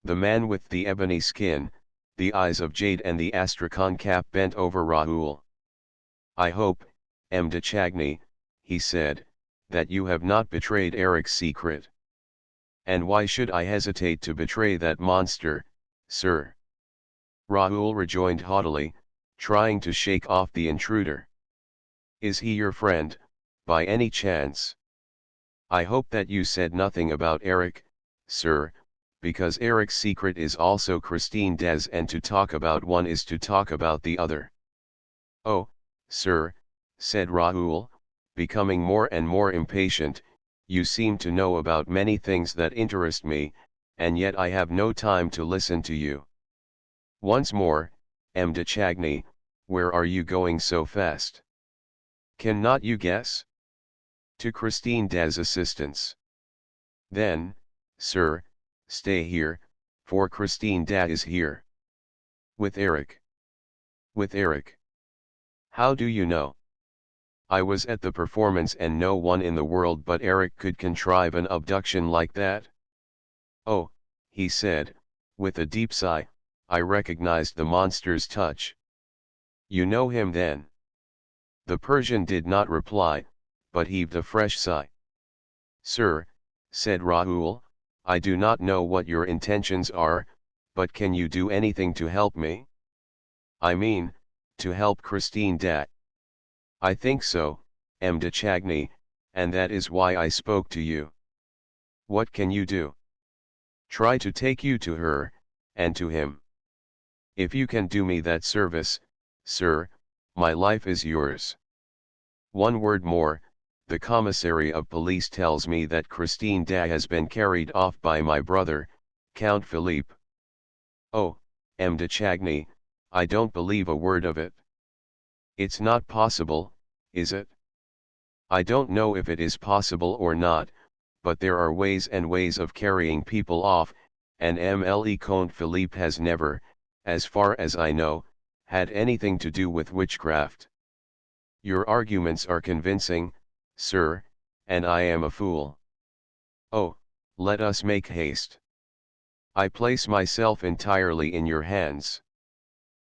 The man with the ebony skin, the eyes of jade and the astrakhan cap bent over Raoul. "I hope, M. de Chagny," he said, "that you have not betrayed Eric's secret." "And why should I hesitate to betray that monster, sir?" Raoul rejoined haughtily, trying to shake off the intruder. "Is he your friend, by any chance?" "I hope that you said nothing about Eric, sir, because Eric's secret is also Christine Daae's, and to talk about one is to talk about the other." "Oh, sir," said Raoul, becoming more and more impatient, "you seem to know about many things that interest me, and yet I have no time to listen to you. Once more, M. de Chagny, where are you going so fast? Cannot you guess?" "To Christine Daae's assistance." "Then, sir, stay here, for Christine Daae is here." "With Eric." "With Eric. How do you know?" "I was at the performance and no one in the world but Eric could contrive an abduction like that." "Oh," he said, with a deep sigh, "I recognized the monster's touch." "You know him then?" The Persian did not reply, but heaved a fresh sigh. "Sir," said Raoul, "I do not know what your intentions are, but can you do anything to help me? I mean, to help Christine Daae." "I think so, M. de Chagny, and that is why I spoke to you." "What can you do?" "Try to take you to her, and to him. If you can do me that service, sir, my life is yours. One word more, the commissary of police tells me that Christine Daae has been carried off by my brother, Count Philippe." "Oh, M. de Chagny, I don't believe a word of it." "It's not possible, is it?" "I don't know if it is possible or not, but there are ways and ways of carrying people off, and MLE Count Philippe has never, as far as I know, had anything to do with witchcraft." "Your arguments are convincing, sir, and I am a fool." "Oh, let us make haste. I place myself entirely in your hands."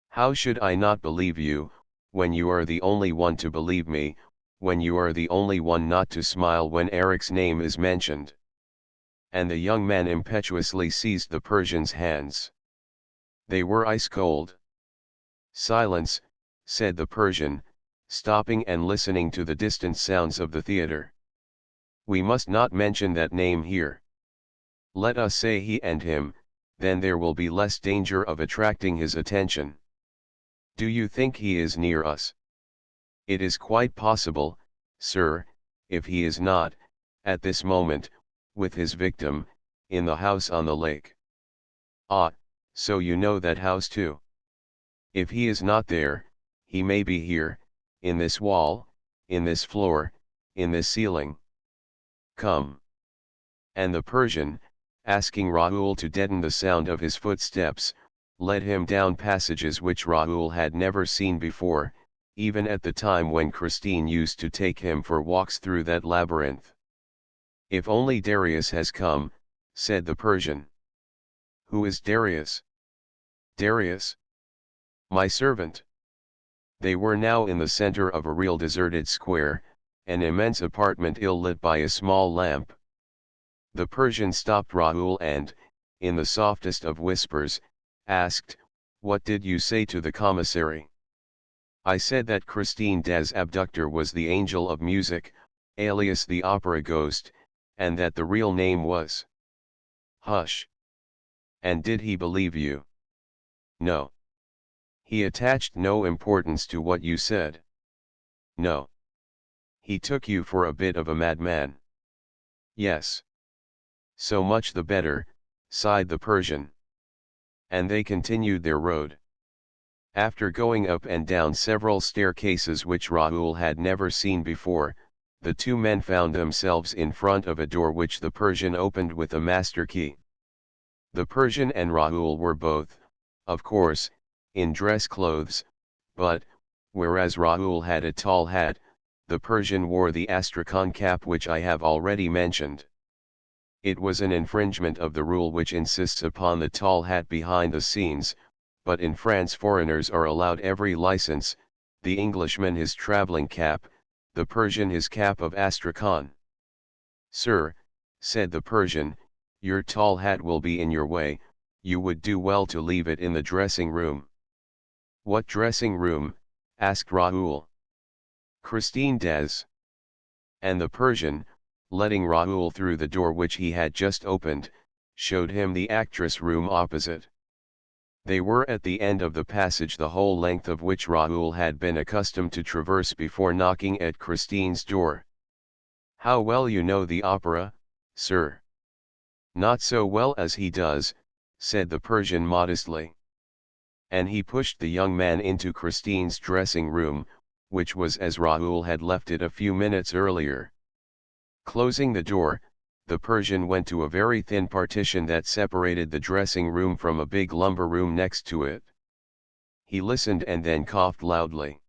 "How should I not believe you, when you are the only one to believe me, when you are the only one not to smile when Eric's name is mentioned?" And the young man impetuously seized the Persian's hands. They were ice cold. "Silence," said the Persian, stopping and listening to the distant sounds of the theater. "We must not mention that name here. Let us say he and him, then there will be less danger of attracting his attention." "Do you think he is near us?" "It is quite possible, sir, if he is not, at this moment, with his victim, in the house on the lake." "Ah, so you know that house too?" "If he is not there, he may be here, in this wall, in this floor, in this ceiling. Come." And the Persian, asking Raoul to deaden the sound of his footsteps, led him down passages which Raoul had never seen before, even at the time when Christine used to take him for walks through that labyrinth. "If only Darius has come," said the Persian. "Who is Darius?" "Darius? My servant." They were now in the center of a real deserted square, an immense apartment ill-lit by a small lamp. The Persian stopped Raoul and, in the softest of whispers, asked, "What did you say to the commissary?" "I said that Christine Daae's abductor was the angel of music, alias the opera ghost, and that the real name was—" "Hush! And did he believe you?" "No." "He attached no importance to what you said?" "No." "He took you for a bit of a madman?" "Yes." "So much the better, sighed the Persian. And they continued their road. After going up and down several staircases which Raoul had never seen before, the two men found themselves in front of a door which the Persian opened with a master key. The Persian and Raoul were both, of course, in dress clothes, but, whereas Raoul had a tall hat, the Persian wore the astrakhan cap which I have already mentioned. It was an infringement of the rule which insists upon the tall hat behind the scenes, but in France foreigners are allowed every license, the Englishman his travelling cap, the Persian his cap of astrakhan. "Sir," said the Persian, "your tall hat will be in your way, you would do well to leave it in the dressing room." "What dressing room?" asked Raoul. "Christine Daa's." And the Persian, letting Raoul through the door which he had just opened, showed him the actress room opposite. They were at the end of the passage the whole length of which Raoul had been accustomed to traverse before knocking at Christine's door. "How well you know the opera, sir." "Not so well as he does," said the Persian modestly. And he pushed the young man into Christine's dressing room, which was as Raoul had left it a few minutes earlier. Closing the door, the Persian went to a very thin partition that separated the dressing room from a big lumber room next to it. He listened and then coughed loudly.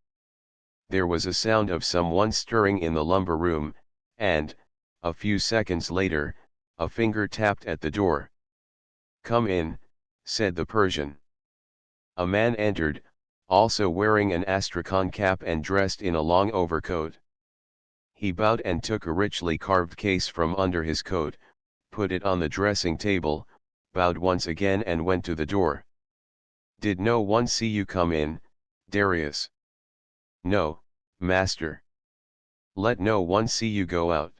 There was a sound of someone stirring in the lumber room, and, a few seconds later, a finger tapped at the door. "Come in," said the Persian. A man entered, also wearing an astrakhan cap and dressed in a long overcoat. He bowed and took a richly carved case from under his coat, put it on the dressing table, bowed once again and went to the door. "Did no one see you come in, Darius?" "No, master." "Let no one see you go out."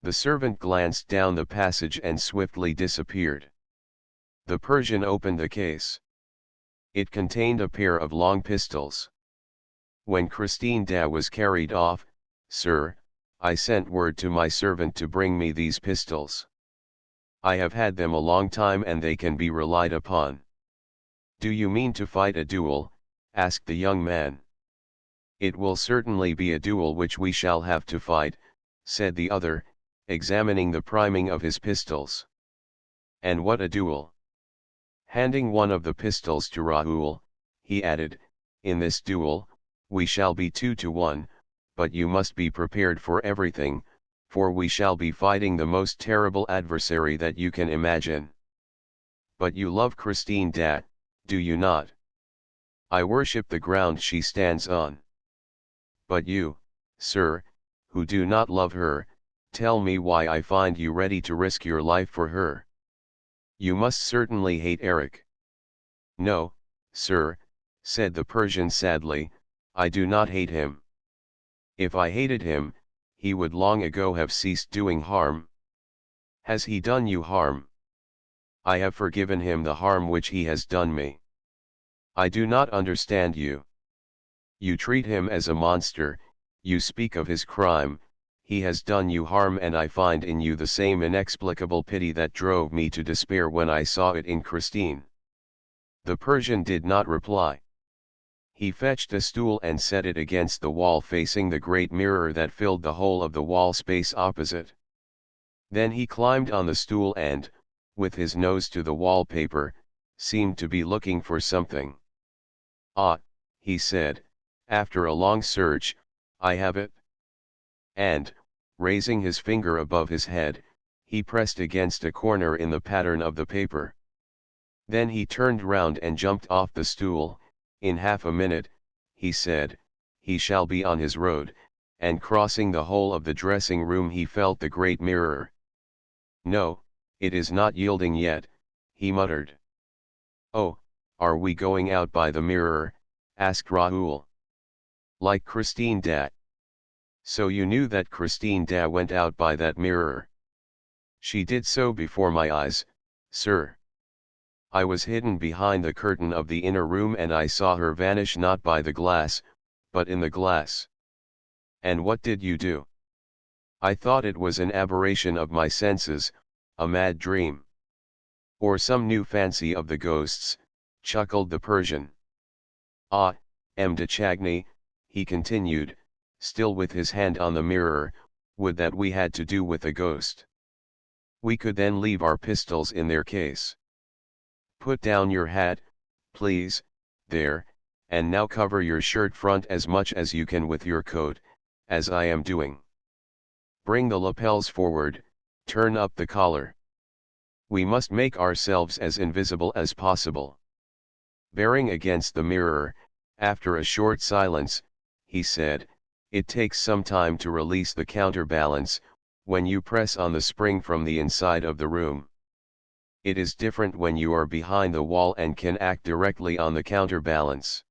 The servant glanced down the passage and swiftly disappeared. The Persian opened the case. It contained a pair of long pistols. "When Christine Daa was carried off, sir, I sent word to my servant to bring me these pistols. I have had them a long time and they can be relied upon." "Do you mean to fight a duel?" asked the young man. "It will certainly be a duel which we shall have to fight," said the other, examining the priming of his pistols. "And what a duel!" Handing one of the pistols to Raoul, he added, "In this duel, we shall be 2-1, but you must be prepared for everything, for we shall be fighting the most terrible adversary that you can imagine." "But you love Christine Daa, do you not?" "I worship the ground she stands on." "But you, sir, who do not love her, tell me why I find you ready to risk your life for her." "You must certainly hate Eric." "No, sir," said the Persian sadly, "I do not hate him. If I hated him, he would long ago have ceased doing harm." "Has he done you harm?" "I have forgiven him the harm which he has done me." "I do not understand you." "You treat him as a monster, you speak of his crime, he has done you harm and I find in you the same inexplicable pity that drove me to despair when I saw it in Christine." The Persian did not reply. He fetched a stool and set it against the wall facing the great mirror that filled the whole of the wall space opposite. Then he climbed on the stool and, with his nose to the wallpaper, seemed to be looking for something. "Ah," he said, after a long search, "I have it." And, raising his finger above his head, he pressed against a corner in the pattern of the paper. Then he turned round and jumped off the stool. "In half a minute," he said, "he shall be on his road," and crossing the whole of the dressing room he felt the great mirror. "No, it is not yielding yet," he muttered. "Oh, are we going out by the mirror?" asked Raoul. "Like Christine Daa." "So you knew that Christine Daa went out by that mirror?" "She did so before my eyes, sir. I was hidden behind the curtain of the inner room and I saw her vanish not by the glass, but in the glass." "And what did you do?" "I thought it was an aberration of my senses, a mad dream." Or some new fancy of the ghost's, chuckled the Persian. Ah, M. de Chagny, he continued, still with his hand on the mirror, would that we had to do with a ghost. We could then leave our pistols in their case. Put down your hat, please, there, and now cover your shirt front as much as you can with your coat, as I am doing. Bring the lapels forward, turn up the collar. We must make ourselves as invisible as possible. Bearing against the mirror, after a short silence, he said, it takes some time to release the counterbalance, when you press on the spring from the inside of the room. It is different when you are behind the wall and can act directly on the counterbalance.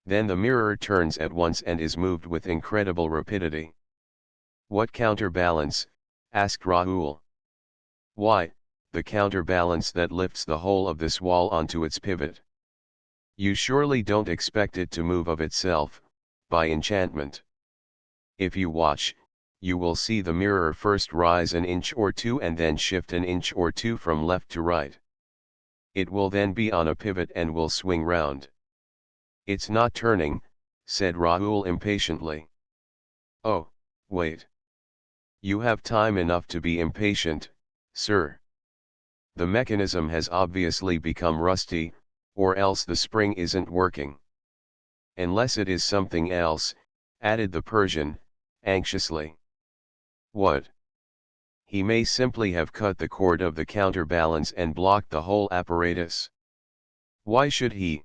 Then the mirror turns at once and is moved with incredible rapidity. What counterbalance? Asked Raoul. Why, the counterbalance that lifts the whole of this wall onto its pivot. You surely don't expect it to move of itself, by enchantment. If you watch, you will see the mirror first rise an inch or two and then shift an inch or two from left to right. It will then be on a pivot and will swing round. It's not turning, said Raoul impatiently. Oh, wait. You have time enough to be impatient, sir. The mechanism has obviously become rusty, or else the spring isn't working. Unless it is something else, added the Persian, anxiously. What? He may simply have cut the cord of the counterbalance and blocked the whole apparatus. Why should he?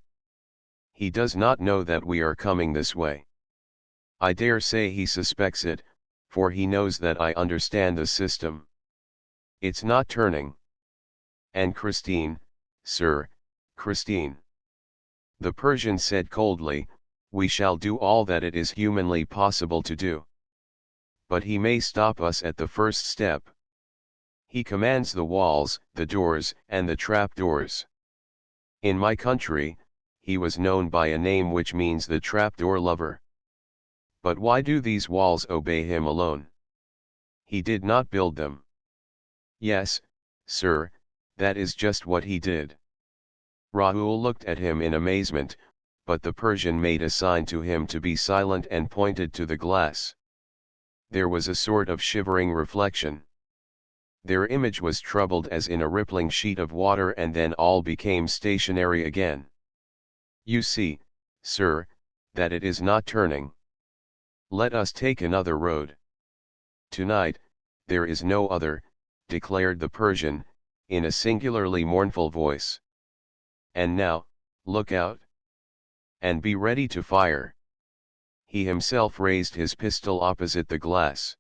He does not know that we are coming this way. I dare say he suspects it, for he knows that I understand the system. It's not turning. And Christine, sir, Christine. The Persian said coldly, we shall do all that it is humanly possible to do. But he may stop us at the first step. He commands the walls, the doors, and the trapdoors. In my country, he was known by a name which means the trapdoor lover. But why do these walls obey him alone? He did not build them. Yes, sir, that is just what he did. Raoul looked at him in amazement, but the Persian made a sign to him to be silent and pointed to the glass. There was a sort of shivering reflection. Their image was troubled as in a rippling sheet of water and then all became stationary again. You see, sir, that it is not turning. Let us take another road. Tonight, there is no other, declared the Persian, in a singularly mournful voice. And now, look out. And be ready to fire. He himself raised his pistol opposite the glass.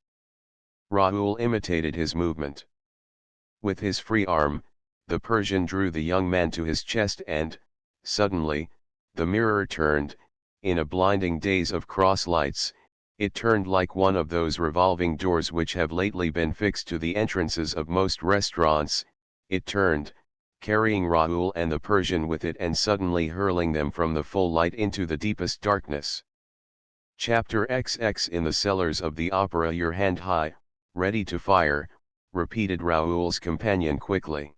Raoul imitated his movement. With his free arm, the Persian drew the young man to his chest and, suddenly, the mirror turned, in a blinding daze of cross lights, it turned like one of those revolving doors which have lately been fixed to the entrances of most restaurants, it turned, carrying Raoul and the Persian with it and suddenly hurling them from the full light into the deepest darkness. Chapter XX In the cellars of the opera your hand high, ready to fire, repeated Raoul's companion quickly.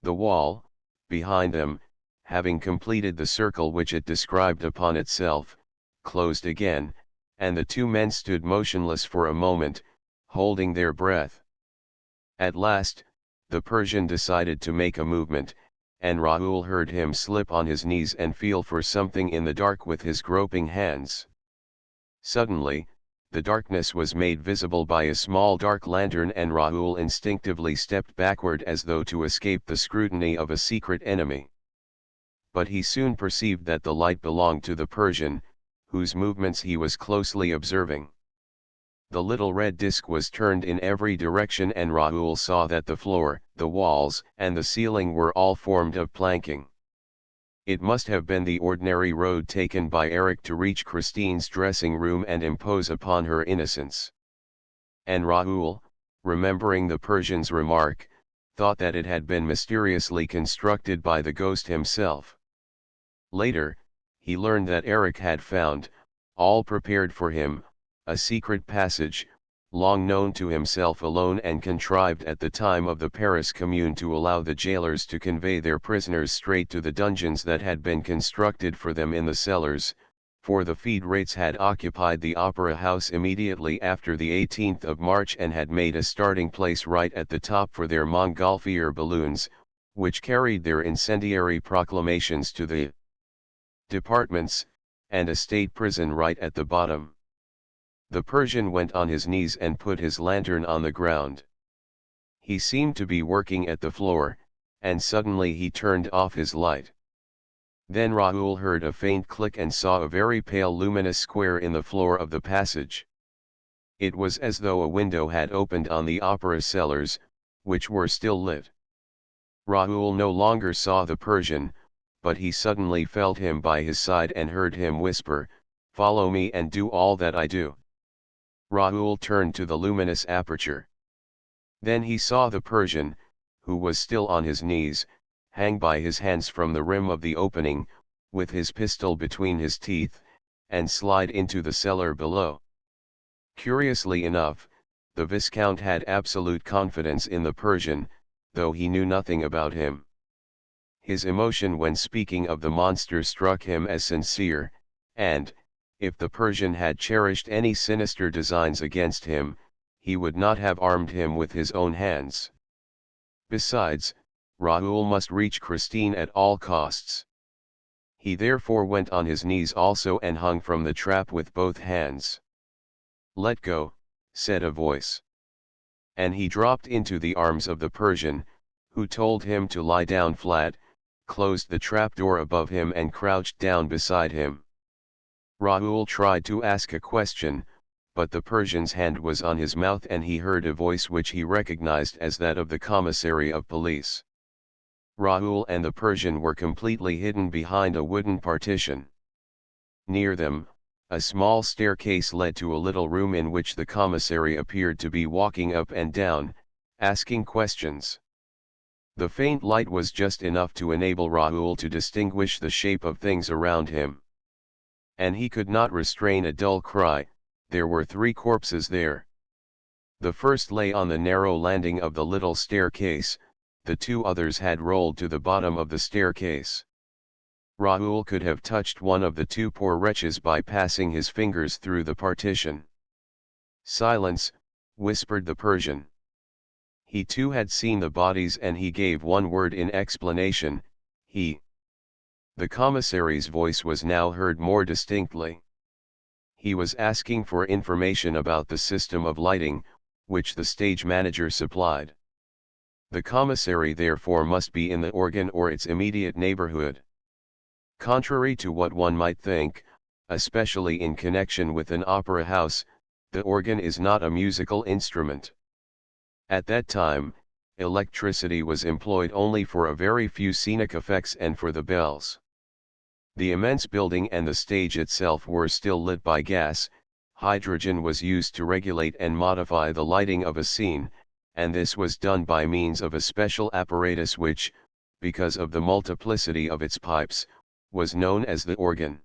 The wall, behind them, having completed the circle which it described upon itself, closed again, and the two men stood motionless for a moment, holding their breath. At last, the Persian decided to make a movement, and Raoul heard him slip on his knees and feel for something in the dark with his groping hands. Suddenly, the darkness was made visible by a small dark lantern and Raoul instinctively stepped backward as though to escape the scrutiny of a secret enemy. But he soon perceived that the light belonged to the Persian, whose movements he was closely observing. The little red disc was turned in every direction and Raoul saw that the floor, the walls, and the ceiling were all formed of planking. It must have been the ordinary road taken by Eric to reach Christine's dressing room and impose upon her innocence. And Raoul, remembering the Persian's remark, thought that it had been mysteriously constructed by the ghost himself. Later, he learned that Eric had found, all prepared for him, a secret passage, long known to himself alone and contrived at the time of the Paris Commune to allow the jailers to convey their prisoners straight to the dungeons that had been constructed for them in the cellars, for the feed rates had occupied the Opera House immediately after the 18th of March and had made a starting place right at the top for their Montgolfier balloons, which carried their incendiary proclamations to the departments, and a state prison right at the bottom. The Persian went on his knees and put his lantern on the ground. He seemed to be working at the floor, and suddenly he turned off his light. Then Raoul heard a faint click and saw a very pale luminous square in the floor of the passage. It was as though a window had opened on the opera cellars, which were still lit. Raoul no longer saw the Persian, but he suddenly felt him by his side and heard him whisper, "Follow me and do all that I do." Raoul turned to the luminous aperture. Then he saw the Persian, who was still on his knees, hang by his hands from the rim of the opening, with his pistol between his teeth, and slide into the cellar below. Curiously enough, the Viscount had absolute confidence in the Persian, though he knew nothing about him. His emotion when speaking of the monster struck him as sincere, and, if the Persian had cherished any sinister designs against him, he would not have armed him with his own hands. Besides, Raoul must reach Christine at all costs. He therefore went on his knees also and hung from the trap with both hands. "Let go," said a voice. And he dropped into the arms of the Persian, who told him to lie down flat, closed the trapdoor above him and crouched down beside him. Raoul tried to ask a question, but the Persian's hand was on his mouth and he heard a voice which he recognized as that of the commissary of police. Raoul and the Persian were completely hidden behind a wooden partition. Near them, a small staircase led to a little room in which the commissary appeared to be walking up and down, asking questions. The faint light was just enough to enable Raoul to distinguish the shape of things around him. And he could not restrain a dull cry. There were 3 corpses there. The first lay on the narrow landing of the little staircase, the 2 others had rolled to the bottom of the staircase. Raoul could have touched one of the 2 poor wretches by passing his fingers through the partition. "Silence," whispered the Persian. He too had seen the bodies and he gave one word in explanation, "He." The commissary's voice was now heard more distinctly. He was asking for information about the system of lighting, which the stage manager supplied. The commissary therefore must be in the organ or its immediate neighborhood. Contrary to what one might think, especially in connection with an opera house, the organ is not a musical instrument. At that time, electricity was employed only for a very few scenic effects and for the bells. The immense building and the stage itself were still lit by gas. Hydrogen was used to regulate and modify the lighting of a scene, and this was done by means of a special apparatus which, because of the multiplicity of its pipes, was known as the organ.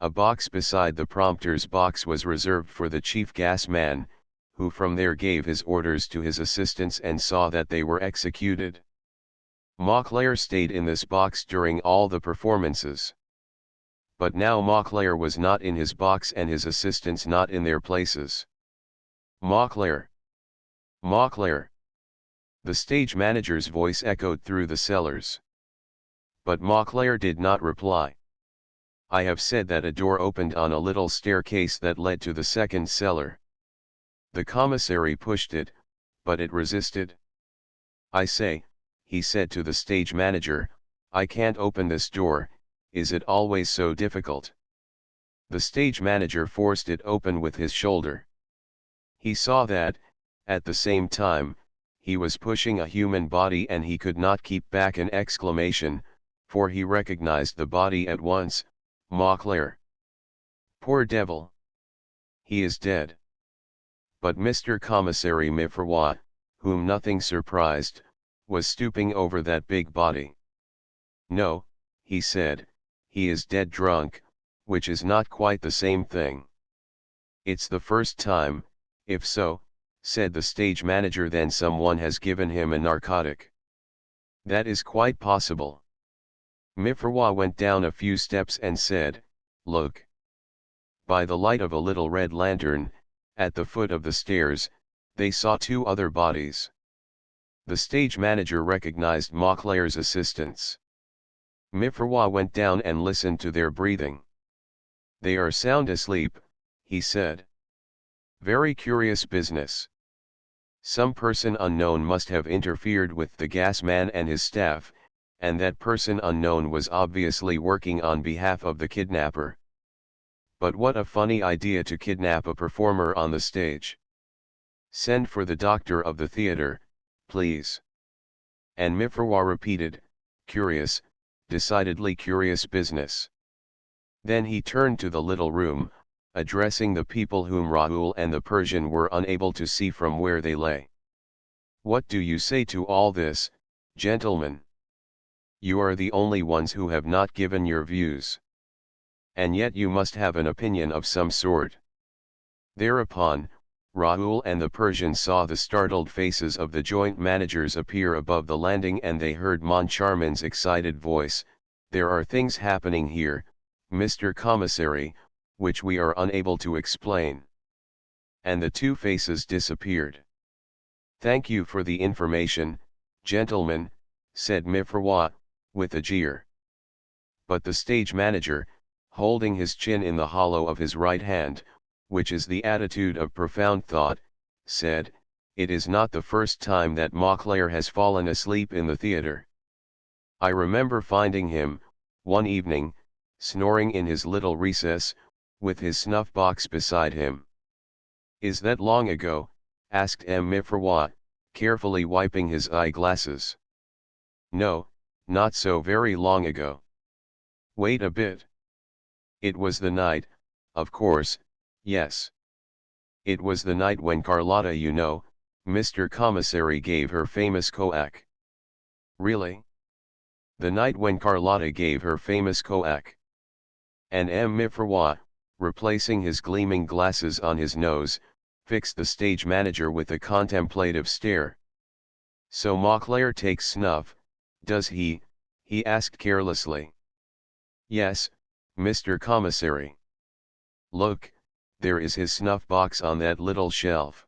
A box beside the prompter's box was reserved for the chief gas man, who from there gave his orders to his assistants and saw that they were executed. Mauclair stayed in this box during all the performances. But now Mauclair was not in his box and his assistants not in their places. "Mauclair! Mauclair!" The stage manager's voice echoed through the cellars. But Mauclair did not reply. "I have said that a door opened on a little staircase that led to the second cellar. The commissary pushed it, but it resisted. I say," he said to the stage manager, "I can't open this door. Is it always so difficult?" The stage manager forced it open with his shoulder. He saw that, at the same time, he was pushing a human body and he could not keep back an exclamation, for he recognized the body at once. "Mauclair! Poor devil! He is dead." But Mr. Commissary Miffroy, whom nothing surprised, was stooping over that big body. "No," he said, "he is dead drunk, which is not quite the same thing. It's the first time," If so, said the stage manager, then someone has given him a narcotic. That is quite possible. Mifrawa went down a few steps and said, "Look." By the light of a little red lantern, at the foot of the stairs, they saw two other bodies. The stage manager recognized Moncler's assistants. Mifrawa went down and listened to their breathing. "They are sound asleep," he said. "Very curious business. Some person unknown must have interfered with the gas man and his staff, and that person unknown was obviously working on behalf of the kidnapper. But what a funny idea to kidnap a performer on the stage. Send for the doctor of the theater, please." And Mifrawa repeated, "Curious, decidedly curious business." Then he turned to the little room, addressing the people whom Raoul and the Persian were unable to see from where they lay. "What do you say to all this, gentlemen? You are the only ones who have not given your views. And yet you must have an opinion of some sort." Thereupon, Raoul and the Persian saw the startled faces of the joint managers appear above the landing, and they heard Moncharmin's excited voice, "There are things happening here, Mr. Commissary, which we are unable to explain." And the two faces disappeared. "Thank you for the information, gentlemen," said Mifrawa, with a jeer. But the stage manager, holding his chin in the hollow of his right hand, which is the attitude of profound thought, said, "It is not the first time that Moncler has fallen asleep in the theater. I remember finding him, one evening, snoring in his little recess, with his snuff box beside him." "Is that long ago?" asked Mifrawa, carefully wiping his eyeglasses. "No, not so very long ago." "Wait a bit. It was the night, of course, yes. It was the night when Carlotta, you know, Mr. Commissary, gave her famous koak." "Really?" "The night when Carlotta gave her famous koak." And Mifrawa, replacing his gleaming glasses on his nose, fixed the stage manager with a contemplative stare. "So Moncler takes snuff, does he?" he asked carelessly. "Yes, Mr. Commissary. Look, there is his snuff box on that little shelf."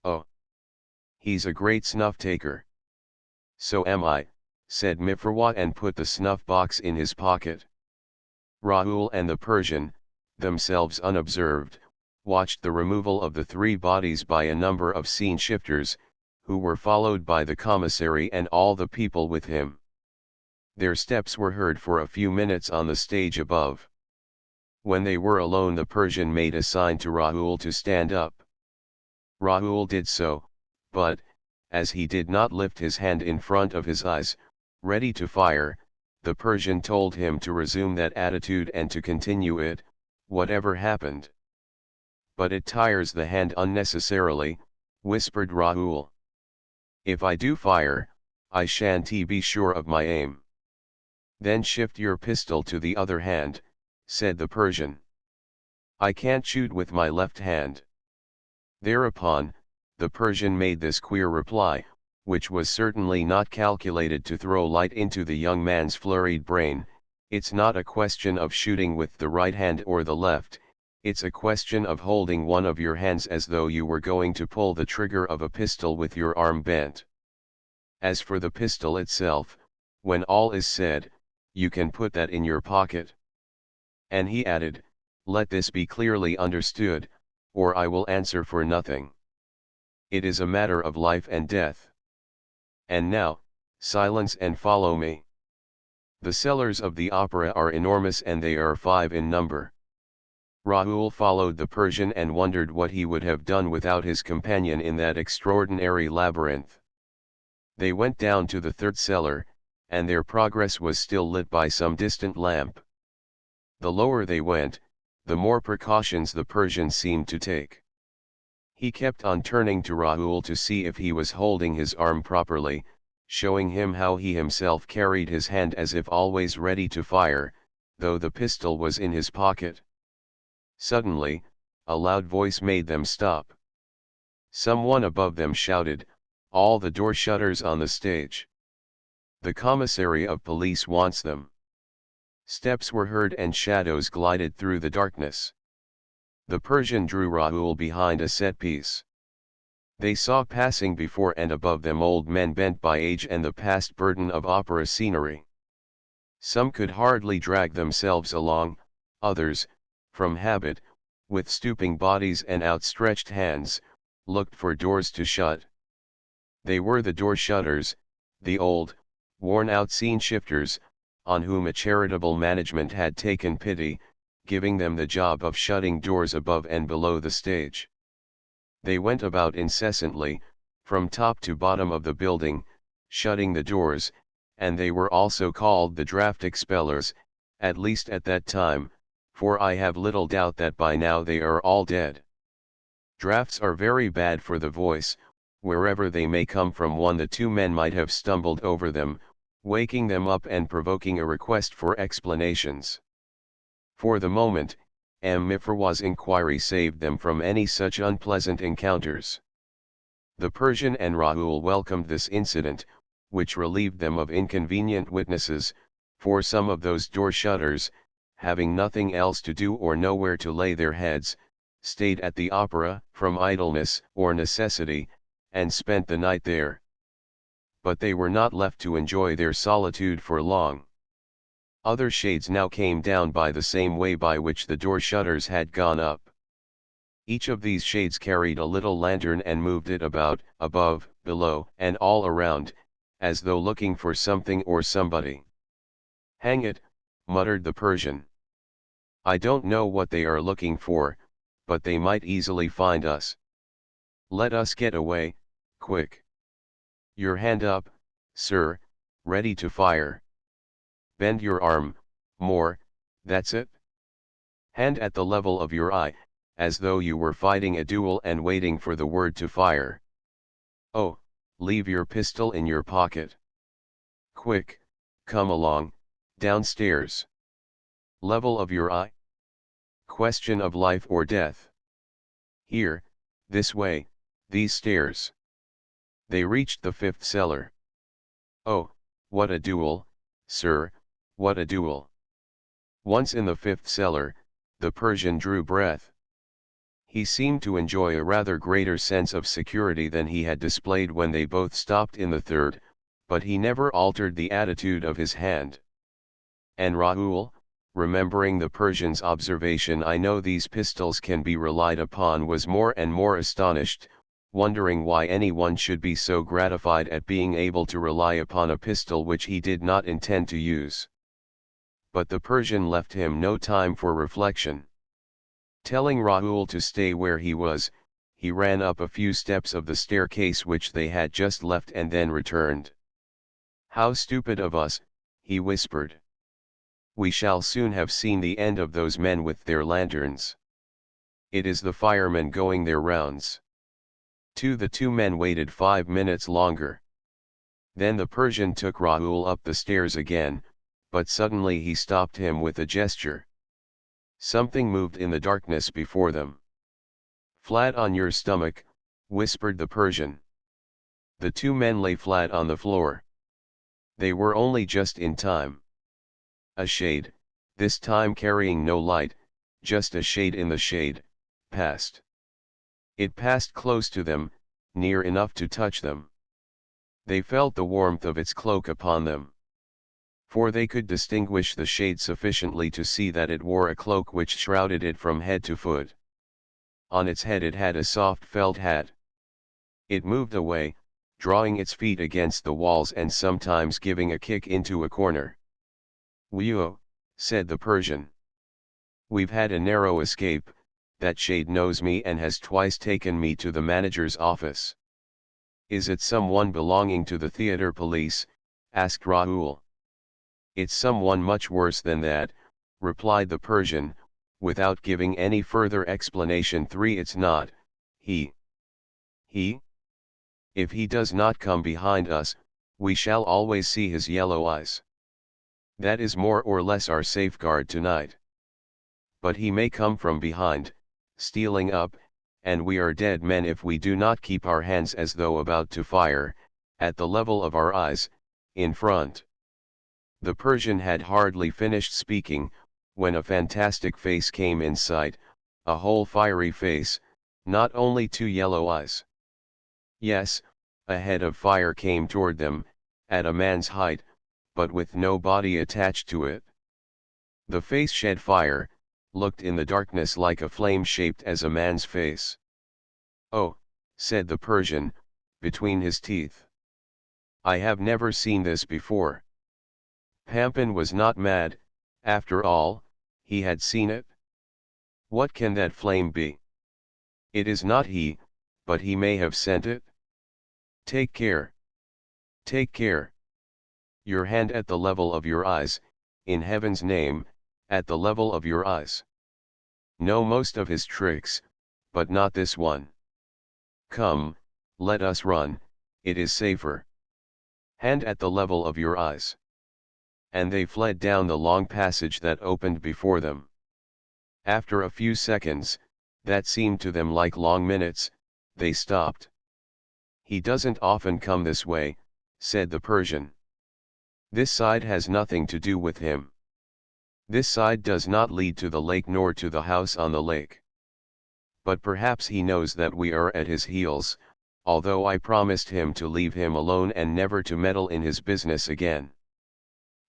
"Oh. He's a great snuff taker." "So am I," said Mifrawa, and put the snuff box in his pocket. Raoul and the Persian, themselves unobserved, watched the removal of the three bodies by a number of scene shifters, who were followed by the commissary and all the people with him. Their steps were heard for a few minutes on the stage above. When they were alone, the Persian made a sign to Raoul to stand up. Raoul did so, but, as he did not lift his hand in front of his eyes, ready to fire, the Persian told him to resume that attitude and to continue it, whatever happened. "But it tires the hand unnecessarily," whispered Raoul. "If I do fire, I shan't be sure of my aim." "Then shift your pistol to the other hand," said the Persian. "I can't shoot with my left hand." Thereupon, the Persian made this queer reply, which was certainly not calculated to throw light into the young man's flurried brain: "It's not a question of shooting with the right hand or the left, it's a question of holding one of your hands as though you were going to pull the trigger of a pistol with your arm bent. As for the pistol itself, when all is said, you can put that in your pocket." And he added, "Let this be clearly understood, or I will answer for nothing. It is a matter of life and death. And now, silence and follow me. The cellars of the opera are enormous, and they are 5 in number." Raoul followed the Persian and wondered what he would have done without his companion in that extraordinary labyrinth. They went down to the third cellar, and their progress was still lit by some distant lamp. The lower they went, the more precautions the Persian seemed to take. He kept on turning to Raoul to see if he was holding his arm properly, showing him how he himself carried his hand as if always ready to fire, though the pistol was in his pocket. Suddenly, a loud voice made them stop. Someone above them shouted, "All the door shutters on the stage. The commissary of police wants them." Steps were heard and shadows glided through the darkness. The Persian drew Raoul behind a set-piece. They saw passing before and above them old men bent by age and the past burden of opera scenery. Some could hardly drag themselves along, others, from habit, with stooping bodies and outstretched hands, looked for doors to shut. They were the door shutters, the old, worn-out scene-shifters, on whom a charitable management had taken pity, giving them the job of shutting doors above and below the stage. They went about incessantly, from top to bottom of the building, shutting the doors, and they were also called the draft expellers, at least at that time, for I have little doubt that by now they are all dead. Drafts are very bad for the voice, wherever they may come from. The two men might have stumbled over them, waking them up and provoking a request for explanations. For the moment, Mifrawa's inquiry saved them from any such unpleasant encounters. The Persian and Raoul welcomed this incident, which relieved them of inconvenient witnesses, for some of those door shutters, having nothing else to do or nowhere to lay their heads, stayed at the opera from idleness or necessity, and spent the night there. But they were not left to enjoy their solitude for long. Other shades now came down by the same way by which the door shutters had gone up. Each of these shades carried a little lantern and moved it about, above, below, and all around, as though looking for something or somebody. "Hang it," muttered the Persian. "I don't know what they are looking for, but they might easily find us. Let us get away, quick. Your hand up, sir, ready to fire. Bend your arm, more, that's it. Hand at the level of your eye, as though you were fighting a duel and waiting for the word to fire. Oh, leave your pistol in your pocket. Quick, come along, downstairs. Level of your eye? Question of life or death. Here, this way, these stairs." They reached the fifth cellar. "Oh, what a duel, sir, what a duel." Once in the fifth cellar, the Persian drew breath. He seemed to enjoy a rather greater sense of security than he had displayed when they both stopped in the third, but he never altered the attitude of his hand. And Raoul, remembering the Persian's observation, "I know these pistols can be relied upon," was more and more astonished, wondering why anyone should be so gratified at being able to rely upon a pistol which he did not intend to use. But the Persian left him no time for reflection. Telling Raoul to stay where he was, he ran up a few steps of the staircase which they had just left and then returned. "How stupid of us," he whispered. "We shall soon have seen the end of those men with their lanterns. It is the firemen going their rounds." The two men waited 5 minutes longer. Then the Persian took Raoul up the stairs again, but suddenly he stopped him with a gesture. Something moved in the darkness before them. "Flat on your stomach," whispered the Persian. The two men lay flat on the floor. They were only just in time. A shade, this time carrying no light, just a shade in the shade, passed. It passed close to them, near enough to touch them. They felt the warmth of its cloak upon them. For they could distinguish the shade sufficiently to see that it wore a cloak which shrouded it from head to foot. On its head it had a soft felt hat. It moved away, drawing its feet against the walls and sometimes giving a kick into a corner. "Whew," said the Persian. "We've had a narrow escape. That shade knows me and has twice taken me to the manager's office." "Is it someone belonging to the theater police?" asked Raoul. "It's someone much worse than that," replied the Persian, without giving any further explanation. "It's not he. He? If he does not come behind us, we shall always see his yellow eyes. That is more or less our safeguard tonight. But he may come from behind, stealing up, and we are dead men if we do not keep our hands as though about to fire, at the level of our eyes, in front. The Persian had hardly finished speaking, when a fantastic face came in sight, a whole fiery face, not only two yellow eyes. Yes, a head of fire came toward them, at a man's height, but with no body attached to it. The face shed fire, looked in the darkness like a flame shaped as a man's face. "Oh," said the Persian, between his teeth. "I have never seen this before." Pampin was not mad, after all, he had seen it. "What can that flame be? It is not he, but he may have sent it. Take care. Take care. Your hand at the level of your eyes, in heaven's name, at the level of your eyes. Know most of his tricks, but not this one. Come, let us run, it is safer. Hand at the level of your eyes." And they fled down the long passage that opened before them. After a few seconds, that seemed to them like long minutes, they stopped. "He doesn't often come this way," said the Persian. "This side has nothing to do with him. This side does not lead to the lake nor to the house on the lake. But perhaps he knows that we are at his heels, although I promised him to leave him alone and never to meddle in his business again."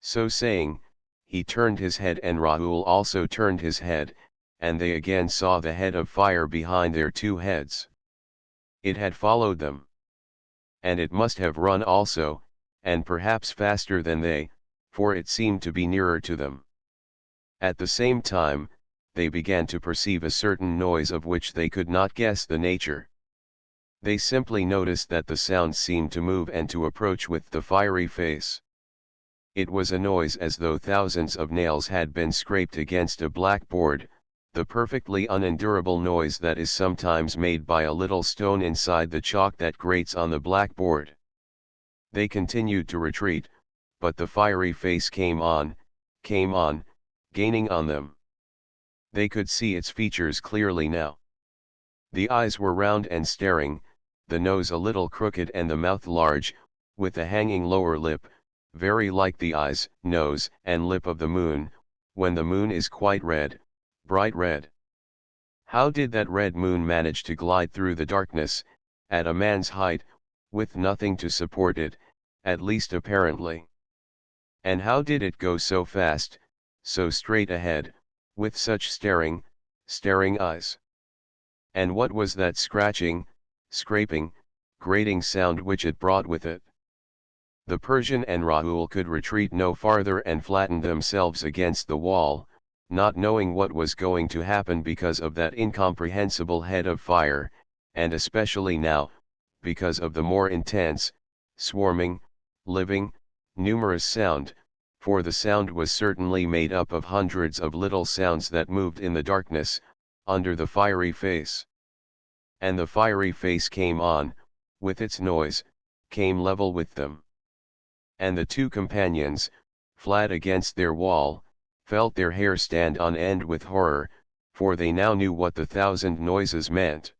So saying, he turned his head and Raoul also turned his head, and they again saw the head of fire behind their two heads. It had followed them. And it must have run also, and perhaps faster than they, for it seemed to be nearer to them. At the same time, they began to perceive a certain noise of which they could not guess the nature. They simply noticed that the sound seemed to move and to approach with the fiery face. It was a noise as though thousands of nails had been scraped against a blackboard, the perfectly unendurable noise that is sometimes made by a little stone inside the chalk that grates on the blackboard. They continued to retreat, but the fiery face came on, gaining on them. They could see its features clearly now. The eyes were round and staring, the nose a little crooked and the mouth large, with a hanging lower lip, very like the eyes, nose, and lip of the moon, when the moon is quite red, bright red. How did that red moon manage to glide through the darkness, at a man's height, with nothing to support it, at least apparently? And how did it go so fast, so straight ahead, with such staring eyes? And what was that scratching, scraping, grating sound which it brought with it? The Persian and Raoul could retreat no farther and flattened themselves against the wall, not knowing what was going to happen because of that incomprehensible head of fire, and especially now, because of the more intense, swarming, living, numerous sound, for the sound was certainly made up of hundreds of little sounds that moved in the darkness, under the fiery face. And the fiery face came on, with its noise, came level with them. And the two companions, flat against their wall, felt their hair stand on end with horror, for they now knew what the thousand noises meant.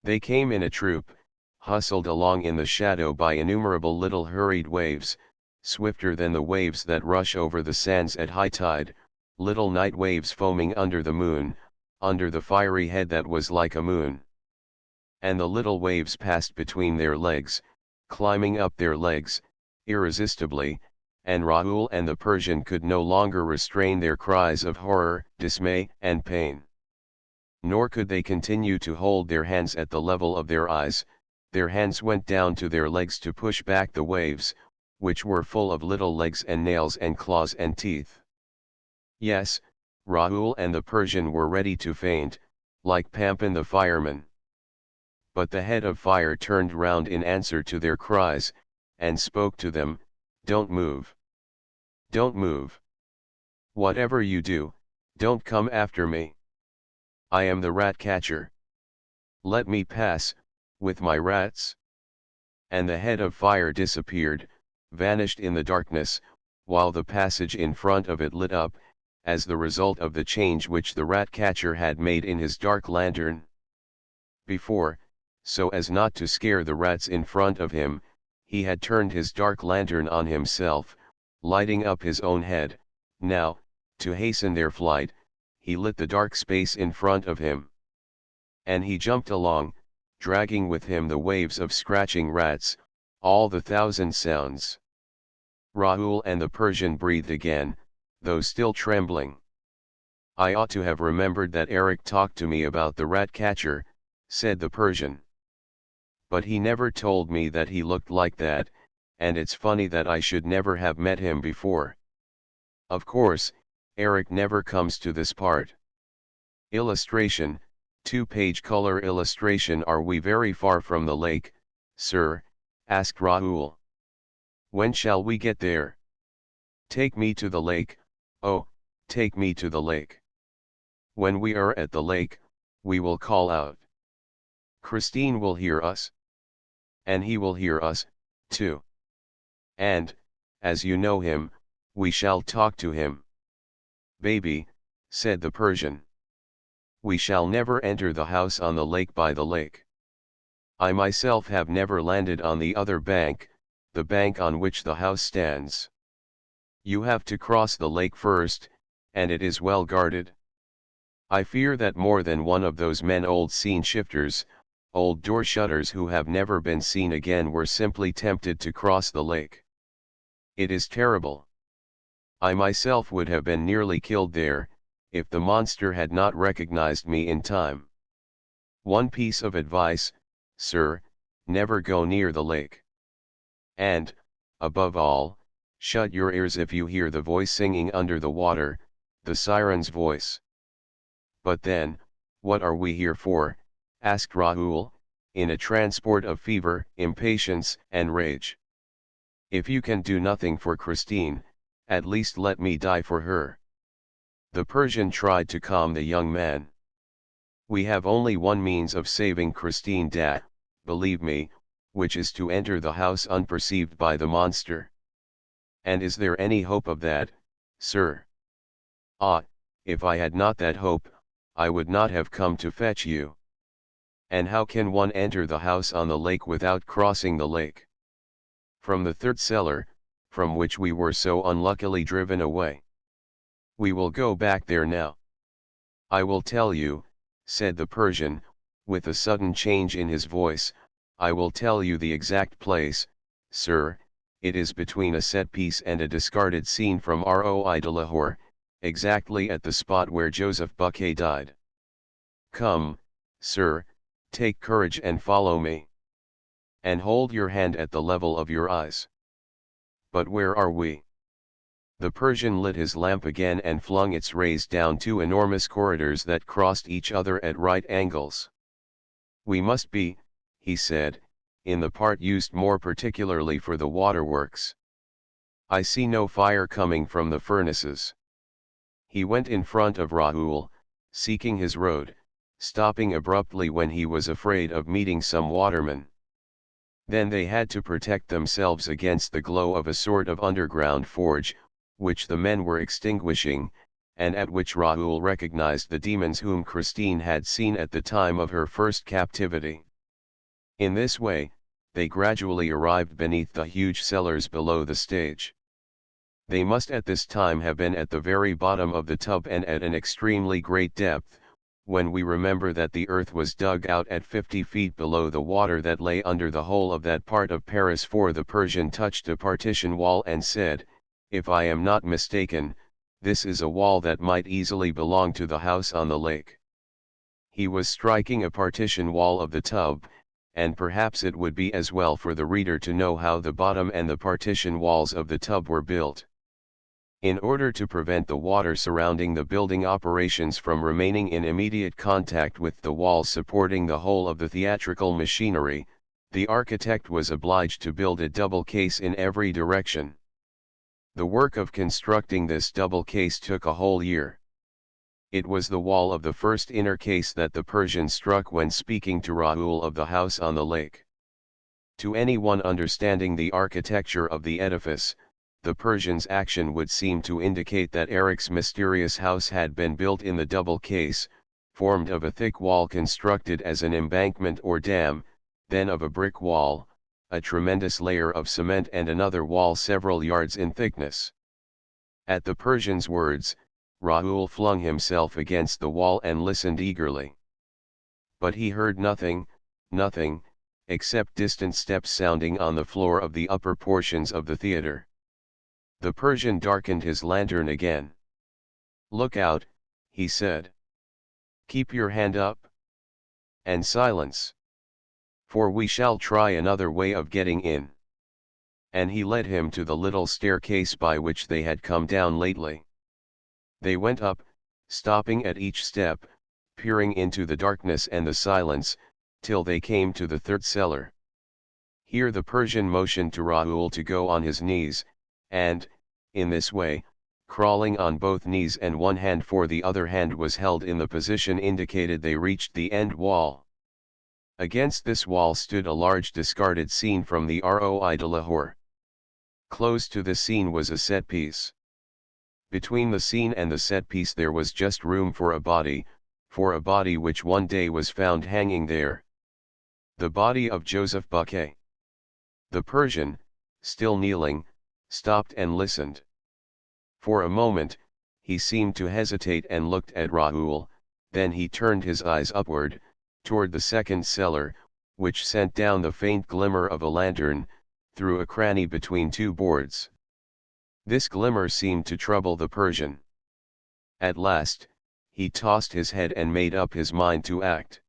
They came in a troop, hustled along in the shadow by innumerable little hurried waves, swifter than the waves that rush over the sands at high tide, little night waves foaming under the moon, under the fiery head that was like a moon. And the little waves passed between their legs, climbing up their legs, irresistibly, and Raoul and the Persian could no longer restrain their cries of horror, dismay, and pain. Nor could they continue to hold their hands at the level of their eyes, their hands went down to their legs to push back the waves, which were full of little legs and nails and claws and teeth. Yes, Raoul and the Persian were ready to faint, like Pampin the fireman. But the head of fire turned round in answer to their cries, and spoke to them, "Don't move. Don't move. Whatever you do, don't come after me. I am the rat catcher. Let me pass, with my rats." And the head of fire disappeared, vanished in the darkness, while the passage in front of it lit up, as the result of the change which the rat catcher had made in his dark lantern. Before, so as not to scare the rats in front of him, he had turned his dark lantern on himself, lighting up his own head. Now, to hasten their flight, he lit the dark space in front of him. And he jumped along, dragging with him the waves of scratching rats, all the thousand sounds. Raoul and the Persian breathed again, though still trembling. "I ought to have remembered that Eric talked to me about the rat catcher," said the Persian. "But he never told me that he looked like that, and it's funny that I should never have met him before. Of course, Eric never comes to this part." Illustration, 2-page color illustration. "Are we very far from the lake, sir?" asked Raoul. "When shall we get there?" "Take me to the lake, oh, take me to the lake. When we are at the lake, we will call out. Christine will hear us. And he will hear us, too. And, as you know him, we shall talk to him." "Baby," said the Persian, "we shall never enter the house on the lake by the lake. I myself have never landed on the other bank, the bank on which the house stands. You have to cross the lake first, and it is well guarded. I fear that more than one of those men, old scene shifters, old door shutters who have never been seen again, were simply tempted to cross the lake. It is terrible. I myself would have been nearly killed there, if the monster had not recognized me in time. One piece of advice, sir, never go near the lake. And, above all, shut your ears if you hear the voice singing under the water, the siren's voice." "But then, what are we here for?" asked Raoul, in a transport of fever, impatience, and rage. "If you can do nothing for Christine, at least let me die for her." The Persian tried to calm the young man. "We have only one means of saving Christine, dad, believe me, which is to enter the house unperceived by the monster." "And is there any hope of that, sir?" "Ah, if I had not that hope, I would not have come to fetch you." "And how can one enter the house on the lake without crossing the lake?" "From the third cellar, from which we were so unluckily driven away. We will go back there now." "I will tell you," said the Persian, with a sudden change in his voice, "I will tell you the exact place, sir. It is between a set piece and a discarded scene from Roi de Lahore, exactly at the spot where Joseph Buquet died. Come, sir, take courage and follow me. And hold your hand at the level of your eyes." "But where are we?" The Persian lit his lamp again and flung its rays down 2 enormous corridors that crossed each other at right angles. "We must be," he said, "in the part used more particularly for the waterworks. I see no fire coming from the furnaces." He went in front of Raoul, seeking his road, stopping abruptly when he was afraid of meeting some watermen. Then they had to protect themselves against the glow of a sort of underground forge, which the men were extinguishing, and at which Raoul recognized the demons whom Christine had seen at the time of her first captivity. In this way, they gradually arrived beneath the huge cellars below the stage. They must at this time have been at the very bottom of the tub and at an extremely great depth, when we remember that the earth was dug out at 50 feet below the water that lay under the whole of that part of Paris. For the Persian touched a partition wall and said, "If I am not mistaken, this is a wall that might easily belong to the house on the lake." He was striking a partition wall of the tub, and perhaps it would be as well for the reader to know how the bottom and the partition walls of the tub were built. In order to prevent the water surrounding the building operations from remaining in immediate contact with the walls supporting the whole of the theatrical machinery, the architect was obliged to build a double case in every direction. The work of constructing this double case took a whole year. It was the wall of the first inner case that the Persian struck when speaking to Raoul of the house on the lake. To anyone understanding the architecture of the edifice, the Persian's action would seem to indicate that Eric's mysterious house had been built in the double case, formed of a thick wall constructed as an embankment or dam, then of a brick wall, a tremendous layer of cement, and another wall several yards in thickness. At the Persian's words, Raoul flung himself against the wall and listened eagerly. But he heard nothing, except distant steps sounding on the floor of the upper portions of the theater. The Persian darkened his lantern again. "Look out," he said. "Keep your hand up. And silence. For we shall try another way of getting in." And he led him to the little staircase by which they had come down lately. They went up, stopping at each step, peering into the darkness and the silence, till they came to the third cellar. Here the Persian motioned to Raoul to go on his knees, and, in this way, crawling on both knees and one hand, for the other hand was held in the position indicated, they reached the end wall. Against this wall stood a large discarded scene from the Roi de Lahore. Close to the scene was a set-piece. Between the scene and the set-piece there was just room for a body which one day was found hanging there. The body of Joseph Buquet. The Persian, still kneeling, stopped and listened. For a moment, he seemed to hesitate and looked at Raoul, then he turned his eyes upward, toward the second cellar, which sent down the faint glimmer of a lantern, through a cranny between two boards. This glimmer seemed to trouble the Persian. At last, he tossed his head and made up his mind to act.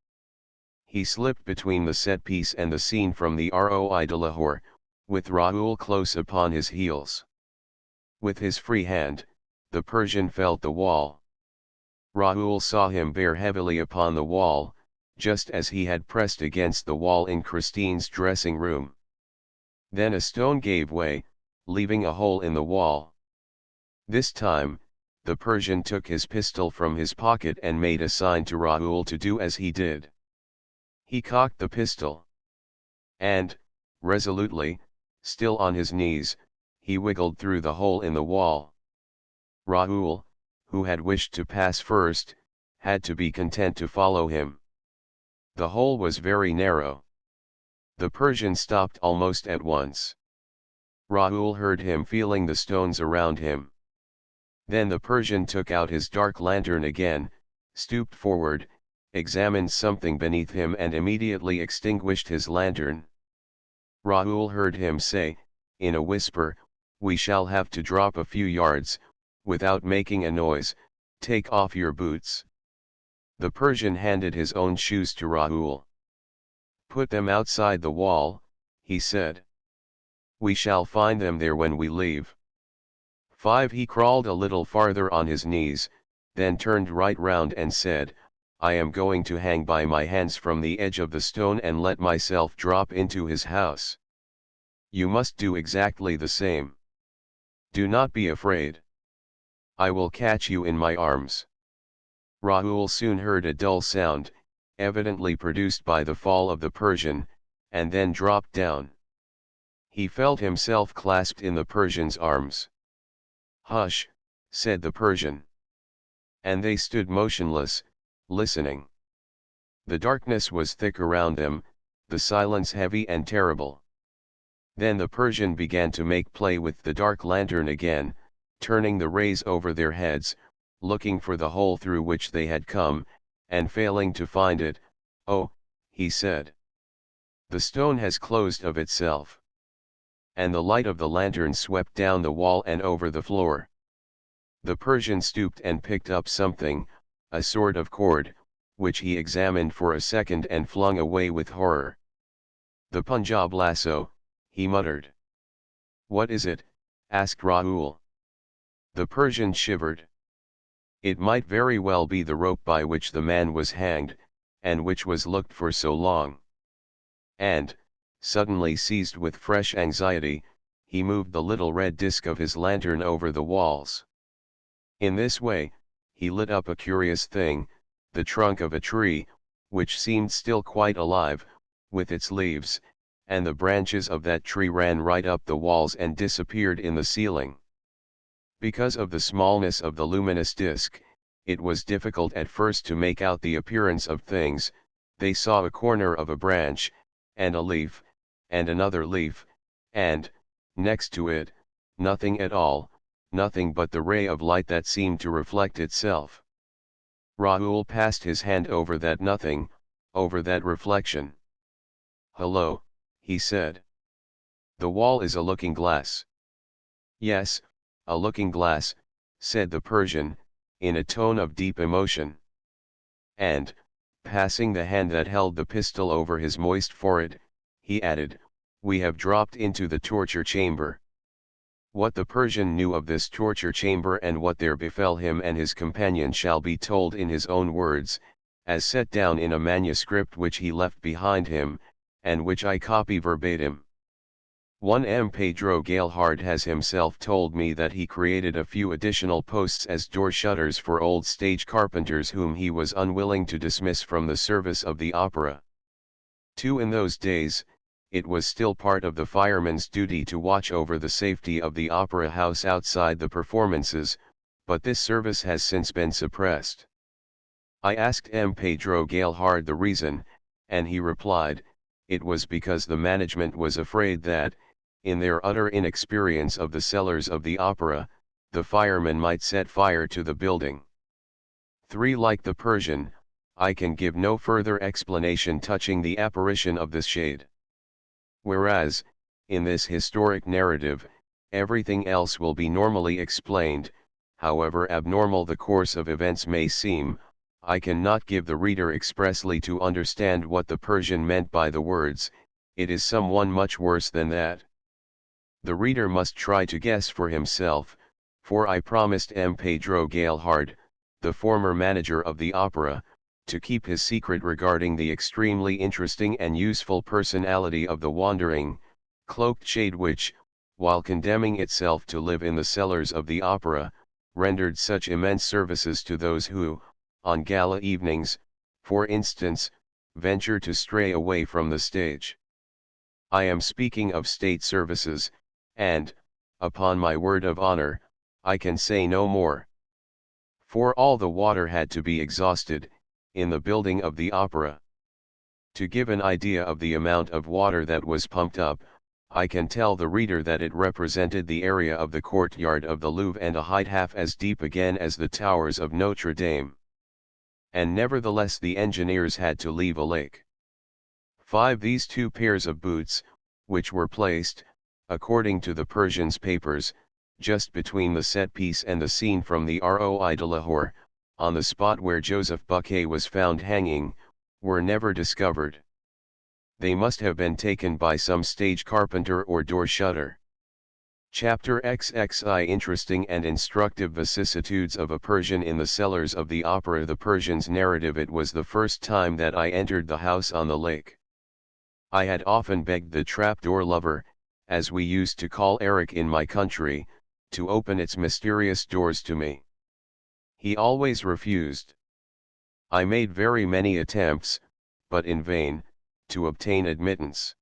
He slipped between the set-piece and the scene from the Roi de Lahore, with Raoul close upon his heels. With his free hand, the Persian felt the wall. Raoul saw him bear heavily upon the wall, just as he had pressed against the wall in Christine's dressing room. Then a stone gave way, leaving a hole in the wall. This time, the Persian took his pistol from his pocket and made a sign to Raoul to do as he did. He cocked the pistol. And, resolutely, still on his knees, he wiggled through the hole in the wall. Raoul, who had wished to pass first, had to be content to follow him. The hole was very narrow. The Persian stopped almost at once. Raoul heard him feeling the stones around him. Then the Persian took out his dark lantern again, stooped forward, examined something beneath him and immediately extinguished his lantern. Raoul heard him say, in a whisper, "We shall have to drop a few yards, without making a noise. Take off your boots." The Persian handed his own shoes to Raoul. "Put them outside the wall," he said. "We shall find them there when we leave." 5. He crawled a little farther on his knees, then turned right round and said, "I am going to hang by my hands from the edge of the stone and let myself drop into his house. You must do exactly the same. Do not be afraid. I will catch you in my arms." Raoul soon heard a dull sound, evidently produced by the fall of the Persian, and then dropped down. He felt himself clasped in the Persian's arms. "Hush," said the Persian. And they stood motionless, listening. The darkness was thick around them, the silence heavy and terrible. Then the Persian began to make play with the dark lantern again, turning the rays over their heads, looking for the hole through which they had come, and failing to find it. "Oh," he said. "The stone has closed of itself." And the light of the lantern swept down the wall and over the floor. The Persian stooped and picked up something, a sort of cord, which he examined for a second and flung away with horror. "The Punjab lasso," he muttered. "What is it?" asked Raoul. The Persian shivered. It might very well be the rope by which the man was hanged, and which was looked for so long. And, suddenly seized with fresh anxiety, he moved the little red disc of his lantern over the walls. In this way, he lit up a curious thing, the trunk of a tree, which seemed still quite alive, with its leaves, and the branches of that tree ran right up the walls and disappeared in the ceiling. Because of the smallness of the luminous disc, it was difficult at first to make out the appearance of things. They saw a corner of a branch, and a leaf, and another leaf, and, next to it, nothing at all, nothing but the ray of light that seemed to reflect itself. Raoul passed his hand over that nothing, over that reflection. "Hello," he said. "The wall is a looking glass." "Yes, a looking glass," said the Persian, in a tone of deep emotion. And, passing the hand that held the pistol over his moist forehead, he added, "We have dropped into the torture chamber." What the Persian knew of this torture chamber and what there befell him and his companion shall be told in his own words, as set down in a manuscript which he left behind him, and which I copy verbatim. One M. Pedro Galehard has himself told me that he created a few additional posts as door shutters for old stage carpenters whom he was unwilling to dismiss from the service of the opera. 2. In those days, it was still part of the fireman's duty to watch over the safety of the opera house outside the performances, but this service has since been suppressed. I asked M. Pedro Galehard the reason, and he replied, it was because the management was afraid that, in their utter inexperience of the cellars of the opera, the firemen might set fire to the building. 3. Like the Persian, I can give no further explanation touching the apparition of this shade. Whereas, in this historic narrative, everything else will be normally explained, however abnormal the course of events may seem, I cannot give the reader expressly to understand what the Persian meant by the words, "It is someone much worse than that." The reader must try to guess for himself, for I promised M. Pedro Galehard, the former manager of the opera, to keep his secret regarding the extremely interesting and useful personality of the wandering, cloaked shade which, while condemning itself to live in the cellars of the opera, rendered such immense services to those who, on gala evenings, for instance, venture to stray away from the stage. I am speaking of state services, and, upon my word of honor, I can say no more. For all the water had to be exhausted, in the building of the opera. To give an idea of the amount of water that was pumped up, I can tell the reader that it represented the area of the courtyard of the Louvre and a height half as deep again as the towers of Notre Dame. And nevertheless the engineers had to leave a lake. 5. These 2 pairs of boots, which were placed, according to the Persian's papers, just between the set piece and the scene from the Roi de Lahore, on the spot where Joseph Buquet was found hanging, were never discovered. They must have been taken by some stage carpenter or door shutter. Chapter XXI Interesting and Instructive Vicissitudes of a Persian in the Cellars of the Opera. The Persian's narrative. It was the first time that I entered the house on the lake. I had often begged the trapdoor lover, as we used to call Eric in my country, to open its mysterious doors to me. He always refused. I made very many attempts, but in vain, to obtain admittance.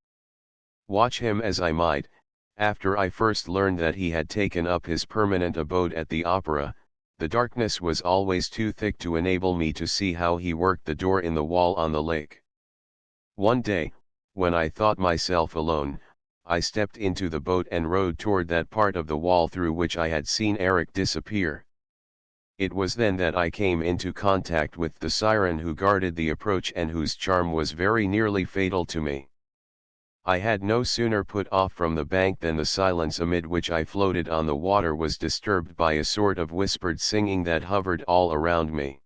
Watch him as I might, after I first learned that he had taken up his permanent abode at the opera, the darkness was always too thick to enable me to see how he worked the door in the wall on the lake. One day, when I thought myself alone, I stepped into the boat and rowed toward that part of the wall through which I had seen Eric disappear. It was then that I came into contact with the siren who guarded the approach and whose charm was very nearly fatal to me. I had no sooner put off from the bank than the silence amid which I floated on the water was disturbed by a sort of whispered singing that hovered all around me.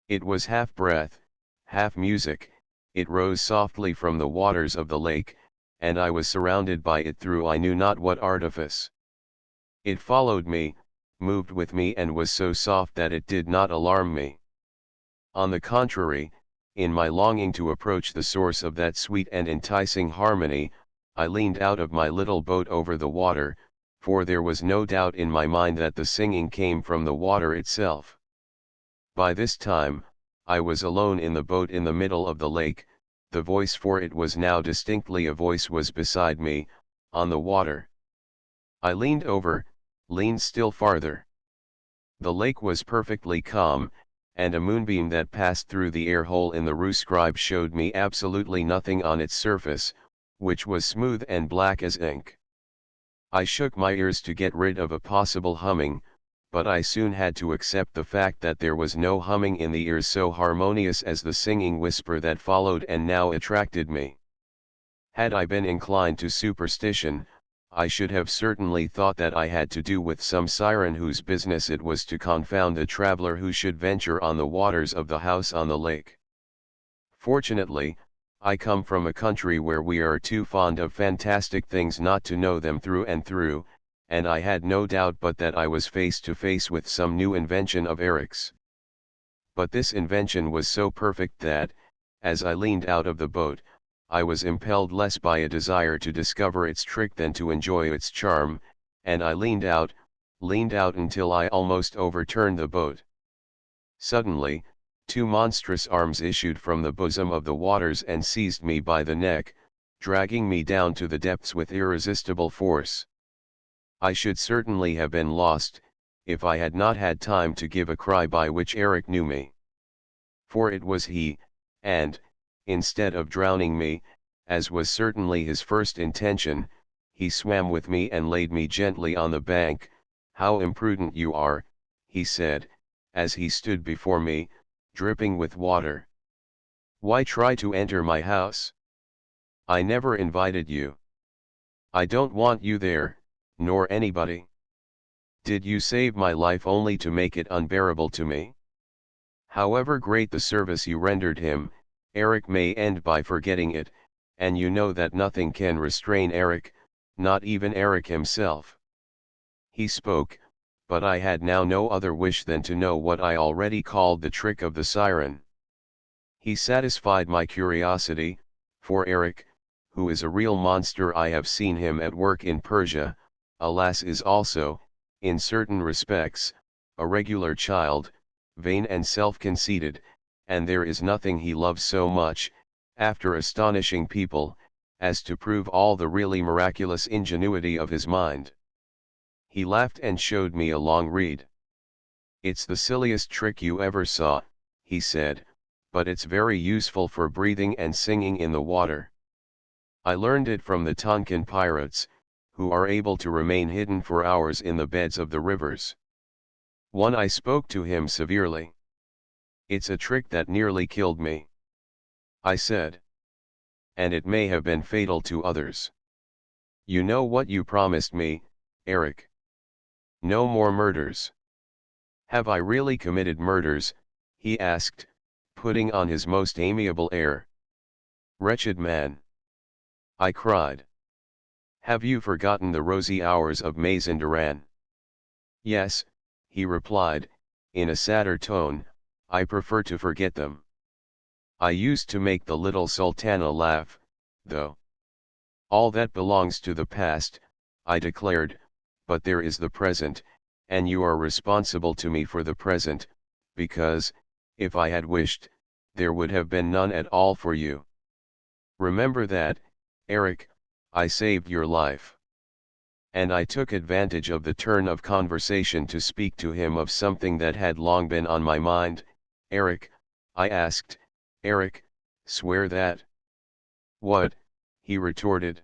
It was half breath, half music, it rose softly from the waters of the lake, and I was surrounded by it through I knew not what artifice. It followed me, moved with me, and was so soft that it did not alarm me. On the contrary, in my longing to approach the source of that sweet and enticing harmony, I leaned out of my little boat over the water, for there was no doubt in my mind that the singing came from the water itself. By this time, I was alone in the boat in the middle of the lake, the voice, for it was now distinctly a voice, was beside me, on the water. I leaned over, leaned still farther. The lake was perfectly calm, and a moonbeam that passed through the air hole in the roof scribe showed me absolutely nothing on its surface, which was smooth and black as ink. I shook my ears to get rid of a possible humming, but I soon had to accept the fact that there was no humming in the ears so harmonious as the singing whisper that followed and now attracted me. Had I been inclined to superstition, I should have certainly thought that I had to do with some siren whose business it was to confound a traveler who should venture on the waters of the house on the lake. Fortunately, I come from a country where we are too fond of fantastic things not to know them through and through, and I had no doubt but that I was face to face with some new invention of Eric's. But this invention was so perfect that, as I leaned out of the boat, I was impelled less by a desire to discover its trick than to enjoy its charm, and I leaned out until I almost overturned the boat. Suddenly, two monstrous arms issued from the bosom of the waters and seized me by the neck, dragging me down to the depths with irresistible force. I should certainly have been lost, if I had not had time to give a cry by which Eric knew me. For it was he, and, instead of drowning me, as was certainly his first intention, he swam with me and laid me gently on the bank. "How imprudent you are," he said, as he stood before me, dripping with water. "Why try to enter my house? I never invited you. I don't want you there, nor anybody. Did you save my life only to make it unbearable to me?" However great the service you rendered him, Eric may end by forgetting it, and you know that nothing can restrain Eric, not even Eric himself. He spoke, but I had now no other wish than to know what I already called the trick of the siren. He satisfied my curiosity, for Eric, who is a real monster, I have seen him at work in Persia, alas, is also, in certain respects, a regular child, vain and self-conceited, and there is nothing he loves so much, after astonishing people, as to prove all the really miraculous ingenuity of his mind. He laughed and showed me a long reed. "It's the silliest trick you ever saw," he said, "but it's very useful for breathing and singing in the water. I learned it from the Tonkin pirates, who are able to remain hidden for hours in the beds of the rivers. I spoke to him severely. 'It's a trick that nearly killed me,' I said. 'And it may have been fatal to others. You know what you promised me, Eric. No more murders.' 'Have I really committed murders?' he asked, putting on his most amiable air. 'Wretched man!' I cried. 'Have you forgotten the rosy hours of Mazandaran?' 'Yes,' he replied, in a sadder tone, 'I prefer to forget them. I used to make the little Sultana laugh, though. All that belongs to the past,' I declared, 'but there is the present, and you are responsible to me for the present, because, if I had wished, there would have been none at all for you. Remember that, Eric, I saved your life.' And I took advantage of the turn of conversation to speak to him of something that had long been on my mind. 'Eric,' I asked, 'Eric, swear that.' 'What?' he retorted.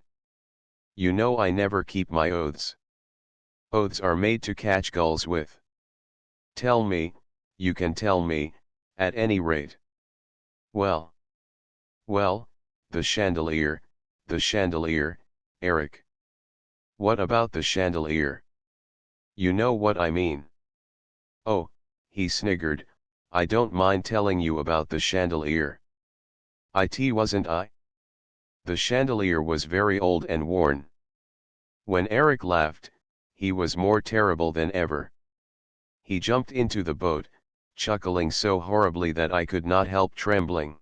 'You know I never keep my oaths. Oaths are made to catch gulls with. Tell me, you can tell me, at any rate.' 'Well, the chandelier, Eric.' 'What about the chandelier? You know what I mean.' 'Oh,' he sniggered, 'I don't mind telling you about the chandelier. Wasn't I? The chandelier was very old and worn.' When Eric laughed, he was more terrible than ever. He jumped into the boat, chuckling so horribly that I could not help trembling.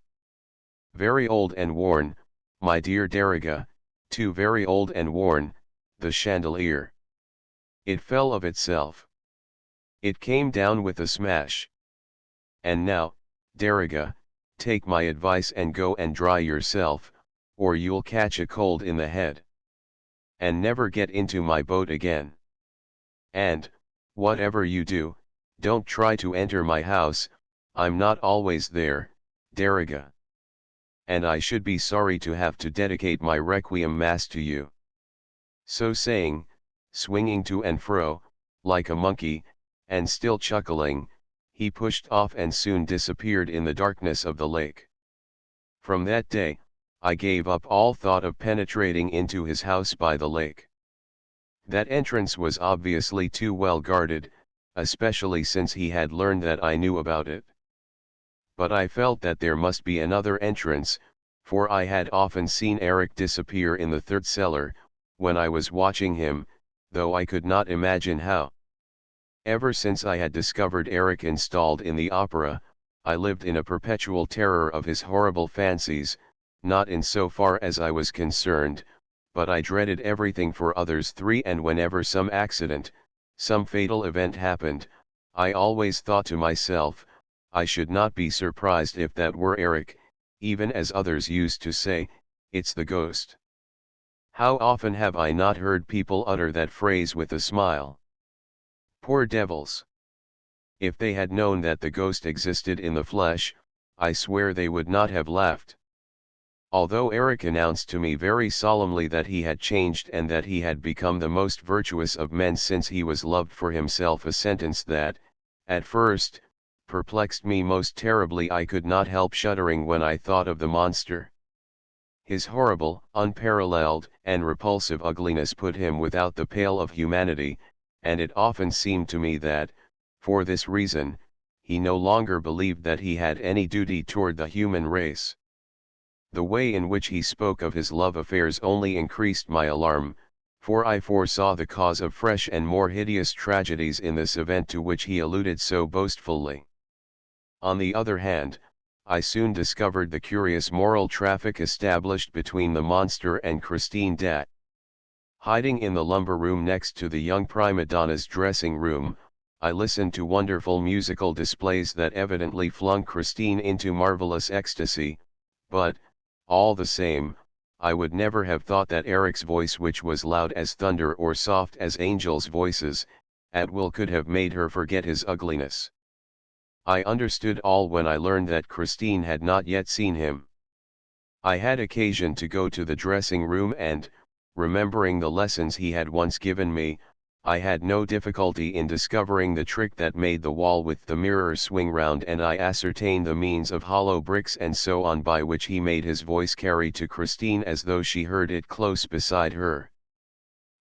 'Very old and worn, my dear Deriga, too very old and worn, the chandelier. It fell of itself. It came down with a smash. And now, Deriga, take my advice and go and dry yourself, or you'll catch a cold in the head. And never get into my boat again. And, whatever you do, Don't try to enter my house, I'm not always there, Dariga. And I should be sorry to have to dedicate my requiem mass to you. So saying, swinging to and fro, like a monkey, and still chuckling, he pushed off and soon disappeared in the darkness of the lake. From that day, I gave up all thought of penetrating into his house by the lake. That entrance was obviously too well guarded, especially since he had learned that I knew about it. But I felt that there must be another entrance, for I had often seen Eric disappear in the third cellar, when I was watching him, though I could not imagine how. Ever since I had discovered Eric installed in the opera, I lived in a perpetual terror of his horrible fancies, not in so far as I was concerned, but I dreaded everything for others three, and whenever some accident, some fatal event happened, I always thought to myself, I should not be surprised if that were Eric, even as others used to say, it's the ghost. How often have I not heard people utter that phrase with a smile? Poor devils! If they had known that the ghost existed in the flesh, I swear they would not have laughed. Although Eric announced to me very solemnly that he had changed and that he had become the most virtuous of men since he was loved for himself, a sentence that, at first, perplexed me most terribly, I could not help shuddering when I thought of the monster. His horrible, unparalleled, and repulsive ugliness put him without the pale of humanity, and it often seemed to me that, for this reason, he no longer believed that he had any duty toward the human race. The way in which he spoke of his love affairs only increased my alarm, for I foresaw the cause of fresh and more hideous tragedies in this event to which he alluded so boastfully. On the other hand, I soon discovered the curious moral traffic established between the monster and Christine Daae. Hiding in the lumber room next to the young prima donna's dressing room, I listened to wonderful musical displays that evidently flung Christine into marvelous ecstasy, but, all the same, I would never have thought that Eric's voice, which was loud as thunder or soft as angels' voices, at will could have made her forget his ugliness. I understood all when I learned that Christine had not yet seen him. I had occasion to go to the dressing room and, remembering the lessons he had once given me, I had no difficulty in discovering the trick that made the wall with the mirror swing round, and I ascertained the means of hollow bricks and so on by which he made his voice carry to Christine as though she heard it close beside her.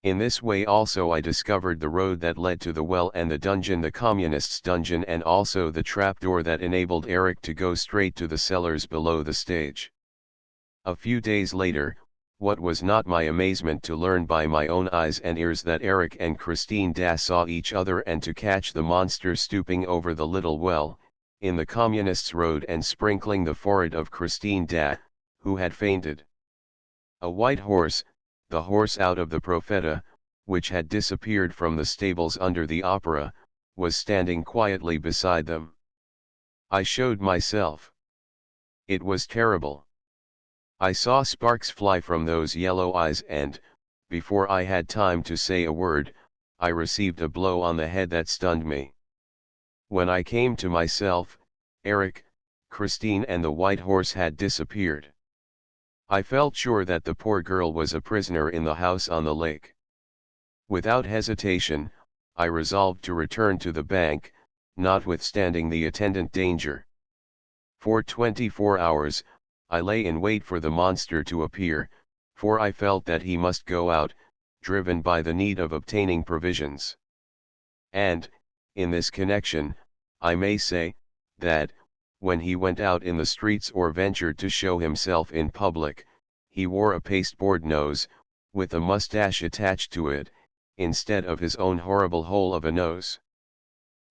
In this way also I discovered the road that led to the well and the dungeon, the communist's dungeon, and also the trapdoor that enabled Eric to go straight to the cellars below the stage. A few days later, what was not my amazement to learn by my own eyes and ears that Eric and Christine Daae saw each other, and to catch the monster stooping over the little well, in the communist's road, and sprinkling the forehead of Christine Daae, who had fainted. A white horse, the horse out of the Profeta, which had disappeared from the stables under the opera, was standing quietly beside them. I showed myself. It was terrible. I saw sparks fly from those yellow eyes, and, before I had time to say a word, I received a blow on the head that stunned me. When I came to myself, Eric, Christine and the white horse had disappeared. I felt sure that the poor girl was a prisoner in the house on the lake. Without hesitation, I resolved to return to the bank, notwithstanding the attendant danger. For 24 hours, I lay in wait for the monster to appear, for I felt that he must go out, driven by the need of obtaining provisions. And, in this connection, I may say, that, when he went out in the streets or ventured to show himself in public, he wore a pasteboard nose, with a mustache attached to it, instead of his own horrible hole of a nose.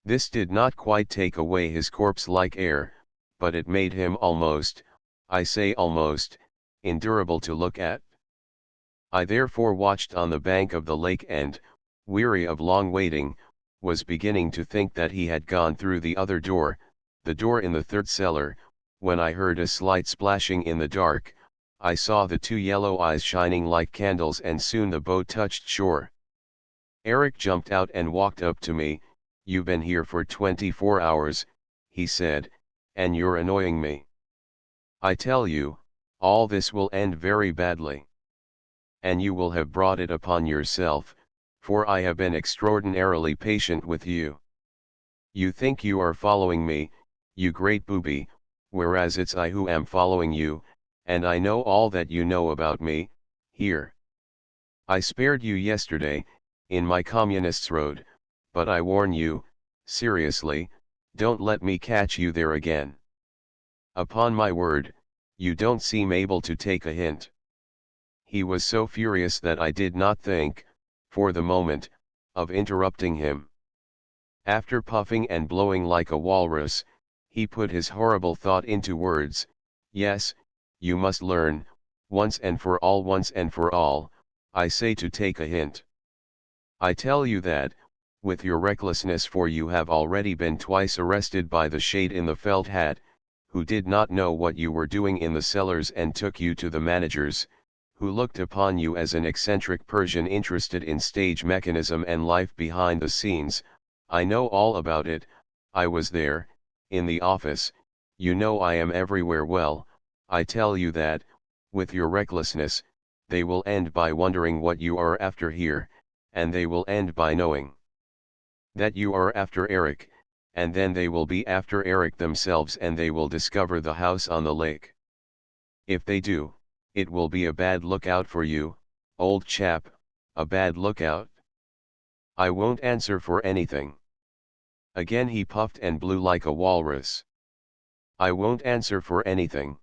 This did not quite take away his corpse-like air, but it made him almost, I say almost, endurable to look at. I therefore watched on the bank of the lake and, weary of long waiting, was beginning to think that he had gone through the other door, the door in the third cellar, when I heard a slight splashing in the dark. I saw the two yellow eyes shining like candles, and soon the boat touched shore. Eric jumped out and walked up to me, You've been here for 24 hours, he said, and you're annoying me. I tell you, all this will end very badly. And you will have brought it upon yourself, for I have been extraordinarily patient with you. You think you are following me, you great booby, whereas it's I who am following you, and I know all that you know about me. Here. I spared you yesterday, in my communist's road, but I warn you, seriously, don't let me catch you there again. Upon my word, you don't seem able to take a hint. He was so furious that I did not think, for the moment, of interrupting him. After puffing and blowing like a walrus, he put his horrible thought into words. Yes, you must learn, once and for all, I say, to take a hint. I tell you that, with your recklessness, for you have already been twice arrested by the shade in the felt hat, who did not know what you were doing in the cellars and took you to the managers, who looked upon you as an eccentric Persian interested in stage mechanism and life behind the scenes. I know all about it, I was there, in the office, you know I am everywhere. Well, I tell you that, with your recklessness, they will end by wondering what you are after here, and they will end by knowing that you are after Eric, and then they will be after Eric themselves, and they will discover the house on the lake. If they do, it will be a bad lookout for you, old chap, a bad lookout. I won't answer for anything. Again he puffed and blew like a walrus. I won't answer for anything.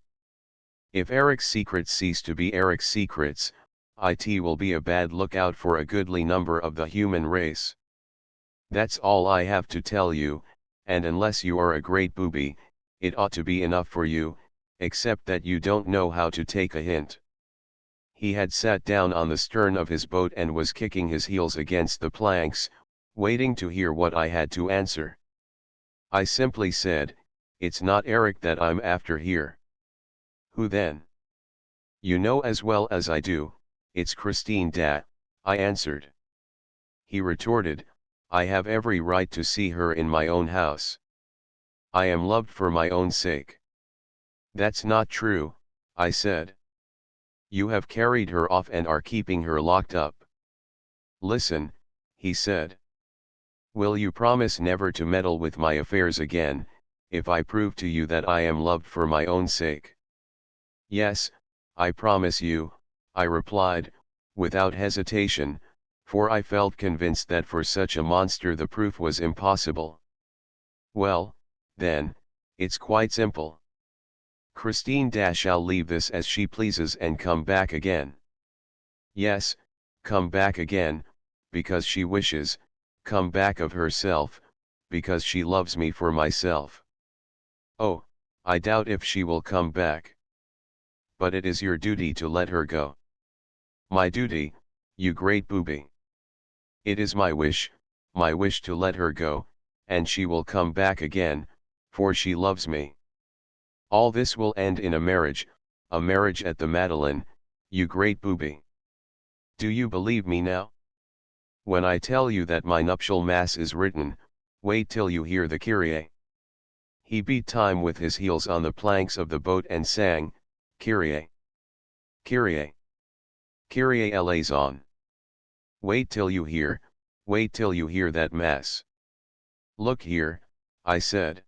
If Eric's secrets cease to be Eric's secrets, it will be a bad lookout for a goodly number of the human race. That's all I have to tell you, and unless you are a great booby, it ought to be enough for you, except that you don't know how to take a hint. He had sat down on the stern of his boat and was kicking his heels against the planks, waiting to hear what I had to answer. I simply said, it's not Eric that I'm after here. Who then? You know as well as I do, it's Christine da, I answered. He retorted, I have every right to see her in my own house. I am loved for my own sake. That's not true, I said. You have carried her off and are keeping her locked up. Listen, he said. Will you promise never to meddle with my affairs again, if I prove to you that I am loved for my own sake? Yes, I promise you, I replied, without hesitation, for I felt convinced that for such a monster the proof was impossible. Well, then, it's quite simple. Christine shall leave this as she pleases and come back again. Yes, come back again, because she wishes, come back of herself, because she loves me for myself. Oh, I doubt if she will come back. But it is your duty to let her go. My duty, you great booby. It is my wish to let her go, and she will come back again, for she loves me. All this will end in a marriage at the Madeleine, you great booby. Do you believe me now? When I tell you that my nuptial mass is written, wait till you hear the Kyrie. He beat time with his heels on the planks of the boat and sang, Kyrie, Kyrie, Kyrie eleison. Wait till you hear that mass. Look here, I said.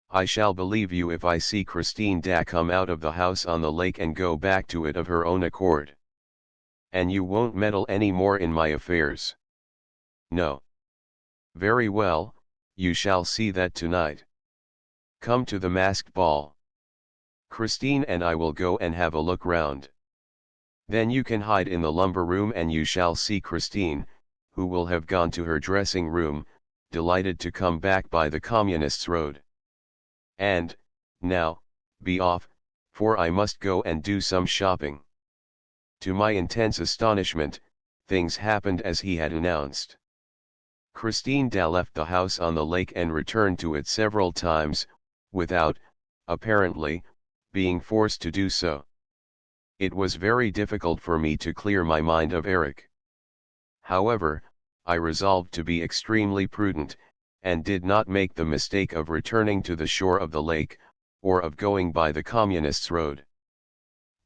I shall believe you if I see Christine da come out of the house on the lake and go back to it of her own accord. And you won't meddle any more in my affairs. No. Very well, you shall see that tonight. Come to the masked ball. Christine and I will go and have a look round. Then you can hide in the lumber room and you shall see Christine, who will have gone to her dressing room, delighted to come back by the Communists' road. And, now, be off, for I must go and do some shopping. To my intense astonishment, things happened as he had announced. Christine da left the house on the lake and returned to it several times, without, apparently, being forced to do so. It was very difficult for me to clear my mind of Eric. However, I resolved to be extremely prudent, and did not make the mistake of returning to the shore of the lake, or of going by the Communists' road.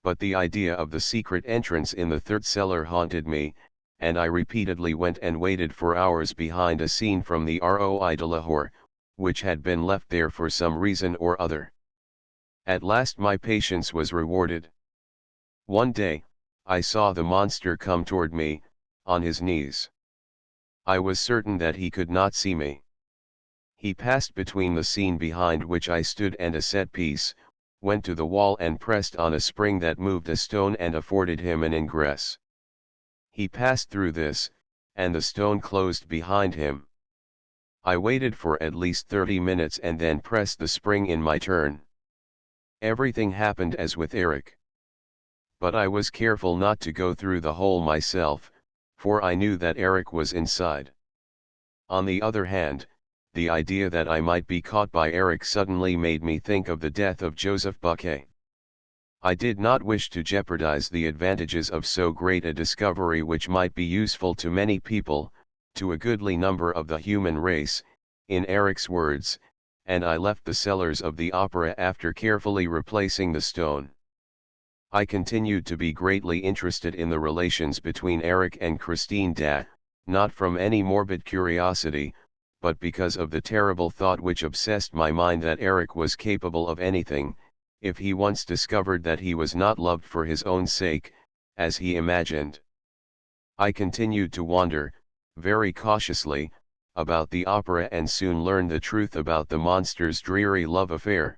But the idea of the secret entrance in the third cellar haunted me, and I repeatedly went and waited for hours behind a scene from the Roi de Lahore, which had been left there for some reason or other. At last my patience was rewarded. One day, I saw the monster come toward me, on his knees. I was certain that he could not see me. He passed between the scene behind which I stood and a set piece, went to the wall and pressed on a spring that moved a stone and afforded him an ingress. He passed through this, and the stone closed behind him. I waited for at least 30 minutes and then pressed the spring in my turn. Everything happened as with Eric. But I was careful not to go through the hole myself, for I knew that Eric was inside. On the other hand, the idea that I might be caught by Eric suddenly made me think of the death of Joseph Buquet. I did not wish to jeopardize the advantages of so great a discovery, which might be useful to many people, to a goodly number of the human race, in Eric's words, and I left the cellars of the opera after carefully replacing the stone. I continued to be greatly interested in the relations between Eric and Christine Da, not from any morbid curiosity, but because of the terrible thought which obsessed my mind that Eric was capable of anything, if he once discovered that he was not loved for his own sake, as he imagined. I continued to wander, very cautiously, about the opera and soon learned the truth about the monster's dreary love affair.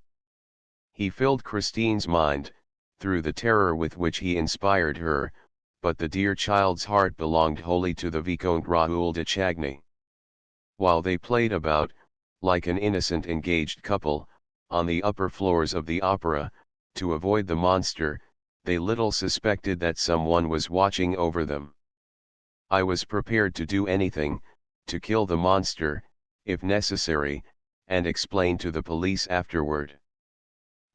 He filled Christine's mind, through the terror with which he inspired her, but the dear child's heart belonged wholly to the Vicomte Raoul de Chagny. While they played about, like an innocent engaged couple, on the upper floors of the opera, to avoid the monster, they little suspected that someone was watching over them. I was prepared to do anything, to kill the monster, if necessary, and explain to the police afterward.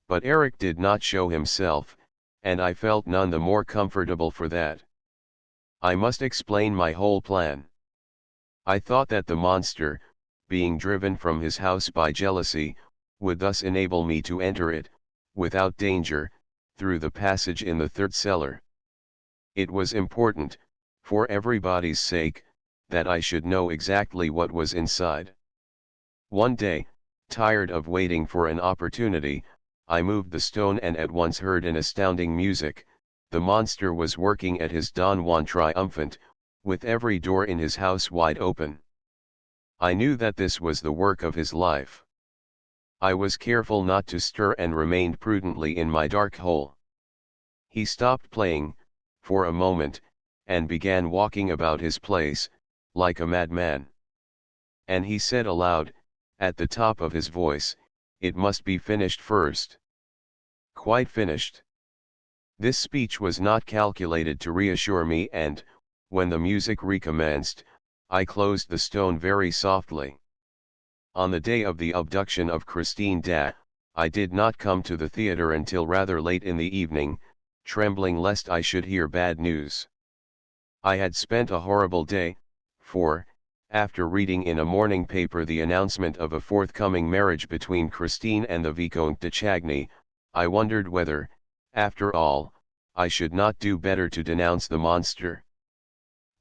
But Eric did not show himself, and I felt none the more comfortable for that. I must explain my whole plan. I thought that the monster, being driven from his house by jealousy, would thus enable me to enter it, without danger, through the passage in the third cellar. It was important, for everybody's sake, that I should know exactly what was inside. One day, tired of waiting for an opportunity, I moved the stone and at once heard an astounding music. The monster was working at his Don Juan triumphant, with every door in his house wide open. I knew that this was the work of his life. I was careful not to stir and remained prudently in my dark hole. He stopped playing, for a moment, and began walking about his place, like a madman. And he said aloud, at the top of his voice, "It must be finished first." Quite finished. This speech was not calculated to reassure me, and, when the music recommenced, I closed the stone very softly. On the day of the abduction of Christine Da, I did not come to the theater until rather late in the evening, trembling lest I should hear bad news. I had spent a horrible day, for, after reading in a morning paper the announcement of a forthcoming marriage between Christine and the Vicomte de Chagny, I wondered whether, after all, I should not do better to denounce the monster.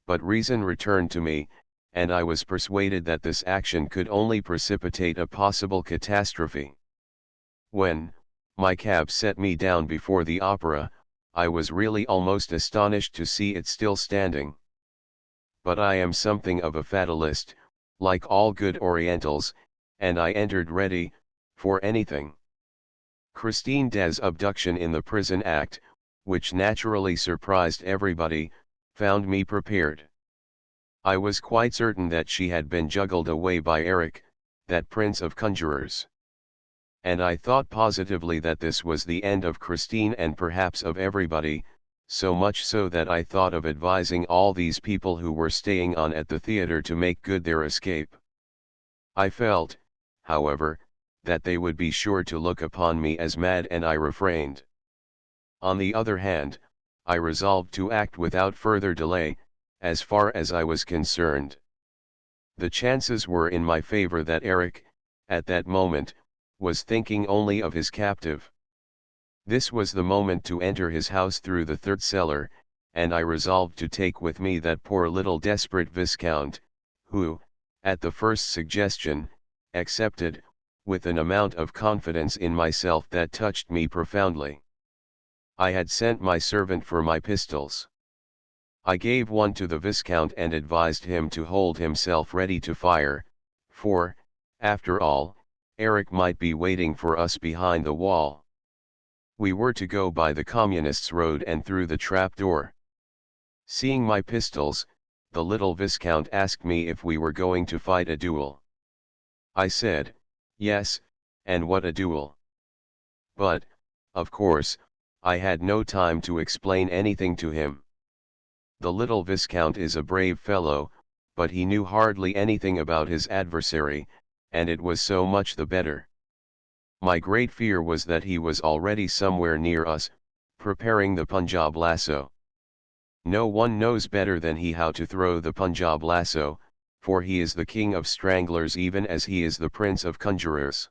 But reason returned to me, and I was persuaded that this action could only precipitate a possible catastrophe. When, my cab set me down before the opera, I was really almost astonished to see it still standing. But I am something of a fatalist, like all good Orientals, and I entered ready, for anything. Christine Da's abduction in the prison act, which naturally surprised everybody, found me prepared. I was quite certain that she had been juggled away by Eric, that prince of conjurers. And I thought positively that this was the end of Christine and perhaps of everybody, so much so that I thought of advising all these people who were staying on at the theater to make good their escape. I felt, however, that they would be sure to look upon me as mad, and I refrained. On the other hand, I resolved to act without further delay, as far as I was concerned. The chances were in my favor that Eric, at that moment, was thinking only of his captive. This was the moment to enter his house through the third cellar, and I resolved to take with me that poor little desperate Viscount, who, at the first suggestion, accepted, with an amount of confidence in myself that touched me profoundly. I had sent my servant for my pistols. I gave one to the Viscount and advised him to hold himself ready to fire, for, after all, Eric might be waiting for us behind the wall. We were to go by the Communists' road and through the trapdoor. Seeing my pistols, the little Viscount asked me if we were going to fight a duel. I said, yes, and what a duel. But, of course, I had no time to explain anything to him. The little Viscount is a brave fellow, but he knew hardly anything about his adversary, and it was so much the better. My great fear was that he was already somewhere near us, preparing the Punjab lasso. No one knows better than he how to throw the Punjab lasso, for he is the king of stranglers even as he is the prince of conjurers.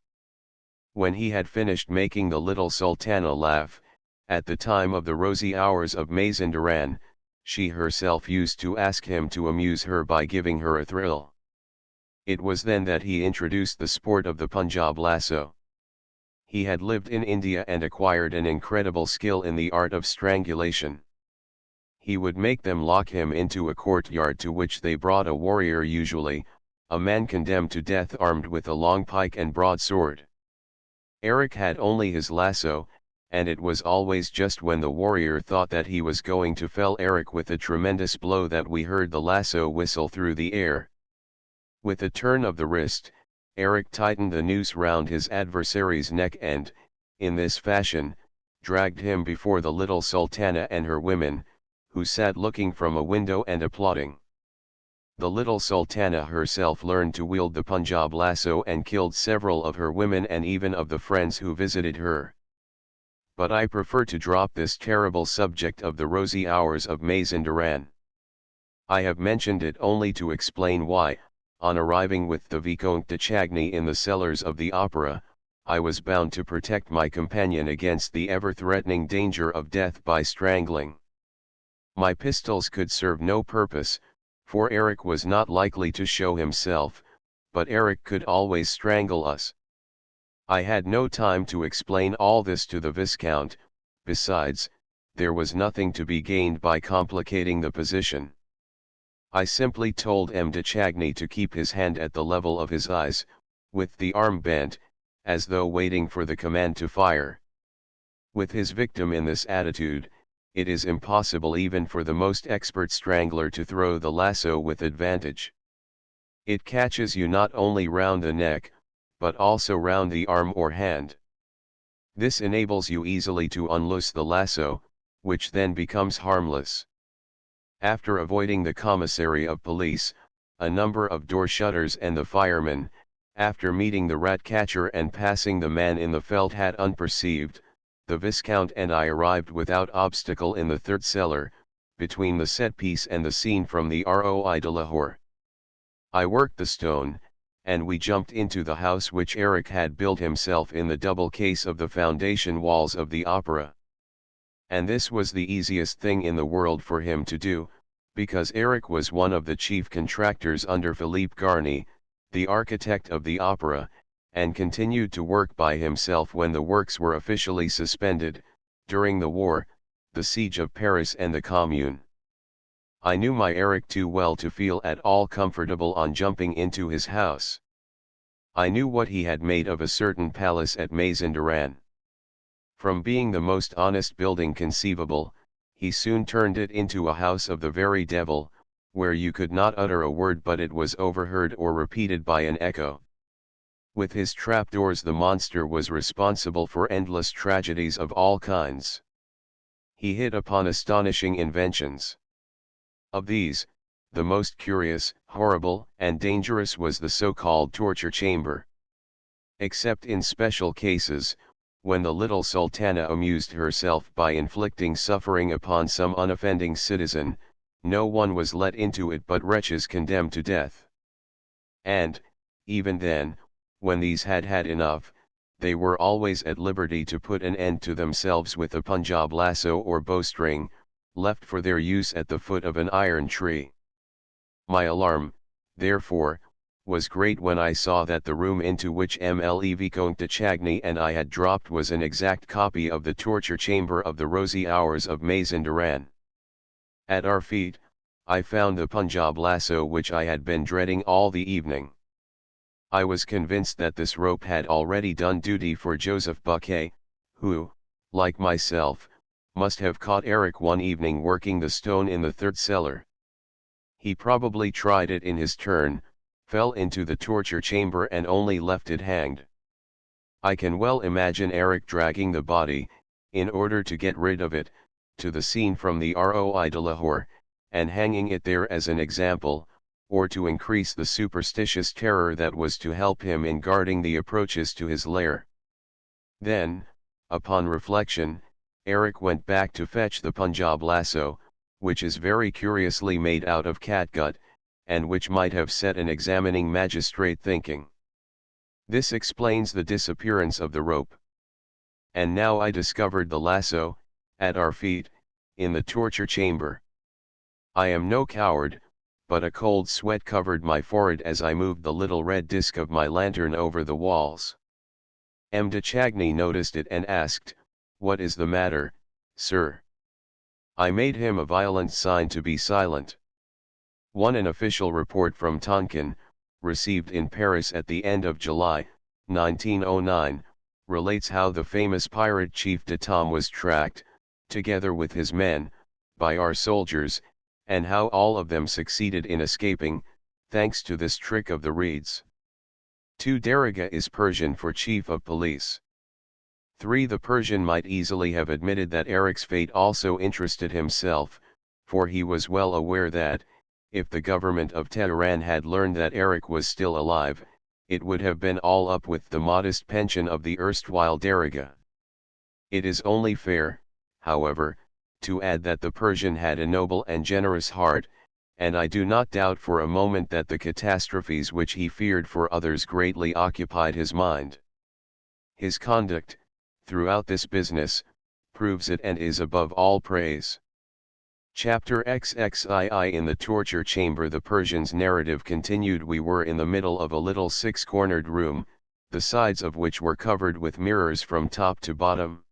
When he had finished making the little Sultana laugh, at the time of the rosy hours of Mazandaran, she herself used to ask him to amuse her by giving her a thrill. It was then that he introduced the sport of the Punjab lasso. He had lived in India and acquired an incredible skill in the art of strangulation. He would make them lock him into a courtyard to which they brought a warrior, usually, a man condemned to death armed with a long pike and broadsword. Eric had only his lasso, and it was always just when the warrior thought that he was going to fell Eric with a tremendous blow that we heard the lasso whistle through the air. With a turn of the wrist, Eric tightened the noose round his adversary's neck and, in this fashion, dragged him before the little Sultana and her women, who sat looking from a window and applauding. The little Sultana herself learned to wield the Punjab lasso and killed several of her women and even of the friends who visited her. But I prefer to drop this terrible subject of the rosy hours of Mazandaran. I have mentioned it only to explain why, on arriving with the Vicomte de Chagny in the cellars of the opera, I was bound to protect my companion against the ever-threatening danger of death by strangling. My pistols could serve no purpose, for Eric was not likely to show himself, but Eric could always strangle us. I had no time to explain all this to the Viscount. Besides, there was nothing to be gained by complicating the position. I simply told M. de Chagny to keep his hand at the level of his eyes, with the arm bent, as though waiting for the command to fire. With his victim in this attitude, it is impossible even for the most expert strangler to throw the lasso with advantage. It catches you not only round the neck, but also round the arm or hand. This enables you easily to unloose the lasso, which then becomes harmless. After avoiding the commissary of police, a number of door shutters and the firemen, after meeting the rat catcher and passing the man in the felt hat unperceived, the Viscount and I arrived without obstacle in the third cellar, between the set piece and the scene from the Roi de Lahore. I worked the stone, and we jumped into the house which Eric had built himself in the double case of the foundation walls of the opera. And this was the easiest thing in the world for him to do, because Eric was one of the chief contractors under Philippe Garny, the architect of the opera, and continued to work by himself when the works were officially suspended, during the war, the siege of Paris and the Commune. I knew my Eric too well to feel at all comfortable on jumping into his house. I knew what he had made of a certain palace at Mazandaran. From being the most honest building conceivable, he soon turned it into a house of the very devil, where you could not utter a word but it was overheard or repeated by an echo. With his trapdoors the monster was responsible for endless tragedies of all kinds. He hit upon astonishing inventions. Of these, the most curious, horrible, and dangerous was the so-called torture chamber. Except in special cases, when the little Sultana amused herself by inflicting suffering upon some unoffending citizen, no one was let into it but wretches condemned to death. and, even then, when these had had enough, they were always at liberty to put an end to themselves with a Punjab lasso or bowstring, left for their use at the foot of an iron tree. My alarm, therefore, was great when I saw that the room into which Mle Vicomte de Chagny and I had dropped was an exact copy of the torture chamber of the rosy hours of Mazinderan. At our feet, I found the Punjab lasso which I had been dreading all the evening. I was convinced that this rope had already done duty for Joseph Buquet, who, like myself, must have caught Eric one evening working the stone in the third cellar. He probably tried it in his turn, fell into the torture chamber and only left it hanged. I can well imagine Eric dragging the body, in order to get rid of it, to the scene from the Roi de Lahore, and hanging it there as an example, or to increase the superstitious terror that was to help him in guarding the approaches to his lair. Then, upon reflection, Eric went back to fetch the Punjab lasso, which is very curiously made out of catgut, and which might have set an examining magistrate thinking. This explains the disappearance of the rope. And now I discovered the lasso, at our feet, in the torture chamber. I am no coward, but a cold sweat covered my forehead as I moved the little red disc of my lantern over the walls. M. de Chagny noticed it and asked, "What is the matter, sir?" I made him a violent sign to be silent. An official report from Tonkin, received in Paris at the end of July, 1909, relates how the famous pirate chief Datom was tracked, together with his men, by our soldiers, and how all of them succeeded in escaping, thanks to this trick of the reeds. 2. Dariga is Persian for chief of police. 3. The Persian might easily have admitted that Eric's fate also interested himself, for he was well aware that, if the government of Tehran had learned that Eric was still alive, it would have been all up with the modest pension of the erstwhile Dariga. It is only fair, however, to add that the Persian had a noble and generous heart, and I do not doubt for a moment that the catastrophes which he feared for others greatly occupied his mind. His conduct, throughout this business, proves it and is above all praise. Chapter XXII. In the torture chamber. The Persian's narrative continued. We were in the middle of a little six-cornered room, the sides of which were covered with mirrors from top to bottom.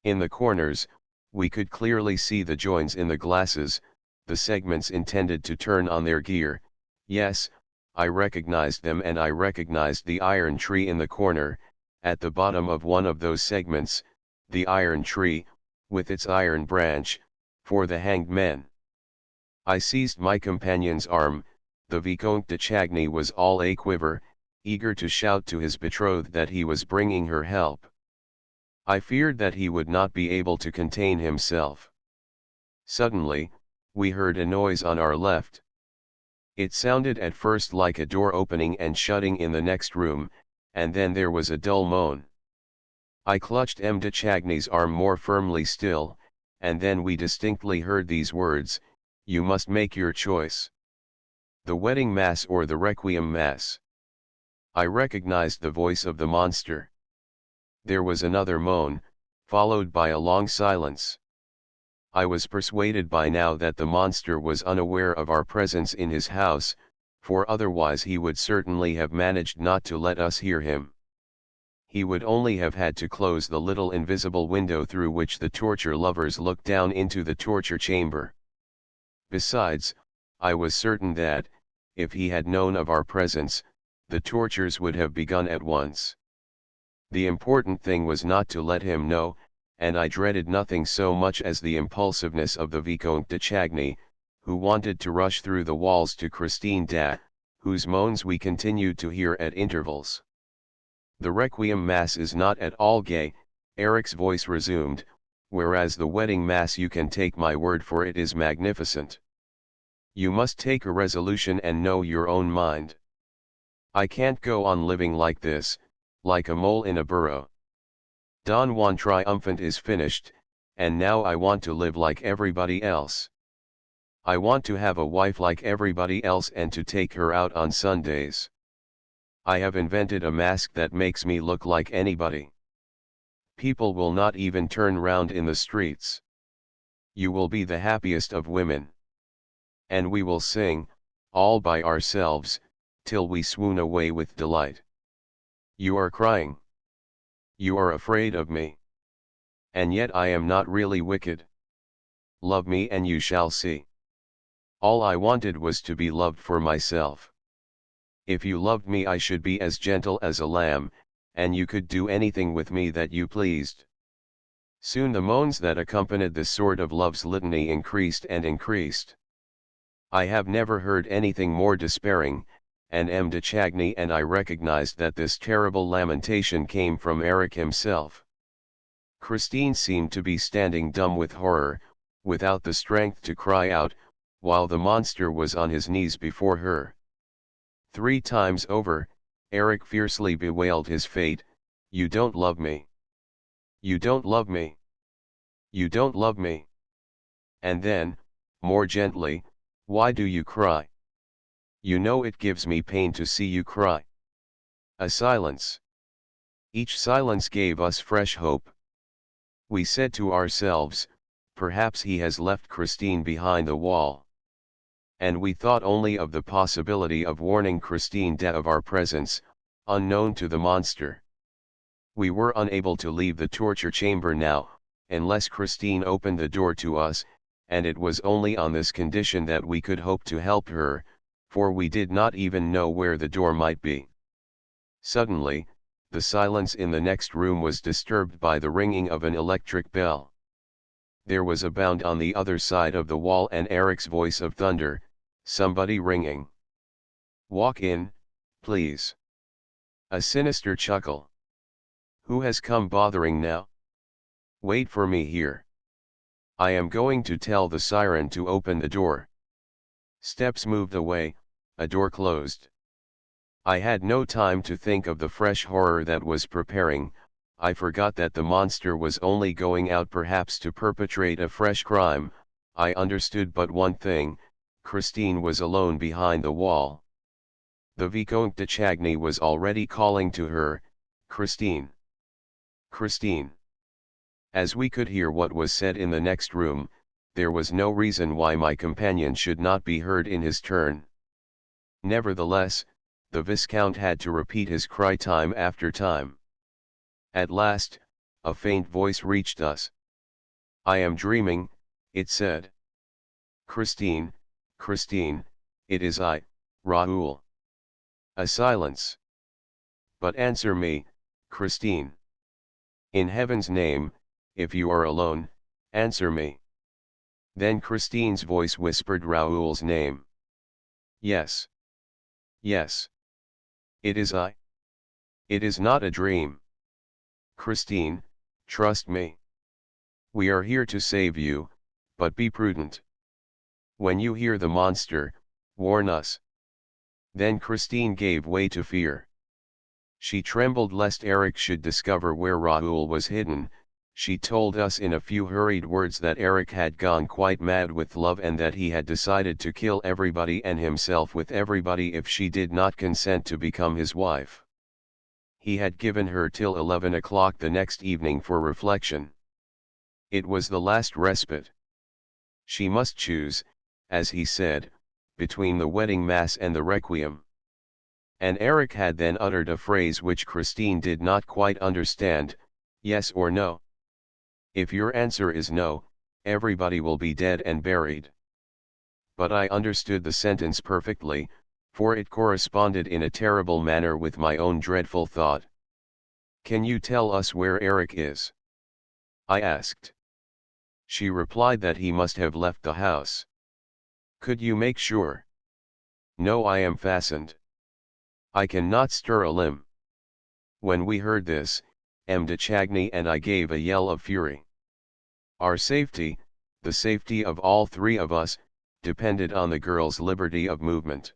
In the corners, we could clearly see the joins in the glasses, the segments intended to turn on their gear. Yes, I recognized them, and I recognized the iron tree in the corner, at the bottom of one of those segments, the iron tree, with its iron branch, for the hanged men. I seized my companion's arm. The Vicomte de Chagny was all a quiver, eager to shout to his betrothed that he was bringing her help. I feared that he would not be able to contain himself. Suddenly, we heard a noise on our left. It sounded at first like a door opening and shutting in the next room, and then there was a dull moan. I clutched M. de Chagny's arm more firmly still, and then we distinctly heard these words, "You must make your choice. The wedding mass or the requiem mass." I recognized the voice of the monster. There was another moan, followed by a long silence. I was persuaded by now that the monster was unaware of our presence in his house, for otherwise he would certainly have managed not to let us hear him. He would only have had to close the little invisible window through which the torture lovers looked down into the torture chamber. Besides, I was certain that, if he had known of our presence, the tortures would have begun at once. The important thing was not to let him know, and I dreaded nothing so much as the impulsiveness of the Vicomte de Chagny, who wanted to rush through the walls to Christine d'A, whose moans we continued to hear at intervals. "The requiem mass is not at all gay," Eric's voice resumed, "whereas the wedding mass, you can take my word for it, is magnificent. You must take a resolution and know your own mind. I can't go on living like this, like a mole in a burrow. Don Juan Triumphant is finished, and now I want to live like everybody else. I want to have a wife like everybody else and to take her out on Sundays. I have invented a mask that makes me look like anybody. People will not even turn round in the streets. You will be the happiest of women. And we will sing, all by ourselves, till we swoon away with delight. You are crying. You are afraid of me. And yet I am not really wicked. Love me and you shall see. All I wanted was to be loved for myself. If you loved me I should be as gentle as a lamb, and you could do anything with me that you pleased. Soon the moans that accompanied this sort of love's litany increased and increased. I have never heard anything more despairing, and M. de Chagny and I recognized that this terrible lamentation came from Eric himself. Christine seemed to be standing dumb with horror, without the strength to cry out, while the monster was on his knees before her. 3 times over, Eric fiercely bewailed his fate, "You don't love me. You don't love me. You don't love me." And then, more gently, "Why do you cry? You know it gives me pain to see you cry." A silence. Each silence gave us fresh hope. We said to ourselves, perhaps he has left Christine behind the wall. And we thought only of the possibility of warning Christine of our presence, unknown to the monster. We were unable to leave the torture chamber now, unless Christine opened the door to us, and it was only on this condition that we could hope to help her, for we did not even know where the door might be. Suddenly, the silence in the next room was disturbed by the ringing of an electric bell. There was a bound on the other side of the wall and Eric's voice of thunder, "Somebody ringing. Walk in, please." A sinister chuckle. "Who has come bothering now? Wait for me here. I am going to tell the siren to open the door." Steps moved away, a door closed. I had no time to think of the fresh horror that was preparing. I forgot that the monster was only going out perhaps to perpetrate a fresh crime. I understood but one thing: Christine was alone behind the wall. The Vicomte de Chagny was already calling to her, "Christine! Christine!" As we could hear what was said in the next room, there was no reason why my companion should not be heard in his turn. Nevertheless, the Viscount had to repeat his cry time after time. At last, a faint voice reached us. "I am dreaming," it said. "Christine, Christine, it is I, Raoul." A silence. "But answer me, Christine. In heaven's name, if you are alone, answer me." Then Christine's voice whispered Raoul's name. "Yes. Yes. It is I. It is not a dream. Christine, trust me. We are here to save you, but be prudent. When you hear the monster, warn us." Then Christine gave way to fear. She trembled lest Eric should discover where Raoul was hidden. She told us in a few hurried words that Eric had gone quite mad with love and that he had decided to kill everybody and himself with everybody if she did not consent to become his wife. He had given her till 11 o'clock the next evening for reflection. It was the last respite. She must choose, as he said, between the wedding mass and the requiem. And Eric had then uttered a phrase which Christine did not quite understand: "Yes or no? If your answer is no, everybody will be dead and buried." But I understood the sentence perfectly, for it corresponded in a terrible manner with my own dreadful thought. "Can you tell us where Eric is?" I asked. She replied that he must have left the house. "Could you make sure?" "No, I am fastened. I cannot stir a limb." When we heard this, M. de Chagny and I gave a yell of fury. Our safety, the safety of all 3 of us, depended on the girl's liberty of movement.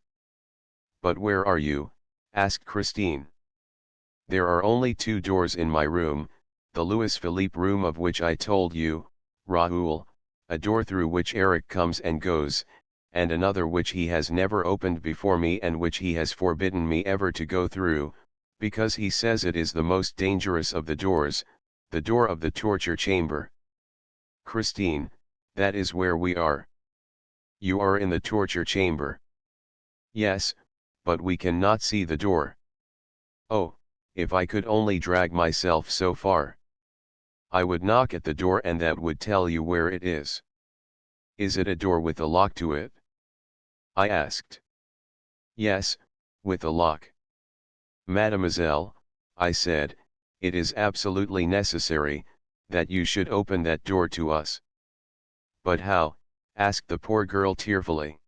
"But where are you?" asked Christine. "There are only 2 doors in my room, the Louis Philippe room of which I told you, Raoul, a door through which Eric comes and goes, and another which he has never opened before me and which he has forbidden me ever to go through, because he says it is the most dangerous of the doors, the door of the torture chamber. Christine, that is where we are. You are in the torture chamber. Yes, but we cannot see the door. Oh, if I could only drag myself so far. I would knock at the door and that would tell you where it is. Is it a door with a lock to it? I asked. Yes, with a lock. Mademoiselle, I said, it is absolutely necessary, that you should open that door to us. But how? Asked the poor girl tearfully.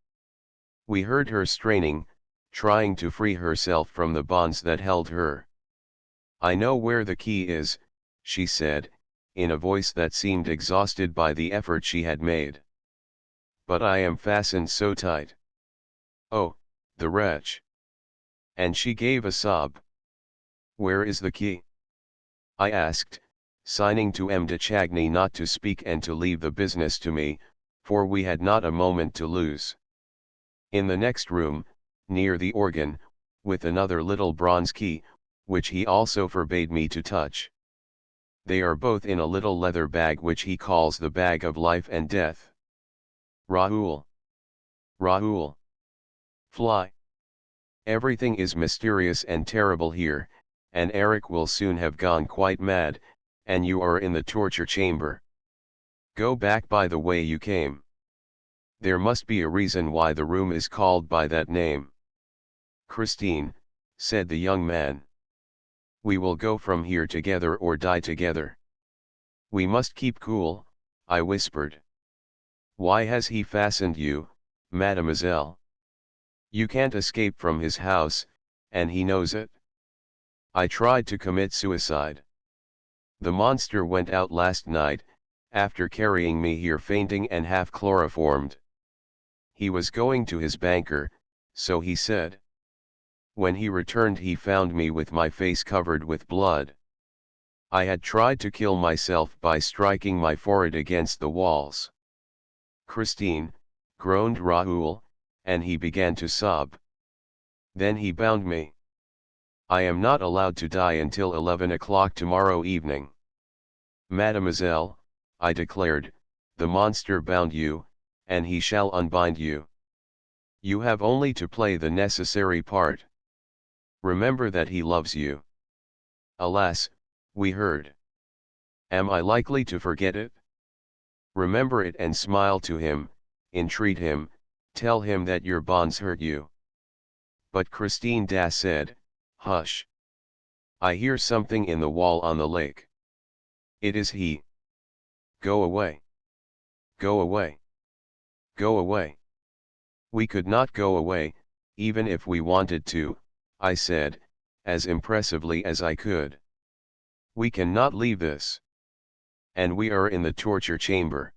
We heard her straining, trying to free herself from the bonds that held her. I know where the key is, she said, in a voice that seemed exhausted by the effort she had made. But I am fastened so tight. Oh, the wretch. And she gave a sob. Where is the key? I asked, signing to M. de Chagny not to speak and to leave the business to me, for we had not a moment to lose. In the next room, near the organ, with another little bronze key, which he also forbade me to touch. They are both in a little leather bag which he calls the bag of life and death. Raoul! Raoul! Fly! Everything is mysterious and terrible here, and Eric will soon have gone quite mad, and you are in the torture chamber. Go back by the way you came. There must be a reason why the room is called by that name. Christine, said the young man. We will go from here together or die together. We must keep cool, I whispered. Why has he fastened you, mademoiselle? You can't escape from his house, and he knows it. I tried to commit suicide. The monster went out last night, after carrying me here fainting and half chloroformed. He was going to his banker, so he said. When he returned he found me with my face covered with blood. I had tried to kill myself by striking my forehead against the walls. Christine, groaned Raoul, and he began to sob. Then he bound me. I am not allowed to die until 11 o'clock tomorrow evening. Mademoiselle, I declared, the monster bound you, and he shall unbind you. You have only to play the necessary part. Remember that he loves you. Alas, we heard. Am I likely to forget it? Remember it and smile to him, entreat him, tell him that your bonds hurt you. But Christine Das said, hush. I hear something in the wall on the lake. It is he. Go away. Go away. Go away. We could not go away, even if we wanted to, I said, as impressively as I could. We cannot leave this. And we are in the torture chamber.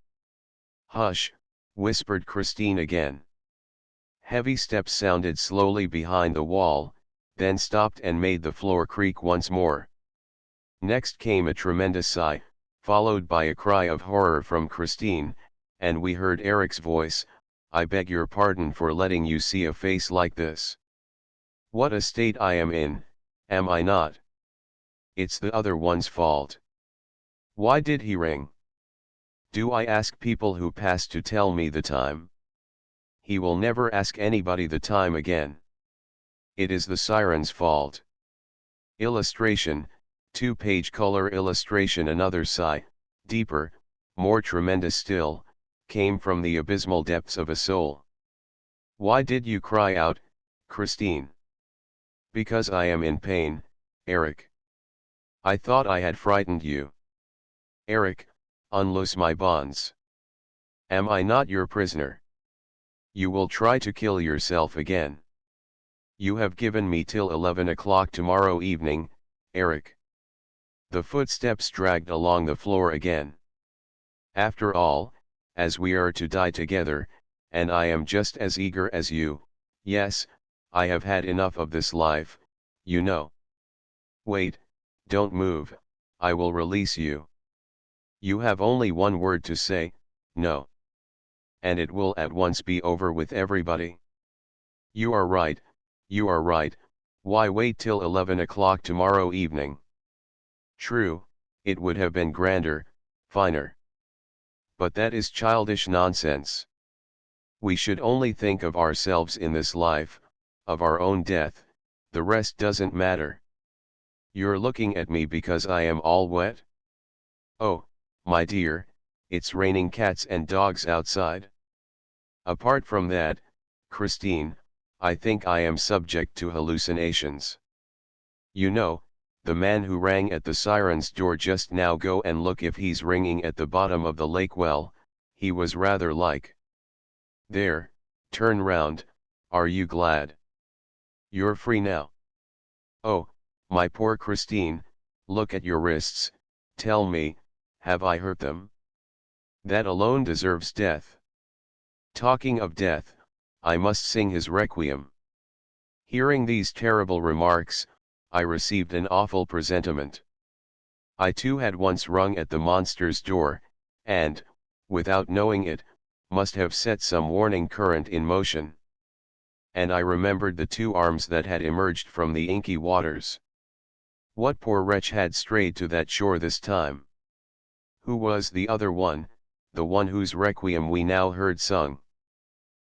Hush, whispered Christine again. Heavy steps sounded slowly behind the wall, then stopped and made the floor creak once more. Next came a tremendous sigh, followed by a cry of horror from Christine, and we heard Eric's voice, I beg your pardon for letting you see a face like this. What a state I am in, am I not? It's the other one's fault. Why did he ring? Do I ask people who pass to tell me the time? He will never ask anybody the time again. It is the siren's fault. Illustration, 2-page color illustration. Another sigh, deeper, more tremendous still, came from the abysmal depths of a soul. Why did you cry out, Christine? Because I am in pain, Eric. I thought I had frightened you. Eric, unloose my bonds. Am I not your prisoner? You will try to kill yourself again. You have given me till 11 o'clock tomorrow evening, Eric. The footsteps dragged along the floor again. After all, as we are to die together, and I am just as eager as you, yes, I have had enough of this life, you know. Wait, don't move, I will release you. You have only one word to say, no. and it will at once be over with everybody. You are right, you are right, why wait till 11 o'clock tomorrow evening? True, it would have been grander, finer. But that is childish nonsense. We should only think of ourselves in this life, of our own death, the rest doesn't matter. You're looking at me because I am all wet? Oh, my dear, it's raining cats and dogs outside. Apart from that, Christine, I think I am subject to hallucinations. You know, the man who rang at the siren's door just now, go and look if he's ringing at the bottom of the lake well, he was rather like. There, turn round, are you glad? You're free now. Oh, my poor Christine, look at your wrists, tell me, have I hurt them? That alone deserves death. Talking of death, I must sing his requiem. Hearing these terrible remarks, I received an awful presentiment. I too had once rung at the monster's door, and, without knowing it, must have set some warning current in motion. And I remembered the two arms that had emerged from the inky waters. What poor wretch had strayed to that shore this time? Who was the other one, the one whose requiem we now heard sung?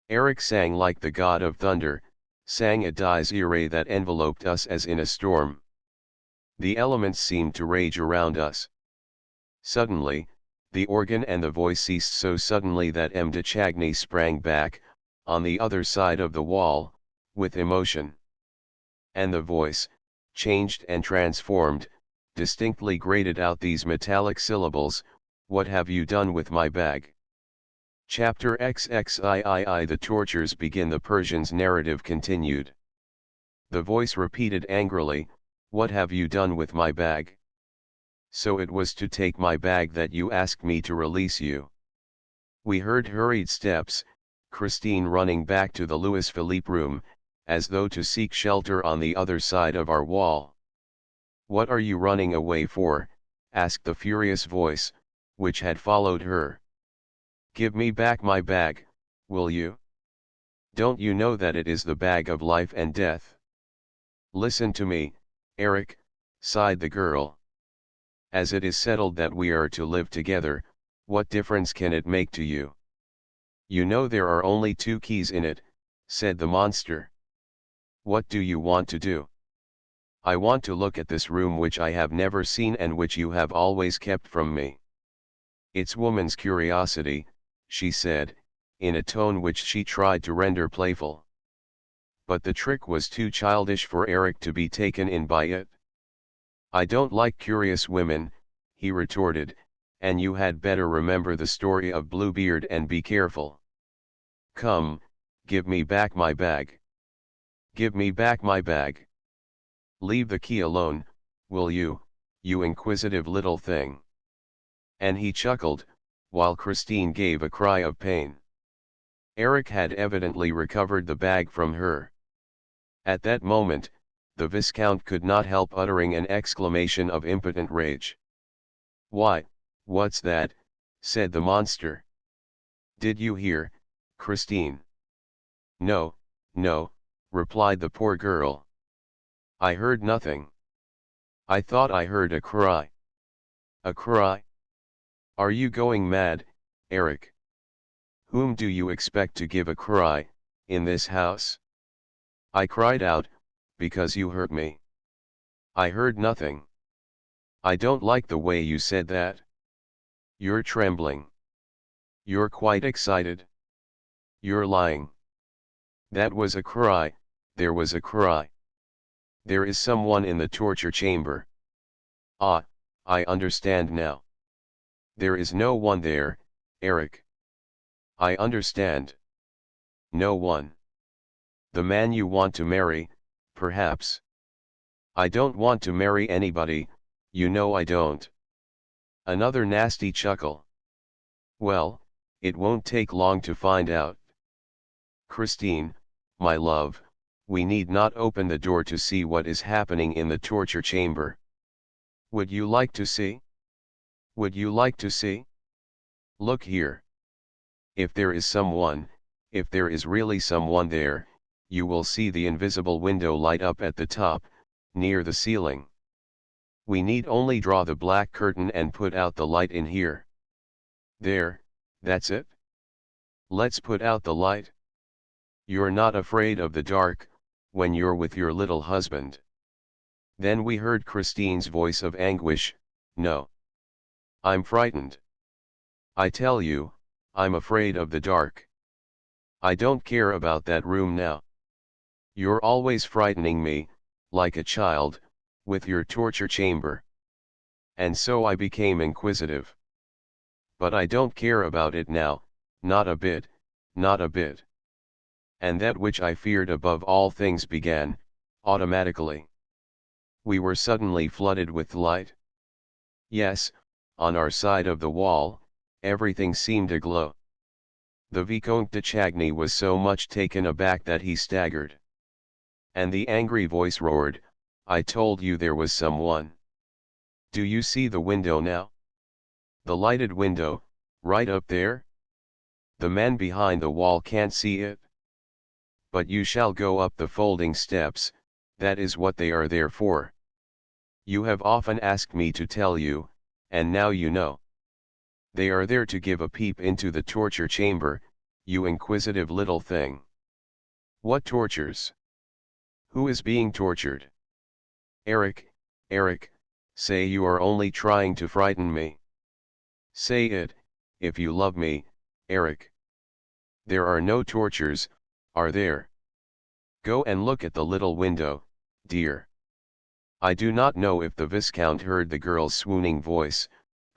Eric sang like the god of thunder, sang a dies irae that enveloped us as in a storm. The elements seemed to rage around us. Suddenly, the organ and the voice ceased so suddenly that M. de Chagny sprang back, on the other side of the wall, with emotion. And the voice, changed and transformed, distinctly grated out these metallic syllables, "What have you done with my bag?" Chapter XXIII. The tortures begin. The Persian's narrative continued. The voice repeated angrily, "What have you done with my bag? So it was to take my bag that you asked me to release you." We heard hurried steps, Christine running back to the Louis Philippe room, as though to seek shelter on the other side of our wall. "What are you running away for?" asked the furious voice, which had followed her. "Give me back my bag, will you? Don't you know that it is the bag of life and death?" "Listen to me, Eric," sighed the girl. "As it is settled that we are to live together, what difference can it make to you?" "You know there are only two keys in it," said the monster. "What do you want to do?" "I want to look at this room which I have never seen and which you have always kept from me." "It's woman's curiosity," she said, in a tone which she tried to render playful. But the trick was too childish for Eric to be taken in by it. "I don't like curious women," he retorted, "and you had better remember the story of Bluebeard and be careful. Come, give me back my bag. Give me back my bag. Leave the key alone, will you, you inquisitive little thing." And he chuckled, while Christine gave a cry of pain. Eric had evidently recovered the bag from her. At that moment, the Viscount could not help uttering an exclamation of impotent rage. "Why, what's that?" said the monster. "Did you hear, Christine?" "No, no," replied the poor girl. "I heard nothing. I thought I heard a cry." "A cry? Are you going mad, Eric? Whom do you expect to give a cry, in this house?" "I cried out, because you hurt me." "I heard nothing." "I don't like the way you said that. You're trembling. You're quite excited. You're lying. That was a cry, there was a cry. There is someone in the torture chamber." "Ah, I understand now. There is no one there, Eric." "I understand. No one. The man you want to marry, perhaps." "I don't want to marry anybody, you know I don't." Another nasty chuckle. "Well, it won't take long to find out. Christine, my love, we need not open the door to see what is happening in the torture chamber. Would you like to see? Would you like to see? Look here." If there is someone, if there is really someone there, you will see the invisible window light up at the top, near the ceiling. We need only draw the black curtain and put out the light in here. There, that's it. Let's put out the light. You're not afraid of the dark, when you're with your little husband. Then we heard Christine's voice of anguish, no. I'm frightened. I tell you, I'm afraid of the dark. I don't care about that room now. You're always frightening me, like a child, with your torture chamber. And so I became inquisitive. But I don't care about it now, not a bit, not a bit. And that which I feared above all things began, automatically. We were suddenly flooded with light. Yes, on our side of the wall, everything seemed aglow. The Vicomte de Chagny was so much taken aback that he staggered. And the angry voice roared, I told you there was someone. Do you see the window now? The lighted window, right up there? The man behind the wall can't see it. But you shall go up the folding steps, that is what they are there for. You have often asked me to tell you, and now you know. They are there to give a peep into the torture chamber, you inquisitive little thing. What tortures? Who is being tortured? Eric, Eric, say you are only trying to frighten me. Say it, if you love me, Eric. There are no tortures, are there? Go and look at the little window, dear. I do not know if the Viscount heard the girl's swooning voice,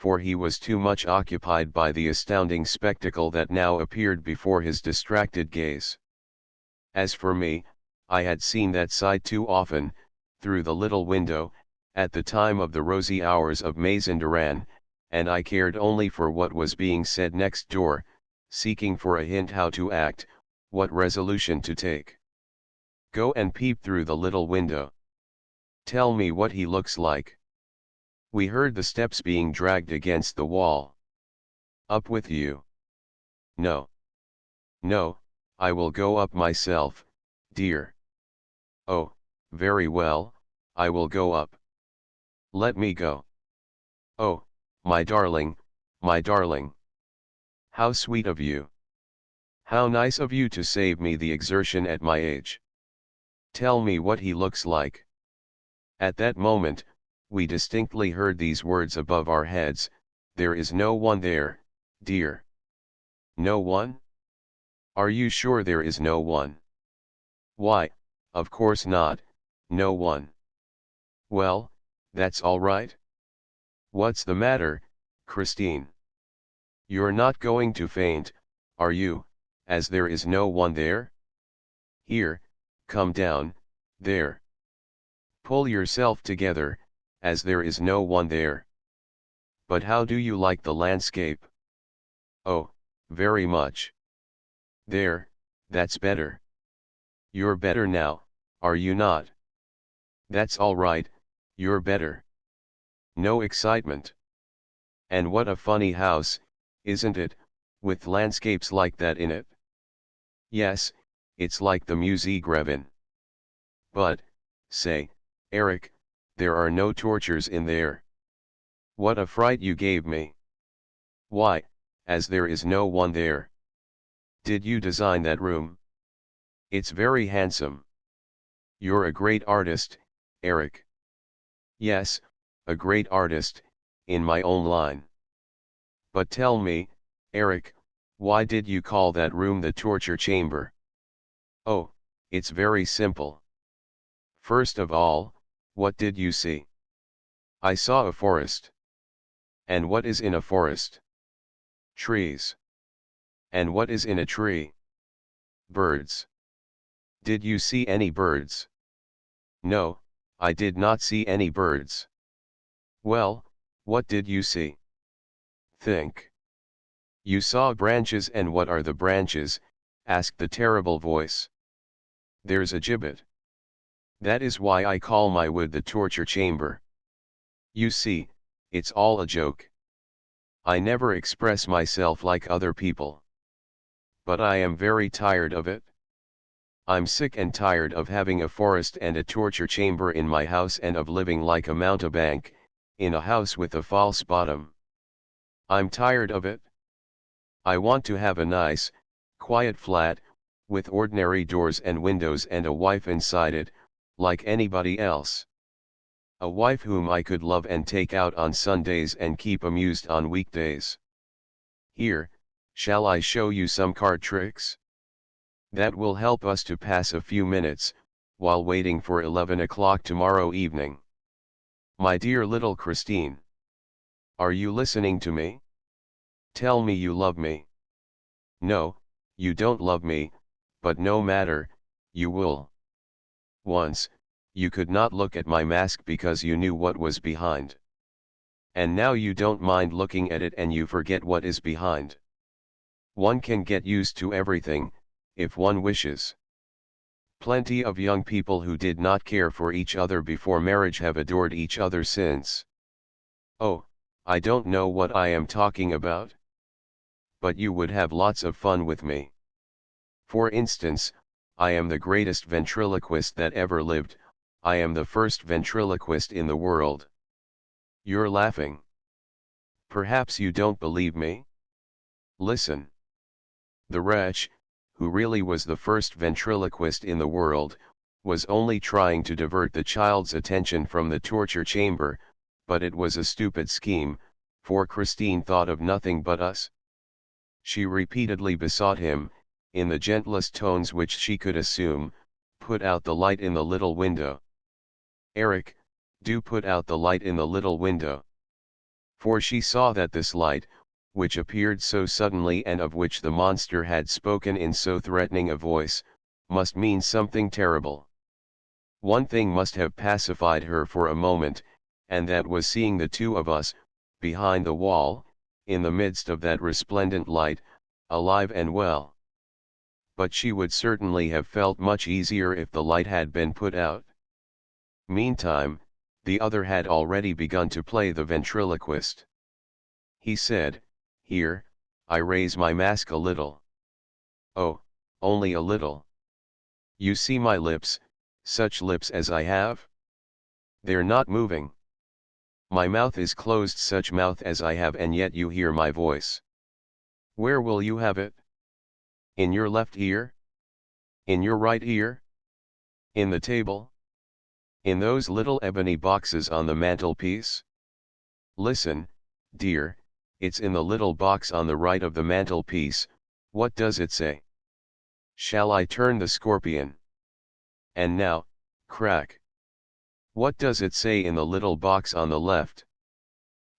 for he was too much occupied by the astounding spectacle that now appeared before his distracted gaze. As for me, I had seen that side too often, through the little window, at the time of the rosy hours of Mazenderan, and I cared only for what was being said next door, seeking for a hint how to act, what resolution to take. Go and peep through the little window. Tell me what he looks like. We heard the steps being dragged against the wall. Up with you. No. No, I will go up myself, dear. Oh, very well, I will go up. Let me go. Oh, my darling, my darling. How sweet of you. How nice of you to save me the exertion at my age. Tell me what he looks like. At that moment, we distinctly heard these words above our heads, there is no one there, dear. No one? Are you sure there is no one? Why, of course not, no one. Well, that's all right. What's the matter, Christine? You're not going to faint, are you, as there is no one there? Here, come down, there. Pull yourself together, as there is no one there. But how do you like the landscape? Oh, very much. There, that's better. You're better now, are you not? That's all right, you're better. No excitement. And what a funny house, isn't it, with landscapes like that in it? Yes, it's like the Musée Grevin. But, say, Eric, there are no tortures in there. What a fright you gave me. Why, as there is no one there. Did you design that room? It's very handsome. You're a great artist, Eric. Yes, a great artist, in my own line. But tell me, Eric, why did you call that room the torture chamber? Oh, it's very simple. First of all, what did you see? I saw a forest. And what is in a forest? Trees. And what is in a tree? Birds. Did you see any birds? No, I did not see any birds. Well, what did you see? Think. You saw branches, and what are the branches? Asked the terrible voice. There's a gibbet. That is why I call my wood the torture chamber. You see, it's all a joke. I never express myself like other people. But I am very tired of it. I'm sick and tired of having a forest and a torture chamber in my house and of living like a mountebank, in a house with a false bottom. I'm tired of it. I want to have a nice, quiet flat, with ordinary doors and windows and a wife inside it, like anybody else. A wife whom I could love and take out on Sundays and keep amused on weekdays. Here, shall I show you some card tricks? That will help us to pass a few minutes, while waiting for 11 o'clock tomorrow evening. My dear little Christine. Are you listening to me? Tell me you love me. No, you don't love me, but no matter, you will. Once, you could not look at my mask because you knew what was behind. And now you don't mind looking at it and you forget what is behind. One can get used to everything, if one wishes. Plenty of young people who did not care for each other before marriage have adored each other since. Oh, I don't know what I am talking about. But you would have lots of fun with me. For instance, I am the greatest ventriloquist that ever lived, I am the first ventriloquist in the world. You're laughing. Perhaps you don't believe me? Listen. The wretch, who really was the first ventriloquist in the world, was only trying to divert the child's attention from the torture chamber, but it was a stupid scheme, for Christine thought of nothing but us. She repeatedly besought him, in the gentlest tones which she could assume, put out the light in the little window. Eric, do put out the light in the little window. For she saw that this light, which appeared so suddenly and of which the monster had spoken in so threatening a voice, must mean something terrible. One thing must have pacified her for a moment, and that was seeing the two of us, behind the wall, in the midst of that resplendent light, alive and well. But she would certainly have felt much easier if the light had been put out. Meantime, the other had already begun to play the ventriloquist. He said, "Here, I raise my mask a little. Oh, only a little. You see my lips, such lips as I have? They're not moving. My mouth is closed, such mouth as I have, and yet you hear my voice. Where will you have it? In your left ear? In your right ear? In the table? In those little ebony boxes on the mantelpiece? Listen, dear, it's in the little box on the right of the mantelpiece. What does it say? Shall I turn the scorpion? And now, crack. What does it say in the little box on the left?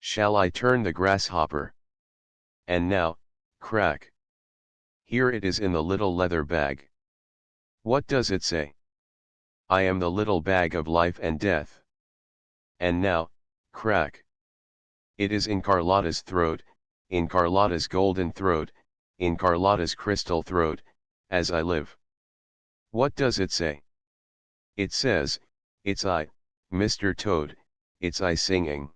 Shall I turn the grasshopper? And now, crack. Here it is in the little leather bag. What does it say? I am the little bag of life and death. And now, crack. It is in Carlotta's throat, in Carlotta's golden throat, in Carlotta's crystal throat, as I live. What does it say? It says, it's I, Mr. Toad, it's I singing.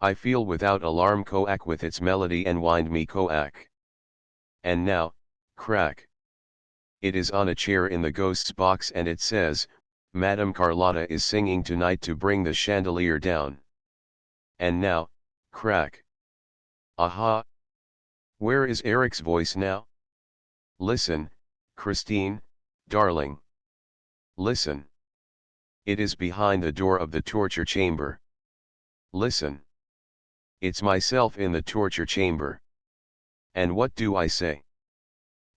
I feel without alarm coac with its melody and wind me coac. And now, crack. It is on a chair in the ghost's box and it says, Madame Carlotta is singing tonight to bring the chandelier down. And now, crack. Aha! Where is Eric's voice now? Listen, Christine, darling. Listen. It is behind the door of the torture chamber. Listen. It's myself in the torture chamber. And what do I say?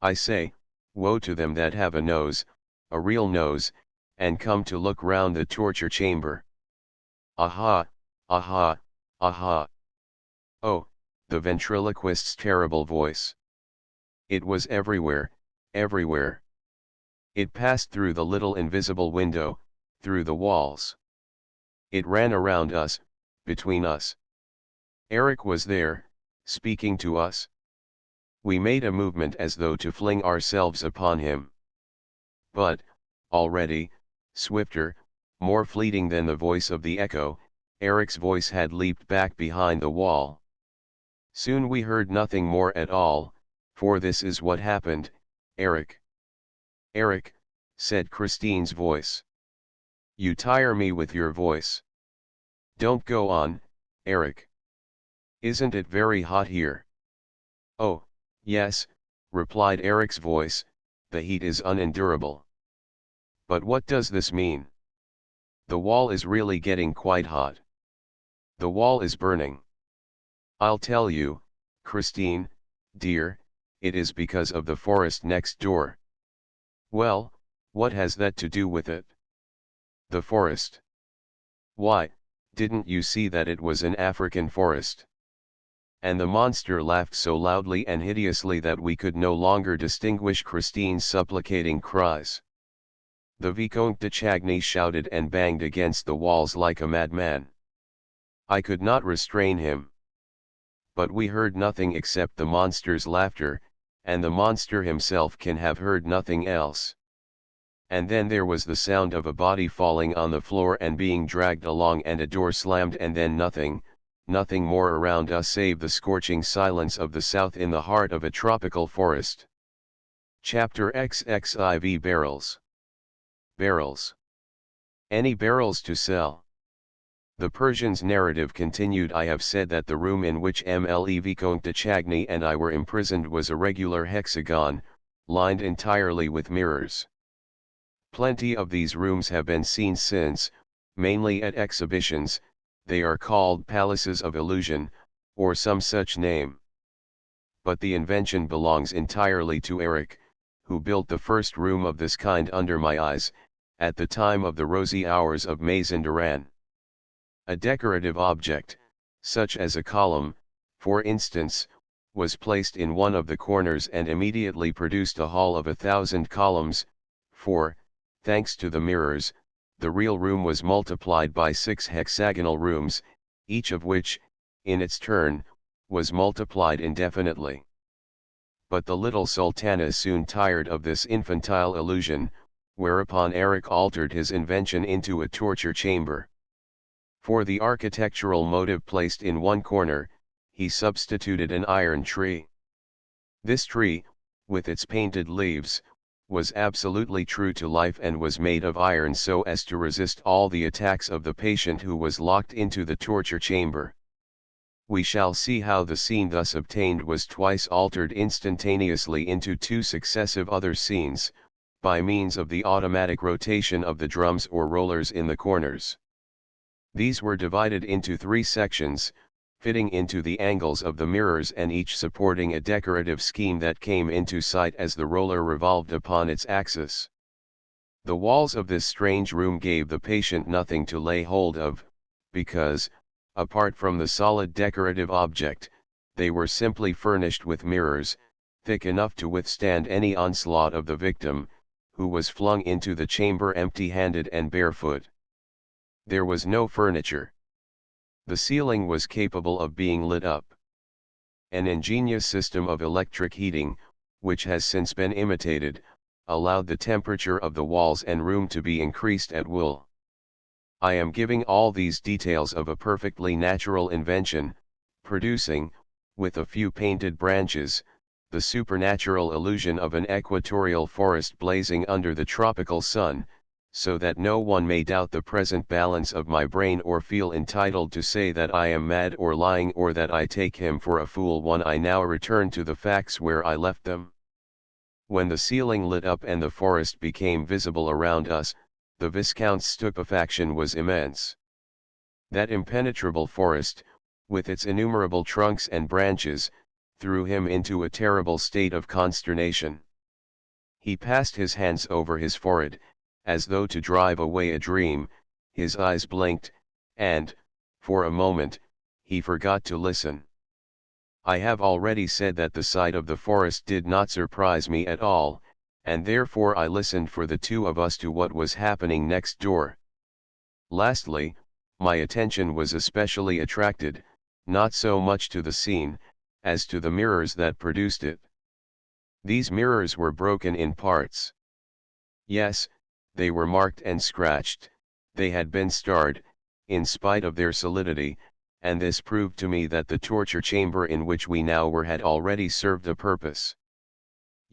I say, woe to them that have a nose, a real nose, and come to look round the torture chamber. Aha, aha, aha. Oh, the ventriloquist's terrible voice. It was everywhere, everywhere. It passed through the little invisible window, through the walls. It ran around us, between us. Eric was there, speaking to us. We made a movement as though to fling ourselves upon him. But, already, swifter, more fleeting than the voice of the echo, Eric's voice had leaped back behind the wall. Soon we heard nothing more at all, For this is what happened, Eric. Eric, said Christine's voice. You tire me with your voice. Don't go on, Eric. Isn't it very hot here? Oh, yes, replied Eric's voice, the heat is unendurable. But what does this mean? The wall is really getting quite hot. The wall is burning. I'll tell you, Christine, dear, it is because of the forest next door. Well, what has that to do with it? The forest. Why, didn't you see that it was an African forest? And the monster laughed so loudly and hideously that we could no longer distinguish Christine's supplicating cries. The Vicomte de Chagny shouted and banged against the walls like a madman. I could not restrain him. But we heard nothing except the monster's laughter, and the monster himself can have heard nothing else. And then there was the sound of a body falling on the floor and being dragged along, and a door slammed, and then nothing more around us save the scorching silence of the south in the heart of a tropical forest. Chapter XXIV. Barrels. Barrels. Any barrels to sell? The Persian's narrative continued. I have said that the room in which MLE Vicomte de Chagny and I were imprisoned was a regular hexagon, lined entirely with mirrors. Plenty of these rooms have been seen since, mainly at exhibitions. They are called palaces of illusion, or some such name. But the invention belongs entirely to Eric, who built the first room of this kind under my eyes, at the time of the rosy hours of Mazinderan. A decorative object, such as a column, for instance, was placed in one of the corners and immediately produced a hall of 1,000 columns, for, thanks to the mirrors, the real room was multiplied by 6 hexagonal rooms, each of which, in its turn, was multiplied indefinitely. But the little sultana soon tired of this infantile illusion, whereupon Eric altered his invention into a torture chamber. For the architectural motive placed in one corner, he substituted an iron tree. This tree, with its painted leaves, was absolutely true to life and was made of iron so as to resist all the attacks of the patient who was locked into the torture chamber. We shall see how the scene thus obtained was twice altered instantaneously into 2 successive other scenes, by means of the automatic rotation of the drums or rollers in the corners. These were divided into 3 sections, fitting into the angles of the mirrors and each supporting a decorative scheme that came into sight as the roller revolved upon its axis. The walls of this strange room gave the patient nothing to lay hold of, because, apart from the solid decorative object, they were simply furnished with mirrors, thick enough to withstand any onslaught of the victim, who was flung into the chamber empty-handed and barefoot. There was no furniture. The ceiling was capable of being lit up. An ingenious system of electric heating, which has since been imitated, allowed the temperature of the walls and room to be increased at will. I am giving all these details of a perfectly natural invention, producing, with a few painted branches, the supernatural illusion of an equatorial forest blazing under the tropical sun, so that no one may doubt the present balance of my brain or feel entitled to say that I am mad or lying or that I take him for a fool. When I now return to the facts where I left them. When the ceiling lit up and the forest became visible around us, the Viscount's stupefaction was immense. That impenetrable forest, with its innumerable trunks and branches, threw him into a terrible state of consternation. He passed his hands over his forehead, as though to drive away a dream, his eyes blinked, and, for a moment, he forgot to listen. I have already said that the sight of the forest did not surprise me at all, and therefore I listened for the 2 of us to what was happening next door. Lastly, my attention was especially attracted, not so much to the scene, as to the mirrors that produced it. These mirrors were broken in parts. Yes, they were marked and scratched, they had been starred, in spite of their solidity, and this proved to me that the torture chamber in which we now were had already served a purpose.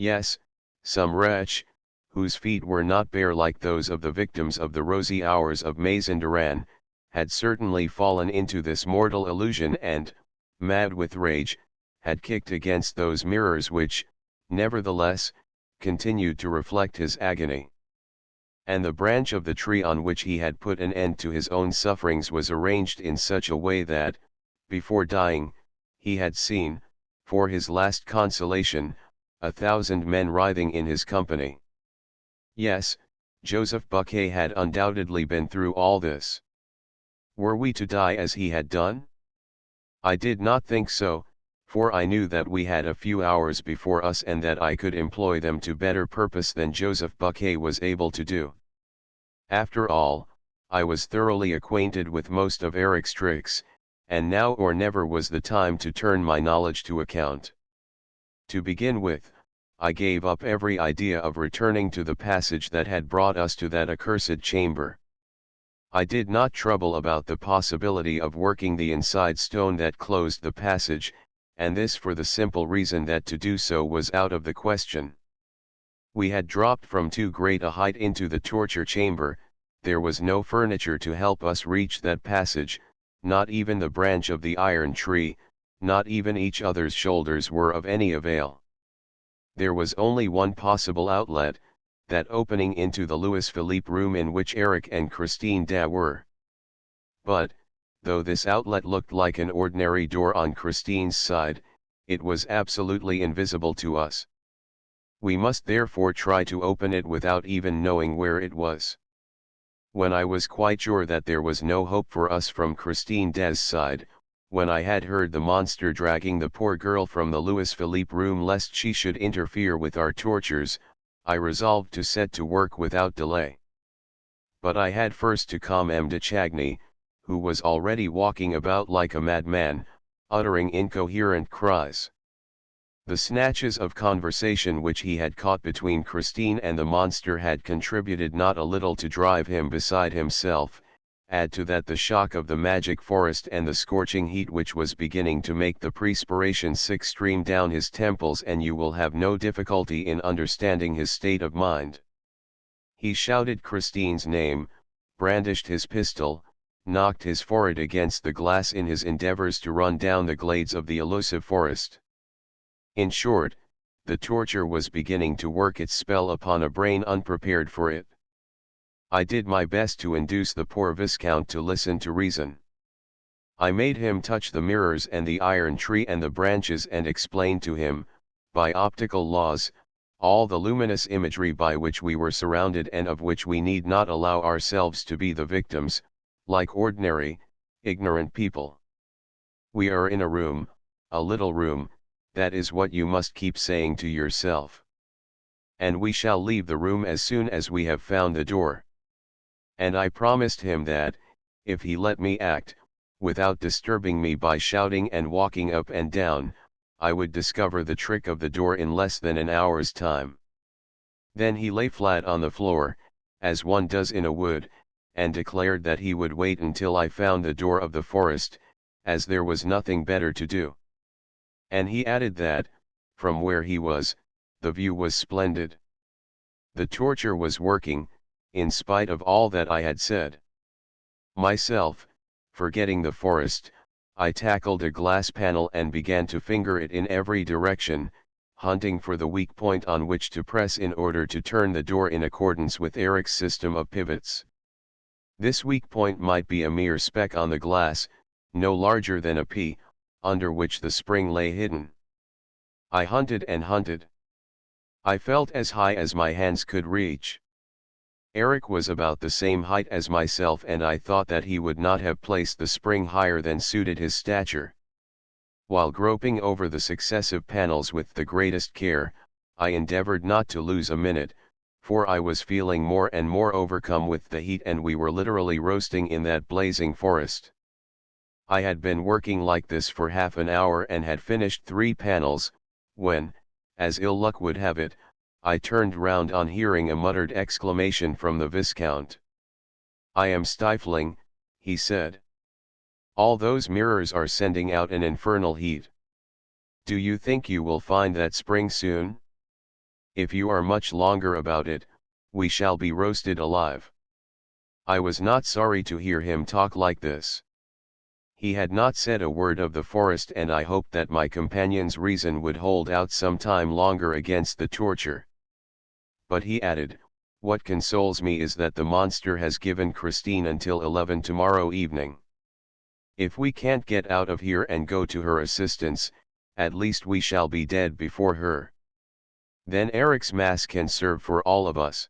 Yes, some wretch, whose feet were not bare like those of the victims of the rosy hours of Mazenderan, had certainly fallen into this mortal illusion and, mad with rage, had kicked against those mirrors which, nevertheless, continued to reflect his agony. And the branch of the tree on which he had put an end to his own sufferings was arranged in such a way that, before dying, he had seen, for his last consolation, 1,000 men writhing in his company. Yes, Joseph Buquet had undoubtedly been through all this. Were we to die as he had done? I did not think so, for I knew that we had a few hours before us and that I could employ them to better purpose than Joseph Buquet was able to do. After all, I was thoroughly acquainted with most of Eric's tricks, and now or never was the time to turn my knowledge to account. To begin with, I gave up every idea of returning to the passage that had brought us to that accursed chamber. I did not trouble about the possibility of working the inside stone that closed the passage, and this for the simple reason that to do so was out of the question. We had dropped from too great a height into the torture chamber, there was no furniture to help us reach that passage, not even the branch of the iron tree, not even each other's shoulders were of any avail. There was only one possible outlet, that opening into the Louis Philippe room in which Eric and Christine Daae were. But, though this outlet looked like an ordinary door on Christine's side, it was absolutely invisible to us. We must therefore try to open it without even knowing where it was. When I was quite sure that there was no hope for us from Christine Daae's side, when I had heard the monster dragging the poor girl from the Louis Philippe room lest she should interfere with our tortures, I resolved to set to work without delay. But I had first to calm M. de Chagny, who was already walking about like a madman, uttering incoherent cries. The snatches of conversation which he had caught between Christine and the monster had contributed not a little to drive him beside himself. Add to that the shock of the magic forest and the scorching heat which was beginning to make the perspiration sick stream down his temples, and you will have no difficulty in understanding his state of mind. He shouted Christine's name, brandished his pistol, knocked his forehead against the glass in his endeavors to run down the glades of the elusive forest. In short, the torture was beginning to work its spell upon a brain unprepared for it. I did my best to induce the poor Viscount to listen to reason. I made him touch the mirrors and the iron tree and the branches and explain to him, by optical laws, all the luminous imagery by which we were surrounded and of which we need not allow ourselves to be the victims, like ordinary, ignorant people. We are in a room, a little room, that is what you must keep saying to yourself. And we shall leave the room as soon as we have found the door. And I promised him that, if he let me act, without disturbing me by shouting and walking up and down, I would discover the trick of the door in less than an hour's time. Then he lay flat on the floor, as one does in a wood, and declared that he would wait until I found the door of the forest, as there was nothing better to do. And he added that, from where he was, the view was splendid. The torture was working, in spite of all that I had said. Myself, forgetting the forest, I tackled a glass panel and began to finger it in every direction, hunting for the weak point on which to press in order to turn the door in accordance with Eric's system of pivots. This weak point might be a mere speck on the glass, no larger than a pea, under which the spring lay hidden. I hunted and hunted. I felt as high as my hands could reach. Eric was about the same height as myself, and I thought that he would not have placed the spring higher than suited his stature. While groping over the successive panels with the greatest care, I endeavored not to lose a minute, for I was feeling more and more overcome with the heat, and we were literally roasting in that blazing forest. I had been working like this for half an hour and had finished 3 panels, when, as ill luck would have it, I turned round on hearing a muttered exclamation from the Viscount. "I am stifling," he said. "All those mirrors are sending out an infernal heat. Do you think you will find that spring soon?" If you are much longer about it, we shall be roasted alive." I was not sorry to hear him talk like this. He had not said a word of the forest, and I hoped that my companion's reason would hold out some time longer against the torture. But he added, "What consoles me is that the monster has given Christine until 11 tomorrow evening. If we can't get out of here and go to her assistance, at least we shall be dead before her. Then Eric's mass can serve for all of us."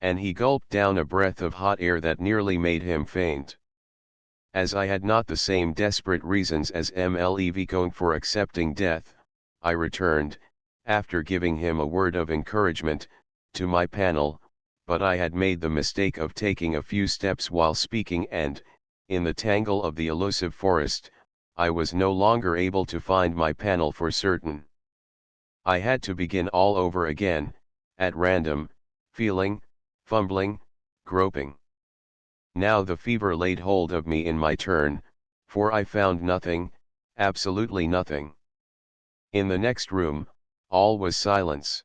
And he gulped down a breath of hot air that nearly made him faint. As I had not the same desperate reasons as Mlevicone for accepting death, I returned, after giving him a word of encouragement, to my panel, but I had made the mistake of taking a few steps while speaking, and, in the tangle of the elusive forest, I was no longer able to find my panel for certain. I had to begin all over again, at random, feeling, fumbling, groping. Now the fever laid hold of me in my turn, for I found nothing, absolutely nothing. In the next room, all was silence.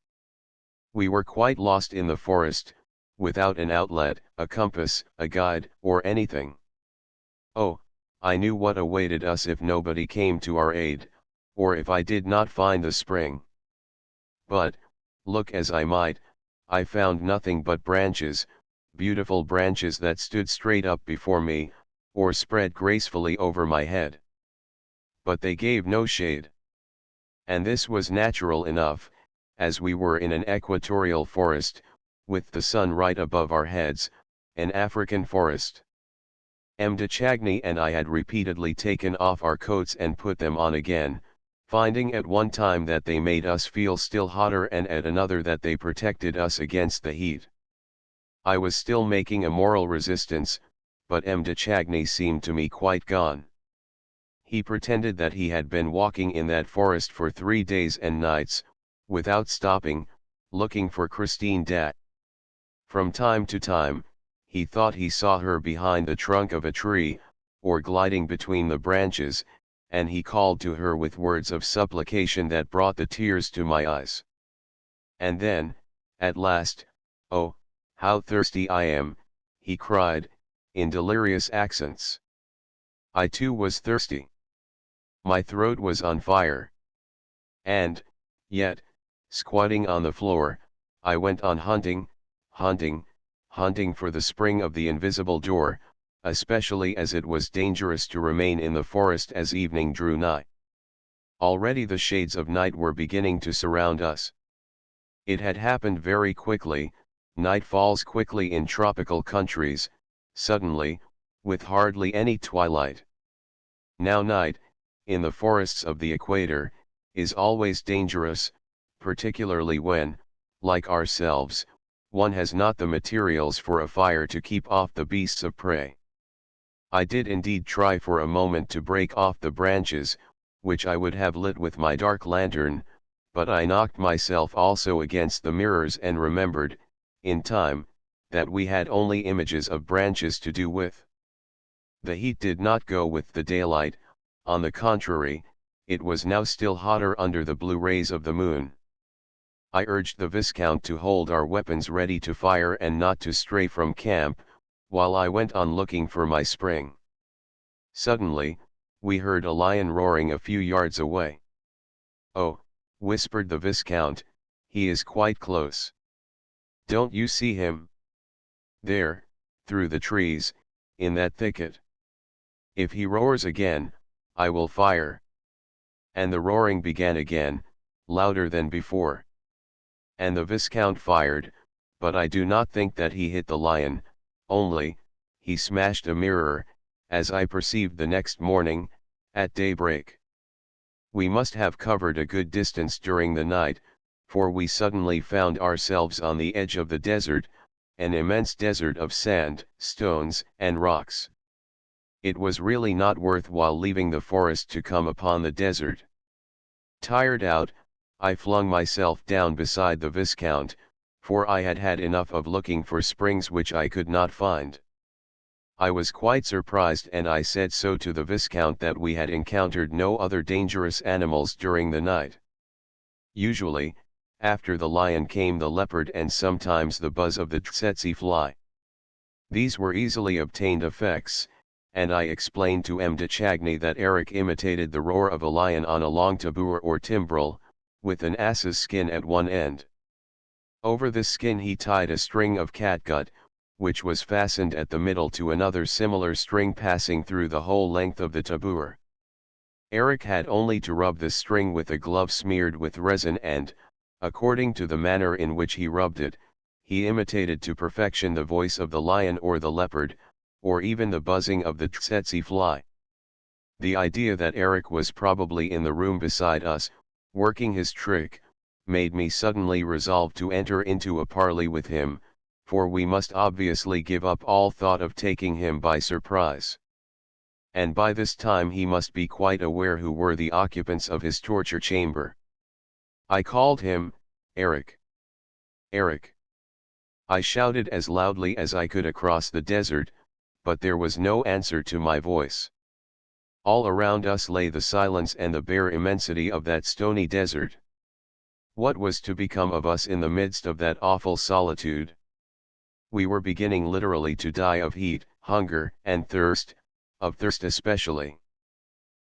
We were quite lost in the forest, without an outlet, a compass, a guide, or anything. Oh, I knew what awaited us if nobody came to our aid, or if I did not find the spring. But, look as I might, I found nothing but branches, beautiful branches that stood straight up before me, or spread gracefully over my head. But they gave no shade. And this was natural enough, as we were in an equatorial forest, with the sun right above our heads, an African forest. M. de Chagny and I had repeatedly taken off our coats and put them on again, finding at one time that they made us feel still hotter and at another that they protected us against the heat. I was still making a moral resistance, but M. de Chagny seemed to me quite gone. He pretended that he had been walking in that forest for 3 days and nights, without stopping, looking for Christine Daae. From time to time, he thought he saw her behind the trunk of a tree, or gliding between the branches, and he called to her with words of supplication that brought the tears to my eyes. And then, at last, "Oh, how thirsty I am," he cried, in delirious accents. I too was thirsty. My throat was on fire. And, yet, squatting on the floor, I went on hunting, hunting, hunting for the spring of the invisible door, especially as it was dangerous to remain in the forest as evening drew nigh. Already the shades of night were beginning to surround us. It had happened very quickly. Night falls quickly in tropical countries, suddenly, with hardly any twilight. Now night, in the forests of the equator, is always dangerous, particularly when, like ourselves, one has not the materials for a fire to keep off the beasts of prey. I did indeed try for a moment to break off the branches, which I would have lit with my dark lantern, but I knocked myself also against the mirrors and remembered, in time, that we had only images of branches to do with. The heat did not go with the daylight, on the contrary, it was now still hotter under the blue rays of the moon. I urged the Viscount to hold our weapons ready to fire and not to stray from camp, while I went on looking for my spring. Suddenly, we heard a lion roaring a few yards away. "Oh," whispered the Viscount, "he is quite close. Don't you see him? There, through the trees, in that thicket. If he roars again, I will fire." And the roaring began again, louder than before. And the Viscount fired, but I do not think that he hit the lion, only, he smashed a mirror, as I perceived the next morning, at daybreak. We must have covered a good distance during the night, for we suddenly found ourselves on the edge of the desert, an immense desert of sand, stones, and rocks. It was really not worth while leaving the forest to come upon the desert. Tired out, I flung myself down beside the Viscount, for I had had enough of looking for springs which I could not find. I was quite surprised, and I said so to the Viscount that we had encountered no other dangerous animals during the night. Usually, After the lion came the leopard and sometimes the buzz of the tsetse fly. These were easily obtained effects, and I explained to M. de Chagny that Eric imitated the roar of a lion on a long tabbour or timbrel, with an ass's skin at one end. Over this skin he tied a string of catgut, which was fastened at the middle to another similar string passing through the whole length of the tabbour. Eric had only to rub this string with a glove smeared with resin and, according to the manner in which he rubbed it, he imitated to perfection the voice of the lion or the leopard, or even the buzzing of the tsetse fly. The idea that Eric was probably in the room beside us, working his trick, made me suddenly resolve to enter into a parley with him, for we must obviously give up all thought of taking him by surprise. And by this time he must be quite aware who were the occupants of his torture chamber. I called him, Eric. Eric. I shouted as loudly as I could across the desert, but there was no answer to my voice. All around us lay the silence and the bare immensity of that stony desert. What was to become of us in the midst of that awful solitude? We were beginning literally to die of heat, hunger, and thirst, of thirst especially.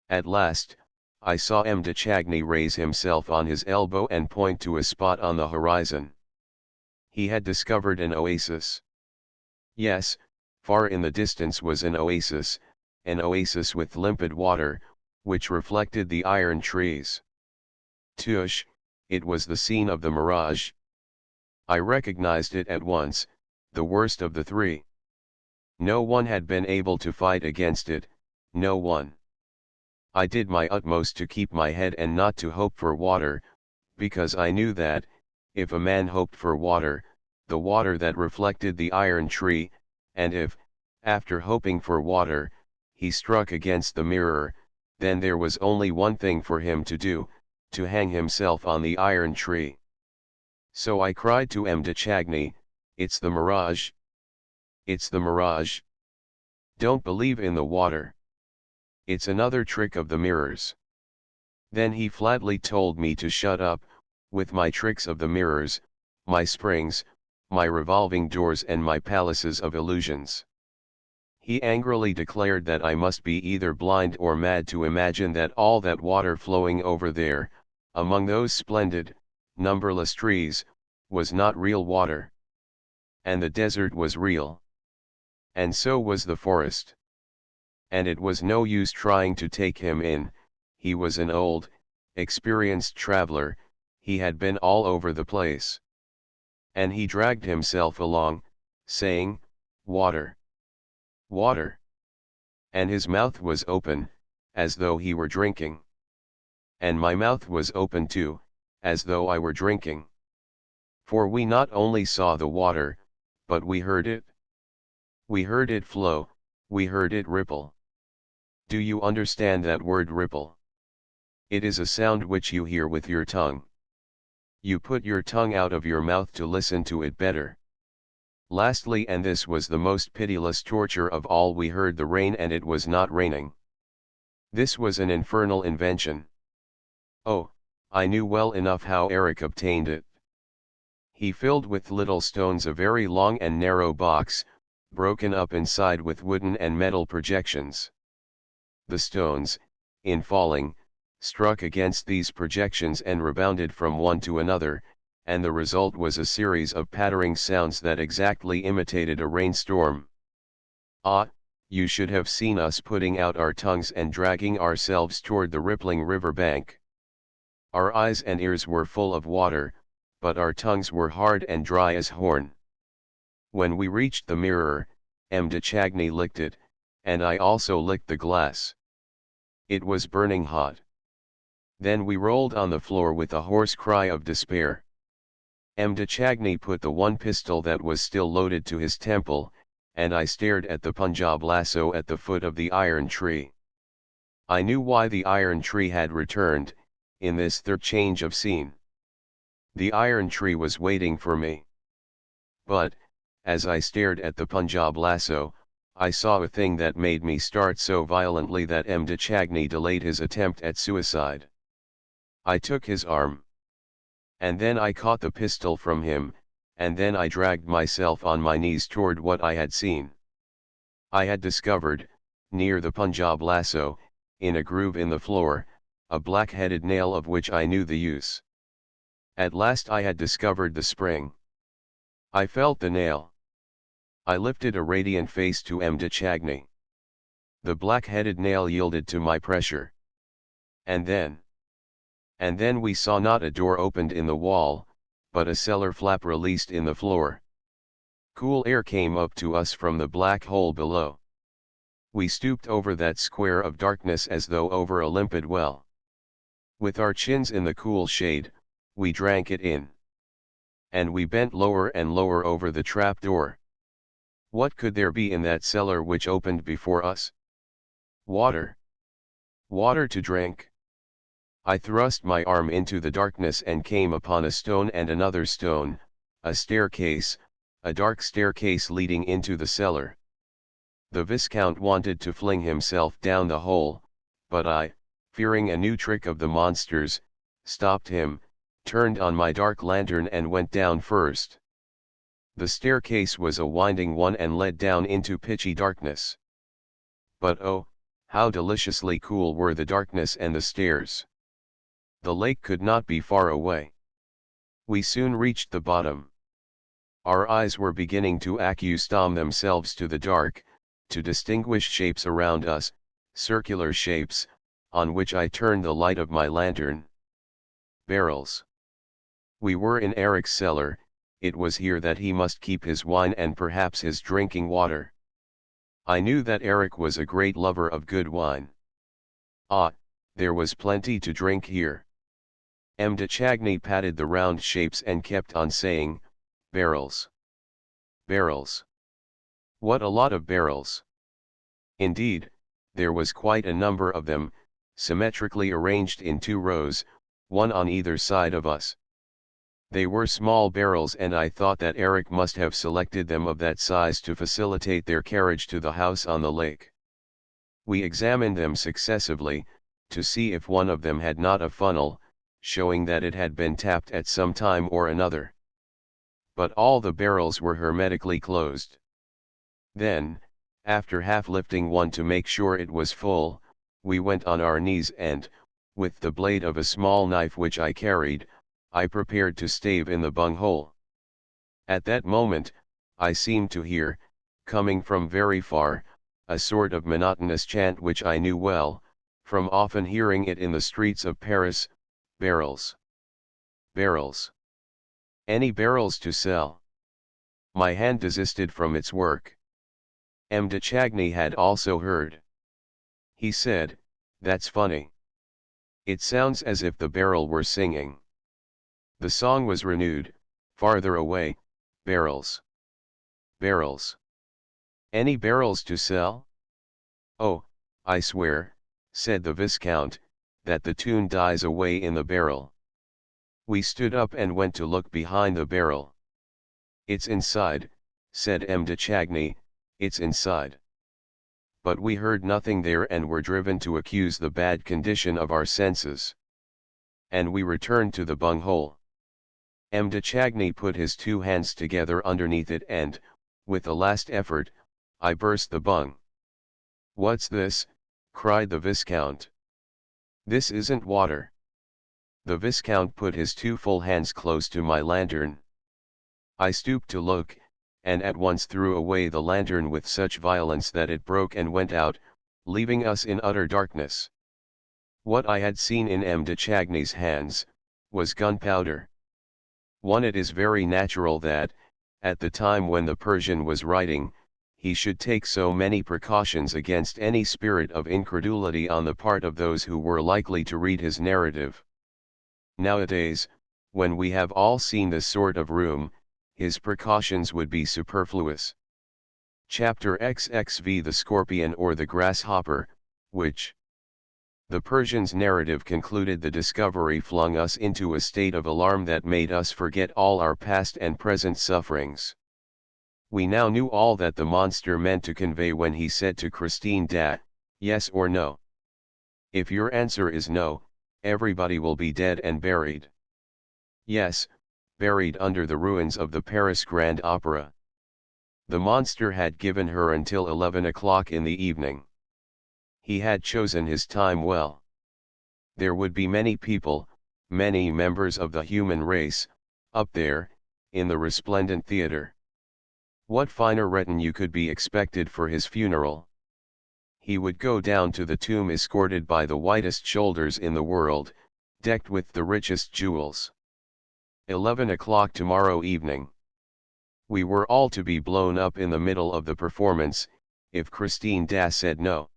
At last, I saw M. de Chagny raise himself on his elbow and point to a spot on the horizon. He had discovered an oasis. Yes, far in the distance was an oasis with limpid water, which reflected the iron trees. Tush, it was the scene of the mirage. I recognized it at once, the worst of the three. No one had been able to fight against it, no one. I did my utmost to keep my head and not to hope for water, because I knew that, if a man hoped for water, the water that reflected the iron tree, and if, after hoping for water, he struck against the mirror, then there was only one thing for him to do, to hang himself on the iron tree. So I cried to M. de Chagny, "It's the mirage. It's the mirage. Don't believe in the water. It's another trick of the mirrors." Then he flatly told me to shut up, with my tricks of the mirrors, my springs, my revolving doors and my palaces of illusions. He angrily declared that I must be either blind or mad to imagine that all that water flowing over there, among those splendid, numberless trees, was not real water. And the desert was real. And so was the forest. And it was no use trying to take him in, he was an old, experienced traveler, he had been all over the place. And he dragged himself along, saying, "Water. Water." And his mouth was open, as though he were drinking. And my mouth was open too, as though I were drinking. For we not only saw the water, but we heard it. We heard it flow, we heard it ripple. Do you understand that word ripple? It is a sound which you hear with your tongue. You put your tongue out of your mouth to listen to it better. Lastly, and this was the most pitiless torture of all, we heard the rain and it was not raining. This was an infernal invention. Oh, I knew well enough how Eric obtained it. He filled with little stones a very long and narrow box, broken up inside with wooden and metal projections. The stones, in falling, struck against these projections and rebounded from one to another, and the result was a series of pattering sounds that exactly imitated a rainstorm. Ah, you should have seen us putting out our tongues and dragging ourselves toward the rippling river bank. Our eyes and ears were full of water, but our tongues were hard and dry as horn. When we reached the mirror, M. de Chagny licked it, and I also licked the glass. It was burning hot. Then we rolled on the floor with a hoarse cry of despair. M. de Chagny put the one pistol that was still loaded to his temple, and I stared at the Punjab lasso at the foot of the iron tree. I knew why the iron tree had returned, in this third change of scene. The iron tree was waiting for me. But, as I stared at the Punjab lasso, I saw a thing that made me start so violently that M. de Chagny delayed his attempt at suicide. I took his arm. and then I caught the pistol from him, and then I dragged myself on my knees toward what I had seen. I had discovered, near the Punjab lasso, in a groove in the floor, a black-headed nail of which I knew the use. At last I had discovered the spring. I felt the nail. I lifted a radiant face to M. de Chagny. The black-headed nail yielded to my pressure. And then we saw not a door opened in the wall, but a cellar flap released in the floor. Cool air came up to us from the black hole below. We stooped over that square of darkness as though over a limpid well. With our chins in the cool shade, we drank it in. And we bent lower and lower over the trap door. What could there be in that cellar which opened before us? Water. Water to drink. I thrust my arm into the darkness and came upon a stone and another stone, a staircase, a dark staircase leading into the cellar. The Viscount wanted to fling himself down the hole, but I, fearing a new trick of the monsters, stopped him, turned on my dark lantern and went down first. The staircase was a winding one and led down into pitchy darkness. But oh, how deliciously cool were the darkness and the stairs! The lake could not be far away. We soon reached the bottom. Our eyes were beginning to accustom themselves to the dark, to distinguish shapes around us, circular shapes, on which I turned the light of my lantern. Barrels. We were in Eric's cellar. It was here that he must keep his wine and perhaps his drinking water. I knew that Eric was a great lover of good wine. Ah, there was plenty to drink here. M. de Chagny patted the round shapes and kept on saying, barrels. Barrels. What a lot of barrels. Indeed, there was quite a number of them, symmetrically arranged in 2 rows, one on either side of us. They were small barrels and I thought that Eric must have selected them of that size to facilitate their carriage to the house on the lake. We examined them successively, to see if one of them had not a funnel, showing that it had been tapped at some time or another. But all the barrels were hermetically closed. Then, after half lifting one to make sure it was full, we went on our knees and, with the blade of a small knife which I carried, I prepared to stave in the bunghole. At that moment, I seemed to hear, coming from very far, a sort of monotonous chant which I knew well, from often hearing it in the streets of Paris, barrels. Barrels. Any barrels to sell? My hand desisted from its work. M. de Chagny had also heard. He said, that's funny. It sounds as if the barrel were singing. The song was renewed, farther away, barrels. Barrels. Any barrels to sell? Oh, I swear, said the Viscount, that the tune dies away in the barrel. We stood up and went to look behind the barrel. It's inside, said M. de Chagny, it's inside. But we heard nothing there and were driven to accuse the bad condition of our senses. And we returned to the bunghole. M. de Chagny put his 2 hands together underneath it and, with a last effort, I burst the bung. What's this? Cried the Viscount. This isn't water. The Viscount put his 2 full hands close to my lantern. I stooped to look, and at once threw away the lantern with such violence that it broke and went out, leaving us in utter darkness. What I had seen in M. de Chagny's hands, was gunpowder. It is very natural that, at the time when the Persian was writing, he should take so many precautions against any spirit of incredulity on the part of those who were likely to read his narrative. Nowadays, when we have all seen this sort of room, his precautions would be superfluous. Chapter XXV The Scorpion or the Grasshopper, which? The Persian's narrative concluded the discovery flung us into a state of alarm that made us forget all our past and present sufferings. We now knew all that the monster meant to convey when he said to Christine that, yes or no. If your answer is no, everybody will be dead and buried. Yes, buried under the ruins of the Paris Grand Opera. The monster had given her until 11 o'clock in the evening. He had chosen his time well. There would be many people, many members of the human race, up there, in the resplendent theater. What finer retinue could be expected for his funeral? He would go down to the tomb escorted by the whitest shoulders in the world, decked with the richest jewels. 11 o'clock tomorrow evening. We were all to be blown up in the middle of the performance, if Christine Das said no.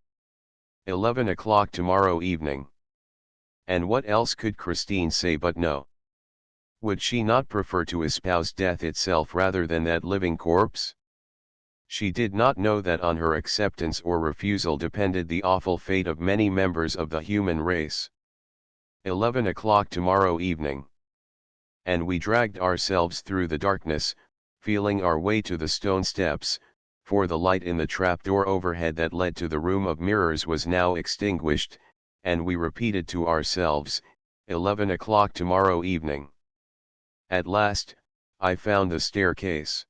11 o'clock tomorrow evening. And what else could Christine say but no? Would she not prefer to espouse death itself rather than that living corpse? She did not know that on her acceptance or refusal depended the awful fate of many members of the human race. 11 o'clock tomorrow evening. And we dragged ourselves through the darkness, feeling our way to the stone steps, for the light in the trapdoor overhead that led to the room of mirrors was now extinguished, and we repeated to ourselves, 11 o'clock tomorrow evening. At last, I found the staircase.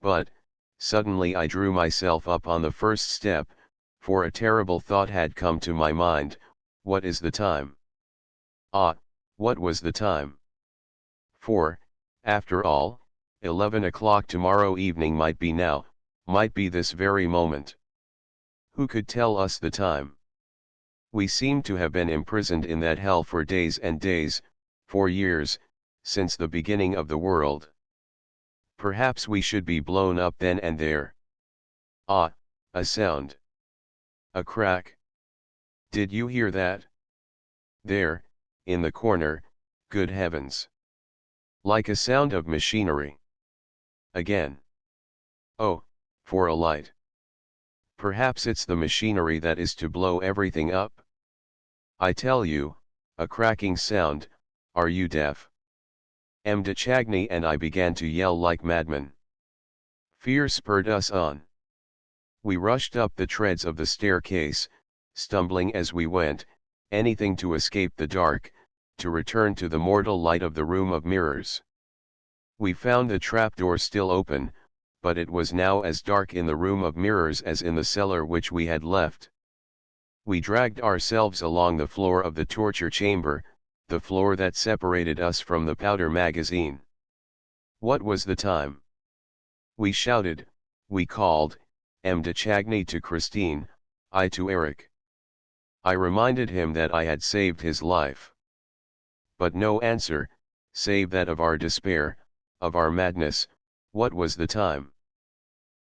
But, suddenly I drew myself up on the first step, for a terrible thought had come to my mind: what is the time? Ah, what was the time? For, after all, 11 o'clock tomorrow evening might be now, might be this very moment. Who could tell us the time? We seemed to have been imprisoned in that hell for days and days, for years, since the beginning of the world. Perhaps we should be blown up then and there. Ah, a sound. A crack. Did you hear that? There, in the corner, good heavens. Like a sound of machinery. Again. Oh, for a light. Perhaps it's the machinery that is to blow everything up. I tell you, a cracking sound. Are you deaf? M. de Chagny and I began to yell like madmen. Fear spurred us on. We rushed up the treads of the staircase, stumbling as we went, anything to escape the dark, to return to the mortal light of the room of mirrors. We found the trapdoor still open, but it was now as dark in the room of mirrors as in the cellar which we had left. We dragged ourselves along the floor of the torture chamber, the floor that separated us from the powder magazine. What was the time? We shouted, we called, M. de Chagny to Christine, I to Eric. I reminded him that I had saved his life. But no answer, save that of our despair, of our madness. What was the time?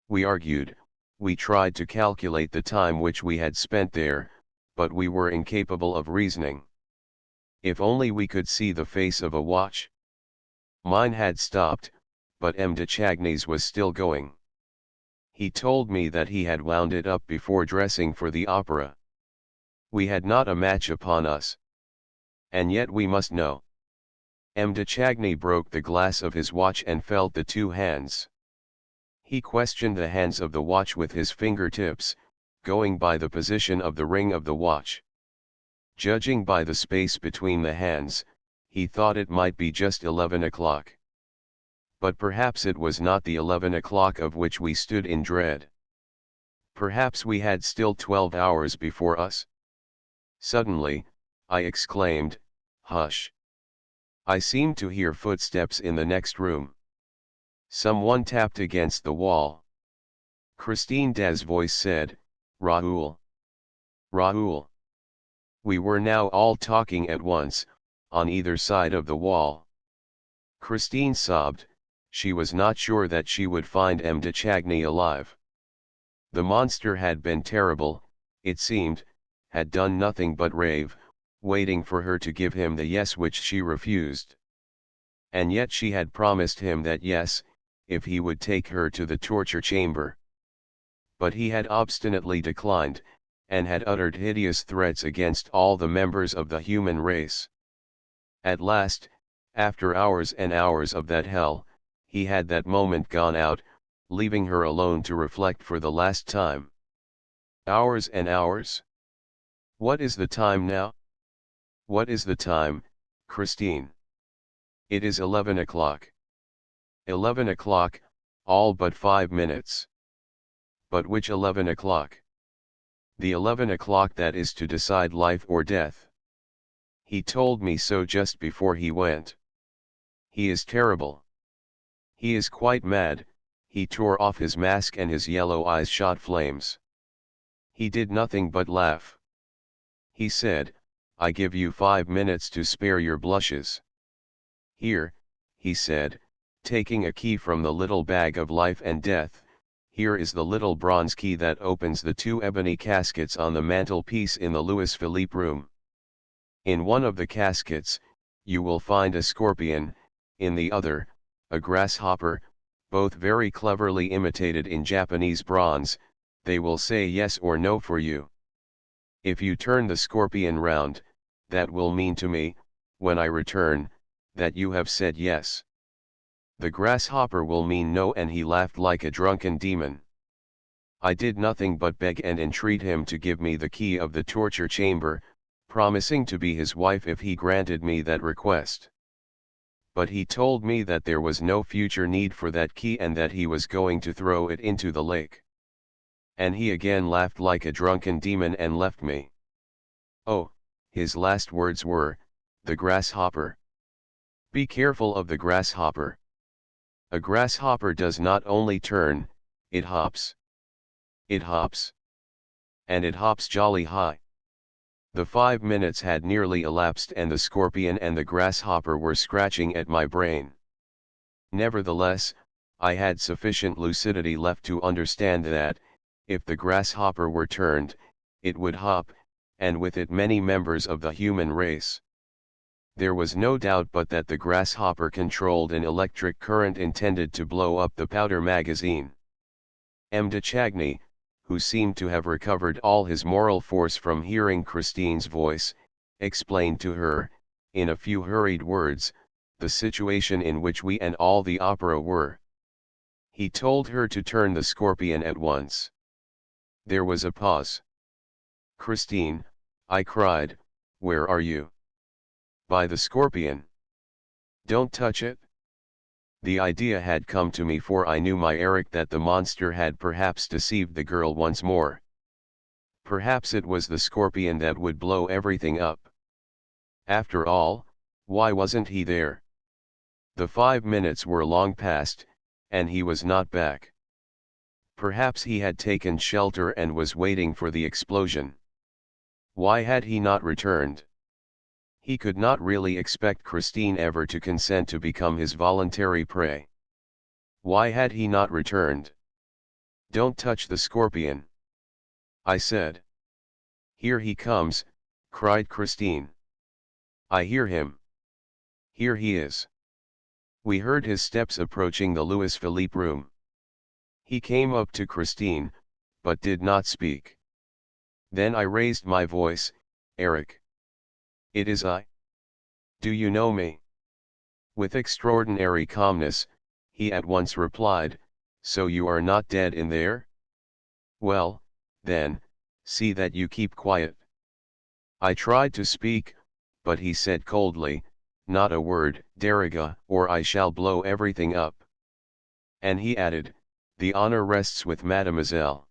We argued, we tried to calculate the time which we had spent there, but we were incapable of reasoning. If only we could see the face of a watch. Mine had stopped, but M. de Chagny's was still going. He told me that he had wound it up before dressing for the opera. We had not a match upon us. And yet we must know. M. de Chagny broke the glass of his watch and felt the two hands. He questioned the hands of the watch with his fingertips, going by the position of the ring of the watch. Judging by the space between the hands, he thought it might be just 11 o'clock. But perhaps it was not the 11 o'clock of which we stood in dread. Perhaps we had still 12 hours before us. Suddenly, I exclaimed, hush! I seemed to hear footsteps in the next room. Someone tapped against the wall. Christine Daz's voice said, Raoul. Raoul. We were now all talking at once, on either side of the wall. Christine sobbed. She was not sure that she would find M. de Chagny alive. The monster had been terrible, it seemed, had done nothing but rave, waiting for her to give him the yes which she refused. And yet she had promised him that yes, if he would take her to the torture chamber. But he had obstinately declined, and had uttered hideous threats against all the members of the human race. At last, after hours and hours of that hell, he had that moment gone out, leaving her alone to reflect for the last time. Hours and hours? What is the time now? What is the time, Christine? It is 11 o'clock. 11 o'clock, all but 5 minutes. But which 11 o'clock? The 11 o'clock that is to decide life or death. He told me so just before he went. He is terrible. He is quite mad. He tore off his mask and his yellow eyes shot flames. He did nothing but laugh. He said, I give you 5 minutes to spare your blushes. Here, he said, taking a key from the little bag of life and death, here is the little bronze key that opens the 2 ebony caskets on the mantelpiece in the Louis Philippe room. In one of the caskets, you will find a scorpion, in the other, a grasshopper, both very cleverly imitated in Japanese bronze. They will say yes or no for you. If you turn the scorpion round, that will mean to me, when I return, that you have said yes. The grasshopper will mean no, and he laughed like a drunken demon. I did nothing but beg and entreat him to give me the key of the torture chamber, promising to be his wife if he granted me that request. But he told me that there was no future need for that key and that he was going to throw it into the lake. And he again laughed like a drunken demon and left me. Oh, his last words were, the grasshopper. Be careful of the grasshopper. A grasshopper does not only turn, it hops. It hops. And it hops jolly high. The 5 minutes had nearly elapsed and the scorpion and the grasshopper were scratching at my brain. Nevertheless, I had sufficient lucidity left to understand that, if the grasshopper were turned, it would hop, and with it many members of the human race. There was no doubt but that the grasshopper controlled an electric current intended to blow up the powder magazine. M. de Chagny, who seemed to have recovered all his moral force from hearing Christine's voice, explained to her, in a few hurried words, the situation in which we and all the opera were. He told her to turn the scorpion at once. There was a pause. Christine, I cried, where are you? By the scorpion. Don't touch it. The idea had come to me, for I knew my Eric that the monster had perhaps deceived the girl once more. Perhaps it was the scorpion that would blow everything up. After all, why wasn't he there? The 5 minutes were long past, and he was not back. Perhaps he had taken shelter and was waiting for the explosion. Why had he not returned? He could not really expect Christine ever to consent to become his voluntary prey. Why had he not returned? Don't touch the scorpion, I said. Here he comes, cried Christine. I hear him. Here he is. We heard his steps approaching the Louis Philippe room. He came up to Christine, but did not speak. Then I raised my voice, Eric. It is I. Do you know me? With extraordinary calmness, he at once replied, so you are not dead in there? Well, then, see that you keep quiet. I tried to speak, but he said coldly, not a word, Deriga, or I shall blow everything up. And he added, the honor rests with Mademoiselle.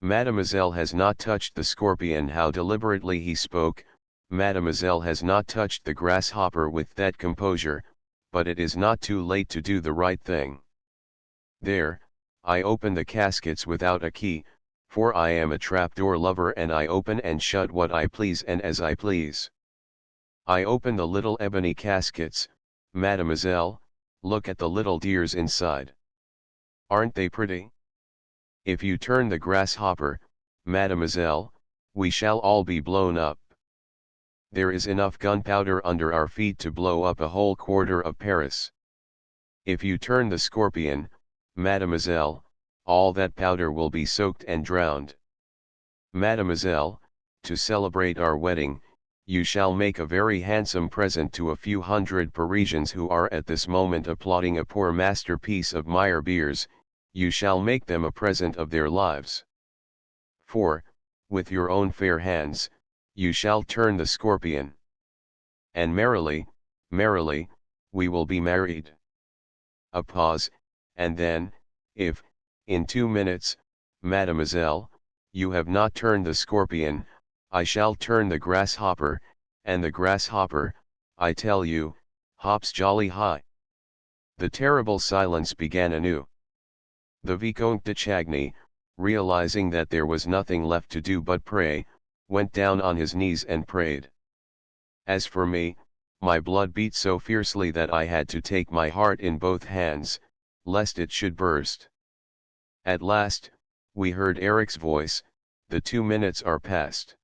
Mademoiselle has not touched the scorpion. How deliberately he spoke. Mademoiselle has not touched the grasshopper with that composure, but it is not too late to do the right thing. There, I open the caskets without a key, for I am a trapdoor lover and I open and shut what I please and as I please. I open the little ebony caskets. Mademoiselle, look at the little dears inside. Aren't they pretty? If you turn the grasshopper, Mademoiselle, we shall all be blown up. There is enough gunpowder under our feet to blow up a whole quarter of Paris. If you turn the scorpion, Mademoiselle, all that powder will be soaked and drowned. Mademoiselle, to celebrate our wedding, you shall make a very handsome present to a few hundred Parisians who are at this moment applauding a poor masterpiece of Meyerbeer's. You shall make them a present of their lives. For, with your own fair hands, you shall turn the scorpion. And merrily, merrily, we will be married. A pause, and then, if, in 2 minutes, mademoiselle, you have not turned the scorpion, I shall turn the grasshopper, and the grasshopper, I tell you, hops jolly high. The terrible silence began anew. The Vicomte de Chagny, realizing that there was nothing left to do but pray, went down on his knees and prayed. As for me, my blood beat so fiercely that I had to take my heart in both hands, lest it should burst. At last, we heard Eric's voice, the 2 minutes are past.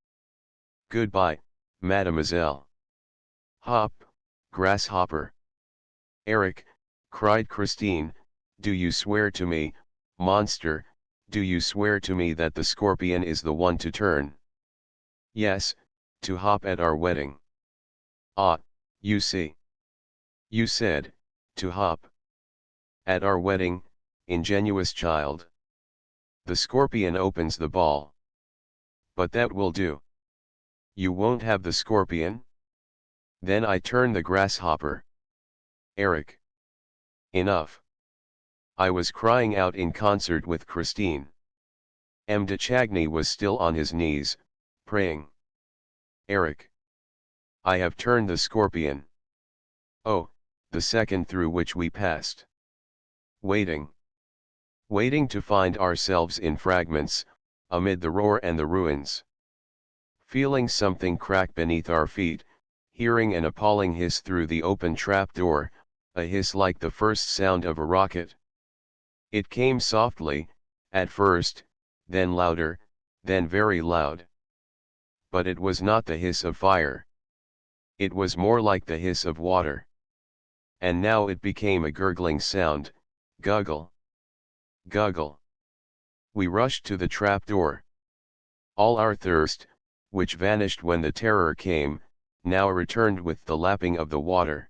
Goodbye, mademoiselle. Hop, grasshopper. Eric, cried Christine, do you swear to me, monster, do you swear to me that the scorpion is the one to turn? Yes, to hop at our wedding. Ah, you see. You said, to hop. At our wedding, ingenuous child. The scorpion opens the ball. But that will do. You won't have the scorpion? Then I turn the grasshopper. Eric. Enough. I was crying out in concert with Christine. M. de Chagny was still on his knees, praying. Eric. I have turned the scorpion. Oh, the second through which we passed. Waiting. Waiting to find ourselves in fragments, amid the roar and the ruins. Feeling something crack beneath our feet, hearing an appalling hiss through the open trapdoor, a hiss like the first sound of a rocket. It came softly, at first, then louder, then very loud. But it was not the hiss of fire. It was more like the hiss of water. And now it became a gurgling sound, guggle. Guggle. We rushed to the trapdoor. All our thirst, which vanished when the terror came, now returned with the lapping of the water.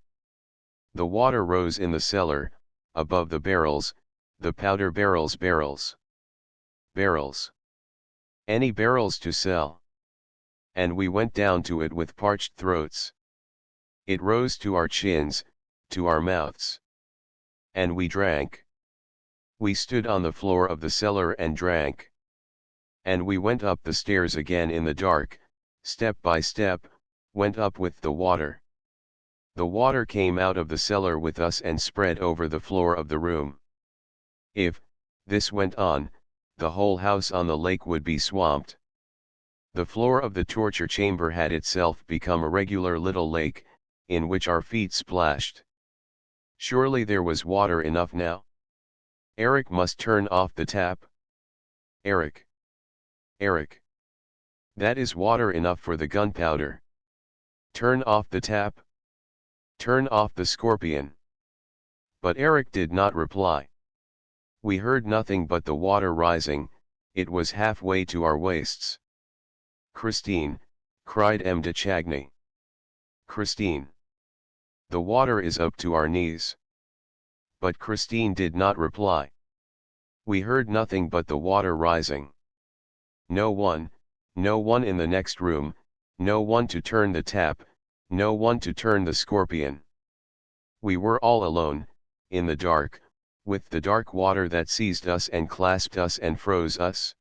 The water rose in the cellar, above the barrels, the powder barrels. Barrels. Any barrels to sell. And we went down to it with parched throats. It rose to our chins, to our mouths. And we drank. We stood on the floor of the cellar and drank. And we went up the stairs again in the dark, step by step, went up with the water. The water came out of the cellar with us and spread over the floor of the room. If this went on, the whole house on the lake would be swamped. The floor of the torture chamber had itself become a regular little lake, in which our feet splashed. Surely there was water enough now. Eric must turn off the tap. Eric. Eric. That is water enough for the gunpowder. Turn off the tap. Turn off the scorpion. But Eric did not reply. We heard nothing but the water rising, it was halfway to our waists. Christine, cried M. de Chagny. Christine. The water is up to our knees. But Christine did not reply. We heard nothing but the water rising. No one in the next room, no one to turn the tap, no one to turn the scorpion. We were all alone, in the dark, with the dark water that seized us and clasped us and froze us.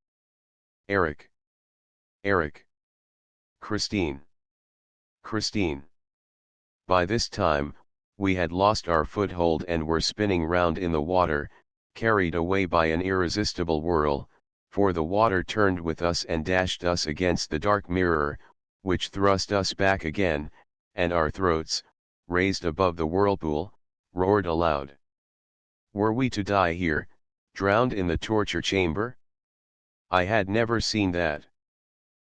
Eric. Eric. Christine. Christine. By this time, we had lost our foothold and were spinning round in the water, carried away by an irresistible whirl, for the water turned with us and dashed us against the dark mirror, which thrust us back again, and our throats, raised above the whirlpool, roared aloud. Were we to die here, drowned in the torture chamber? I had never seen that.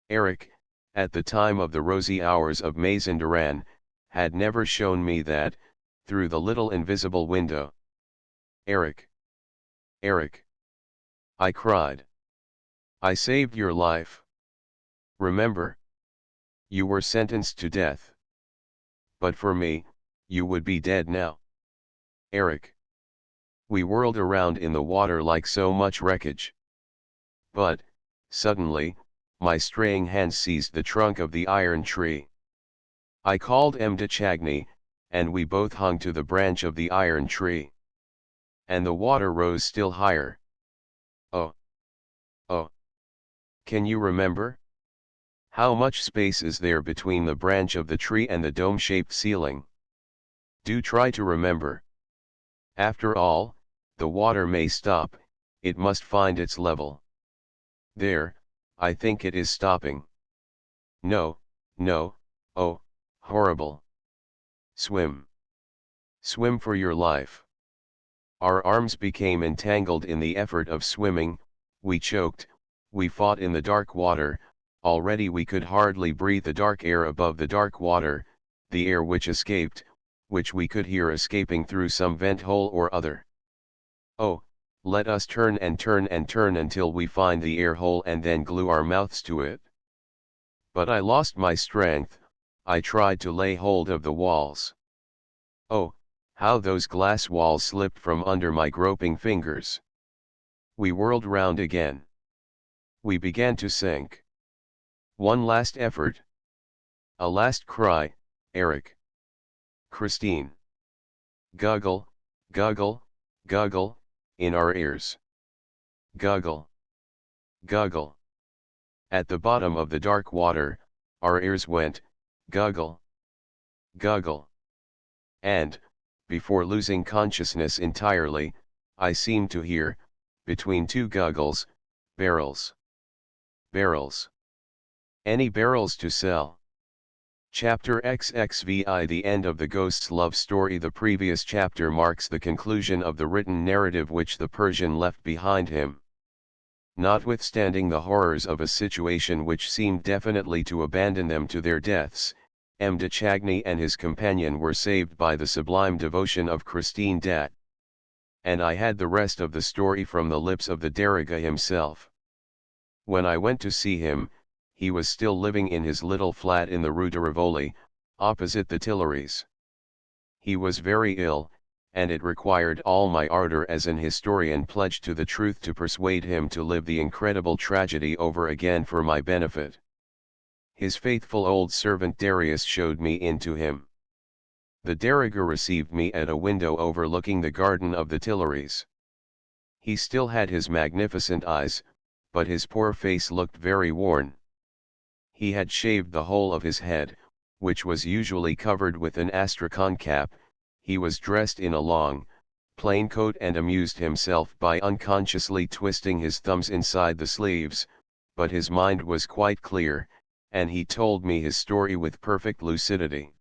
Eric, at the time of the rosy hours of Mazenderan, had never shown me that, through the little invisible window. Eric. Eric. I cried. I saved your life. Remember. You were sentenced to death. But for me, you would be dead now. Eric. We whirled around in the water like so much wreckage. But, suddenly, my straying hand seized the trunk of the iron tree. I called M. de Chagny, and we both hung to the branch of the iron tree. And the water rose still higher. Oh! Oh! Can you remember? How much space is there between the branch of the tree and the dome-shaped ceiling? Do try to remember. After all, the water may stop, it must find its level. There, I think it is stopping. No, no, oh, horrible. Swim. Swim for your life. Our arms became entangled in the effort of swimming, we choked, we fought in the dark water, already we could hardly breathe the dark air above the dark water, the air which escaped, which we could hear escaping through some vent hole or other. Oh, let us turn and turn and turn until we find the air hole and then glue our mouths to it. But I lost my strength, I tried to lay hold of the walls. Oh, how those glass walls slipped from under my groping fingers. We whirled round again. We began to sink. One last effort. A last cry, Eric. Christine. Guggle, guggle, guggle, in our ears. Guggle. Guggle. At the bottom of the dark water, our ears went, guggle. Guggle. And, before losing consciousness entirely, I seemed to hear, between two guggles, barrels. Barrels. Any barrels to sell? Chapter XXVI. The end of the ghost's love story. The previous chapter marks the conclusion of the written narrative which the Persian left behind him. Notwithstanding the horrors of a situation which seemed definitely to abandon them to their deaths, M. de Chagny and his companion were saved by the sublime devotion of Christine Dat. And I had the rest of the story from the lips of the Deriga himself. When I went to see him, he was still living in his little flat in the Rue de Rivoli, opposite the Tuileries. He was very ill, and it required all my ardor as an historian pledged to the truth to persuade him to live the incredible tragedy over again for my benefit. His faithful old servant Darius showed me into him. The Deriga received me at a window overlooking the garden of the Tuileries. He still had his magnificent eyes, but his poor face looked very worn. He had shaved the whole of his head, which was usually covered with an astrakhan cap. He was dressed in a long, plain coat and amused himself by unconsciously twisting his thumbs inside the sleeves, but his mind was quite clear, and he told me his story with perfect lucidity.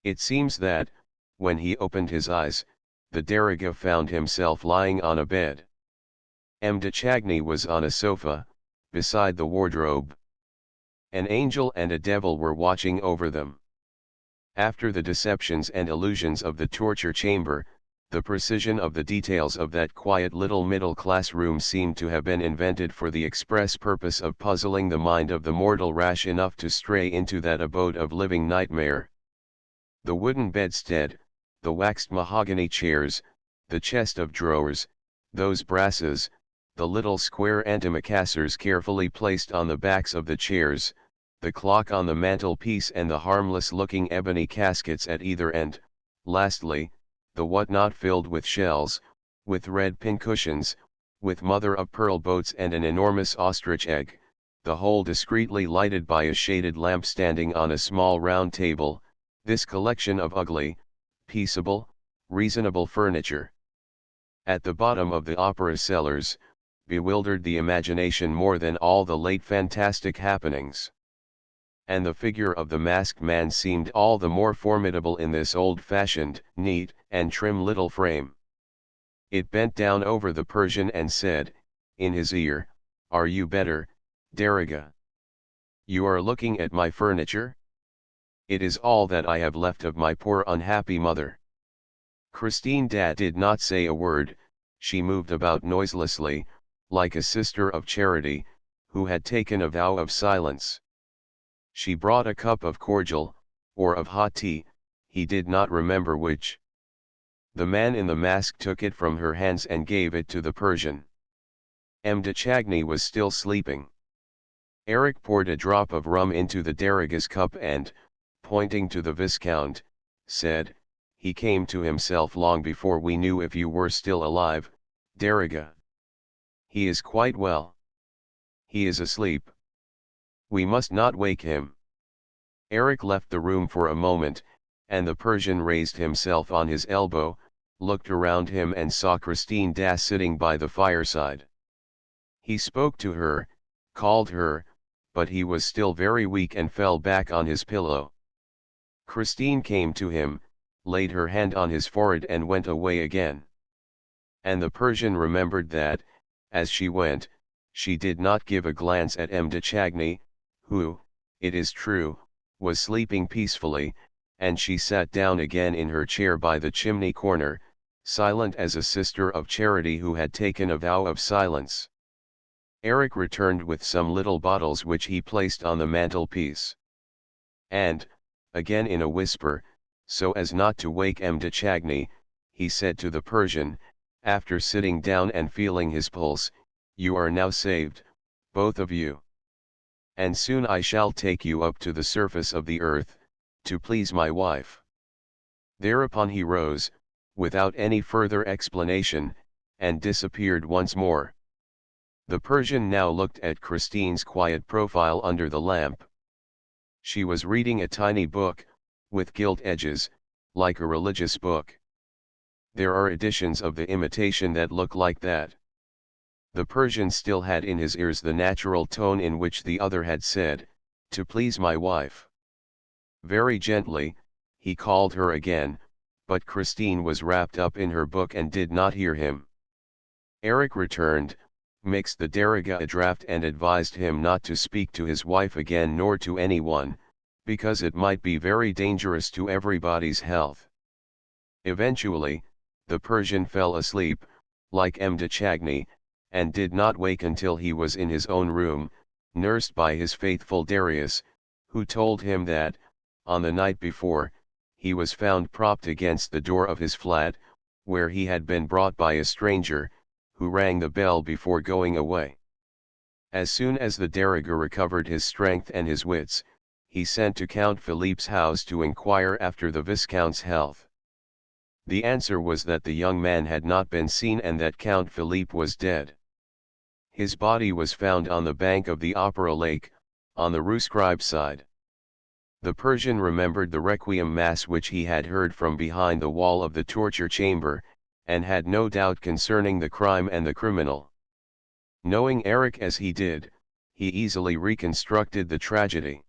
It seems that, when he opened his eyes, the Deriga found himself lying on a bed. M. de Chagny was on a sofa, beside the wardrobe. An angel and a devil were watching over them. After the deceptions and illusions of the torture chamber, the precision of the details of that quiet little middle-class room seemed to have been invented for the express purpose of puzzling the mind of the mortal rash enough to stray into that abode of living nightmare. The wooden bedstead, the waxed mahogany chairs, the chest of drawers, those brasses, the little square antimacassars carefully placed on the backs of the chairs, the clock on the mantelpiece and the harmless-looking ebony caskets at either end, lastly, the whatnot filled with shells, with red pincushions, with mother-of-pearl boats and an enormous ostrich egg, the whole discreetly lighted by a shaded lamp standing on a small round table, this collection of ugly, peaceable, reasonable furniture. At the bottom of the opera cellars, bewildered the imagination more than all the late fantastic happenings. And the figure of the masked man seemed all the more formidable in this old-fashioned, neat, and trim little frame. It bent down over the Persian and said, in his ear, "Are you better, Deriga? You are looking at my furniture? It is all that I have left of my poor unhappy mother." Christine Dat did not say a word, she moved about noiselessly, like a sister of charity, who had taken a vow of silence. She brought a cup of cordial, or of hot tea, he did not remember which. The man in the mask took it from her hands and gave it to the Persian. M. de Chagny was still sleeping. Eric poured a drop of rum into the Deriga's cup and, pointing to the Viscount, said, he came to himself long before we knew if you were still alive, Daragha. He is quite well. He is asleep. We must not wake him. Eric left the room for a moment, and the Persian raised himself on his elbow, looked around him and saw Christine Das sitting by the fireside. He spoke to her, called her, but he was still very weak and fell back on his pillow. Christine came to him, laid her hand on his forehead and went away again. And the Persian remembered that, as she went, she did not give a glance at M. de Chagny, who, it is true, was sleeping peacefully, and she sat down again in her chair by the chimney corner, silent as a sister of charity who had taken a vow of silence. Eric returned with some little bottles which he placed on the mantelpiece. And, again in a whisper, so as not to wake M. de Chagny, he said to the Persian, after sitting down and feeling his pulse, "You are now saved, both of you. And soon I shall take you up to the surface of the earth, to please my wife." Thereupon he rose, without any further explanation, and disappeared once more. The Persian now looked at Christine's quiet profile under the lamp. She was reading a tiny book, with gilt edges, like a religious book. There are editions of the Imitation that look like that. The Persian still had in his ears the natural tone in which the other had said, "To please my wife." Very gently, he called her again, but Christine was wrapped up in her book and did not hear him. Eric returned, mixed the Daragha a draught and advised him not to speak to his wife again nor to anyone, because it might be very dangerous to everybody's health. Eventually, the Persian fell asleep, like M. de Chagny, and did not wake until he was in his own room, nursed by his faithful Darius, who told him that, on the night before, he was found propped against the door of his flat, where he had been brought by a stranger, who rang the bell before going away. As soon as the Daragha recovered his strength and his wits, he sent to Count Philippe's house to inquire after the Viscount's health. The answer was that the young man had not been seen and that Count Philippe was dead. His body was found on the bank of the Opera Lake, on the Rue Scribe side. The Persian remembered the Requiem Mass which he had heard from behind the wall of the torture chamber, and had no doubt concerning the crime and the criminal. Knowing Eric as he did, he easily reconstructed the tragedy.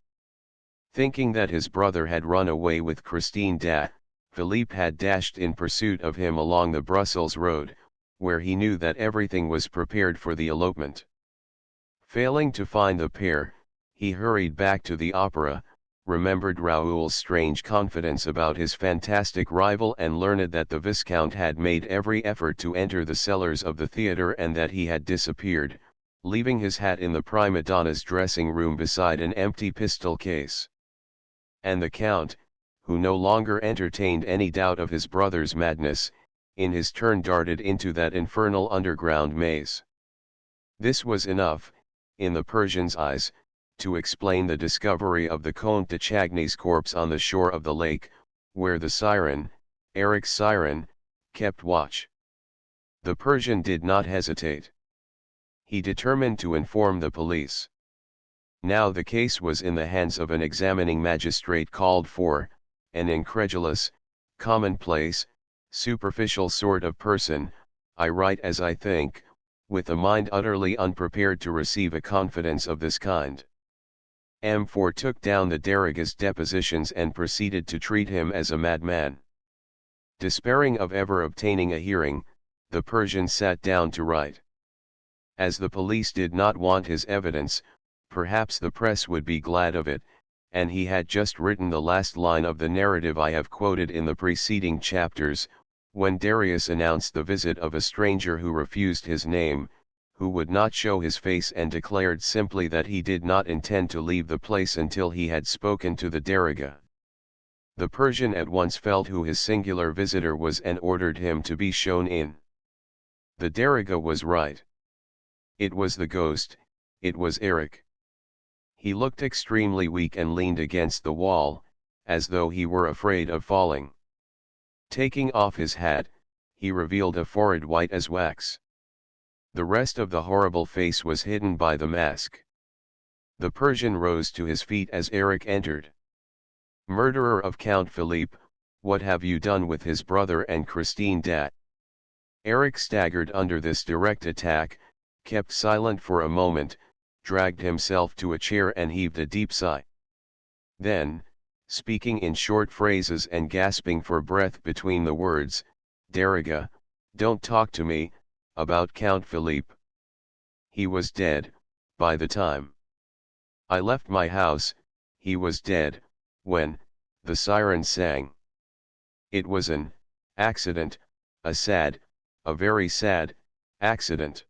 Thinking that his brother had run away with Christine Das, Philippe had dashed in pursuit of him along the Brussels road, where he knew that everything was prepared for the elopement. Failing to find the pair, he hurried back to the opera, remembered Raoul's strange confidence about his fantastic rival and learned that the Viscount had made every effort to enter the cellars of the theatre and that he had disappeared, leaving his hat in the prima donna's dressing room beside an empty pistol case. And the Count, who no longer entertained any doubt of his brother's madness, in his turn darted into that infernal underground maze. This was enough, in the Persian's eyes, to explain the discovery of the Comte de Chagny's corpse on the shore of the lake, where the siren, Eric's siren, kept watch. The Persian did not hesitate. He determined to inform the police. Now the case was in the hands of an examining magistrate called for, an incredulous, commonplace, superficial sort of person, I write as I think, with a mind utterly unprepared to receive a confidence of this kind. M4 took down the Daragha's depositions and proceeded to treat him as a madman. Despairing of ever obtaining a hearing, the Persian sat down to write. As the police did not want his evidence, perhaps the press would be glad of it, and he had just written the last line of the narrative I have quoted in the preceding chapters, when Darius announced the visit of a stranger who refused his name, who would not show his face and declared simply that he did not intend to leave the place until he had spoken to the Daragha. The Persian at once felt who his singular visitor was and ordered him to be shown in. The Daragha was right. It was the ghost, it was Eric. He looked extremely weak and leaned against the wall, as though he were afraid of falling. Taking off his hat, he revealed a forehead white as wax. The rest of the horrible face was hidden by the mask. The Persian rose to his feet as Eric entered. "Murderer of Count Philippe, what have you done with his brother and Christine Dat?" Eric staggered under this direct attack, kept silent for a moment, dragged himself to a chair and heaved a deep sigh. Then, speaking in short phrases and gasping for breath between the words, "Deriga, don't talk to me about Count Philippe. He was dead by the time I left my house. He was dead when the siren sang. It was an accident, a very sad accident.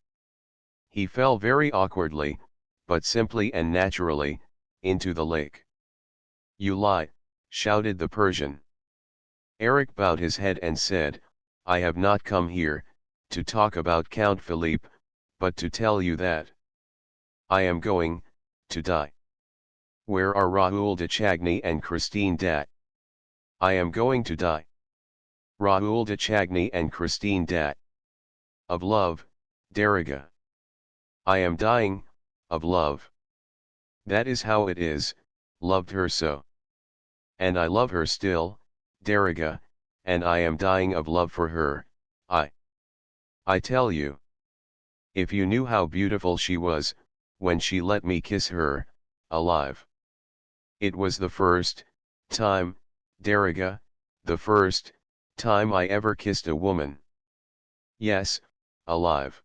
He fell very awkwardly, but simply and naturally, into the lake." "You lie," shouted the Persian. Eric bowed his head and said, "I have not come here to talk about Count Philippe, but to tell you that I am going to die." "Where are Raoul de Chagny and Christine Dat?" "I am going to die." "Raoul de Chagny and Christine Dat." "Of love, Deriga." "I am dying of love." "That is how it is, loved her so." "And I love her still, Deriga, and I am dying of love for her. I tell you. If you knew how beautiful she was, when she let me kiss her, alive. It was the first time, Deriga, the first time I ever kissed a woman. Yes, alive.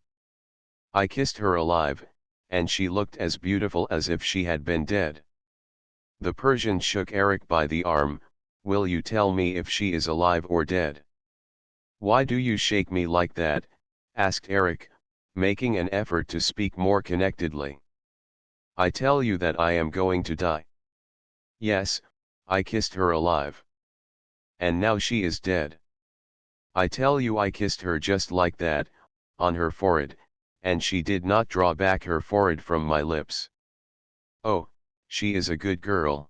I kissed her alive, and she looked as beautiful as if she had been dead." The Persian shook Eric by the arm. "Will you tell me if she is alive or dead?" "Why do you shake me like that?" asked Eric, making an effort to speak more connectedly. "I tell you that I am going to die. Yes, I kissed her alive. And now she is dead. I tell you I kissed her just like that, on her forehead, and she did not draw back her forehead from my lips. Oh, she is a good girl.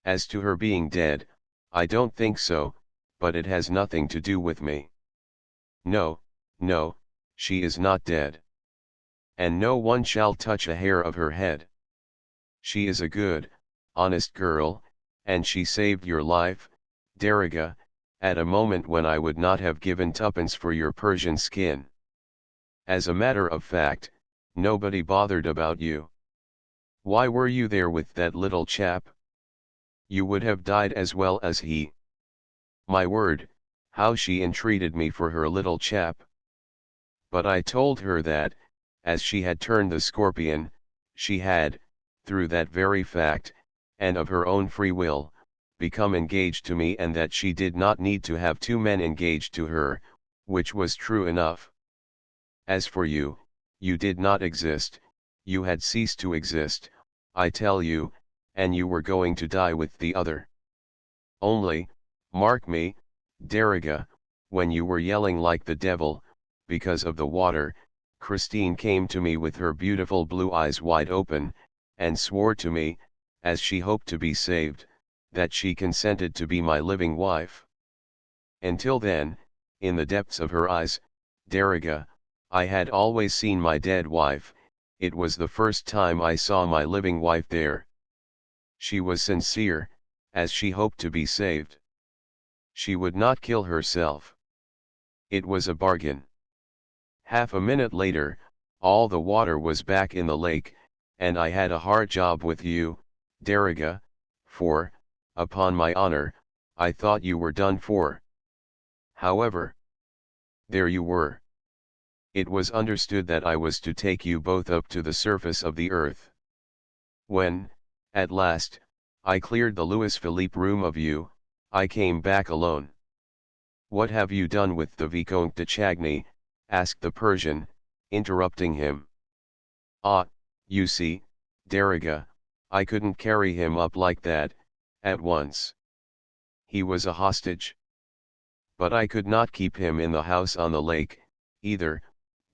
As to her being dead, I don't think so, but it has nothing to do with me. No, no, she is not dead. And no one shall touch a hair of her head. She is a good, honest girl, and she saved your life, Deriga, at a moment when I would not have given tuppence for your Persian skin. As a matter of fact, nobody bothered about you. Why were you there with that little chap? You would have died as well as he. My word, how she entreated me for her little chap. But I told her that, as she had turned the scorpion, she had, through that very fact, and of her own free will, become engaged to me, and that she did not need to have two men engaged to her, which was true enough. As for you, you did not exist, you had ceased to exist, I tell you, and you were going to die with the other. Only, mark me, Deriga, when you were yelling like the devil, because of the water, Christine came to me with her beautiful blue eyes wide open, and swore to me, as she hoped to be saved, that she consented to be my living wife. Until then, in the depths of her eyes, Deriga, I had always seen my dead wife. It was the first time I saw my living wife there. She was sincere, as she hoped to be saved. She would not kill herself. It was a bargain. Half a minute later, all the water was back in the lake, and I had a hard job with you, Deriga, for, upon my honor, I thought you were done for. However, there you were. It was understood that I was to take you both up to the surface of the earth. When, at last, I cleared the Louis Philippe room of you, I came back alone. What have you done with the Vicomte de Chagny? Asked the Persian, interrupting him. Ah, you see, Deriga, I couldn't carry him up like that, at once. He was a hostage. But I could not keep him in the house on the lake, either,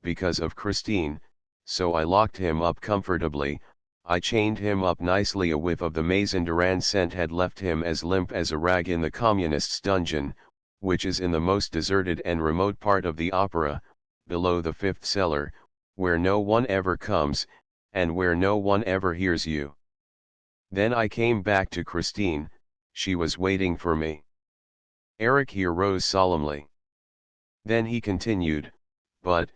because of Christine, so I locked him up comfortably. I chained him up nicely. A whiff of the Maison Durand scent had left him as limp as a rag in the communist's dungeon, which is in the most deserted and remote part of the opera, below the fifth cellar, where no one ever comes, and where no one ever hears you. Then I came back to Christine, she was waiting for me. Eric here rose solemnly. Then he continued, but,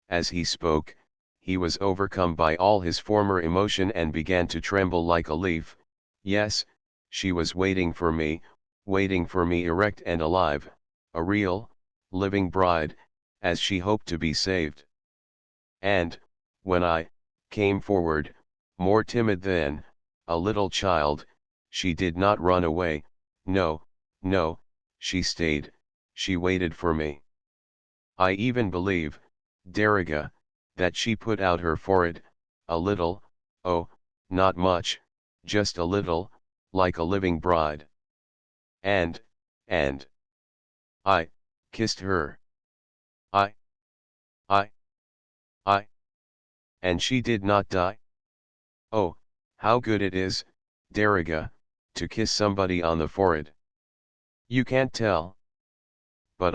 as he spoke, he was overcome by all his former emotion and began to tremble like a leaf. Yes, she was waiting for me erect and alive, a real, living bride, as she hoped to be saved. And, when I came forward, more timid than a little child, she did not run away, no, no, she stayed, she waited for me. I even believe, Deriga, that she put out her forehead, a little, oh, not much, just a little, like a living bride. And I kissed her. I, I, I, and she did not die? Oh, how good it is, Deriga, to kiss somebody on the forehead. You can't tell. But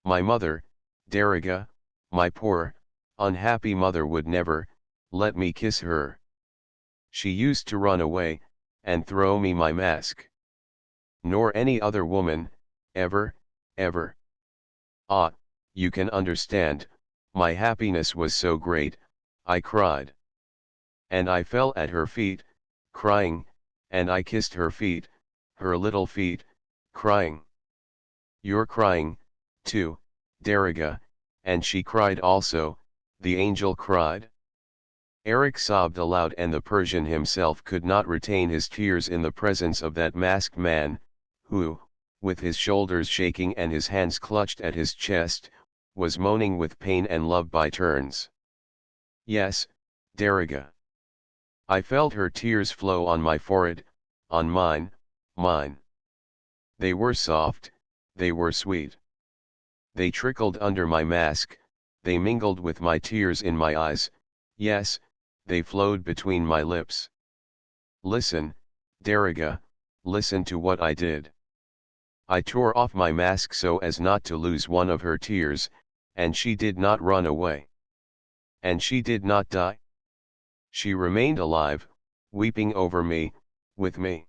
my mother, Deriga, my poor, unhappy mother would never let me kiss her. She used to run away, and throw me my mask. Nor any other woman, ever. Ah, you can understand, my happiness was so great, I cried. And I fell at her feet, crying, and I kissed her feet, her little feet, crying. You're crying, too, Deriga, and she cried also, the angel cried. Eric sobbed aloud, and the Persian himself could not retain his tears in the presence of that masked man, who, with his shoulders shaking and his hands clutched at his chest, was moaning with pain and love by turns. Yes, Deriga. I felt her tears flow on my forehead, on mine. They were soft, they were sweet. They trickled under my mask, they mingled with my tears in my eyes, yes, they flowed between my lips. Listen, Deriga, listen to what I did. I tore off my mask so as not to lose one of her tears, and she did not run away. And she did not die. She remained alive, weeping over me, with me.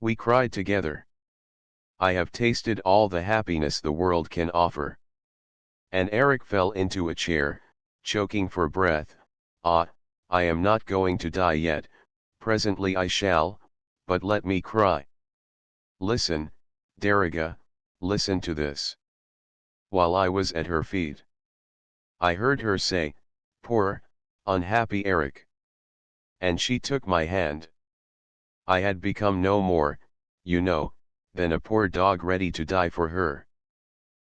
We cried together. I have tasted all the happiness the world can offer. And Eric fell into a chair, choking for breath. Ah, I am not going to die yet, presently I shall, but let me cry. Listen, Deriga, listen to this. While I was at her feet, I heard her say, poor, unhappy Eric. And she took my hand. I had become no more, you know, than a poor dog ready to die for her.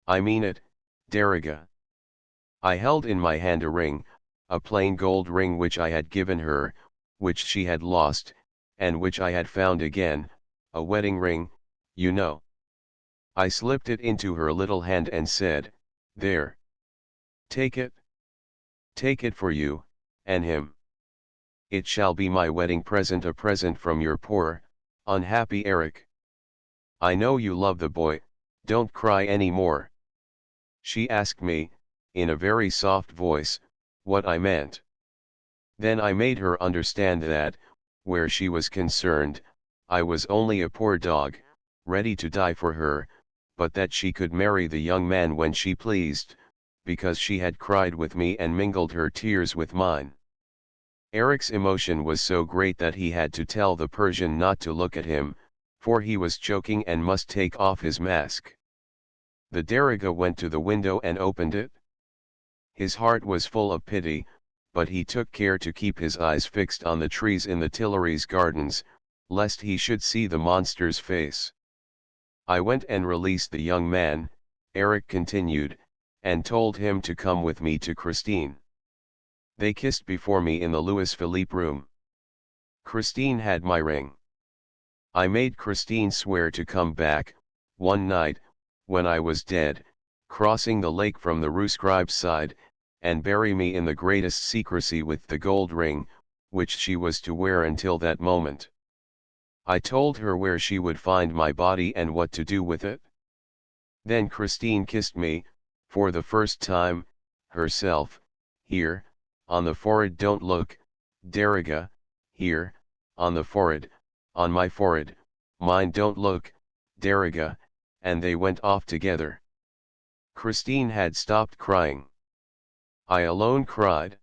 I mean it, Deriga. I held in my hand a ring, a plain gold ring which I had given her, which she had lost, and which I had found again, a wedding ring, you know. I slipped it into her little hand and said, there. Take it. Take it for you, and him. It shall be my wedding present, a present from your poor, unhappy Eric. I know you love the boy, don't cry any more. She asked me, in a very soft voice, what I meant. Then I made her understand that, where she was concerned, I was only a poor dog, ready to die for her, but that she could marry the young man when she pleased, because she had cried with me and mingled her tears with mine. Eric's emotion was so great that he had to tell the Persian not to look at him, for he was choking and must take off his mask. The Deriga went to the window and opened it. His heart was full of pity, but he took care to keep his eyes fixed on the trees in the Tuileries gardens, lest he should see the monster's face. I went and released the young man, Eric continued, and told him to come with me to Christine. They kissed before me in the Louis Philippe room. Christine had my ring. I made Christine swear to come back, one night, when I was dead, crossing the lake from the Rue Scribe's side, and bury me in the greatest secrecy with the gold ring, which she was to wear until that moment. I told her where she would find my body and what to do with it. Then Christine kissed me, for the first time, herself, here, on the forehead. Don't look, Deriga, here, on the forehead, on my forehead, mine. Don't look, Deriga, and they went off together. Christine had stopped crying. I alone cried.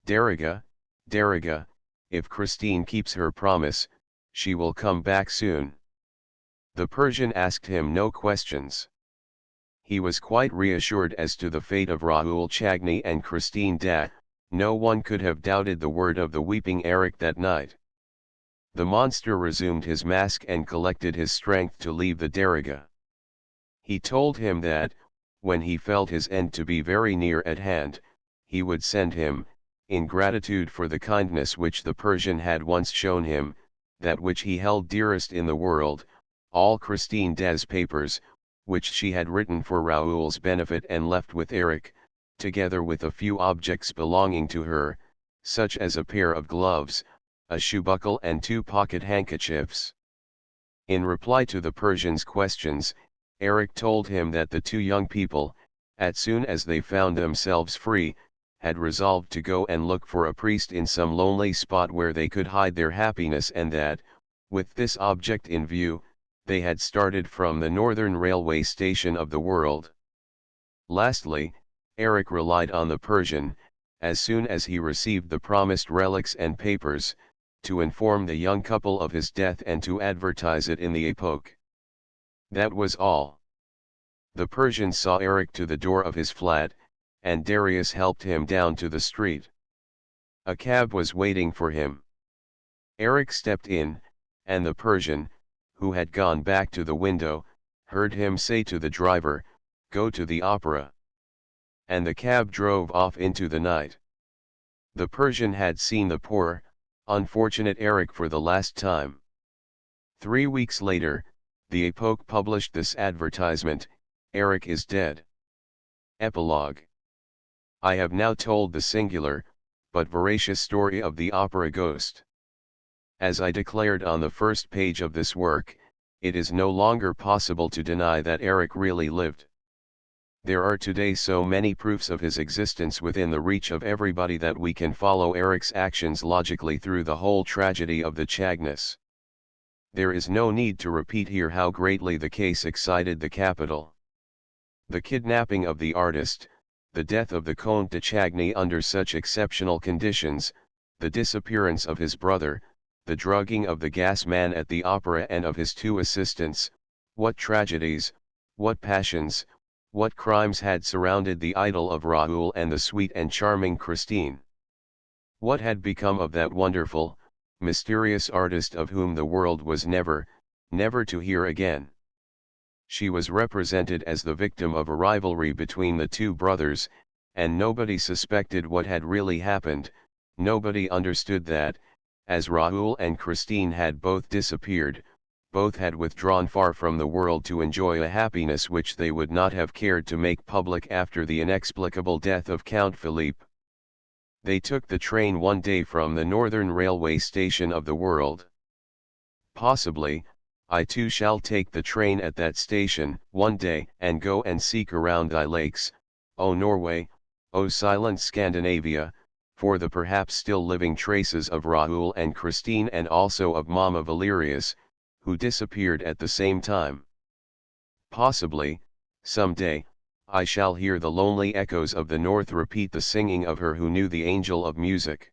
Deriga, Deriga, if Christine keeps her promise, she will come back soon. The Persian asked him no questions. He was quite reassured as to the fate of Raoul Chagny and Christine that no one could have doubted the word of the weeping Eric that night. The monster resumed his mask and collected his strength to leave the Deriga. He told him that, when he felt his end to be very near at hand, he would send him, in gratitude for the kindness which the Persian had once shown him, that which he held dearest in the world, all Christine Des papers, which she had written for Raoul's benefit and left with Eric, together with a few objects belonging to her, such as a pair of gloves, a shoebuckle and 2 pocket handkerchiefs. In reply to the Persian's questions, Eric told him that the 2 young people, as soon as they found themselves free, had resolved to go and look for a priest in some lonely spot where they could hide their happiness, and that, with this object in view, they had started from the northern railway station of the world. Lastly, Eric relied on the Persian, as soon as he received the promised relics and papers, to inform the young couple of his death and to advertise it in the Epoque. That was all. The Persian saw Eric to the door of his flat, and Darius helped him down to the street. A cab was waiting for him. Eric stepped in, and the Persian, who had gone back to the window, heard him say to the driver, "Go to the opera." And the cab drove off into the night. The Persian had seen the poor, unfortunate Eric for the last time. 3 weeks later, the Epoque published this advertisement: Eric is dead. Epilogue. I have now told the singular, but veracious story of the opera Ghost. As I declared on the first page of this work, it is no longer possible to deny that Eric really lived. There are today so many proofs of his existence within the reach of everybody that we can follow Eric's actions logically through the whole tragedy of the Chagnys. There is no need to repeat here how greatly the case excited the capital. The kidnapping of the artist, the death of the Comte de Chagny under such exceptional conditions, the disappearance of his brother, the drugging of the gas man at the opera and of his 2 assistants, what tragedies, what passions, what crimes had surrounded the idol of Raoul and the sweet and charming Christine. What had become of that wonderful, mysterious artist of whom the world was never, never to hear again? She was represented as the victim of a rivalry between the 2 brothers, and nobody suspected what had really happened. Nobody understood that, as Raoul and Christine had both disappeared, both had withdrawn far from the world to enjoy a happiness which they would not have cared to make public after the inexplicable death of Count Philippe. They took the train one day from the northern railway station of the world. Possibly, I too shall take the train at that station one day and go and seek around thy lakes, O Norway, O silent Scandinavia, for the perhaps still living traces of Raoul and Christine, and also of Mamma Valerius, who disappeared at the same time. Possibly, some day, I shall hear the lonely echoes of the north repeat the singing of her who knew the angel of music.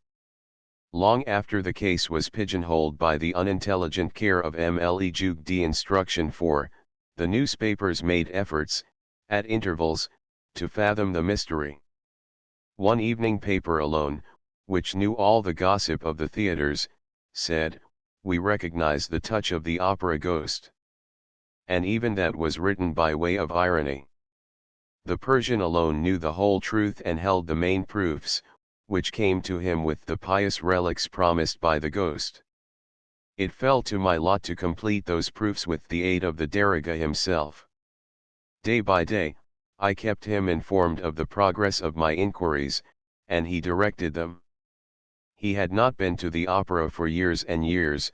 Long after the case was pigeonholed by the unintelligent care of Mle Jug D. Instruction 4, the newspapers made efforts, at intervals, to fathom the mystery. One evening paper alone, which knew all the gossip of the theaters, said, "We recognize the touch of the opera Ghost." And even that was written by way of irony. The Persian alone knew the whole truth and held the main proofs, which came to him with the pious relics promised by the Ghost. It fell to my lot to complete those proofs with the aid of the Deriga himself. Day by day, I kept him informed of the progress of my inquiries, and he directed them. He had not been to the opera for years and years,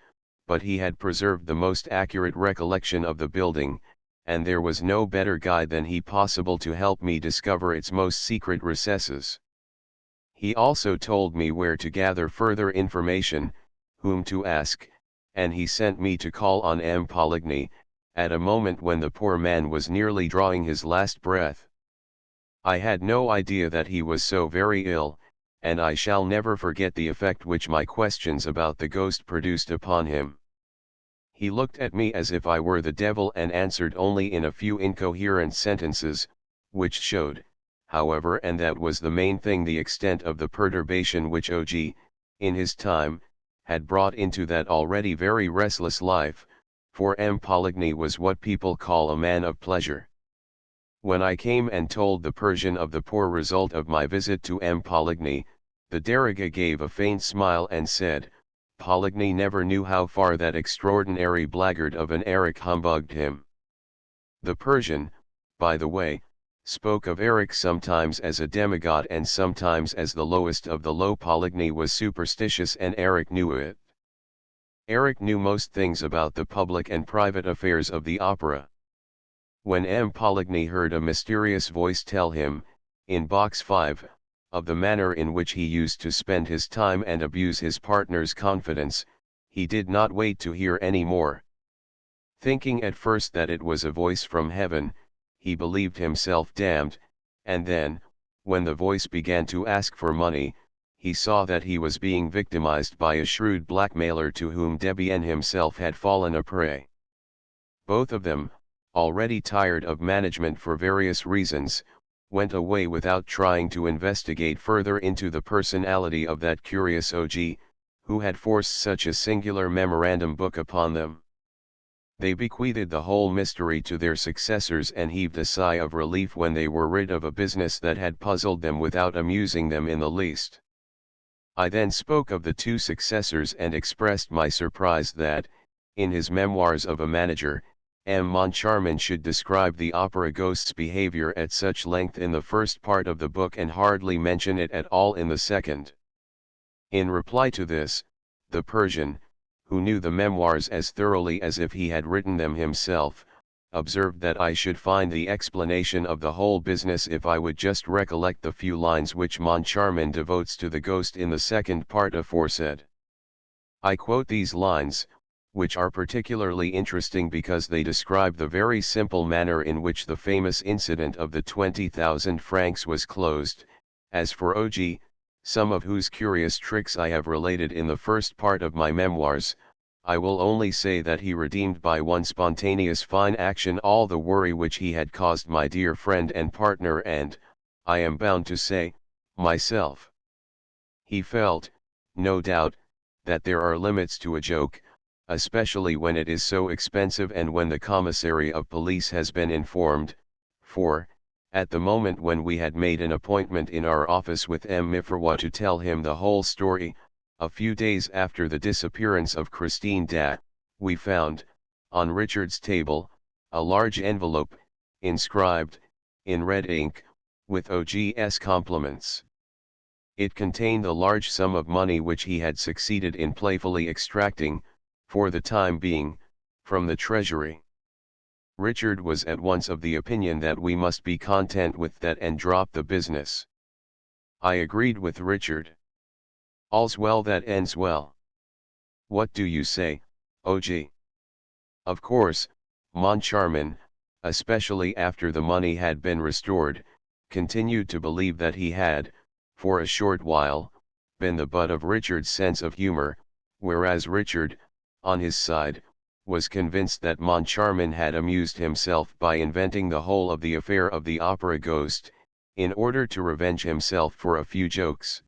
but he had preserved the most accurate recollection of the building, and there was no better guide than he possible to help me discover its most secret recesses. He also told me where to gather further information, whom to ask, and he sent me to call on M. Poligny, at a moment when the poor man was nearly drawing his last breath. I had no idea that he was so very ill, and I shall never forget the effect which my questions about the ghost produced upon him. He looked at me as if I were the devil and answered only in a few incoherent sentences, which showed, however, and that was the main thing, the extent of the perturbation which Og, in his time, had brought into that already very restless life, for M. Poligny was what people call a man of pleasure. When I came and told the Persian of the poor result of my visit to M. Poligny, the Deriga gave a faint smile and said, Poligny never knew how far that extraordinary blackguard of an Eric humbugged him. The Persian, by the way, spoke of Eric sometimes as a demigod and sometimes as the lowest of the low. Poligny was superstitious and Eric knew it. Eric knew most things about the public and private affairs of the opera. When M. Poligny heard a mysterious voice tell him, in box 5, of the manner in which he used to spend his time and abuse his partner's confidence, he did not wait to hear any more. Thinking at first that it was a voice from heaven, he believed himself damned, and then, when the voice began to ask for money, he saw that he was being victimized by a shrewd blackmailer to whom Debienne himself had fallen a prey. Both of them, already tired of management for various reasons, went away without trying to investigate further into the personality of that curious Og, who had forced such a singular memorandum book upon them. They bequeathed the whole mystery to their successors and heaved a sigh of relief when they were rid of a business that had puzzled them without amusing them in the least. I then spoke of the two successors and expressed my surprise that, in his Memoirs of a Manager, M. Moncharmin should describe the opera ghost's behavior at such length in the first part of the book and hardly mention it at all in the second. In reply to this, the Persian, who knew the memoirs as thoroughly as if he had written them himself, observed that I should find the explanation of the whole business if I would just recollect the few lines which Moncharmin devotes to the ghost in the second part aforesaid. I quote these lines, which are particularly interesting because they describe the very simple manner in which the famous incident of the 20,000 francs was closed. As for Og, some of whose curious tricks I have related in the first part of my memoirs, I will only say that he redeemed by one spontaneous fine action all the worry which he had caused my dear friend and partner and, I am bound to say, myself. He felt, no doubt, that there are limits to a joke, especially when it is so expensive and when the commissary of police has been informed, for, at the moment when we had made an appointment in our office with M. Mifroid to tell him the whole story, a few days after the disappearance of Christine Dat, we found, on Richard's table, a large envelope, inscribed, in red ink, with OG's compliments. It contained a large sum of money which he had succeeded in playfully extracting, for the time being, from the treasury. Richard was at once of the opinion that we must be content with that and drop the business. I agreed with Richard. All's well that ends well. What do you say, Og? Of course, Moncharmin, especially after the money had been restored, continued to believe that he had, for a short while, been the butt of Richard's sense of humor, whereas Richard, on his side, was convinced that Moncharmin had amused himself by inventing the whole of the affair of the opera ghost, in order to revenge himself for a few jokes.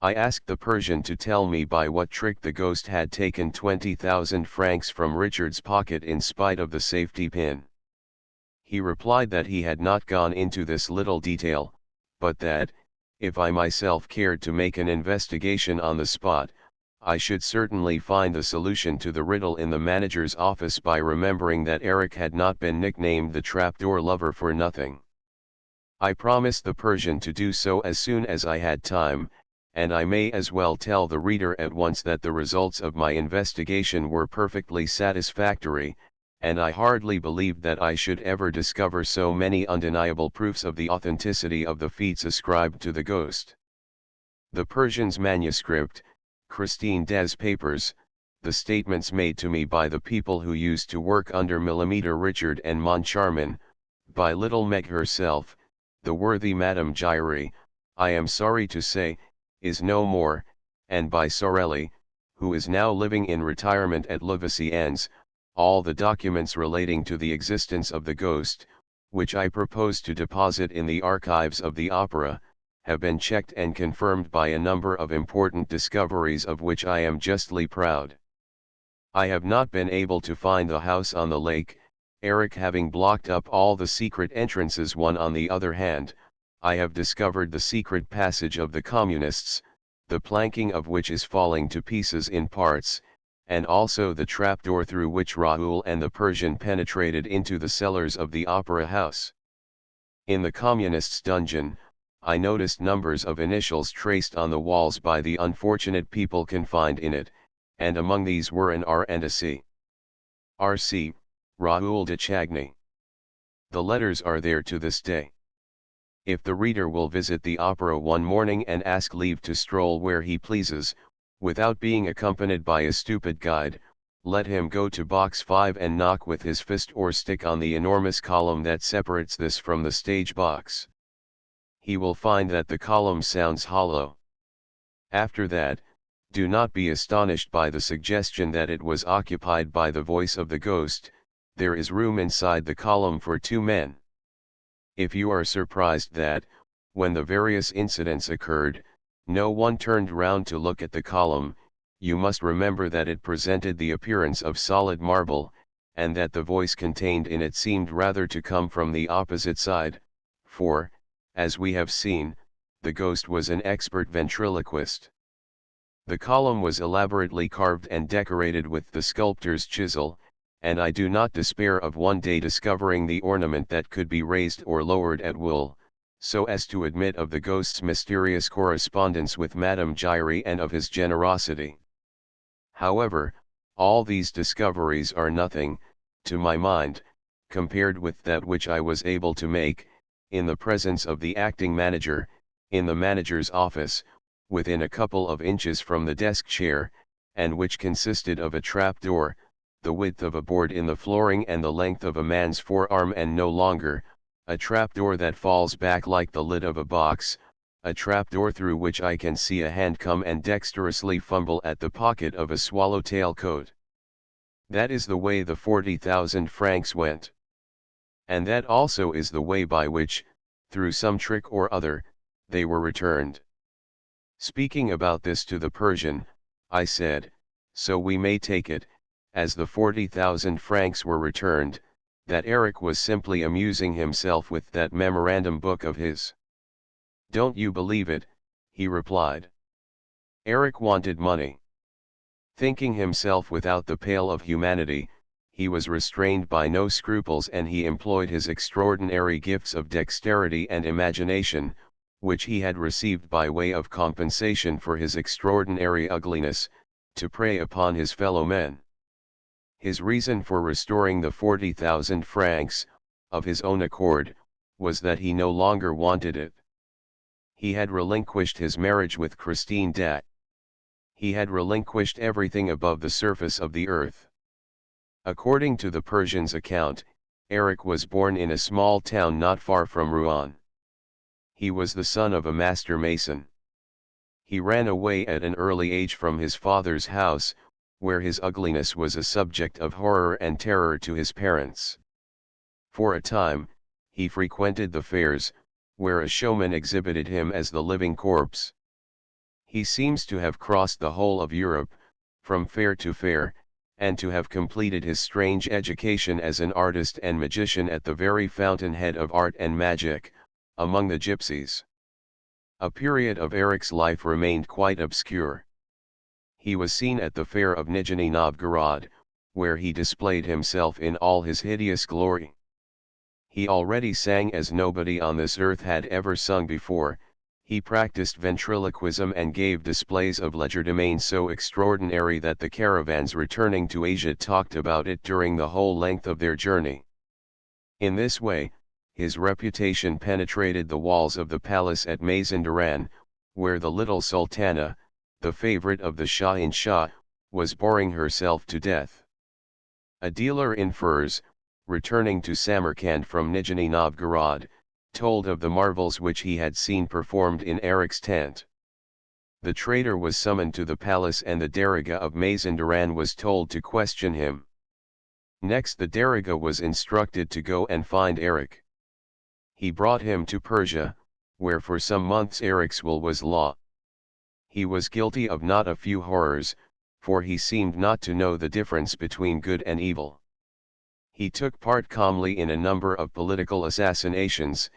I asked the Persian to tell me by what trick the ghost had taken 20,000 francs from Richard's pocket in spite of the safety pin. He replied that he had not gone into this little detail, but that, if I myself cared to make an investigation on the spot, I should certainly find the solution to the riddle in the manager's office by remembering that Eric had not been nicknamed the trapdoor lover for nothing. I promised the Persian to do so as soon as I had time, and I may as well tell the reader at once that the results of my investigation were perfectly satisfactory, and I hardly believed that I should ever discover so many undeniable proofs of the authenticity of the feats ascribed to the ghost. The Persian's manuscript, Christine Des papers, the statements made to me by the people who used to work under Millimeter Richard and Moncharmin, by Little Meg herself, the worthy Madame Giry, I am sorry to say, is no more, and by Sorelli, who is now living in retirement at Louveciennes, all the documents relating to the existence of the ghost, which I propose to deposit in the archives of the opera, have been checked and confirmed by a number of important discoveries of which I am justly proud. I have not been able to find the house on the lake, Eric having blocked up all the secret entrances. On the other hand, I have discovered the secret passage of the communists, the planking of which is falling to pieces in parts, and also the trapdoor through which Raoul and the Persian penetrated into the cellars of the opera house. In the communists' dungeon, I noticed numbers of initials traced on the walls by the unfortunate people confined in it, and among these were an R and a C. R.C., Raoul de Chagny. The letters are there to this day. If the reader will visit the opera one morning and ask leave to stroll where he pleases, without being accompanied by a stupid guide, let him go to box 5 and knock with his fist or stick on the enormous column that separates this from the stage box. He will find that the column sounds hollow. After that, do not be astonished by the suggestion that it was occupied by the voice of the ghost. There is room inside the column for 2 men. If you are surprised that, when the various incidents occurred, no one turned round to look at the column, you must remember that it presented the appearance of solid marble, and that the voice contained in it seemed rather to come from the opposite side, for, as we have seen, the ghost was an expert ventriloquist. The column was elaborately carved and decorated with the sculptor's chisel, and I do not despair of one day discovering the ornament that could be raised or lowered at will, so as to admit of the ghost's mysterious correspondence with Madame Giry and of his generosity. However, all these discoveries are nothing, to my mind, compared with that which I was able to make, in the presence of the acting manager, in the manager's office, within a couple of inches from the desk chair, and which consisted of a trapdoor, the width of a board in the flooring and the length of a man's forearm and no longer, a trapdoor that falls back like the lid of a box, a trapdoor through which I can see a hand come and dexterously fumble at the pocket of a swallowtail coat. That is the way the 40,000 francs went. And that also is the way by which, through some trick or other, they were returned. Speaking about this to the Persian, I said, so we may take it, as the 40,000 francs were returned, that Eric was simply amusing himself with that memorandum book of his. Don't you believe it, he replied. Eric wanted money. Thinking himself without the pale of humanity, he was restrained by no scruples and he employed his extraordinary gifts of dexterity and imagination, which he had received by way of compensation for his extraordinary ugliness, to prey upon his fellow men. His reason for restoring the 40,000 francs, of his own accord, was that he no longer wanted it. He had relinquished his marriage with Christine Dat. He had relinquished everything above the surface of the earth. According to the Persian's account, Eric was born in a small town not far from Rouen. He was the son of a master mason. He ran away at an early age from his father's house, where his ugliness was a subject of horror and terror to his parents. For a time, he frequented the fairs, where a showman exhibited him as the living corpse. He seems to have crossed the whole of Europe, from fair to fair, and to have completed his strange education as an artist and magician at the very fountainhead of art and magic, among the gypsies. A period of Eric's life remained quite obscure. He was seen at the fair of Nijni Novgorod, where he displayed himself in all his hideous glory. He already sang as nobody on this earth had ever sung before, He practiced ventriloquism and gave displays of legerdemain so extraordinary that the caravans returning to Asia talked about it during the whole length of their journey. In this way, his reputation penetrated the walls of the palace at Mazandaran, where the little sultana, the favorite of the Shah-in-Shah, was boring herself to death. A dealer in furs, returning to Samarkand from Nizhny Novgorod, told of the marvels which he had seen performed in Erik's tent. The trader was summoned to the palace and the Dargah of Mazandaran was told to question him. Next the Dargah was instructed to go and find Erik. He brought him to Persia, where for some months Erik's will was law. He was guilty of not a few horrors, for he seemed not to know the difference between good and evil. He took part calmly in a number of political assassinations,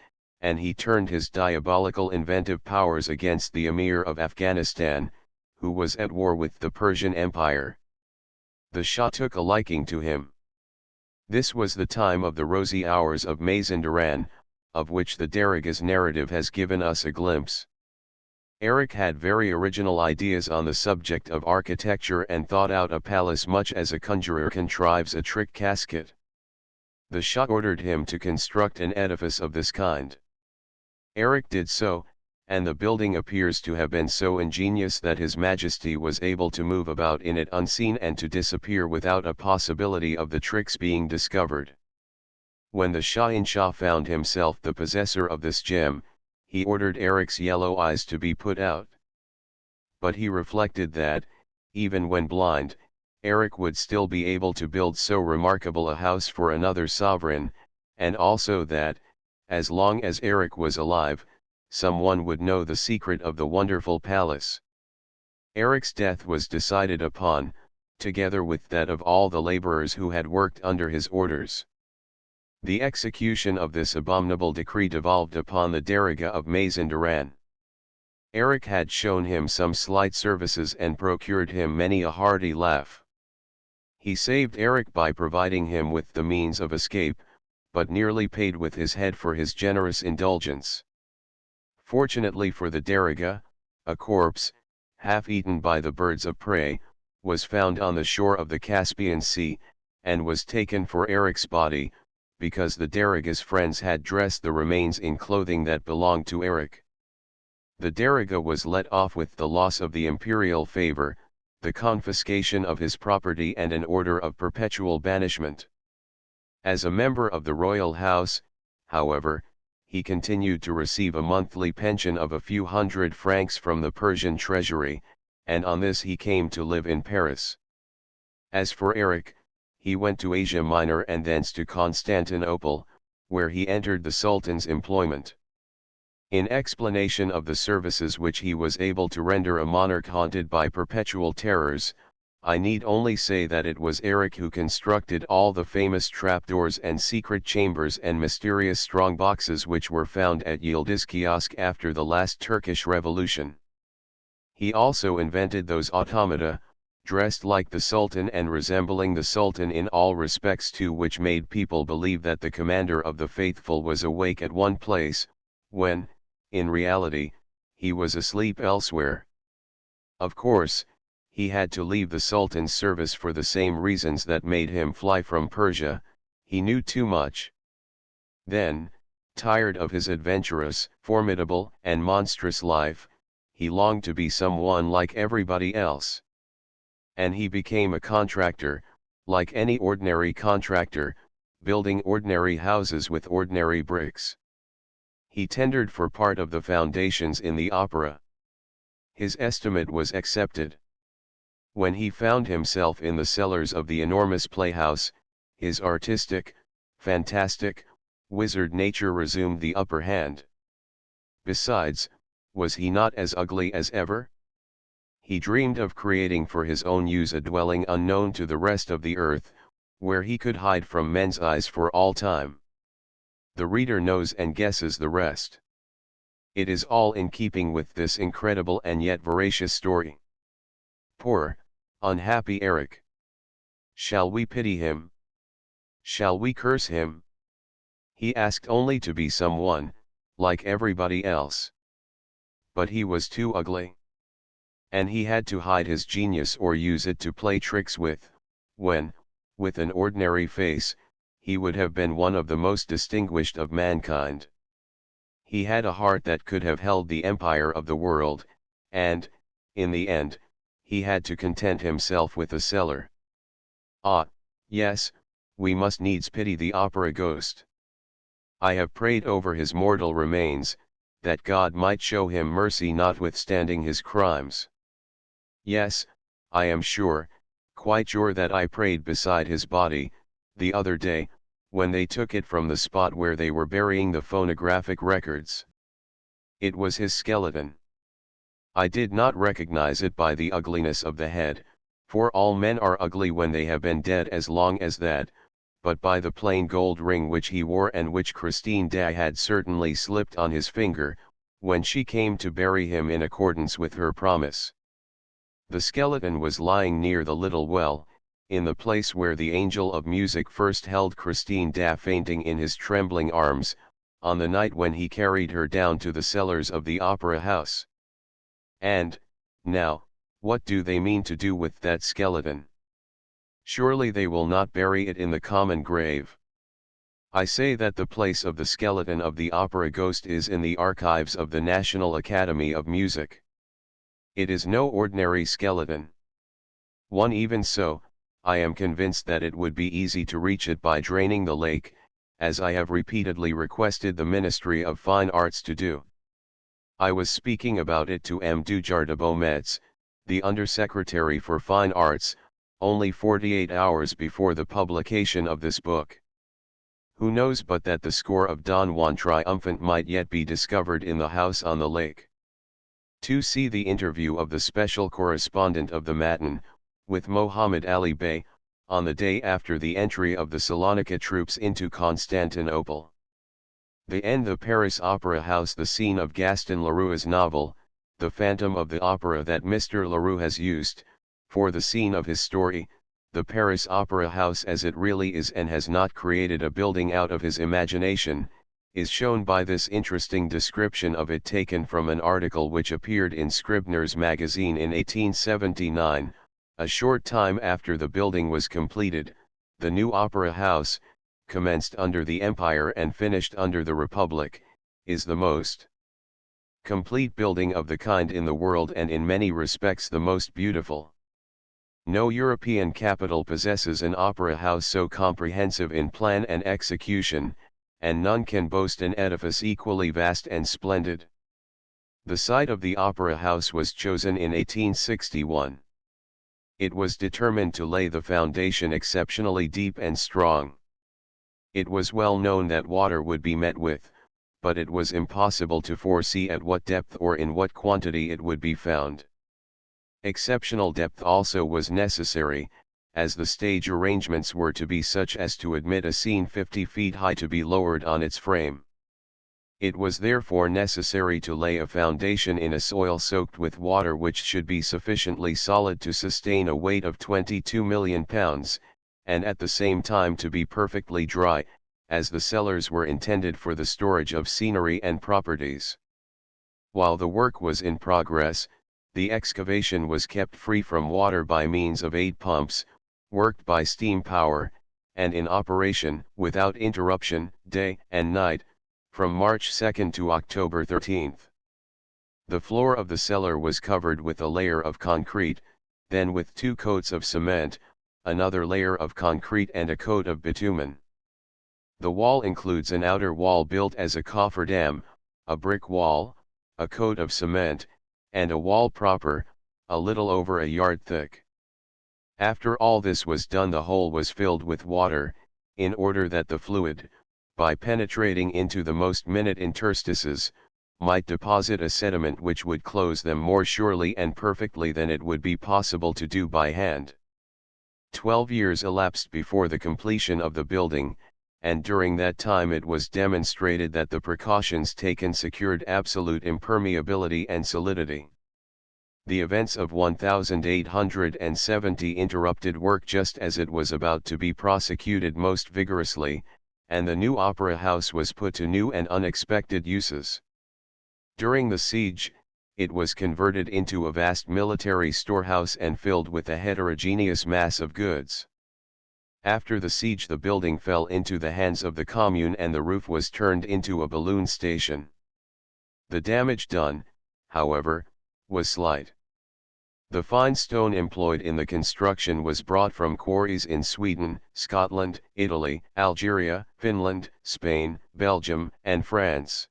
and he turned his diabolical inventive powers against the Emir of Afghanistan, who was at war with the Persian Empire. The Shah took a liking to him. This was the time of the rosy hours of Mazandaran, of which the Dargah's narrative has given us a glimpse. Erik had very original ideas on the subject of architecture and thought out a palace much as a conjurer contrives a trick casket. The Shah ordered him to construct an edifice of this kind. Erik did so, and the building appears to have been so ingenious that His Majesty was able to move about in it unseen and to disappear without a possibility of the tricks being discovered. When the Shah-in-Shah found himself the possessor of this gem, he ordered Erik's yellow eyes to be put out. But he reflected that, even when blind, Erik would still be able to build so remarkable a house for another sovereign, and also that, as long as Erik was alive, someone would know the secret of the wonderful palace. Erik's death was decided upon, together with that of all the laborers who had worked under his orders. The execution of this abominable decree devolved upon the Dargah of Mazandaran. Erik had shown him some slight services and procured him many a hearty laugh. He saved Erik by providing him with the means of escape, but nearly paid with his head for his generous indulgence. Fortunately for the Dargah, a corpse, half eaten by the birds of prey, was found on the shore of the Caspian Sea, and was taken for Erik's body, because the Dargah's friends had dressed the remains in clothing that belonged to Erik. The Dargah was let off with the loss of the imperial favor, the confiscation of his property and an order of perpetual banishment. As a member of the royal house, however, he continued to receive a monthly pension of a few hundred francs from the Persian treasury, and on this he came to live in Paris. As for Erik, he went to Asia Minor and thence to Constantinople, where he entered the Sultan's employment. In explanation of the services which he was able to render a monarch haunted by perpetual terrors, I need only say that it was Erik who constructed all the famous trapdoors and secret chambers and mysterious strong boxes which were found at Yildiz Kiosk after the last Turkish Revolution. He also invented those automata, dressed like the Sultan and resembling the Sultan in all respects too, which made people believe that the commander of the faithful was awake at one place, when, in reality, he was asleep elsewhere. Of course, he had to leave the Sultan's service for the same reasons that made him fly from Persia: he knew too much. Then, tired of his adventurous, formidable, and monstrous life, he longed to be someone like everybody else. And he became a contractor, like any ordinary contractor, building ordinary houses with ordinary bricks. He tendered for part of the foundations in the opera. His estimate was accepted. When he found himself in the cellars of the enormous playhouse, his artistic, fantastic, wizard nature resumed the upper hand. Besides, was he not as ugly as ever? He dreamed of creating for his own use a dwelling unknown to the rest of the earth, where he could hide from men's eyes for all time. The reader knows and guesses the rest. It is all in keeping with this incredible and yet veracious story. Poor, unhappy Erik! Shall we pity him? Shall we curse him? He asked only to be someone, like everybody else. but he was too ugly. And he had to hide his genius or use it to play tricks with, when, with an ordinary face, he would have been one of the most distinguished of mankind. He had a heart that could have held the empire of the world, and, in the end, he had to content himself with a cellar. Ah, yes, we must needs pity the opera ghost. I have prayed over his mortal remains, that God might show him mercy notwithstanding his crimes. Yes, I am sure, quite sure that I prayed beside his body, the other day, when they took it from the spot where they were burying the phonographic records. It was his skeleton. I did not recognize it by the ugliness of the head, for all men are ugly when they have been dead as long as that, but by the plain gold ring which he wore and which Christine Daae had certainly slipped on his finger, when she came to bury him in accordance with her promise. The skeleton was lying near the little well, in the place where the angel of music first held Christine Daae fainting in his trembling arms, on the night when he carried her down to the cellars of the opera house. And, now, what do they mean to do with that skeleton? Surely they will not bury it in the common grave. I say that the place of the skeleton of the opera ghost is in the archives of the National Academy of Music. It is no ordinary skeleton. One even so, I am convinced that it would be easy to reach it by draining the lake, as I have repeatedly requested the Ministry of Fine Arts to do. I was speaking about it to M. Dujardin de Beaumetz, the Undersecretary for Fine Arts, only 48 hours before the publication of this book. Who knows but that the score of Don Juan Triumphant might yet be discovered in the house on the lake. To see the interview of the special correspondent of the Matin, with Mohammed Ali Bey, on the day after the entry of the Salonika troops into Constantinople. The Paris Opera House, the scene of Gaston Leroux's novel, The Phantom of the Opera, that Mr. Leroux has used, for the scene of his story, the Paris Opera House as it really is, and has not created a building out of his imagination, is shown by this interesting description of it taken from an article which appeared in Scribner's magazine in 1879, a short time after the building was completed. The new opera house, commenced under the Empire and finished under the Republic, is the most complete building of the kind in the world, and in many respects the most beautiful. No European capital possesses an opera house so comprehensive in plan and execution, and none can boast an edifice equally vast and splendid. The site of the opera house was chosen in 1861. It was determined to lay the foundation exceptionally deep and strong. It was well known that water would be met with, but it was impossible to foresee at what depth or in what quantity it would be found. Exceptional depth also was necessary, as the stage arrangements were to be such as to admit a scene 50 feet high to be lowered on its frame. It was therefore necessary to lay a foundation in a soil soaked with water which should be sufficiently solid to sustain a weight of 22 million pounds, and at the same time to be perfectly dry, as the cellars were intended for the storage of scenery and properties. While the work was in progress, the excavation was kept free from water by means of 8 pumps, worked by steam power, and in operation, without interruption, day and night, from March 2 to October 13. The floor of the cellar was covered with a layer of concrete, then with 2 coats of cement, another layer of concrete and a coat of bitumen. The wall includes an outer wall built as a cofferdam, a brick wall, a coat of cement, and a wall proper, a little over a yard thick. After all this was done, the whole was filled with water, in order that the fluid, by penetrating into the most minute interstices, might deposit a sediment which would close them more surely and perfectly than it would be possible to do by hand. 12 years elapsed before the completion of the building, and during that time it was demonstrated that the precautions taken secured absolute impermeability and solidity. The events of 1870 interrupted work just as it was about to be prosecuted most vigorously, and the new opera house was put to new and unexpected uses. During the siege, it was converted into a vast military storehouse and filled with a heterogeneous mass of goods. After the siege, the building fell into the hands of the commune and the roof was turned into a balloon station. The damage done, however, was slight. The fine stone employed in the construction was brought from quarries in Sweden, Scotland, Italy, Algeria, Finland, Spain, Belgium, and France.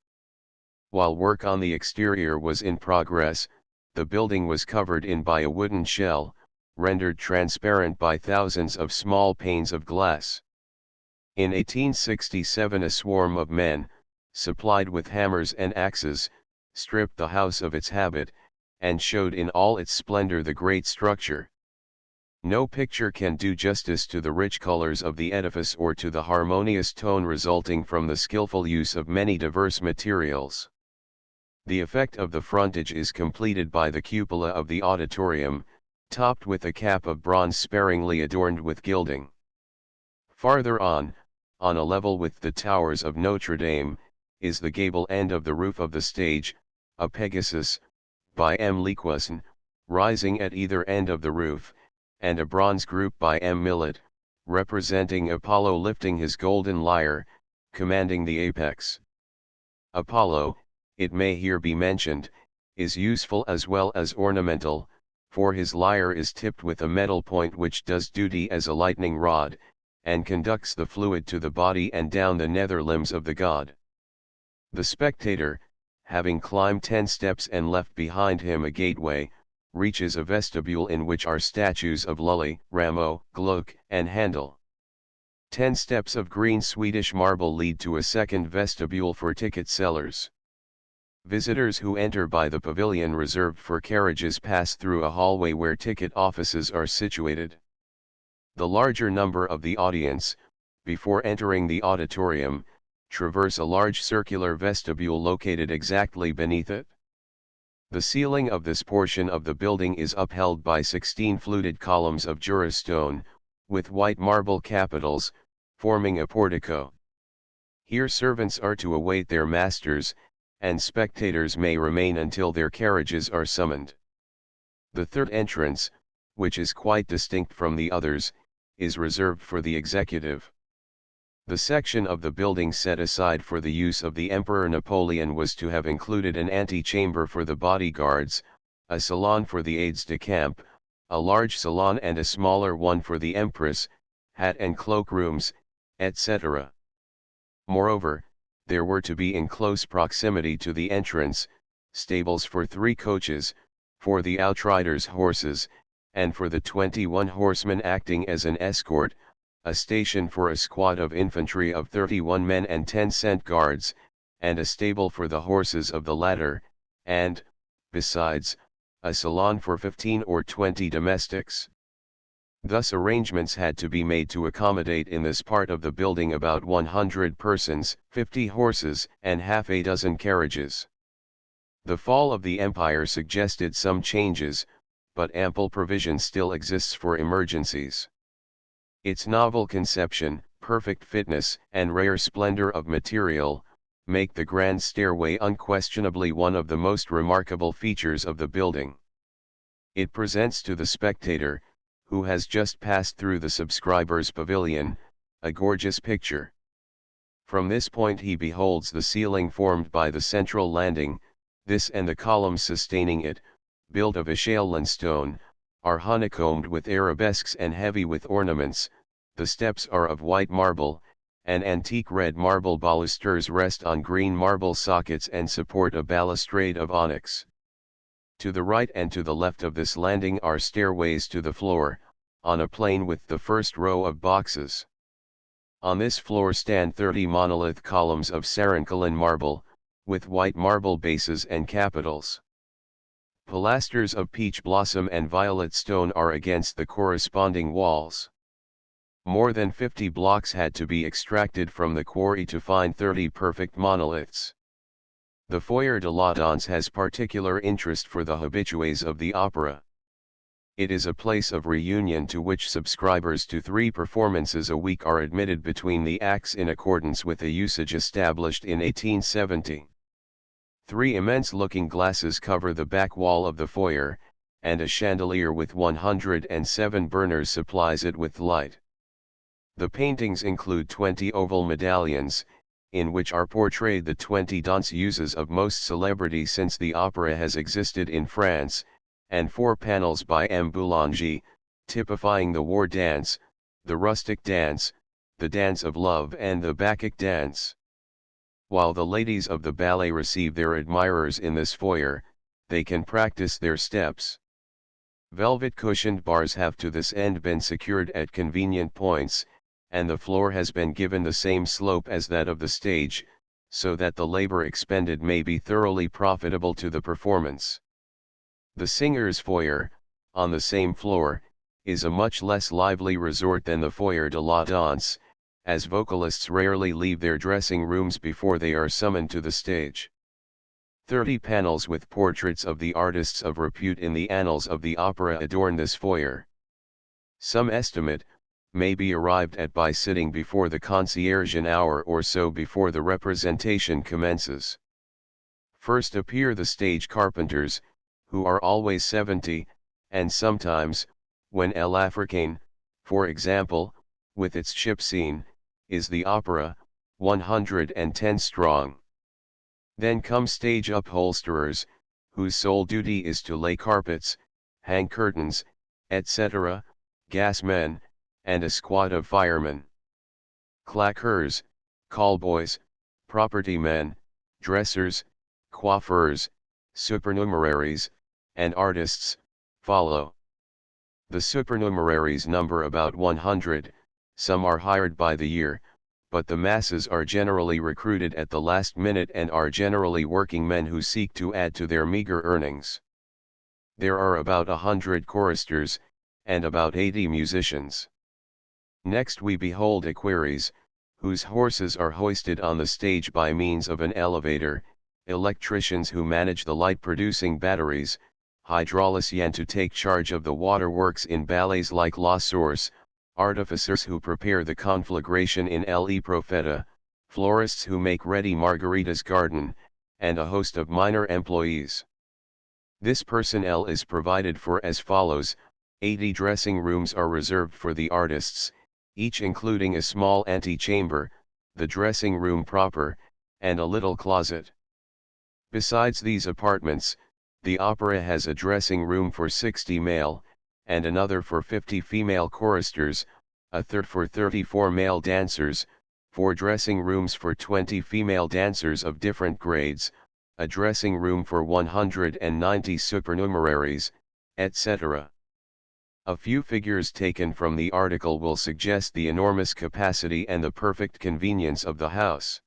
While work on the exterior was in progress, the building was covered in by a wooden shell, rendered transparent by thousands of small panes of glass. In 1867 a swarm of men, supplied with hammers and axes, stripped the house of its habit, and showed in all its splendor the great structure. No picture can do justice to the rich colors of the edifice or to the harmonious tone resulting from the skillful use of many diverse materials. The effect of the frontage is completed by the cupola of the auditorium, topped with a cap of bronze sparingly adorned with gilding. Farther on a level with the towers of Notre Dame, is the gable end of the roof of the stage, a Pegasus, by M. Lequesne, rising at either end of the roof, and a bronze group by M. Millet, representing Apollo lifting his golden lyre, commanding the apex. Apollo, it may here be mentioned, is useful as well as ornamental, for his lyre is tipped with a metal point which does duty as a lightning rod, and conducts the fluid to the body and down the nether limbs of the god. The spectator, having climbed 10 steps and left behind him a gateway, reaches a vestibule in which are statues of Lully, Rameau, Gluck, and Handel. 10 steps of green Swedish marble lead to a second vestibule for ticket sellers. Visitors who enter by the pavilion reserved for carriages pass through a hallway where ticket offices are situated. The larger number of the audience, before entering the auditorium, traverse a large circular vestibule located exactly beneath it. The ceiling of this portion of the building is upheld by 16 fluted columns of Jura stone, with white marble capitals, forming a portico. Here servants are to await their masters, and spectators may remain until their carriages are summoned. The third entrance, which is quite distinct from the others, is reserved for the executive. The section of the building set aside for the use of the Emperor Napoleon was to have included an antechamber for the bodyguards, a salon for the aides-de-camp, a large salon and a smaller one for the Empress, hat and cloak rooms, etc. Moreover, there were to be in close proximity to the entrance, stables for 3 coaches, for the outriders' horses, and for the 21 horsemen acting as an escort, a station for a squad of infantry of 31 men and 10 cent guards, and a stable for the horses of the latter, and, besides, a salon for 15 or 20 domestics. Thus arrangements had to be made to accommodate in this part of the building about 100 persons, 50 horses, and half a dozen carriages. The fall of the empire suggested some changes, but ample provision still exists for emergencies. Its novel conception, perfect fitness, and rare splendor of material, make the grand stairway unquestionably one of the most remarkable features of the building. It presents to the spectator, who has just passed through the subscriber's pavilion, a gorgeous picture. From this point he beholds the ceiling formed by the central landing, this and the columns sustaining it, built of Acheulean stone, are honeycombed with arabesques and heavy with ornaments, the steps are of white marble, and antique red marble balusters rest on green marble sockets and support a balustrade of onyx. To the right and to the left of this landing are stairways to the floor, on a plane with the first row of boxes. On this floor stand 30 monolith columns of Sarancolin marble, with white marble bases and capitals. Pilasters of peach blossom and violet stone are against the corresponding walls. More than 50 blocks had to be extracted from the quarry to find 30 perfect monoliths. The Foyer de la Danse has particular interest for the habitués of the opera. It is a place of reunion to which subscribers to 3 performances a week are admitted between the acts in accordance with a usage established in 1870. Three immense looking glasses cover the back wall of the foyer, and a chandelier with 107 burners supplies it with light. The paintings include 20 oval medallions, in which are portrayed the 20 danse uses of most celebrities since the opera has existed in France, and 4 panels by M. Boulanger, typifying the war dance, the rustic dance, the dance of love and the Bacchic dance. While the ladies of the ballet receive their admirers in this foyer, they can practice their steps. Velvet cushioned bars have to this end been secured at convenient points, and the floor has been given the same slope as that of the stage, so that the labor expended may be thoroughly profitable to the performance. The singer's foyer, on the same floor, is a much less lively resort than the foyer de la danse, as vocalists rarely leave their dressing rooms before they are summoned to the stage. 30 panels with portraits of the artists of repute in the annals of the opera adorn this foyer. Some estimate may be arrived at by sitting before the concierge an hour or so before the representation commences. First appear the stage carpenters, who are always 70, and sometimes, when l'Africaine, for example, with its ship scene, is the opera, 110 strong. Then come stage upholsterers, whose sole duty is to lay carpets, hang curtains, etc., gas men, and a squad of firemen. Claqueurs, callboys, property men, dressers, coiffeurs, supernumeraries, and artists, follow. The supernumeraries number about 100, some are hired by the year, but the masses are generally recruited at the last minute and are generally working men who seek to add to their meager earnings. There are about 100 choristers, and about 80 musicians. Next we behold equerries, whose horses are hoisted on the stage by means of an elevator, electricians who manage the light-producing batteries, hydrauliciens to take charge of the waterworks in ballets like La Source, artificers who prepare the conflagration in Le Profeta, florists who make ready Margarita's garden, and a host of minor employees. This personnel is provided for as follows: 80 dressing rooms are reserved for the artists, each including a small antechamber, the dressing room proper, and a little closet. Besides these apartments, the opera has a dressing room for 60 male, and another for 50 female choristers, a third for 34 male dancers, 4 dressing rooms for 20 female dancers of different grades, a dressing room for 190 supernumeraries, etc. A few figures taken from the article will suggest the enormous capacity and the perfect convenience of the house.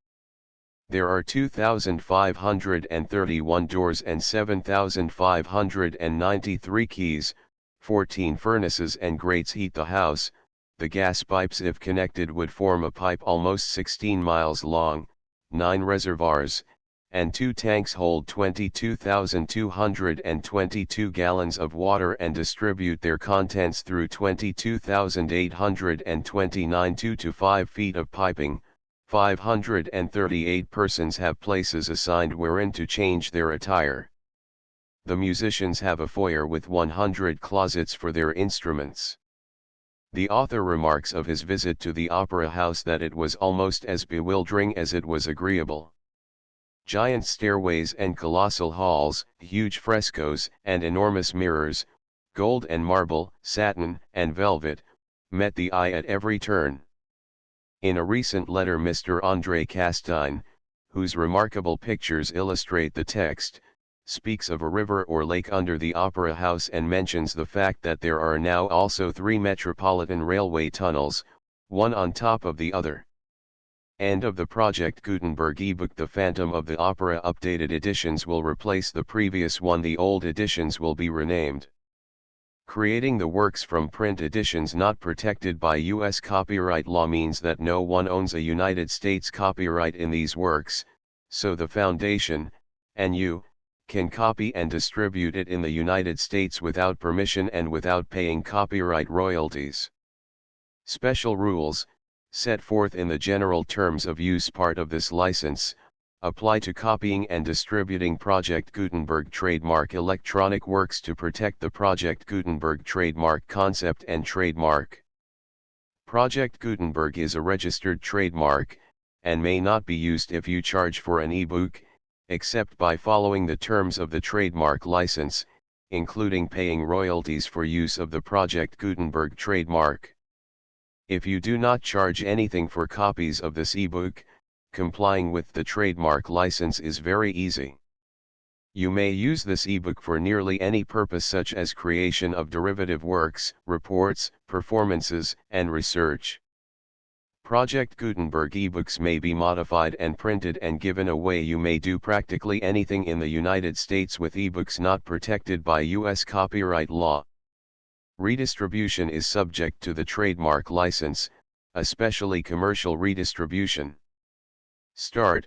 There are 2,531 doors and 7,593 keys, 14 furnaces and grates heat the house. The gas pipes if connected would form a pipe almost 16 miles long, 9 reservoirs, and 2 tanks hold 22,222 gallons of water and distribute their contents through 22,829 2 to 5 feet of piping. 538 persons have places assigned wherein to change their attire. The musicians have a foyer with 100 closets for their instruments. The author remarks of his visit to the opera house that it was almost as bewildering as it was agreeable. Giant stairways and colossal halls, huge frescoes and enormous mirrors, gold and marble, satin and velvet, met the eye at every turn. In a recent letter Mr. André Gaston, whose remarkable pictures illustrate the text, speaks of a river or lake under the opera house and mentions the fact that there are now also 3 metropolitan railway tunnels, one on top of the other. End of the Project Gutenberg ebook. The Phantom of the Opera updated editions will replace the previous one. The old editions will be renamed. Creating the works from print editions not protected by U.S. copyright law means that no one owns a United States copyright in these works, so the Foundation, and you, can copy and distribute it in the United States without permission and without paying copyright royalties. Special rules, set forth in the general terms of use part of this license, apply to copying and distributing Project Gutenberg trademark electronic works to protect the Project Gutenberg trademark concept and trademark. Project Gutenberg is a registered trademark, and may not be used if you charge for an ebook, except by following the terms of the trademark license, including paying royalties for use of the Project Gutenberg trademark. If you do not charge anything for copies of this ebook, complying with the trademark license is very easy. You may use this ebook for nearly any purpose such as creation of derivative works, reports, performances, and research. Project Gutenberg ebooks may be modified and printed and given away. You may do practically anything in the United States with ebooks not protected by U.S. copyright law. Redistribution is subject to the trademark license, especially commercial redistribution. Start.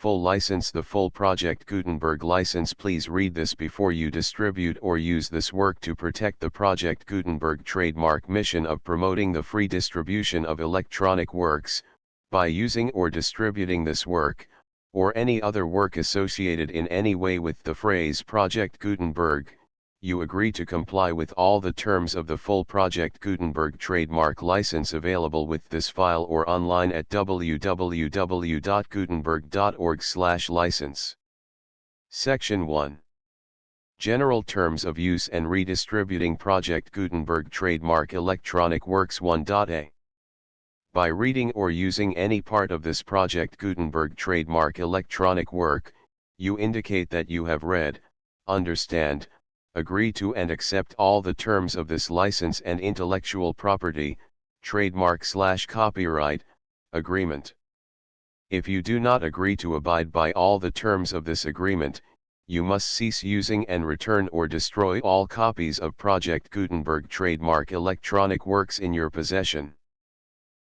Full license. The full Project Gutenberg license. Please read this before you distribute or use this work to protect the Project Gutenberg trademark mission of promoting the free distribution of electronic works. By using or distributing this work, or any other work associated in any way with the phrase Project Gutenberg, you agree to comply with all the terms of the full Project Gutenberg trademark license available with this file or online at www.gutenberg.org/license. Section 1. General Terms of Use and Redistributing Project Gutenberg Trademark Electronic Works 1.a. By reading or using any part of this Project Gutenberg trademark electronic work, you indicate that you have read, understand, agree to and accept all the terms of this license and intellectual property, trademark/copyright, agreement. If you do not agree to abide by all the terms of this agreement, you must cease using and return or destroy all copies of Project Gutenberg trademark electronic works in your possession.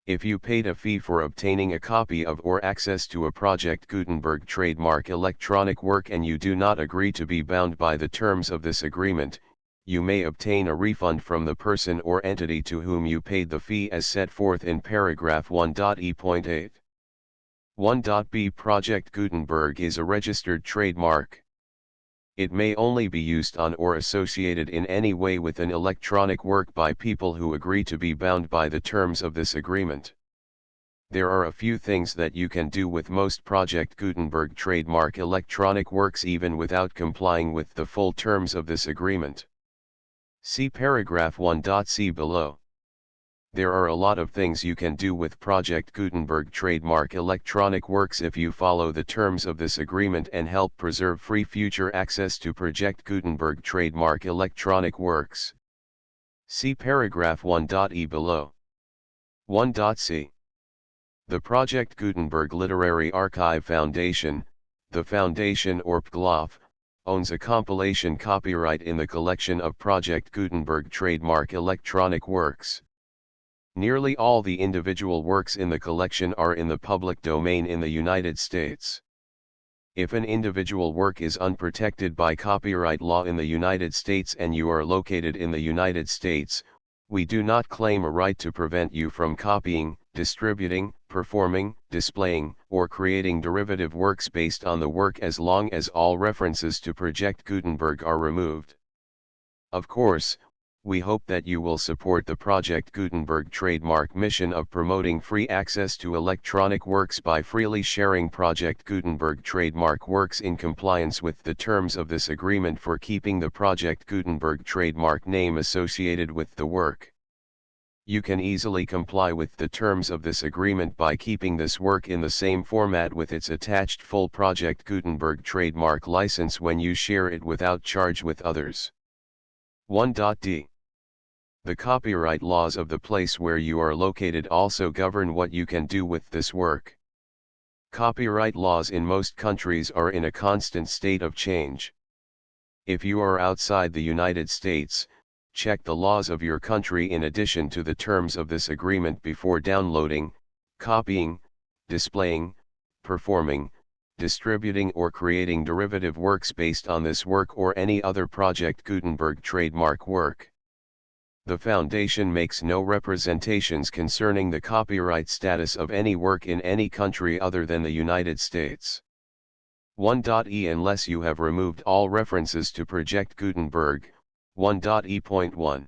If you paid a fee for obtaining a copy of or access to a Project Gutenberg trademark electronic work and you do not agree to be bound by the terms of this agreement, you may obtain a refund from the person or entity to whom you paid the fee as set forth in paragraph 1.e.8. 1.b. Project Gutenberg is a registered trademark. It may only be used on or associated in any way with an electronic work by people who agree to be bound by the terms of this agreement. There are a few things that you can do with most Project Gutenberg trademark electronic works even without complying with the full terms of this agreement. See paragraph 1.c below. There are a lot of things you can do with Project Gutenberg trademark electronic works if you follow the terms of this agreement and help preserve free future access to Project Gutenberg trademark electronic works. See paragraph 1.e below. 1.c. The Project Gutenberg Literary Archive Foundation, the Foundation or PGLOF, owns a compilation copyright in the collection of Project Gutenberg trademark electronic works. Nearly all the individual works in the collection are in the public domain in the United States. If an individual work is unprotected by copyright law in the United States and you are located in the United States, we do not claim a right to prevent you from copying, distributing, performing, displaying, or creating derivative works based on the work as long as all references to Project Gutenberg are removed. Of course, we hope that you will support the Project Gutenberg trademark mission of promoting free access to electronic works by freely sharing Project Gutenberg trademark works in compliance with the terms of this agreement for keeping the Project Gutenberg trademark name associated with the work. You can easily comply with the terms of this agreement by keeping this work in the same format with its attached full Project Gutenberg trademark license when you share it without charge with others. 1.d. The copyright laws of the place where you are located also govern what you can do with this work. Copyright laws in most countries are in a constant state of change. If you are outside the United States, check the laws of your country in addition to the terms of this agreement before downloading, copying, displaying, performing, distributing or creating derivative works based on this work or any other Project Gutenberg trademark work. The Foundation makes no representations concerning the copyright status of any work in any country other than the United States. 1.e unless you have removed all references to Project Gutenberg, 1.e.1.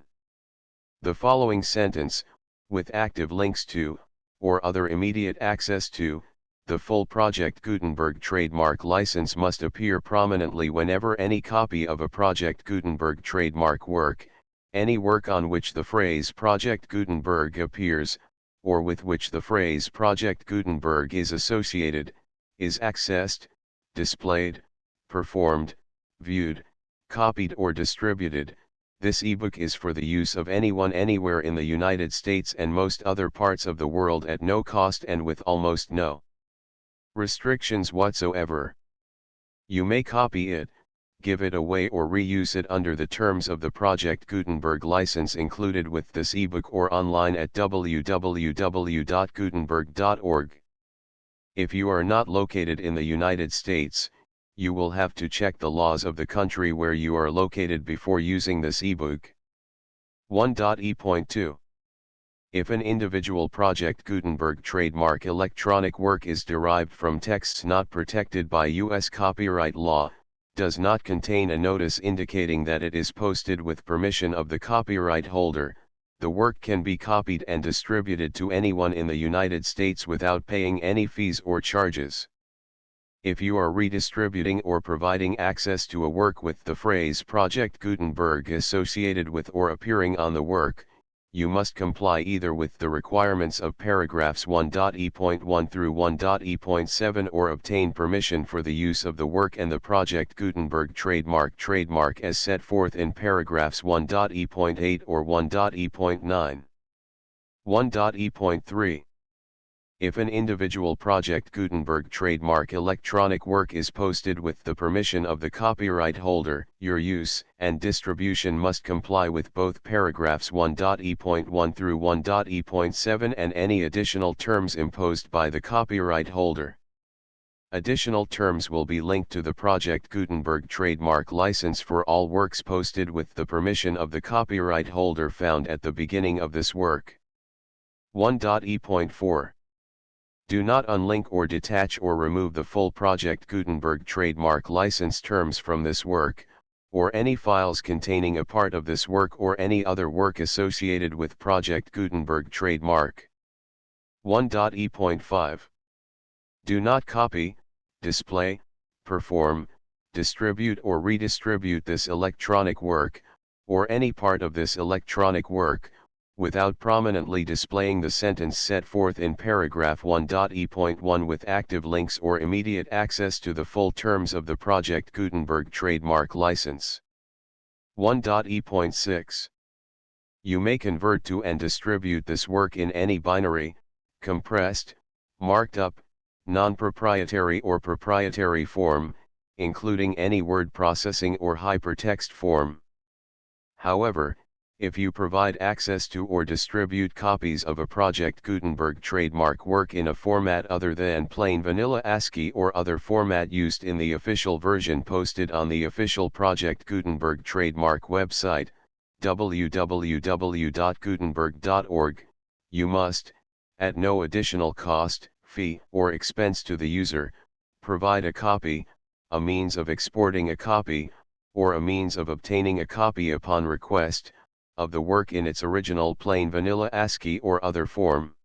The following sentence, with active links to, or other immediate access to, the full Project Gutenberg trademark license must appear prominently whenever any copy of a Project Gutenberg trademark work, any work on which the phrase Project Gutenberg appears, or with which the phrase Project Gutenberg is associated, is accessed, displayed, performed, viewed, copied or distributed. This ebook is for the use of anyone anywhere in the United States and most other parts of the world at no cost and with almost no restrictions whatsoever. You may copy it, give it away or reuse it under the terms of the Project Gutenberg license included with this ebook or online at www.gutenberg.org. If you are not located in the United States, you will have to check the laws of the country where you are located before using this ebook. 1.e.2. If an individual Project Gutenberg trademark electronic work is derived from texts not protected by U.S. copyright law, does not contain a notice indicating that it is posted with permission of the copyright holder, the work can be copied and distributed to anyone in the United States without paying any fees or charges. If you are redistributing or providing access to a work with the phrase Project Gutenberg associated with or appearing on the work, you must comply either with the requirements of paragraphs 1.e.1 through 1.e.7 or obtain permission for the use of the work and the Project Gutenberg trademark as set forth in paragraphs 1.e.8 or 1.e.9. 1.e.3. If an individual Project Gutenberg trademark electronic work is posted with the permission of the copyright holder, your use and distribution must comply with both paragraphs 1.e.1 through 1.e.7 and any additional terms imposed by the copyright holder. Additional terms will be linked to the Project Gutenberg trademark license for all works posted with the permission of the copyright holder found at the beginning of this work. 1.e.4. Do not unlink or detach or remove the full Project Gutenberg trademark license terms from this work, or any files containing a part of this work or any other work associated with Project Gutenberg trademark. 1.e.5. Do not copy, display, perform, distribute or redistribute this electronic work, or any part of this electronic work, without prominently displaying the sentence set forth in paragraph 1.e.1 with active links or immediate access to the full terms of the Project Gutenberg trademark license. 1.e.6. You may convert to and distribute this work in any binary, compressed, marked up, non-proprietary or proprietary form, including any word processing or hypertext form. However, if you provide access to or distribute copies of a Project Gutenberg trademark work in a format other than plain vanilla ASCII or other format used in the official version posted on the official Project Gutenberg trademark website, www.gutenberg.org, you must, at no additional cost, fee, or expense to the user, provide a copy, a means of exporting a copy, or a means of obtaining a copy upon request, of the work in its original plain vanilla ASCII or other form.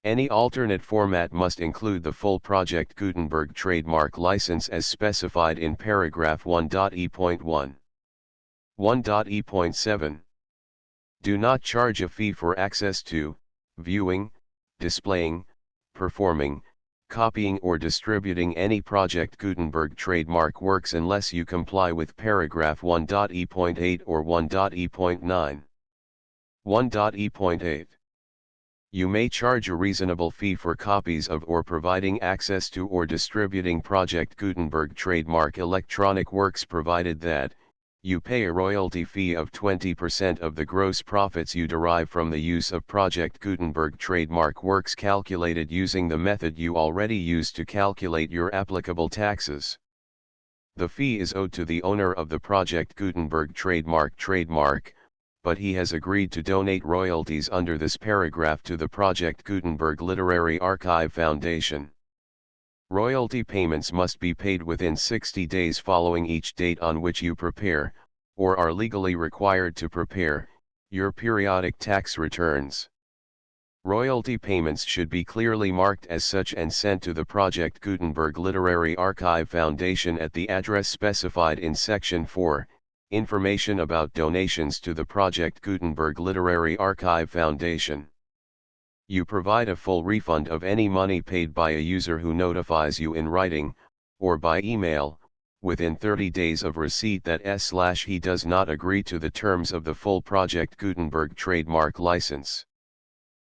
Any alternate format must include the full Project Gutenberg trademark license as specified in paragraph 1.e.1. 1.e.7. Do not charge a fee for access to, viewing, displaying, performing, copying or distributing any Project Gutenberg trademark works unless you comply with paragraph 1.e.8 or 1.e.9. 1.e.8. You may charge a reasonable fee for copies of or providing access to or distributing Project Gutenberg trademark electronic works provided that, you pay a royalty fee of 20% of the gross profits you derive from the use of Project Gutenberg trademark works calculated using the method you already use to calculate your applicable taxes. The fee is owed to the owner of the Project Gutenberg trademark, but he has agreed to donate royalties under this paragraph to the Project Gutenberg Literary Archive Foundation. Royalty payments must be paid within 60 days following each date on which you prepare, or are legally required to prepare, your periodic tax returns. Royalty payments should be clearly marked as such and sent to the Project Gutenberg Literary Archive Foundation at the address specified in Section 4, Information about donations to the Project Gutenberg Literary Archive Foundation. You provide a full refund of any money paid by a user who notifies you in writing, or by email, within 30 days of receipt that he does not agree to the terms of the full Project Gutenberg trademark license.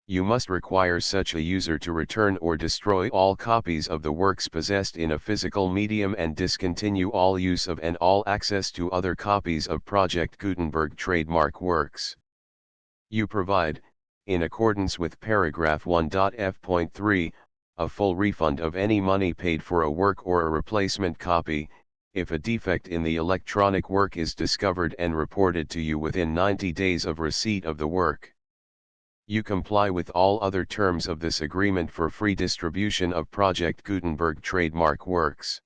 You must require such a user to return or destroy all copies of the works possessed in a physical medium and discontinue all use of and all access to other copies of Project Gutenberg trademark works. You provide, in accordance with paragraph 1.f.3, a full refund of any money paid for a work or a replacement copy, if a defect in the electronic work is discovered and reported to you within 90 days of receipt of the work. You comply with all other terms of this agreement for free distribution of Project Gutenberg trademark works.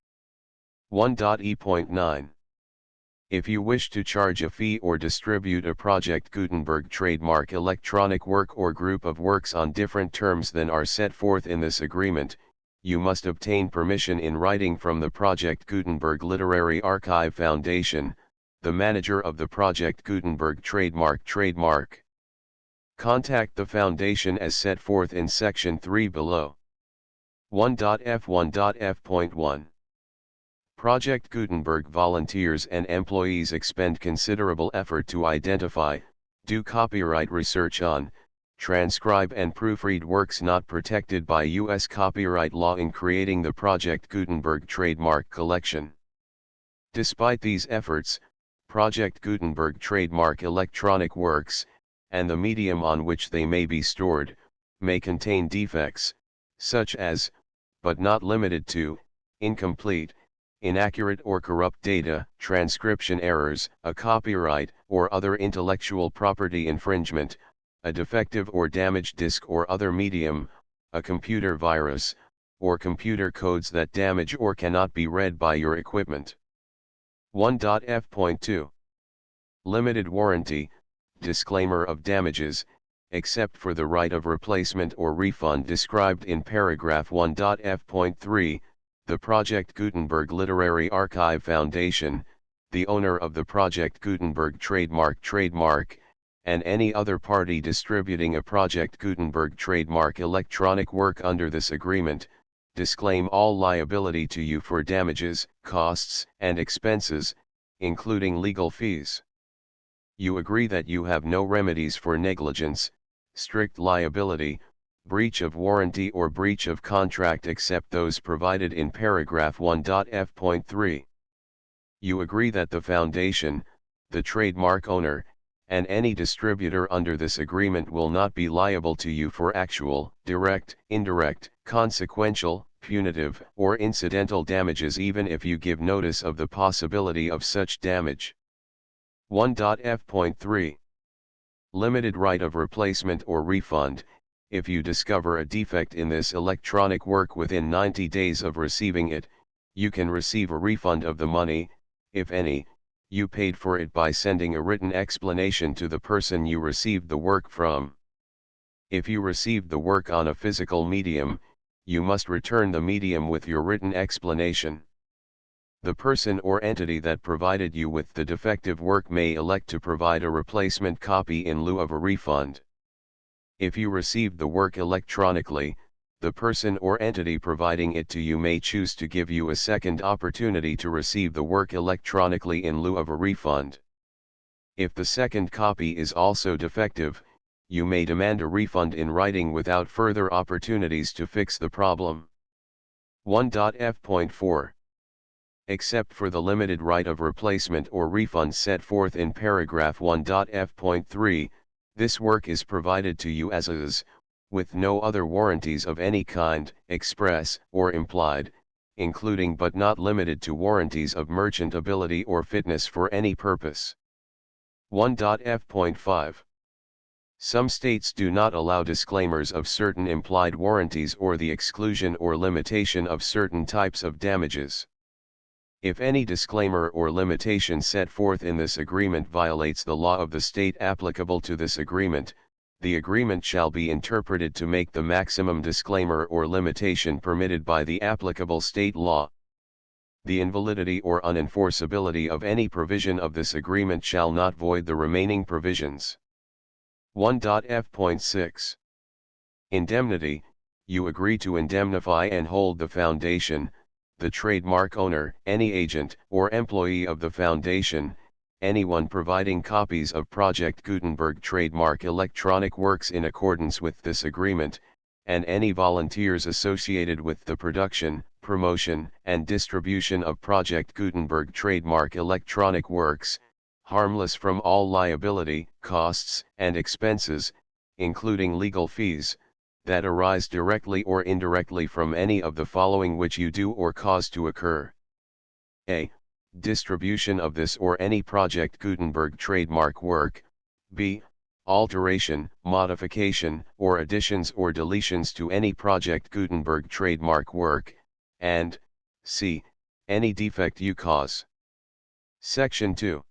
1.e.9. If you wish to charge a fee or distribute a Project Gutenberg trademark electronic work or group of works on different terms than are set forth in this agreement, you must obtain permission in writing from the Project Gutenberg Literary Archive Foundation, the manager of the Project Gutenberg trademark. Contact the Foundation as set forth in Section 3 below. 1.f.1.f.1. Project Gutenberg volunteers and employees expend considerable effort to identify, do copyright research on, transcribe and proofread works not protected by U.S. copyright law in creating the Project Gutenberg trademark collection. Despite these efforts, Project Gutenberg trademark electronic works, and the medium on which they may be stored, may contain defects, such as, but not limited to, incomplete, inaccurate or corrupt data, transcription errors, a copyright or other intellectual property infringement, a defective or damaged disk or other medium, a computer virus, or computer codes that damage or cannot be read by your equipment. 1.f.2. Limited warranty, disclaimer of damages, except for the right of replacement or refund described in paragraph 1.f.3, the Project Gutenberg Literary Archive Foundation, the owner of the Project Gutenberg trademark, and any other party distributing a Project Gutenberg trademark electronic work under this agreement, disclaim all liability to you for damages, costs, and expenses, including legal fees. You agree that you have no remedies for negligence, strict liability, breach of warranty or breach of contract except those provided in paragraph 1.f.3. You agree that the Foundation, the trademark owner, and any distributor under this agreement will not be liable to you for actual, direct, indirect, consequential, punitive, or incidental damages even if you give notice of the possibility of such damage. 1.f.3. Limited right of replacement or refund. If you discover a defect in this electronic work within 90 days of receiving it, you can receive a refund of the money, if any, you paid for it by sending a written explanation to the person you received the work from. If you received the work on a physical medium, you must return the medium with your written explanation. The person or entity that provided you with the defective work may elect to provide a replacement copy in lieu of a refund. If you received the work electronically, the person or entity providing it to you may choose to give you a second opportunity to receive the work electronically in lieu of a refund. If the second copy is also defective, you may demand a refund in writing without further opportunities to fix the problem. 1.f.4. Except for the limited right of replacement or refund set forth in paragraph 1.f.3, this work is provided to you as is, with no other warranties of any kind, express or implied, including but not limited to warranties of merchantability or fitness for any purpose. 1.f.5. Some states do not allow disclaimers of certain implied warranties or the exclusion or limitation of certain types of damages. If any disclaimer or limitation set forth in this agreement violates the law of the state applicable to this agreement, the agreement shall be interpreted to make the maximum disclaimer or limitation permitted by the applicable state law. The invalidity or unenforceability of any provision of this agreement shall not void the remaining provisions. 1.f.6 Indemnity. You agree to indemnify and hold the foundation, the trademark owner, any agent or employee of the foundation, anyone providing copies of Project Gutenberg trademark electronic works in accordance with this agreement, and any volunteers associated with the production, promotion, and distribution of Project Gutenberg trademark electronic works, harmless from all liability, costs, and expenses, including legal fees, that arise directly or indirectly from any of the following which you do or cause to occur. A. Distribution of this or any Project Gutenberg trademark work. B. Alteration, modification, or additions or deletions to any Project Gutenberg trademark work, and C. Any defect you cause. Section 2.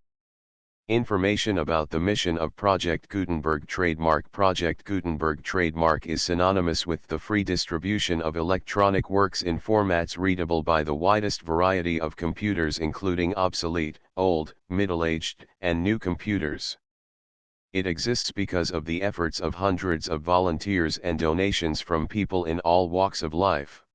Information about the mission of Project Gutenberg trademark. Project Gutenberg trademark is synonymous with the free distribution of electronic works in formats readable by the widest variety of computers, including obsolete, old, middle-aged, and new computers. It exists because of the efforts of hundreds of volunteers and donations from people in all walks of life.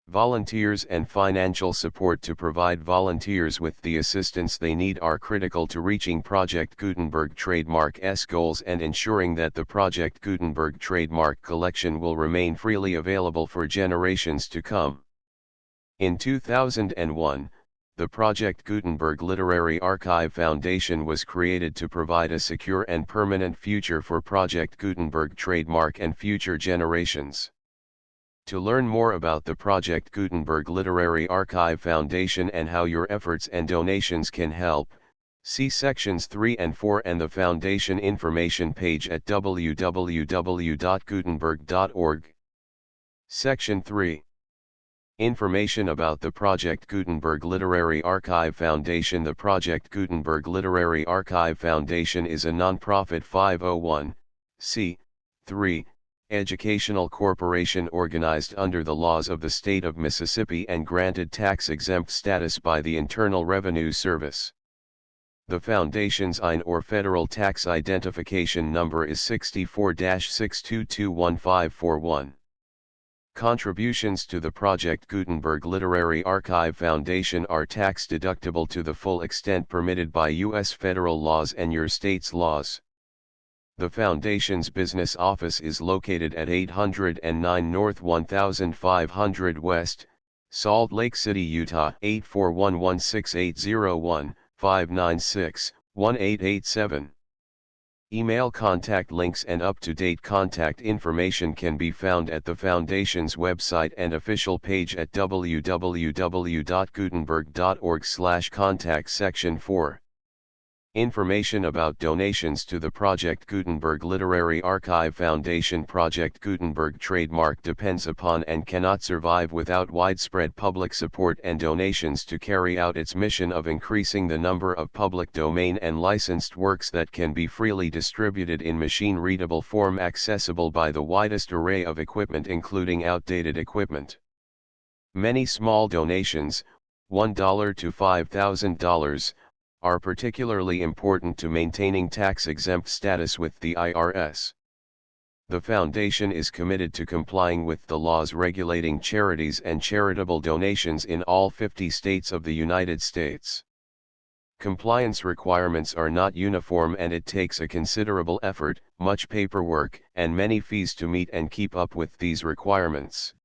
Volunteers and financial support to provide volunteers with the assistance they need are critical to reaching Project Gutenberg trademark's goals and ensuring that the Project Gutenberg trademark collection will remain freely available for generations to come. In 2001, the Project Gutenberg Literary Archive Foundation was created to provide a secure and permanent future for Project Gutenberg trademark and future generations. To learn more about the Project Gutenberg Literary Archive Foundation and how your efforts and donations can help, see sections 3 and 4 and the Foundation information page at www.gutenberg.org. Section 3. Information about the Project Gutenberg Literary Archive Foundation. The Project Gutenberg Literary Archive Foundation is a non-profit 501(c)(3) educational corporation organized under the laws of the state of Mississippi and granted tax-exempt status by the Internal Revenue Service. The Foundation's IN or federal tax identification number is 64-6221541. Contributions to the Project Gutenberg Literary Archive Foundation are tax-deductible to the full extent permitted by U.S. federal laws and your state's laws. The Foundation's business office is located at 809 North 1500 West, Salt Lake City, Utah 841168015961887. Email contact links and up-to-date contact information can be found at the Foundation's website and official page at www.gutenberg.org/contact. Section 4. Information about donations to the Project Gutenberg Literary Archive Foundation. Project Gutenberg trademark depends upon and cannot survive without widespread public support and donations to carry out its mission of increasing the number of public domain and licensed works that can be freely distributed in machine-readable form accessible by the widest array of equipment, including outdated equipment. Many small donations, $1 to $5,000, are particularly important to maintaining tax-exempt status with the IRS. The Foundation is committed to complying with the laws regulating charities and charitable donations in all 50 states of the United States. Compliance requirements are not uniform and it takes a considerable effort, much paperwork, and many fees to meet and keep up with these requirements.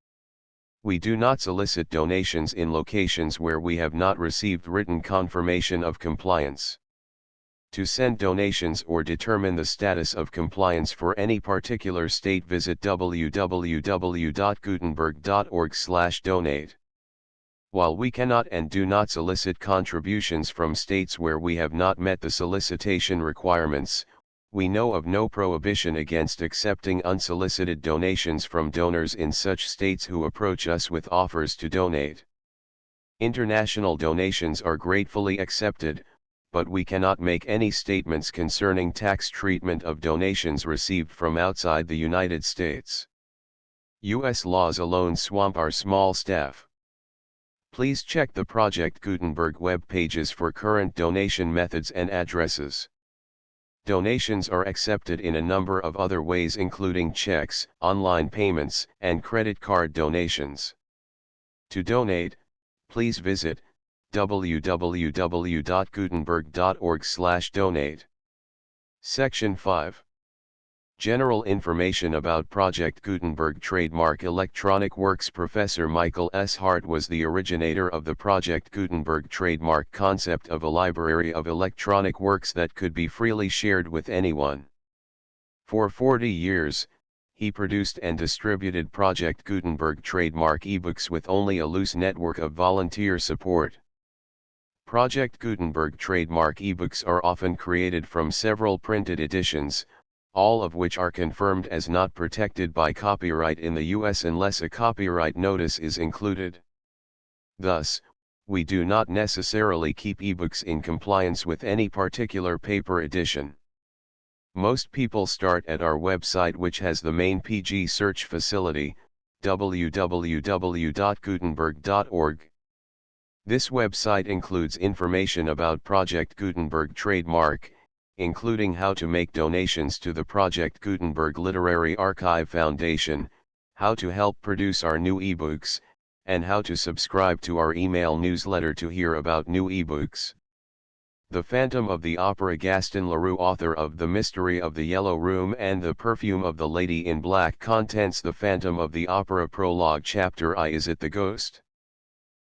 We do not solicit donations in locations where we have not received written confirmation of compliance. To send donations or determine the status of compliance for any particular state, visit www.gutenberg.org/donate. While we cannot and do not solicit contributions from states where we have not met the solicitation requirements, We know of no prohibition against accepting unsolicited donations from donors in such states who approach us with offers to donate. International donations are gratefully accepted, but we cannot make any statements concerning tax treatment of donations received from outside the United States. U.S. laws alone swamp our small staff. Please check the Project Gutenberg web pages for current donation methods and addresses. Donations are accepted in a number of other ways, including checks, online payments, and credit card donations. To donate, please visit www.gutenberg.org/donate. Section 5. General information about Project Gutenberg trademark electronic works. Professor Michael S. Hart was the originator of the Project Gutenberg trademark concept of a library of electronic works that could be freely shared with anyone. For 40 years, he produced and distributed Project Gutenberg trademark ebooks with only a loose network of volunteer support. Project Gutenberg trademark ebooks are often created from several printed editions, all of which are confirmed as not protected by copyright in the US unless a copyright notice is included. Thus, we do not necessarily keep ebooks in compliance with any particular paper edition. Most people start at our website, which has the main PG search facility, www.gutenberg.org. This website includes information about Project Gutenberg trademark, including how to make donations to the Project Gutenberg Literary Archive Foundation, how to help produce our new ebooks, and how to subscribe to our email newsletter to hear about new ebooks. The Phantom of the Opera. Gaston Leroux, author of The Mystery of the Yellow Room and The Perfume of the Lady in Black. Contents: The Phantom of the Opera. Prologue. Chapter I. Is it the ghost?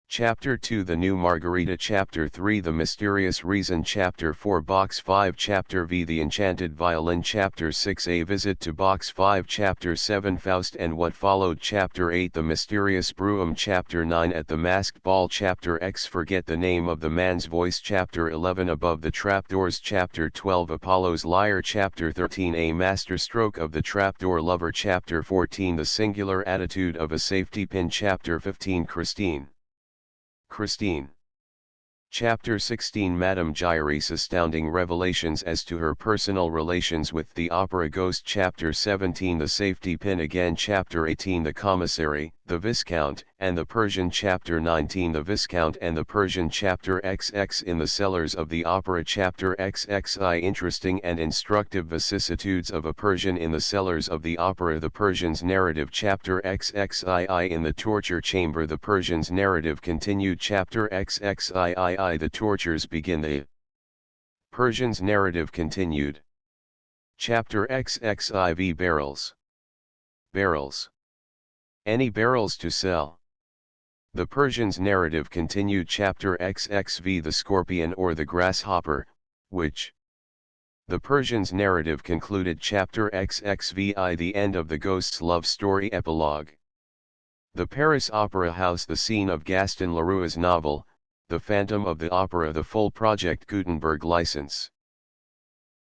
Chapter 2. The New Margarita. Chapter 3. The Mysterious Reason. Chapter 4. Box 5. Chapter V. The Enchanted Violin. Chapter 6. A Visit to Box 5. Chapter 7. Faust and What Followed. Chapter 8. The Mysterious Brougham. Chapter 9. At the Masked Ball. Chapter X. Forget the Name of the Man's Voice. Chapter 11. Above the Trapdoors. Chapter 12. Apollo's Lyre. Chapter 13. A Masterstroke of the Trapdoor Lover. Chapter 14. The Singular Attitude of a Safety Pin. Chapter 15. Christine. Chapter 16. Madame Giry's astounding revelations as to her personal relations with the opera ghost. Chapter 17. The safety pin again. Chapter 18. The commissary, the Viscount, and the Persian. Chapter 19. The Viscount and the Persian. Chapter XX. In the cellars of the opera. Chapter XXI. Interesting and instructive vicissitudes of a Persian in the cellars of the opera. The Persian's narrative. Chapter XXII. In the torture chamber. The Persian's narrative continued. Chapter XXII. The tortures begin. The Persian's narrative continued. Chapter XXIV. Barrels. Any barrels to sell? The Persian's narrative continued. Chapter XXV. The scorpion or the grasshopper, which? The Persian's narrative concluded. Chapter XXVI. The end of the ghost's love story. Epilogue. The Paris Opera House. The scene of Gaston Leroux's novel, The Phantom of the Opera. The full Project Gutenberg license.